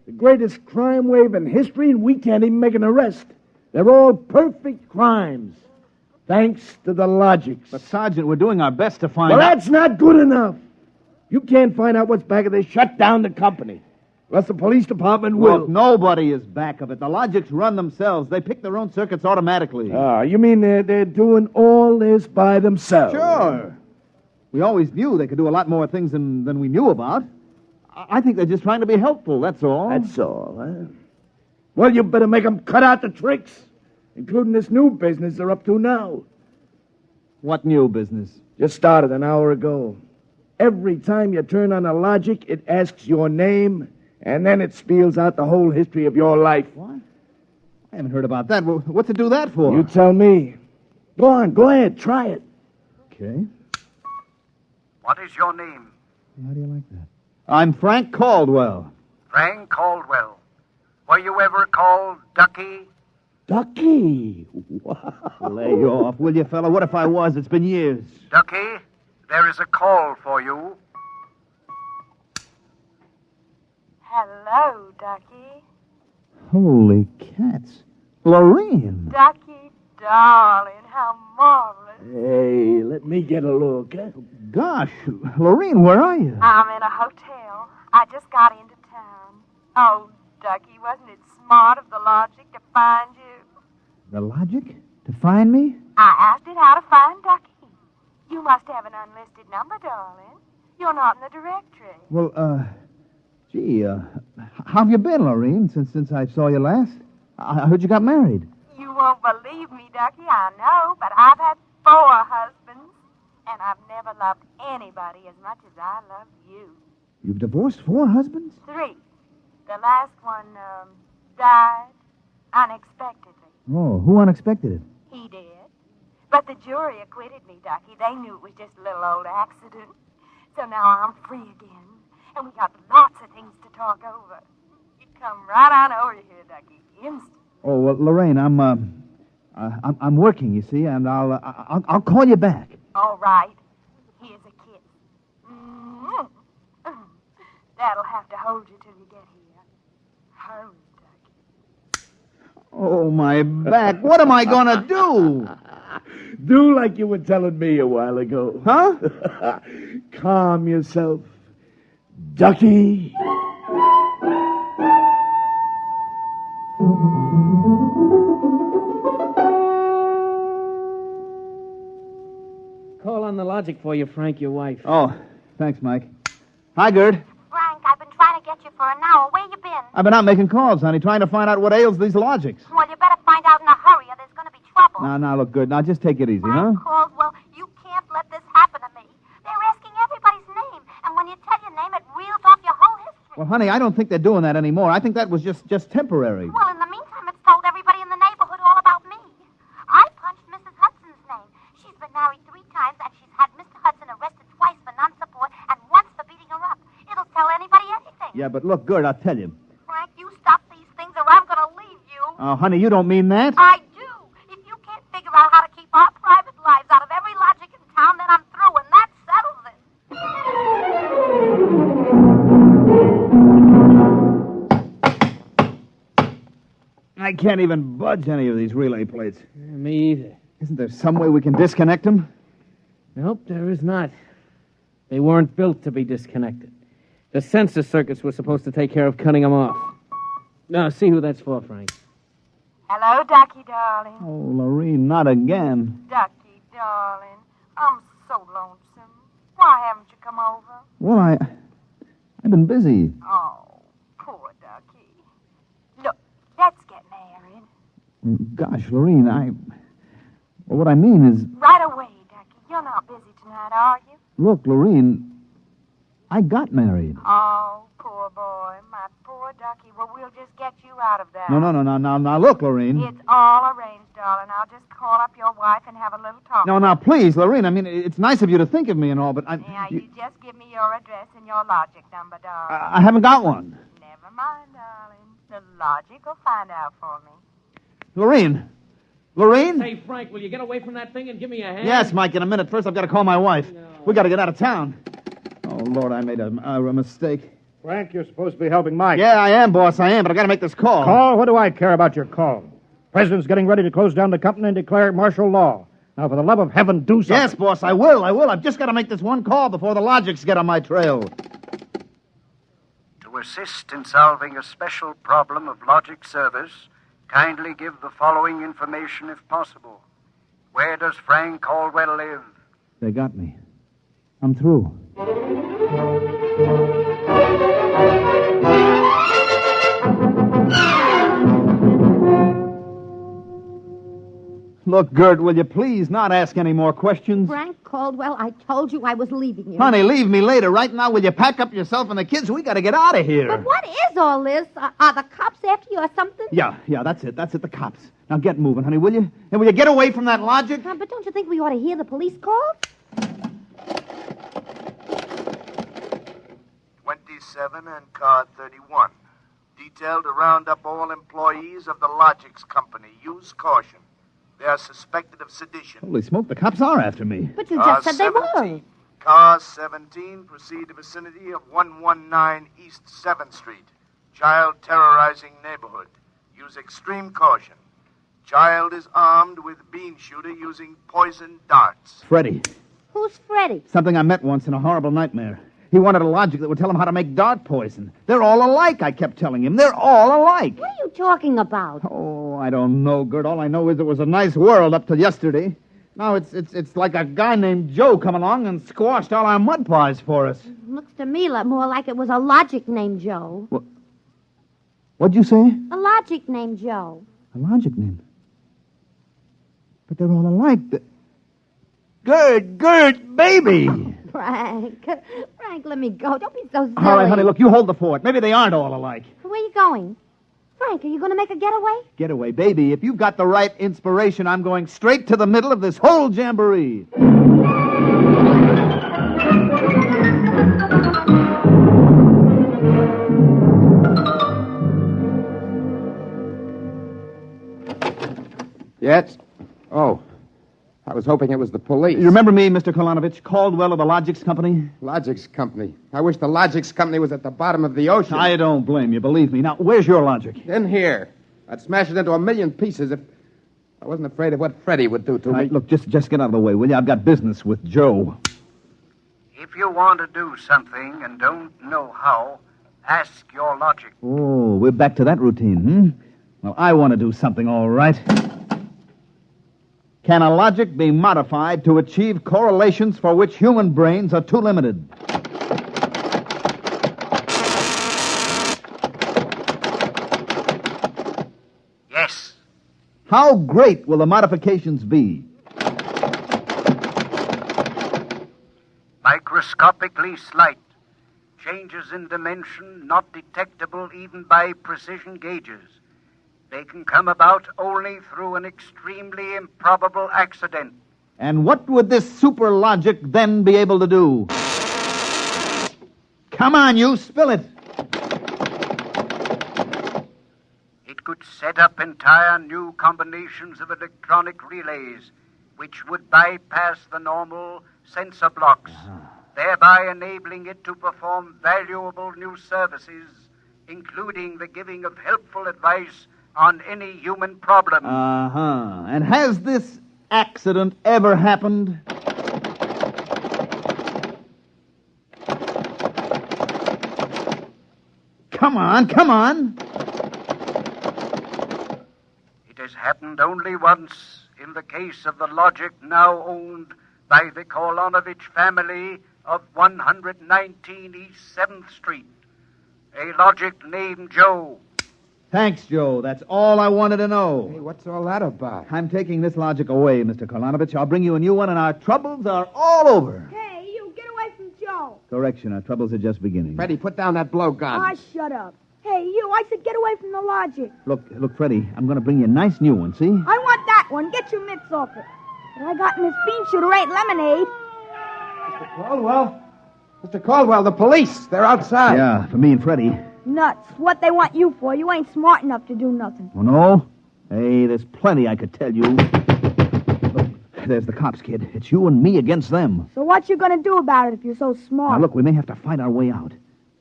S23: The greatest crime wave in history, and we can't even make an arrest. They're all perfect crimes. Thanks to the logics.
S16: But, Sergeant, we're doing our best to find
S23: Well,
S16: out...
S23: that's not good enough. You can't find out what's back of this. Shut down the company. Unless the police department will.
S16: Look, nobody is back of it. The logics run themselves. They pick their own circuits automatically.
S23: You mean they're doing all this by themselves?
S16: Sure. We always knew they could do a lot more things than we knew about. I think they're just trying to be helpful, that's all.
S23: That's all, huh? Well, you better make them cut out the tricks, including this new business they're up to now.
S16: What new business?
S23: Just started an hour ago. Every time you turn on the logic, it asks your name, and then it spells out the whole history of your life.
S16: What? I haven't heard about that. What's it do that for?
S23: You tell me. Go on, go ahead, try it.
S16: Okay.
S22: What is your name?
S16: How do you like that? I'm Frank Caldwell.
S22: Frank Caldwell. Were you ever called Ducky?
S23: Ducky? Wow.
S16: Lay off, will you, fella? What if I was? It's been years.
S22: Ducky, there is a call for you.
S6: Hello, Ducky.
S16: Holy cats. Lorene.
S6: Ducky, darling, how marvelous.
S23: Hey, let me get a look. Huh?
S16: Gosh, Lorene, where are you?
S6: I'm in a hotel. I just got into town. Oh, Ducky, wasn't it smart of the logic to find you?
S16: The logic? To find me?
S6: I asked it how to find Ducky. You must have an unlisted number, darling. You're not in the directory.
S16: Well, gee, how have you been, Lorene, since I saw you last? I heard you got married.
S6: You won't believe me, Ducky, I know, but I've had 4 husbands, and I've never loved anybody as much as I love you.
S16: You've divorced 4 husbands?
S6: 3. The last one, died unexpectedly.
S16: Oh, who unexpected it?
S6: He did. But the jury acquitted me, Ducky. They knew it was just a little old accident. So now I'm free again, and we got lots of things to talk over. You come right on over here, Ducky, instant.
S16: Oh, well, Lorraine, I'm working, you see, and I'll call you back.
S6: All right. Here's a kiss. Mm-hmm. That'll have to hold you till you get here. Hurry, Ducky.
S16: Oh, my back. What am I going to do?
S23: Do like you were telling me a while ago.
S16: Huh?
S23: Calm yourself. Ducky.
S5: Call on the logic for you, Frank, your wife.
S16: Oh, thanks, Mike. Hi, Gerd.
S6: Frank, I've been trying to get you for an hour. Where you been?
S16: I've been out making calls, honey, trying to find out what ails these logics.
S6: Well, you better find out in a hurry or there's going to be trouble.
S16: Now, look, good. Now, just take it easy, huh?
S6: Caldwell, you can't let this happen to me. They're asking everybody's name, and when you tell your name, it reels off your whole history.
S16: Well, honey, I don't think they're doing that anymore. I think that was just temporary.
S6: Well, in the meantime, it's told everybody in the neighborhood all about me. I punched Mrs. Hudson's name. She's been married 3 times, and she's had Mr. Hudson arrested twice for non-support and once for beating her up. It'll tell anybody anything.
S16: Yeah, but look, Gerd, I'll tell you.
S6: Frank, you stop these things or I'm going to leave you.
S16: Oh, honey, you don't mean that?
S6: I do. If you can't figure out how to keep our private lives out of every logic in town, then I'm through, and that settles it.
S16: I can't even budge any of these relay plates.
S5: Me either.
S16: Isn't there some way we can disconnect them?
S5: Nope, there is not. They weren't built to be disconnected. The sensor circuits were supposed to take care of cutting them off. Now, see who that's for, Frank.
S6: Hello, Ducky, darling.
S16: Oh, Lorene, not again.
S6: Ducky, darling. I'm so lonesome. Why haven't you come over?
S16: Well, I've been busy.
S6: Oh, poor Ducky. Look, let's get married.
S16: Gosh, Lorene, well, what I mean is...
S6: Right away, Ducky. You're not busy tonight, are you?
S16: Look, Lorene, I got married.
S6: Oh, poor boy. My poor Ducky. Well, we'll just get you out of that.
S16: No, now, look, Lorene.
S6: It's all arranged, darling. I'll just call up your wife and have a little talk.
S16: No, now, please, Lorene, I mean, it's nice of you to think of me and all, but
S6: Yeah, you just give me your address and your logic number, darling.
S16: I haven't got one.
S6: Never mind, darling. The logic will find out for me.
S16: Lorene?
S5: Hey, Frank, will you get away from that thing and give me a hand?
S16: Yes, Mike, in a minute. First, I've got to call my wife. No. We got to get out of town. Oh, Lord, I made a mistake.
S4: Frank, you're supposed to be helping Mike.
S16: Yeah, I am, boss, I am, but I got to make this call.
S4: Call? What do I care about your call? President's getting ready to close down the company and declare martial law. Now, for the love of heaven, do something.
S16: Yes, boss, I will. I've just got to make this one call before the logics get on my trail.
S22: To assist in solving a special problem of logic service, kindly give the following information if possible. Where does Frank Caldwell live?
S16: They got me. I'm through. Look, Gert, will you please not ask any more questions?
S19: Frank Caldwell, I told you I was leaving you.
S16: Honey, leave me later. Right now, will you pack up yourself and the kids? We got to get out of here.
S19: But what is all this? Are the cops after you or something?
S16: Yeah, that's it. That's it, the cops. Now get moving, honey, will you? And will you get away from that logic?
S19: But don't you think we ought to hear the police call?
S22: 27 and car 31. Detailed to round up all employees of the Logix Company. Use caution. They are suspected of sedition.
S16: Holy smoke, the cops are after me.
S19: But you just said they were.
S22: Car 17, proceed to vicinity of 119 East 7th Street. Child terrorizing neighborhood. Use extreme caution. Child is armed with bean shooter using poison darts.
S16: Freddie.
S19: Who's Freddie?
S16: Something I met once in a horrible nightmare. He wanted a logic that would tell him how to make dart poison. They're all alike, I kept telling him. They're all alike.
S19: What are you talking about?
S16: Oh, I don't know, Gert. All I know is it was a nice world up till yesterday. Now it's like a guy named Joe come along and squashed all our mud pies for us.
S19: Looks to me more like it was a logic named Joe.
S16: What'd you say?
S19: A logic named Joe.
S16: A logic name? But they're all alike. Gert, baby!
S19: Frank, let me go. Don't be so silly.
S16: All right, honey, look, you hold the fort. Maybe they aren't all alike.
S19: Where are you going? Frank, are you going to make a getaway?
S16: Getaway, baby. If you've got the right inspiration, I'm going straight to the middle of this whole jamboree.
S18: Yes? Oh. I was hoping it was the police.
S16: You remember me, Mr. Kolanovich, Caldwell of the Logix Company?
S18: Logix Company? I wish the Logix Company was at the bottom of the ocean.
S16: I don't blame you, believe me. Now, where's your logic?
S18: In here. I'd smash it into a million pieces if I wasn't afraid of what Freddie would do to me.
S16: Look, just get out of the way, will you? I've got business with Joe.
S22: If you want to do something and don't know how, ask your logic.
S16: Oh, we're back to that routine, Well, I want to do something, all right. Can a logic be modified to achieve correlations for which human brains are too limited?
S22: Yes.
S16: How great will the modifications be?
S22: Microscopically slight. Changes in dimension not detectable even by precision gauges. They can come about only through an extremely improbable accident.
S16: And what would this super logic then be able to do? Come on, you, spill it.
S22: It could set up entire new combinations of electronic relays, which would bypass the normal sensor blocks, thereby enabling it to perform valuable new services, including the giving of helpful advice on any human problem.
S16: And has this accident ever happened? Come on.
S22: It has happened only once in the case of the logic now owned by the Kolanovich family of 119 East 7th Street. A logic named Joe.
S16: Thanks, Joe. That's all I wanted to know.
S18: Hey, what's all that about?
S16: I'm taking this logic away, Mr. Kolanovich. I'll bring you a new one, and our troubles are all over.
S3: Hey, you, get away from Joe.
S16: Correction, our troubles are just beginning.
S18: Freddie, put down that blowgun.
S3: Ah, shut up. Hey, you, I said get away from the logic.
S16: Look, Freddie, I'm going to bring you a nice new one, see?
S3: I want that one. Get your mitts off it. What I got in this bean shooter ain't lemonade.
S18: Mr. Caldwell, the police. They're outside.
S16: Yeah, for me and Freddie.
S3: Nuts. What they want you for? You ain't smart enough to do nothing.
S16: Oh, no? Hey, there's plenty I could tell you. Look, there's the cops, kid. It's you and me against them.
S3: So what you gonna do about it if you're so smart?
S16: Now, look, we may have to fight our way out.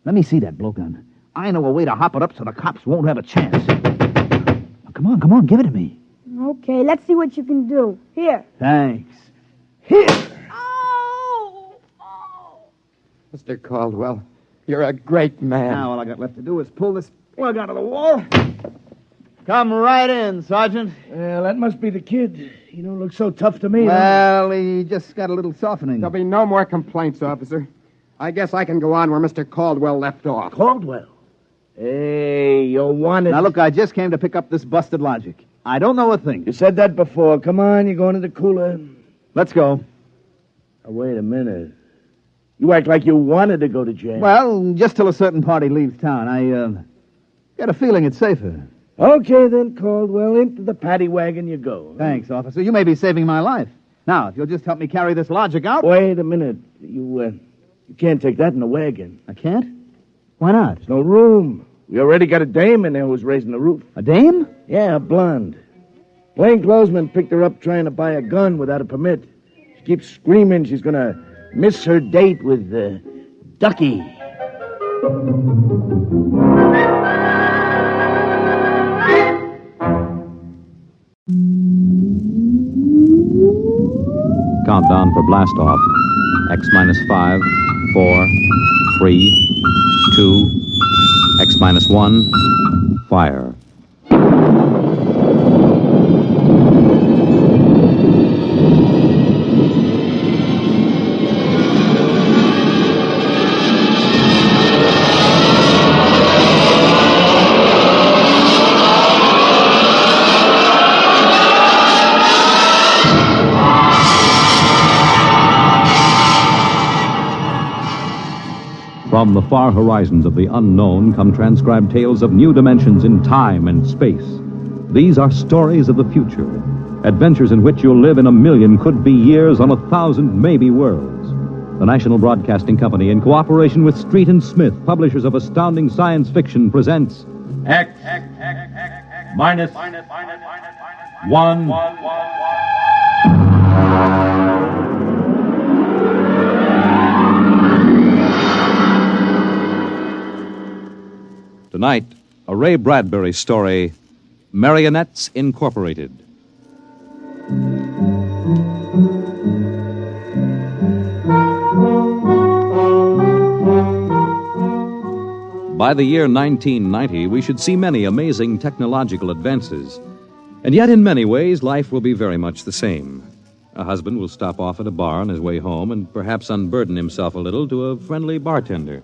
S16: Let me see that blowgun. I know a way to hop it up so the cops won't have a chance. Now, come on, give it to me.
S3: Okay, let's see what you can do. Here.
S16: Thanks. Here!
S18: Mr. Caldwell, you're a great man.
S16: Now all I got left to do is pull this plug out of the wall. Come right in, Sergeant.
S23: Well, that must be the kid. You don't look so tough to me.
S16: Well, he just got a little softening.
S18: There'll be no more complaints, officer. I guess I can go on where Mr. Caldwell left off.
S23: Caldwell? Hey, you wanted...
S16: Now, look, I just came to pick up this busted logic. I don't know a thing.
S23: You said that before. Come on, you're going to the cooler.
S16: Let's go.
S23: Oh, wait a minute. You act like you wanted to go to jail.
S16: Well, just till a certain party leaves town. I get a feeling it's safer.
S23: Okay, then, Caldwell. Into the paddy wagon you go.
S16: Thanks, officer. You may be saving my life. Now, if you'll just help me carry this logic out.
S23: Wait a minute. You can't take that in the wagon.
S16: I can't? Why not?
S23: There's no room. We already got a dame in there who's raising the roof.
S16: A dame?
S23: Yeah, a blonde. Plainclothesman picked her up trying to buy a gun without a permit. She keeps screaming she's going to miss her date with Ducky.
S1: Countdown for blast off. X minus 5, 4, 3, 2, X minus 1, fire. From the far horizons of the unknown come transcribed tales of new dimensions in time and space. These are stories of the future, adventures in which you'll live in a million could-be years on 1,000 maybe worlds. The National Broadcasting Company, in cooperation with Street and Smith, publishers of astounding science fiction, presents
S2: X minus 1.
S1: Tonight, a Ray Bradbury story, Marionettes Incorporated. By the year 1990, we should see many amazing technological advances. And yet, in many ways, life will be very much the same. A husband will stop off at a bar on his way home and perhaps unburden himself a little to a friendly bartender.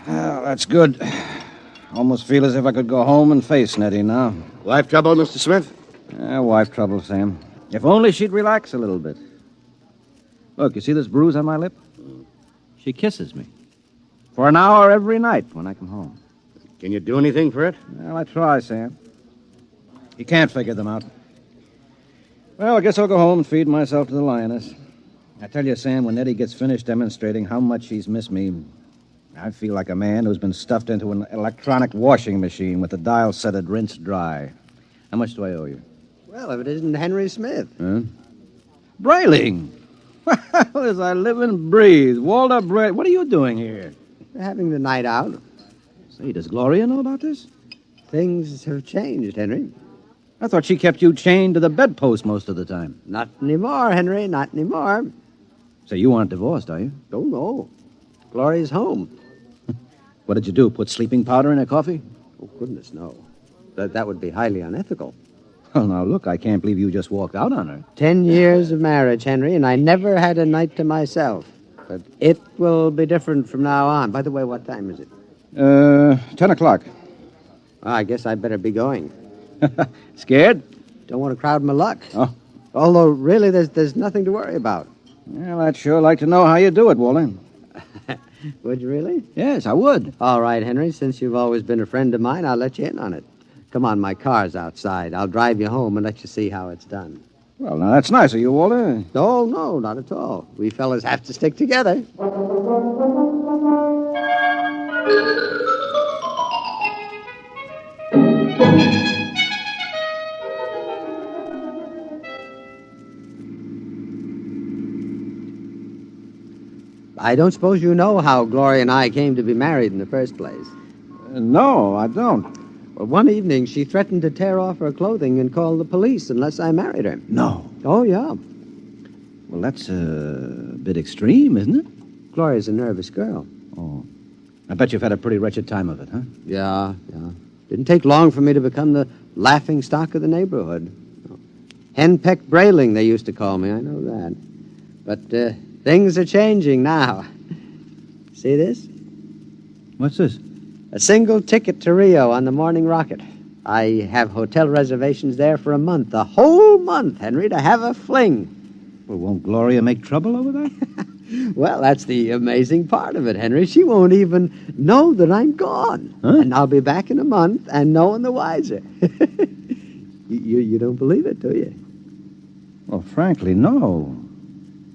S14: Well, that's good. Almost feel as if I could go home and face Nettie now.
S7: Wife trouble, Mr. Smith?
S14: Wife trouble, Sam. If only she'd relax a little bit. Look, you see this bruise on my lip? She kisses me. For an hour every night when I come home.
S7: Can you do anything for it?
S14: Well, I try, Sam. You can't figure them out. Well, I guess I'll go home and feed myself to the lioness. I tell you, Sam, when Nettie gets finished demonstrating how much she's missed me, I feel like a man who's been stuffed into an electronic washing machine with the dial set at rinse dry. How much do I owe you?
S7: Well, if it isn't Henry Smith.
S14: Huh? Brayling! Well, as I live and breathe. Walter Bray, what are you doing here?
S7: We're having the night out.
S14: Say, does Gloria know about this?
S7: Things have changed, Henry.
S14: I thought she kept you chained to the bedpost most of the time.
S7: Not anymore, Henry, not anymore.
S14: So you aren't divorced, are you?
S7: Oh, no. Gloria's home.
S14: What did you do, put sleeping powder in her coffee?
S7: Oh, goodness, no. That would be highly unethical.
S14: Well, now, look, I can't believe you just walked out on her.
S7: 10 years of marriage, Henry, and I never had a night to myself. But it will be different from now on. By the way, what time is it?
S14: 10 o'clock.
S7: Well, I guess I'd better be going.
S14: Scared?
S7: Don't want to crowd my luck.
S14: Oh.
S7: Although, really, there's nothing to worry about.
S14: Well, I'd sure like to know how you do it, Walter.
S7: Would you really?
S14: Yes, I would.
S7: All right, Henry, since you've always been a friend of mine, I'll let you in on it. Come on, my car's outside. I'll drive you home and let you see how it's done.
S14: Well, now, that's nice of you, Walter.
S7: Oh, no, not at all. We fellas have to stick together. I don't suppose you know how Gloria and I came to be married in the first place.
S14: No, I don't.
S7: Well, one evening, she threatened to tear off her clothing and call the police unless I married her.
S14: No.
S7: Oh, yeah.
S14: Well, that's a bit extreme, isn't it?
S7: Gloria's a nervous girl.
S14: Oh. I bet you've had a pretty wretched time of it, huh?
S7: Yeah. Didn't take long for me to become the laughing stock of the neighborhood. Henpecked Brayling, they used to call me, I know that. But things are changing now. See this?
S14: What's this?
S7: A single ticket to Rio on the morning rocket.
S9: I have hotel reservations there for a month, a whole month, Henry, to have a fling.
S10: Well, won't Gloria make trouble over there?
S9: Well, that's the amazing part of it, Henry. She won't even know that I'm gone.
S10: Huh?
S9: And I'll be back in a month and no one the wiser. You don't believe it, do you?
S10: Well, frankly, no.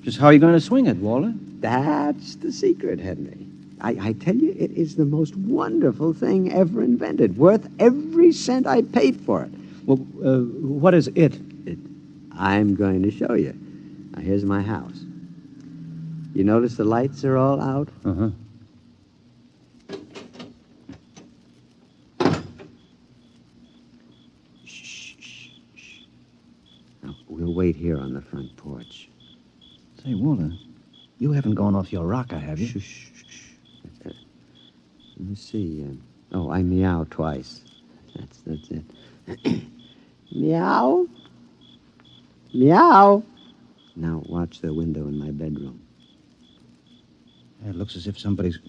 S10: Just how are you going to swing it, Walter?
S9: That's the secret, Henry. I tell you, it is the most wonderful thing ever invented, worth every cent I paid for it.
S10: Well, what is it?
S9: I'm going to show you. Now, here's my house. You notice the lights are all out?
S10: Uh-huh.
S9: Now, we'll wait here on the front porch.
S10: Say, Walter, you haven't gone off your rocker, have you?
S9: Shh. Let me see. I meow twice. That's it. Meow. Meow. Now watch the window in my bedroom.
S10: It looks as if somebody's...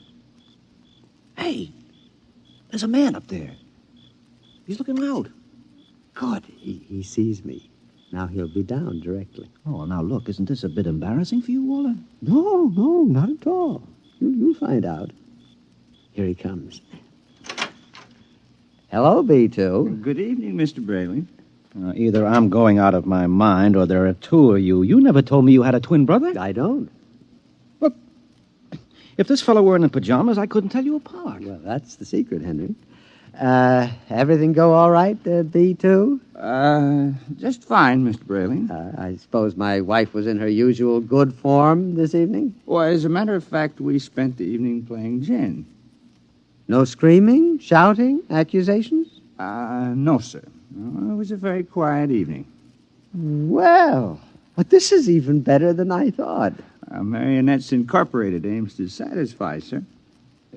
S10: Hey! There's a man up there. He's looking out.
S9: Good. He sees me. Now he'll be down directly.
S10: Oh, now look, isn't this a bit embarrassing for you, Walter?
S9: No, not at all. You'll find out. Here he comes. Hello, B2.
S10: Good evening, Mr. Brayley. Either I'm going out of my mind or there are two of you. You never told me you had a twin brother.
S9: I don't.
S10: Look, if this fellow weren't in pajamas, I couldn't tell you apart.
S9: Well, that's the secret, Henry. Everything go all right, B2?
S10: Just fine, Mr. Brayley.
S9: I suppose my wife was in her usual good form this evening?
S11: Well, as a matter of fact, we spent the evening playing gin.
S9: No screaming, shouting, accusations?
S11: No, sir. No, it was a very quiet evening.
S9: Well, but this is even better than I thought.
S11: Marionettes Incorporated aims to satisfy, sir.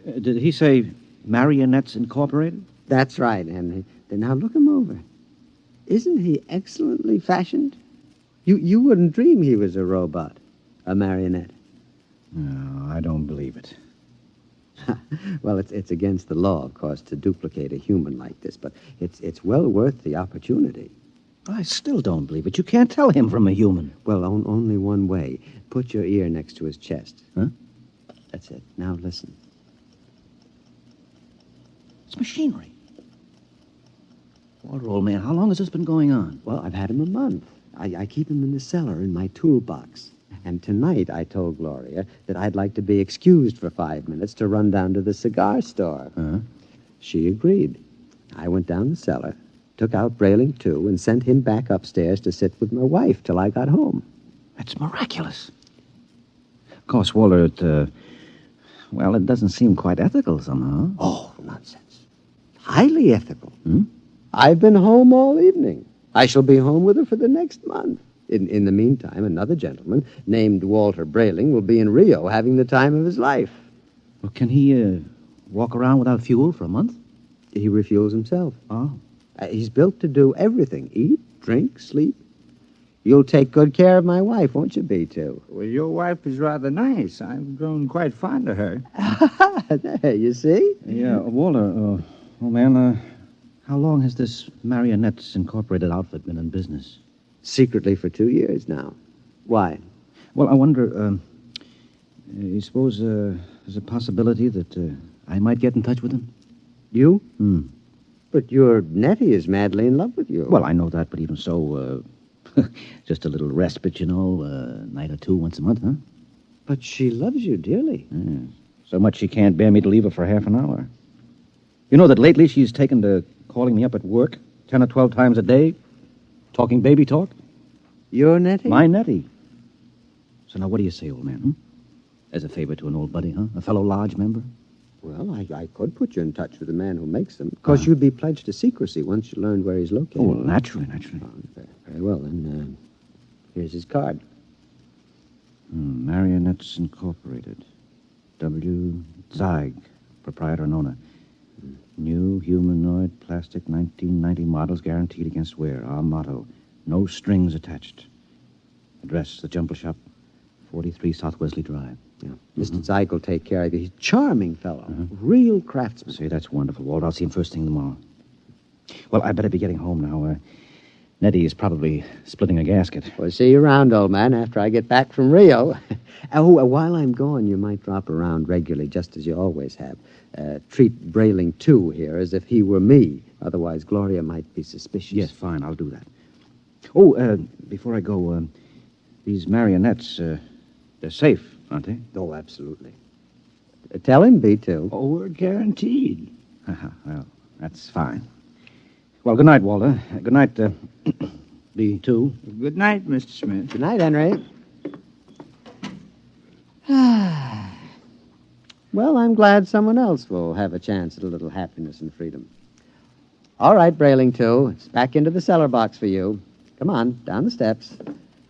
S10: Did he say Marionettes Incorporated?
S9: That's right, Henry. Now look him over. Isn't he excellently fashioned? You wouldn't dream he was a robot, a marionette.
S10: No, I don't believe it.
S9: Well, it's against the law, of course, to duplicate a human like this, but it's well worth the opportunity.
S10: I still don't believe it. You can't tell him from a human.
S9: Well, only one way. Put your ear next to his chest.
S10: Huh?
S9: That's it. Now listen.
S10: It's machinery. Walter, old man, how long has this been going on?
S9: Well, I've had him a month. I keep him in the cellar in my toolbox. And tonight I told Gloria that I'd like to be excused for 5 minutes to run down to the cigar store.
S10: Uh-huh.
S9: She agreed. I went down the cellar, took out Brayling, too, and sent him back upstairs to sit with my wife till I got home.
S10: That's miraculous. Of course, Walter, it doesn't seem quite ethical somehow.
S9: Oh, nonsense. Highly ethical.
S10: Hmm?
S9: I've been home all evening. I shall be home with her for the next month. In the meantime, another gentleman named Walter Brayling will be in Rio having the time of his life.
S10: Well, can he walk around without fuel for a month?
S9: He refuels himself.
S10: Oh.
S9: He's built to do everything. Eat, drink, sleep. You'll take good care of my wife, won't you, B2?
S11: Well, your wife is rather nice. I've grown quite fond of her.
S9: There, you see?
S10: Yeah, Walter, how long has this Marionettes Incorporated outfit been in business?
S9: Secretly for 2 years now. Why?
S10: Well, I wonder, you suppose there's a possibility that I might get in touch with him?
S9: You?
S10: Hmm.
S9: But your Nettie is madly in love with you.
S10: Well, I know that, but even so, just a little respite, a night or two once a month, huh?
S9: But she loves you dearly.
S10: Yeah. So much she can't bear me to leave her for half an hour. You know that lately she's taken to calling me up at work 10 or 12 times a day, talking baby talk.
S9: Your Nettie?
S10: My Nettie. So now what do you say, old man, hmm? As a favor to an old buddy, huh? A fellow lodge member?
S9: Well, I could put you in touch with the man who makes them. Of course, you'd be pledged to secrecy once you learned where he's located.
S10: Oh, well, naturally.
S9: Very well, then. Here's his card.
S10: Marionettes Incorporated. W. Zeig, proprietor and owner. New humanoid plastic 1990 models guaranteed against wear. Our motto, no strings attached. Address, the Jumble Shop, 43 South Wesley Drive.
S9: Yeah. Mr. Zeig will take care of you. He's a charming fellow. Real craftsman.
S10: Say, that's wonderful, Walt. I'll see him first thing tomorrow. Well, I better be getting home now. Nettie is probably splitting a gasket.
S9: We'll see you around, old man, after I get back from Rio. While I'm gone, you might drop around regularly, just as you always have. Treat Brayling, too, here, as if he were me. Otherwise, Gloria might be suspicious.
S10: Yes, fine, I'll do that. Oh, before I go, these marionettes, they're safe, aren't they?
S9: Oh, absolutely. Tell him, B2.
S11: Oh, we're guaranteed.
S10: Well, that's fine. Well, good night, Walter. Good night, B2.
S11: Good night, Mr. Smith.
S9: Good night, Henry. Well, I'm glad someone else will have a chance at a little happiness and freedom. All right, Brayling, too. It's back into the cellar box for you. Come on, down the steps.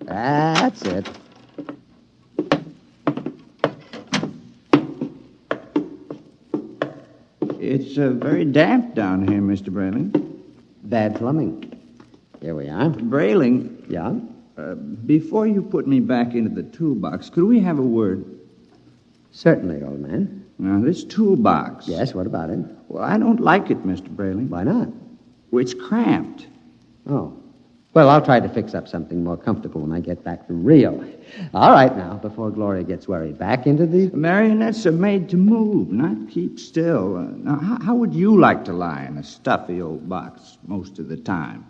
S9: That's it.
S11: It's very damp down here, Mr. Brayling.
S9: Bad plumbing. Here we are.
S11: Brayling.
S9: Yeah?
S11: Before you put me back into the toolbox, could we have a word?
S9: Certainly, old man.
S11: Now, this toolbox.
S9: Yes, what about it?
S11: Well, I don't like it, Mr. Brayling.
S9: Why not?
S11: Well, it's cramped.
S9: Oh. Well, I'll try to fix up something more comfortable when I get back from Rio. All right, now, before Gloria gets worried. Back into the...
S11: Marionettes are made to move, not keep still. Now, how would you like to lie in a stuffy old box most of the time?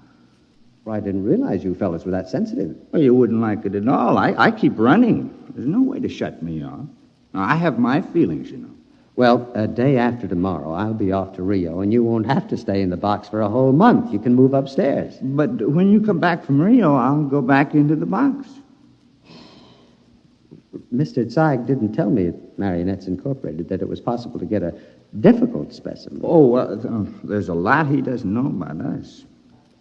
S9: Well, I didn't realize you fellas were that sensitive.
S11: Well, you wouldn't like it at all. I keep running. There's no way to shut me off. Now, I have my feelings, you know.
S9: Well, a day after tomorrow, I'll be off to Rio, and you won't have to stay in the box for a whole month. You can move upstairs.
S11: But when you come back from Rio, I'll go back into the box.
S9: Mr. Zeig didn't tell me at Marionettes Incorporated that it was possible to get a difficult specimen.
S11: Oh, well, there's a lot he doesn't know about us.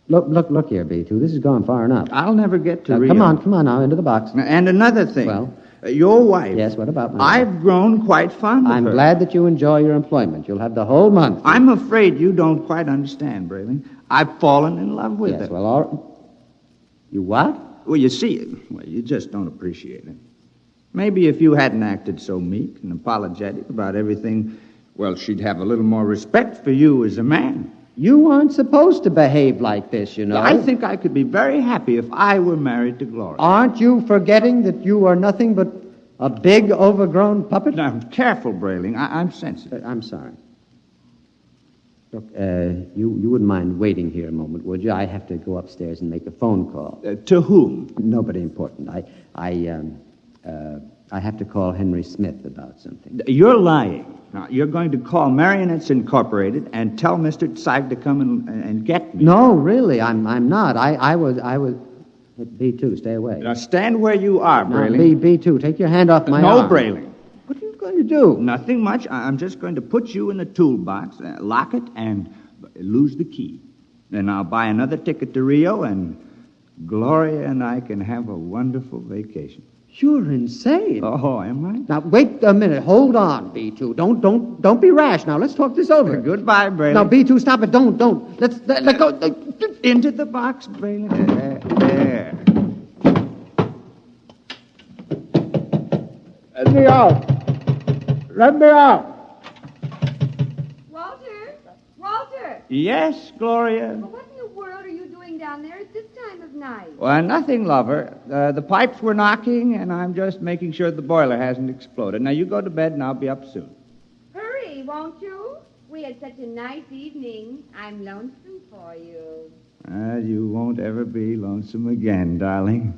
S9: Look here, B2. This has gone far enough.
S11: I'll never get to
S9: now,
S11: Rio.
S9: Come on now, into the box.
S11: And another thing.
S9: Well?
S11: Your wife.
S9: Yes, what about my wife?
S11: I've grown quite fond of her.
S9: I'm glad that you enjoy your employment. You'll have the whole month.
S11: I'm afraid you don't quite understand, Brayling. I've fallen in love with her.
S9: Yes, well, all right. You what?
S11: Well, you see, you just don't appreciate it. Maybe if you hadn't acted so meek and apologetic about everything, well, she'd have a little more respect for you as a man.
S9: You aren't supposed to behave like this, you know.
S11: I think I could be very happy if I were married to Gloria.
S9: Aren't you forgetting that you are nothing but a big, overgrown puppet?
S11: Now, careful, Brayling. I'm sensitive.
S9: I'm sorry. Look, you wouldn't mind waiting here a moment, would you? I have to go upstairs and make a phone call.
S11: To whom?
S9: Nobody important. I have to call Henry Smith about something.
S11: You're lying. Now, you're going to call Marionettes Incorporated and tell Mr. Zeig to come and get me.
S9: No, really, I'm not. I was... B2, stay away.
S11: Now, stand where you are, Brayling.
S9: Now, B2, take your hand off my
S11: arm.
S9: No,
S11: Brayling.
S9: What are you going to do?
S11: Nothing much. I'm just going to put you in the toolbox, lock it, and lose the key. Then I'll buy another ticket to Rio, and Gloria and I can have a wonderful vacation.
S9: You're insane.
S11: Oh, am I?
S9: Now, wait a minute. Hold on, B2. Don't be rash. Now, let's talk this over.
S11: Goodbye, Brayling.
S9: Now, B2, stop it. Don't. Let go.
S11: Into the box, Brayling. There.
S23: Let me out. Let me out.
S3: Walter!
S11: Yes, Gloria?
S3: Well, what in the world are you doing down there at this time of night?
S11: Well, nothing, lover. The pipes were knocking, and I'm just making sure the boiler hasn't exploded. Now, you go to bed, and I'll be up soon.
S3: Hurry, won't you? We had such a nice evening. I'm lonesome for you.
S11: You won't ever be lonesome again, darling.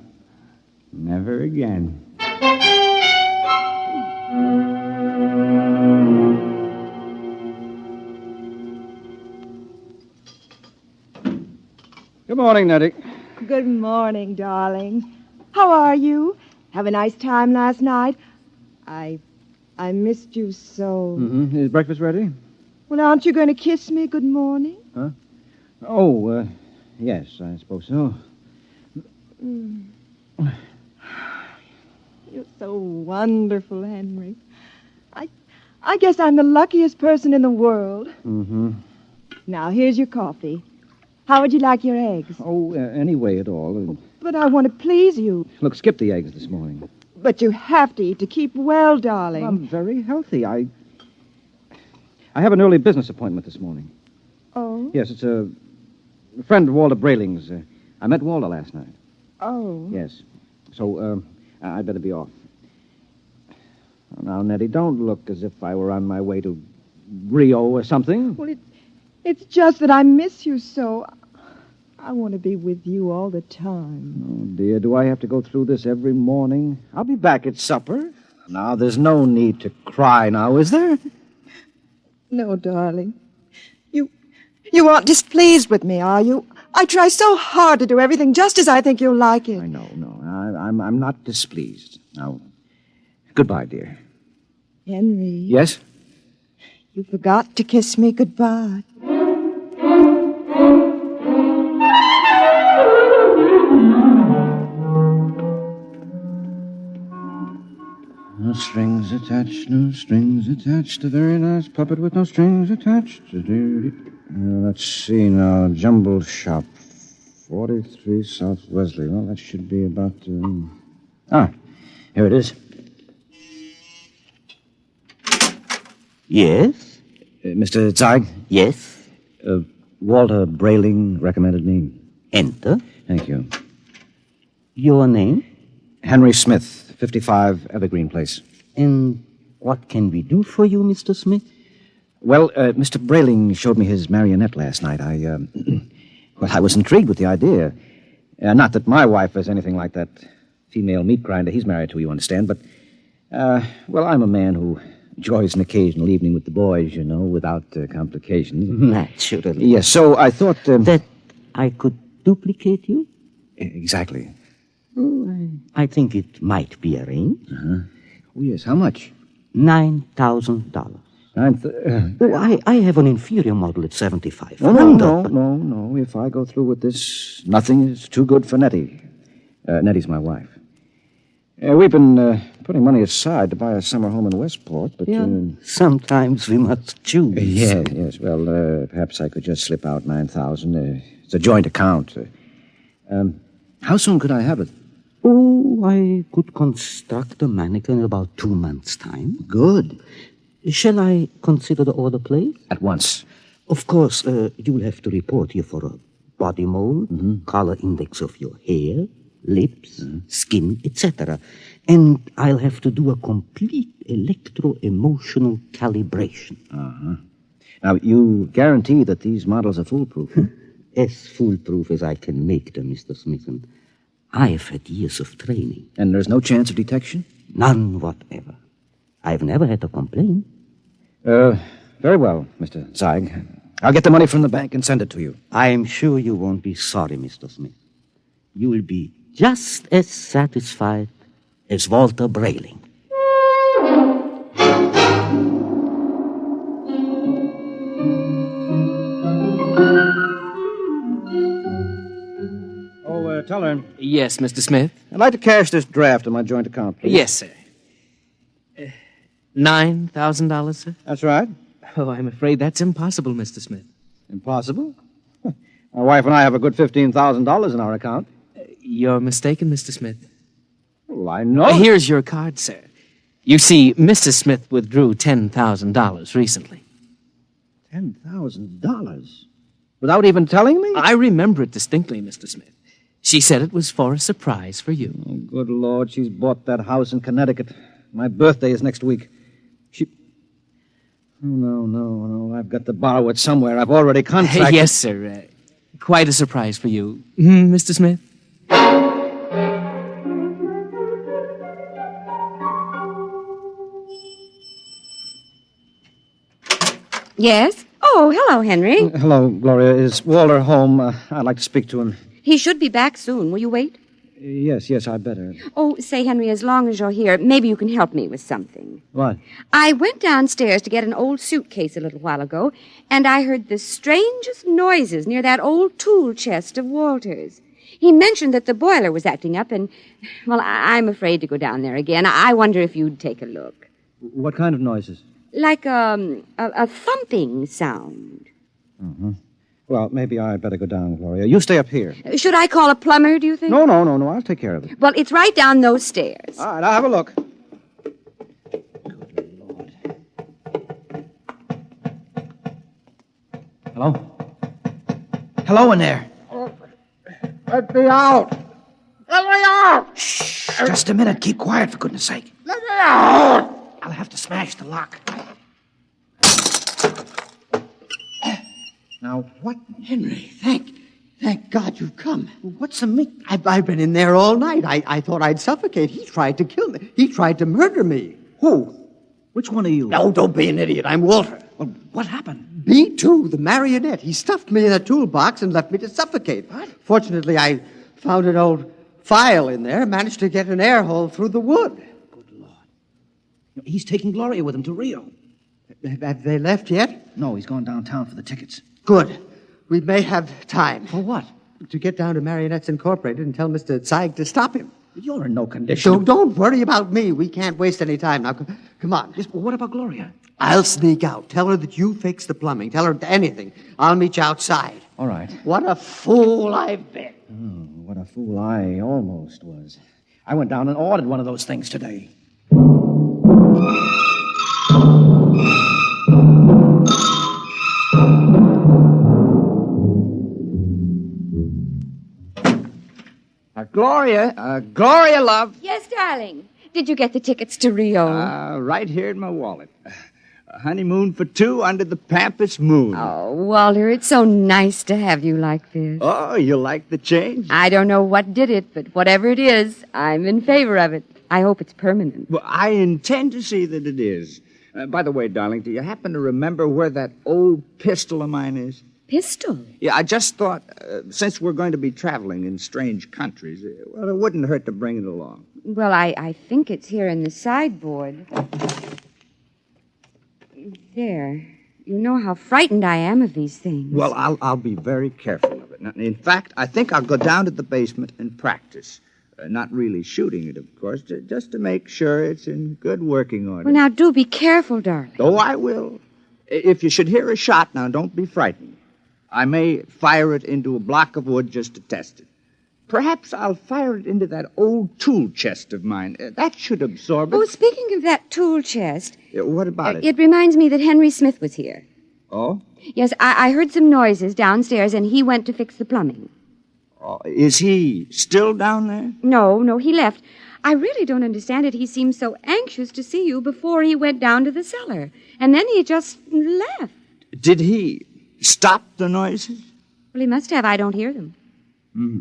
S11: Never again.
S14: Good morning, Nettie.
S15: Good morning, darling. How are you? Have a nice time last night? I missed you so.
S10: Mm-hmm. Is breakfast ready?
S15: Well, aren't you going to kiss me good morning?
S10: Huh? Oh, yes, I suppose so.
S15: Mm. You're so wonderful, Henry. I guess I'm the luckiest person in the world.
S10: Mm-hmm.
S15: Now, here's your coffee. How would you like your eggs?
S10: Oh, any way at all.
S15: But I want to please you.
S10: Look, skip the eggs this morning.
S15: But you have to eat to keep well, darling.
S10: I'm very healthy. I have an early business appointment this morning.
S15: Oh?
S10: Yes, it's a A friend of Walter Brayling's. I met Walter last night.
S15: Oh.
S10: Yes. So, I'd better be off. Now, Nettie, don't look as if I were on my way to Rio or something.
S15: Well, it's just that I miss you so. I want to be with you all the time.
S10: Oh, dear, do I have to go through this every morning? I'll be back at supper. Now, there's no need to cry now, is there?
S15: No, darling. You aren't displeased with me, are you? I try so hard to do everything just as I think you'll like it.
S10: I know, no. I'm not displeased. Now, goodbye, dear.
S15: Henry.
S10: Yes?
S15: You forgot to kiss me goodbye.
S10: No strings attached, no strings attached. A very nice puppet with no strings attached. Let's see now. Jumble Shop. 43 South Wesley. Well, that should be about... here it is.
S9: Yes?
S10: Mr. Zeig?
S9: Yes?
S10: Walter Brayling recommended me.
S9: Enter.
S10: Thank you.
S9: Your name?
S10: Henry Smith, 55 Evergreen Place.
S9: And what can we do for you, Mr. Smith?
S10: Well, Mr. Brayling showed me his marionette last night. I was intrigued with the idea. Not that my wife is anything like that female meat grinder he's married to, you understand, but, I'm a man who enjoys an occasional evening with the boys, you know, without complications.
S9: Naturally.
S10: Yes, so I thought...
S9: that I could duplicate you?
S10: Exactly.
S9: Oh, I think it might be arranged.
S10: Uh-huh. Oh, yes, how much?
S9: $9,000. I have an inferior model at 75.
S10: No. If I go through with this, nothing is too good for Nettie. Nettie's my wife. We've been putting money aside to buy a summer home in Westport, but...
S9: Sometimes we must choose.
S10: Yes. Well, perhaps I could just slip out $9,000. It's a joint account. How soon could I have it?
S9: Oh, I could construct a mannequin in about 2 months' time.
S10: Good.
S9: Shall I consider the order placed?
S10: At once.
S9: Of course, you'll have to report here for a body mold, color index of your hair, lips, skin, etc. And I'll have to do a complete electro-emotional calibration.
S10: Uh-huh. Now, you guarantee that these models are foolproof?
S9: As foolproof as I can make them, Mr. Smithson. I've had years of training.
S10: And there's no chance of detection?
S9: None whatever. I've never had a complaint.
S10: Very well, Mr. Zeig. I'll get the money from the bank and send it to you.
S9: I'm sure you won't be sorry, Mr. Smith. You will be just as satisfied as Walter Brayling.
S10: Teller.
S5: Yes, Mr. Smith?
S10: I'd like to cash this draft in my joint account, please.
S5: Yes, sir. $9,000, sir?
S10: That's right.
S5: Oh, I'm afraid that's impossible, Mr. Smith.
S10: Impossible? My wife and I have a good $15,000 in our account.
S5: You're mistaken, Mr. Smith.
S10: Well, I know.
S5: Here's your card, sir. You see, Mrs. Smith withdrew $10,000 recently.
S10: $10,000? Without even telling me?
S5: I remember it distinctly, Mr. Smith. She said it was for a surprise for you.
S10: Oh, good Lord, she's bought that house in Connecticut. My birthday is next week. Oh, no. I've got to borrow it somewhere. I've already contracted...
S5: Yes, sir. Quite a surprise for you. Mr. Smith?
S3: Yes? Oh, hello, Henry.
S10: Hello, Gloria. Is Walter home? I'd like to speak to him.
S3: He should be back soon. Will you wait?
S10: Yes, I'd better.
S3: Oh, say, Henry, as long as you're here, maybe you can help me with something.
S10: What?
S3: I went downstairs to get an old suitcase a little while ago, and I heard the strangest noises near that old tool chest of Walter's. He mentioned that the boiler was acting up, and, well, I'm afraid to go down there again. I wonder if you'd take a look.
S10: What kind of noises?
S3: Like a thumping sound.
S10: Mm-hmm. Well, maybe I'd better go down, Gloria. You stay up here.
S3: Should I call a plumber, do you think?
S10: No. I'll take care of it.
S3: Well, it's right down those stairs.
S10: All right, I'll have a look. Good Lord. Hello? Hello in there.
S7: Let me out! Let me out!
S10: Shh, just a minute. Keep quiet, for goodness sake.
S7: Let me out!
S10: I'll have to smash the lock. Now, what?
S9: Henry, thank God you've come. What's the meat? I've been in there all night. I thought I'd suffocate. He tried to kill me. He tried to murder me.
S10: Who? Which one are you?
S9: No, don't be an idiot. I'm Walter.
S10: Well, what happened?
S9: B2, the marionette. He stuffed me in a toolbox and left me to suffocate. What? Fortunately, I found an old file in there, managed to get an air hole through the wood.
S10: Good Lord. He's taking Gloria with him to Rio.
S9: Have they left yet?
S10: No, he's gone downtown for the tickets.
S9: Good. We may have time.
S10: For what?
S9: To get down to Marionettes Incorporated and tell Mr. Zeig to stop him.
S10: You're in no condition.
S9: So don't worry about me. We can't waste any time. Now, come on.
S10: Yes, but what about Gloria?
S9: I'll sneak out. Tell her that you fixed the plumbing. Tell her anything. I'll meet you outside.
S10: All right.
S9: What a fool I've been.
S10: Oh, what a fool I almost was. I went down and ordered one of those things today.
S11: Gloria, love.
S3: Yes, darling. Did you get the tickets to Rio?
S11: Right here in my wallet. A honeymoon for two under the Pampas moon.
S3: Oh, Walter, it's so nice to have you like this.
S11: Oh, you like the change?
S3: I don't know what did it, but whatever it is, I'm in favor of it. I hope it's permanent.
S11: Well, I intend to see that it is. By the way, darling, do you happen to remember where that old pistol of mine is?
S3: Pistol?
S11: Yeah, I just thought, since we're going to be traveling in strange countries, well, it wouldn't hurt to bring it along.
S3: Well, I think it's here in the sideboard. There. You know how frightened I am of these things.
S11: Well, I'll be very careful of it. Now, in fact, I think I'll go down to the basement and practice. Not really shooting it, of course, just to make sure it's in good working order.
S3: Well, now, do be careful, darling.
S11: Oh, I will. If you should hear a shot, now, don't be frightened. I may fire it into a block of wood just to test it. Perhaps I'll fire it into that old tool chest of mine. That should absorb it.
S3: Oh, speaking of that tool chest...
S11: What about it?
S3: It reminds me that Henry Smith was here.
S11: Oh?
S3: Yes, I heard some noises downstairs, and he went to fix the plumbing.
S11: Oh, is he still down there?
S3: No, he left. I really don't understand it. He seemed so anxious to see you before he went down to the cellar. And then he just left.
S11: Did he stop the noises?
S3: Well, he must have. I don't hear them.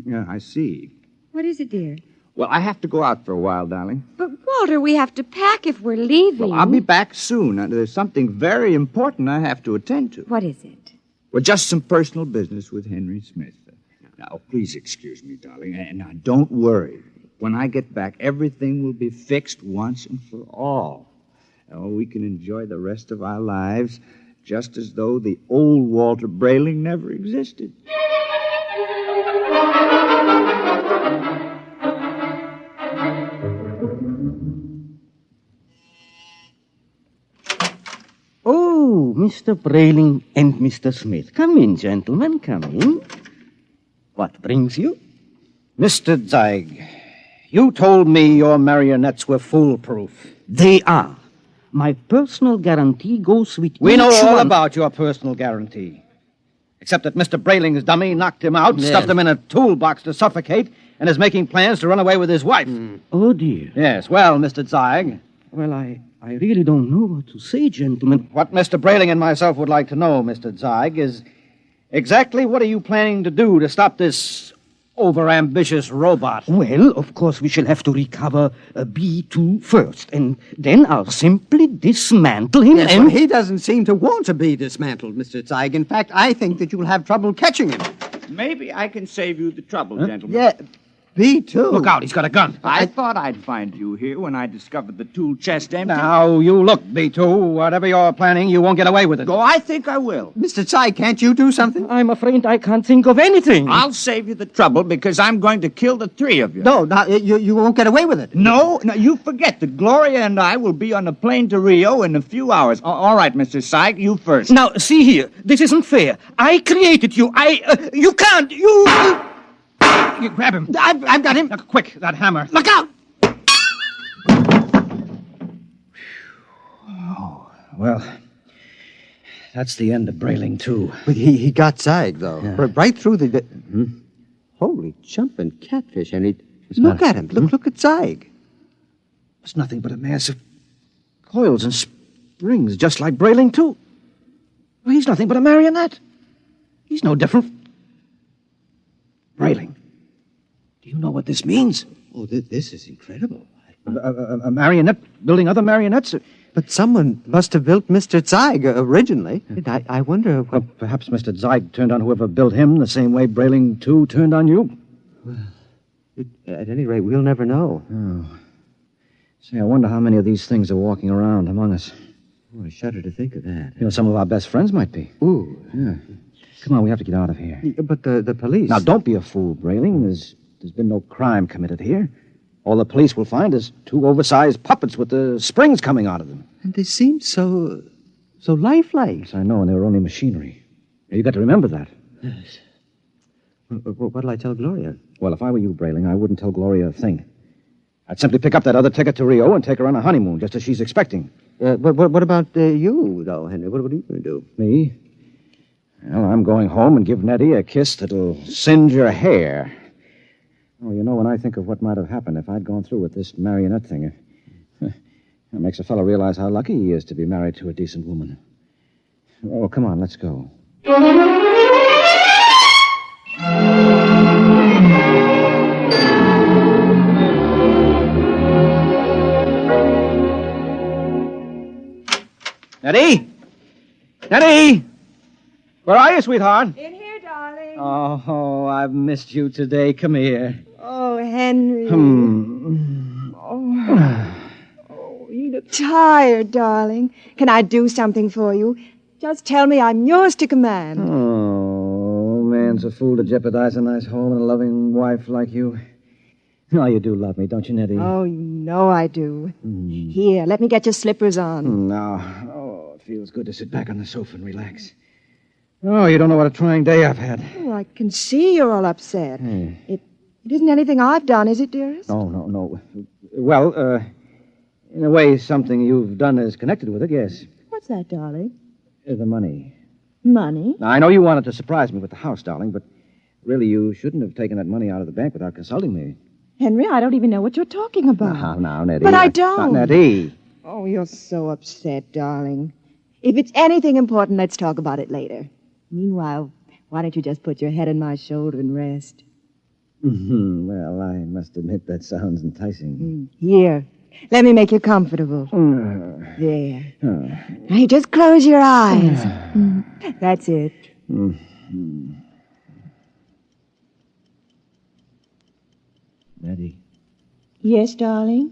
S11: Yeah, I see.
S3: What is it, dear?
S11: Well, I have to go out for a while, darling.
S3: But, Walter, we have to pack if we're leaving.
S11: Well, I'll be back soon. There's something very important I have to attend to.
S3: What is it?
S11: Well, just some personal business with Henry Smith. Now, please excuse me, darling. And now, don't worry. When I get back, everything will be fixed once and for all. Oh, we can enjoy the rest of our lives just as though the old Walter Brayling never existed.
S12: Oh, Mr. Brayling and Mr. Smith. Come in, gentlemen, come in. What brings you?
S10: Mr. Zeig, you told me your marionettes were foolproof.
S12: They are. My personal guarantee goes with
S10: We
S12: each
S10: know all
S12: one.
S10: about your personal guarantee. Except that Mr. Brayling's dummy knocked him out,
S12: Yes.
S10: stuffed him in a toolbox to suffocate, and is making plans to run away with his wife.
S12: Oh, dear.
S10: Yes, well, Mr. Zeig.
S12: Well, I really don't know what to say, gentlemen.
S10: What Mr. Brayling and myself would like to know, Mr. Zeig, is exactly what are you planning to do to stop this overambitious robot?
S12: Well, of course, we shall have to recover B2 first, and then I'll simply dismantle him
S9: Yes,
S12: and...
S9: well, he doesn't seem to want to be dismantled, Mr. Zeig. In fact, I think that you'll have trouble catching him.
S11: Maybe I can save you the trouble, gentlemen.
S9: Yeah, B2.
S10: Look out, he's got a gun.
S11: I thought I'd find you here when I discovered the tool chest empty.
S10: Now, you look, B2. Whatever you're planning, you won't get away with it.
S11: Oh, I think I will.
S9: Mr. Zeig, can't you do something?
S12: I'm afraid I can't think of anything.
S11: I'll save you the trouble because I'm going to kill the three of you.
S9: No, you won't get away with it.
S11: No, you forget that Gloria and I will be on a plane to Rio in a few hours. All right, Mr. Zeig, you first.
S12: Now, see here. This isn't fair. I created you. You can't.
S10: You grab him.
S9: I've got him.
S10: Now, quick, that hammer.
S9: Look out!
S10: Oh, well, That's the end of Brailing 2.
S9: But he got Zeig, though.
S10: Yeah.
S9: Right through the... Holy jumping catfish, Henry. Look at him. Look at Zeig.
S10: It's nothing but a mass of coils and springs, just like Brailing 2. Well, he's nothing but a marionette. He's no different. Brailing, do you know what this means?
S9: Oh, this is incredible.
S10: A marionette building other marionettes?
S9: But someone must have built Mr. Zeig originally. I wonder what...
S10: Well, perhaps Mr. Zeig turned on whoever built him the same way Brailing 2 turned on you.
S9: Well, at any rate, we'll never know.
S10: Oh. Say, I wonder how many of these things are walking around among us.
S9: Oh, I shudder to think of that.
S10: You know, some of our best friends might be.
S9: Ooh.
S10: Yeah. Come on, we have to get out of here.
S9: But the police...
S10: Now, don't be a fool, Brailing. There's been no crime committed here. All the police will find is 2 oversized puppets with the springs coming out of them.
S9: And they seem so lifelike.
S10: Yes, I know, and they were only machinery. You got to remember that.
S9: Yes. What'll I tell Gloria?
S10: Well, if I were you, Brailing, I wouldn't tell Gloria a thing. I'd simply pick up that other ticket to Rio and take her on a honeymoon, just as she's expecting.
S9: But what about you, though, Henry? What are you going to do?
S10: Me? Well, I'm going home and give Nettie a kiss that'll singe her hair. Oh, you know, when I think of what might have happened if I'd gone through with this marionette thing, it makes a fellow realize how lucky he is to be married to a decent woman. Oh, come on, let's go. Nettie? Nettie? Where are you, sweetheart?
S15: In here, darling.
S10: Oh, I've missed you today. Come here.
S15: Oh, Henry. Oh, you look tired, darling. Can I do something for you? Just tell me I'm yours to command.
S10: Oh, man's a fool to jeopardize a nice home and a loving wife like you. Oh, you do love me, don't you, Nettie?
S15: Oh, you know I do. Here, let me get your slippers on.
S10: Now, it feels good to sit back on the sofa and relax. Oh, you don't know what a trying day I've had.
S15: Oh, I can see you're all upset. It isn't anything I've done, is it, dearest?
S10: No. Well, in a way, something you've done is connected with it, yes.
S15: What's that, darling?
S10: The money.
S15: Money?
S10: Now, I know you wanted to surprise me with the house, darling, but really you shouldn't have taken that money out of the bank without consulting me.
S15: Henry, I don't even know what you're talking about.
S10: Now, Nettie.
S15: But I don't.
S10: Nettie.
S15: Oh, you're so upset, darling. If it's anything important, let's talk about it later. Meanwhile, why don't you just put your head on my shoulder and rest?
S10: Well, I must admit that sounds enticing.
S15: Here, let me make you comfortable. There. Now you just close your eyes. That's it.
S10: Nettie,
S15: Yes, darling?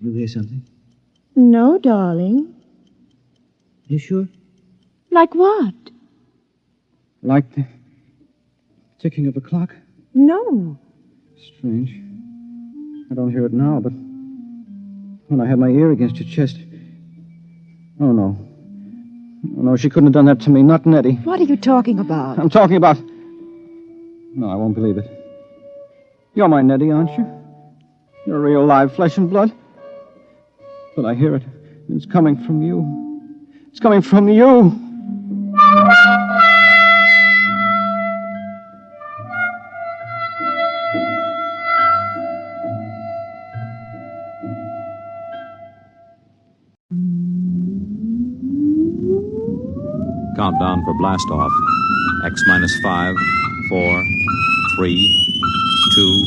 S10: you hear something?
S15: No, darling.
S10: You sure?
S15: Like what?
S10: Like the ticking of a clock?
S15: No.
S10: Strange. I don't hear it now, but when I had my ear against your chest... Oh, no. Oh, no, she couldn't have done that to me. Not Nettie.
S15: What are you talking about?
S10: I'm talking about... No, I won't believe it. You're my Nettie, aren't you? You're real live flesh and blood. But I hear it. It's coming from you. It's coming from you.
S1: Countdown for blast off. X minus 5, 4, 3, 2,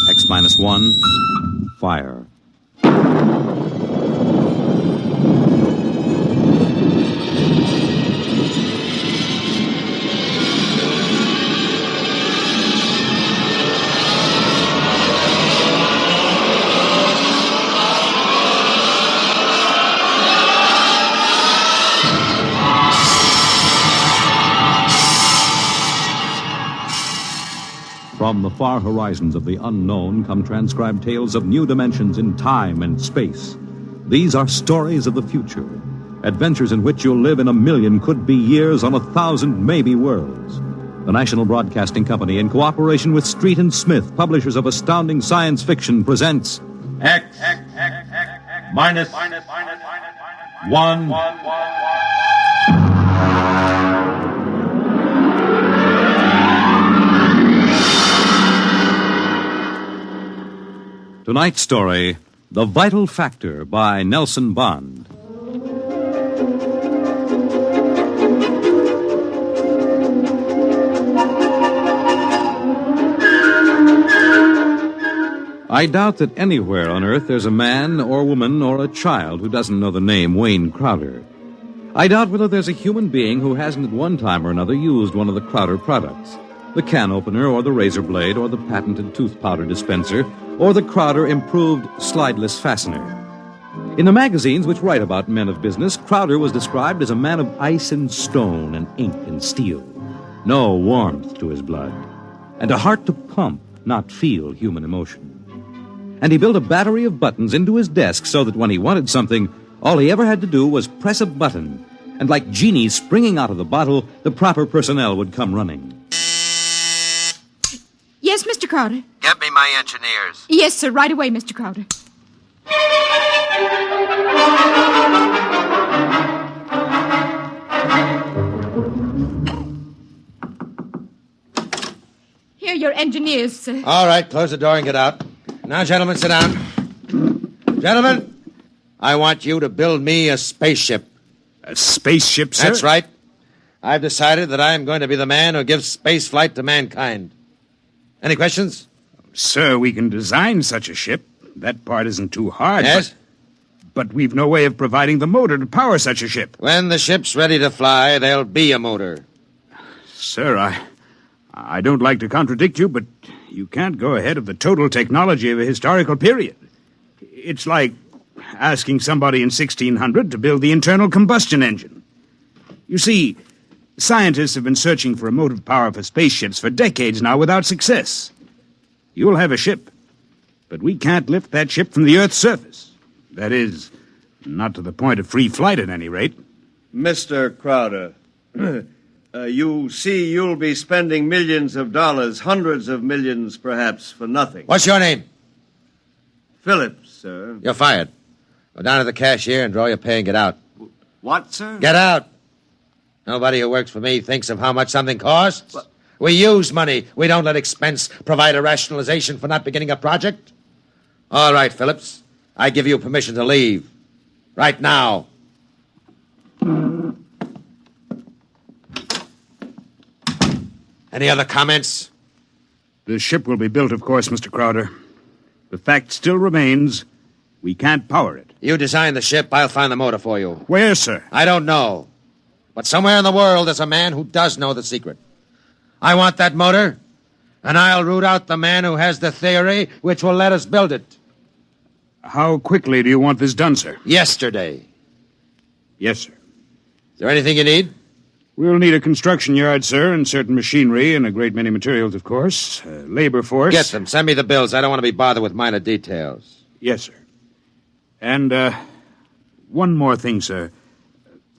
S1: X minus 1, fire. From the far horizons of the unknown come transcribed tales of new dimensions in time and space. These are stories of the future, adventures in which you'll live in a million could-be years on 1,000 maybe worlds. The National Broadcasting Company, in cooperation with Street and Smith, publishers of astounding science fiction, presents
S8: X minus
S2: one.
S1: Tonight's story, The Vital Factor by Nelson Bond. I doubt that anywhere on Earth there's a man or woman or a child who doesn't know the name Wayne Crowder. I doubt whether there's a human being who hasn't at one time or another used one of the Crowder products. The can opener or the razor blade or the patented tooth powder dispenser or the Crowder improved slideless fastener. In the magazines which write about men of business, Crowder was described as a man of ice and stone and ink and steel. No warmth to his blood. And a heart to pump, not feel human emotion. And he built a battery of buttons into his desk so that when he wanted something, all he ever had to do was press a button. And like genies springing out of the bottle, the proper personnel would come running.
S8: Yes, Mr. Crowder.
S17: Get me my engineers.
S8: Yes, sir. Right away, Mr. Crowder. Here are your engineers, sir.
S17: All right, close the door and get out. Now, gentlemen, sit down. Gentlemen, I want you to build me a spaceship.
S20: A spaceship, sir?
S17: That's right. I've decided that I am going to be the man who gives space flight to mankind. Any questions?
S20: Sir, we can design such a ship. That part isn't too hard.
S17: Yes?
S20: But we've no way of providing the motor to power such a ship.
S17: When the ship's ready to fly, there'll be a motor.
S20: Sir, I don't like to contradict you, but you can't go ahead of the total technology of a historical period. It's like asking somebody in 1600 to build the internal combustion engine. You see, scientists have been searching for a motive power for spaceships for decades now without success. You'll have a ship, but we can't lift that ship from the Earth's surface. That is, not to the point of free flight at any rate.
S24: Mr. Crowder, you see you'll be spending millions of dollars, hundreds of millions perhaps, for nothing.
S17: What's your name?
S24: Phillips, sir.
S17: You're fired. Go down to the cashier and draw your pay and get out.
S24: What, sir?
S17: Get out. Nobody who works for me thinks of how much something costs. But we use money. We don't let expense provide a rationalization for not beginning a project. All right, Phillips. I give you permission to leave. Right now. Any other comments?
S20: The ship will be built, of course, Mr. Crowder. The fact still remains, we can't power it.
S17: You design the ship, I'll find the motor for you.
S20: Where, sir?
S17: I don't know. But somewhere in the world there's a man who does know the secret. I want that motor, and I'll root out the man who has the theory which will let us build it.
S20: How quickly do you want this done, sir?
S17: Yesterday.
S20: Yes, sir.
S17: Is there anything you need?
S20: We'll need a construction yard, sir, and certain machinery and a great many materials, of course. Labor force.
S17: Get them. Send me the bills. I don't want to be bothered with minor details.
S20: Yes, sir. And, one more thing, sir.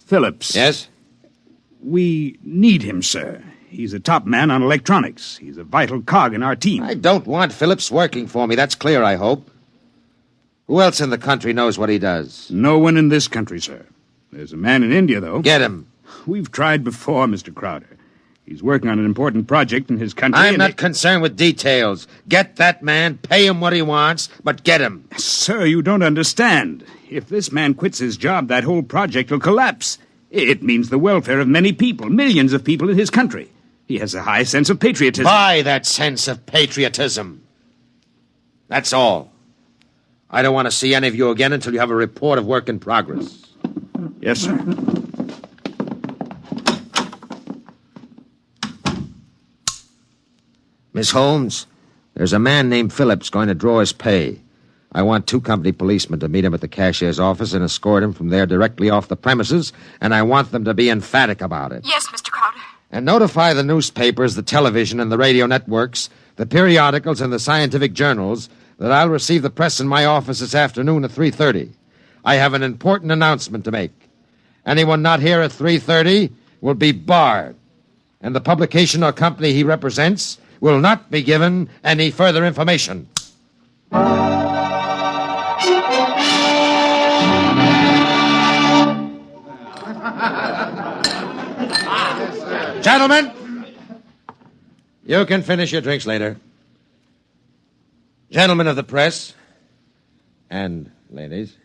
S20: Phillips.
S17: Yes?
S20: We need him, sir. He's a top man on electronics. He's a vital cog in our team.
S17: I don't want Phillips working for me. That's clear, I hope. Who else in the country knows what he does?
S20: No one in this country, sir. There's a man in India, though.
S17: Get him.
S20: We've tried before, Mr. Crowder. He's working on an important project in his country.
S17: I'm not concerned with details. Get that man, pay him what he wants, but get him.
S20: Sir, you don't understand. If this man quits his job, that whole project will collapse. It means the welfare of many people, millions of people in his country. He has a high sense of patriotism.
S17: Buy that sense of patriotism. That's all. I don't want to see any of you again until you have a report of work in progress.
S20: Yes, sir.
S17: Miss Holmes, there's a man named Phillips going to draw his pay. I want 2 company policemen to meet him at the cashier's office and escort him from there directly off the premises, and I want them to be emphatic about it.
S8: Yes, Mr. Crowder.
S17: And notify the newspapers, the television, and the radio networks, the periodicals, and the scientific journals that I'll receive the press in my office this afternoon at 3:30. I have an important announcement to make. Anyone not here at 3:30 will be barred, and the publication or company he represents will not be given any further information. Gentlemen, you can finish your drinks later. Gentlemen of the press, and ladies,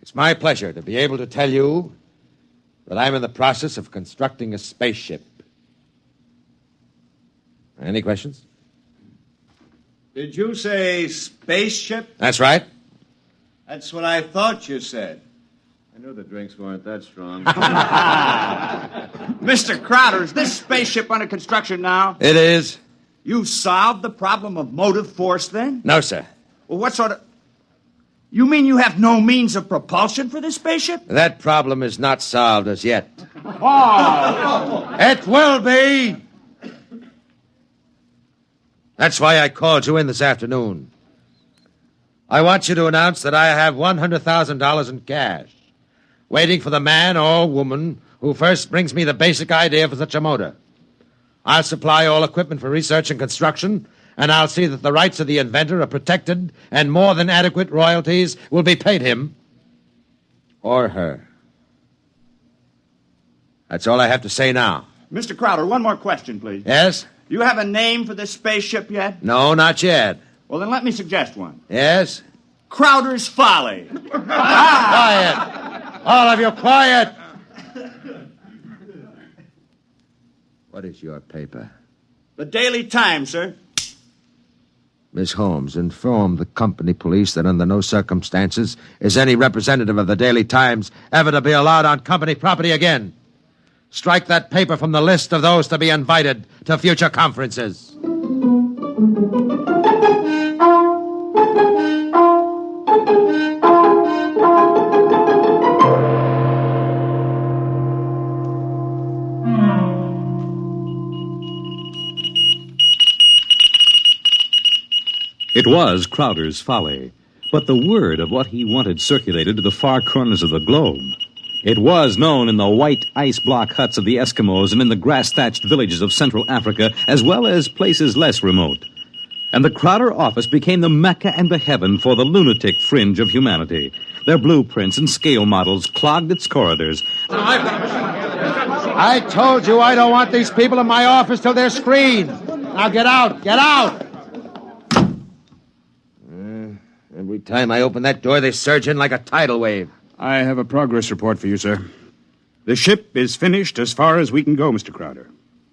S17: it's my pleasure to be able to tell you that I'm in the process of constructing a spaceship. Any questions?
S24: Did you say spaceship?
S17: That's right.
S24: That's what I thought you said. I knew the drinks weren't that strong.
S11: Mr. Crowder, is this spaceship under construction now?
S17: It is.
S11: You solved the problem of motive force, then?
S17: No, sir.
S11: Well, what sort of... You mean you have no means of propulsion for this spaceship?
S17: That problem is not solved as yet.
S11: Oh!
S17: It will be! That's why I called you in this afternoon. I want you to announce that I have $100,000 in cash, waiting for the man or woman who first brings me the basic idea for such a motor. I'll supply all equipment for research and construction, and I'll see that the rights of the inventor are protected and more than adequate royalties will be paid him or her. That's all I have to say now.
S11: Mr. Crowder, one more question, please.
S17: Yes?
S11: You have a name for this spaceship yet?
S17: No, not yet.
S11: Well, then let me suggest one.
S17: Yes?
S11: Crowder's Folly.
S17: Quiet! All of you, quiet! What is your paper?
S11: The Daily Times, sir.
S17: Miss Holmes, inform the company police that under no circumstances is any representative of the Daily Times ever to be allowed on company property again. Strike that paper from the list of those to be invited to future conferences.
S2: It was Crowder's Folly, but the word of what he wanted circulated to the far corners of the globe. It was known in the white ice block huts of the Eskimos and in the grass-thatched villages of Central Africa, as well as places less remote. And the Crowder office became the Mecca and the heaven for the lunatic fringe of humanity. Their blueprints and scale models clogged its corridors.
S17: I told you I don't want these people in my office till they're screened. Now get out, get out! Every time I open that door, they surge in like a tidal wave.
S20: I have a progress report for you, sir. The ship is finished as far as we can go, Mr. Crowder.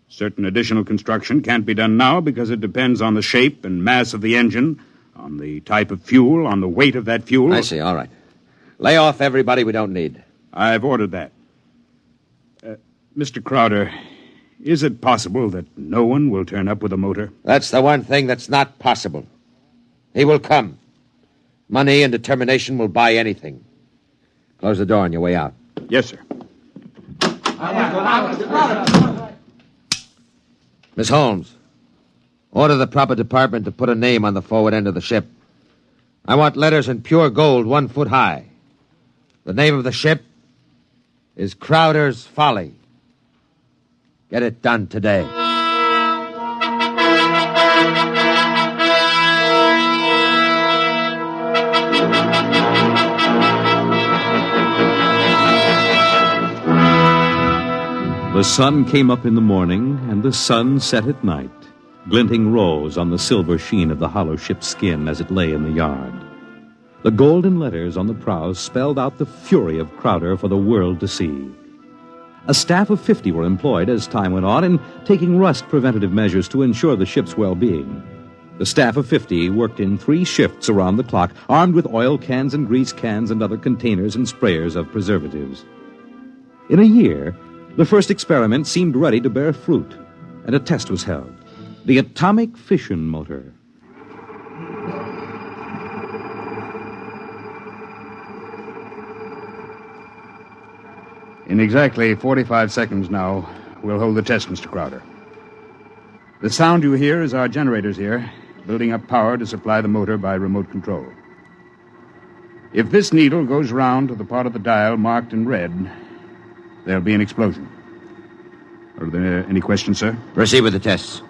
S20: Certain additional construction can't be done now because it depends on the shape and mass of the engine, on the type of fuel, on the weight of that fuel.
S17: I see, all right. Lay off everybody we don't need.
S20: I've ordered that. Mr. Crowder, is it possible that no one will turn up with a motor?
S17: That's the one thing that's not possible. He will come. Money and determination will buy anything. Close the door on your way out.
S20: Yes, sir.
S17: Miss Holmes, order the proper department to put a name on the forward end of the ship. I want letters in pure gold 1 foot high. The name of the ship is Crowder's Folly. Get it done today.
S2: The sun came up in the morning, and the sun set at night, glinting rose on the silver sheen of the hollow ship's skin as it lay in the yard. The golden letters on the prows spelled out the fury of Crowder for the world to see. A staff of 50 were employed as time went on in taking rust preventative measures to ensure the ship's well-being. The staff of 50 worked in 3 shifts around the clock, armed with oil cans and grease cans and other containers and sprayers of preservatives. In a year, the first experiment seemed ready to bear fruit, and a test was held. The atomic fission motor.
S20: In exactly 45 seconds now, we'll hold the test, Mr. Crowder. The sound you hear is our generators here, building up power to supply the motor by remote control. If this needle goes round to the part of the dial marked in red, there'll be an explosion. Are there any questions, sir?
S17: Proceed with the tests.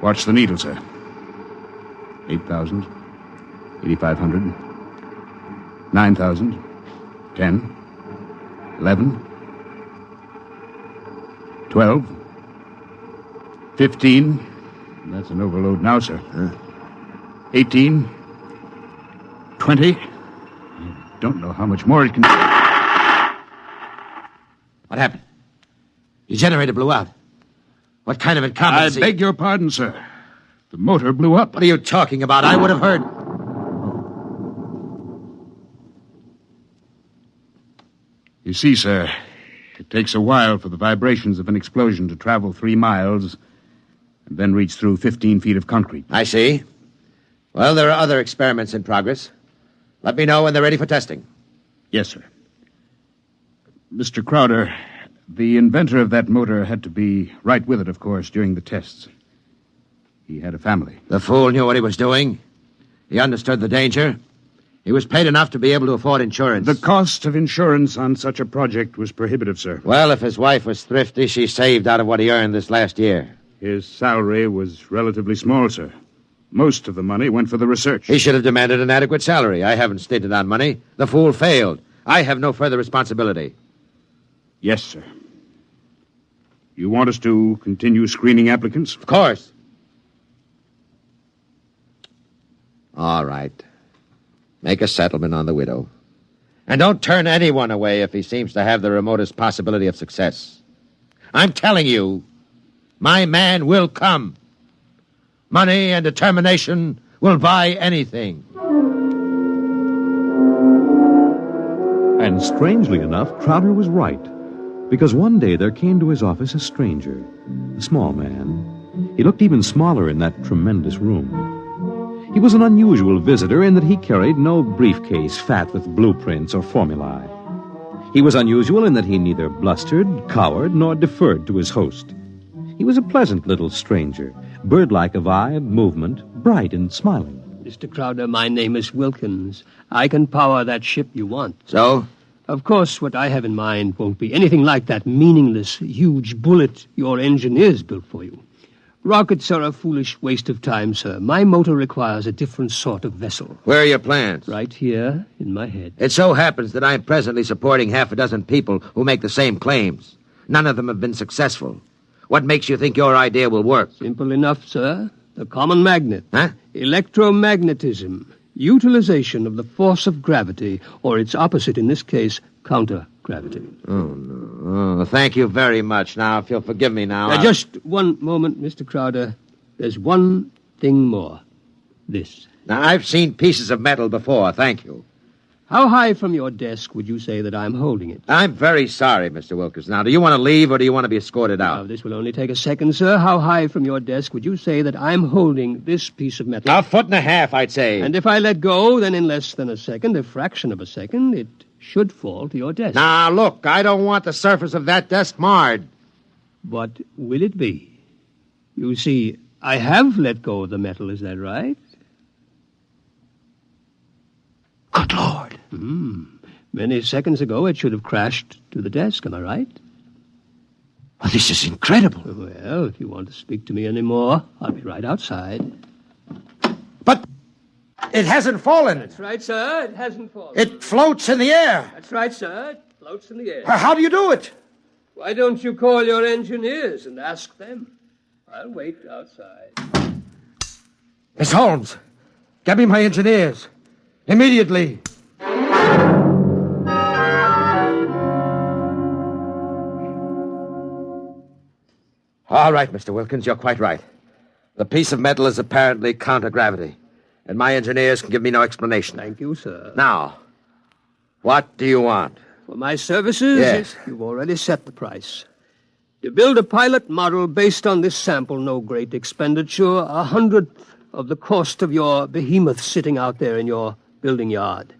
S20: Watch the needle, sir. 8,000. 8,500. 9,000. 10. 11. 12. 15. That's an overload now, sir. 18. 20. I don't know how much more it can...
S17: What happened? Your generator blew out. What kind of incompetency?
S20: I beg your pardon, sir. The motor blew up.
S17: What are you talking about? I would have heard...
S20: You see, sir, it takes a while for the vibrations of an explosion to travel 3 miles and then reach through 15 feet of concrete.
S17: I see. Well, there are other experiments in progress. Let me know when they're ready for testing.
S20: Yes, sir. Mr. Crowder, the inventor of that motor had to be right with it, of course, during the tests. He had a family.
S17: The fool knew what he was doing. He understood the danger. He was paid enough to be able to afford insurance.
S20: The cost of insurance on such a project was prohibitive, sir.
S17: Well, if his wife was thrifty, she saved out of what he earned this last year.
S20: His salary was relatively small, sir. Most of the money went for the research.
S17: He should have demanded an adequate salary. I haven't stinted on money. The fool failed. I have no further responsibility.
S20: Yes, sir. You want us to continue screening applicants?
S17: Of course. All right. Make a settlement on the widow. And don't turn anyone away if he seems to have the remotest possibility of success. I'm telling you, my man will come. Money and determination will buy anything.
S2: And strangely enough, Crowder was right. Because one day there came to his office a stranger, a small man. He looked even smaller in that tremendous room. He was an unusual visitor in that he carried no briefcase fat with blueprints or formulae. He was unusual in that he neither blustered, cowered, nor deferred to his host. He was a pleasant little stranger, bird-like of eye and movement, bright and smiling.
S4: Mr. Crowder, my name is Wilkins. I can power that ship you want.
S17: So?
S4: Of course, what I have in mind won't be anything like that meaningless, huge bullet your engineers built for you. Rockets are a foolish waste of time, sir. My motor requires a different sort of vessel.
S17: Where are your plans?
S4: Right here in my head.
S17: It so happens that I'm presently supporting half a dozen people who make the same claims. None of them have been successful. What makes you think your idea will work?
S4: Simple enough, sir. The common magnet.
S17: Huh?
S4: Electromagnetism. Utilization of the force of gravity, or its opposite in this case, counter-gravity.
S17: Oh, no. Oh, thank you very much. Now, if you'll forgive me now...
S4: Just one moment, Mr. Crowder. There's one thing more. This.
S17: Now, I've seen pieces of metal before, thank you.
S4: How high from your desk would you say that I'm holding it?
S17: I'm very sorry, Mr. Wilkins. Now, do you want to leave or do you want to be escorted out?
S4: Now, this will only take a second, sir. How high from your desk would you say that I'm holding this piece of metal?
S17: 1.5 feet, I'd say.
S4: And if I let go, then in less than a second, a fraction of a second, it should fall to your desk.
S17: Now, look, I don't want the surface of that desk marred.
S4: But will it be? You see, I have let go of the metal, is that right?
S17: Good Lord.
S4: Many seconds ago, it should have crashed to the desk, am I right?
S17: Well, this is incredible.
S4: Well, if you want to speak to me anymore, I'll be right outside.
S17: But it hasn't fallen.
S4: That's right, sir. It hasn't fallen.
S17: It floats in the air.
S4: That's right, sir. It floats in the air.
S17: How do you do it?
S4: Why don't you call your engineers and ask them? I'll wait outside.
S17: Miss Holmes, get me my engineers. Immediately. All right, Mr. Wilkins, you're quite right. The piece of metal is apparently counter-gravity, and my engineers can give me no explanation.
S4: Thank you, sir.
S17: Now, what do you want?
S4: For my services?
S17: Yes.
S4: You've already set the price. To build a pilot model based on this sample, no great expenditure, 100th of the cost of your behemoth sitting out there in your building yard.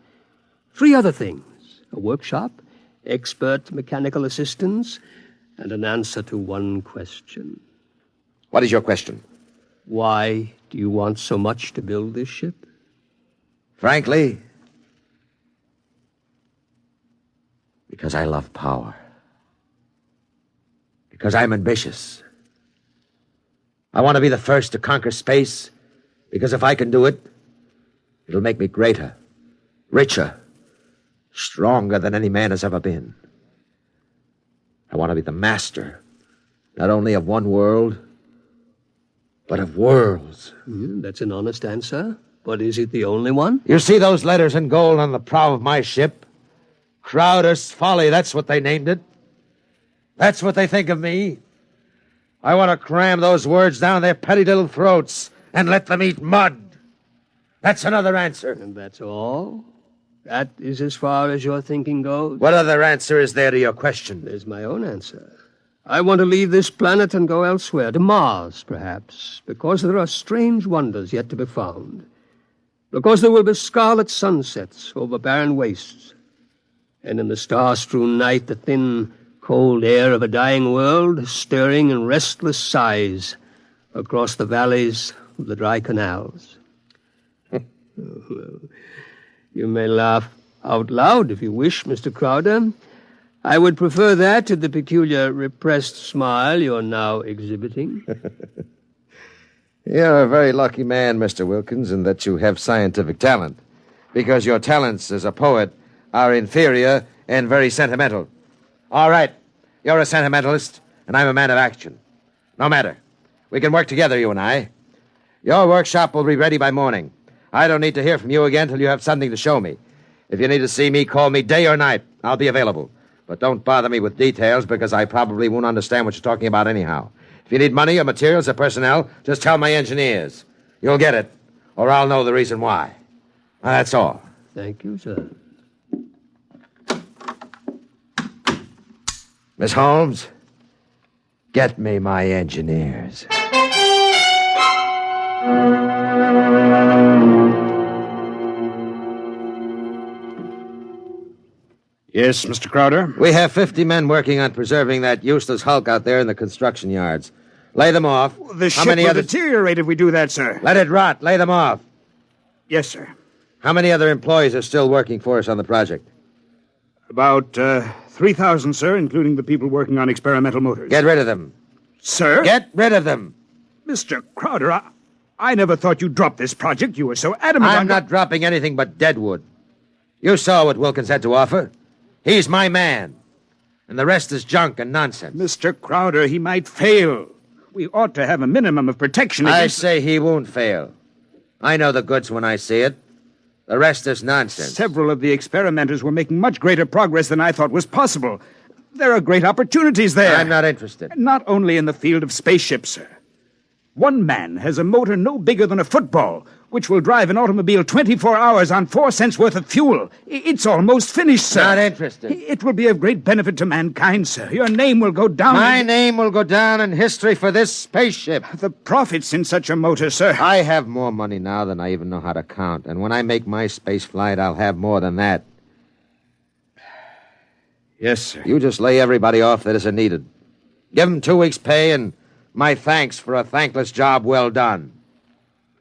S4: 3 other things: a workshop, expert mechanical assistance, and an answer to one question.
S17: What is your question?
S4: Why do you want so much to build this ship?
S17: Frankly, because I love power. Because I'm ambitious. I want to be the first to conquer space, because if I can do it, It'll make me greater, richer, stronger than any man has ever been. I want to be the master, not only of one world, but of worlds.
S4: That's an honest answer. But is it the only one?
S17: You see those letters in gold on the prow of my ship? Crowder's Folly, that's what they named it. That's what they think of me. I want to cram those words down their petty little throats and let them eat mud. That's another answer.
S4: And that's all? That is as far as your thinking goes?
S17: What other answer is there to your question?
S4: There's my own answer. I want to leave this planet and go elsewhere, to Mars, perhaps, because there are strange wonders yet to be found. Because there will be scarlet sunsets over barren wastes. And in the star-strewn night, the thin, cold air of a dying world, stirring in restless sighs across the valleys of the dry canals. You may laugh out loud if you wish, Mr. Crowder. I would prefer that to the peculiar repressed smile you're now exhibiting.
S17: You're a very lucky man, Mr. Wilkins, in that you have scientific talent, because your talents as a poet are inferior and very sentimental. All right, you're a sentimentalist, and I'm a man of action. No matter. We can work together, you and I. Your workshop will be ready by morning. I don't need to hear from you again till you have something to show me. If you need to see me, call me day or night. I'll be available. But don't bother me with details, because I probably won't understand what you're talking about anyhow. If you need money or materials or personnel, just tell my engineers. You'll get it, or I'll know the reason why. Now, that's all.
S4: Thank you, sir.
S17: Miss Holmes, get me my engineers.
S20: Yes, Mr. Crowder?
S17: We have 50 men working on preserving that useless hulk out there in the construction yards. Lay them off.
S20: The ship will deteriorate if we do that, sir.
S17: Let it rot. Lay them off.
S20: Yes, sir.
S17: How many other employees are still working for us on the project?
S20: About 3,000, sir, including the people working on experimental motors.
S17: Get rid of them.
S20: Sir?
S17: Get rid of them.
S20: Mr. Crowder, I never thought you'd drop this project. You were so adamant
S17: I'm not dropping anything but deadwood. You saw what Wilkins had to offer. He's my man. And the rest is junk and nonsense.
S20: Mr. Crowder, he might fail. We ought to have a minimum of protection against...
S17: I say he won't fail. I know the goods when I see it. The rest is nonsense.
S20: Several of the experimenters were making much greater progress than I thought was possible. There are great opportunities there.
S17: I'm not interested.
S20: Not only in the field of spaceships, sir. One man has a motor no bigger than a football, which will drive an automobile 24 hours on 4 cents worth of fuel. It's almost finished, sir.
S17: Not interested.
S20: It will be of great benefit to mankind, sir. Your name will go down...
S17: My name will go down in history for this spaceship.
S20: The profits in such a motor, sir.
S17: I have more money now than I even know how to count. And when I make my space flight, I'll have more than that.
S20: Yes, sir.
S17: You just lay everybody off that isn't needed. Give them 2 weeks' pay and my thanks for a thankless job well done.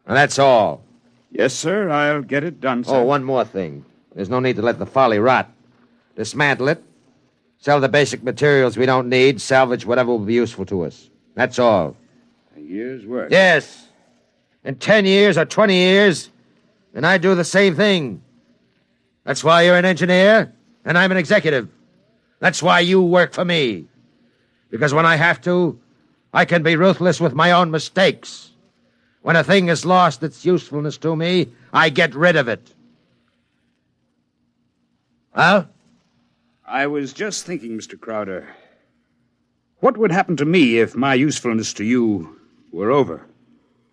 S17: And that's all.
S20: Yes, sir. I'll get it done, sir.
S17: Oh, one more thing. There's no need to let the folly rot. Dismantle it. Sell the basic materials we don't need. Salvage whatever will be useful to us. That's all.
S20: A year's work.
S17: Yes. In 10 years or 20 years, and I do the same thing. That's why you're an engineer, and I'm an executive. That's why you work for me. Because when I have to, I can be ruthless with my own mistakes. When a thing has lost its usefulness to me, I get rid of it. Well?
S20: I was just thinking, Mr. Crowder. What would happen to me if my usefulness to you were over?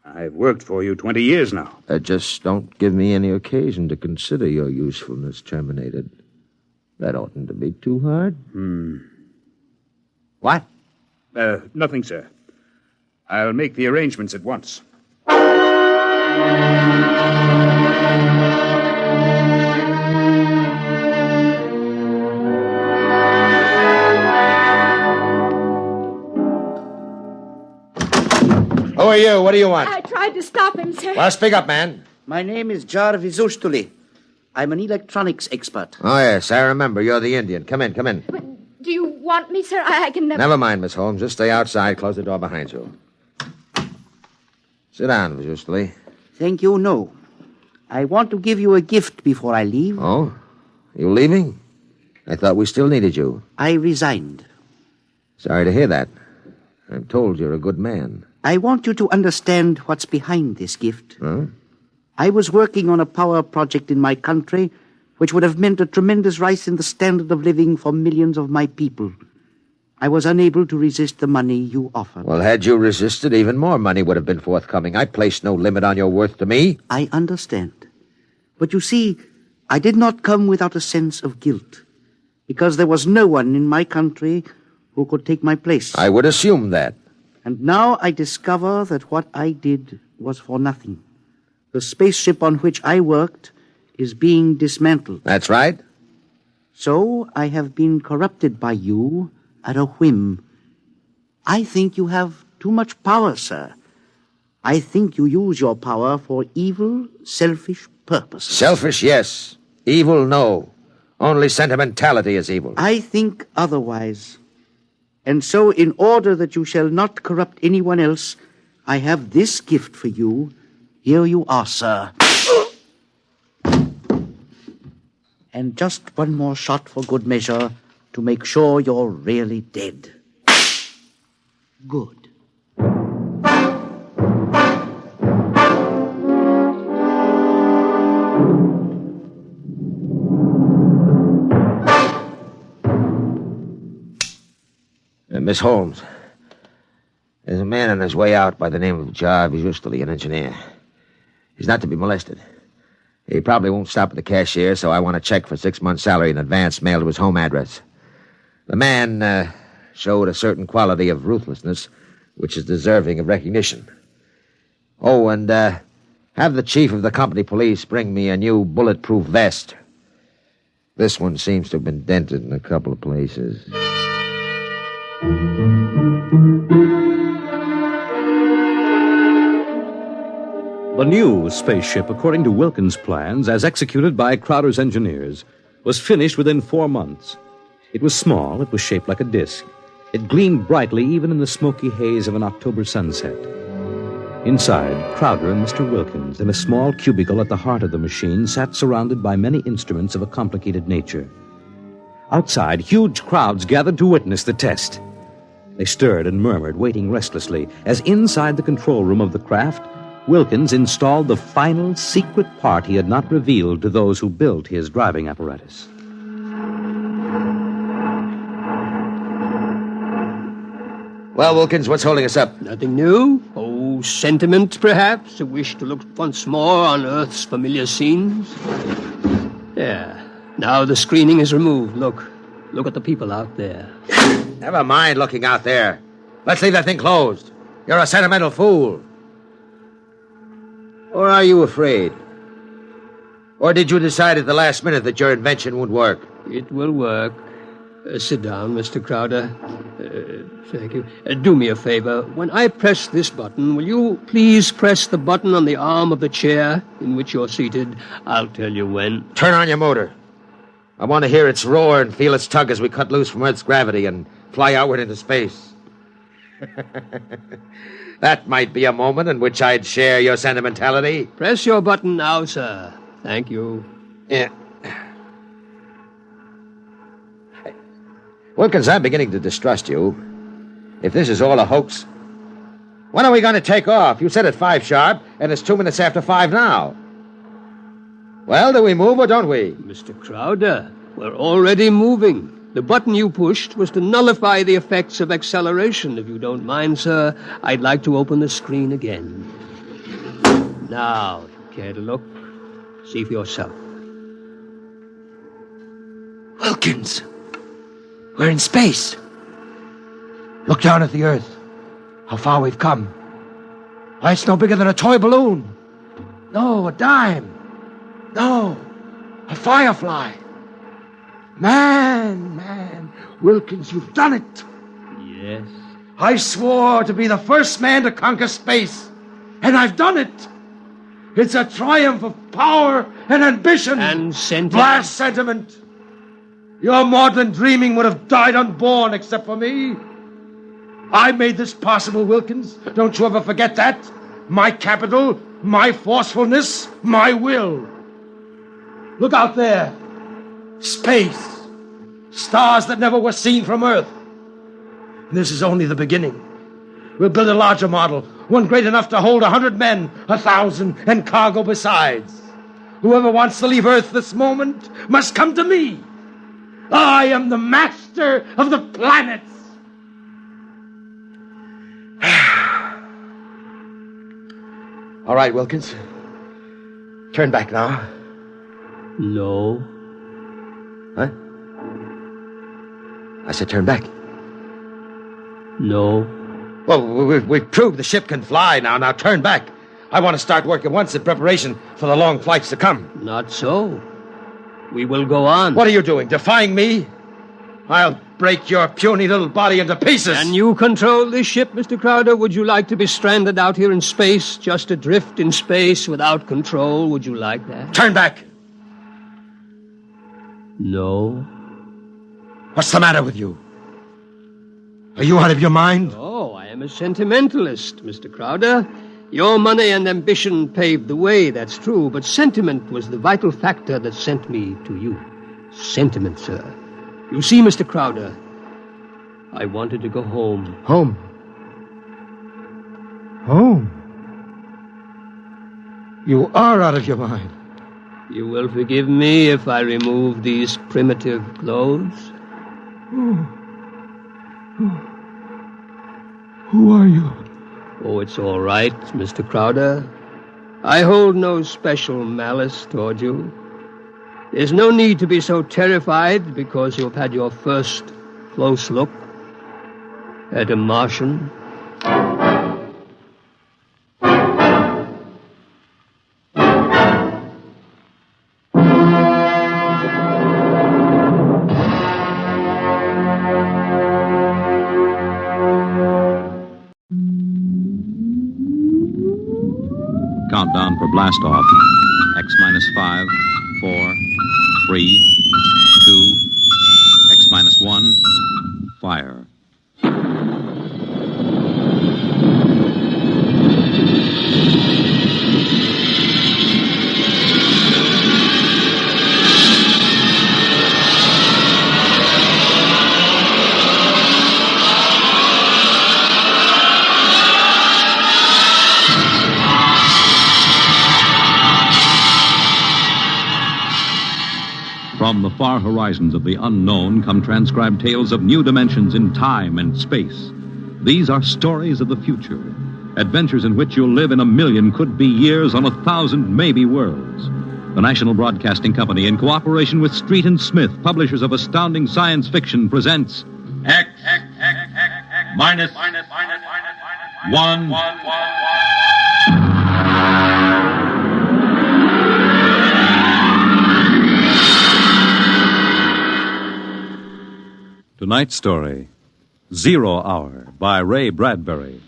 S20: I've worked for you 20 years now.
S17: Just don't give me any occasion to consider your usefulness terminated. That oughtn't to be too hard. What?
S20: Nothing, sir. I'll make the arrangements at once.
S17: Who are you? What do you want?
S8: I tried to stop him, sir.
S17: Well, speak up, man.
S12: My name is Jarvis Ustuli. I'm an electronics expert.
S17: Oh, yes, I remember. You're the Indian. Come in, come in.
S8: But do you want me, sir? I can never...
S17: Never mind, Miss Holmes. Just stay outside. Close the door behind you. Sit down, Miss Ustuli.
S12: Thank you, no. I want to give you a gift before I leave.
S17: Oh? You leaving? I thought we still needed you.
S12: I resigned.
S17: Sorry to hear that. I'm told you're a good man.
S12: I want you to understand what's behind this gift.
S17: Huh?
S12: I was working on a power project in my country which would have meant a tremendous rise in the standard of living for millions of my people. I was unable to resist the money you offered.
S17: Well, had you resisted, even more money would have been forthcoming. I placed no limit on your worth to me.
S12: I understand. But you see, I did not come without a sense of guilt, because there was no one in my country who could take my place.
S17: I would assume that.
S12: And now I discover that what I did was for nothing. The spaceship on which I worked is being dismantled.
S17: That's right.
S12: So I have been corrupted by you at a whim. I think you have too much power, sir. I think you use your power for evil, selfish purposes.
S17: Selfish, yes. Evil, no. Only sentimentality is evil.
S12: I think otherwise. And so, in order that you shall not corrupt anyone else, I have this gift for you. Here you are, sir. And just one more shot for good measure to make sure you're really dead. Good.
S17: Miss Holmes, there's a man on his way out by the name of Jarvis, an engineer. He's not to be molested. He probably won't stop at the cashier, so I want a check for 6 months' salary in advance mailed to his home address. The man showed a certain quality of ruthlessness which is deserving of recognition. Oh, and have the chief of the company police bring me a new bulletproof vest. This one seems to have been dented in a couple of places.
S2: The new spaceship, according to Wilkins' plans, as executed by Crowder's engineers, was finished within 4 months. It was small, it was shaped like a disc. It gleamed brightly even in the smoky haze of an October sunset. Inside, Crowder and Mr. Wilkins, in a small cubicle at the heart of the machine, sat surrounded by many instruments of a complicated nature. Outside, huge crowds gathered to witness the test. They stirred and murmured, waiting restlessly, as inside the control room of the craft, Wilkins installed the final secret part he had not revealed to those who built his driving apparatus.
S17: Well, Wilkins, what's holding us up?
S4: Nothing new. Oh, sentiment, perhaps? A wish to look once more on Earth's familiar scenes? Yeah. Now the screening is removed. Look at the people out there.
S17: Never mind looking out there. Let's leave that thing closed. You're a sentimental fool. Or are you afraid? Or did you decide at the last minute that your invention would work?
S4: It will work. Sit down, Mr. Crowder. Thank you. Do me a favor. When I press this button, will you please press the button on the arm of the chair in which you're seated? I'll tell you when.
S17: Turn on your motor. I want to hear its roar and feel its tug as we cut loose from Earth's gravity and fly outward into space. That might be a moment in which I'd share your sentimentality.
S4: Press your button now, sir. Thank you.
S17: Yeah. Wilkins, I'm beginning to distrust you. If this is all a hoax, when are we going to take off? You said at 5 sharp, and it's 2 minutes after 5 now. Well, do we move or don't we?
S4: Mr. Crowder, we're already moving. The button you pushed was to nullify the effects of acceleration. If you don't mind, sir, I'd like to open the screen again. Now, if you care to look, see for yourself.
S17: Wilkins, we're in space. Look down at the Earth. How far we've come. Why, it's no bigger than a toy balloon. No, a dime. No, a firefly. Man, Wilkins, you've done it.
S4: Yes.
S17: I swore to be the first man to conquer space, and I've done it. It's a triumph of power and ambition.
S4: And sentiment.
S17: Blast sentiment. Your maudlin dreaming would have died unborn except for me. I made this possible, Wilkins. Don't you ever forget that.
S6: my capital, my forcefulness, my will. Look out there. Space. Stars that never were seen from Earth. This is only the beginning. We'll build a larger model, one great enough to hold 100 men, 1,000, and cargo besides. Whoever wants to leave Earth this moment must come to me. I am the master of the planets.
S9: All right, Wilkins. Turn back now.
S4: No.
S9: Huh? I said turn back.
S4: No.
S9: Well, we've proved the ship can fly now. Now turn back. I want to start work at once in preparation for the long flights to come.
S4: Not so. We will go on.
S9: What are you doing? Defying me? I'll break your puny little body into pieces.
S4: Can you control this ship, Mr. Crowder? Would you like to be stranded out here in space, just adrift in space without control? Would you like that?
S9: Turn back.
S4: No.
S9: What's the matter with you? Are you out of your mind?
S4: Oh, I am a sentimentalist, Mr. Crowder. Your money and ambition paved the way, that's true, but sentiment was the vital factor that sent me to you. Sentiment, sir. You see, Mr. Crowder, I wanted to go home.
S9: Home? Home? You are out of your mind.
S4: You will forgive me if I remove these primitive clothes?
S6: Who are you?
S4: Oh, it's all right, Mr. Crowder. I hold no special malice toward you. There's no need to be so terrified because you've had your first close look at a Martian.
S2: Countdown for blast off. X minus 5, 4, 3, 2, X minus 1, fire. From the far horizons of the unknown come transcribed tales of new dimensions in time and space. These are stories of the future, adventures in which you'll live in 1,000,000 could-be years on 1,000 maybe worlds. The National Broadcasting Company, in cooperation with Street and Smith, publishers of astounding science fiction, presents
S13: X minus 1.
S2: Tonight's story, 0 Hour, by Ray Bradbury.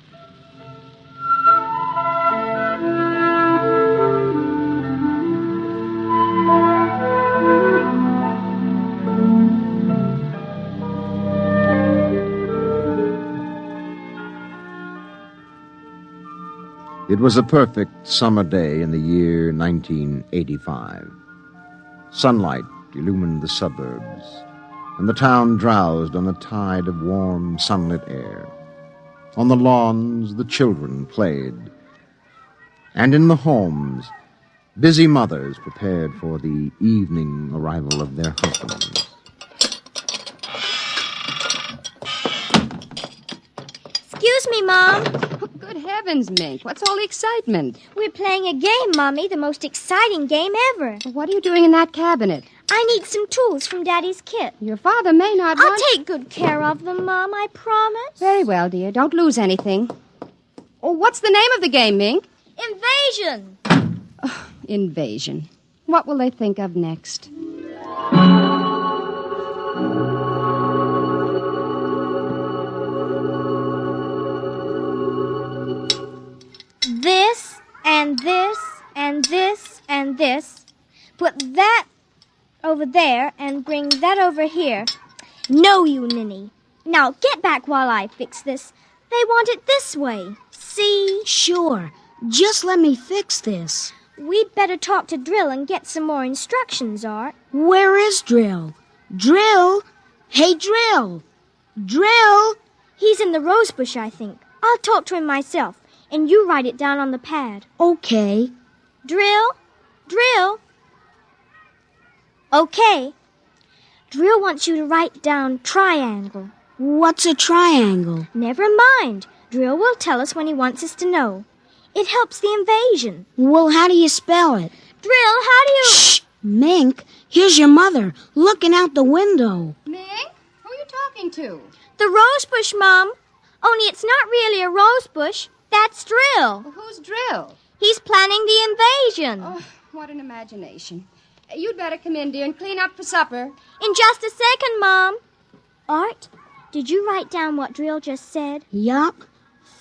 S17: It was a perfect summer day in the year 1985. Sunlight illumined the suburbs, and the town drowsed on a tide of warm, sunlit air. On the lawns, the children played, and in the homes, busy mothers prepared for the evening arrival of their husbands.
S19: Excuse me, Mom.
S3: Good heavens, Mink. What's all the excitement?
S19: We're playing a game, Mommy, the most exciting game ever.
S3: What are you doing in that cabinet?
S19: I need some tools from Daddy's kit.
S3: Your father may not
S19: I'll
S3: want...
S19: take good care of them, Mom, I promise.
S3: Very well, dear. Don't lose anything. Oh, what's the name of the game, Mink?
S19: Invasion.
S3: Oh, invasion. What will they think of next?
S19: This, and this, and this, and this. Put that over there and bring that over here. No, you ninny. Now get back while I fix this. They want it this way. See?
S21: Sure.
S16: Just let me fix this.
S19: We'd better talk to Drill and get some more instructions, Art.
S16: Where is Drill? Drill? Hey, Drill! Drill!
S19: He's in the rose bush, I think. I'll talk to him myself, and you write it down on the pad.
S16: Okay.
S19: Drill? Drill? Okay. Drill wants you to write down triangle.
S16: What's a triangle?
S19: Never mind. Drill will tell us when he wants us to know. It helps the invasion.
S16: Well, how do you spell it?
S19: Drill, how do you...
S16: Shh! Mink, here's your mother, looking out the window.
S18: Mink? Who are you talking to?
S19: The rose bush, Mom. Only it's not really a rose bush. That's Drill.
S18: Well, who's Drill?
S19: He's planning the invasion.
S18: Oh, what an imagination. You'd better come in, dear, and clean up for supper.
S19: In just a second, Mom. Art, did you write down what Drill just said?
S16: Yup.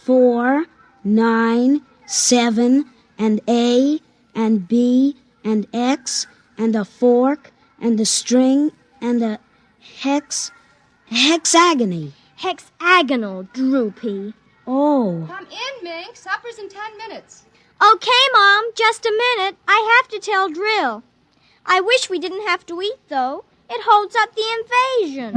S16: 4, 9, 7, and A, and B, and X, and a fork, and a string, and a hexagony.
S19: Hexagonal, Droopy.
S16: Oh.
S18: Come in, Mink. Supper's in 10 minutes.
S19: Okay, Mom, just a minute. I have to tell Drill. I wish we didn't have to eat, though. It holds up the invasion.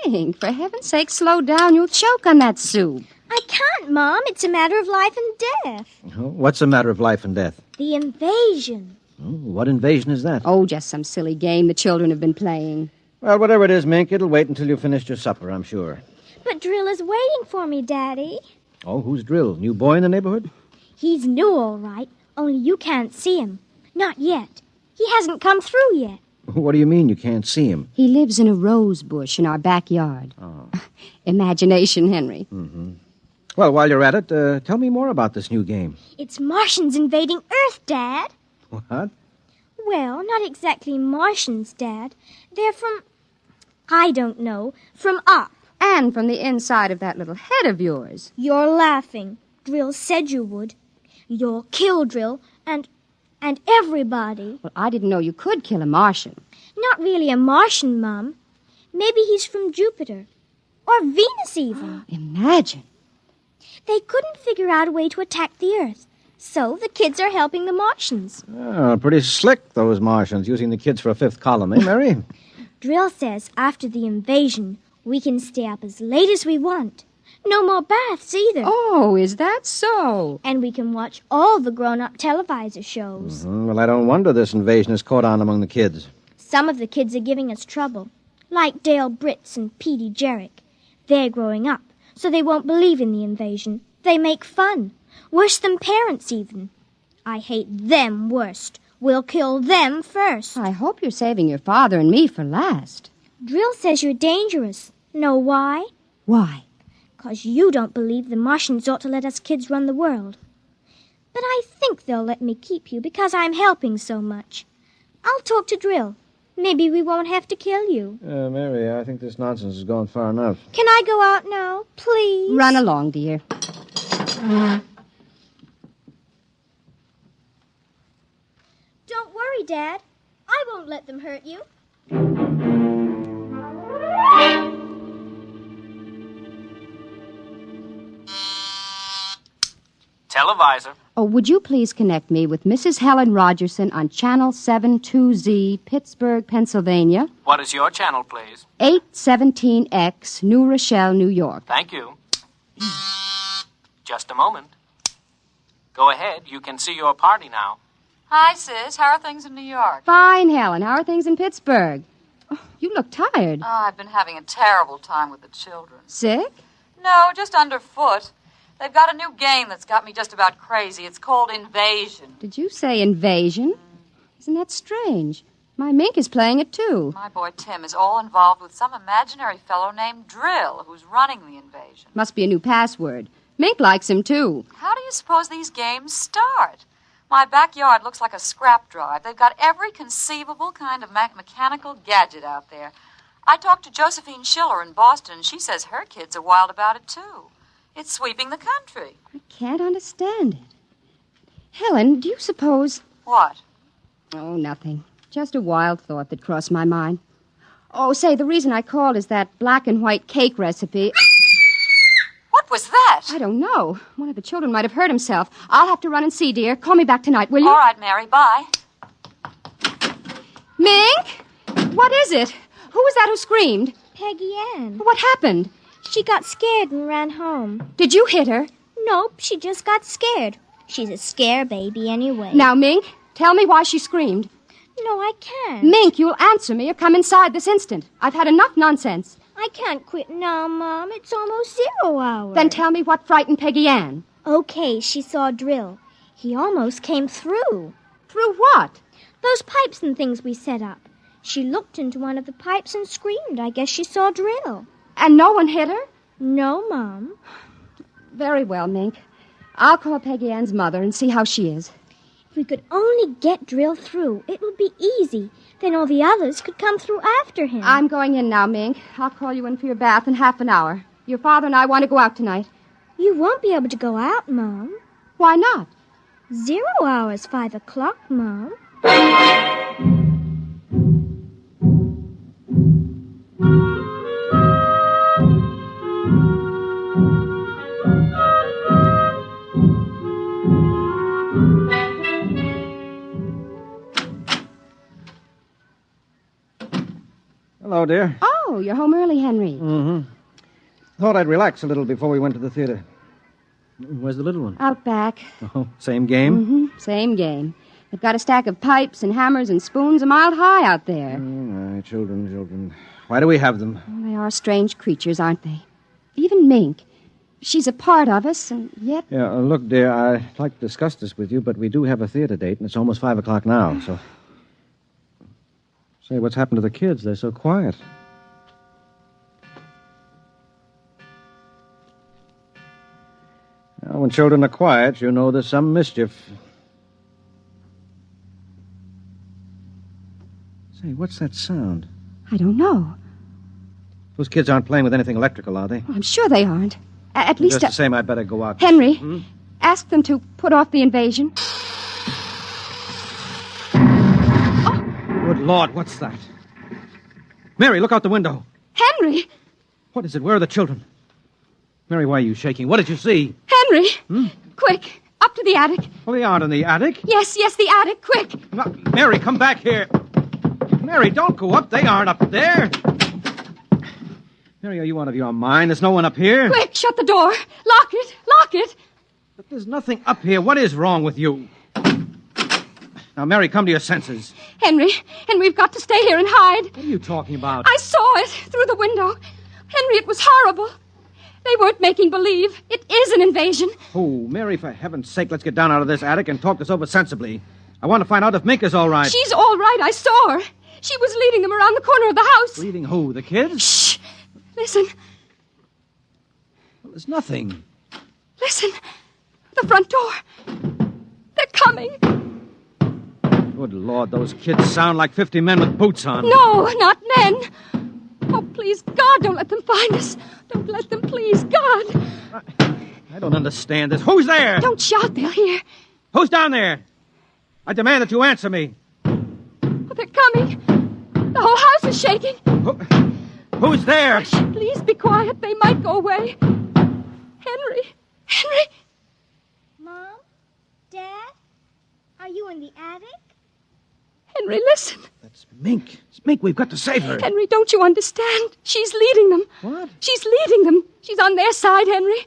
S3: Mink, for heaven's sake, slow down. You'll choke on that soup.
S19: I can't, Mom. It's a matter of life and death.
S10: What's a matter of life and death?
S19: The invasion.
S10: What invasion is that?
S3: Oh, just some silly game the children have been playing.
S10: Well, whatever it is, Mink, it'll wait until you've finished your supper, I'm sure.
S19: But Drill is waiting for me, Daddy.
S10: Oh, who's Drill? New boy in the neighborhood?
S19: He's new, all right, only you can't see him. Not yet. He hasn't come through yet.
S10: What do you mean you can't see him?
S3: He lives in a rose bush in our backyard.
S10: Oh.
S3: Imagination, Henry.
S10: Mm-hmm. Well, while you're at it, tell me more about this new game.
S19: It's Martians invading Earth, Dad.
S10: What?
S19: Well, not exactly Martians, Dad. They're from... I don't know. From up.
S3: And from the inside of that little head of yours.
S19: You're laughing. Drill said you would. You'll kill Drill and everybody.
S3: Well, I didn't know you could kill a Martian.
S19: Not really a Martian, Mom. Maybe he's from Jupiter. Or Venus, even.
S3: Imagine.
S19: They couldn't figure out a way to attack the Earth. So the kids are helping the Martians.
S10: Oh, pretty slick, those Martians, using the kids for a fifth column, eh, Mary?
S19: Drill says after the invasion, we can stay up as late as we want. No more baths either.
S3: Oh, is that so?
S19: And we can watch all the grown-up televisor shows.
S10: Mm-hmm. Well, I don't wonder this invasion has caught on among the kids.
S19: Some of the kids are giving us trouble, like Dale Britz and Petey Jarrick. They're growing up, so they won't believe in the invasion. They make fun. Worse than parents, even. I hate them worst. We'll kill them first.
S3: I hope you're saving your father and me for last.
S19: Drill says you're dangerous. Know why?
S3: Why?
S19: 'Cause you don't believe the Martians ought to let us kids run the world. But I think they'll let me keep you because I'm helping so much. I'll talk to Drill. Maybe we won't have to kill you.
S10: Mary, I think this nonsense has gone far enough.
S19: Can I go out now, please?
S3: Run along, dear.
S19: Don't worry, Dad. I won't let them hurt you.
S21: Televisor.
S3: Oh, would you please connect me with Mrs. Helen Rogerson on Channel 72Z, Pittsburgh, Pennsylvania.
S21: What is your channel, please?
S3: 817X, New Rochelle, New York.
S21: Thank you. Just a moment. Go ahead. You can see your party now.
S22: Hi, sis. How are things in New York?
S3: Fine, Helen. How are things in Pittsburgh? Oh, you look tired.
S22: Oh, I've been having a terrible time with the children.
S3: Sick?
S22: No, just underfoot. They've got a new game that's got me just about crazy. It's called Invasion.
S3: Did you say invasion? Isn't that strange? My Mink is playing it, too.
S22: My boy Tim is all involved with some imaginary fellow named Drill, who's running the invasion.
S3: Must be a new password. Mink likes him, too.
S22: How do you suppose these games start? My backyard looks like a scrap drive. They've got every conceivable kind of mechanical gadget out there. I talked to Josephine Schiller in Boston, and she says her kids are wild about it, too. It's sweeping the country.
S3: I can't understand it. Helen, do you suppose...
S22: What?
S18: Oh, nothing. Just a wild thought that crossed my mind. Oh, say, the reason I called is that black and white cake recipe.
S22: What was that?
S18: I don't know. One of the children might have hurt himself. I'll have to run and see, dear. Call me back tonight, will you?
S22: All right, Mary. Bye.
S18: Mink? What is it? Who was that who screamed?
S19: Peggy Ann.
S18: What happened?
S19: She got scared and ran home.
S18: Did you hit her?
S19: Nope, she just got scared. She's a scare baby anyway.
S18: Now, Mink, tell me why she screamed.
S19: No, I can't.
S18: Mink, you'll answer me or come inside this instant. I've had enough nonsense.
S19: I can't quit now, Mom. It's almost 0 hour.
S18: Then tell me what frightened Peggy Ann.
S19: Okay, she saw Drill. He almost came through.
S18: Through what?
S19: Those pipes and things we set up. She looked into one of the pipes and screamed. I guess she saw Drill.
S18: And no one hit her?
S19: No, Mom.
S18: Very well, Mink. I'll call Peggy Ann's mother and see how she is.
S19: If we could only get Drill through, it would be easy. Then all the others could come through after him.
S18: I'm going in now, Mink. I'll call you in for your bath in half an hour. Your father and I want to go out tonight.
S19: You won't be able to go out, Mom.
S18: Why not?
S19: 0 hour's 5 o'clock, Mom.
S10: Hello, dear.
S18: Oh, you're home early, Henry.
S10: Mm-hmm. Thought I'd relax a little before we went to the theater. Where's the little one?
S18: Out back.
S10: Oh, same game?
S18: Mm-hmm. Same game. They've got a stack of pipes and hammers and spoons a mile high out there.
S10: Oh, my children. Why do we have them?
S18: Well, they are strange creatures, aren't they? Even Mink. She's a part of us, and yet...
S10: Yeah, look, dear, I'd like to discuss this with you, but we do have a theater date, and it's almost 5 o'clock now, so... Say, what's happened to the kids? They're so quiet. Well, when children are quiet, you know there's some mischief. Say, what's that sound?
S18: I don't know.
S10: Those kids aren't playing with anything electrical, are they?
S18: I'm sure they aren't. At least...
S10: Just the same, I'd better go out.
S18: Henry, ask them to put off the invasion.
S10: Good Lord, what's that? Mary, look out the window.
S18: Henry!
S10: What is it? Where are the children? Mary, why are you shaking? What did you see?
S18: Henry! Quick, up to the attic.
S10: Well, they aren't in the attic.
S18: Yes, the attic, quick.
S10: No, Mary, come back here. Mary, don't go up. They aren't up there. Mary, are you out of your mind? There's no one up here.
S18: Quick, shut the door. Lock it.
S10: But there's nothing up here. What is wrong with you? Now, Mary, come to your senses.
S18: Henry, we've got to stay here and hide.
S10: What are you talking about?
S18: I saw it through the window. Henry, it was horrible. They weren't making believe. It is an invasion.
S10: Oh, Mary, for heaven's sake, let's get down out of this attic and talk this over sensibly. I want to find out if Mink is all right.
S18: She's all right. I saw her. She was leading them around the corner of the house.
S10: Leading who? The kids?
S18: Shh. Listen.
S10: Well, there's nothing.
S18: Listen. The front door. They're coming.
S10: Good Lord, those kids sound like 50 men with boots on.
S18: No, not men. Oh, please, God, don't let them find us. Don't let them, please, God.
S10: I don't understand this. Who's there?
S18: Don't shout, they'll hear.
S10: Who's down there? I demand that you answer me.
S18: Oh, they're coming. The whole house is shaking.
S10: Who's there?
S18: Hush, please be quiet. They might go away. Henry.
S19: Mom? Dad? Are you in the attic?
S18: Henry, listen.
S10: That's Mink. It's Mink. We've got to save her.
S18: Henry, don't you understand? She's leading them.
S10: What?
S18: She's leading them. She's on their side, Henry.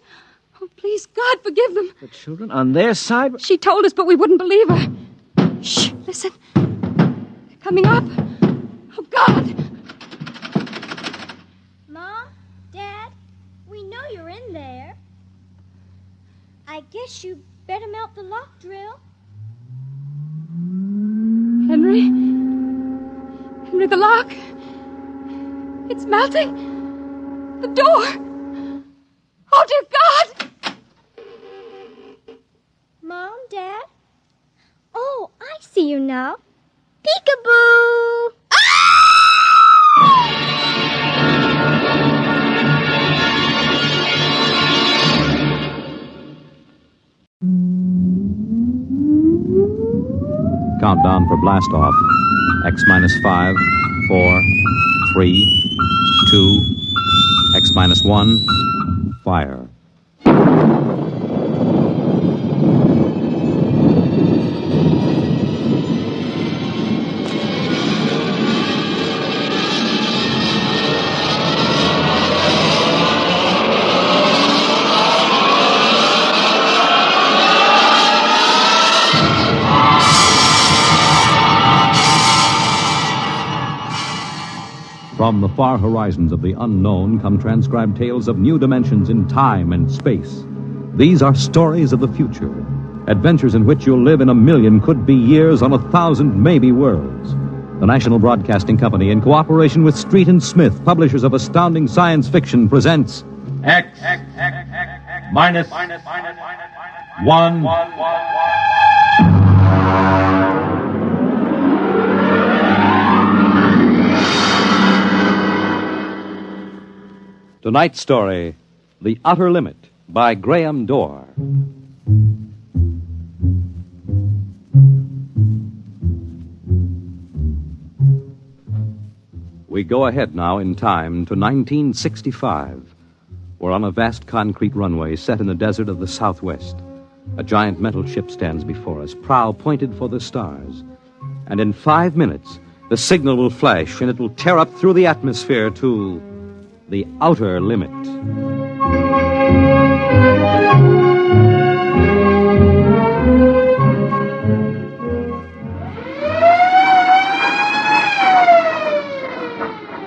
S18: Oh, please, God, forgive them.
S10: The children on their side?
S18: She told us, but we wouldn't believe her. Shh, listen. They're coming up. Oh, God.
S19: Mom? Dad? We know you're in there. I guess you better melt the lock, Drill.
S18: Henry, the lock. It's melting. The door. Oh, dear God.
S19: Mom, Dad? Oh, I see you now. Peekaboo!
S2: countdown for blast off. X minus 5, 4, 3, 2, X minus 1, fire. From the far horizons of the unknown come transcribed tales of new dimensions in time and space. These are stories of the future, adventures in which you'll live in a million could-be years on 1,000 maybe worlds. The National Broadcasting Company, in cooperation with Street and Smith, publishers of astounding science fiction, presents
S13: X minus 1.
S2: Tonight's story, The Outer Limit, by Graham Dorr. We go ahead now in time to 1965. We're on a vast concrete runway set in the desert of the Southwest. A giant metal ship stands before us, prow pointed for the stars. And in 5 minutes, the signal will flash and it will tear up through the atmosphere to the outer limit.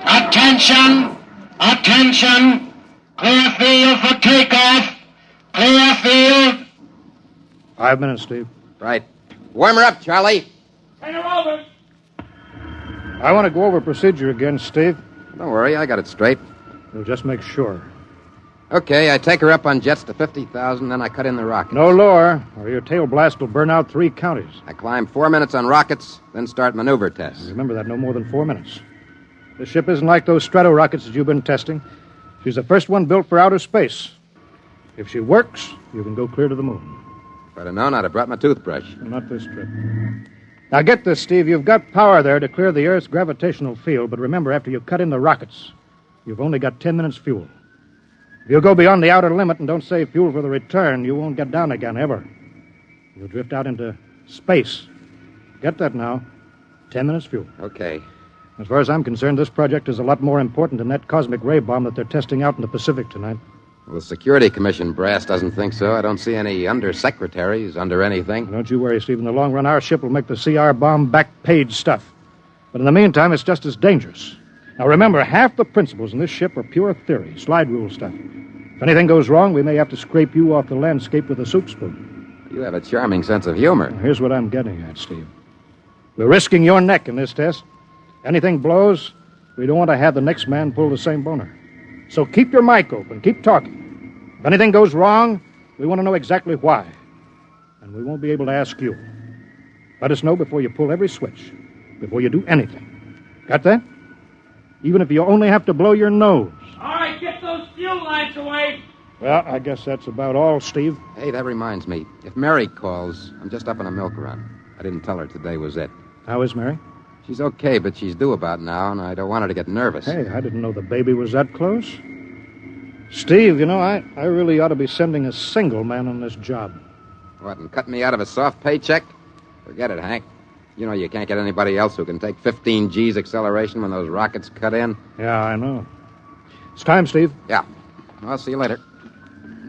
S5: Attention! Attention! Clear field for takeoff! Clear field!
S10: 5 minutes, Steve.
S17: Right. Warm her up, Charlie.
S5: Turn her over!
S10: I want to go over procedure again, Steve.
S17: Don't worry, I got it straight.
S10: We'll just make sure.
S17: Okay, I take her up on jets to 50,000, then I cut in the rockets.
S10: No lower, or your tail blast will burn out 3 counties.
S17: I climb 4 minutes on rockets, then start maneuver tests.
S10: Remember that, no more than 4 minutes. This ship isn't like those strato rockets that you've been testing. She's the first one built for outer space. If she works, you can go clear to the moon.
S17: If I'd have known, I'd have brought my toothbrush.
S10: Not this trip. Now get this, Steve. You've got power there to clear the Earth's gravitational field, but remember, after you cut in the rockets, you've only got 10 minutes fuel. If you go beyond the outer limit and don't save fuel for the return, you won't get down again, ever. You'll drift out into space. Get that now. 10 minutes fuel.
S17: Okay.
S10: As far as I'm concerned, this project is a lot more important than that cosmic ray bomb that they're testing out in the Pacific tonight.
S17: Well, the Security Commission brass doesn't think so. I don't see any undersecretaries under anything.
S10: Don't you worry, Steve. In the long run, our ship will make the CR bomb back-page stuff. But in the meantime, it's just as dangerous. Now, remember, half the principles in this ship are pure theory, slide rule stuff. If anything goes wrong, we may have to scrape you off the landscape with a soup spoon.
S17: You have a charming sense of humor.
S10: Now, here's what I'm getting at, Steve. We're risking your neck in this test. Anything blows, we don't want to have the next man pull the same boner. So keep your mic open, keep talking. If anything goes wrong, we want to know exactly why. And we won't be able to ask you. Let us know before you pull every switch, before you do anything. Got that? Even if you only have to blow your nose.
S5: All right, get those fuel lines away!
S10: Well, I guess that's about all, Steve.
S17: Hey, that reminds me. If Mary calls, I'm just up on a milk run. I didn't tell her today was it.
S10: How is Mary?
S17: She's okay, but she's due about now, and I don't want her to get nervous.
S10: Hey, I didn't know the baby was that close. Steve, you know, I really ought to be sending a single man on this job.
S17: What, and cut me out of a soft paycheck? Forget it, Hank. You know you can't get anybody else who can take 15 G's acceleration when those rockets cut in.
S10: Yeah, I know. It's time, Steve.
S17: Yeah. I'll see you later.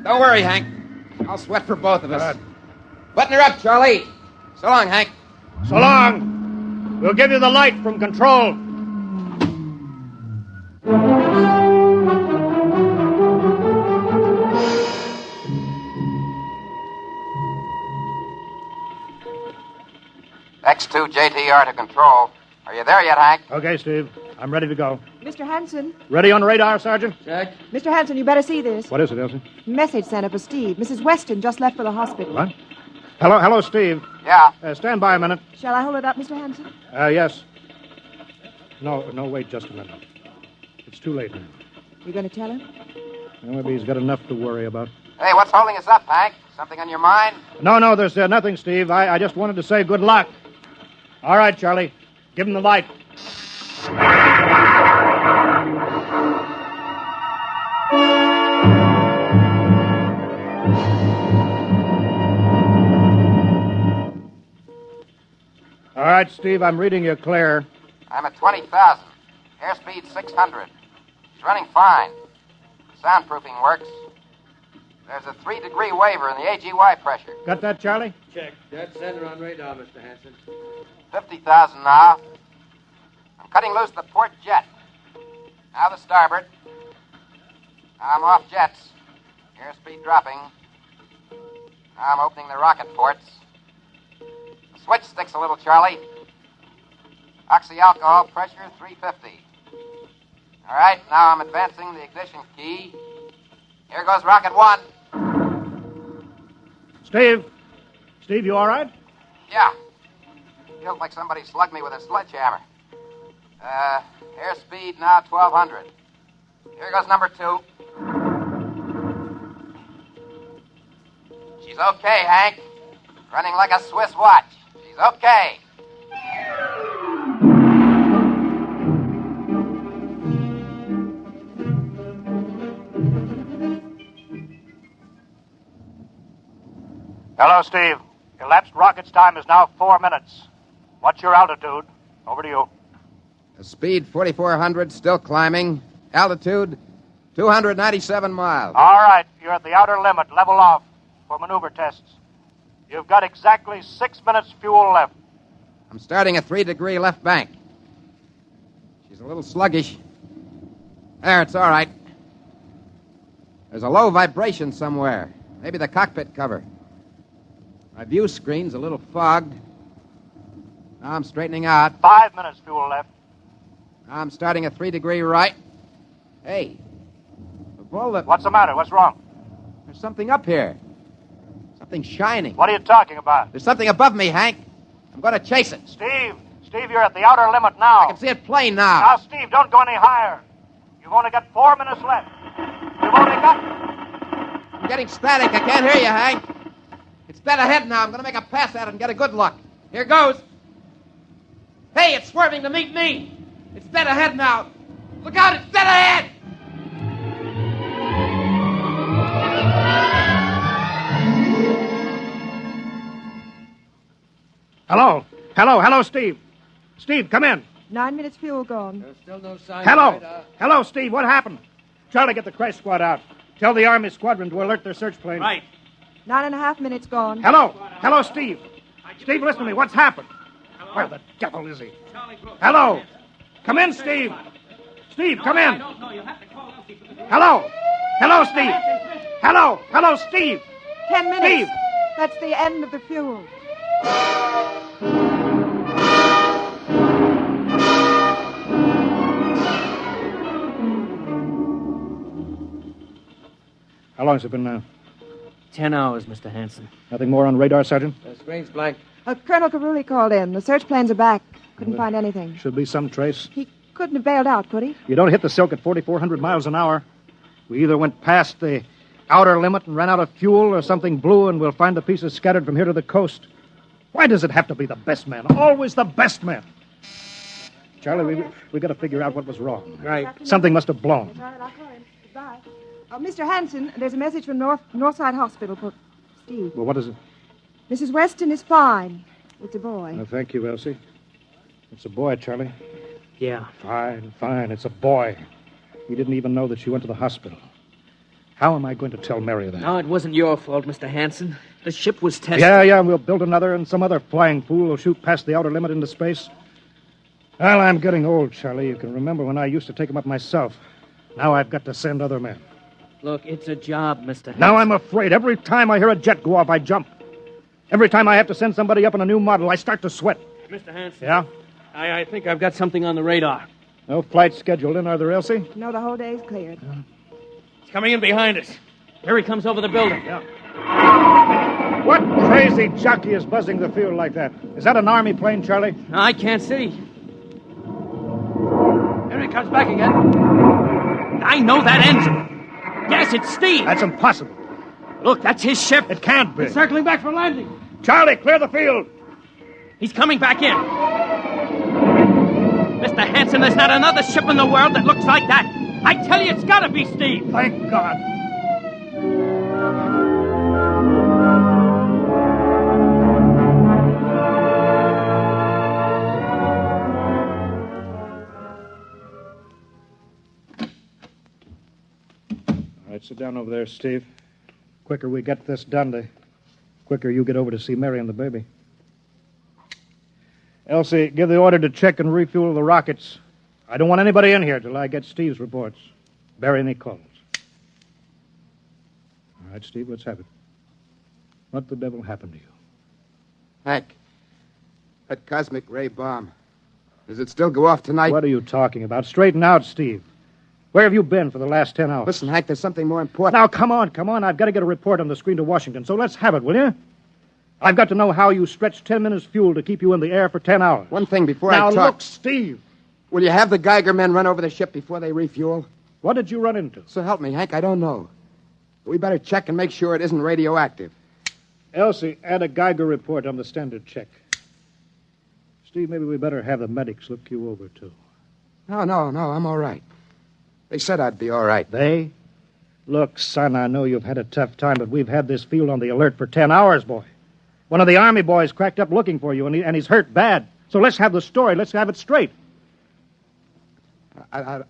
S17: Don't worry, Hank. I'll sweat for both of us. Button her up, Charlie. So long, Hank.
S10: So long. We'll give you the light from control.
S17: X2 JTR to control. Are you there yet, Hank?
S10: Okay, Steve. I'm ready to go.
S15: Mr. Hanson.
S10: Ready on radar, Sergeant?
S15: Check. Mr. Hanson, you better see this.
S10: What is it, Elsie?
S15: Message sent up for Steve. Mrs. Weston just left for the hospital.
S10: What? Hello, Steve.
S17: Yeah?
S10: Stand by a minute.
S15: Shall I hold it up, Mr. Hanson?
S10: Yes. No, wait just a minute. It's too late now.
S15: You going to tell him?
S10: Well, maybe he's got enough to worry about.
S17: Hey, what's holding us up, Hank? Something on your mind?
S10: No, there's nothing, Steve. I just wanted to say good luck. All right, Charlie. Give him the light. All right, Steve, I'm reading you clear.
S1: I'm at 20,000. Airspeed 600. He's running fine. Soundproofing works. There's a 3-degree waiver in the AGY pressure.
S10: Got that, Charlie?
S7: Check. Dead center on radar, Mr. Hanson.
S1: 50,000 now. I'm cutting loose the port jet. Now the starboard. Now I'm off jets. Airspeed dropping. Now I'm opening the rocket ports. The switch sticks a little, Charlie. Oxy-alcohol pressure 350. All right, now I'm advancing the ignition key. Here goes rocket 1.
S10: Steve? Steve, you all right?
S1: Yeah. Feels like somebody slugged me with a sledgehammer. Airspeed now 1,200. Here goes number 2. She's okay, Hank. Running like a Swiss watch. She's okay.
S10: Hello, Steve. Elapsed rocket's time is now 4 minutes. What's your altitude? Over to you.
S1: Speed 4,400, still climbing. Altitude 297 miles.
S10: All right, you're at the outer limit. Level off for maneuver tests. You've got exactly 6 minutes fuel left.
S1: I'm starting a 3-degree left bank. She's a little sluggish. There, it's all right. There's a low vibration somewhere. Maybe the cockpit cover. My view screen's a little fogged. Now I'm straightening out.
S10: 5 minutes fuel left.
S1: Now I'm starting a 3-degree right. Hey, of all the...
S10: What's the matter? What's wrong?
S1: There's something up here. Something shining.
S10: What are you talking about?
S1: There's something above me, Hank. I'm going to chase it.
S10: Steve, you're at the outer limit now.
S1: I can see it plain now.
S10: Now, Steve, don't go any higher. You've only got 4 minutes left. You've only got...
S1: I'm getting static. I can't hear you, Hank. It's dead ahead now. I'm going to make a pass at it and get a good look. Here goes. Hey, it's swerving to meet me. It's dead ahead now. Look out, it's dead ahead.
S10: Hello, Steve. Steve, come in.
S15: 9 minutes fuel gone.
S7: There's still no sign
S10: Hello. Hello, Steve. What happened? Charlie, get the crash squad out. Tell the Army squadron to alert their search plane.
S7: Right.
S15: 9.5 minutes gone.
S10: Hello, Steve. Steve, listen to me. What's happened? Where the devil is he? Hello. Come in, Steve. Steve, come in. Hello, Steve. Hello, Steve.
S15: 10 minutes.
S10: Steve.
S15: That's the end of the fuel.
S10: How long has it been now?
S7: 10 hours, Mr. Hanson.
S10: Nothing more on radar, Sergeant?
S7: The screen's blank.
S15: Colonel Carulli called in. The search planes are back. Couldn't find anything.
S10: Should be some trace.
S15: He couldn't have bailed out, could he?
S10: You don't hit the silk at 4,400 miles an hour. We either went past the outer limit and ran out of fuel, or something blew, and we'll find the pieces scattered from here to the coast. Why does it have to be the best man? Always the best man. Charlie, we got to figure out what was wrong.
S7: Right.
S10: Something must have blown.
S15: All right, I'll call him. Goodbye. Mr. Hanson, there's a message from Northside Hospital for Steve.
S10: Well, what is it?
S15: Mrs. Weston is fine. It's a boy.
S10: No, thank you, Elsie. It's a boy, Charlie.
S7: Yeah.
S10: Fine. It's a boy. We didn't even know that she went to the hospital. How am I going to tell Mary that?
S7: No, it wasn't your fault, Mr. Hanson. The ship was tested.
S10: Yeah, we'll build another, and some other flying fool will shoot past the outer limit into space. Well, I'm getting old, Charlie. You can remember when I used to take them up myself. Now I've got to send other men.
S7: Look, it's a job, Mr. Hanson.
S10: Now I'm afraid. Every time I hear a jet go off, I jump. Every time I have to send somebody up on a new model, I start to sweat.
S7: Mr. Hanson.
S10: Yeah?
S7: I think I've got something on the radar.
S10: No flights scheduled in, are there, Elsie?
S15: No, the whole day's cleared.
S7: It's coming in behind us. Here he comes over the building.
S10: Yeah. What crazy jockey is buzzing the field like that? Is that an Army plane, Charlie?
S7: No, I can't see. Here he comes back again. I know that engine. Yes, it's Steve.
S10: That's impossible.
S7: Look, that's his ship.
S10: It can't be.
S7: He's circling back for landing.
S10: Charlie, clear the field.
S7: He's coming back in. Mr. Hanson, there's not another ship in the world that looks like that. I tell you, it's gotta be Steve.
S6: Thank God.
S10: All right, sit down over there, Steve. Quicker we get this done, the quicker you get over to see Mary and the baby. Elsie, give the order to check and refuel the rockets. I don't want anybody in here till I get Steve's reports. Bury any calls. All right, Steve, let's have it. What the devil happened to you?
S1: Hank, that cosmic ray bomb. Does it still go off tonight?
S10: What are you talking about? Straighten out, Steve. Where have you been for the last 10 hours?
S1: Listen, Hank, there's something more important.
S10: Now, come on. I've got to get a report on the screen to Washington, so let's have it, will you? I've got to know how you stretched 10 minutes fuel to keep you in the air for 10 hours.
S1: One thing before
S10: now,
S1: I talk.
S10: Now, look, Steve.
S1: Will you have the Geiger men run over the ship before they refuel?
S10: What did you run into?
S1: So help me, Hank, I don't know. We better check and make sure it isn't radioactive.
S10: Elsie, add a Geiger report on the standard check. Steve, maybe we better have the medics look you over, too.
S1: No, I'm all right. They said I'd be all right.
S10: They? Look, son, I know you've had a tough time, but we've had this field on the alert for 10 hours, boy. One of the Army boys cracked up looking for you, and he's hurt bad. So let's have the story. Let's have it straight.
S1: I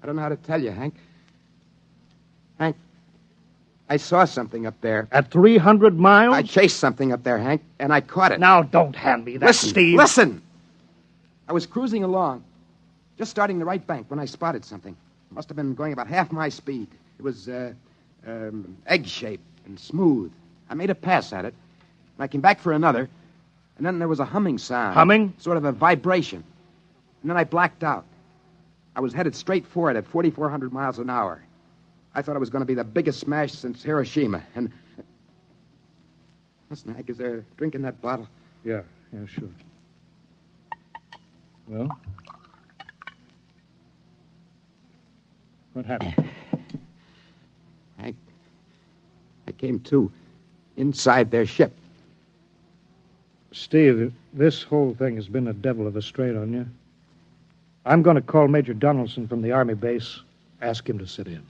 S1: don't know how to tell you, Hank. Hank, I saw something up there.
S10: At 300 miles?
S1: I chased something up there, Hank, and I caught it.
S10: Now, don't hand me that, Steve.
S1: Listen! I was cruising along, just starting the right bank when I spotted something. It must have been going about half my speed. It was egg-shaped and smooth. I made a pass at it, and I came back for another, and then there was a humming sound.
S10: Humming?
S1: Sort of a vibration. And then I blacked out. I was headed straight for it at 4,400 miles an hour. I thought it was going to be the biggest smash since Hiroshima. And listen, Hank, is there a drink in that bottle?
S10: Yeah, sure. Well? What happened?
S1: Hank, I came to inside their ship.
S10: Steve, this whole thing has been a devil of a strain on you. I'm going to call Major Donaldson from the Army base, ask him to sit in.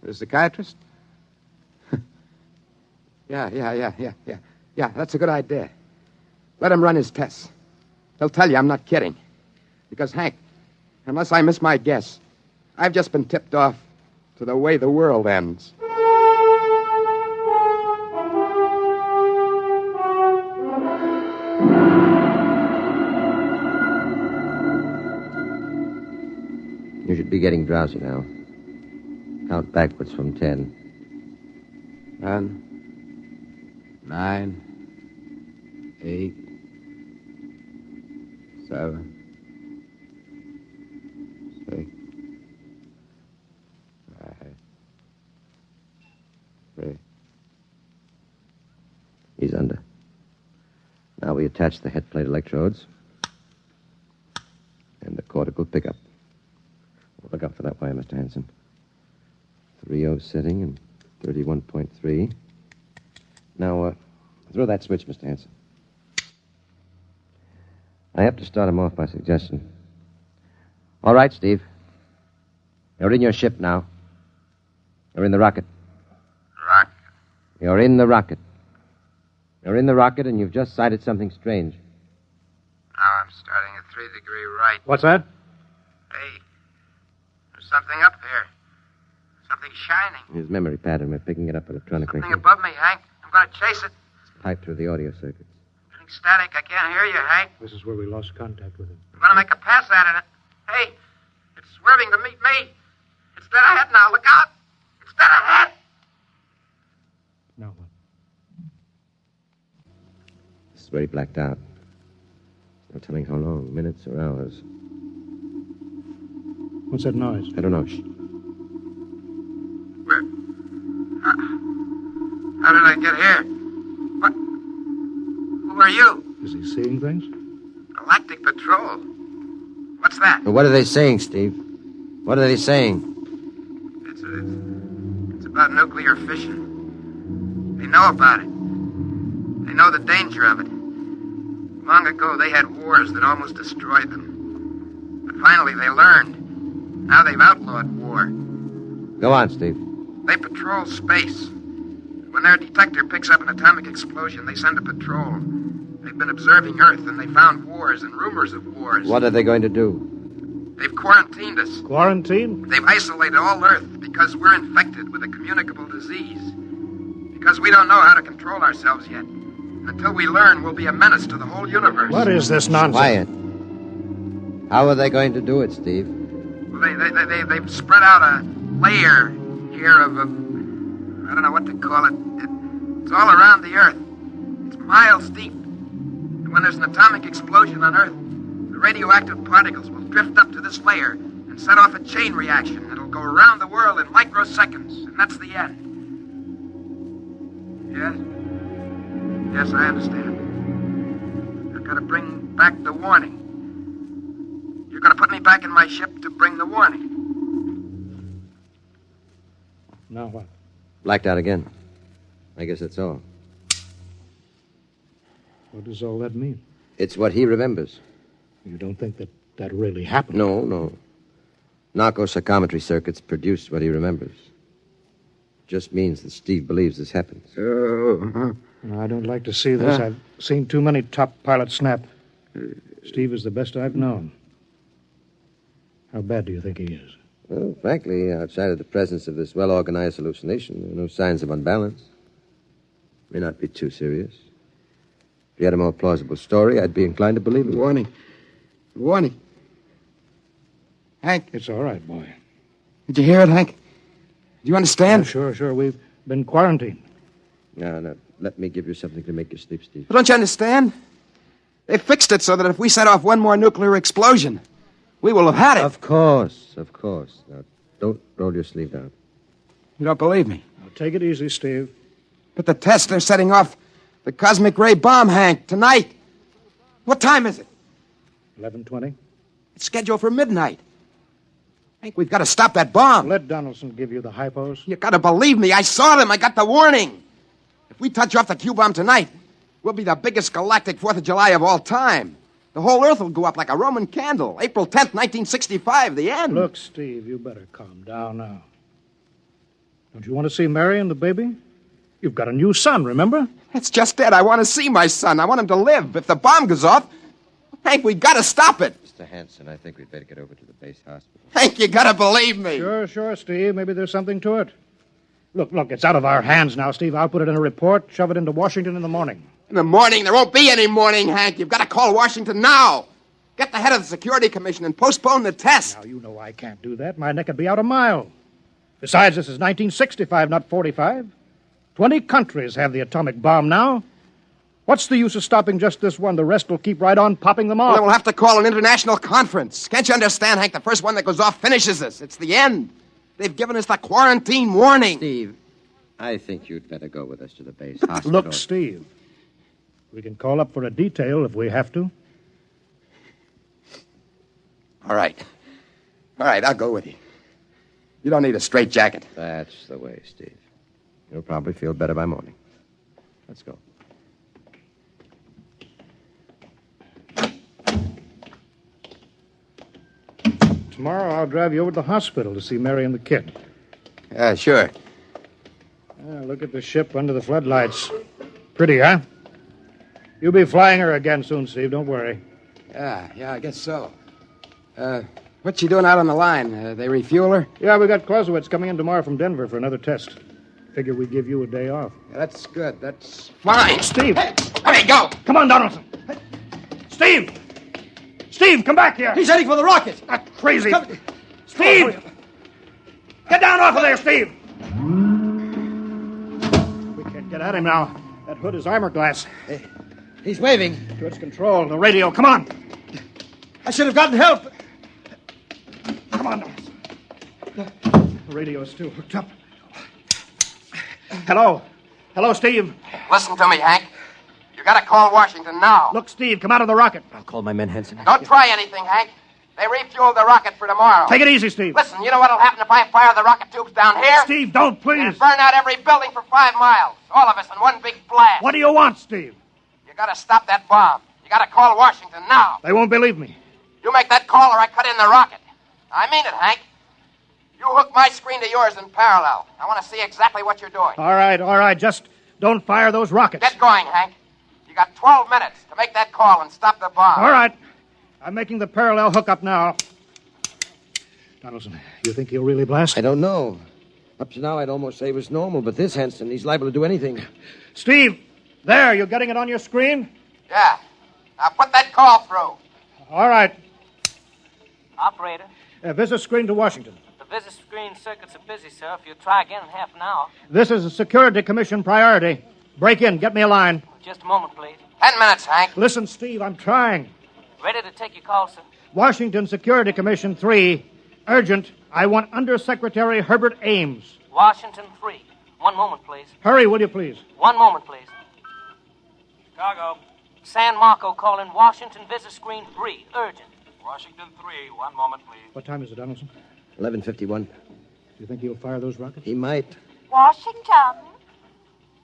S1: The psychiatrist? Yeah, that's a good idea. Let him run his tests. He'll tell you I'm not kidding. Because, Hank, unless I miss my guess, I've just been tipped off to the way the world ends.
S9: You should be getting drowsy now. Count backwards from 10.
S1: 10, 9, 8, 7, 6, 5, 3.
S9: He's under. Now we attach the head plate electrodes and the cortical pickup. Look out for that wire, Mr. Hanson. 3.0 setting and 31.3. Now, throw that switch, Mr. Hanson. I have to start him off by suggestion. All right, Steve. You're in your ship now. You're in the rocket.
S1: Rocket?
S9: You're in the rocket. You're in the rocket, and you've just sighted something strange.
S1: Now I'm starting at 3-degree right.
S10: What's that?
S1: Hey, there's something up here. Something shining.
S9: His memory pattern. We're picking it up electronically.
S1: Something above me, Hank. I'm going to chase it.
S9: It's piped through the audio circuits.
S1: Getting static. I can't hear you, Hank.
S10: This is where we lost contact with him.
S1: I'm going to make a pass at it. Hey, it's swerving to meet me. It's dead ahead now. Look out. It's dead ahead.
S10: Now what?
S9: This is where he blacked out. No telling how long, minutes or hours.
S10: What's that noise?
S9: I don't know. Shh.
S1: Where? How did I get here? What? Who are you?
S10: Is he seeing things?
S1: Galactic Patrol. What's that?
S9: What are they saying, Steve? What are they saying?
S1: It's about nuclear fission. They know about it. They know the danger of it. Long ago, they had wars that almost destroyed them. Finally, they learned. Now they've outlawed war.
S9: Go on, Steve.
S1: They patrol space. When their detector picks up an atomic explosion, they send a patrol. They've been observing Earth, and they found wars and rumors of wars.
S9: What are they going to do?
S1: They've quarantined us.
S6: Quarantine?
S1: They've isolated all Earth because we're infected with a communicable disease. Because we don't know how to control ourselves yet. Until we learn, we'll be a menace to the whole universe.
S6: What is this nonsense?
S9: Quiet. How are they going to do it, Steve?
S1: Well, they've spread out a layer here of I don't know what to call it. It's all around the Earth. It's miles deep. And when there's an atomic explosion on Earth, the radioactive particles will drift up to this layer and set off a chain reaction that'll go around the world in microseconds, and that's the end. Yes? Yes, I understand. I've got to bring back the warning. You're going to put me back in my ship to bring the warning.
S6: Now what?
S9: Blacked out again. I guess that's all.
S6: What does all that mean?
S9: It's what he remembers.
S6: You don't think that really happened?
S9: No. Narco-psychometry circuits produced what he remembers. Just means that Steve believes this happens.
S6: I don't like to see this. I've seen too many top pilots snap. Steve is the best I've known. How bad do you think he is?
S9: Well, frankly, outside of the presence of this well-organized hallucination, there are no signs of unbalance. May not be too serious. If he had a more plausible story, I'd be inclined to believe it.
S1: Warning. Hank.
S6: It's all right, boy.
S1: Did you hear it, Hank? Do you understand?
S6: Sure. We've been quarantined.
S9: Now, let me give you something to make you sleep, Steve.
S1: But don't you understand? They fixed it so that if we set off one more nuclear explosion, we will have had it.
S9: Of course. Now, don't roll your sleeve down.
S1: You don't believe me?
S6: Now, take it easy, Steve.
S1: But the test, they're setting off the cosmic ray bomb, Hank, tonight. What time is it?
S6: 11:20.
S1: It's scheduled for midnight. Hank, we've got to stop that bomb.
S6: Let Donaldson give you the hypos.
S1: You got to believe me. I saw them. I got the warning. If we touch off the Q-bomb tonight, we'll be the biggest galactic 4th of July of all time. The whole Earth will go up like a Roman candle. April 10th, 1965, the end.
S6: Look, Steve, you better calm down now. Don't you want to see Mary and the baby? You've got a new son, remember?
S1: That's just it. I want to see my son. I want him to live. If the bomb goes off, Hank, we got to stop it.
S9: Mr. Hanson, I think we'd better get over to the base hospital.
S1: Hank, you got to believe me.
S6: Sure, Steve. Maybe there's something to it. Look, it's out of our hands now, Steve. I'll put it in a report, shove it into Washington in the morning.
S1: In the morning? There won't be any morning, Hank. You've got to call Washington now. Get the head of the Security Commission and postpone the test.
S6: Now, you know I can't do that. My neck would be out a mile. Besides, this is 1965, not 45. 20 countries have the atomic bomb now. What's the use of stopping just this one? The rest will keep right on popping them off.
S1: Well, we'll have to call an international conference. Can't you understand, Hank? The first one that goes off finishes us. It's the end. They've given us the quarantine warning.
S9: Steve, I think you'd better go with us to the base hospital.
S6: Look, Steve, we can call up for a detail if we have to.
S1: All right, I'll go with you. You don't need a straitjacket.
S9: That's the way, Steve. You'll probably feel better by morning. Let's go.
S6: Tomorrow I'll drive you over to the hospital to see Mary and the kid.
S1: Yeah, sure.
S6: Look at the ship under the floodlights. Pretty, huh? You'll be flying her again soon, Steve. Don't worry.
S1: Yeah, I guess so. What's she doing out on the line? They refuel her?
S6: Yeah, we got Clausewitz coming in tomorrow from Denver for another test. Figure we give you a day off.
S1: Yeah, that's good. That's fine.
S6: Steve!
S1: Hey, go!
S6: Come on, Donaldson! Steve! Steve, come back here!
S1: He's heading for the rocket!
S6: That's crazy! Steve! Get down off of there, Steve! We can't get at him now. That hood is armor glass.
S1: Hey, he's waving.
S6: To its control. The radio. Come on!
S1: I should have gotten help.
S6: Come on, Donaldson. The radio is still hooked up. Hello, Steve.
S1: Listen to me, Hank. You gotta call Washington now.
S6: Look, Steve, come out of the rocket.
S10: I'll call my men, Henson.
S1: Don't try anything, Hank. They refueled the rocket for tomorrow.
S6: Take it easy, Steve.
S1: Listen, you know what'll happen if I fire the rocket tubes down here?
S6: Steve, don't, please.
S1: It'll burn out every building for 5 miles. All of us in one big blast.
S6: What do you want, Steve?
S1: You gotta stop that bomb. You gotta call Washington now.
S6: They won't believe me.
S1: You make that call or I cut in the rocket. I mean it, Hank. You hook my screen to yours in parallel. I want to see exactly what you're doing.
S6: All right. Just don't fire those rockets.
S1: Get going, Hank. You got 12 minutes to make that call and stop the bomb.
S6: All right. I'm making the parallel hookup now. Donaldson, you think he'll really blast?
S17: I don't know. Up to now, I'd almost say it was normal, but this Hanson, he's liable to do anything.
S6: Steve, there, you getting it on your screen?
S1: Yeah. Now put that call through.
S6: All right.
S11: Operator,
S6: Visit screen to Washington.
S11: the visit screen circuits are busy, sir. If you try again in half an hour.
S6: This is a Security Commission priority. Break in. Get me a line.
S11: Just a moment, please.
S1: 10 minutes, Hank.
S6: Listen, Steve, I'm trying.
S11: Ready to take your call, sir.
S6: Washington Security Commission 3. Urgent. I want Undersecretary Herbert Ames.
S11: Washington 3. 1 moment, please.
S6: Hurry, will you please?
S11: 1 moment, please. Chicago. San Marco calling Washington visit screen 3. Urgent.
S14: Washington 3. 1 moment, please.
S6: What time is it, Donaldson?
S17: 11:51.
S6: Do you think he'll fire those rockets?
S17: He might.
S8: Washington.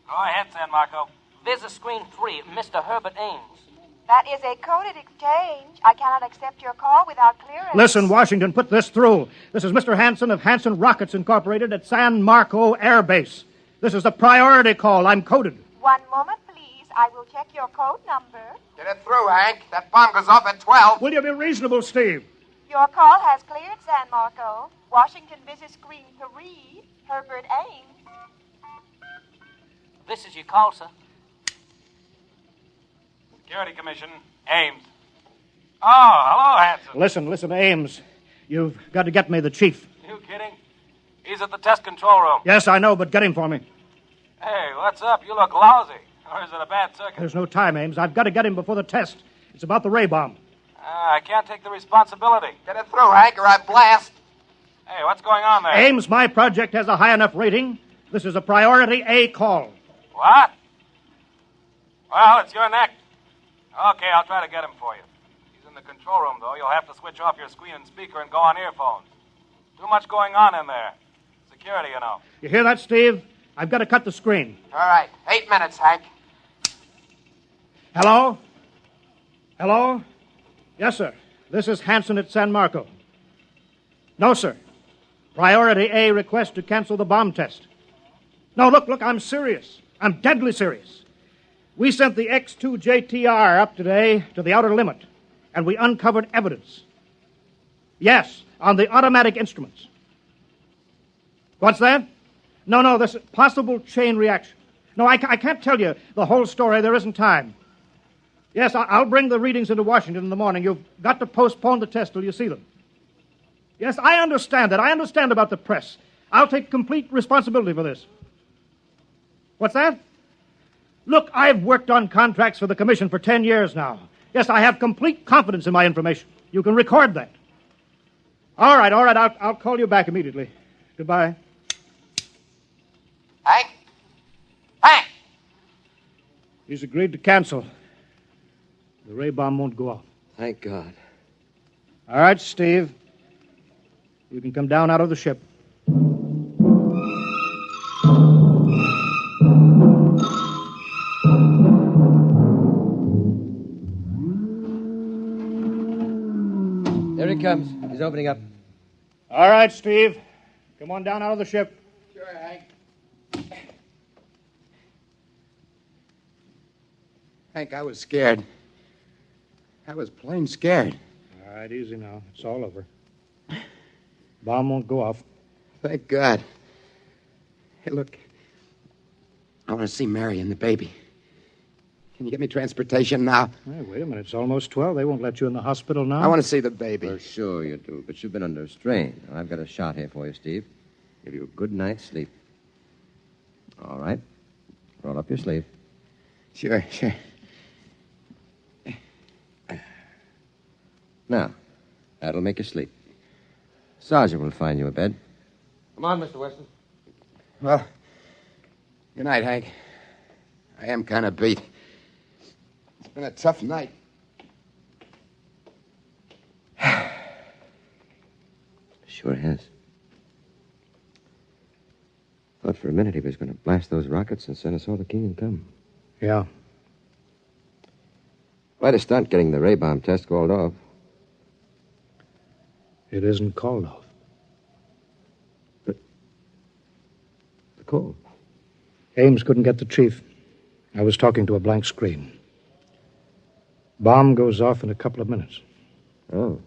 S14: Go ahead, San Marco.
S11: Visit screen 3. Mr. Herbert Ames.
S8: That is a coded exchange. I cannot accept your call without clearance.
S6: Listen, Washington, put this through. This is Mr. Hanson of Hanson Rockets Incorporated at San Marco Air Base. This is a priority call. I'm coded.
S8: 1 moment, please. I will check your code number.
S1: Get it through, Hank. That bomb goes off at 12.
S6: Will you be reasonable, Steve?
S8: Your call has cleared, San Marco. Washington visit screen 3. Herbert Ames.
S11: This is your call, sir.
S14: Security Commission, Ames. Oh, hello, Hanson.
S6: Listen, Ames. You've got to get me the chief.
S14: You kidding? He's at the test control room.
S6: Yes, I know, but get him for me.
S14: Hey, what's up? You look lousy. Or is it a bad circuit?
S6: There's no time, Ames. I've got to get him before the test. It's about the ray bomb.
S14: I can't take the responsibility.
S1: Get it through, Hank, or I blast.
S14: Hey, what's going on there?
S6: Ames, my project has a high enough rating. This is a priority A call.
S14: What? Well, it's your neck. Okay, I'll try to get him for you. He's in the control room, though. You'll have to switch off your screen and speaker and go on earphones. Too much going on in there. Security, you know.
S6: You hear that, Steve? I've got to cut the screen.
S1: All right. 8 minutes, Hank.
S6: Hello? Hello? Yes, sir. This is Hanson at San Marco. No, sir. Priority A request to cancel the bomb test. No, look, I'm serious. I'm deadly serious. We sent the X-2JTR up today to the outer limit, and we uncovered evidence. Yes, on the automatic instruments. What's that? No, this possible chain reaction. No, I can't tell you the whole story. There isn't time. Yes, I'll bring the readings into Washington in the morning. You've got to postpone the test till you see them. Yes, I understand that. I understand about the press. I'll take complete responsibility for this. What's that? Look, I've worked on contracts for the Commission for 10 years now. Yes, I have complete confidence in my information. You can record that. All right, I'll call you back immediately. Goodbye.
S1: Hank?
S6: He's agreed to cancel. The ray bomb won't go off.
S17: Thank God.
S6: All right, Steve. You can come down out of the ship.
S17: There he comes. He's opening up.
S6: All right, Steve. Come on down out of the ship.
S1: Sure, Hank. Hank, I was scared. I was plain scared.
S6: All right, easy now. It's all over. Bomb won't go off.
S1: Thank God. Hey, look. I want to see Mary and the baby. Can you get me transportation now?
S6: Hey, wait a minute. It's almost 12. They won't let you in the hospital now.
S1: I want to see the baby.
S9: For sure you do, but you've been under strain. I've got a shot here for you, Steve. Give you a good night's sleep. All right. Roll up your sleeve.
S1: Sure.
S9: Now, that'll make you sleep. Sergeant will find you a bed.
S17: Come on, Mr. Weston.
S1: Well, good night, Hank. I am kind of beat. It's been a tough night.
S9: Sure has. Thought for a minute he was going to blast those rockets and send us all to King and come.
S6: Yeah.
S9: Quite a stunt getting the ray bomb test called off.
S10: It isn't called off.
S12: But the call?
S10: Ames couldn't get the chief. I was talking to a blank screen. Bomb goes off in a couple of minutes.
S12: Oh.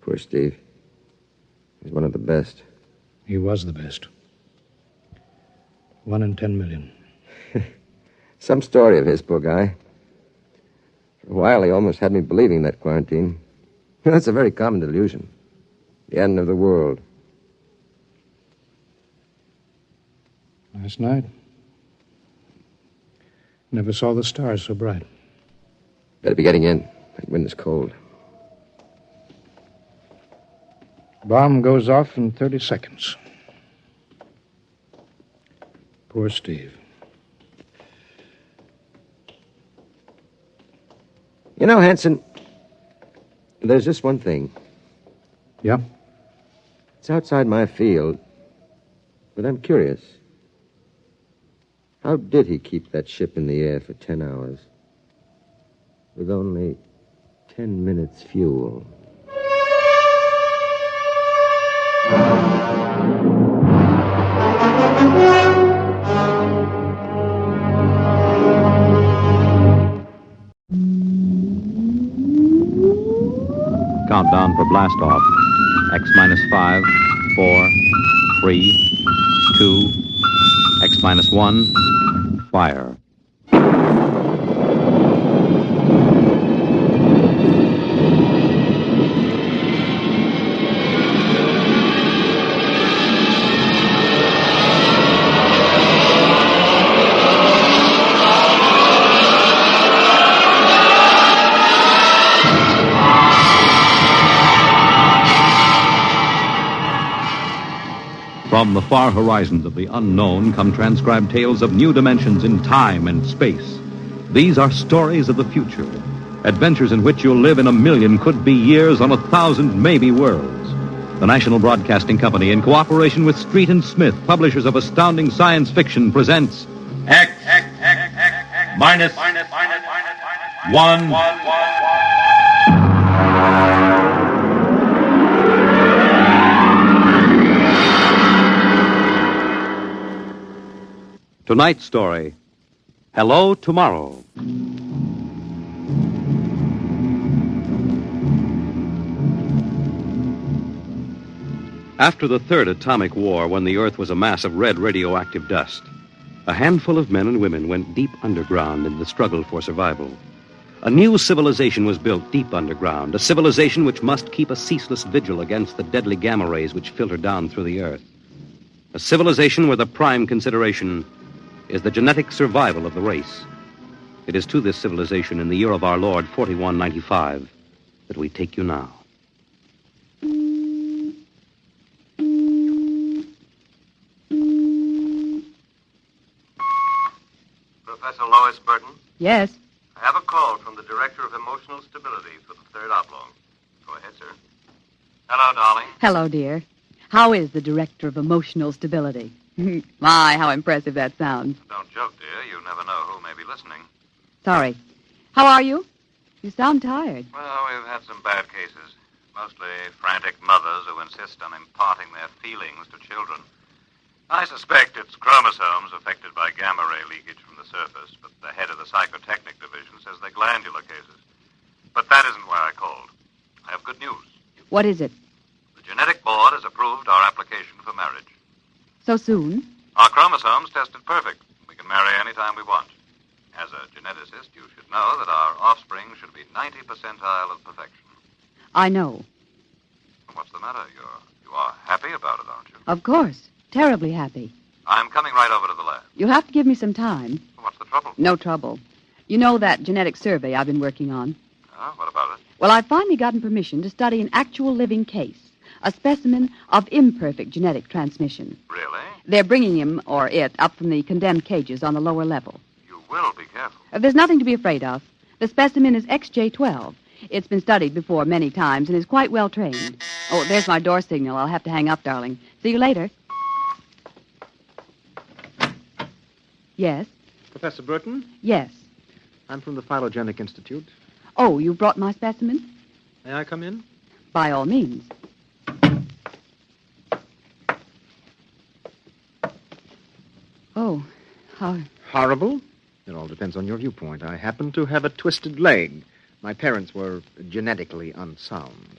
S12: Poor Steve. He's one of the best.
S10: He was the best. 1 in 10 million.
S12: Some story of his, poor guy. For a while, he almost had me believing that quarantine. That's a very common delusion. The end of the world.
S10: Last night, never saw the stars so bright.
S12: Better be getting in. That wind is cold.
S10: Bomb goes off in 30 seconds. Poor Steve.
S12: You know, Hanson, there's just one thing.
S10: Yeah?
S12: It's outside my field, but I'm curious. How did he keep that ship in the air for 10 hours with only 10 minutes fuel?
S2: Countdown for blast off. X minus 5, 4, 3, 2, X minus 1, fire. From the far horizons of the unknown come transcribed tales of new dimensions in time and space. These are stories of the future, adventures in which you'll live in 1,000,000 could-be years on 1,000 maybe worlds. The National Broadcasting Company, in cooperation with Street and Smith, publishers of astounding science fiction, presents
S13: X minus 1.
S2: Tonight's story, Hello Tomorrow. After the third atomic war, when the Earth was a mass of red radioactive dust, a handful of men and women went deep underground in the struggle for survival. A new civilization was built deep underground, a civilization which must keep a ceaseless vigil against the deadly gamma rays which filter down through the Earth. A civilization where the prime consideration is the genetic survival of the race. It is to this civilization in the year of our Lord 4195 that we take you now.
S20: Professor Lois Burton?
S23: Yes.
S20: I have a call from the Director of Emotional Stability for the Third Oblong. Go ahead, sir. Hello, darling.
S23: Hello, dear. How is the Director of Emotional Stability? My, how impressive that sounds.
S20: Don't joke, dear. You never know who may be listening.
S23: Sorry. How are you? You sound tired.
S20: Well, we've had some bad cases. Mostly frantic mothers who insist on imparting their feelings to children. I suspect it's chromosomes affected by gamma ray leakage from the surface, but the head of the psychotechnic division says they're glandular cases. But that isn't why I called. I have good news.
S23: What is it?
S20: The genetic board has approved our application for marriage.
S23: So soon?
S20: Our chromosomes tested perfect. We can marry any time we want. As a geneticist, you should know that our offspring should be 90 percentile of perfection.
S23: I know.
S20: What's the matter? You are happy about it, aren't you?
S23: Of course. Terribly happy.
S20: I'm coming right over to the lab.
S23: You'll have to give me some time.
S20: What's the trouble?
S23: No trouble. You know that genetic survey I've been working on?
S20: What about it?
S23: Well, I've finally gotten permission to study an actual living case. A specimen of imperfect genetic transmission.
S20: Really?
S23: They're bringing him, or it, up from the condemned cages on the lower level.
S20: You will be careful.
S23: There's nothing to be afraid of. The specimen is XJ12. It's been studied before many times and is quite well trained. Oh, there's my door signal. I'll have to hang up, darling. See you later. Yes?
S10: Professor Burton?
S23: Yes.
S10: I'm from the Phylogenic Institute.
S23: Oh, you brought my specimen?
S10: May I come in?
S23: By all means. Oh, how...
S10: Horrible? It all depends on your viewpoint. I happen to have a twisted leg. My parents were genetically unsound.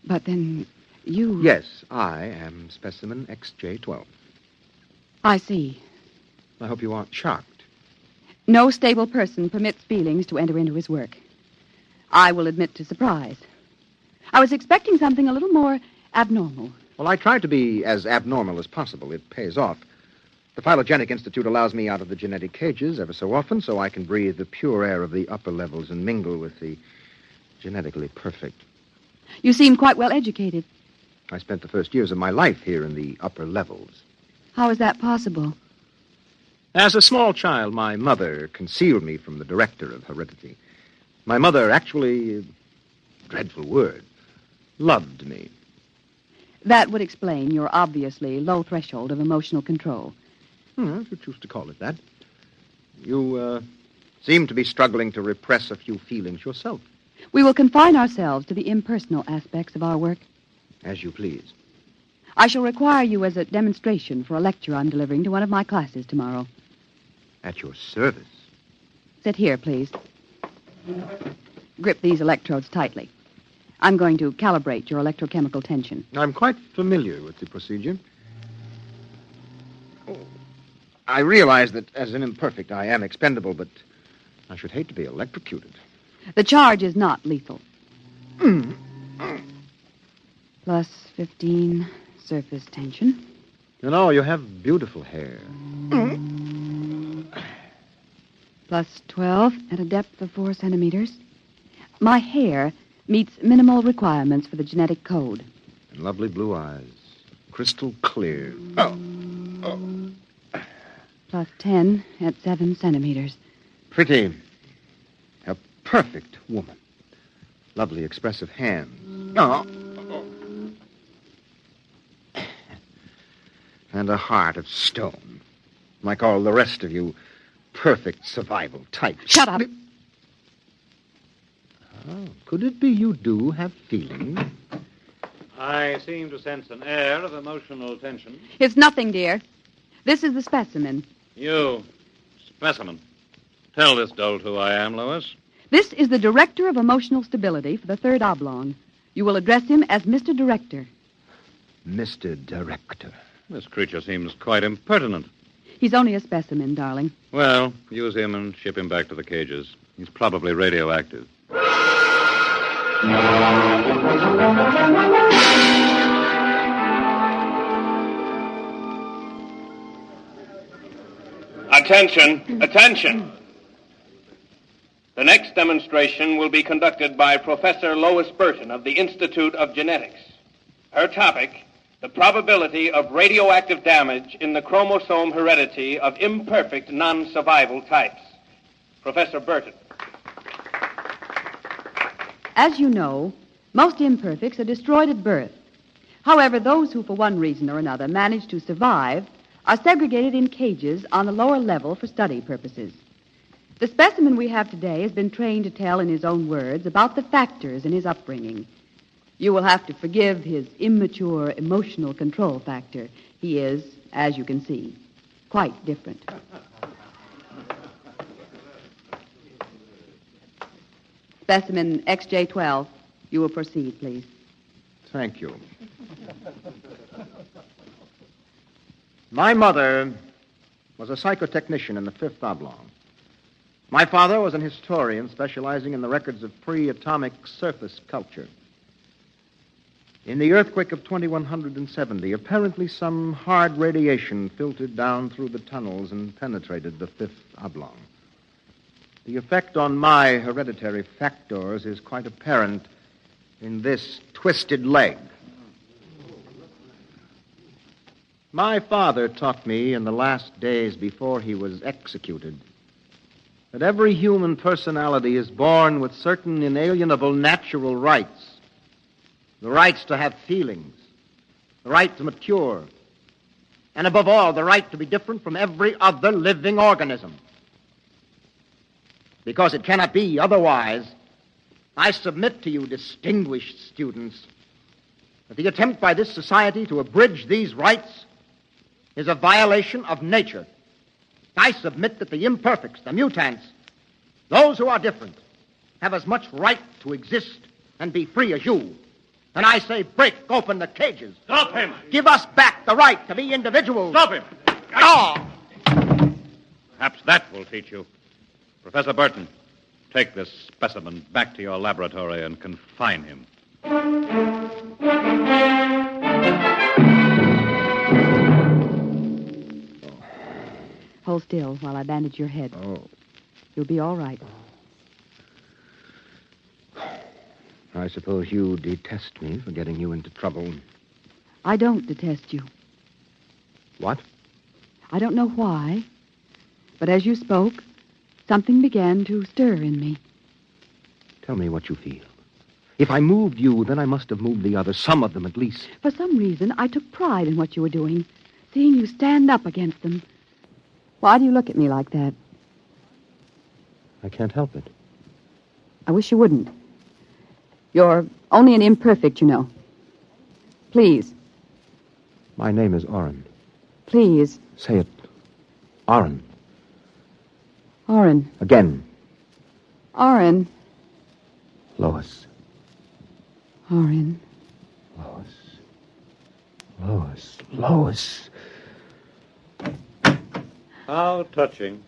S23: But then you...
S10: Yes, I am specimen XJ12.
S23: I see.
S10: I hope you aren't shocked.
S23: No stable person permits feelings to enter into his work. I will admit to surprise. I was expecting something a little more abnormal.
S10: Well, I try to be as abnormal as possible. It pays off. The Phylogenetic Institute allows me out of the genetic cages ever so often so I can breathe the pure air of the upper levels and mingle with the genetically perfect.
S23: You seem quite well educated.
S10: I spent the first years of my life here in the upper levels.
S23: How is that possible?
S10: As a small child, my mother concealed me from the director of heredity. My mother actually, dreadful word, loved me.
S23: That would explain your obviously low threshold of emotional control.
S10: If you choose to call it that. You seem to be struggling to repress a few feelings yourself.
S23: We will confine ourselves to the impersonal aspects of our work.
S10: As you please.
S23: I shall require you as a demonstration for a lecture I'm delivering to one of my classes tomorrow.
S10: At your service.
S23: Sit here, please. Grip these electrodes tightly. I'm going to calibrate your electrochemical tension.
S10: I'm quite familiar with the procedure. I realize that as an imperfect I am expendable, but I should hate to be electrocuted.
S23: The charge is not lethal. Plus 15 surface tension.
S10: You know, you have beautiful hair.
S23: Plus 12 at a depth of 4 centimeters. My hair meets minimal requirements for the genetic code.
S10: And lovely blue eyes. Crystal clear.
S23: Plus 10 at 7 centimeters.
S10: Pretty. A perfect woman. Lovely expressive hands. And a heart of stone. Like all the rest of you perfect survival types.
S23: Shut up.
S10: Oh, could it be you do have feelings?
S13: I seem to sense an air of emotional tension.
S23: It's nothing, dear. This is the specimen.
S13: You, specimen. Tell this dolt who I am, Lois.
S23: This is the Director of Emotional Stability for the Third Oblong. You will address him as Mr. Director.
S10: Mr. Director.
S13: This creature seems quite impertinent.
S23: He's only a specimen, darling.
S13: Well, use him and ship him back to the cages. He's probably radioactive.
S4: Attention, attention. The next demonstration will be conducted by Professor Lois Burton of the Institute of Genetics. Her topic, the probability of radioactive damage in the chromosome heredity of imperfect non-survival types. Professor Burton.
S23: As you know, most imperfects are destroyed at birth. However, those who, for one reason or another, manage to survive are segregated in cages on the lower level for study purposes. The specimen we have today has been trained to tell in his own words about the factors in his upbringing. You will have to forgive his immature emotional control factor. He is, as you can see, quite different. Specimen XJ12. You will proceed, please.
S10: Thank you. My mother was a psychotechnician in the Fifth Oblong. My father was an historian specializing in the records of pre-atomic surface culture. In the earthquake of 2170, apparently some hard radiation filtered down through the tunnels and penetrated the Fifth Oblong. The effect on my hereditary factors is quite apparent in this twisted leg. My father taught me in the last days before he was executed that every human personality is born with certain inalienable natural rights. The rights to have feelings, the right to mature, and above all, the right to be different from every other living organism. Because it cannot be otherwise
S3: I submit to you, distinguished students, that the attempt by this society to abridge these rights is a violation of nature. I submit that the imperfects, the mutants, those who are different, have as much right to exist and be free as you. And I say break open the cages.
S13: Stop him!
S3: Give us back the right to be individuals.
S13: Stop him!
S3: Ah!
S13: Perhaps that will teach you. Professor Burton, take this specimen back to your laboratory and confine him.
S23: Hold still while I bandage your head.
S12: Oh.
S23: You'll be all right.
S12: I suppose you detest me for getting you into trouble.
S23: I don't detest you.
S12: What?
S23: I don't know why, but as you spoke, something began to stir in me.
S12: Tell me what you feel. If I moved you, then I must have moved the others, some of them at least.
S23: For some reason, I took pride in what you were doing, seeing you stand up against them. Why do you look at me like that?
S12: I can't help it.
S23: I wish you wouldn't. You're only an imperfect, you know. Please.
S12: My name is Oren.
S23: Please.
S12: Say it. Oren.
S23: Oren.
S12: Again.
S23: Oren.
S12: Lois.
S23: Oren.
S12: Lois. Lois.
S13: How touching.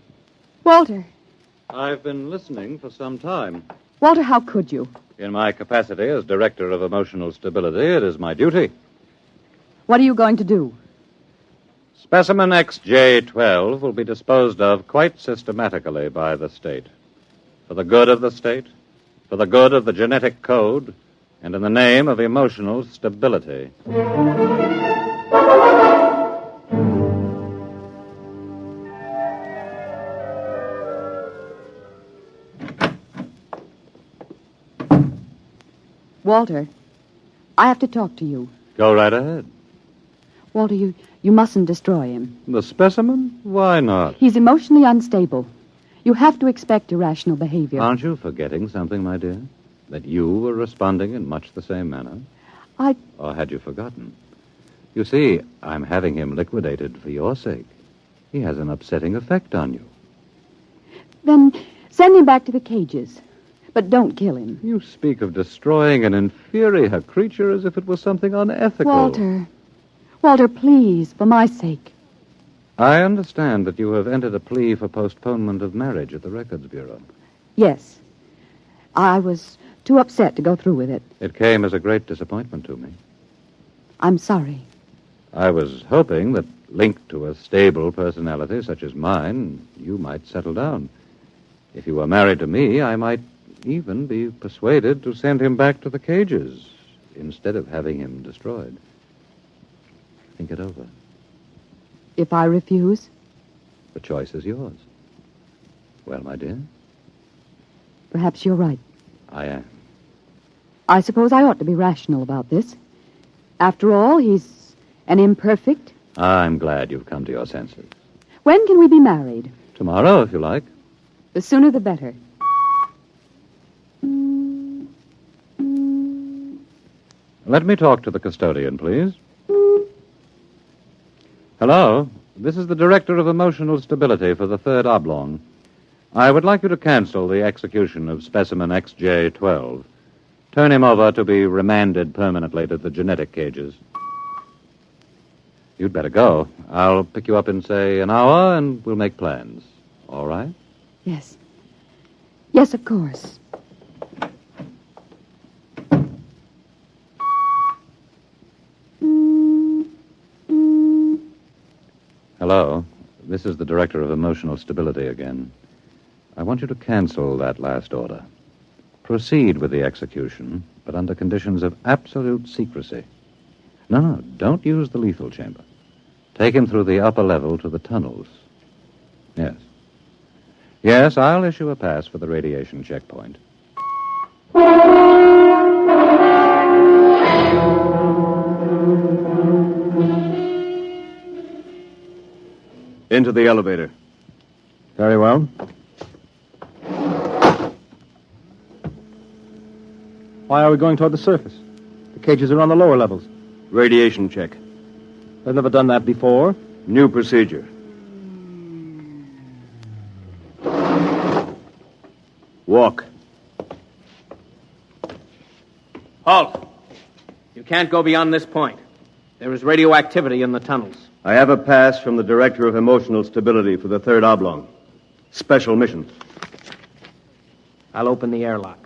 S23: Walter.
S13: I've been listening for some time.
S23: Walter, how could you?
S13: In my capacity as Director of Emotional Stability, it is my duty.
S23: What are you going to do?
S13: Specimen XJ12 will be disposed of quite systematically by the state. For the good of the state, for the good of the genetic code, and in the name of emotional stability.
S23: Walter, I have to talk to you.
S13: Go right ahead.
S23: Walter, you mustn't destroy him.
S13: The specimen? Why not?
S23: He's emotionally unstable. You have to expect irrational behavior.
S13: Aren't you forgetting something, my dear? That you were responding in much the same manner? Or had you forgotten? You see, I'm having him liquidated for your sake. He has an upsetting effect on you.
S23: Then send him back to the cages. But don't kill him.
S13: You speak of destroying an inferior creature as if it was something unethical.
S23: Walter, please, for my sake.
S13: I understand that you have entered a plea for postponement of marriage at the Records Bureau.
S23: Yes. I was too upset to go through with it.
S13: It came as a great disappointment to me.
S23: I'm sorry.
S13: I was hoping that, linked to a stable personality such as mine, you might settle down. If you were married to me, I might even be persuaded to send him back to the cages instead of having him destroyed. Think it over.
S23: If I refuse?
S13: The choice is yours. Well, my dear?
S23: Perhaps you're right.
S13: I am.
S23: I suppose I ought to be rational about this. After all, he's an imperfect.
S13: I'm glad you've come to your senses.
S23: When can we be married?
S13: Tomorrow, if you like.
S23: The sooner the better.
S13: Let me talk to the custodian, please. Hello. This is the Director of Emotional Stability for the Third Oblong. I would like you to cancel the execution of specimen XJ12. Turn him over to be remanded permanently to the genetic cages. You'd better go. I'll pick you up in, say, an hour, and we'll make plans. All right?
S23: Yes. Yes, of course.
S13: Hello. This is the Director of Emotional Stability again. I want you to cancel that last order. Proceed with the execution, but under conditions of absolute secrecy. No, don't use the lethal chamber. Take him through the upper level to the tunnels. Yes. Yes, I'll issue a pass for the radiation checkpoint.
S17: Into the elevator. Very well.
S16: Why are we going toward the surface? The cages are on the lower levels.
S21: Radiation check.
S16: I've never done that before.
S21: New procedure. Walk.
S11: Halt! You can't go beyond this point. There is radioactivity in the tunnels.
S21: I have a pass from the Director of Emotional Stability for the Third Oblong. Special mission.
S11: I'll open the airlock.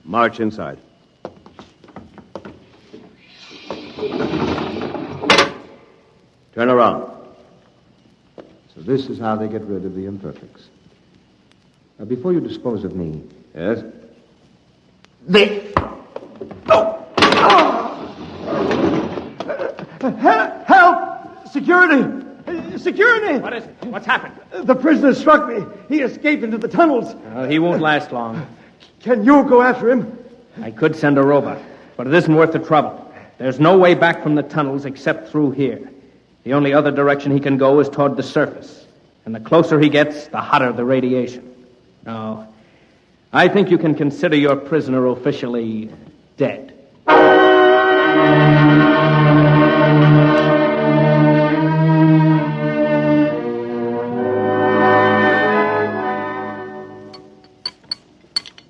S21: March inside. Turn around.
S10: So this is how they get rid of the imperfects. Now, before you dispose of me...
S21: Yes?
S6: Help! Security! Security!
S11: What is it? What's happened?
S6: The prisoner struck me. He escaped into the tunnels.
S11: He won't last long.
S6: Can you go after him?
S11: I could send a robot, but it isn't worth the trouble. There's no way back from the tunnels except through here. The only other direction he can go is toward the surface. And the closer he gets, the hotter the radiation. No. I think you can consider your prisoner officially dead.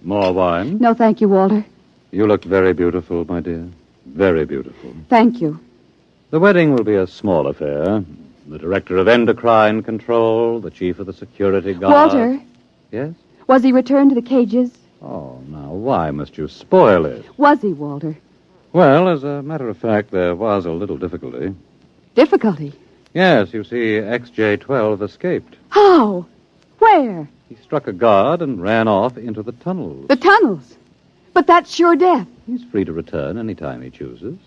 S13: More wine?
S23: No, thank you, Walter.
S13: You look very beautiful, my dear. Very beautiful.
S23: Thank you.
S13: The wedding will be a small affair. The director of endocrine control, the chief of the security guard.
S23: Walter?
S13: Yes?
S23: Was he returned to the cages?
S13: Oh, now, why must you spoil it?
S23: Was he, Walter?
S13: Well, as a matter of fact, there was a little difficulty.
S23: Difficulty?
S13: Yes, you see, XJ-12 escaped.
S23: How? Where?
S13: He struck a guard and ran off into the tunnels.
S23: The tunnels? But that's sure death.
S13: He's free to return any time he chooses.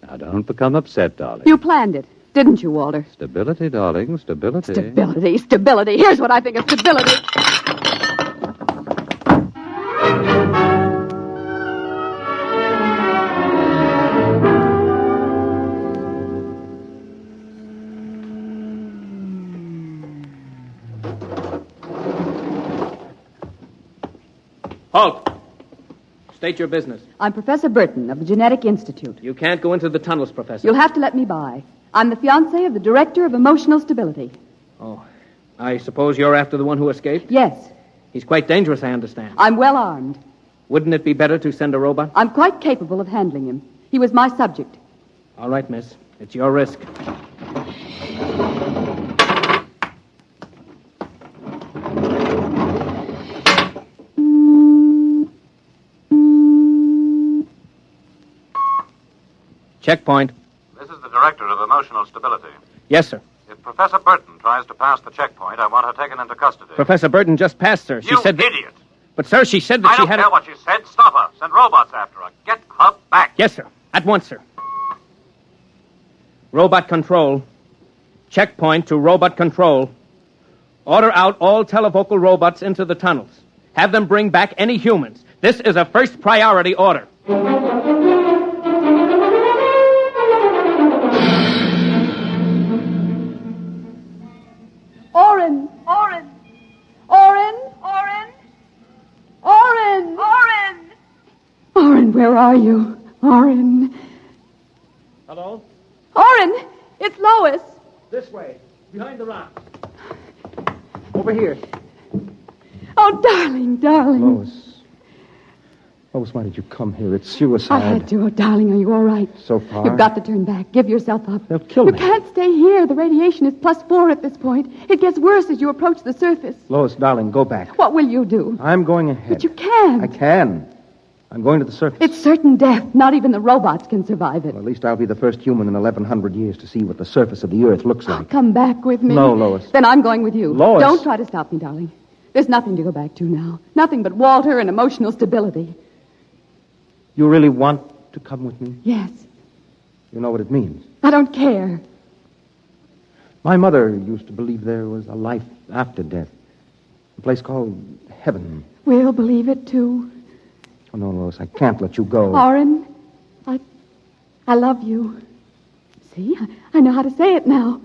S13: Now, don't become upset, darling.
S23: You planned it, didn't you, Walter?
S13: Stability, darling, stability.
S23: Stability, stability. Here's what I think of stability.
S11: Halt! State your business.
S23: I'm Professor Burton of the Genetic Institute.
S11: You can't go into the tunnels, Professor.
S23: You'll have to let me by. I'm the fiancée of the Director of Emotional Stability.
S11: Oh, I suppose you're after the one who escaped?
S23: Yes.
S11: He's quite dangerous, I understand.
S23: I'm well armed.
S11: Wouldn't it be better to send a robot?
S23: I'm quite capable of handling him. He was my subject.
S11: All right, miss. It's your risk. Checkpoint.
S20: This is the Director of Emotional Stability.
S11: Yes, sir.
S20: If Professor Burton tries to pass the checkpoint, I want her taken into custody.
S11: Professor Burton just passed, sir. She said that...
S20: idiot!
S11: But, sir, she said that
S20: I
S11: she
S20: don't
S11: had...
S20: care what she said. Stop her. Send robots after her. Get her back.
S11: Yes, sir. At once, sir. Robot control. Checkpoint to robot control. Order out all televocal robots into the tunnels. Have them bring back any humans. This is a first priority order.
S15: Oren! Oren! Oren! Oren! Oren! Oren!
S23: Oren, where are you? Oren.
S11: Hello?
S23: Oren! It's Lois.
S11: This way. Behind the rock. Over here.
S23: Oh, darling, darling.
S10: Lois. Lois, why did you come here? It's suicide.
S23: I had to. Oh, darling, are you all right?
S10: So far.
S23: You've got to turn back. Give yourself up.
S10: They'll kill
S23: You
S10: me.
S23: can't stay here. The radiation is +4 at this point. It gets worse as you approach the surface.
S10: Lois, darling, go back.
S23: What will you do?
S10: I'm going ahead.
S23: But you can't.
S10: I can. I'm going to the surface.
S23: It's certain death. Not even the robots can survive it.
S10: Well, at least I'll be the first human in 1,100 years to see what the surface of the Earth looks like.
S23: Come back with me.
S10: No, Lois.
S23: Then I'm going with you.
S10: Lois.
S23: Don't try to stop me, darling. There's nothing to go back to now. Nothing but Walter and emotional stability.
S10: You really want to come with me?
S23: Yes.
S10: You know what it means.
S23: I don't care.
S10: My mother used to believe there was a life after death. A place called heaven.
S23: We'll believe it, too.
S10: Oh, no, Lois, I can't let you go.
S23: Oren, I love you. See, I know how to say it now.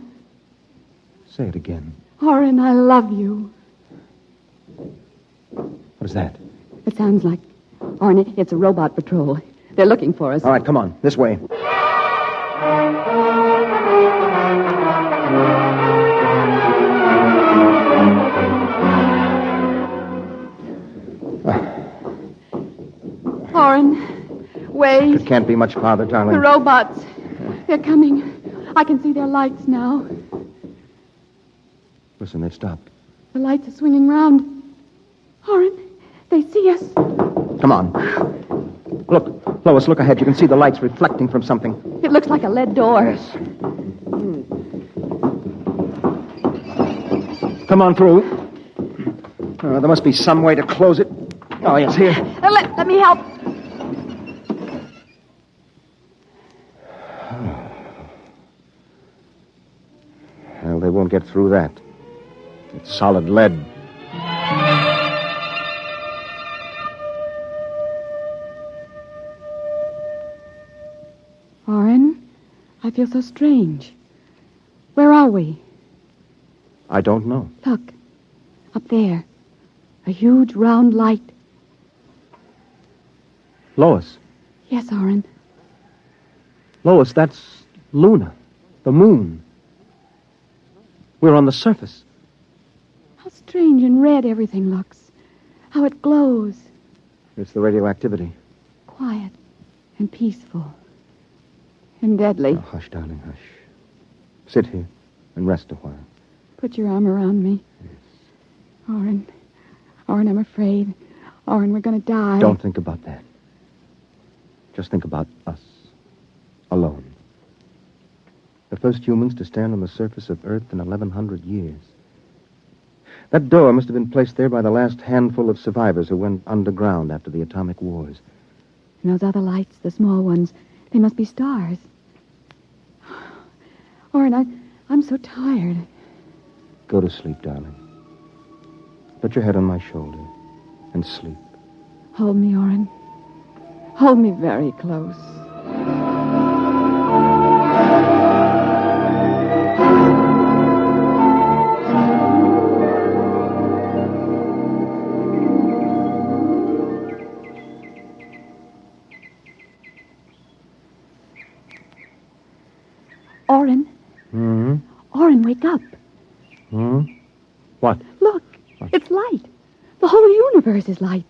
S10: Say it again.
S23: Oren, I love you.
S10: What is that?
S23: It sounds like... Orin, it's a robot patrol. They're looking for us.
S11: All right, come on. This way.
S23: Orin, wait.
S11: It can't be much farther, darling.
S23: The robots. They're coming. I can see their lights now.
S11: Listen, they've stopped.
S23: The lights are swinging round. Orin, they see us.
S11: Come on. Look, Lois, look ahead. You can see the lights reflecting from something.
S23: It looks like a lead door.
S11: Yes. Come on through. There must be some way to close it. Oh, yes, here.
S23: Let me help.
S11: Well, they won't get through that. It's solid lead.
S23: Orin, I feel so strange. Where are we?
S11: I don't know.
S23: Look, up there. A huge round light.
S11: Lois.
S23: Yes, Orin.
S11: Lois, that's Luna, the moon. We're on the surface.
S23: How strange and red everything looks. How it glows.
S11: It's the radioactivity.
S23: Quiet and peaceful. And deadly.
S11: Oh, hush, darling, hush. Sit here and rest a while.
S23: Put your arm around me.
S11: Yes.
S23: Orin, I'm afraid. Orin, we're going to die.
S11: Don't think about that. Just think about us. Alone. The first humans to stand on the surface of Earth in 1,100 years. That door must have been placed there by the last handful of survivors who went underground after the atomic wars.
S23: And those other lights, the small ones, they must be stars. Orin, I'm so tired.
S11: Go to sleep, darling. Put your head on my shoulder and sleep.
S23: Hold me, Orin. Hold me very close. Orin.
S11: Hmm?
S23: Orin, wake up.
S11: Hmm? What?
S23: Look, it's light. The whole universe is light.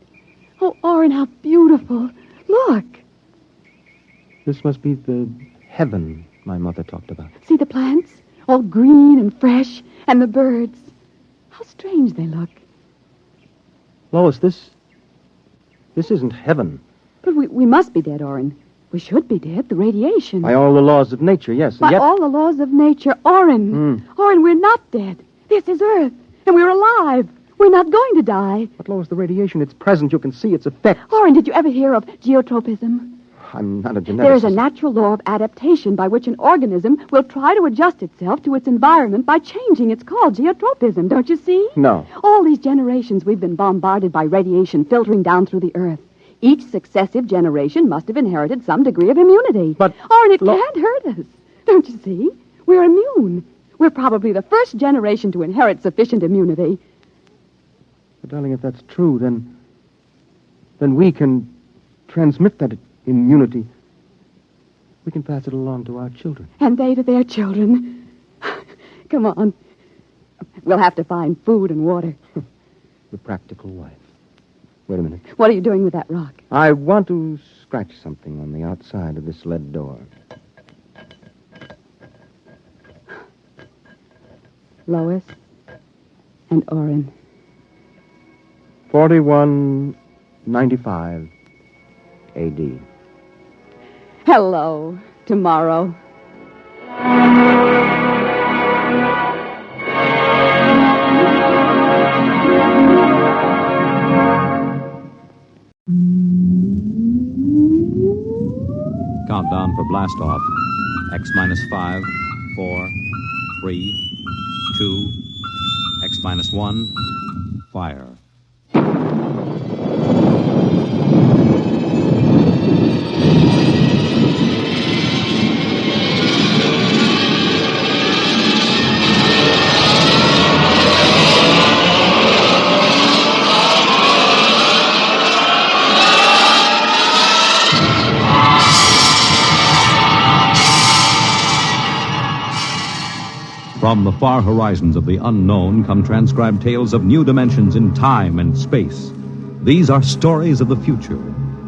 S23: Oh, Orin, how beautiful. Look.
S11: This must be the heaven my mother talked about.
S23: See the plants? All green and fresh. And the birds. How strange they look.
S11: Lois, this isn't heaven.
S23: But we must be dead, Orin. We should be dead. The radiation.
S11: By all the laws of nature, yes.
S23: By
S11: and yet...
S23: all the laws of nature. Orin. Orin, we're not dead. This is Earth. And we're alive. We're not going to die.
S11: But, Lois, the radiation, it's present. You can see its effect.
S23: Orin, did you ever hear of geotropism?
S11: I'm not a geneticist.
S23: There is a natural law of adaptation by which an organism will try to adjust itself to its environment by changing. It's called geotropism, don't you see?
S11: No.
S23: All these generations we've been bombarded by radiation filtering down through the Earth. Each successive generation must have inherited some degree of immunity.
S11: But...
S23: Orin, it can't hurt us. Don't you see? We're immune. We're probably the first generation to inherit sufficient immunity.
S11: But, darling, if that's true, then we can transmit that immunity. We can pass it along to our children.
S23: And they to their children. Come on. We'll have to find food and water.
S11: The practical wife. Wait a minute.
S23: What are you doing with that rock?
S11: I want to scratch something on the outside of this lead door.
S23: Lois and Orin.
S11: 4195 A.D.
S23: Hello, tomorrow.
S2: Countdown for blast off. X minus 5, 4, 3, 2, X minus 1, fire. From the far horizons of the unknown come transcribed tales of new dimensions in time and space. These are stories of the future,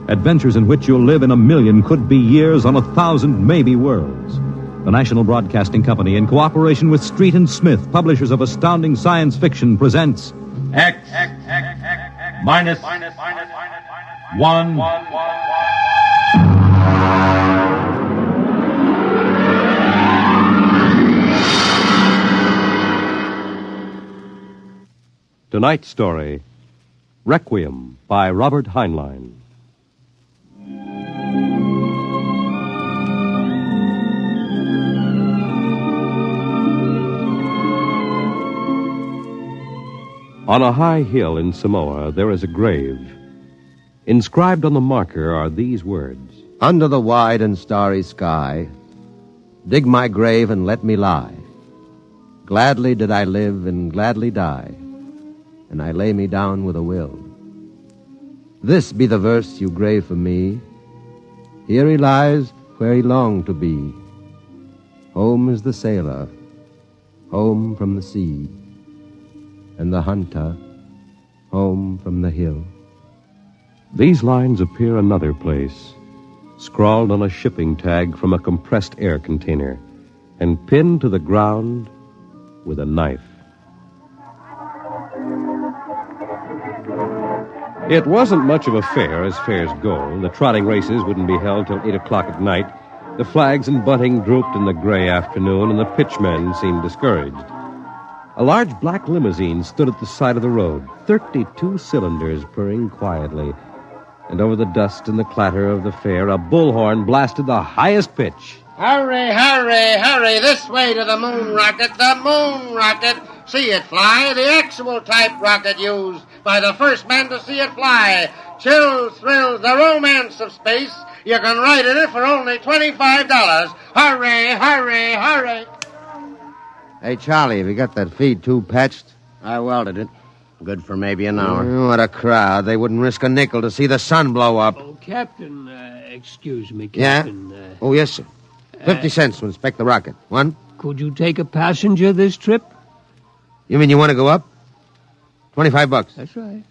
S2: adventures in which you'll live in 1,000,000 could-be years on 1,000 maybe worlds. The National Broadcasting Company, in cooperation with Street and Smith, publishers of astounding science fiction, presents
S6: X minus 1.
S16: Tonight's story, Requiem by Robert Heinlein. On a high hill in Samoa, there is a grave. Inscribed on the marker are these words:
S12: Under the wide and starry sky, dig my grave and let me lie. Gladly did I live and gladly die, and I lay me down with a will. This be the verse you grave for me. Here he lies where he longed to be. Home is the sailor, home from the sea, and the hunter, home from the hill.
S16: These lines appear another place, scrawled on a shipping tag from a compressed air container, and pinned to the ground with a knife. It wasn't much of a fair, as fairs go. The trotting races wouldn't be held till 8 o'clock at night. The flags and bunting drooped in the gray afternoon, and the pitchmen seemed discouraged. A large black limousine stood at the side of the road, 32 cylinders purring quietly. And over the dust and the clatter of the fair, a bullhorn blasted the highest pitch.
S3: Hurry, hurry, hurry, this way to the moon rocket, the moon rocket. See it fly, the actual type rocket used by the first man to see it fly. Chills, thrills, the romance of space. You can ride in it for only $25. Hurry, hurry, hurry.
S12: Hey, Charlie, have you got that feed tube patched?
S18: I welded it. Good for maybe an hour.
S12: What a crowd. They wouldn't risk a nickel to see the sun blow up.
S19: Oh, Captain, excuse me,
S12: Yeah?
S19: Captain.
S12: Oh, yes, sir. 50 cents to inspect the rocket. One?
S19: Could you take a passenger this trip?
S12: You mean you want to go up? $25.
S19: That's right.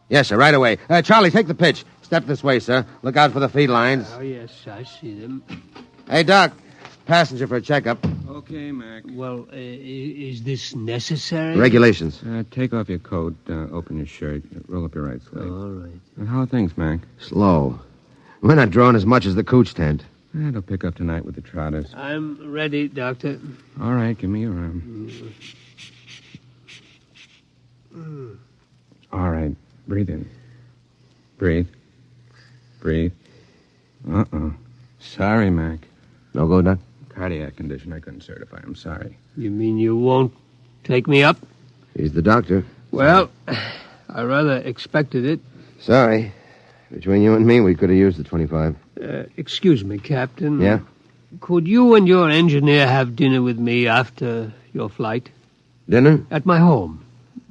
S12: Yes, sir, right away. Charlie, take the pitch. Step this way, sir. Look out for the feed lines.
S19: Oh, yes, I see them.
S12: Hey, Doc. Passenger for a checkup.
S22: Okay, Mac.
S19: Well, is this necessary?
S12: Regulations.
S22: Take off your coat, open your shirt, roll up your right sleeve.
S19: All right.
S22: How are things, Mac?
S12: Slow. We're not drawing as much as the cooch tent.
S22: It'll pick up tonight with the trotters.
S19: I'm ready, Doctor.
S22: All right, give me your arm. All right, breathe in. Breathe. Breathe. Uh-oh. Sorry, Mac.
S12: No go, Doc?
S22: Cardiac condition I couldn't certify. I'm sorry.
S19: You mean you won't take me up?
S12: He's the doctor.
S19: Well, I rather expected it.
S12: Sorry. Between you and me, we could have used the 25.
S19: Excuse me, Captain.
S12: Yeah?
S19: Could you and your engineer have dinner with me after your flight?
S12: Dinner?
S19: At my home.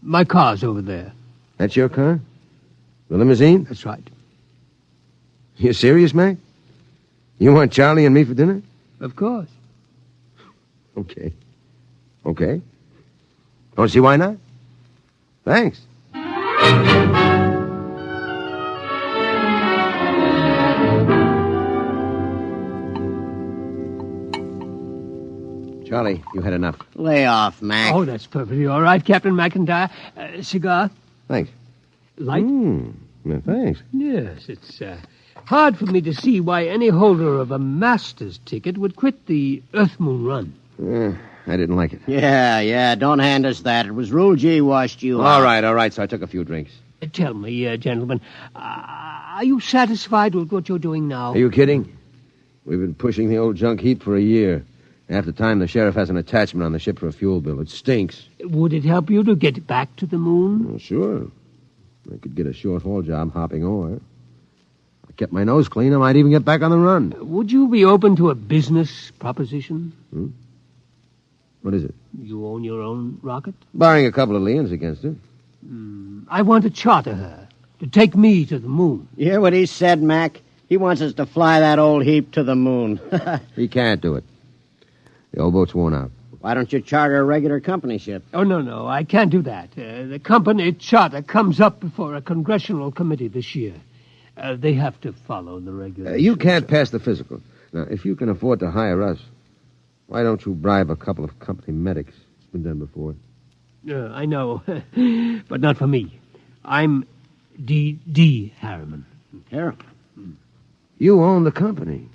S19: My car's over there.
S12: That's your car? The limousine?
S19: That's right.
S12: You serious, Mac? You want Charlie and me for dinner?
S19: Of course.
S12: Okay. Okay. Don't see why not? Thanks. Charlie, you had enough.
S18: Lay off, Mac.
S19: Oh, that's perfectly all right, Captain McIntyre. Cigar?
S12: Thanks.
S19: Light?
S12: Well, thanks.
S19: Yes, it's hard for me to see why any holder of a master's ticket would quit the Earth-Moon run.
S12: I didn't like it.
S18: Yeah, don't hand us that. It was Rule G washed you out.
S12: All right, so I took a few drinks.
S19: Tell me, gentlemen, are you satisfied with what you're doing now?
S12: Are you kidding? We've been pushing the old junk heap for a year. Half the time, the sheriff has an attachment on the ship for a fuel bill. It stinks.
S19: Would it help you to get back to the moon?
S12: Well, sure. I could get a short-haul job hopping ore. I kept my nose clean. I might even get back on the run.
S19: Would you be open to a business proposition?
S12: What is it?
S19: You own your own rocket?
S12: Barring a couple of liens against it.
S19: I want to charter her to take me to the moon.
S18: You hear what he said, Mac? He wants us to fly that old heap to the moon.
S12: He can't do it. The old boat's worn out.
S18: Why don't you charter a regular company ship?
S19: Oh, no, I can't do that. The company charter comes up before a congressional committee this year. They have to follow the regulations.
S5: You can't pass the physical. Now, if you can afford to hire us, why don't you bribe a couple of company medics? It's been done before.
S19: I know, but not for me. I'm D. Harriman.
S18: Harriman?
S5: You own the company.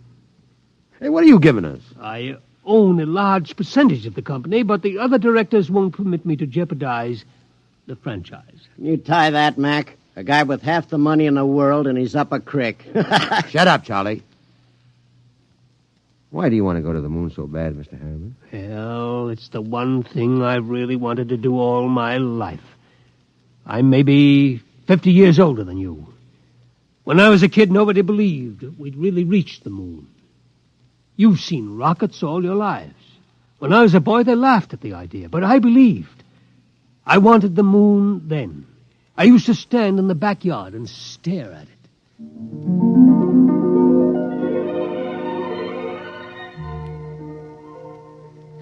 S5: Hey, what are you giving us?
S19: I own a large percentage of the company, but the other directors won't permit me to jeopardize the franchise.
S18: You tie that, Mac. A guy with half the money in the world, and he's up a creek.
S5: Shut up, Charlie. Why do you want to go to the moon so bad, Mr. Harriman?
S19: Well, it's the one thing I've really wanted to do all my life. I'm maybe 50 years older than you. When I was a kid, nobody believed we'd really reached the moon. You've seen rockets all your lives. When I was a boy, they laughed at the idea, but I believed. I wanted the moon then. I used to stand in the backyard and stare at it.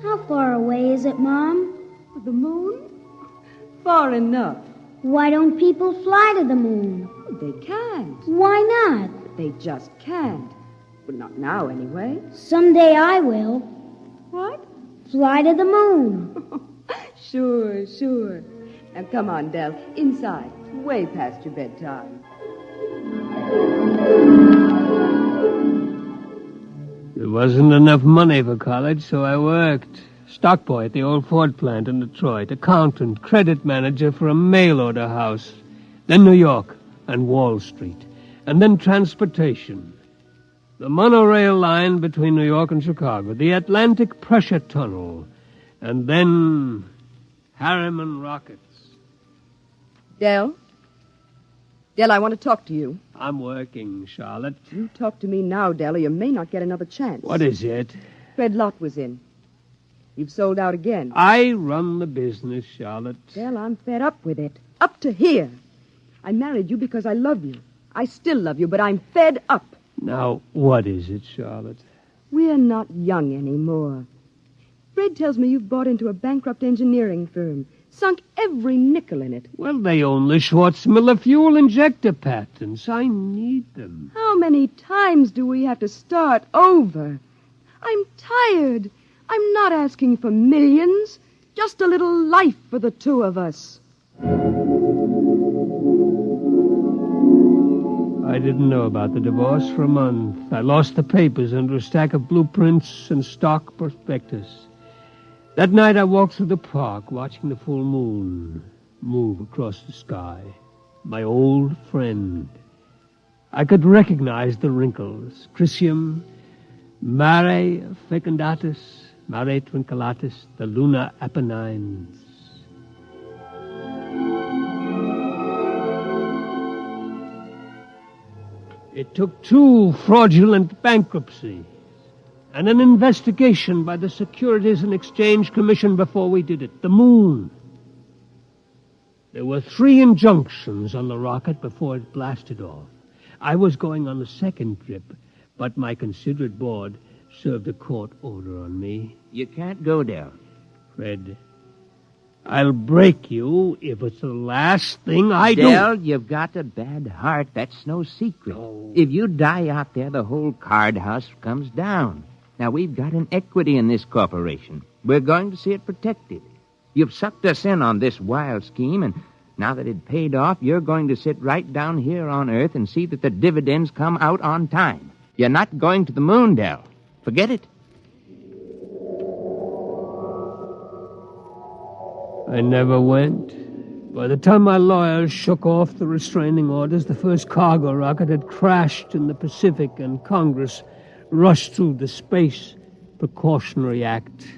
S7: How far away is it, Mom?
S15: The moon? Far enough.
S7: Why don't people fly to the moon?
S15: They can't.
S7: Why not?
S15: They just can't. But not now, anyway.
S7: Someday I will.
S15: What?
S7: Fly to the moon.
S15: Sure. Now, come on, Del. Inside. Way past your bedtime.
S19: There wasn't enough money for college, so I worked. Stock boy at the old Ford plant in Detroit. Accountant, credit manager for a mail order house. Then New York and Wall Street. And then transportation. The monorail line between New York and Chicago. The Atlantic Pressure Tunnel. And then Harriman rockets.
S15: Del? Del, I want to talk to you.
S19: I'm working, Charlotte.
S15: You talk to me now, Del, or you may not get another chance.
S19: What is it?
S15: Fred Lott was in. You've sold out again.
S19: I run the business, Charlotte.
S15: Del, I'm fed up with it. Up to here. I married you because I love you. I still love you, but I'm fed up.
S19: Now, what is it, Charlotte?
S15: We're not young anymore. Fred tells me you've bought into a bankrupt engineering firm. Sunk every nickel in it.
S19: Well, they own the Schwarzmiller fuel injector patents. I need them.
S15: How many times do we have to start over? I'm tired. I'm not asking for millions. Just a little life for the two of us.
S19: I didn't know about the divorce for a month. I lost the papers under a stack of blueprints and stock prospectus. That night I walked through the park, watching the full moon move across the sky. My old friend. I could recognize the wrinkles. Crisium, Mare fecundatus, Mare twinkulatus, the lunar Apennines. It took 2 fraudulent bankruptcies and an investigation by the Securities and Exchange Commission before we did it. The moon. There were 3 injunctions on the rocket before it blasted off. I was going on the second trip, but my considerate board served a court order on me.
S8: You can't go down.
S19: Fred, I'll break you if it's the last thing I do.
S8: Del, you've got a bad heart. That's no secret.
S19: Oh.
S8: If you die out there, the whole card house comes down. Now, we've got an equity in this corporation. We're going to see it protected. You've sucked us in on this wild scheme, and now that it paid off, you're going to sit right down here on Earth and see that the dividends come out on time. You're not going to the moon, Del. Forget it.
S19: I never went. By the time my lawyers shook off the restraining orders, the first cargo rocket had crashed in the Pacific, and Congress rushed through the Space Precautionary Act.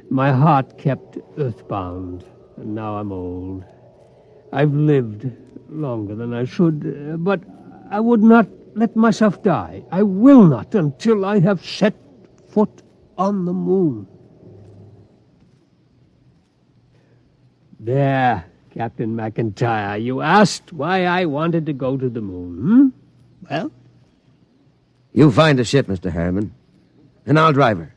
S19: My heart kept earthbound, and now I'm old. I've lived longer than I should, but I would not let myself die. I will not until I have set foot on the moon. There, Captain McIntyre, you asked why I wanted to go to the moon, Well?
S5: You find a ship, Mr. Harriman, and I'll drive her.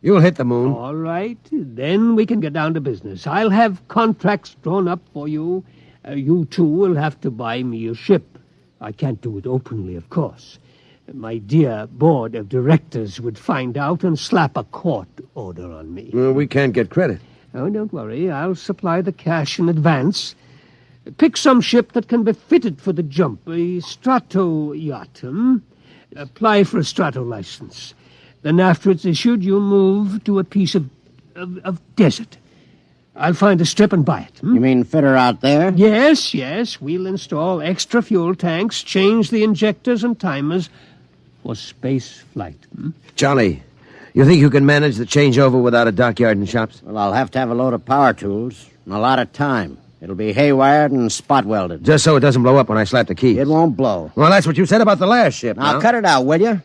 S12: You'll hit the moon.
S19: All right. Then we can get down to business. I'll have contracts drawn up for you. You two will have to buy me a ship. I can't do it openly, of course. My dear board of directors would find out and slap a court order on me.
S12: Well, we can't get credit.
S19: Oh, don't worry. I'll supply the cash in advance. Pick some ship that can be fitted for the jump. A strato yacht. Apply for a strato license. Then after it's issued, you move to a piece of desert. I'll find a strip and buy it.
S18: You mean fit her out there?
S19: Yes. We'll install extra fuel tanks, change the injectors and timers for space flight.
S12: Charlie, you think you can manage the changeover without a dockyard and shops?
S18: Well, I'll have to have a load of power tools and a lot of time. It'll be haywired and spot welded.
S12: Just so it doesn't blow up when I slap the key.
S18: It won't blow.
S12: Well, that's what you said about the last ship.
S18: Now, cut it out, will you?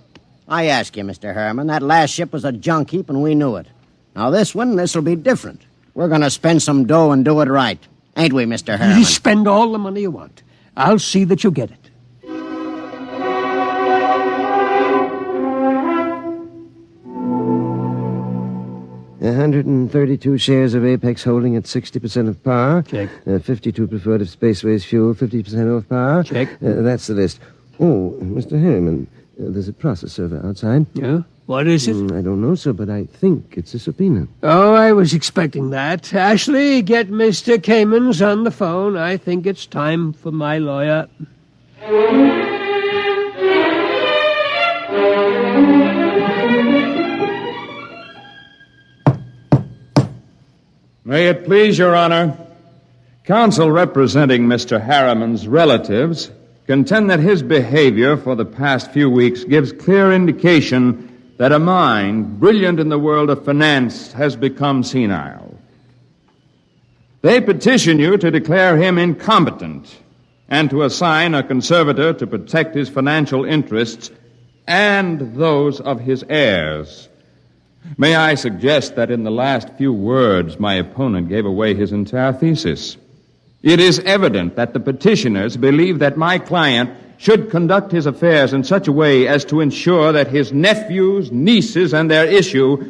S18: I ask you, Mr. Harriman, that last ship was a junk heap and we knew it. Now, this'll be different. We're going to spend some dough and do it right. Ain't we, Mr. Harriman?
S19: You spend all the money you want. I'll see that you get it.
S12: 132 shares of Apex Holding at 60% of par.
S19: Check.
S12: 52 preferred of Spaceways Fuel, 50% off par.
S19: Check.
S12: That's the list. Oh, Mr. Harriman, there's a process server outside.
S19: Yeah? What is it?
S12: I don't know, sir, but I think it's a subpoena.
S19: Oh, I was expecting that. Ashley, get Mr. Kamens on the phone. I think it's time for my lawyer.
S1: May it please your honor, counsel representing Mr. Harriman's relatives contend that his behavior for the past few weeks gives clear indication that a mind brilliant in the world of finance has become senile. They petition you to declare him incompetent and to assign a conservator to protect his financial interests and those of his heirs. May I suggest that in the last few words, my opponent gave away his entire thesis. It is evident that the petitioners believe that my client should conduct his affairs in such a way as to ensure that his nephews, nieces, and their issue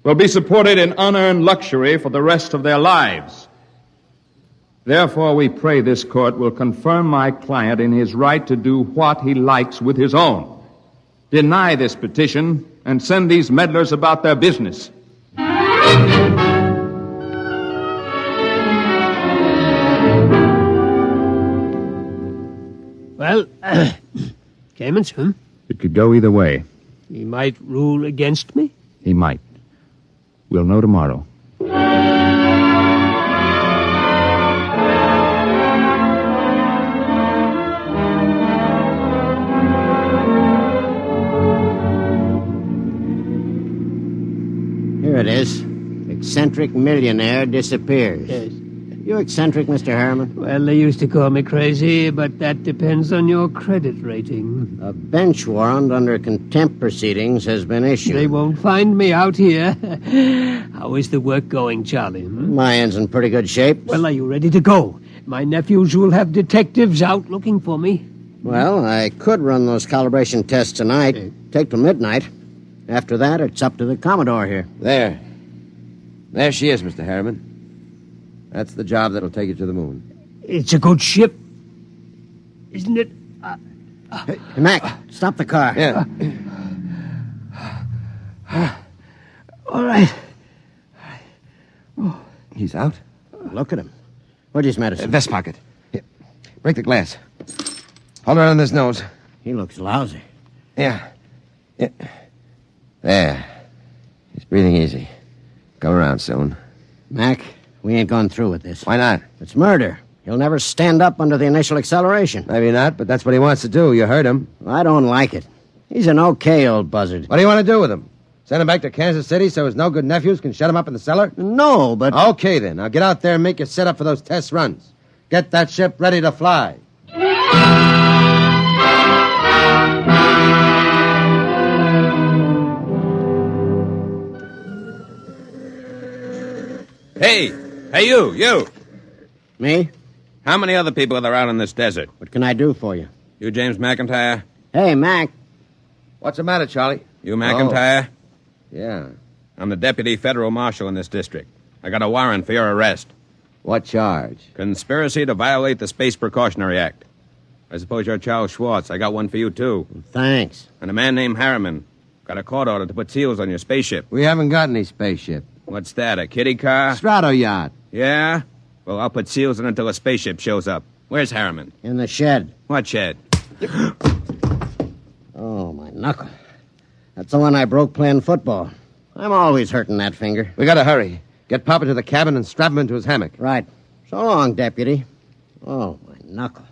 S1: will be supported in unearned luxury for the rest of their lives. Therefore, we pray this court will confirm my client in his right to do what he likes with his own. Deny this petition and send these meddlers about their business.
S19: Well, Kamens,
S1: It could go either way.
S19: He might rule against me?
S1: He might. We'll know tomorrow.
S18: Here it is. Eccentric millionaire disappears.
S19: Yes.
S18: You eccentric, Mr. Harriman?
S19: Well, they used to call me crazy, but that depends on your credit rating.
S18: A bench warrant under contempt proceedings has been issued.
S19: They won't find me out here. How is the work going, Charlie?
S18: My end's in pretty good shape.
S19: Well, are you ready to go? My nephews will have detectives out looking for me.
S18: Well, I could run those calibration tests tonight. Take till midnight. After that, it's up to the Commodore here.
S12: There she is, Mr. Harriman. That's the job that'll take you to the moon.
S19: It's a good ship, isn't it?
S18: Hey, Mac, stop the car.
S12: Yeah.
S19: All right.
S12: Oh. He's out?
S18: Look at him. Where'd his medicine?
S12: Vest pocket. Here. Break the glass. Hold it on his nose.
S18: He looks lousy.
S12: Yeah. There. He's breathing easy. Come around soon.
S18: Mac, we ain't gone through with this.
S12: Why not?
S18: It's murder. He'll never stand up under the initial acceleration.
S12: Maybe not, but that's what he wants to do. You heard him.
S18: I don't like it. He's an okay old buzzard.
S12: What do you want to do with him? Send him back to Kansas City so his no-good nephews can shut him up in the cellar?
S18: No, but...
S12: Okay, then. Now get out there and make your setup for those test runs. Get that ship ready to fly.
S9: Hey, you.
S18: Me?
S9: How many other people are there out in this desert?
S18: What can I do for you?
S9: You James McIntyre?
S18: Hey, Mac.
S12: What's the matter, Charlie?
S9: You McIntyre?
S12: Yeah.
S9: I'm the deputy federal marshal in this district. I got a warrant for your arrest.
S12: What charge?
S9: Conspiracy to violate the Space Precautionary Act. I suppose you're Charles Schwartz. I got one for you, too.
S18: Thanks.
S9: And a man named Harriman. Got a court order to put seals on your spaceship.
S12: We haven't got any spaceship.
S9: What's that, a kiddie car?
S12: Strato yacht.
S9: Yeah? Well, I'll put seals on until a spaceship shows up. Where's Harriman?
S18: In the shed.
S9: What shed?
S18: Oh, my knuckle. That's the one I broke playing football. I'm always hurting that finger.
S12: We gotta hurry. Get Papa to the cabin and strap him into his hammock.
S18: Right. So long, deputy. Oh, my knuckle.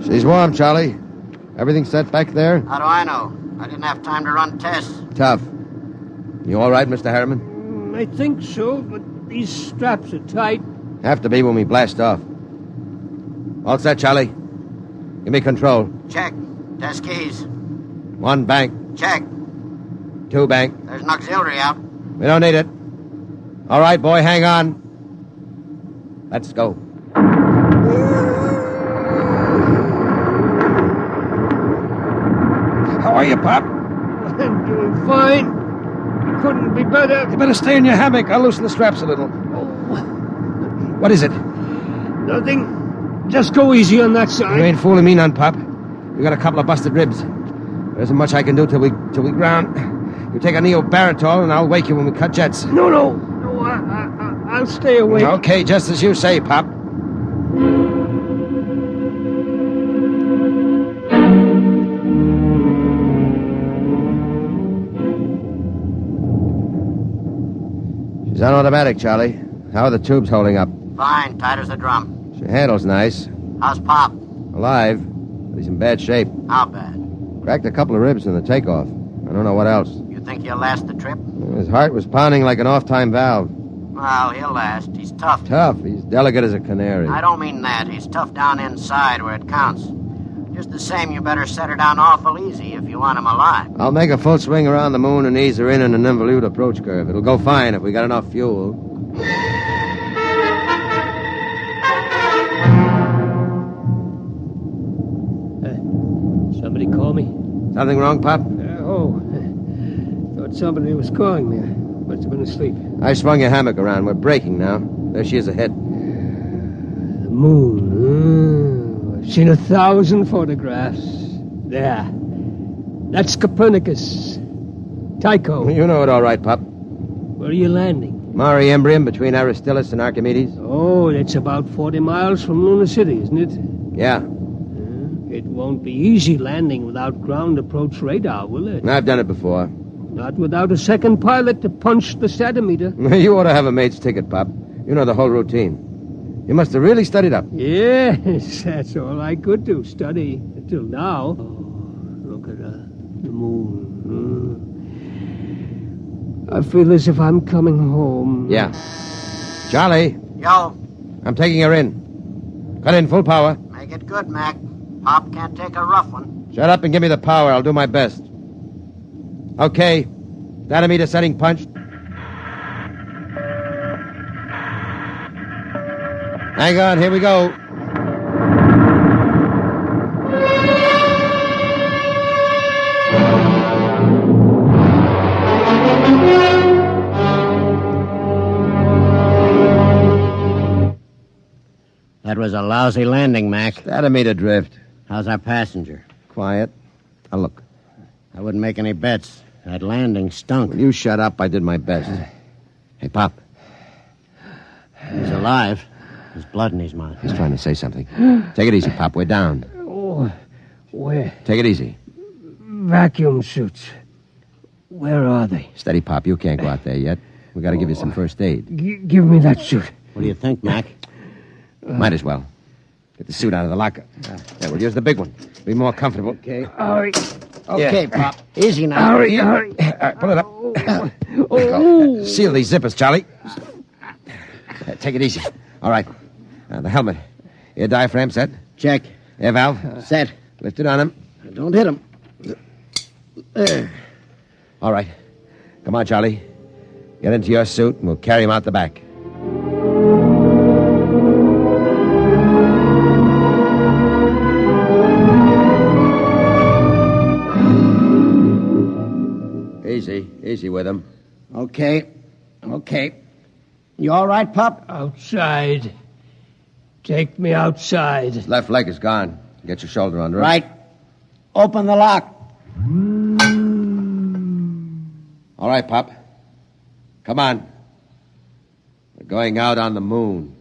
S12: She's warm, Charlie. Everything set back there?
S18: How do I know? I didn't have time to run tests.
S12: Tough. You all right, Mr. Harriman?
S19: I think so, but these straps are tight.
S12: Have to be when we blast off. All set, Charlie. Give me control.
S18: Check. Test keys.
S12: 1 bank.
S18: Check.
S12: 2 bank.
S18: There's an auxiliary out.
S12: We don't need it. All right, boy, hang on. Let's go.
S6: How are you, Pop?
S19: I'm doing fine. Couldn't be better.
S6: You better stay in your hammock. I'll loosen the straps a little. What is it?
S19: Nothing. Just go easy on that side.
S12: You ain't fooling me none, Pop. We got a couple of busted ribs. There isn't much I can do till we ground. You take a neobaritol and I'll wake you when we cut jets.
S19: No, I'll stay awake.
S12: Okay, just as you say, Pop. She's on automatic, Charlie. How are the tubes holding up?
S18: Fine, tight as a drum.
S12: She handles nice.
S18: How's Pop?
S12: Alive, but he's in bad shape.
S18: How bad?
S12: Cracked a couple of ribs in the takeoff. I don't know what else.
S18: You think he'll last the trip?
S12: His heart was pounding like an off-time valve.
S18: Well, he'll last. He's tough.
S12: Tough. He's delicate as a canary.
S18: I don't mean that. He's tough down inside where it counts. Just the same, you better set her down awful easy if you want him alive.
S12: I'll make a full swing around the moon and ease her in an involute approach curve. It'll go fine if we got enough fuel.
S19: Somebody call me?
S12: Something wrong, Pop?
S19: Thought somebody was calling me. Must have been asleep.
S12: I swung your hammock around. We're breaking now. There she is ahead.
S19: The moon. I've seen 1,000 photographs. There. That's Copernicus. Tycho.
S12: You know it all right, Pop.
S19: Where are you landing?
S12: Mare Imbrium between Aristillus and Archimedes.
S19: Oh, that's about 40 miles from Luna City, isn't it?
S12: Yeah.
S19: It won't be easy landing without ground approach radar, will it?
S12: I've done it before.
S19: Not without a second pilot to punch the satimeter.
S12: You ought to have a mate's ticket, Pop. You know the whole routine. You must have really studied up.
S19: Yes, that's all I could do, study until now. Oh, look at the moon. I feel as if I'm coming home.
S12: Yeah. Charlie.
S18: Yo.
S12: I'm taking her in. Cut in full power.
S18: Make it good, Mac. Pop can't take a rough one.
S12: Shut up and give me the power. I'll do my best. Okay. Dynamite setting punch. Hang on, here we go.
S18: That was a lousy landing, Mac.
S12: Dynamite drift.
S18: How's our passenger?
S12: Quiet. Now look.
S18: I wouldn't make any bets. That landing stunk.
S12: Will you shut up? I did my best. Hey, Pop.
S18: He's alive. There's blood in his mouth.
S12: He's trying to say something. Take it easy, Pop. We're down.
S19: Oh, where?
S12: Take it easy.
S19: Vacuum suits. Where are they?
S12: Steady, Pop. You can't go out there yet. We got to give you some first aid.
S19: Give me that suit.
S18: What do you think, Mac?
S12: Might as well. Get the suit out of the locker. There, we'll use the big one. Be more comfortable.
S18: Okay.
S19: Hurry.
S18: Okay, Pop. Easy now.
S19: Hurry.
S12: All right, pull it up. Seal these zippers, Charlie. Take it easy. All right. The helmet. Air diaphragm set?
S18: Check.
S12: Air valve?
S18: Set.
S12: Lift it on him.
S18: Don't hit him. There.
S12: All right. Come on, Charlie. Get into your suit, and we'll carry him out the back.
S5: Easy with him.
S18: Okay. You all right, Pup?
S19: Outside. Take me outside.
S5: His left leg is gone. Get your shoulder under it.
S18: Right. Open the lock.
S5: All right, Pop. Come on. We're going out on the moon.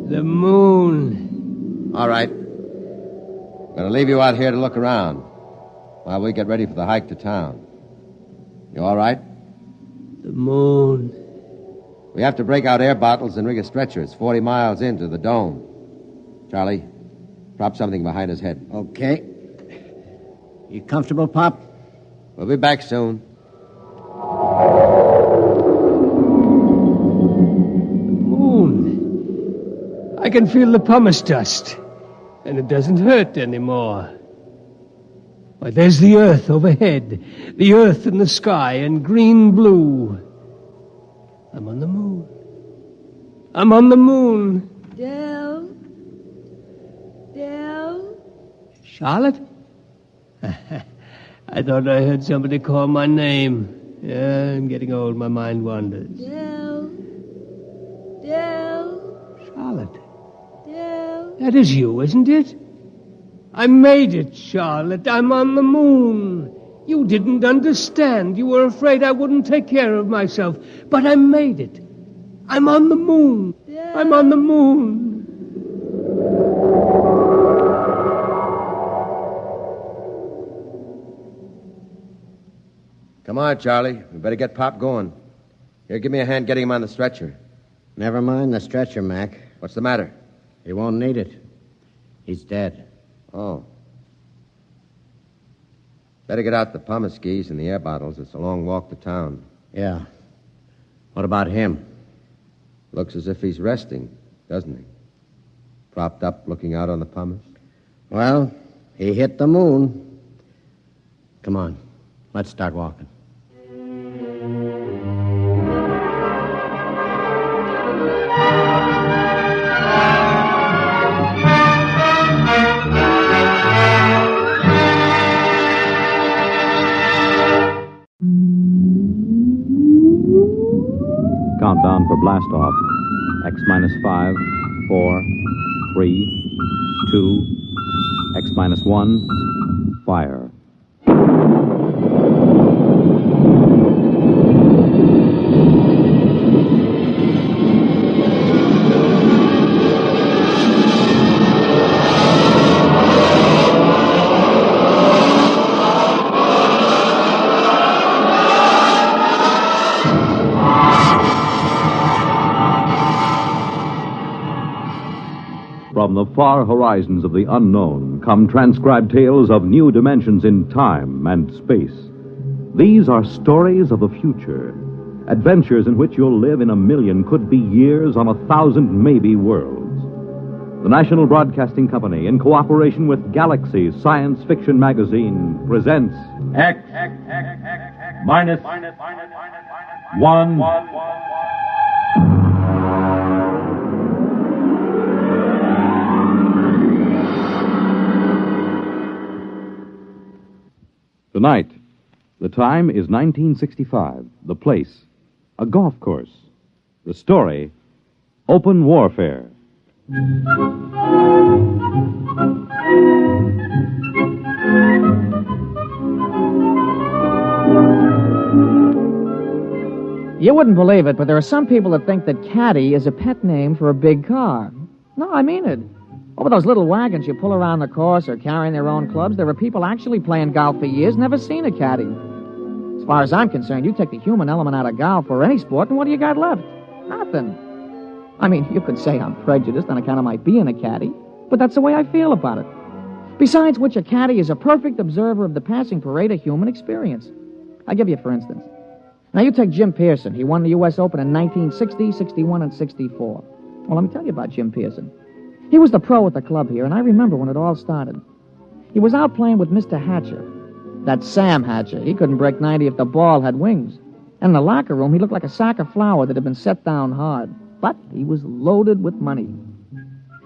S19: The moon.
S5: All right. I'm going to leave you out here to look around while we get ready for the hike to town. You all right?
S19: The moon.
S5: We have to break out air bottles and rig a stretcher. It's 40 miles into the dome. Charlie, prop something behind his head.
S18: Okay. You comfortable, Pop?
S5: We'll be back soon.
S19: Moon. I can feel the pumice dust, and it doesn't hurt anymore. Why, there's the earth overhead, the earth in the sky, and green-blue. I'm on the moon. I'm on the moon.
S15: Del?
S19: Charlotte? I thought I heard somebody call my name. Yeah, I'm getting old. My mind wanders.
S15: Del?
S19: Charlotte.
S15: Del?
S19: That is you, isn't it? I made it, Charlotte. I'm on the moon. You didn't understand. You were afraid I wouldn't take care of myself. But I made it. I'm on the moon. I'm on the moon.
S5: Come on, Charlie. We better get Pop going. Here, give me a hand getting him on the stretcher.
S18: Never mind the stretcher, Mac.
S5: What's the matter?
S18: He won't need it. He's dead.
S5: Oh. Better get out the pumice skis and the air bottles. It's a long walk to town.
S18: Yeah. What about him?
S5: Looks as if he's resting, doesn't he? Propped up, looking out on the pumice.
S18: Well, he hit the moon. Come on. Let's start walking.
S2: Countdown for blast off. X minus 5, 4, 3, 2, X minus 1, fire. From the far horizons of the unknown come transcribed tales of new dimensions in time and space. These are stories of the future, adventures in which you'll live in a million, could be years, on 1,000 maybe worlds. The National Broadcasting Company, in cooperation with Galaxy Science Fiction Magazine, presents
S4: X minus 1.
S2: Tonight, the time is 1965. The place, a golf course. The story, open warfare.
S14: You wouldn't believe it, but there are some people that think that caddy is a pet name for a big car. No, I mean it. Over those little wagons you pull around the course or carrying their own clubs, there are people actually playing golf for years, never seen a caddy. As far as I'm concerned, you take the human element out of golf or any sport, and what do you got left? Nothing. I mean, you could say I'm prejudiced on account of my being a caddy, but that's the way I feel about it. Besides which, a caddy is a perfect observer of the passing parade of human experience. I'll give you for instance. Now, you take Jim Pearson. He won the U.S. Open in 1960, 61, and 64. Well, let me tell you about Jim Pearson. He was the pro at the club here, and I remember when it all started. He was out playing with Mr. Hatcher. That's Sam Hatcher. He couldn't break 90 if the ball had wings. And in the locker room, he looked like a sack of flour that had been set down hard. But he was loaded with money.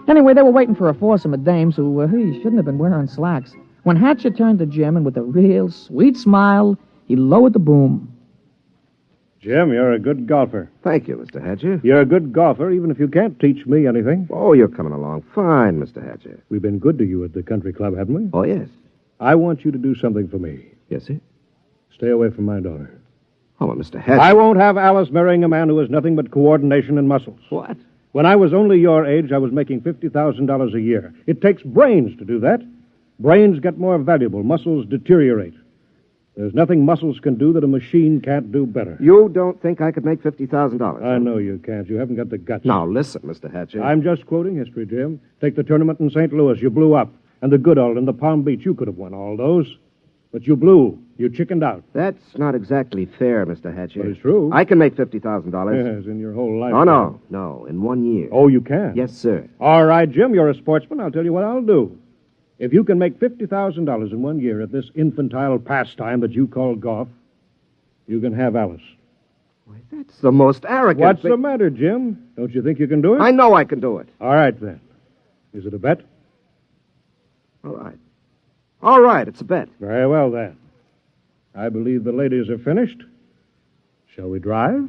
S14: Anyway, they were waiting for a foursome of dames who, shouldn't have been wearing slacks. When Hatcher turned to Jim, and with a real sweet smile, he lowered the boom.
S13: Jim, you're a good golfer.
S5: Thank you, Mr. Hatcher.
S13: You're a good golfer, even if you can't teach me anything.
S5: Oh, you're coming along fine, Mr. Hatcher.
S13: We've been good to you at the country club, haven't we?
S5: Oh, yes.
S13: I want you to do something for me.
S5: Yes, sir?
S13: Stay away from my daughter.
S5: Oh, well, Mr. Hatcher.
S13: I won't have Alice marrying a man who has nothing but coordination and muscles.
S5: What?
S13: When I was only your age, I was making $50,000 a year. It takes brains to do that. Brains get more valuable. Muscles deteriorate. There's nothing muscles can do that a machine can't do better.
S5: You don't think I could make $50,000?
S13: I know you can't. You haven't got the guts.
S5: Now, listen, Mr. Hatcher.
S13: I'm just quoting history, Jim. Take the tournament in St. Louis. You blew up. And the Goodall and the Palm Beach. You could have won all those. But you blew. You chickened out.
S5: That's not exactly fair, Mr. Hatcher.
S13: But it's true.
S5: I can make $50,000.
S13: Yes, in your whole life.
S5: Oh, no, in 1 year.
S13: Oh, you can?
S5: Yes, sir.
S13: All right, Jim, you're a sportsman. I'll tell you what I'll do. If you can make $50,000 in 1 year at this infantile pastime that you call golf, you can have Alice.
S5: Why, that's the most arrogant
S13: What's
S5: thing.
S13: the matter, Jim? Don't you think you can do it?
S5: I know I can do it.
S13: All right, then. Is it a bet?
S5: All right. All right, it's a bet.
S13: Very well, then. I believe the ladies are finished. Shall we drive?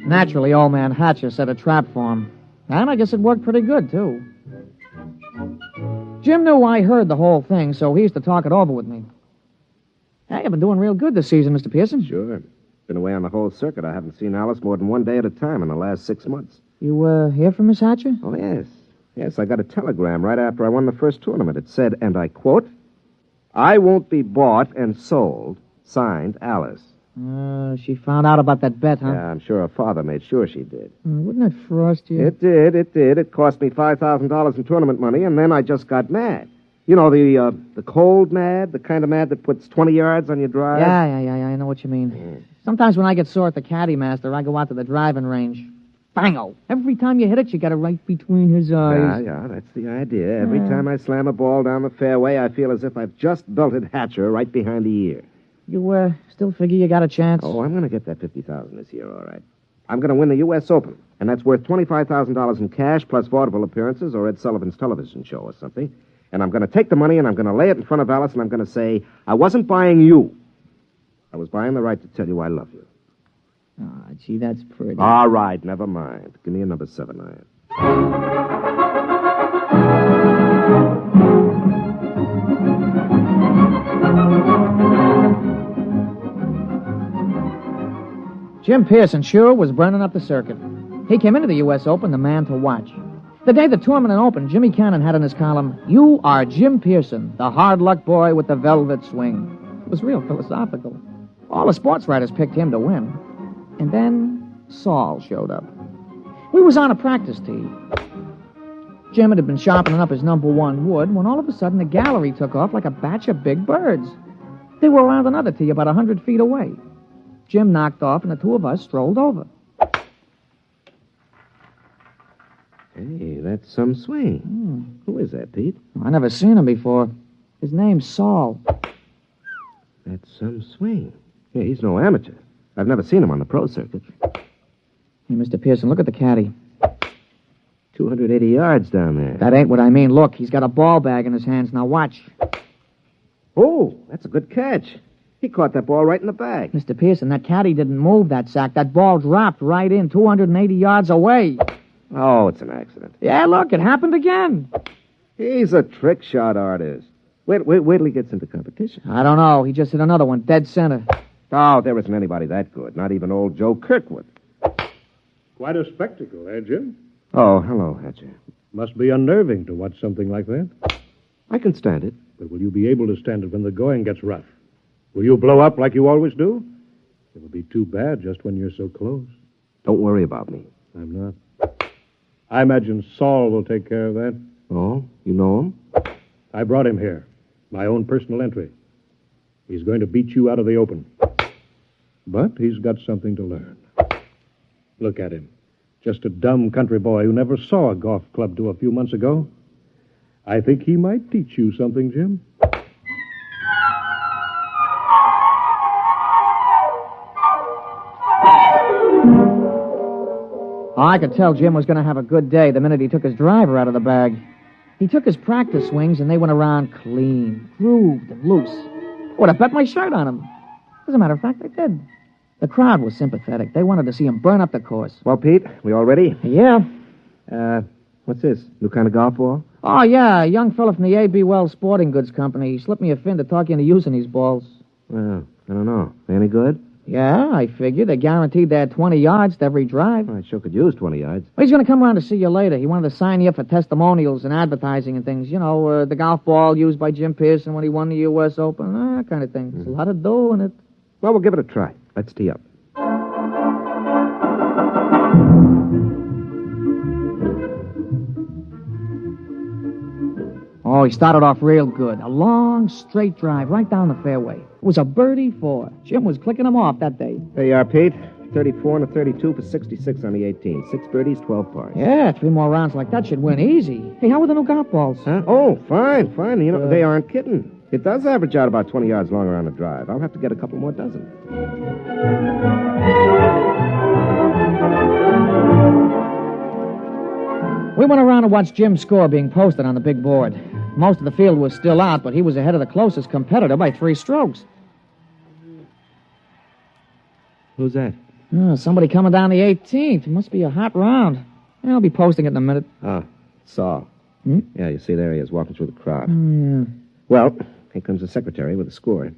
S14: Naturally, old man Hatcher set a trap for him. And I guess it worked pretty good, too. Jim knew I heard the whole thing, so he used to talk it over with me. Hey, I've been doing real good this season, Mr. Pearson.
S5: Sure. Been away on the whole circuit. I haven't seen Alice more than 1 day at a time in the last 6 months.
S14: You, hear from Miss Hatcher?
S5: Oh, yes. Yes, I got a telegram right after I won the first tournament. It said, and I quote, "I won't be bought and sold. Signed, Alice."
S14: She found out about that bet, huh?
S5: Yeah, I'm sure her father made sure she did.
S14: Wouldn't it frost you?
S5: It did. It cost me $5,000 in tournament money, and then I just got mad. You know, the cold mad, the kind of mad that puts 20 yards on your drive?
S14: Yeah, I know what you mean. Sometimes when I get sore at the caddy master, I go out to the driving range. Bango! Every time you hit it, you got it right between his eyes.
S5: Yeah, that's the idea. Every time I slam a ball down the fairway, I feel as if I've just belted Hatcher right behind the ear.
S14: You, still figure you got a chance?
S5: Oh, I'm going to get that $50,000 this year, all right. I'm going to win the U.S. Open, and that's worth $25,000 in cash plus vaudeville appearances or Ed Sullivan's television show or something. And I'm going to take the money and I'm going to lay it in front of Alice and I'm going to say, I wasn't buying you. I was buying the right to tell you I love you.
S14: Ah, gee, that's pretty.
S5: All right, never mind. Give me a number 7 iron.
S14: Jim Pearson sure was burning up the circuit. He came into the U.S. Open the man to watch. The day the tournament opened, Jimmy Cannon had in his column, "You are Jim Pearson, the hard luck boy with the velvet swing." It was real philosophical. All the sports writers picked him to win. And then Saul showed up. We was on a practice tee. Jim had been sharpening up his number 1 wood when all of a sudden the gallery took off like a batch of big birds. They were around another tee about 100 feet away. Jim knocked off and the two of us strolled over.
S5: Hey, that's some swing. Who is that, Pete?
S14: I never seen him before. His name's Saul.
S5: That's some swing. Yeah, he's no amateur. I've never seen him on the pro circuit.
S14: Hey, Mr. Pearson, look at the caddy.
S5: 280 yards down there.
S14: That ain't what I mean. Look, he's got a ball bag in his hands. Now watch.
S5: Oh, that's a good catch. He caught that ball right in the bag.
S14: Mr. Pearson, that caddy didn't move that sack. That ball dropped right in 280 yards away.
S5: Oh, it's an accident.
S14: Yeah, look, it happened again.
S5: He's a trick shot artist. Wait till he gets into competition.
S14: I don't know. He just hit another one, dead center.
S5: Oh, there isn't anybody that good. Not even old Joe Kirkwood.
S13: Quite a spectacle, eh, Jim?
S5: Oh, hello, Hatcher.
S13: Must be unnerving to watch something like that.
S5: I can stand it.
S13: But will you be able to stand it when the going gets rough? Will you blow up like you always do? It'll be too bad just when you're so close.
S5: Don't worry about me.
S13: I'm not. I imagine Saul will take care of that.
S5: Oh, you know him?
S13: I brought him here. My own personal entry. He's going to beat you out of the Open. But he's got something to learn. Look at him. Just a dumb country boy who never saw a golf club till a few months ago. I think he might teach you something, Jim.
S14: Oh, I could tell Jim was going to have a good day the minute he took his driver out of the bag. He took his practice swings, and they went around clean, grooved, and loose. Would have bet my shirt on him. As a matter of fact, I did. The crowd was sympathetic. They wanted to see him burn up the course.
S5: Well, Pete, we all ready?
S14: Yeah.
S5: What's this? New kind of golf ball?
S14: Oh, yeah, a young fella from the A.B. Wells Sporting Goods Company. He slipped me a fin to talk you into using these balls.
S5: Well, I don't know. They any good?
S14: Yeah, I figured. They guaranteed they had 20 yards to every drive.
S5: I sure could use 20 yards.
S14: Well, he's going to come around to see you later. He wanted to sign you up for testimonials and advertising and things. You know, the golf ball used by Jim Pearson when he won the U.S. Open, that kind of thing. There's a lot of dough in it.
S5: Well, we'll give it a try. Let's tee up.
S14: Oh, he started off real good. A long, straight drive right down the fairway. It was a birdie 4. Jim was clicking him off that day.
S5: There you are, Pete. 34 and a 32 for 66 on the 18. 6 birdies, 12 pars.
S14: Yeah, 3 more rounds like that should win easy. Hey, how were the new golf balls?
S5: Huh? Oh, fine. You know, they aren't kidding. It does average out about 20 yards longer on the drive. I'll have to get a couple more dozen.
S14: We went around to watch Jim's score being posted on the big board. Most of the field was still out, but he was ahead of the closest competitor by 3 strokes.
S5: Who's that?
S14: Oh, somebody coming down the 18th. It must be a hot round. I'll be posting it in a minute.
S5: Ah, Saul.
S14: Hmm?
S5: Yeah, you see there he is walking through the crowd.
S14: Yeah.
S5: Well, here comes the secretary with the score.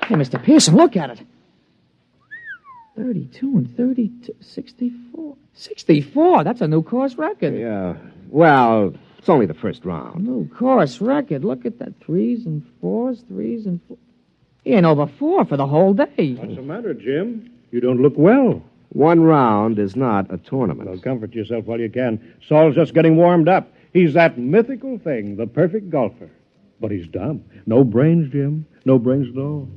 S14: Hey, Mr. Pearson, look at it. 32 and 32, 64. 64? That's a new course record.
S5: Yeah. Well, it's only the first round.
S14: New course record. Look at that. 3s and 4s, 3s and 4. He ain't over 4 for the whole day.
S13: What's the matter, Jim? You don't look well.
S5: 1 round is not a tournament.
S13: Well, comfort yourself while you can. Saul's just getting warmed up. He's that mythical thing, the perfect golfer. But he's dumb. No brains, Jim. No brains at all.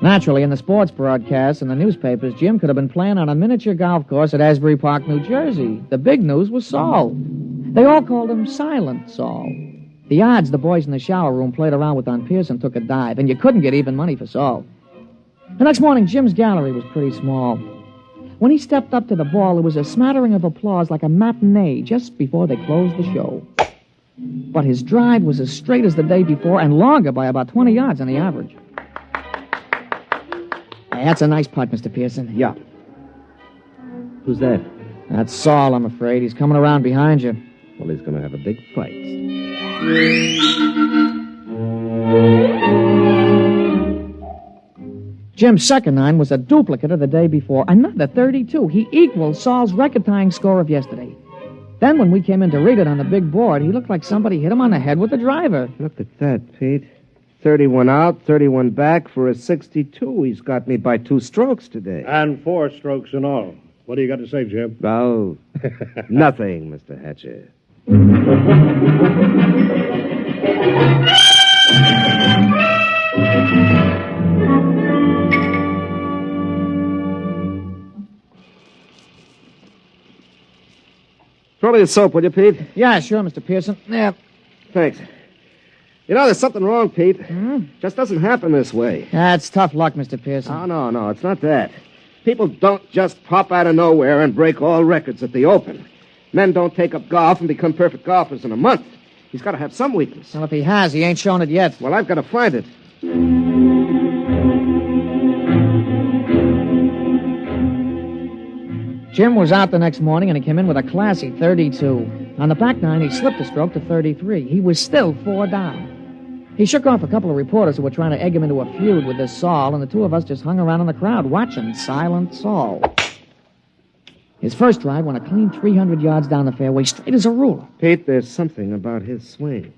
S14: Naturally, in the sports broadcasts and the newspapers, Jim could have been playing on a miniature golf course at Asbury Park, New Jersey. The big news was Saul. They all called him Silent Saul. The odds the boys in the shower room played around with on Pearson took a dive, and you couldn't get even money for Saul. The next morning, Jim's gallery was pretty small. When he stepped up to the ball, there was a smattering of applause like a matinee just before they closed the show. But his drive was as straight as the day before and longer by about 20 yards on the average. Hey, that's a nice putt, Mr. Pearson.
S5: Yeah. Who's that?
S14: That's Saul, I'm afraid. He's coming around behind you.
S5: Well, he's going to have a big fight.
S14: Jim's second 9 was a duplicate of the day before. Another 32. He equaled Saul's record-tying score of yesterday. Then when we came in to read it on the big board, he looked like somebody hit him on the head with a driver.
S5: Look at that, Pete. 31 out, 31 back for a 62. He's got me by 2 strokes today.
S13: And 4 strokes in all. What do you got to say, Jim?
S5: Oh, nothing, Mr. Hatcher. Throw me the soap, will you, Pete?
S14: Yeah, sure, Mr. Pearson. Yeah.
S5: Thanks. You know, there's something wrong, Pete. Just doesn't happen this way.
S14: That's tough luck, Mr. Pearson.
S5: Oh, no, it's not that. People don't just pop out of nowhere and break all records at the Open. Men don't take up golf and become perfect golfers in a month. He's got to have some weakness.
S14: Well, if he has, he ain't shown it yet.
S5: Well, I've got to find it.
S14: Jim was out the next morning, and he came in with a classy 32. On the back 9, he slipped a stroke to 33. He was still 4 down. He shook off a couple of reporters who were trying to egg him into a feud with this Saul, and the 2 of us just hung around in the crowd watching Silent Saul. His first drive went a clean 300 yards down the fairway, straight as a ruler.
S5: Pete, there's something about his swing.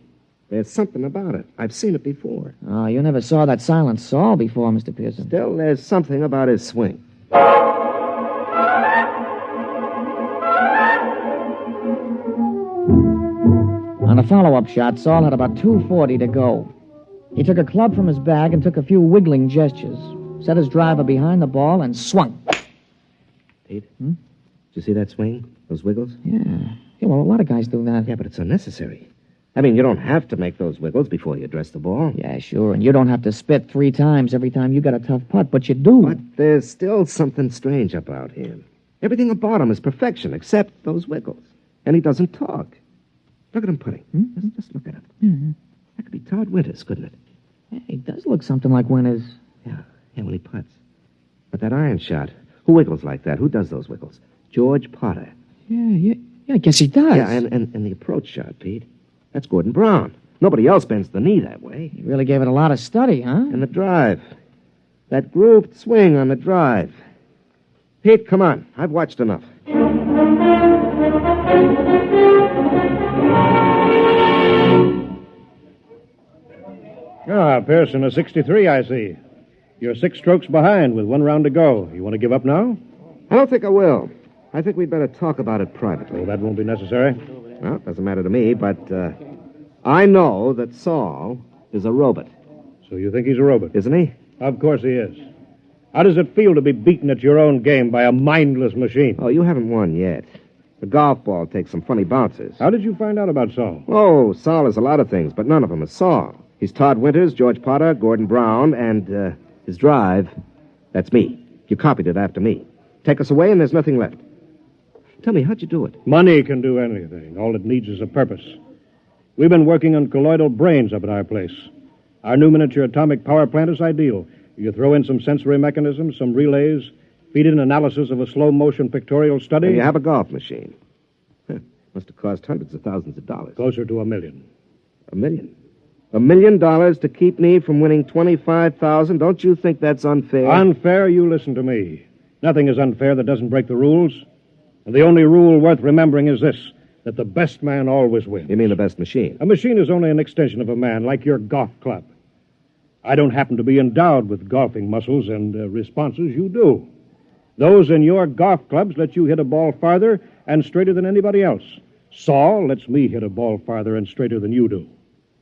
S5: There's something about it. I've seen it before.
S14: Oh, you never saw that Silent Saul before, Mr. Pearson.
S5: Still, there's something about his swing.
S14: On the follow-up shot, Saul had about 240 to go. He took a club from his bag and took a few wiggling gestures, set his driver behind the ball, and swung.
S5: Pete? Did you see that swing? Those wiggles?
S14: Yeah, well, a lot of guys do that.
S5: Yeah, but it's unnecessary. I mean, you don't have to make those wiggles before you address the ball.
S14: Yeah, sure, and you don't have to spit 3 times every time you got a tough putt, but you do.
S5: But there's still something strange about him. Everything about him is perfection, except those wiggles. And he doesn't talk. Look at him putting. Just look at him.
S14: Mm-hmm.
S5: That could be Todd Winters, couldn't it?
S14: Yeah, he does look something like Winters.
S5: Yeah, when he putts. But that iron shot, who wiggles like that? Who does those wiggles? George Potter.
S14: Yeah, I guess he does.
S5: Yeah, and the approach shot, Pete. That's Gordon Brown. Nobody else bends the knee that way.
S14: He really gave it a lot of study, huh?
S5: And the drive. That grooved swing on the drive. Pete, come on. I've watched enough.
S13: Ah, Pearson, a 63, I see. You're 6 strokes behind with 1 round to go. You want to give up now?
S5: I don't think I will. I think we'd better talk about it privately.
S13: Oh, that won't be necessary.
S5: Well, it doesn't matter to me, but I know that Saul is a robot.
S13: So you think he's a robot?
S5: Isn't he?
S13: Of course he is. How does it feel to be beaten at your own game by a mindless machine?
S5: Oh, you haven't won yet. The golf ball takes some funny bounces.
S13: How did you find out about Saul?
S5: Oh, Saul is a lot of things, but none of them is Saul. He's Todd Winters, George Potter, Gordon Brown, and his drive. That's me. You copied it after me. Take us away and there's nothing left. Tell me, how'd you do it?
S13: Money can do anything. All it needs is a purpose. We've been working on colloidal brains up at our place. Our new miniature atomic power plant is ideal. You throw in some sensory mechanisms, some relays, feed in analysis of a slow-motion pictorial study.
S5: And you have a golf machine. Must have cost hundreds of thousands of dollars.
S13: Closer to $1 million.
S5: $1 million? $1 million to keep me from winning $25,000? Don't you think that's unfair?
S13: Unfair? You listen to me. Nothing is unfair that doesn't break the rules. And the only rule worth remembering is this, that the best man always wins.
S5: You mean the best machine?
S13: A machine is only an extension of a man, like your golf club. I don't happen to be endowed with golfing muscles and responses. You do. Those in your golf clubs let you hit a ball farther and straighter than anybody else. Saul lets me hit a ball farther and straighter than you do.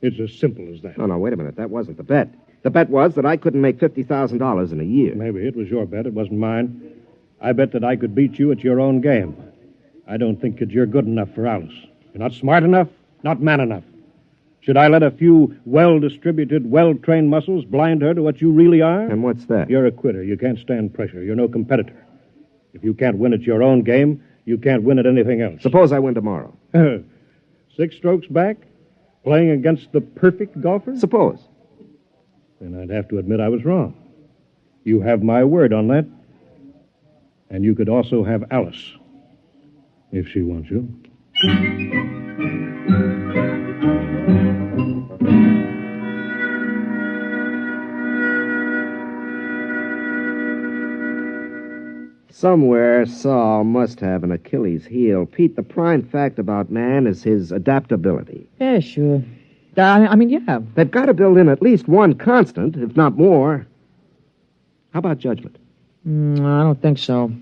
S13: It's as simple as that.
S5: No, wait a minute. That wasn't the bet. The bet was that I couldn't make $50,000 in a year.
S13: Maybe it was your bet. It wasn't mine. I bet that I could beat you at your own game. I don't think that you're good enough for Alice. You're not smart enough, not man enough. Should I let a few well-distributed, well-trained muscles blind her to what you really are?
S5: And what's that?
S13: You're a quitter. You can't stand pressure. You're no competitor. If you can't win at your own game, you can't win at anything else.
S5: Suppose I win tomorrow.
S13: 6 strokes back? Playing against the perfect golfer?
S5: Suppose.
S13: Then I'd have to admit I was wrong. You have my word on that. And you could also have Alice, if she wants you.
S5: Somewhere, Saul must have an Achilles heel. Pete, the prime fact about man is his adaptability.
S14: Yeah, sure. Yeah.
S5: They've got to build in at least one constant, if not more. How about judgment?
S14: I don't think so.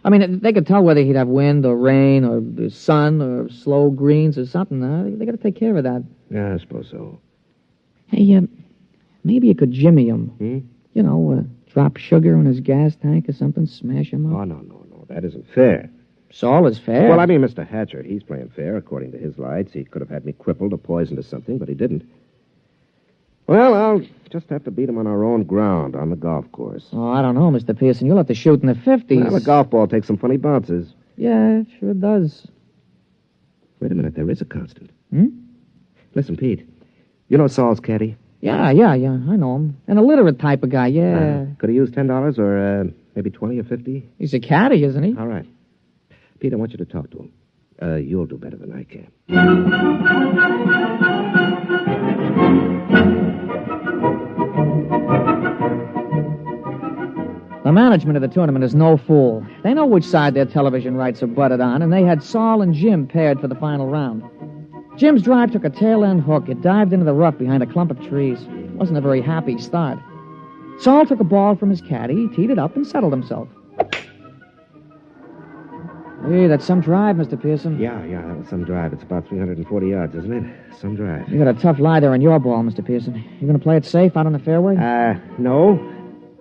S14: I mean, they could tell whether he'd have wind or rain or sun or slow greens or something. They got to take care of that.
S5: Yeah, I suppose so.
S14: Hey, maybe you could jimmy him. You know, drop sugar in his gas tank or something, smash him up.
S5: Oh, no. That isn't fair.
S14: Saul is fair.
S5: Well, I mean, Mr. Hatcher, he's playing fair according to his lights. He could have had me crippled or poisoned or something, but he didn't. Well, I'll just have to beat him on our own ground on the golf course.
S14: Oh, I don't know, Mr. Pearson. You'll have to shoot in the 50s.
S5: Well, the golf ball takes some funny bounces.
S14: Yeah, it sure does.
S5: Wait a minute, there is a constant. Listen, Pete, you know Saul's caddy?
S14: Yeah, I know him. An illiterate type of guy, yeah.
S5: Could he use $10 or maybe 20 or 50?
S14: He's a caddy, isn't he?
S5: All right. Pete, I want you to talk to him. You'll do better than I can.
S14: The management of the tournament is no fool. They know which side their television rights are butted on, and they had Saul and Jim paired for the final round. Jim's drive took a tail-end hook. It dived into the rough behind a clump of trees. Wasn't a very happy start. Saul took a ball from his caddy, teed it up, and settled himself. Hey, that's some drive, Mr. Pearson.
S5: Yeah, that was some drive. It's about 340 yards, isn't it? Some drive.
S14: You got a tough lie there on your ball, Mr. Pearson. You going to play it safe out on the fairway?
S5: No.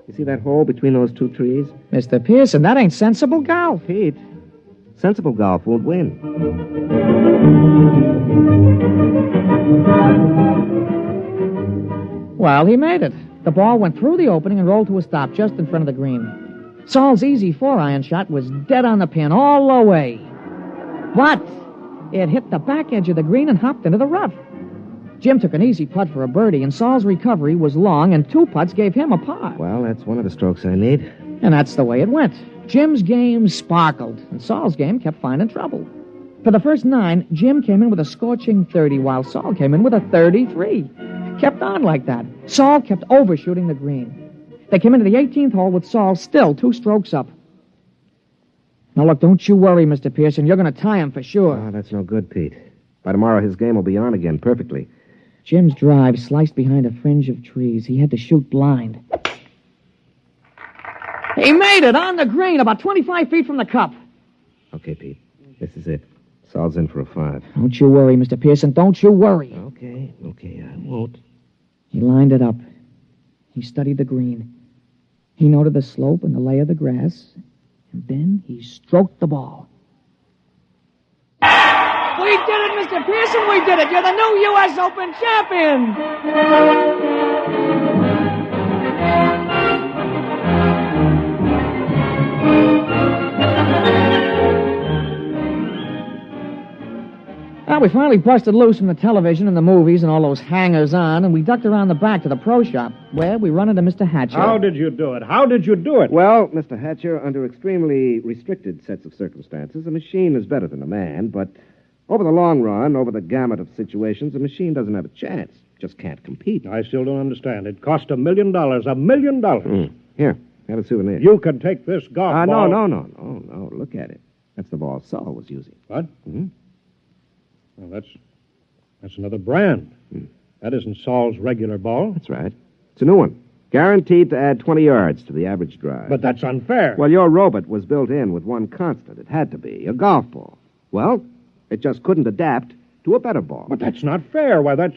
S5: You see that hole between those two trees?
S14: Mr. Pearson, that ain't sensible golf.
S5: Pete, Sensible golf won't win.
S14: Well, he made it. The ball went through the opening and rolled to a stop just in front of the green. Saul's easy 4-iron shot was dead on the pin all the way. But it hit the back edge of the green and hopped into the rough. Jim took an easy putt for a birdie, and Saul's recovery was long, and 2 putts gave him a par.
S5: Well, that's one of the strokes I need.
S14: And that's the way it went. Jim's game sparkled, and Saul's game kept finding trouble. For the first 9, Jim came in with a scorching 30, while Saul came in with a 33. Kept on like that. Saul kept overshooting the green. They came into the 18th hole with Saul still 2 strokes up. Now, look, don't you worry, Mr. Pearson. You're going to tie him for sure.
S5: Oh, that's no good, Pete. By tomorrow, his game will be on again perfectly.
S14: Jim's drive sliced behind a fringe of trees. He had to shoot blind. He made it on the green, about 25 feet from the cup.
S5: Okay, Pete. This is it. Saul's in for a 5.
S14: Don't you worry, Mr. Pearson. Don't you worry.
S5: Okay, I won't.
S14: He lined it up. He studied the green. He noted the slope and the lay of the grass. And then he stroked the ball. We did it, Mr. Pearson. We did it. You're the new U.S. Open champion. Well, we finally busted loose from the television and the movies and all those hangers-on, and we ducked around the back to the pro shop, where we run into Mr. Hatcher.
S13: How did you do it? How did you do it?
S5: Well, Mr. Hatcher, under extremely restricted sets of circumstances, a machine is better than a man, but over the long run, over the gamut of situations, a machine doesn't have a chance. Just can't compete.
S13: I still don't understand. It cost $1 million. $1 million.
S5: Here, have a souvenir.
S13: You can take this golf ball.
S5: No. Look at it. That's the ball Saul was using.
S13: What? Well, that's another brand. That isn't Saul's regular ball.
S5: That's right. It's a new one. Guaranteed to add 20 yards to the average drive.
S13: But that's unfair.
S5: Well, your robot was built in with one constant. It had to be a golf ball. Well, it just couldn't adapt to a better ball.
S13: But that's not fair. Why, that's...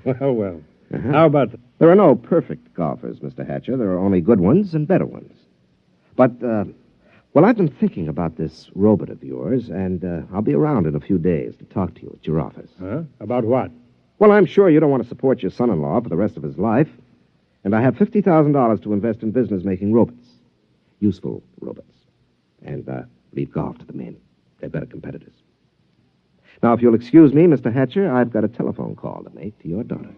S13: Well. How about...
S5: There are no perfect golfers, Mr. Hatcher. There are only good ones and better ones. But, well, I've been thinking about this robot of yours, and I'll be around in a few days to talk to you at your office.
S13: Huh? About what?
S5: Well, I'm sure you don't want to support your son-in-law for the rest of his life. And I have $50,000 to invest in business making robots. Useful robots. And leave golf to the men. They're better competitors. Now, if you'll excuse me, Mr. Hatcher, I've got a telephone call to make to your daughter.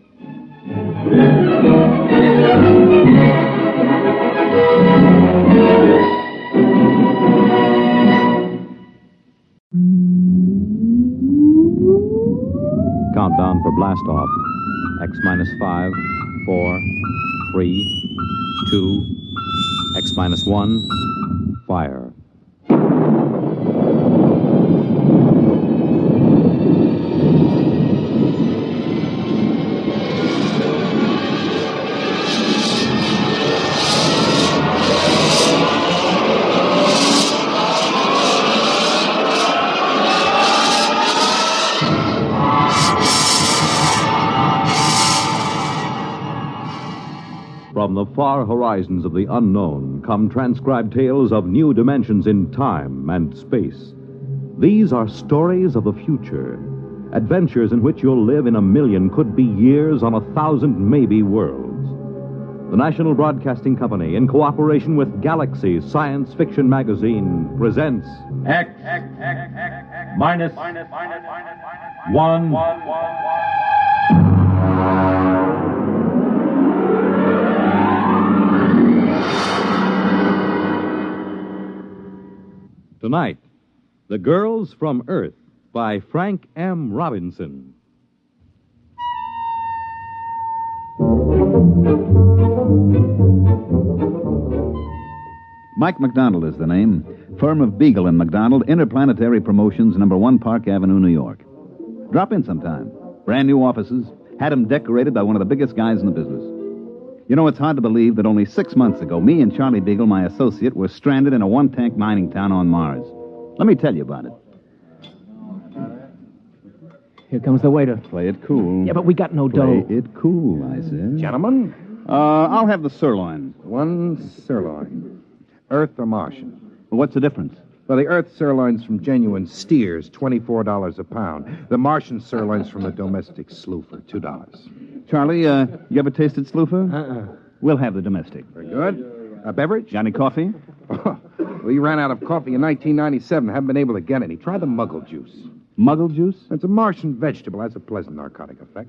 S2: Countdown for blast off. X minus 5, 4, 3, 2, X minus 1, fire. From the far horizons of the unknown come transcribed tales of new dimensions in time and space. These are stories of the future, adventures in which you'll live in a million, could be years, on 1,000 maybe worlds. The National Broadcasting Company, in cooperation with Galaxy Science Fiction Magazine, presents
S4: X minus 1.
S2: Tonight, The Girls from Earth by Frank M. Robinson.
S17: Mike McDonald is the name. Firm of Beagle and McDonald, Interplanetary Promotions, number 1 Park Avenue, New York. Drop in sometime. Brand new offices. Had them decorated by one of the biggest guys in the business. You know, it's hard to believe that only 6 months ago, me and Charlie Beagle, my associate, were stranded in a one-tank mining town on Mars. Let me tell you about it.
S11: Here comes the waiter.
S17: Play it cool.
S11: Yeah, but we got no dough.
S17: Play it cool, I said.
S11: Gentlemen?
S17: I'll have the sirloin.
S11: 1 sirloin.
S5: Earth or Martian.
S17: What's the difference?
S5: Well, the Earth sirloin's from genuine steers, $24 a pound. The Martian sirloin's from a domestic sloofer, $2.
S17: Charlie, you ever tasted sloofer?
S5: Uh-uh.
S17: We'll have the domestic.
S5: Very good. A beverage?
S17: Got any coffee?
S5: We ran out of coffee in 1997. Haven't been able to get any. Try the muggle juice.
S17: Muggle juice?
S5: It's a Martian vegetable. Has a pleasant narcotic effect.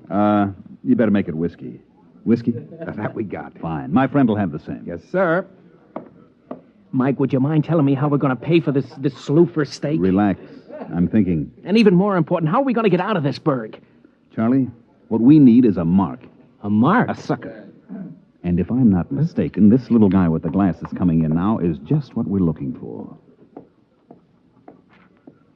S17: You better make it whiskey. Whiskey?
S5: That we got.
S17: Fine. My friend will have the same.
S5: Yes, sir.
S14: Mike, would you mind telling me how we're going to pay for this sloofer steak?
S17: Relax. I'm thinking.
S14: And even more important, how are we going to get out of this burg?
S17: Charlie, what we need is a mark.
S14: A mark?
S17: A sucker. And if I'm not mistaken, this little guy with the glasses coming in now is just what we're looking for.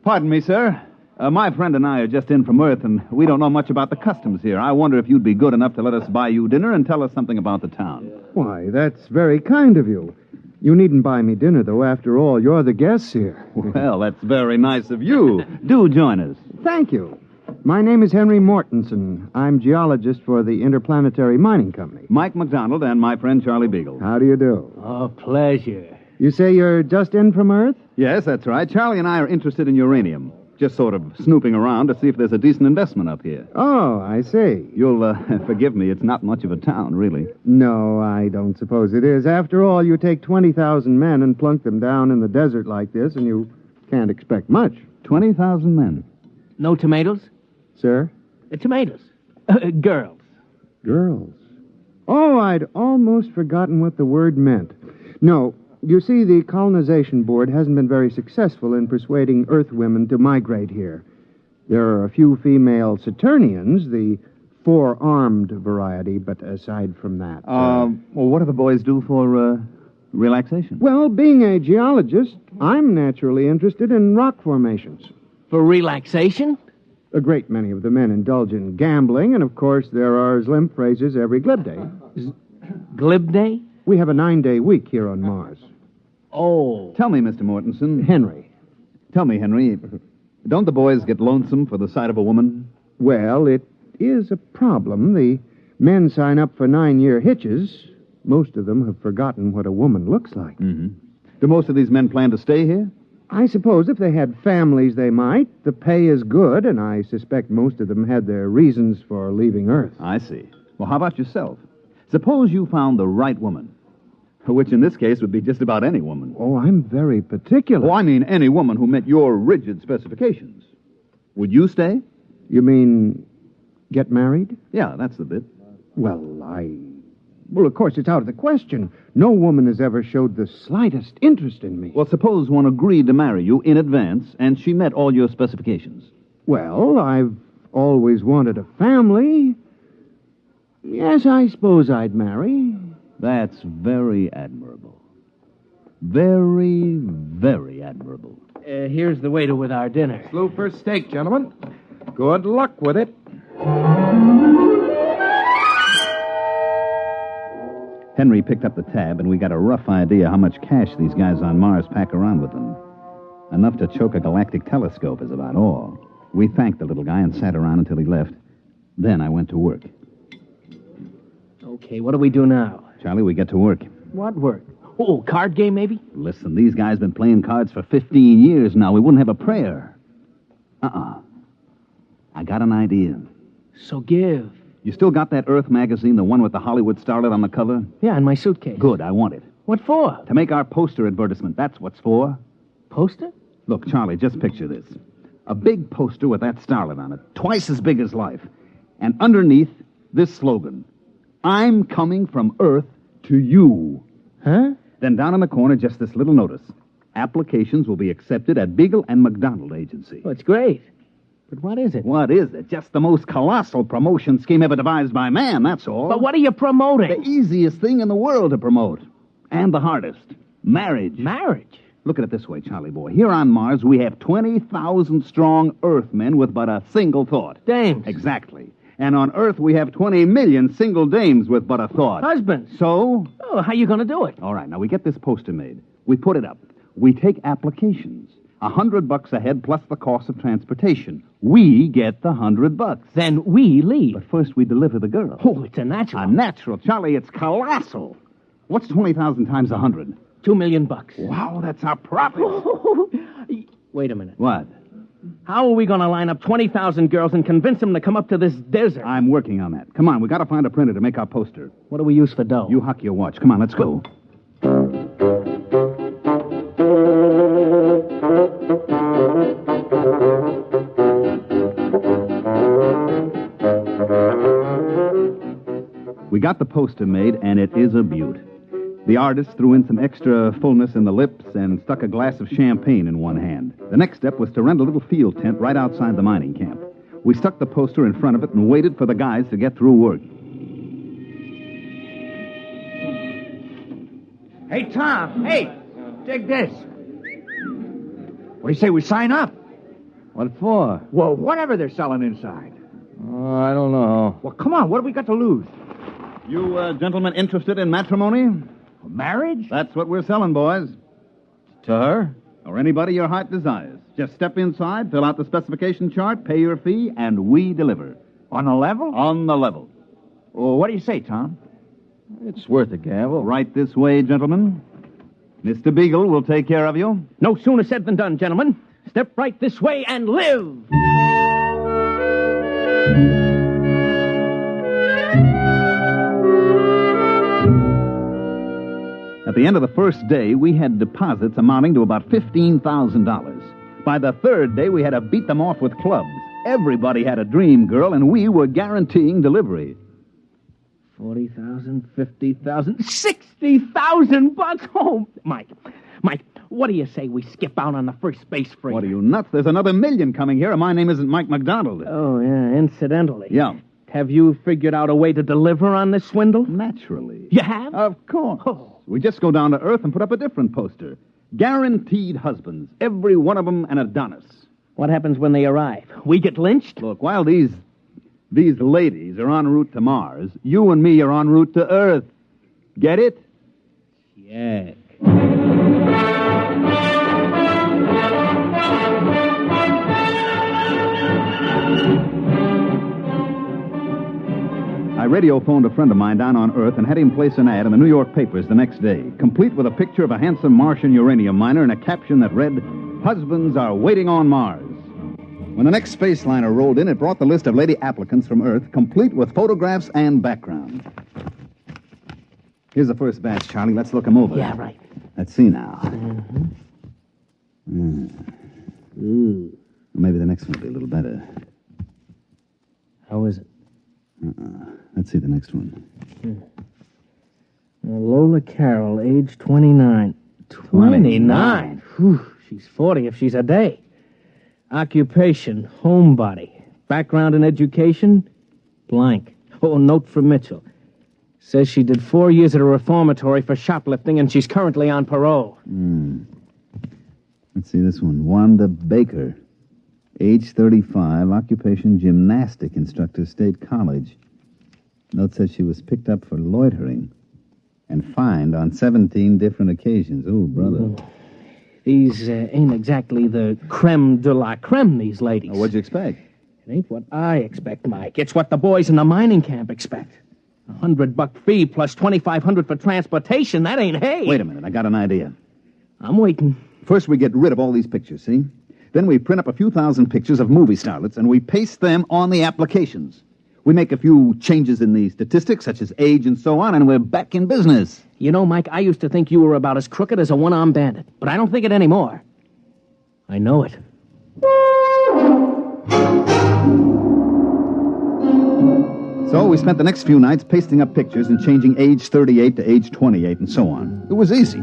S17: Pardon me, sir. My friend and I are just in from Earth, and we don't know much about the customs here. I wonder if you'd be good enough to let us buy you dinner and tell us something about the town.
S10: Why, that's very kind of you. You needn't buy me dinner, though. After all, you're the guests here.
S17: Well, that's very nice of you. Do join us.
S10: Thank you. My name is Henry Mortensen. I'm geologist for the Interplanetary Mining Company.
S17: Mike McDonald and my friend Charlie Beagle.
S10: How do you do?
S14: Oh, pleasure.
S10: You say you're just in from Earth?
S17: Yes, that's right. Charlie and I are interested in uranium. Just sort of snooping around to see if there's a decent investment up here.
S10: Oh, I see.
S17: You'll forgive me. It's not much of a town, really.
S10: No, I don't suppose it is. After all, you take 20,000 men and plunk them down in the desert like this, and you can't expect much.
S17: 20,000 men.
S14: No tomatoes?
S10: Sir?
S14: Tomatoes. Girls.
S10: Girls. Oh, I'd almost forgotten what the word meant. No, you see, the colonization board hasn't been very successful in persuading Earth women to migrate here. There are a few female Saturnians, the four-armed variety, but aside from that...
S17: Well, what do the boys do for, relaxation?
S10: Well, being a geologist, I'm naturally interested in rock formations.
S14: For relaxation?
S10: A great many of the men indulge in gambling, and of course there are Zlimp phrases every glib day.
S14: Glib day?
S10: We have a 9-day week here on Mars.
S14: Oh.
S17: Tell me, Mr. Mortensen.
S10: Henry.
S17: Tell me, Henry, don't the boys get lonesome for the sight of a woman?
S10: Well, it is a problem. The men sign up for 9-year hitches. Most of them have forgotten what a woman looks like.
S17: Mm-hmm. Do most of these men plan to stay here?
S10: I suppose if they had families, they might. The pay is good, and I suspect most of them had their reasons for leaving Earth.
S17: I see. Well, how about yourself? Suppose you found the right woman, which in this case would be just about any woman.
S10: Oh, I'm very particular.
S17: Oh, I mean any woman who met your rigid specifications. Would you stay?
S10: You mean get married?
S17: Yeah, that's the bit.
S10: Well, Well, of course, it's out of the question. No woman has ever showed the slightest interest in me.
S17: Well, suppose one agreed to marry you in advance, and she met all your specifications.
S10: Well, I've always wanted a family. Yes, I suppose I'd marry.
S17: That's very admirable. Very, very admirable.
S14: Here's the waiter with our dinner.
S10: Slooper steak, gentlemen. Good luck with it.
S17: Henry picked up the tab, and we got a rough idea how much cash these guys on Mars pack around with them. Enough to choke a galactic telescope is about all. We thanked the little guy and sat around until he left. Then I went to work.
S14: Okay, what do we do now?
S17: Charlie, we get to work.
S14: What work? Oh, card game, maybe?
S17: Listen, these guys been playing cards for 15 years now. We wouldn't have a prayer. I got an idea.
S14: So give.
S17: You still got that Earth magazine, the one with the Hollywood starlet on the cover?
S14: Yeah, in my suitcase.
S17: Good, I want it.
S14: What for?
S17: To make our poster advertisement. That's what's for.
S14: Poster?
S17: Look, Charlie, just picture this. A big poster with that starlet on it, twice as big as life. And underneath, this slogan. I'm coming from Earth to you.
S14: Huh?
S17: Then down in the corner, just this little notice. Applications will be accepted at Beagle and McDonald Agency.
S14: Oh, it's great. But what is it?
S17: What is it? Just the most colossal promotion scheme ever devised by man, that's all.
S14: But what are you promoting?
S17: The easiest thing in the world to promote. And the hardest. Marriage.
S14: Marriage?
S17: Look at it this way, Charlie boy. Here on Mars, we have 20,000 strong Earthmen with but a single thought.
S14: Dames.
S17: Exactly. And on Earth, we have 20 million single dames with but a thought.
S14: Husbands.
S17: So?
S14: Oh, how you going to do it?
S17: All right, now we get this poster made. We put it up. We take applications. $100 a head plus the cost of transportation. We get the $100.
S14: Then we leave.
S17: But first we deliver the girl.
S14: Oh, it's a natural.
S17: A natural. Charlie, it's colossal. What's 20,000 times 100?
S11: $2 million.
S17: Wow, that's our profit.
S11: Wait a minute.
S17: What?
S11: How are we going to line up 20,000 girls and convince them to come up to this desert?
S17: I'm working on that. Come on, we got to find a printer to make our poster.
S11: What do we use for dough?
S17: You huck your watch. Come on, let's go. We got the poster made, and it is a beaut. The artist threw in some extra fullness in the lips and stuck a glass of champagne in one hand. The next step was to rent a little field tent right outside the mining camp. We stuck the poster in front of it and waited for the guys to get through work.
S20: Hey, Tom. Hey, dig this. What do you say we sign up?
S12: What for?
S20: Well, whatever they're selling inside.
S12: Oh, I don't know.
S20: Well, come on. What have we got to lose?
S17: You gentlemen interested in matrimony?
S20: Marriage?
S17: That's what we're selling, boys.
S12: To her?
S17: Or anybody your heart desires. Just step inside, fill out the specification chart, pay your fee, and we deliver.
S20: On the level?
S17: On the level.
S20: Well, what do you say, Tom?
S12: It's worth a gamble.
S17: Right this way, gentlemen. Mr. Beagle will take care of you.
S11: No sooner said than done, gentlemen. Step right this way and live.
S17: At the end of the first day, we had deposits amounting to about $15,000. By the third day, we had to beat them off with clubs. Everybody had a dream girl, and we were guaranteeing delivery.
S11: 40,000, 50,000, 60,000 bucks. Oh, Mike, what do you say we skip out on the first space freight?
S17: What are you, nuts? There's another million coming here, and my name isn't Mike McDonald.
S11: Oh, yeah, incidentally.
S17: Yeah.
S11: Have you figured out a way to deliver on this swindle?
S17: Naturally.
S11: You have?
S17: Of course. Oh. We just go down to Earth and put up a different poster. Guaranteed husbands. Every one of them an Adonis.
S11: What happens when they arrive? We get lynched?
S17: Look, while these ladies are en route to Mars, you and me are en route to Earth. Get it?
S11: Yeah.
S17: I radio-phoned a friend of mine down on Earth and had him place an ad in the New York papers the next day, complete with a picture of a handsome Martian uranium miner and a caption that read, "Husbands are waiting on Mars." When the next space liner rolled in, it brought the list of lady applicants from Earth, complete with photographs and background. Here's the first batch, Charlie. Let's look them over.
S11: Yeah, right.
S17: Let's see now. Maybe the next one will be a little better.
S11: How is it?
S17: Let's see the next one.
S11: Lola Carroll, age 29. 29? Whew, she's 40 if she's a day. Occupation, homebody. Background in education, blank. Oh, note from Mitchell. Says she did 4 years at a reformatory for shoplifting, and she's currently on parole.
S17: Let's see this one. Wanda Baker. Age 35, occupation gymnastic instructor, State College. Note says she was picked up for loitering and fined on 17 different occasions. Oh, brother.
S11: These ain't exactly the creme de la creme, these ladies.
S17: Oh, what'd you expect?
S11: It ain't what I expect, Mike. It's what the boys in the mining camp expect. $100 fee plus $2,500 for transportation. That ain't hay.
S17: Wait a minute. I got an idea.
S11: I'm waiting.
S17: First, we get rid of all these pictures, see? Then we print up a few thousand pictures of movie starlets, and we paste them on the applications. We make a few changes in the statistics, such as age and so on, and we're back in business.
S11: You know, Mike, I used to think you were about as crooked as a one-armed bandit, but I don't think it anymore. I know it.
S17: So we spent the next few nights pasting up pictures and changing age 38 to age 28 and so on. It was easy.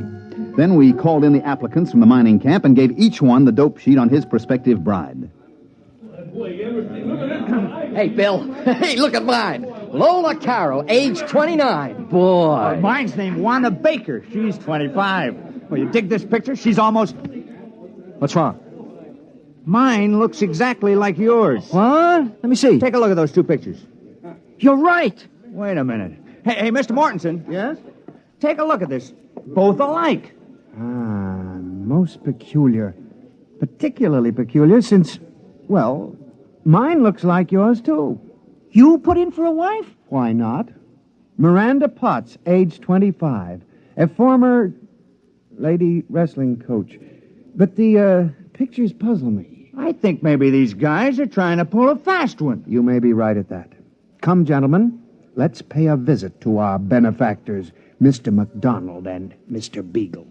S17: Then we called in the applicants from the mining camp and gave each one the dope sheet on his prospective bride.
S21: Hey, Bill. Hey, look at mine. Lola Carroll, age 29. Boy.
S20: Mine's named Wanda Baker. She's 25. Well, you dig this picture? She's almost...
S21: What's wrong?
S20: Mine looks exactly like yours.
S21: What? Let me see.
S20: Take a look at those two pictures.
S21: You're right.
S20: Wait a minute. Hey, Mr. Mortensen. Yes? Take a look at this. Both alike.
S10: Most peculiar. Particularly peculiar since, well, mine looks like yours, too.
S21: You put in for a wife?
S10: Why not? Miranda Potts, age 25. A former... lady wrestling coach. But the pictures puzzle me.
S20: I think maybe these guys are trying to pull a fast one.
S10: You may be right at that. Come, gentlemen, let's pay a visit to our benefactors, Mr. McDonald and Mr. Beagle.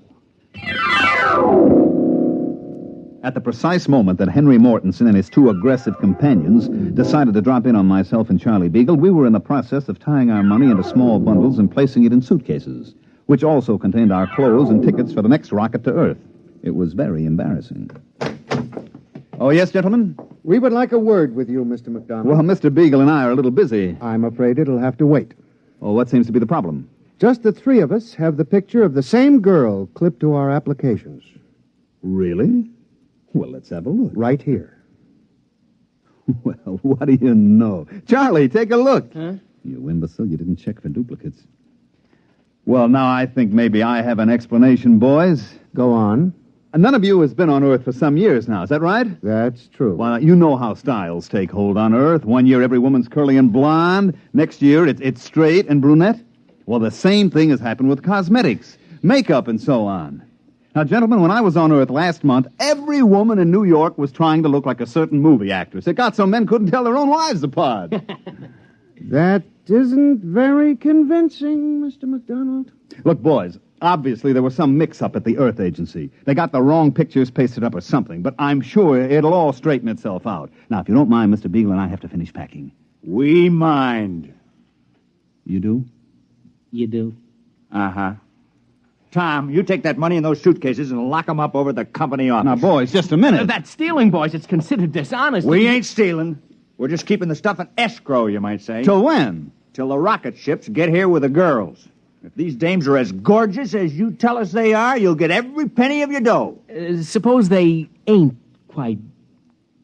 S17: At the precise moment that Henry Mortensen and his two aggressive companions decided to drop in on myself and Charlie Beagle, we were in the process of tying our money into small bundles and placing it in suitcases, which also contained our clothes and tickets for the next rocket to Earth. It was very embarrassing. Oh, yes, gentlemen?
S10: We would like a word with you, Mr. McDonald.
S17: Well, Mr. Beagle and I are a little busy.
S10: I'm afraid it'll have to wait.
S17: Well, what seems to be the problem?
S10: Just the three of us have the picture of the same girl clipped to our applications.
S17: Really? Well, let's have a look.
S10: Right here.
S17: Well, what do you know? Charlie, take a look. Huh? You imbecile, you didn't check for duplicates. Well, now I think maybe I have an explanation, boys.
S10: Go on.
S17: None of you has been on Earth for some years now, is that right?
S10: That's true.
S17: Well, you know how styles take hold on Earth. One year every woman's curly and blonde. Next year it's straight and brunette. Well, the same thing has happened with cosmetics, makeup, and so on. Now, gentlemen, when I was on Earth last month, every woman in New York was trying to look like a certain movie actress. It got so men couldn't tell their own wives apart.
S10: That isn't very convincing, Mr. McDonald.
S17: Look, boys, obviously there was some mix-up at the Earth Agency. They got the wrong pictures pasted up or something, but I'm sure it'll all straighten itself out. Now, if you don't mind, Mr. Beagle and I have to finish packing.
S20: We mind.
S17: You do?
S8: You do?
S20: Uh-huh. Tom, you take that money in those suitcases and lock them up over the company office.
S17: Now, boys, just a minute.
S11: That's stealing, boys. It's considered dishonest.
S20: We ain't stealing. We're just keeping the stuff in escrow, you might say.
S17: Till when?
S20: Till the rocket ships get here with the girls. If these dames are as gorgeous as you tell us they are, you'll get every penny of your dough.
S11: Suppose they ain't quite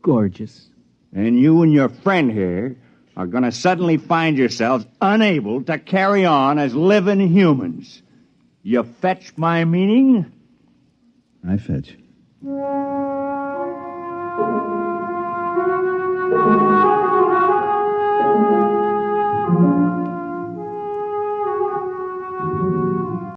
S11: gorgeous.
S20: And you and your friend here are going to suddenly find yourselves unable to carry on as living humans. You fetch my meaning?
S17: I fetch.